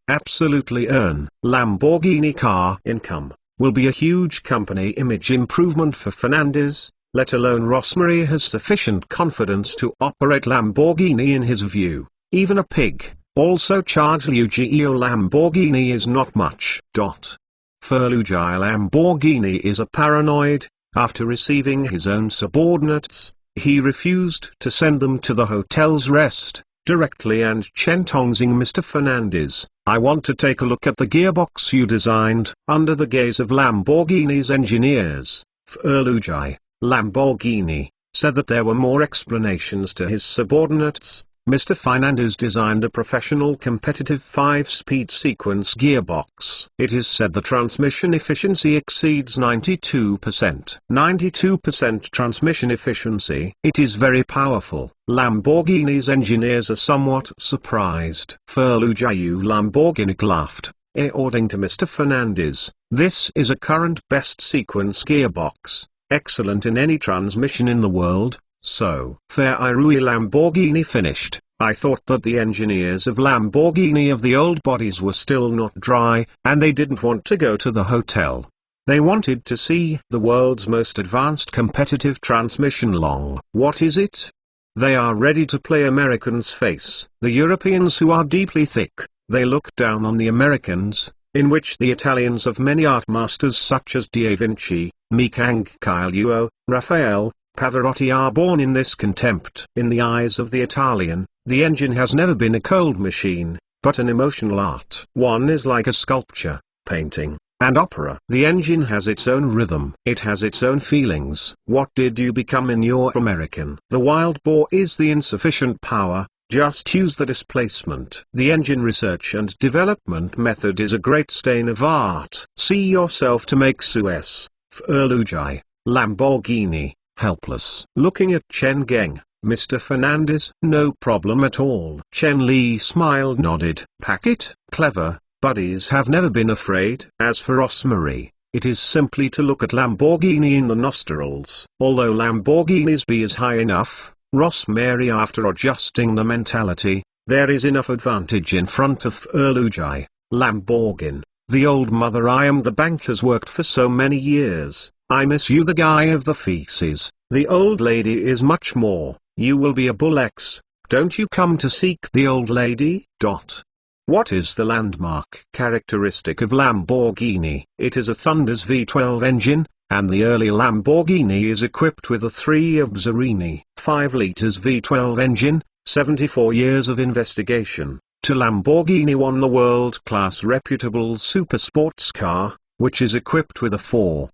absolutely earn. Lamborghini car income, will be a huge company image improvement for Fernandez, let alone Rosemary has sufficient confidence to operate Lamborghini in his view, even a pig. Also charge Liugio Lamborghini is not much. Ferlujai Lamborghini is a paranoid. After receiving his own subordinates, he refused to send them to the hotel's rest directly and Chentongzing Mr. Fernandez, I want to take a look at the gearbox you designed. Under the gaze of Lamborghini's engineers, Ferlujai, Lamborghini, said that there were more explanations to his subordinates. Mr. Fernandez designed a professional competitive 5-speed sequence gearbox. It is said the transmission efficiency exceeds 92%. 92% transmission efficiency. It is very powerful. Lamborghini's engineers are somewhat surprised. Ferlujayu Lamborghini laughed. According to Mr. Fernandez, this is a current best sequence gearbox, excellent in any transmission in the world. So, Ferrucci Lamborghini finished. I thought that the engineers of Lamborghini of the old bodies were still not dry, and they didn't want to go to the hotel. They wanted to see the world's most advanced competitive transmission long. What is it? They are ready to play Americans' face. The Europeans who are deeply thick, they look down on the Americans, in which the Italians of many art masters such as Da Vinci, Michelangelo, Raphael, Pavarotti are born in this contempt. In the eyes of the Italian, the engine has never been a cold machine, but an emotional art. One is like a sculpture, painting, and opera. The engine has its own rhythm. It has its own feelings. What did you become in your American? The wild boar is the insufficient power, just use the displacement. The engine research and development method is a great stain of art. See yourself to make Suez, Ferrugia, Lamborghini, helpless. Looking at Chen Geng, Mr. Fernandez, no problem at all. Chen Li smiled, nodded. Pack it, clever, buddies have never been afraid. As for Rosemary, it is simply to look at Lamborghini in the nostrils. Although Lamborghini's B is high enough, Rosemary, after adjusting the mentality, there is enough advantage in front of Ferrugia, Lamborghini. The old mother I am the bank has worked for so many years. I miss you the guy of the feces. The old lady is much more. You will be a Bull-X. Don't you come to seek the old lady? What is the landmark characteristic of Lamborghini? It is a Thunders V12 engine, and the early Lamborghini is equipped with a 3 of Zerini 5 liters V12 engine. 74 years of investigation, to Lamborghini won the world-class reputable supersports car, which is equipped with a 4.0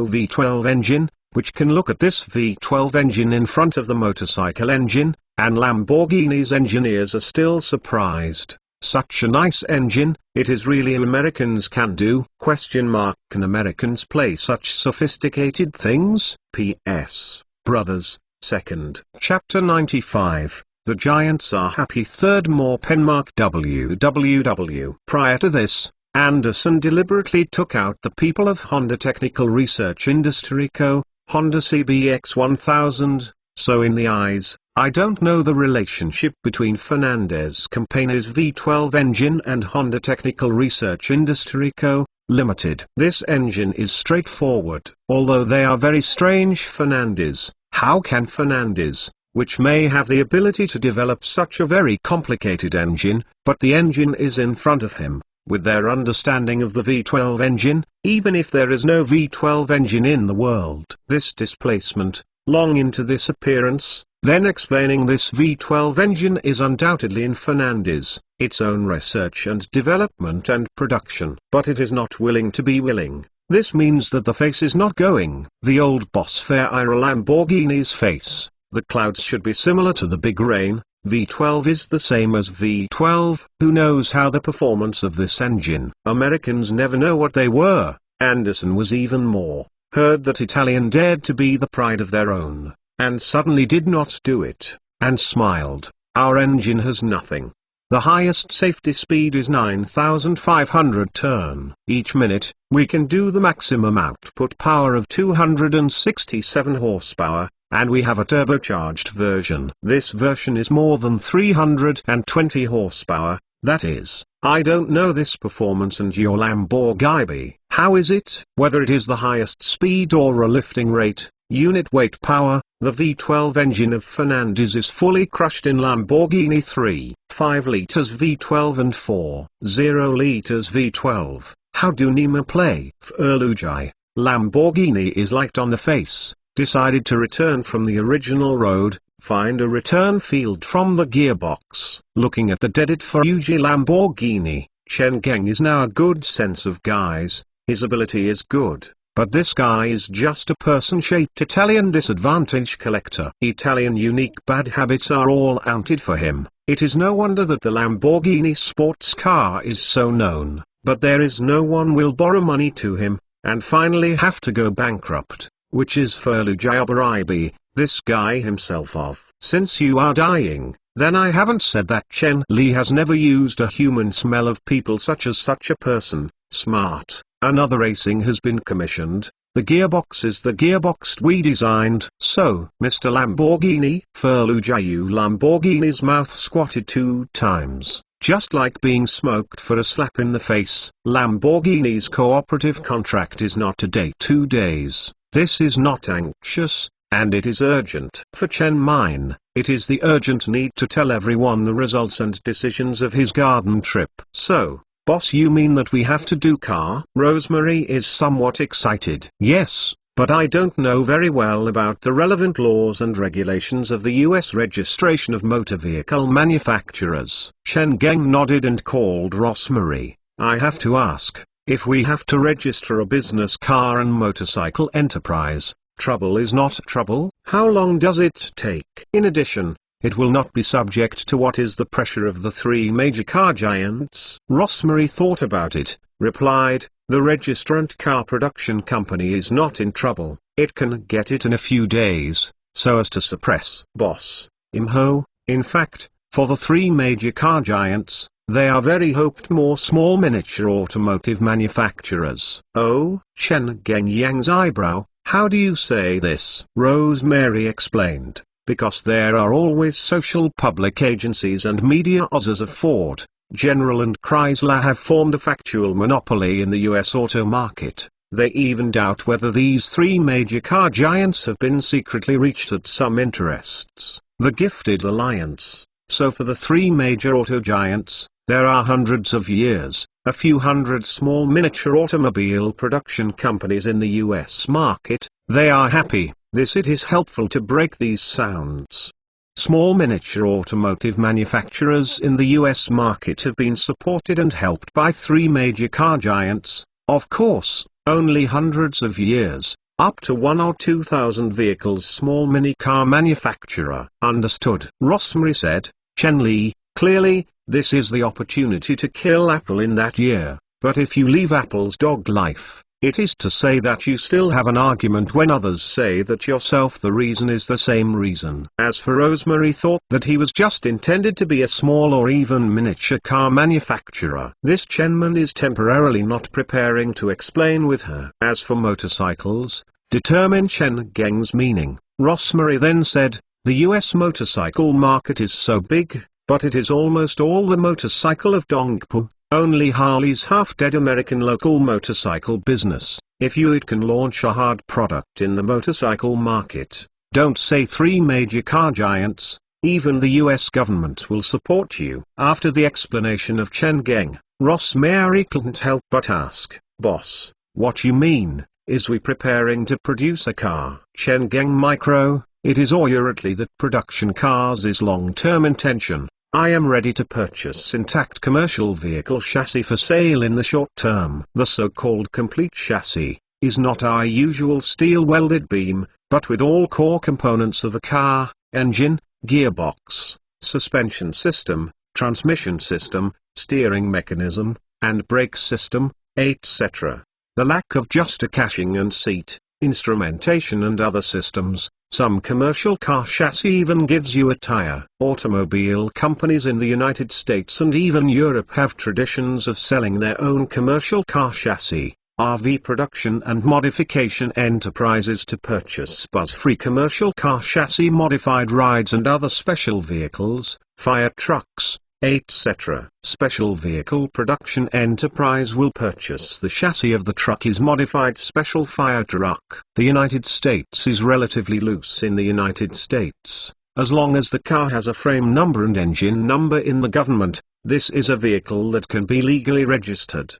V12 engine, which can look at this V12 engine in front of the motorcycle engine, and Lamborghini's engineers are still surprised. Such a nice engine, it is really Americans can do? Can Americans play such sophisticated things? P.S. Brothers, 2nd. Chapter 95, The Giants Are Happy. 3rd. More Penmark www. Prior to this, Anderson deliberately took out the people of Honda Technical Research Industry Co., Honda CBX 1000, so in the eyes, I don't know the relationship between Fernandez Campaigner's V12 engine and Honda Technical Research Industry Co., Limited. This engine is straightforward, although they are very strange. Fernandez, how can Fernandez, which may have the ability to develop such a very complicated engine, but the engine is in front of him, with their understanding of the V12 engine, even if there is no V12 engine in the world. This displacement, long into this appearance, then explaining this V12 engine is undoubtedly in Fernandez, its own research and development and production. But it is not willing to be willing. This means that the face is not going. The old boss Ferrari Lamborghini's face, the clouds should be similar to the big rain. V12 is the same as V12. Who knows how the performance of this engine? Americans never know what they were. Anderson was even more. Heard that Italian dared to be the pride of their own, and suddenly did not do it, and smiled. Our engine has nothing. The highest safety speed is 9,500 turn each minute. We can do the maximum output power of 267 horsepower. And we have a turbocharged version. This version is more than 320 horsepower, that is, I don't know this performance and your Lamborghini. How is it? Whether it is the highest speed or a lifting rate, unit weight power, the V12 engine of Fernandez is fully crushed in Lamborghini 3.5 liters V12 and 4.0 liters V12. How do Nima play? Ferrugia, Lamborghini is light on the face. Decided to return from the original road, find a return field from the gearbox. Looking at the deaded Ferrugia Lamborghini, Chen Geng is now a good sense of guys. His ability is good, but this guy is just a person-shaped Italian disadvantage collector. Italian unique bad habits are all outed for him. It is no wonder that the Lamborghini sports car is so known, but there is no one will borrow money to him, and finally have to go bankrupt. Which is Ferrugia Baribi, this guy himself of. Since you are dying, then I haven't said that Chen Li has never used a human smell of people such as such a person. Smart. Another racing has been commissioned. The gearbox is the gearbox we designed. So, Mr. Lamborghini, Ferrugia Lamborghini's mouth squatted 2 times. Just like being smoked for a slap in the face. Lamborghini's cooperative contract is not to date 2 days. This is not anxious, and it is urgent. For Chen Mine, it is the urgent need to tell everyone the results and decisions of his garden trip. So, boss, you mean that we have to do car? Rosemary is somewhat excited. Yes, but I don't know very well about the relevant laws and regulations of the U.S. registration of motor vehicle manufacturers. Chen Geng nodded and called Rosemary. I have to ask. If we have to register a business car and motorcycle enterprise, trouble is not trouble. How long does it take? In addition, it will not be subject to what is the pressure of the three major car giants. Rosemary thought about it, replied, the registrant car production company is not in trouble, it can get it in a few days, so as to suppress Boss Imho. In fact, for the three major car giants, they are very hoped more small miniature automotive manufacturers. Oh, Chen Gengyang's eyebrow, how do you say this? Rosemary explained, because there are always social public agencies and media houses of Ford, General and Chrysler have formed a factual monopoly in the US auto market. They even doubt whether these three major car giants have been secretly reached at some interests, the gifted alliance. So for the three major auto giants, there are hundreds of years, a few hundred small miniature automobile production companies in the US market. They are happy. It is helpful to break these sounds. Small miniature automotive manufacturers in the US market have been supported and helped by three major car giants, of course, only hundreds of years, up to 1 or 2,000 vehicles small mini car manufacturer. Understood. Rosemary said, Chen Li, clearly, this is the opportunity to kill Apple in that year, but if you leave Apple's dog life, it is to say that you still have an argument when others say that yourself the reason is the same reason. As for Rosemary thought that he was just intended to be a small or even miniature car manufacturer. This Chenman is temporarily not preparing to explain with her. As for motorcycles, determine Chen Geng's meaning. Rosemary then said, the US motorcycle market is so big, but it is almost all the motorcycle of Dongpu. Only Harley's half-dead American local motorcycle business. If you can launch a hard product in the motorcycle market, don't say three major car giants, even the US government will support you. After the explanation of Chen Geng, Rosemary couldn't help but ask, boss, what you mean, is we preparing to produce a car? Chen Geng micro, it is obviously that production cars is long-term intention. I am ready to purchase intact commercial vehicle chassis for sale in the short term. The so-called complete chassis is not our usual steel welded beam, but with all core components of a car, engine, gearbox, suspension system, transmission system, steering mechanism, and brake system, etc. The lack of just a cashing and seat, instrumentation and other systems. Some commercial car chassis even gives you a tire. Automobile companies in the United States and even Europe have traditions of selling their own commercial car chassis. RV production and modification enterprises to purchase buzz-free commercial car chassis, modified rides and other special vehicles, fire trucks, etc. Special vehicle production enterprise will purchase the chassis of the truck's modified special fire truck. The United States is relatively loose in the United States. As long as the car has a frame number and engine number in the government, this is a vehicle that can be legally registered,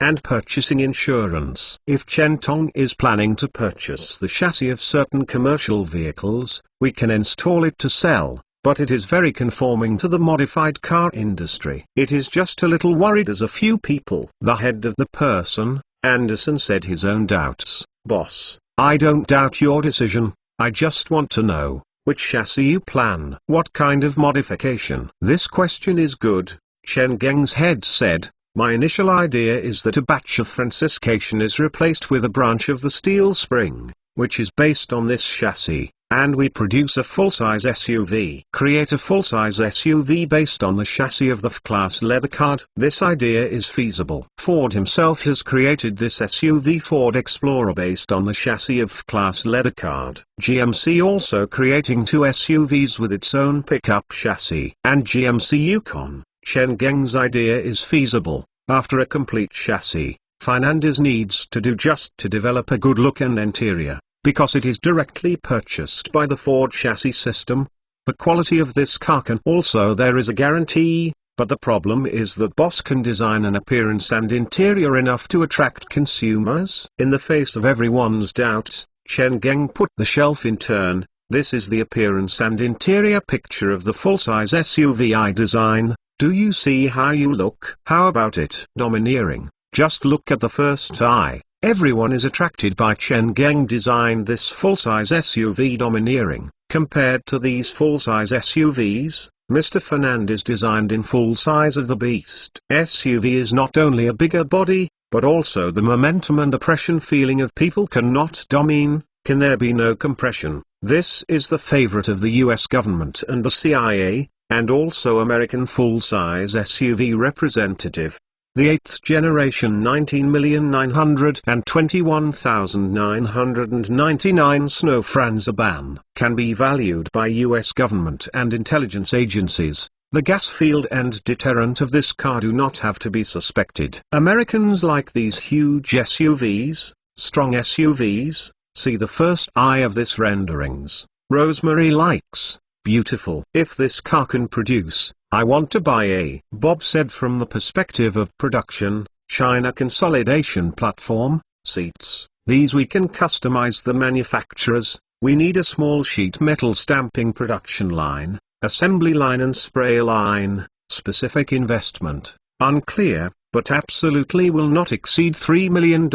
and purchasing insurance. If Chen Tong is planning to purchase the chassis of certain commercial vehicles, we can install it to sell. But it is very conforming to the modified car industry. It is just a little worried as a few people. The head of the person, Anderson, said his own doubts. Boss, I don't doubt your decision, I just want to know, which chassis you plan. What kind of modification? This question is good, Chen Geng's head said. My initial idea is that a batch of franciscation is replaced with a branch of the steel spring, which is based on this chassis. And we produce a full-size SUV. Create a full-size SUV based on the chassis of the F-Class leather card. This idea is feasible. Ford himself has created this SUV Ford Explorer based on the chassis of F-Class leather card. GMC also creating two SUVs with its own pickup chassis. And GMC Yukon. Chen Geng's idea is feasible. After a complete chassis, Fernandez needs to do just to develop a good look and interior. Because it is directly purchased by the Ford chassis system, the quality of this car can also there is a guarantee, but the problem is that boss can design an appearance and interior enough to attract consumers. In the face of everyone's doubts, Chen Geng put the shelf in turn. This is the appearance and interior picture of the full-size SUV I design. Do you see how you look? How about it? Domineering. Just look at the first eye. Everyone is attracted by Chen Geng designed this full-size SUV domineering. Compared to these full-size SUVs, Mr. Fernandez designed in full size of the Beast SUV is not only a bigger body, but also the momentum and oppression feeling of people cannot domine. Can there be no compression? This is the favorite of the US government and the CIA, and also American full-size SUV representative. The 8th generation 19,921,999 Snow Franz Urban can be valued by US government and intelligence agencies. The gas field and deterrent of this car do not have to be suspected. Americans like these huge SUVs, strong SUVs. See the first eye of this renderings. Rosemary likes, beautiful. If this car can produce, I want to buy a. Bob said from the perspective of production, China consolidation platform, seats. These we can customize the manufacturers. We need a small sheet metal stamping production line, assembly line and spray line. Specific investment, unclear, but absolutely will not exceed $3 million.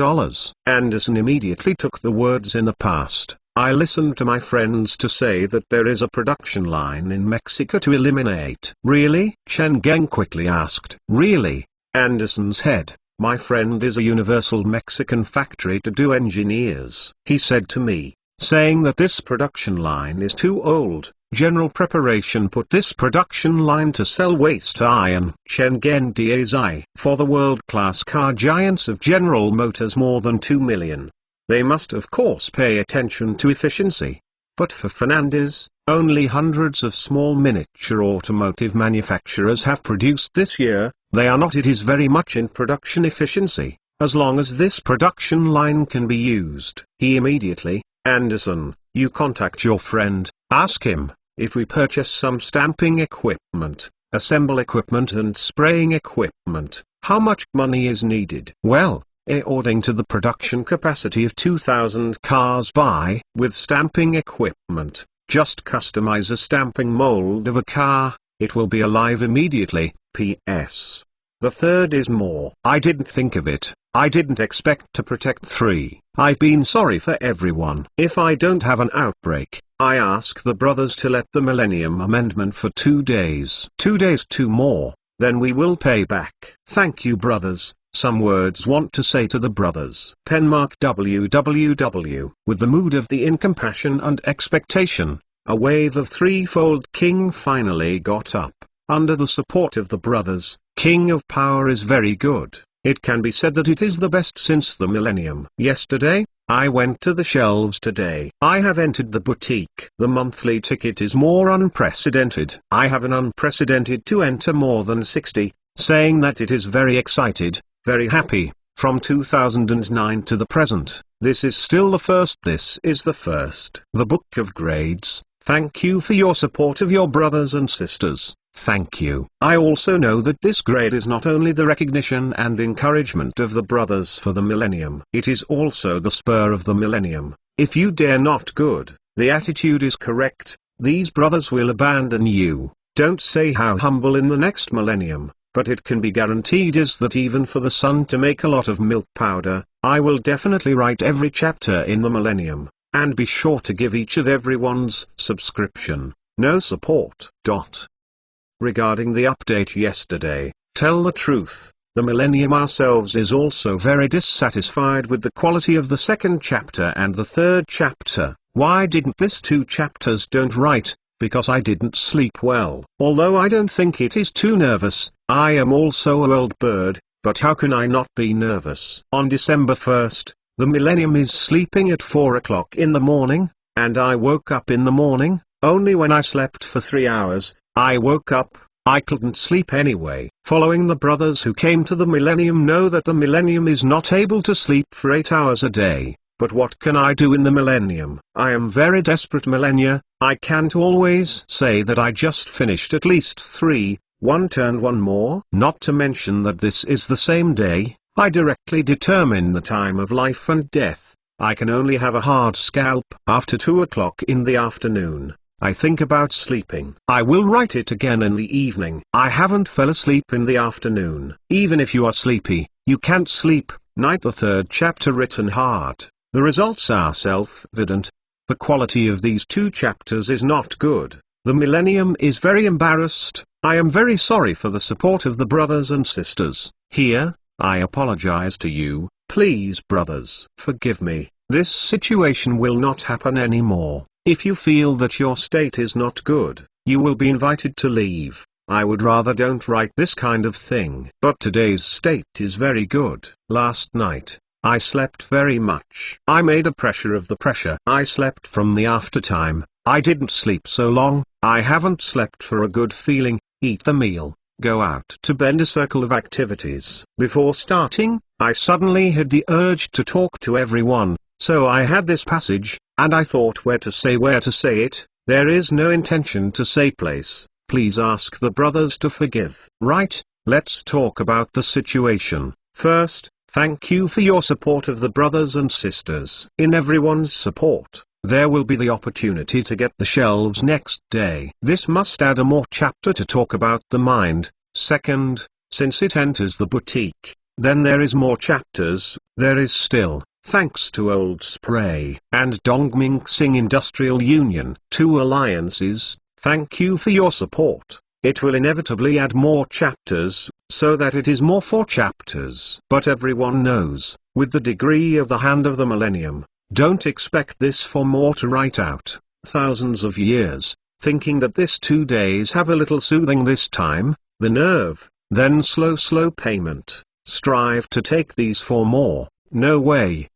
Anderson immediately took the words in the past. I listened to my friends to say that there is a production line in Mexico to eliminate. Really? Chen Geng quickly asked. Really? Anderson's head. My friend is a universal Mexican factory to do engineers. He said to me, saying that this production line is too old. General Preparation put this production line to sell waste iron. Shenzhen DAI for the world-class car giants of General Motors more than 2 million. They must of course pay attention to efficiency. But for Fernandez, only hundreds of small miniature automotive manufacturers have produced this year. They are not. It is very much in production efficiency, as long as this production line can be used. He immediately, Anderson, you contact your friend, ask him. If we purchase some stamping equipment, assemble equipment and spraying equipment, how much money is needed? Well, according to the production capacity of 2,000 cars with stamping equipment, just customize a stamping mold of a car, it will be alive immediately. P.S. The third is more. I didn't think of it. I didn't expect to protect 3. I've been sorry for everyone. If I don't have an outbreak, I ask the brothers to let the Millennium Amendment for 2 days. 2 days 2 more, then we will pay back. Thank you brothers. Some words want to say to the brothers. Penmark www. With the mood of the incompassion and expectation, a wave of threefold king finally got up. Under the support of the brothers, King of Power is very good. It can be said that it is the best since the millennium. Yesterday, I went to the shelves today. I have entered the boutique. The monthly ticket is more unprecedented. I have an unprecedented to enter more than 60, saying that it is very excited, very happy. From 2009 to the present, this is still the first. This is the first. The Book of Grades. Thank you for your support of your brothers and sisters. Thank you. I also know that this grade is not only the recognition and encouragement of the brothers for the millennium. It is also the spur of the millennium. If you dare not good, the attitude is correct, these brothers will abandon you. Don't say how humble in the next millennium, but it can be guaranteed is that even for the sun to make a lot of milk powder, I will definitely write every chapter in the millennium, and be sure to give each of everyone's subscription. No support. Regarding the update yesterday, tell the truth, the Millennium ourselves is also very dissatisfied with the quality of the second chapter and the third chapter. Why didn't this 2 chapters don't write? Because I didn't sleep well. Although I don't think it is too nervous, I am also a old bird, but how can I not be nervous? On December 1st, the Millennium is sleeping at 4 o'clock in the morning, and I woke up in the morning, only when I slept for 3 hours. I woke up, I couldn't sleep anyway. Following the brothers who came to the millennium know that the millennium is not able to sleep for 8 hours a day. But what can I do in the millennium? I am very desperate millennia. I can't always say that I just finished at least 3, 1 turned 1 more. Not to mention that this is the same day. I directly determine the time of life and death. I can only have a hard scalp after 2 o'clock in the afternoon. I think about sleeping. I will write it again in the evening. I haven't fell asleep in the afternoon. Even if you are sleepy, you can't sleep. Night. The third chapter written hard. The results are self-evident. the quality of these two chapters is not good. The Millennium is very embarrassed. I am very sorry for the support of the brothers and sisters. Here, I apologize to you. Please, brothers, forgive me. This situation will not happen anymore. If you feel that your state is not good, you will be invited to leave. I would rather don't write this kind of thing. But today's state is very good. Last night, I slept very much. I made a pressure of the pressure. I slept from the aftertime. I didn't sleep so long. I haven't slept for a good feeling. Eat the meal. Go out to bed. A circle of activities. Before starting, I suddenly had the urge to talk to everyone. So I had this passage, and I thought where to say it. There is no intention to say place. Please ask the brothers to forgive. Right, let's talk about the situation. First, thank you for your support of the brothers and sisters. In everyone's support, there will be the opportunity to get the shelves next day. This must add a more chapter to talk about the mind. Second, since it enters the boutique, then there is more chapters. There is still, thanks to Old Spray and Dongming Sing Industrial Union, 2 alliances. Thank you for your support. It will inevitably add more chapters, so that it is more 4 chapters. But everyone knows, with the degree of the hand of the Millennium, don't expect this for more to write out. Thousands of years, thinking that this 2 days have a little soothing this time, the nerve, then slow payment. Strive to take these 4 more. No way,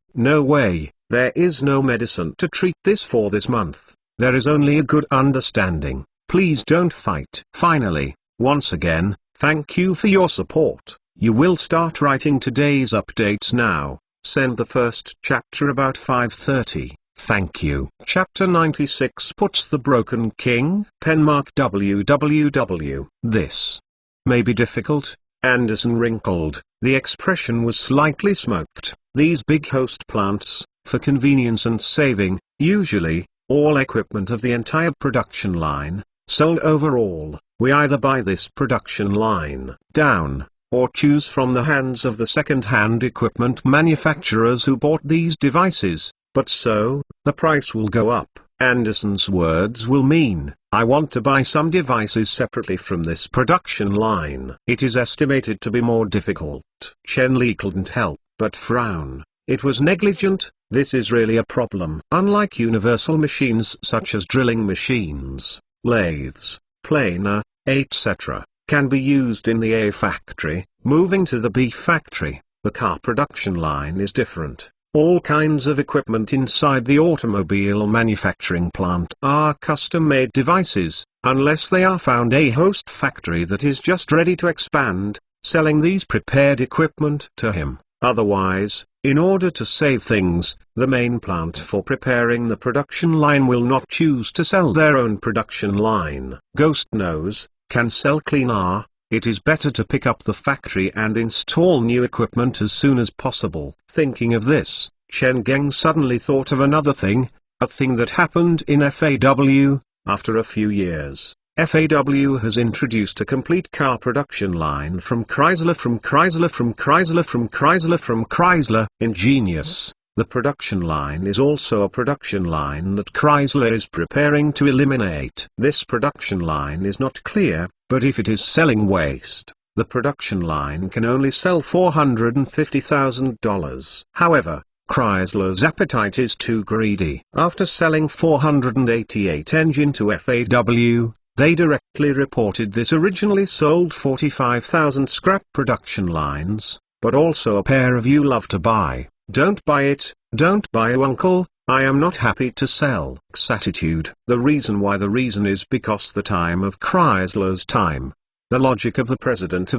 there is no medicine to treat this for this month. There is only a good understanding. Please don't fight. Finally, once again, thank you for your support. You will start writing today's updates now. Send the first chapter about 5:30. Thank you. Chapter 96 puts the Broken King. Penmark www. This may be difficult. Anderson wrinkled. The expression was slightly smoked. These big host plants, for convenience and saving, usually, all equipment of the entire production line, sold overall. We either buy this production line down, or choose from the hands of the second-hand equipment manufacturers who bought these devices, but so, the price will go up. Anderson's words will mean, I want to buy some devices separately from this production line. It is estimated to be more difficult. Chen Li couldn't help but frown. It was negligent. This is really a problem. Unlike universal machines such as drilling machines, lathes, planer, etc., can be used in the A factory, moving to the B factory, the car production line is different. All kinds of equipment inside the automobile manufacturing plant are custom-made devices, unless they are found a host factory that is just ready to expand, selling these prepared equipment to him. Otherwise, in order to save things, the main plant for preparing the production line will not choose to sell their own production line. Ghost knows, can sell cleaner. It is better to pick up the factory and install new equipment as soon as possible. Thinking of this, Chen Geng suddenly thought of another thing, a thing that happened in FAW. After a few years, FAW has introduced a complete car production line from Chrysler. Ingenious. The production line is also a production line that Chrysler is preparing to eliminate. This production line is not clear, but if it is selling waste, the production line can only sell $450,000. However, Chrysler's appetite is too greedy. After selling 488 engine to FAW, they directly reported this originally sold 45,000 scrap production lines, but also a pair of you love to buy. Don't buy it, don't buy it, uncle, I am not happy to sell. Attitude. The reason is because the time of Chrysler's time. The logic of the president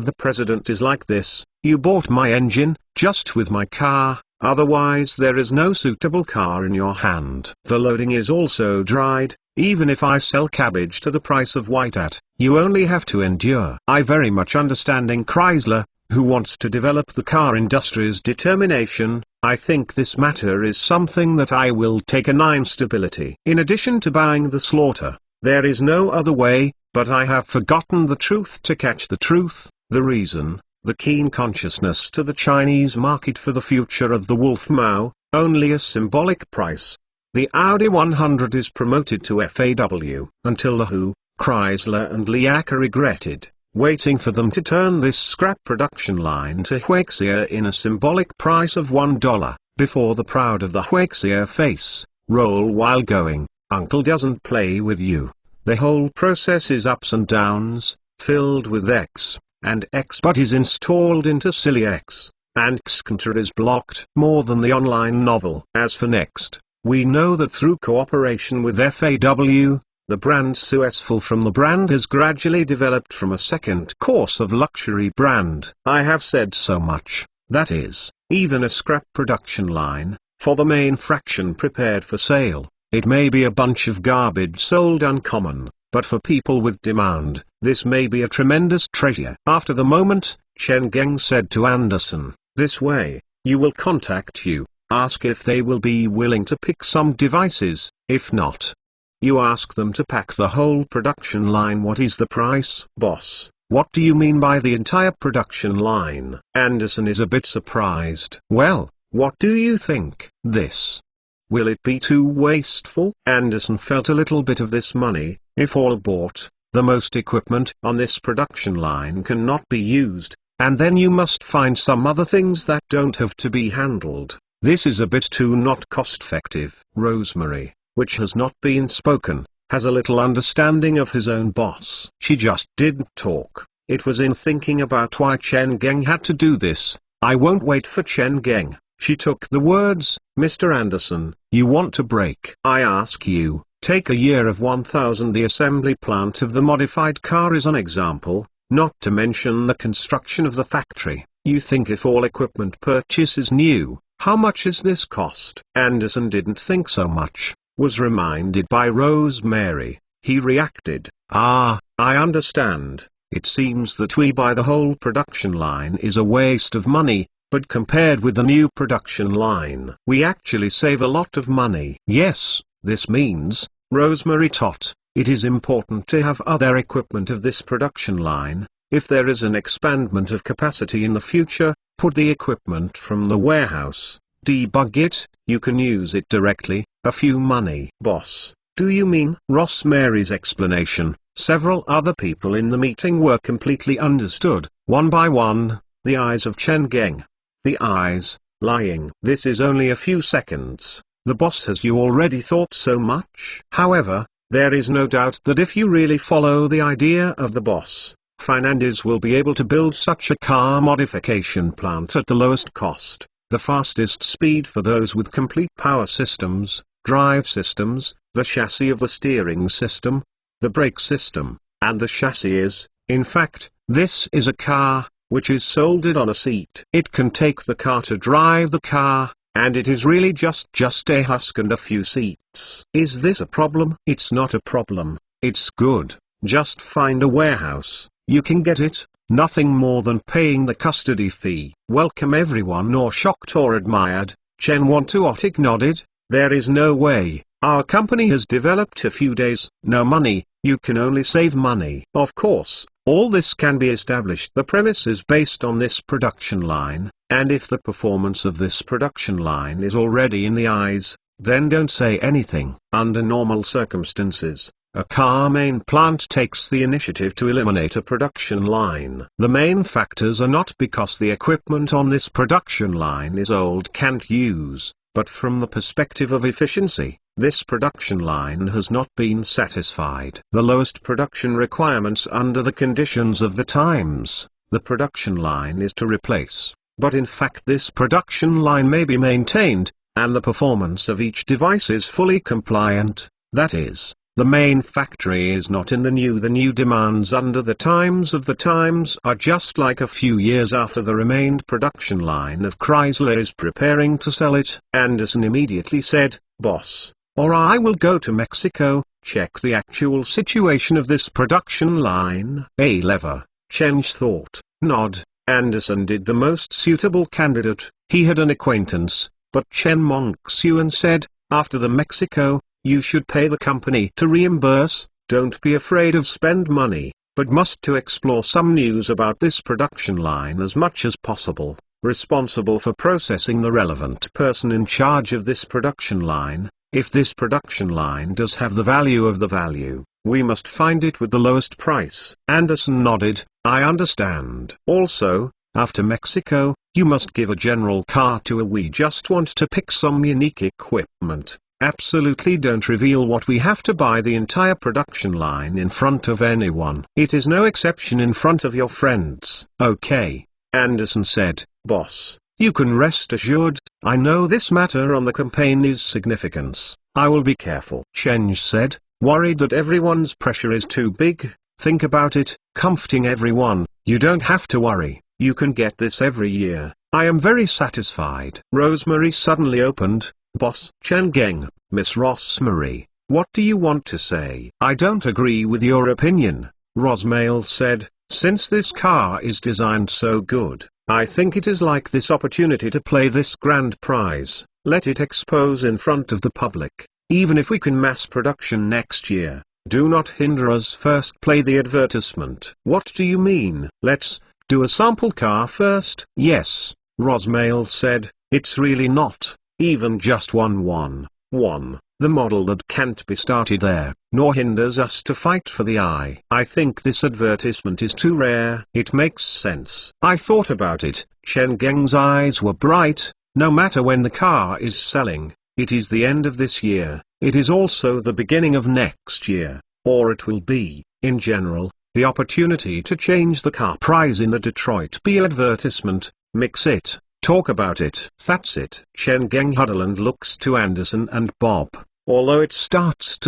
is like this: you bought my engine, just with my car, otherwise there is no suitable car in your hand. The loading is also dried. Even if I sell cabbage to the price of white at, you only have to endure. I very much understanding Chrysler, who wants to develop the car industry's determination. I think this matter is something that I will take a 9 stability. In addition to buying the slaughter, there is no other way, but I have forgotten the truth to catch the truth. The reason, the keen consciousness to the Chinese market for the future of the Wolf Mao, only a symbolic price. The Audi 100 is promoted to FAW, until the Who, Chrysler and Liaka regretted, waiting for them to turn this scrap production line to Huexia in a symbolic price of $1, before the proud of the Huexia face, roll while going, uncle doesn't play with you. The whole process is ups and downs, filled with X, and X but is installed into silly X, and Xcanter is blocked more than the online novel. As for Next, we know that through cooperation with FAW, the brand Successful from the brand has gradually developed from a second course of luxury brand. I have said so much, that is, even a scrap production line, for the main fraction prepared for sale, it may be a bunch of garbage sold uncommon, but for people with demand, this may be a tremendous treasure. After the moment, Chen Geng said to Anderson, this way, you will contact you, ask if they will be willing to pick some devices, if not, you ask them to pack the whole production line. What is the price? Boss, what do you mean by the entire production line? Anderson is a bit surprised. Well, what do you think? This. Will it be too wasteful? Anderson felt a little bit of this money, if all bought, the most equipment on this production line cannot be used, and then you must find some other things that don't have to be handled. This is a bit too not cost-effective. Rosemary, which has not been spoken, has a little understanding of his own boss. She just didn't talk. It was in thinking about why Chen Geng had to do this. I won't wait for Chen Geng. She took the words, Mr. Anderson, you want to break. I ask you, take a year of 1000. The assembly plant of the modified car is an example, not to mention the construction of the factory. You think if all equipment purchase is new, how much is this cost? Anderson didn't think so much. Was reminded by Rosemary. He reacted, I understand. It seems that we buy the whole production line is a waste of money, but compared with the new production line, we actually save a lot of money. Yes, this means, Rosemary Tot, it is important to have other equipment of this production line. If there is an expandment of capacity in the future, put the equipment from the warehouse, debug it, you can use it directly, a few money. Boss, do you mean? Rosemary's explanation, several other people in the meeting were completely understood, one by one, the eyes of Chen Geng. The eyes, lying. This is only a few seconds, the boss has you already thought so much? However, there is no doubt that if you really follow the idea of the boss, Fernandez will be able to build such a car modification plant at the lowest cost, the fastest speed for those with complete power systems, drive systems, the chassis of the steering system, the brake system, and the chassis is, in fact, this is a car, which is soldered on a seat. It can take the car to drive the car, and it is really just a husk and a few seats. Is this a problem? It's not a problem, it's good. Just find a warehouse, you can get it, nothing more than paying the custody fee. Welcome everyone. Or shocked or admired, Chen Wantuotic nodded. There is no way, our company has developed a few days, no money, you can only save money. Of course, all this can be established. The premise is based on this production line, and if the performance of this production line is already in the eyes, then don't say anything. Under normal circumstances, a car main plant takes the initiative to eliminate a production line. The main factors are not because the equipment on this production line is old can't use, but from the perspective of efficiency, this production line has not been satisfied. The lowest production requirements under the conditions of the times, the production line is to replace, but in fact this production line may be maintained, and the performance of each device is fully compliant, that is, the main factory is not in the new. The new demands under the times of the times are just like a few years after the remained production line of Chrysler is preparing to sell it. Anderson immediately said, boss, or I will go to Mexico, check the actual situation of this production line. A lever, Chen's thought, nod. Anderson did the most suitable candidate. He had an acquaintance, but Chen Mongxuan said, after the Mexico, you should pay the company to reimburse, don't be afraid of spend money, but must to explore some news about this production line as much as possible. Responsible for processing the relevant person in charge of this production line, If this production line does have the value of the value, we must find it with the lowest price. Anderson nodded. I understand. Also, after Mexico, you must give a general car tour. We just want to pick some unique equipment. Absolutely don't reveal what we have to buy the entire production line in front of anyone. It is no exception in front of your friends. Okay, Anderson said. Boss, you can rest assured, I know this matter on the campaign is significance. I will be careful. Cheng said, worried that everyone's pressure is too big. Think about it, comforting everyone. You don't have to worry, you can get this every year. I am very satisfied. Rosemary suddenly opened. Boss, Chen Geng, Miss Rosemary, what do you want to say? I don't agree with your opinion, Rosmail said. Since this car is designed so good, I think it is like this opportunity to play this grand prize. Let it expose in front of the public. Even if we can mass production next year, do not hinder us. First play the advertisement. What do you mean? Let's do a sample car first. Yes, Rosmail said, it's really not even just one, the model that can't be started there, nor hinders us to fight for the eye. I think this advertisement is too rare. It makes sense. I thought about it. Chen Geng's eyes were bright. No matter when the car is selling, it is the end of this year, it is also the beginning of next year, or it will be, in general, the opportunity to change the car price in the Detroit B advertisement, mix it. Talk about it. That's it. Chen Geng Huddeland looks to Anderson and Bob. Although it starts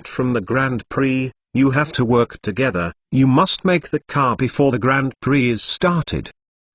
from the Grand Prix, you have to work together. You must make the car before the Grand Prix is started.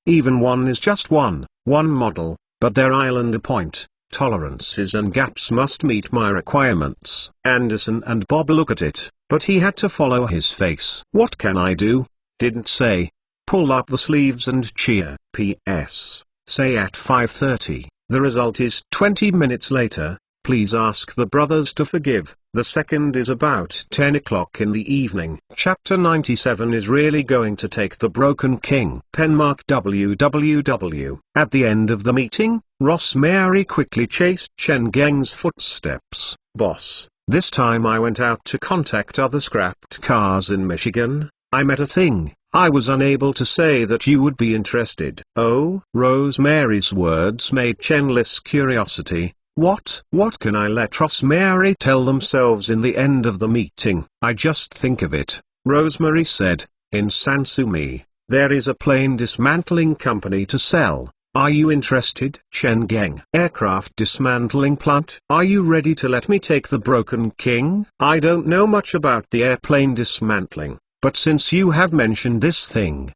Even one is just one model, but their Islander point, tolerances and gaps must meet my requirements. Anderson and Bob look at it, but he had to follow his face. What can I do? Didn't say. Pull up the sleeves and cheer. P.S. Say at 5:30, the result is 20 minutes later, please ask the brothers to forgive. The second is about 10 o'clock in the evening. Chapter 97 is really going to take the Broken King. Penmark www. At the end of the meeting, Rosemary quickly chased Chen Geng's footsteps. Boss, this time I went out to contact other scrapped cars in Michigan. I met a thing. I was unable to say that you would be interested. Oh? Rosemary's words made Chen less curiosity. What can I let Rosemary tell themselves in the end of the meeting? I just think of it, Rosemary said. In Sansumi, there is a plane dismantling company to sell. Are you interested? Chen Geng. Aircraft dismantling plant. Are you ready to let me take the Broken King? I don't know much about the airplane dismantling. But since you have mentioned this thing.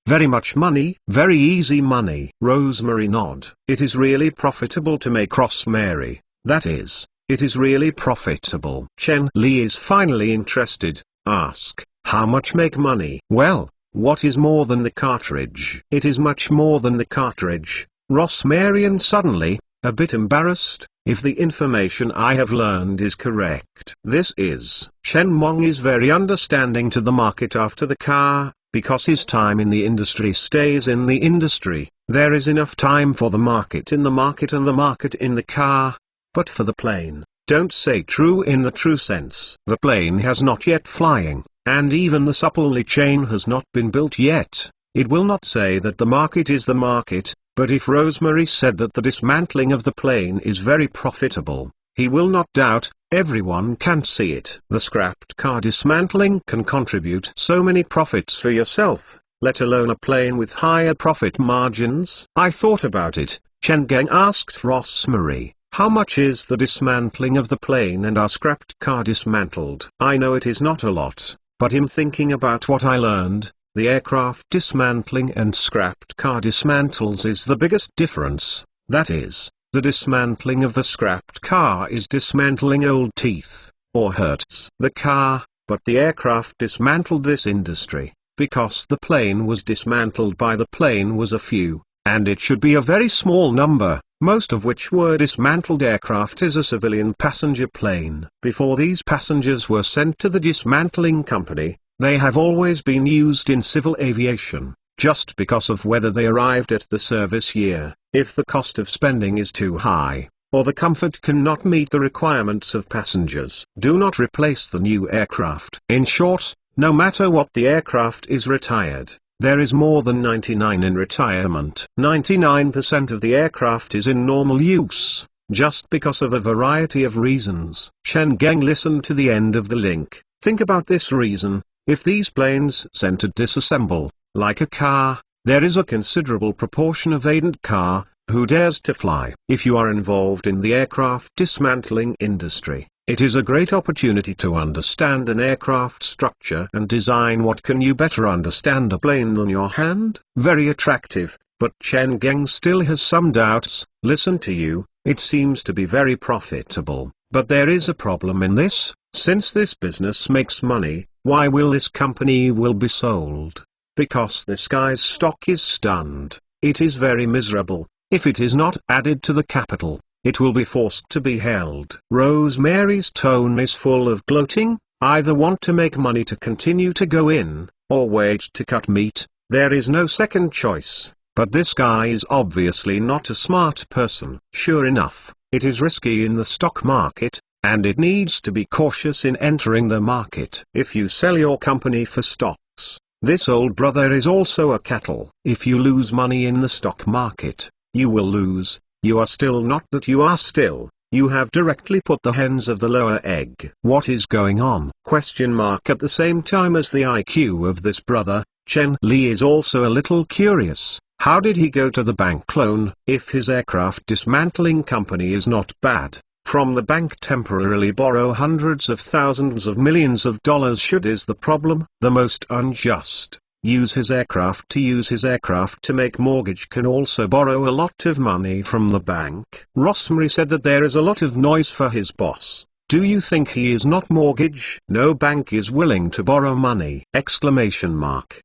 Very much money, very easy money. Rosemary nod. It is really profitable to make Rosemary. That is, it is really profitable. Chen Li is finally interested. Ask, how much make money? Well, what is more than the cartridge? It is much more than the cartridge. Rosemary and suddenly, a bit embarrassed. If the information I have learned is correct. This is, Chen Mong is very understanding to the market after the car, because his time in the industry stays in the industry. There is enough time for the market in the market and the market in the car. But for the plane, don't say true in the true sense. The plane has not yet flying, and even the supply chain has not been built yet. It will not say that the market is the market. But if Rosemary said that the dismantling of the plane is very profitable, he will not doubt. Everyone can see it. The scrapped car dismantling can contribute so many profits for yourself, let alone a plane with higher profit margins. I thought about it. Chen Geng asked Rosemary, how much is the dismantling of the plane and our scrapped car dismantled? I know it is not a lot, but in thinking about what I learned, the aircraft dismantling and scrapped car dismantles is the biggest difference. That is, the dismantling of the scrapped car is dismantling old teeth, or hurts the car, but the aircraft dismantled this industry, because the plane was dismantled by the plane was a few, and it should be a very small number, most of which were dismantled. Aircraft is a civilian passenger plane. Before these passengers were sent to the dismantling company, they have always been used in civil aviation, just because of whether they arrived at the service year. If the cost of spending is too high, or the comfort cannot meet the requirements of passengers. Do not replace the new aircraft. In short, no matter what the aircraft is retired, there is more than 99 in retirement. 99% of the aircraft is in normal use, just because of a variety of reasons. Chen Geng listened to the end of the link. Think about this reason: if these planes sent to disassemble, like a car, there is a considerable proportion of agent car who dares to fly. If you are involved in the aircraft dismantling industry, it is a great opportunity to understand an aircraft structure and design. What can you better understand a plane than your hand? Very attractive, but Chen Geng still has some doubts. Listen to you, it seems to be very profitable, but there is a problem in this. Since this business makes money, why will this company will be sold? Because this guy's stock is stunned. It is very miserable. If it is not added to the capital, it will be forced to be held. Rosemary's tone is full of gloating. Either want to make money to continue to go in, or wait to cut meat. There is no second choice. But this guy is obviously not a smart person. Sure enough, it is risky in the stock market, and it needs to be cautious in entering the market. If you sell your company for stocks, this old brother is also a cattle. If you lose money in the stock market, you will lose. You are still not that you are still. You have directly put the hens of the lower egg. What is going on? Question mark. At the same time as the IQ of this brother, Chen Li is also a little curious. How did he go to the bank loan? If his aircraft dismantling company is not bad, from the bank temporarily borrow hundreds of thousands of millions of dollars should is the problem. The most unjust. Use his aircraft to make mortgage can also borrow a lot of money from the bank. Rosemary said that there is a lot of noise for his boss. Do you think he is not mortgage? No bank is willing to borrow money! Exclamation mark.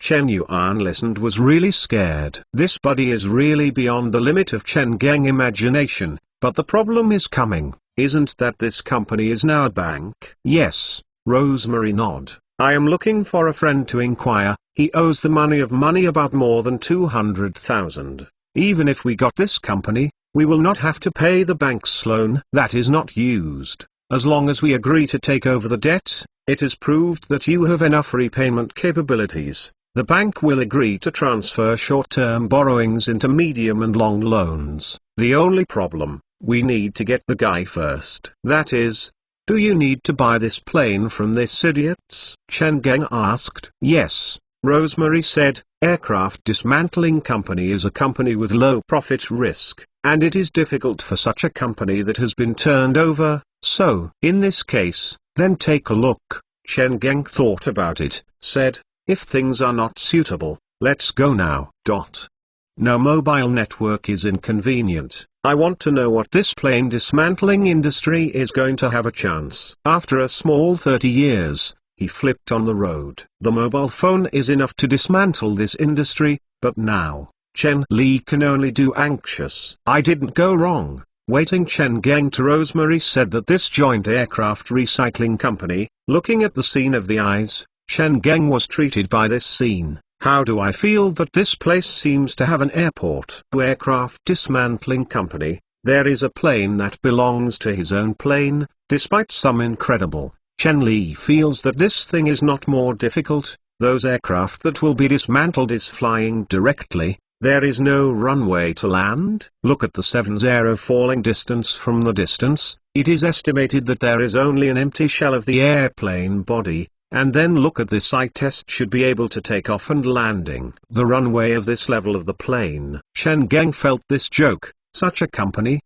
Chen Yuan listened, was really scared. This buddy is really beyond the limit of Chen Geng imagination, but the problem is coming. Isn't that this company is now a bank? Yes, Rosemary nod. I am looking for a friend to inquire. He owes the money about more than 200,000. Even if we got this company, we will not have to pay the bank's loan that is not used. As long as we agree to take over the debt, it is proved that you have enough repayment capabilities. The bank will agree to transfer short-term borrowings into medium and long loans. The only problem, we need to get the guy first. That is, do you need to buy this plane from this idiots? Chen Geng asked. Yes, Rosemary said. Aircraft dismantling company is a company with low profit risk, and it is difficult for such a company that has been turned over. So, in this case, then take a look. Chen Geng thought about it, said, if things are not suitable, let's go now. No mobile network is inconvenient. I want to know what this plane dismantling industry is going to have a chance. After a small 30 years, he flipped on the road. The mobile phone is enough to dismantle this industry, but now, Chen Li can only do anxious. I didn't go wrong. Waiting. Chen Geng to Rosemary said that this joint aircraft recycling company, looking at the scene of the eyes, Chen Geng was treated by this scene. How do I feel that this place seems to have an airport? Aircraft dismantling company, there is a plane that belongs to his own plane. Despite some incredible, Chen Li feels that this thing is not more difficult. Those aircraft that will be dismantled is flying directly. There is no runway to land. Look at the 7-0 falling distance from the distance. It is estimated that there is only an empty shell of the airplane body. And then look at this. I test should be able to take off and landing. The runway of this level of the plane. Chen Geng felt this joke. Such a company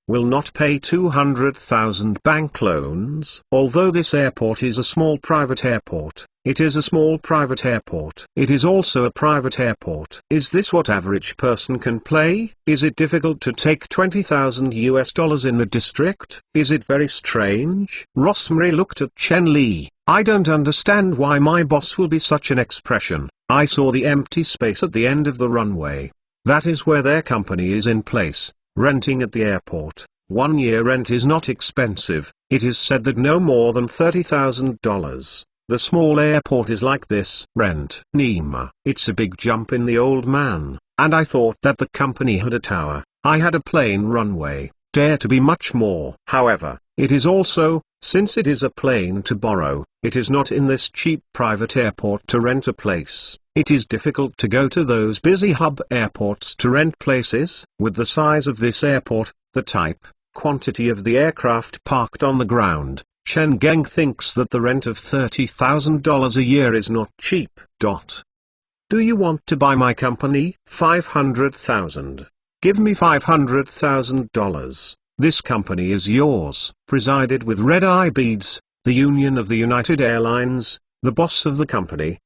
will not pay 200,000 bank loans. Although this airport is a small private airport, it is a small private airport. It is also a private airport. Is this what average person can pay? Is it difficult to take $20,000 in the district? Is it very strange? Rosemary looked at Chen Li. I don't understand why my boss will be such an expression. I saw the empty space at the end of the runway. That is where their company is in place, renting at the airport. 1 year rent is not expensive. It is said that no more than $30,000. The small airport is like this. Rent. Nima. It's a big jump in the old man, and I thought that the company had a tower. I had a plain runway, dare to be much more. However, it is also, since it is a plane to borrow, it is not in this cheap private airport to rent a place. It is difficult to go to those busy hub airports to rent places. With the size of this airport, the type, quantity of the aircraft parked on the ground, Chen Geng thinks that the rent of $30,000 a year is not cheap. Do you want to buy my company? $500,000. Give me $500,000. This company is yours. Presided with red-eye beads, the Union of the United Airlines, the boss of the company,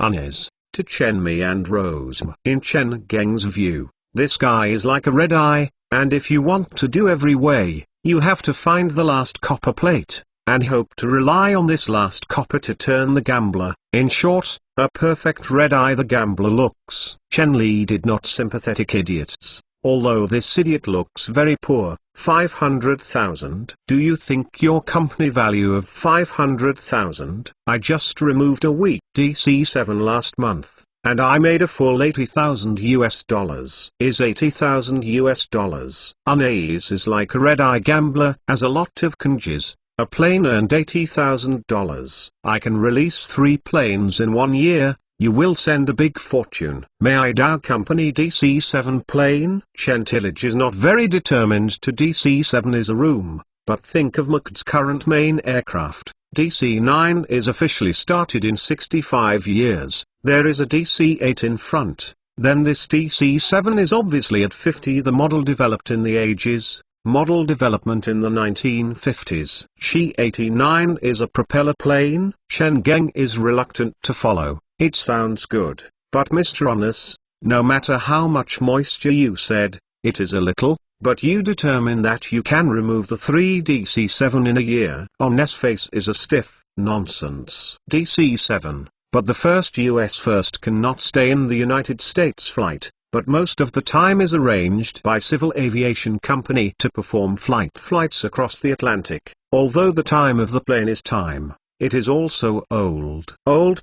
Unes, to Chen Mi and Rose. In Chen Geng's view, this guy is like a red eye, and if you want to do every way, you have to find the last copper plate, and hope to rely on this last copper to turn the gambler. In short, a perfect red eye the gambler looks. Chen Li did not sympathetic idiots, although this idiot looks very poor. 500,000. Do you think your company value of 500,000? I just removed a weak DC-7 last month, and I made a full $80,000. Is $80,000? Unaze is like a red-eye gambler, as a lot of kanjis. A plane earned $80,000. I can release 3 planes in 1 year. You will send a big fortune. May I Dow Company DC-7 plane? Chen Tillage is not very determined to DC-7 is a room, but think of McD's current main aircraft. DC-9 is officially started in 65 years, there is a DC-8 in front, then this DC-7 is obviously at 50. The model developed in the ages, model development in the 1950s. Shi-89 is a propeller plane. Chen Geng is reluctant to follow. It sounds good, but Mr. Honest, no matter how much moisture you said, it is a little, but you determine that you can remove the 3 DC-7 in a year. Honest's face is a stiff, nonsense. DC-7, but the first US first cannot stay in the United States flight, but most of the time is arranged by Civil Aviation Company to perform flights across the Atlantic. Although the time of the plane is time, it is also old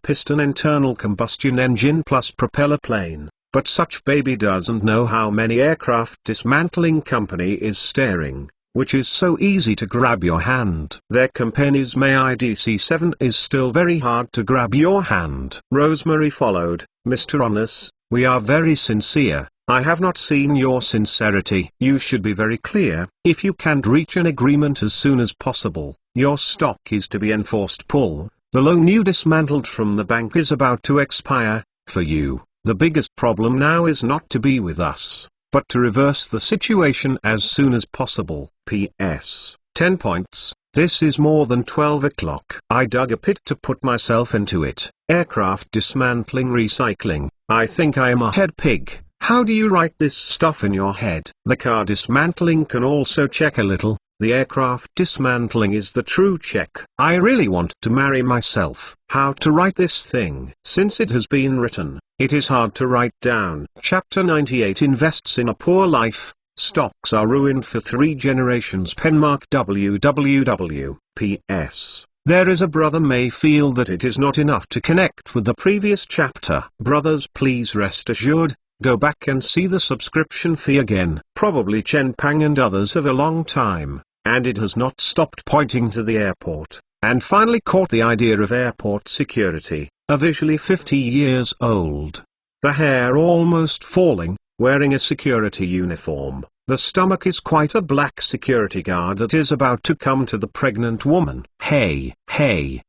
piston internal combustion engine plus propeller plane, but such baby doesn't know how many aircraft dismantling company is staring, which is so easy to grab your hand. Their company's May DC-7 is still very hard to grab your hand. Rosemary followed, Mr. Honest, we are very sincere. I have not seen your sincerity. You should be very clear. If you can't reach an agreement as soon as possible, your stock is to be enforced. Pull. The loan you dismantled from the bank is about to expire. For you, the biggest problem now is not to be with us, but to reverse the situation as soon as possible. P.S. 10 points. This is more than 12 o'clock. I dug a pit to put myself into it. Aircraft dismantling recycling. I think I am a head pig. How do you write this stuff in your head? The car dismantling can also check a little. The aircraft dismantling is the true check. I really want to marry myself. How to write this thing? Since it has been written, it is hard to write down. Chapter 98 invests in a poor life. Stocks are ruined for 3 generations. Penmark www. P.S. There is a brother may feel that it is not enough to connect with the previous chapter. Brothers, please rest assured. Go back and see the subscription fee again. Probably Chen Pang and others have a long time, and it has not stopped pointing to the airport, and finally caught the idea of airport security, a visually 50 years old. The hair almost falling, wearing a security uniform. The stomach is quite a black security guard that is about to come to the pregnant woman. Hey,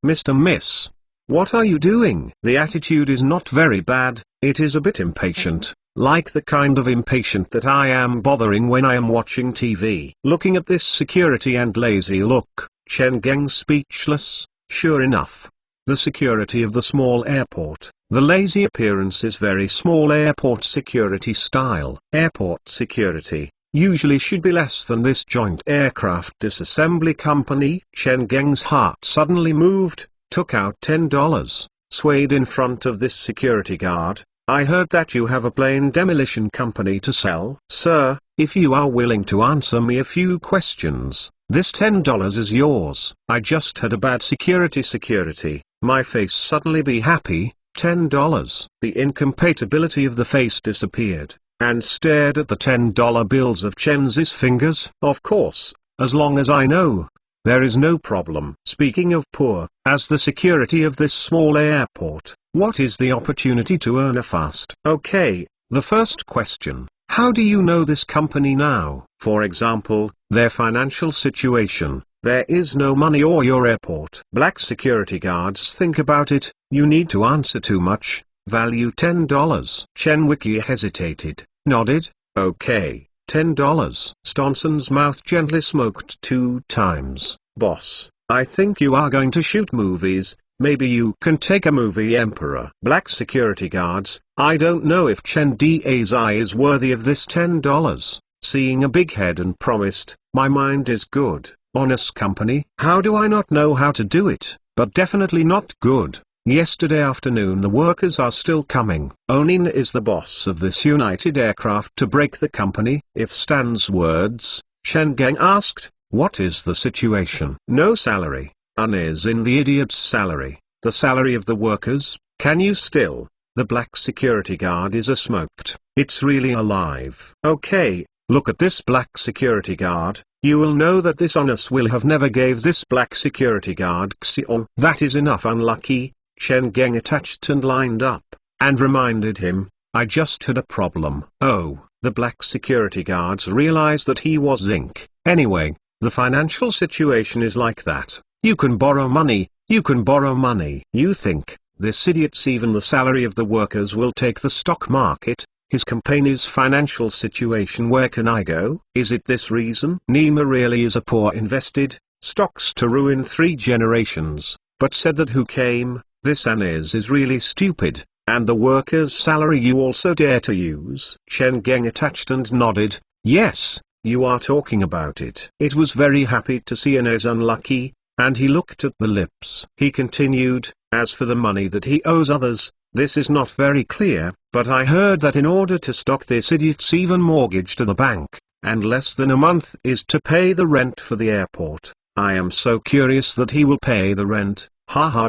Mr. Miss. What are you doing? The attitude is not very bad, it is a bit impatient, like the kind of impatient that I am bothering when I am watching TV. Looking at this security and lazy look, Chen Geng speechless. Sure enough, the security of the small airport, the lazy appearance is very small airport security style. Airport security usually should be less than this joint aircraft disassembly company. Chen Geng's heart suddenly moved. Took out $10, swayed in front of this security guard. I heard that you have a plane demolition company to sell. Sir, if you are willing to answer me a few questions, this $10 is yours. I just had a bad security. My face suddenly be happy. $10. The incompatibility of the face disappeared. and stared at the $10 bills of Chen's fingers. Of course, as long as I know, there is no problem. Speaking of poor, as the security of this small airport, what is the opportunity to earn a fast? Okay, the first question. How do you know this company now? For example, their financial situation. There is no money or your airport. Black security guards think about it. You need to answer too much. Value $10. Chen Wiki hesitated, nodded. Okay, $10. Stonson's mouth gently smoked 2 times. Boss, I think you are going to shoot movies. Maybe you can take a movie Emperor. Black security guards, I don't know if Chen Da's eye is worthy of this $10. Seeing a big head and promised, my mind is good, honest company. How do I not know how to do it, but definitely not good. Yesterday afternoon the workers are still coming. Onin is the boss of this United Aircraft to break the company. If Stan's words, Chen Geng asked, what is the situation? No salary. Is in the idiot's salary, the salary of the workers. Can you still? The black security guard is a smoked. It's really alive. Okay, look at this black security guard. You will know that this honest will have never gave this black security guard Xio. That is enough unlucky. Chen Geng attached and lined up, and reminded him, I just had a problem. Oh, the black security guards realized that he was zinc. Anyway, the financial situation is like that. You can borrow money, you can borrow money. You think, this idiot's even the salary of the workers will take the stock market, his company's financial situation. Where can I go? Is it this reason? Nima really is a poor invested, stocks to ruin 3 generations, but said that who came, this Anez is really stupid, and the workers' salary you also dare to use? Chen Geng attached and nodded, yes, you are talking about it. It was very happy to see Anez unlucky, and he looked at the lips. He continued, as for the money that he owes others, this is not very clear, but I heard that in order to stop this idiot's even mortgage to the bank, and less than a month is to pay the rent for the airport. I am so curious that he will pay the rent, haha.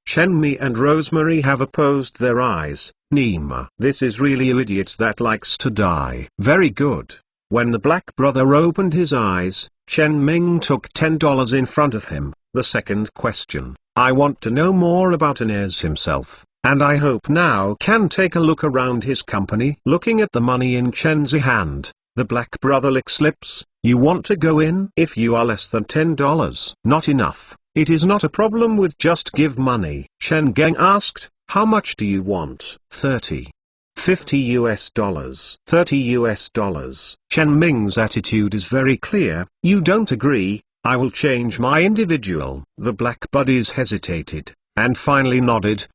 Chenmi and Rosemary have opposed their eyes. Nima, this is really you idiot that likes to die. Very good. When the black brother opened his eyes, Chen Ming took $10 in front of him. The second question, I want to know more about Anez himself, and I hope now can take a look around his company. Looking at the money in Chen's hand, the black brother licks lips. You want to go in? If you are less than $10, not enough. It is not a problem with just give money. Chen Geng asked, how much do you want? 30. 50 US dollars. 30 US dollars. Chen Ming's attitude is very clear. You don't agree, I will change my individual. The black buddies hesitated, and finally nodded.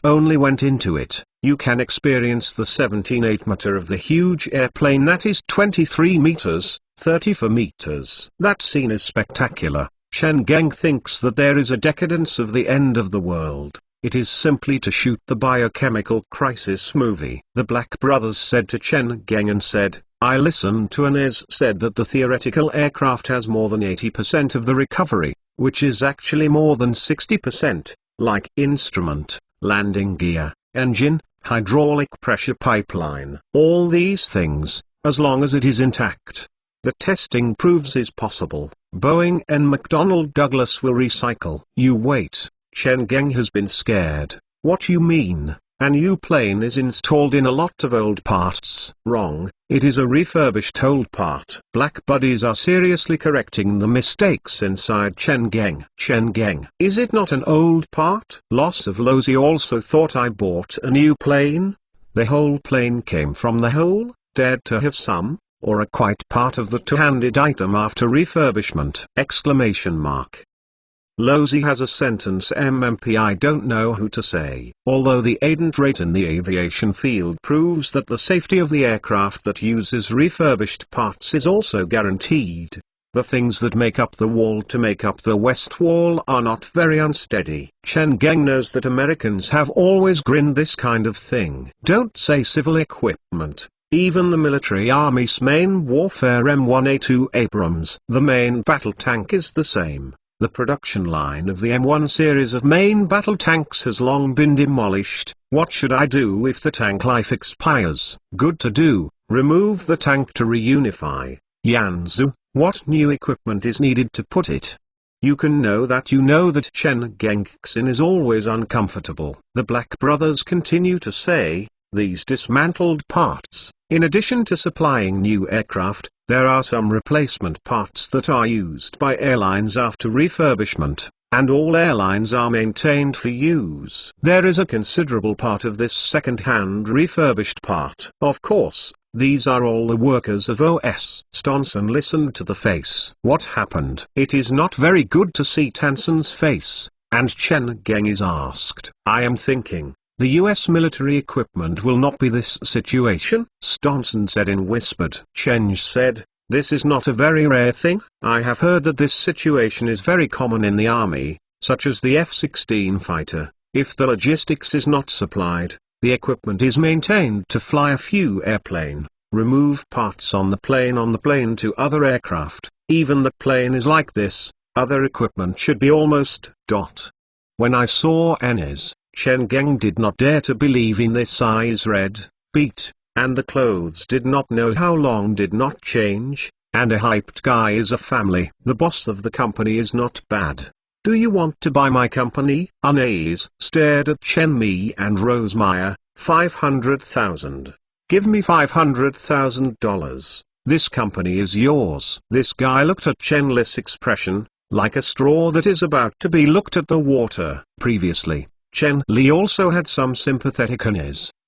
Only went into it. You can experience the 17.8 meter of the huge airplane that is 23 meters, 34 meters. That scene is spectacular. Chen Geng thinks that there is a decadence of the end of the world. It is simply to shoot the biochemical crisis movie. The Black Brothers said to Chen Geng and said, I listened to Anez said that the theoretical aircraft has more than 80% of the recovery, which is actually more than 60%, like instrument, landing gear, engine, hydraulic pressure pipeline. All these things, as long as it is intact. The testing proves is possible. Boeing and McDonnell Douglas will recycle. You wait. Chen Geng has been scared. What you mean? A new plane is installed in a lot of old parts. Wrong, it is a refurbished old part. Black buddies are seriously correcting the mistakes inside Chen Geng. Chen Geng, is it not an old part? Loss of Lozi also thought I bought a new plane? The whole plane came from the whole, dared to have some, or a quite part of the two-handed item after refurbishment? Exclamation mark. Lozi has a sentence MMP I don't know who to say. Although the aidant rate in the aviation field proves that the safety of the aircraft that uses refurbished parts is also guaranteed, the things that make up the wall to make up the west wall are not very unsteady. Chen Geng knows that Americans have always grinned this kind of thing. Don't say civil equipment. Even the military army's main warfare M1A2 Abrams, the main battle tank, is the same. The production line of the M1 series of main battle tanks has long been demolished, What should I do if the tank life expires? Good to do, remove the tank to reunify. Yanzu, what new equipment is needed to put it? You know that Chen Gengxin is always uncomfortable. The Black brothers continue to say, these dismantled parts, in addition to supplying new aircraft, there are some replacement parts that are used by airlines after refurbishment, and all airlines are maintained for use. There is a considerable part of this second-hand refurbished part. Of course, these are all the workers of OS. Stonson listened to the face. What happened? It is not very good to see Tanson's face, and Chen Geng is asked. I am thinking, the US military equipment will not be this situation, Stonson said in whispered. Chen said, this is not a very rare thing. I have heard that this situation is very common in the army, such as the F-16 fighter. If the logistics is not supplied, the equipment is maintained to fly a few airplane, remove parts on the plane to other aircraft. Even the plane is like this, other equipment should be almost. When I saw Enes, Chen Geng did not dare to believe in this. Eyes red, beat, and the clothes did not know how long did not change, and a hyped guy is a family. The boss of the company is not bad. Do you want to buy my company? Anais stared at Chen Mi and Rosemeyer. 500,000. Give me $500,000. This company is yours. This guy looked at Chen Li's expression, like a straw that is about to be looked at the water. Previously, Chen Li also had some sympathetic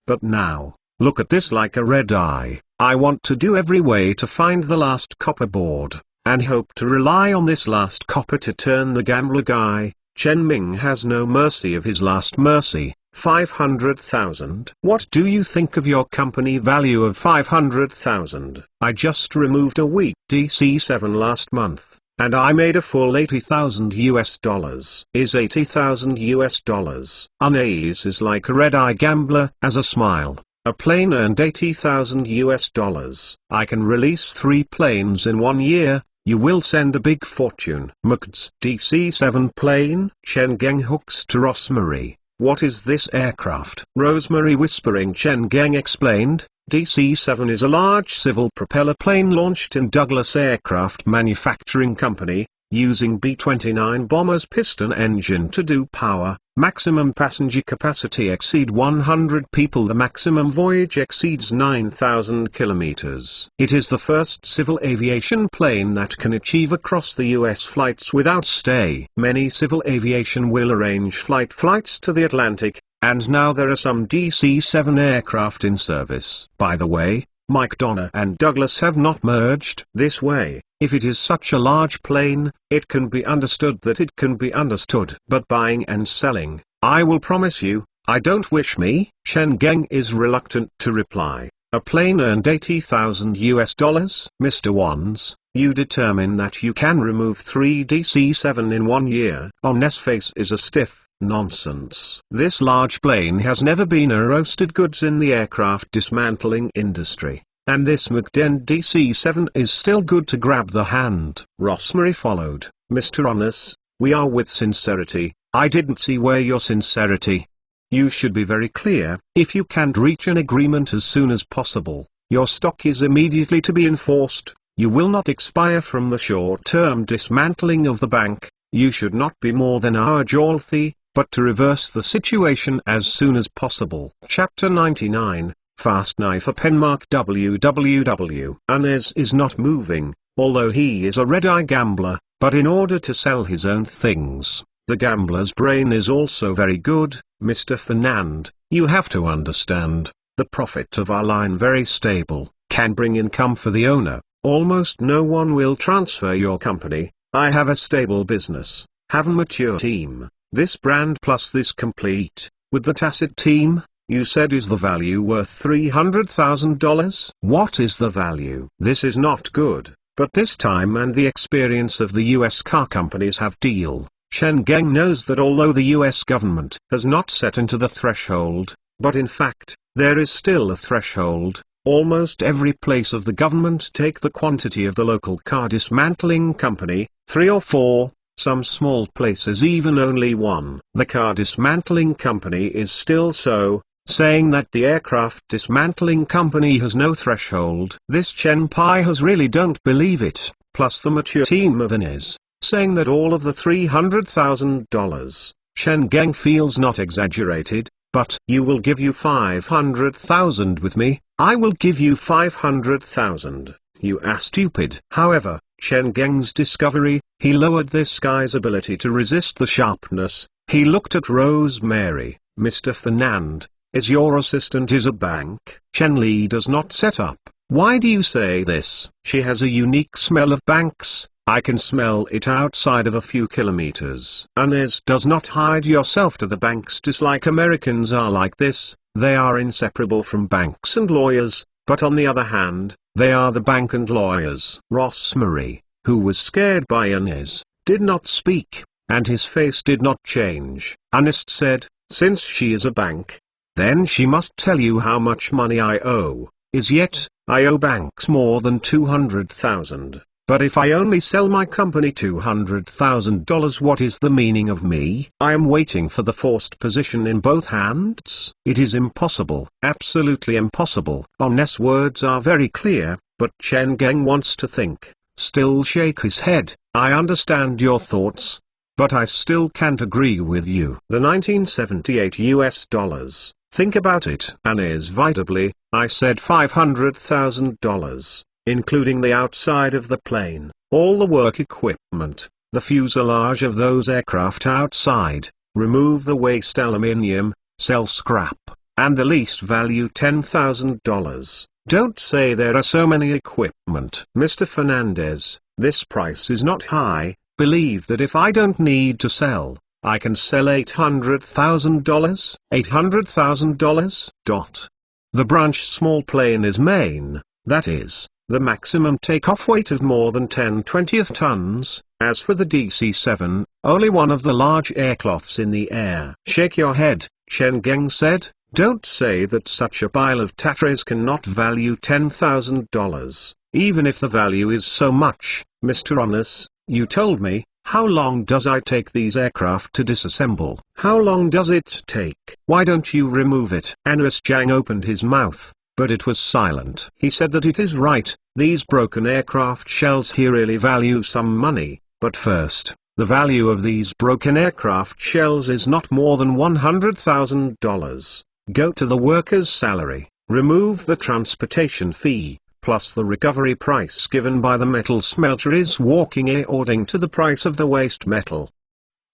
but now, look at this like a red eye. I want to do every way to find the last copper board, and hope to rely on this last copper to turn the gambler guy. Chen Ming has no mercy of his last mercy. 500,000. What do you think of your company value of 500,000? I just removed a weak DC-7 last month, and I made a full $80,000. Is $80,000? Anais is like a red-eye gambler. As a smile, a plane earned $80,000. I can release 3 planes in 1 year. You will send a big fortune. Mukd's DC-7 plane. Chen Geng hooks to Rosemary. What is this aircraft? Rosemary whispering. Chen Geng explained, DC-7 is a large civil propeller plane launched in Douglas Aircraft Manufacturing Company, using B-29 bomber's piston engine to do power. Maximum passenger capacity exceed 100 people. The maximum voyage exceeds 9,000 kilometers. It is the first civil aviation plane that can achieve across the U.S. flights without stay. Many civil aviation will arrange flights to the Atlantic, and now there are some DC-7 aircraft in service. By the way, Mike Donner and Douglas have not merged. This way, if it is such a large plane, it can be understood that it can be understood. But buying and selling, I will promise you, I don't wish me. Chen Geng is reluctant to reply. A plane earned $80,000. Mr. Wands, you determine that you can remove 3 DC-7 in 1 year. Omnes face is a stiff nonsense. This large plane has never been a roasted goods in the aircraft dismantling industry, and this McDen DC-7 is still good to grab the hand. Rosemary followed. Mr. Honest, we are with sincerity. I didn't see where your sincerity. You should be very clear. If you can't reach an agreement as soon as possible, your stock is immediately to be enforced. You will not expire from the short-term dismantling of the bank. You should not be more than our Jolthy, but to reverse the situation as soon as possible. Chapter 99, Fast Knife. A Penmark www. Anez is not moving, although he is a red-eye gambler, but in order to sell his own things, the gambler's brain is also very good. Mr. Fernand, you have to understand, the profit of our line very stable, can bring income for the owner. Almost no one will transfer your company. I have a stable business, have a mature team. This brand plus this complete, with the tacit team, you said is the value worth $300,000? What is the value? This is not good, but this time and the experience of the US car companies have deal. Chen Geng knows that although the US government has not set into the threshold, but in fact, there is still a threshold. Almost every place of the government take the quantity of the local car dismantling company, 3 or 4. Some small places even only 1. The car dismantling company is still so, saying that the aircraft dismantling company has no threshold. This Chen Pai has really don't believe it, plus the mature team of Inez, saying that all of the $300,000. Chen Geng feels not exaggerated, but you will give you 500,000 with me, I will give you 500,000, you are stupid. However, Chen Geng's discovery, he lowered this guy's ability to resist the sharpness. He looked at Rosemary. Mr. Fernand, is your assistant is a bank? Chen Li does not set up. Why do you say this? She has a unique smell of banks. I can smell it outside of a few kilometers. Inez does not hide yourself to the banks dislike Americans are like this, they are inseparable from banks and lawyers, but on the other hand, they are the bank and lawyers. Rosemary, who was scared by Inez, did not speak, and his face did not change. Inez said, since she is a bank, then she must tell you how much money I owe. Is yet, I owe banks more than 200,000. But if I only sell my company $200,000, what is the meaning of me? I am waiting for the forced position in both hands. It is impossible, absolutely impossible. Honest's words are very clear, but Chen Geng wants to think, still shake his head. I understand your thoughts, but I still can't agree with you. The 1978 US dollars, think about it. Inevitably, I said $500,000. Including the outside of the plane, all the work equipment, the fuselage of those aircraft outside, remove the waste aluminium, sell scrap, and the least value $10,000. Don't say there are so many equipment. Mr. Fernandez, this price is not high, believe that if I don't need to sell, I can sell $800,000? $800,000? The branch small plane is main, that is, the maximum takeoff weight of more than 10/20 tons. As for the DC-7, only one of the large aircloths in the air. Shake your head, Chen Geng said, don't say that such a pile of Tatras cannot value $10,000, even if the value is so much. Mr. Honest, you told me, how long does it take these aircraft to disassemble? How long does it take? Why don't you remove it? Anas Zhang opened his mouth, but it was silent. He said that it is right, these broken aircraft shells here really value some money, but first, the value of these broken aircraft shells is not more than $100,000. Go to the worker's salary, remove the transportation fee, plus the recovery price given by the metal smelter is walking according to the price of the waste metal.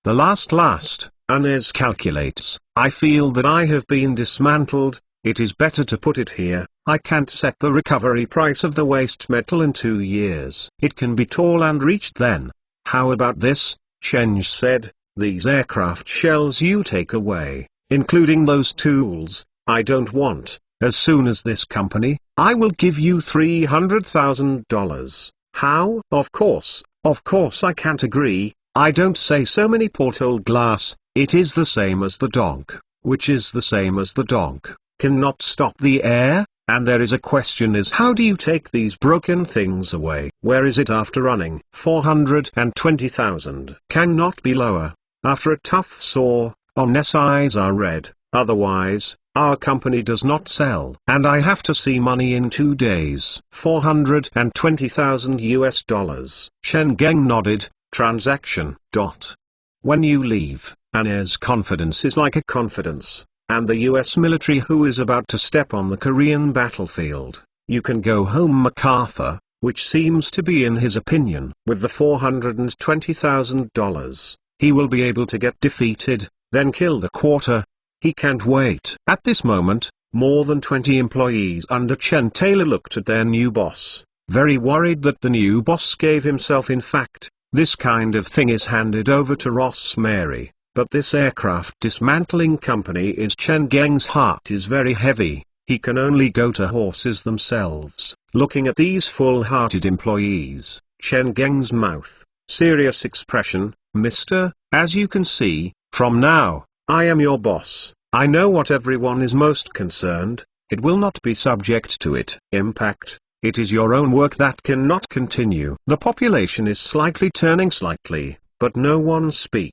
The last, Inez calculates, I feel that I have been dismantled. It is better to put it here, I can't set the recovery price of the waste metal in 2 years. It can be tall and reached then. How about this? Chen said, these aircraft shells you take away, including those tools, I don't want. As soon as this company, I will give you $300,000. How? Of course I can't agree. I don't say so many porthole glass, it is the same as the dog, which is the same as the dog. Cannot stop the air, and there is a question is how do you take these broken things away? Where is it after running? 420,000. Cannot be lower. After a tough saw, Honest's eyes are red, otherwise, our company does not sell. And I have to see money in 2 days. 420,000 US dollars. Chen Geng nodded, transaction. When you leave, Anna's confidence is like a confidence. And the US military who is about to step on the Korean battlefield, you can go home MacArthur, which seems to be in his opinion. With the $420,000, he will be able to get defeated, then kill the quarter. He can't wait. At this moment, more than 20 employees under Chen Taylor looked at their new boss, very worried that the new boss gave himself. In fact, this kind of thing is handed over to Rosemary. But this aircraft dismantling company is Chen Geng's heart is very heavy, he can only go to horses themselves. Looking at these full-hearted employees, Chen Geng's mouth, serious expression, Mister, as you can see, from now, I am your boss, I know what everyone is most concerned, it will not be subject to it. Impact, it is your own work that cannot continue. The population is turning slightly, but no one speaks.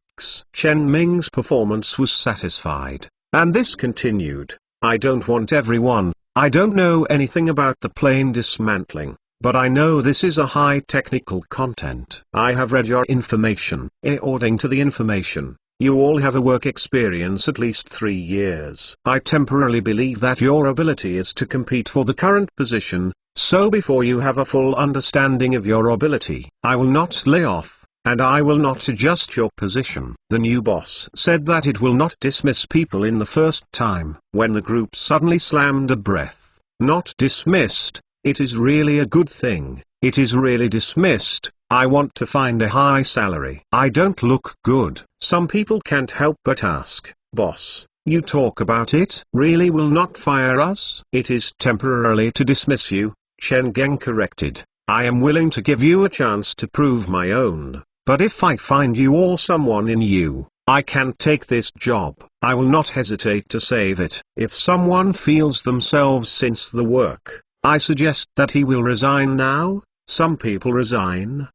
Chen Ming's performance was satisfied, and this continued. I don't want everyone. I don't know anything about the plane dismantling, but I know this is a high technical content. I have read your information. According to the information, you all have a work experience at least 3 years. I temporarily believe that your ability is to compete for the current position, so before you have a full understanding of your ability, I will not lay off, and I will not adjust your position. The new boss said that it will not dismiss people in the first time. When the group suddenly slammed a breath. Not dismissed, it is really a good thing. It is really dismissed. I want to find a high salary. I don't look good. Some people can't help but ask, boss, you talk about it? Really will not fire us? It is temporarily to dismiss you, Chen Geng corrected. I am willing to give you a chance to prove my own, but if I find you or someone in you, I can take this job. I will not hesitate to save it. If someone feels themselves since the work, I suggest that he will resign now. Some people resign.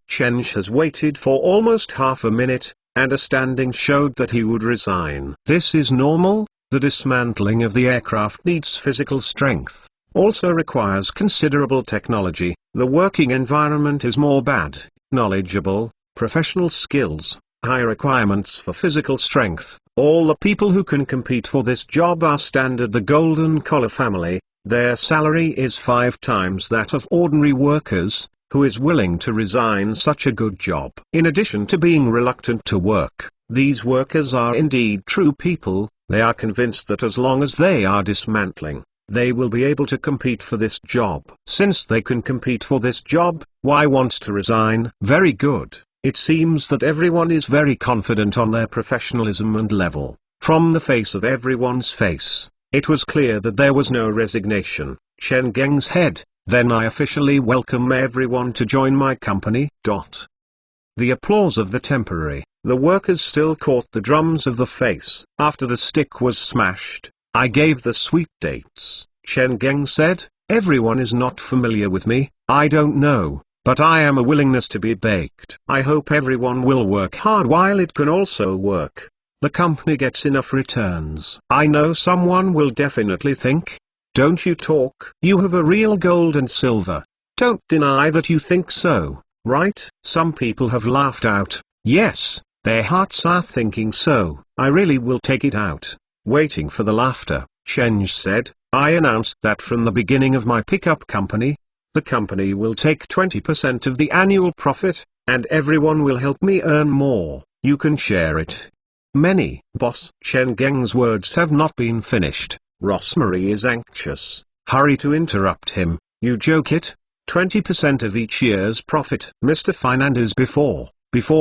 Chen has waited for almost half a minute, and a standing showed that he would resign. This is normal. The dismantling of the aircraft needs physical strength, also requires considerable technology. The working environment is more bad, knowledgeable, professional skills, high requirements for physical strength. All the people who can compete for this job are standard the Golden Collar family. Their salary is 5 times that of ordinary workers. Who is willing to resign such a good job? In addition to being reluctant to work, these workers are indeed true people. They are convinced that as long as they are dismantling, they will be able to compete for this job. Since they can compete for this job, why want to resign? Very good. It seems that everyone is very confident on their professionalism and level. From the face of everyone's face, it was clear that there was no resignation. Chen Geng's head, then I officially welcome everyone to join my company. The applause of the temporary, the workers still caught the drums of the face. After the stick was smashed, I gave the sweet dates. Chen Geng said, everyone is not familiar with me, I don't know, but I am a willingness to be baked. I hope everyone will work hard while it can also work. The company gets enough returns. I know someone will definitely think, don't you talk? You have a real gold and silver. Don't deny that you think so, right? Some people have laughed out. Yes, their hearts are thinking so. I really will take it out. Waiting for the laughter, Chen said, I announced that from the beginning of my pickup company, the company will take 20% of the annual profit, and everyone will help me earn more. You can share it. Many. Boss Chen Geng's words have not been finished. Rosemary is anxious. Hurry to interrupt him. You joke it? 20% of each year's profit. Mr. Fernandez before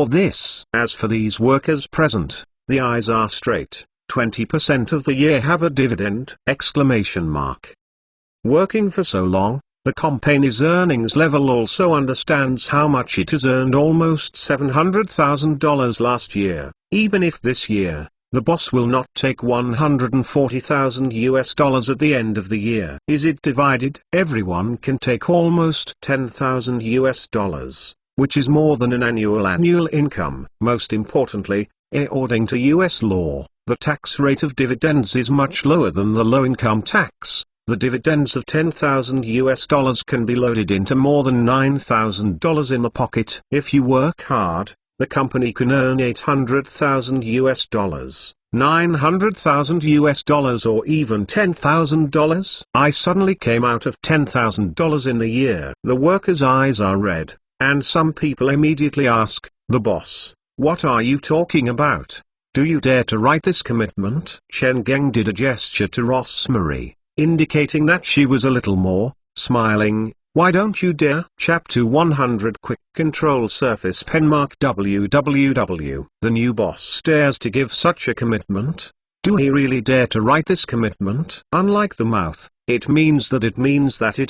this. As for these workers present, the eyes are straight. 20% of the year have a dividend! Exclamation mark. Working for so long, the company's earnings level also understands how much it has earned, almost $700,000 last year. Even if this year, the boss will not take $140,000 at the end of the year. Is it divided? Everyone can take almost $10,000, which is more than an annual income. Most importantly, according to US law, the tax rate of dividends is much lower than the low-income tax. The dividends of $10,000 can be loaded into more than $9,000 in the pocket. If you work hard, the company can earn $800,000, $900,000 or even $10,000. I suddenly came out of $10,000 in the year. The workers' eyes are red, and some people immediately ask, the boss, what are you talking about? Do you dare to write this commitment? Chen Geng did a gesture to Rosemary, indicating that she was a little more, smiling. Why don't you dare? Chapter 100 Quick Control Surface Pen Mark www. The new boss dares to give such a commitment. Do he really dare to write this commitment? Unlike the mouth, it means that it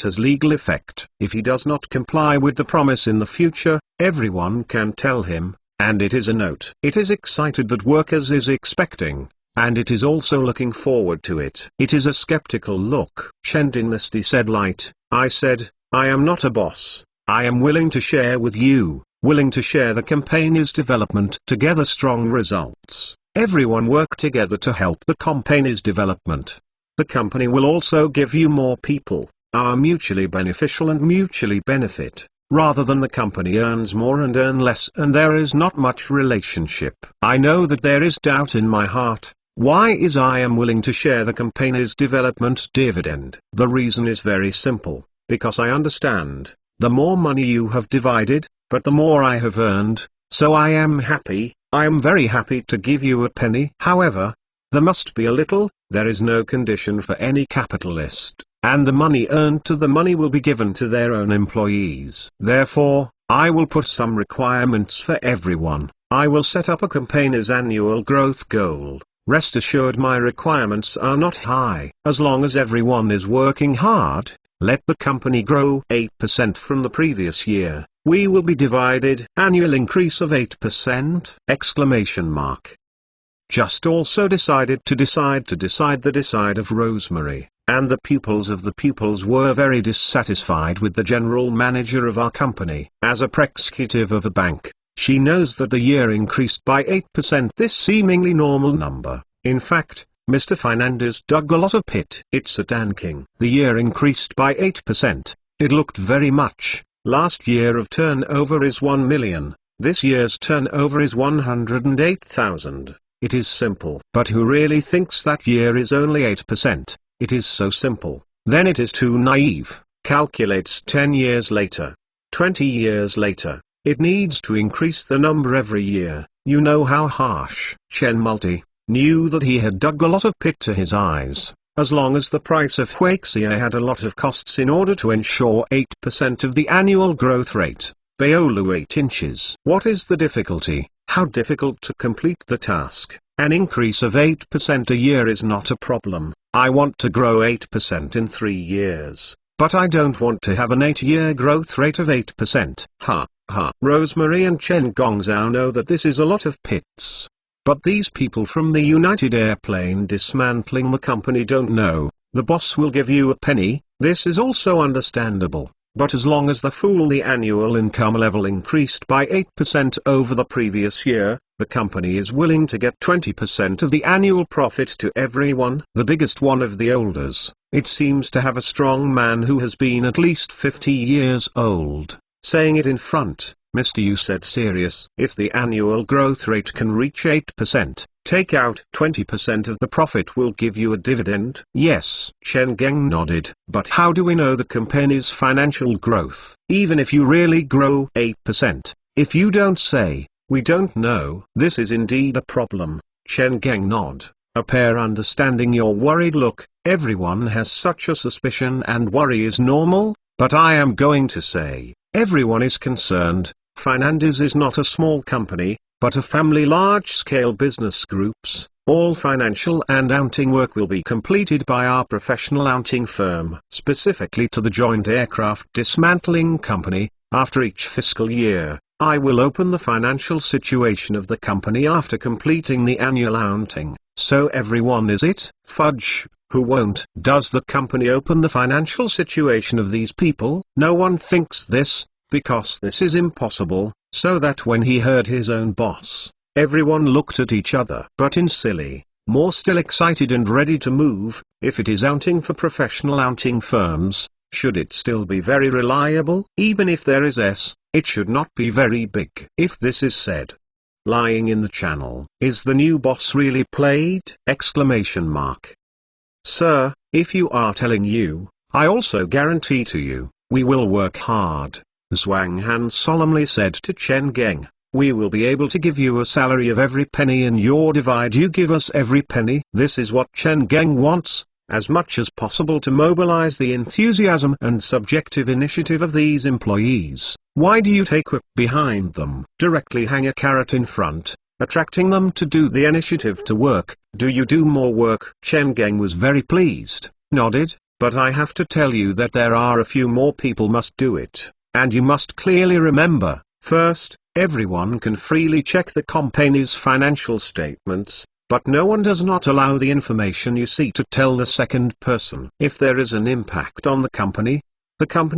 has legal effect. If he does not comply with the promise in the future, everyone can tell him, and it is a note. It is excited that workers is expecting, and it is also looking forward to it. It is a skeptical look. Chen Dynasty said light. I said, I am not a boss. I am willing to share with you, willing to share the company's development. Together strong results. Everyone work together to help the company's development. the company will also give you more people, are mutually beneficial and mutually benefit, rather than the company earns more and earn less and there is not much relationship. I know that there is doubt in my heart. Why is I am willing to share the company's development dividend? The reason is very simple, because I understand, the more money you have divided, but the more I have earned, so I am happy, I am very happy to give you a penny. However, there must be a little, there is no condition for any capitalist, and the money earned to the money will be given to their own employees. Therefore, I will put some requirements for everyone. I will set up a company's annual growth goal. Rest assured my requirements are not high. As long as everyone is working hard, let the company grow 8% from the previous year. We will be divided. Annual increase of 8%! Exclamation mark. Just also decided the decide of Rosemary, and the pupils were very dissatisfied with the general manager of our company. As a executive of a bank, she knows that the year increased by 8%. This seemingly normal number. In fact, Mr. Fernandez dug a lot of pit. It's a tanking. The year increased by 8%. It looked very much. Last year of turnover is 1 million. This year's turnover is 108,000. It is simple. But who really thinks that year is only 8%? It is so simple. Then it is too naive. Calculates 10 years later. 20 years later. It needs to increase the number every year. You know how harsh. Chen Multi knew that he had dug a lot of pit to his eyes. As long as the price of Huaxia had a lot of costs in order to ensure 8% of the annual growth rate. Baolu 8 inches. What is the difficulty? How difficult to complete the task? An increase of 8% a year is not a problem. I want to grow 8% in 3 years. But I don't want to have an 8-year growth rate of 8%. Ha. Rosemary and Chen Gongzhou know that this is a lot of pits. But these people from the United Airplane dismantling the company don't know. The boss will give you a penny. This is also understandable. But as long as the annual income level increased by 8% over the previous year, the company is willing to get 20% of the annual profit to everyone. The biggest one of the olders, it seems to have a strong man who has been at least 50 years old, saying it in front. Mr. You said serious. If the annual growth rate can reach 8%, take out 20% of the profit will give you a dividend. Yes. Chen Geng nodded. But how do we know the company's financial growth? Even if you really grow 8%, if you don't say, we don't know. This is indeed a problem. Chen Geng nod. A pair understanding your worried look. Everyone has such a suspicion and worry is normal, but I am going to say, everyone is concerned. Fernandez is not a small company, but a family large-scale business groups. All financial and accounting work will be completed by our professional accounting firm. Specifically to the joint aircraft dismantling company, after each fiscal year, I will open the financial situation of the company after completing the annual accounting. So everyone is it? Fudge, who won't? Does the company open the financial situation of these people? No one thinks this, because this is impossible, so that when he heard his own boss, everyone looked at each other. But in silly, more still excited and ready to move, if it is accounting for professional accounting firms, should it still be very reliable? Even if there is it should not be very big. If this is said, lying in the channel, is the new boss really played? Exclamation mark. Sir, if you are telling you, I also guarantee to you, we will work hard. Zhuang Han solemnly said to Chen Geng, we will be able to give you a salary of every penny in your divide you give us every penny. This is what Chen Geng wants, as much as possible to mobilize the enthusiasm and subjective initiative of these employees. Why do you take whip behind them? Directly hang a carrot in front, attracting them to do the initiative to work. Do you do more work? Chen Geng was very pleased, nodded, but I have to tell you that there are a few more people must do it. And you must clearly remember, first, everyone can freely check the company's financial statements, but no one does not allow the information you see to tell the second person. If there is an impact on the company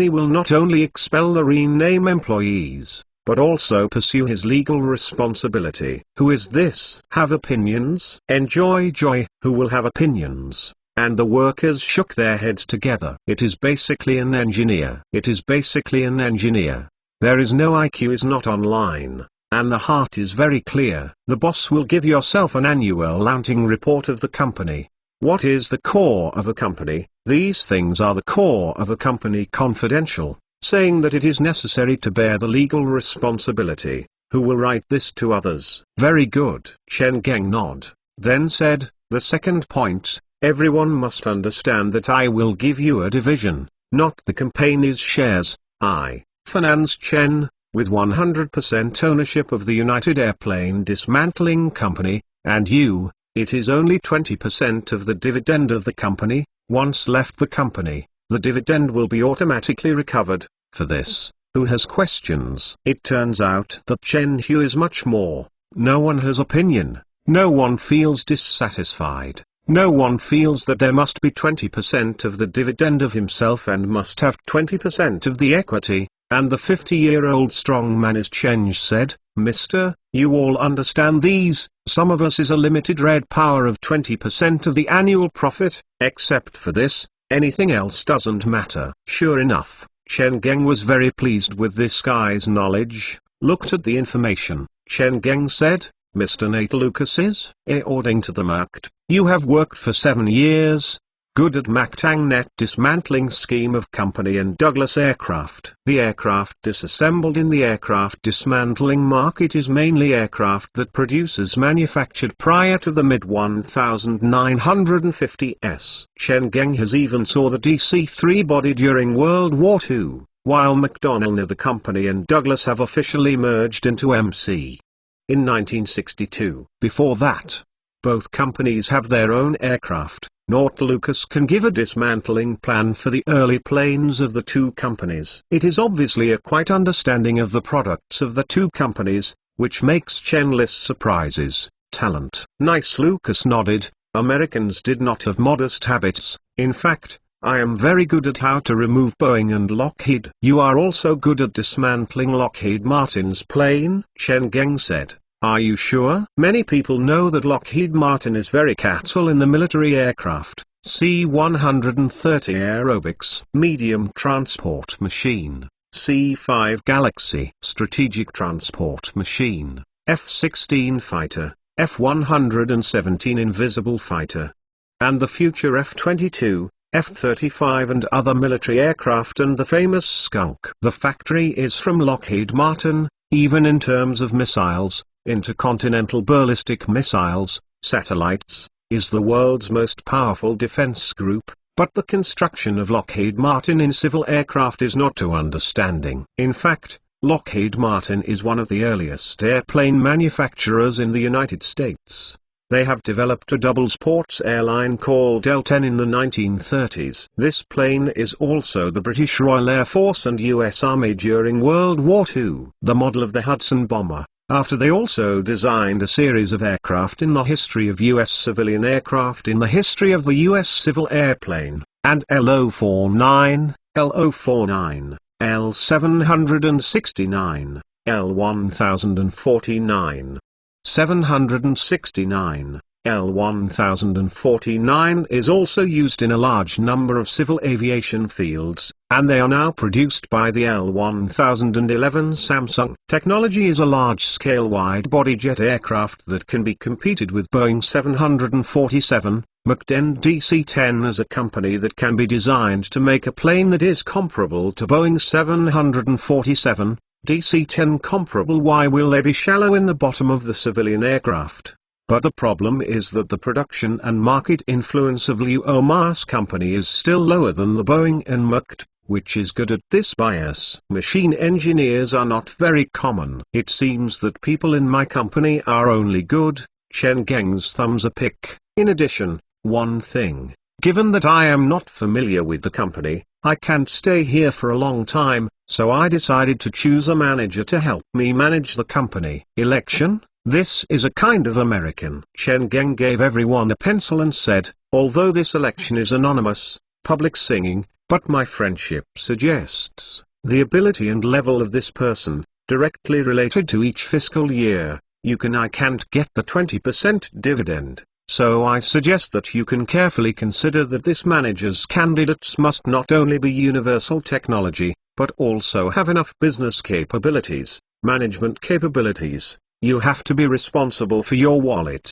will not only expel the rename employees, but also pursue his legal responsibility. Who is this? Have opinions? Enjoy joy. Who will have opinions? and the workers shook their heads together. It is basically an engineer. It is basically an engineer. There is no IQ, is not online, and the heart is very clear. The boss will give yourself an annual accounting report of the company. What is the core of a company? These things are the core of a company. Confidential, saying that it is necessary to bear the legal responsibility. Who will write this to others? Very good. Chen Geng nod, then said, the second point, everyone must understand that I will give you a division, not the company's shares. I finance Chen, with 100% ownership of the United Airplane Dismantling Company, and you, it is only 20% of the dividend of the company. Once left the company, the dividend will be automatically recovered. For this, who has questions? It turns out that Chen Hu is much more. No one has opinion, no one feels dissatisfied. No one feels that there must be 20% of the dividend of himself and must have 20% of the equity, and the 50-year-old strong man, as Chen said, Mister, you all understand these, some of us is a limited red power of 20% of the annual profit, except for this, anything else doesn't matter. Sure enough, Chen Geng was very pleased with this guy's knowledge, looked at the information. Chen Geng said, Mr. Nate Lucas according to the market, you have worked for 7 years, good at Mactang Net dismantling scheme of company and Douglas Aircraft. The aircraft disassembled in the aircraft dismantling market is mainly aircraft that producers manufactured prior to the mid-1950s. Chen Geng has even saw the DC-3 body during World War II, while McDonnell the company and Douglas have officially merged into MC. In 1962. Before that, both companies have their own aircraft. North Lucas can give a dismantling plan for the early planes of the two companies. It is obviously a quite understanding of the products of the two companies, which makes Chen less surprises. Talent. Nice. Lucas nodded. Americans did not have modest habits. In fact, I am very good at how to remove Boeing and Lockheed. You are also good at dismantling Lockheed Martin's plane, Chen Geng said. Are you sure? Many people know that Lockheed Martin is very cattle in the military aircraft, C-130 Aerobics, medium transport machine, C-5 Galaxy, strategic transport machine, F-16 fighter, F-117 invisible fighter, and the future F-22, F-35 and other military aircraft, and the famous Skunk. The factory is from Lockheed Martin, even in terms of missiles. Intercontinental ballistic missiles, satellites, is the world's most powerful defense group, but the construction of Lockheed Martin in civil aircraft is not to understanding. In fact, Lockheed Martin is one of the earliest airplane manufacturers in the United States. They have developed a double-sports airline called L-10 in the 1930s. This plane is also the British Royal Air Force and US Army during World War II. The model of the Hudson bomber. After they also designed a series of aircraft in the history of U.S. civilian aircraft, in the history of the U.S. civil airplane, and L-049, L-049, L-769, L-1049, 769, L-1049 is also used in a large number of civil aviation fields, and they are now produced by the L-1011 Samsung. Technology is a large-scale wide-body jet aircraft that can be competed with Boeing 747. McDonnell DC-10 is a company that can be designed to make a plane that is comparable to Boeing 747. DC-10 comparable. Why will they be shallow in the bottom of the civilian aircraft? But the problem is that the production and market influence of Liu Ma's company is still lower than the Boeing and McD, which is good at this bias. Machine engineers are not very common. It seems that people in my company are only good. Chen Geng's thumbs a pick. In addition, one thing, given that I am not familiar with the company, I can't stay here for a long time, so I decided to choose a manager to help me manage the company. Election? This is a kind of American. Chen Geng gave everyone a pencil and said, although this election is anonymous, public singing, but my friendship suggests the ability and level of this person, directly related to each fiscal year, I can't get the 20% dividend, So I suggest that you can carefully consider that this manager's candidates must not only be universal technology, but also have enough business capabilities, management capabilities. You have to be responsible for your wallet.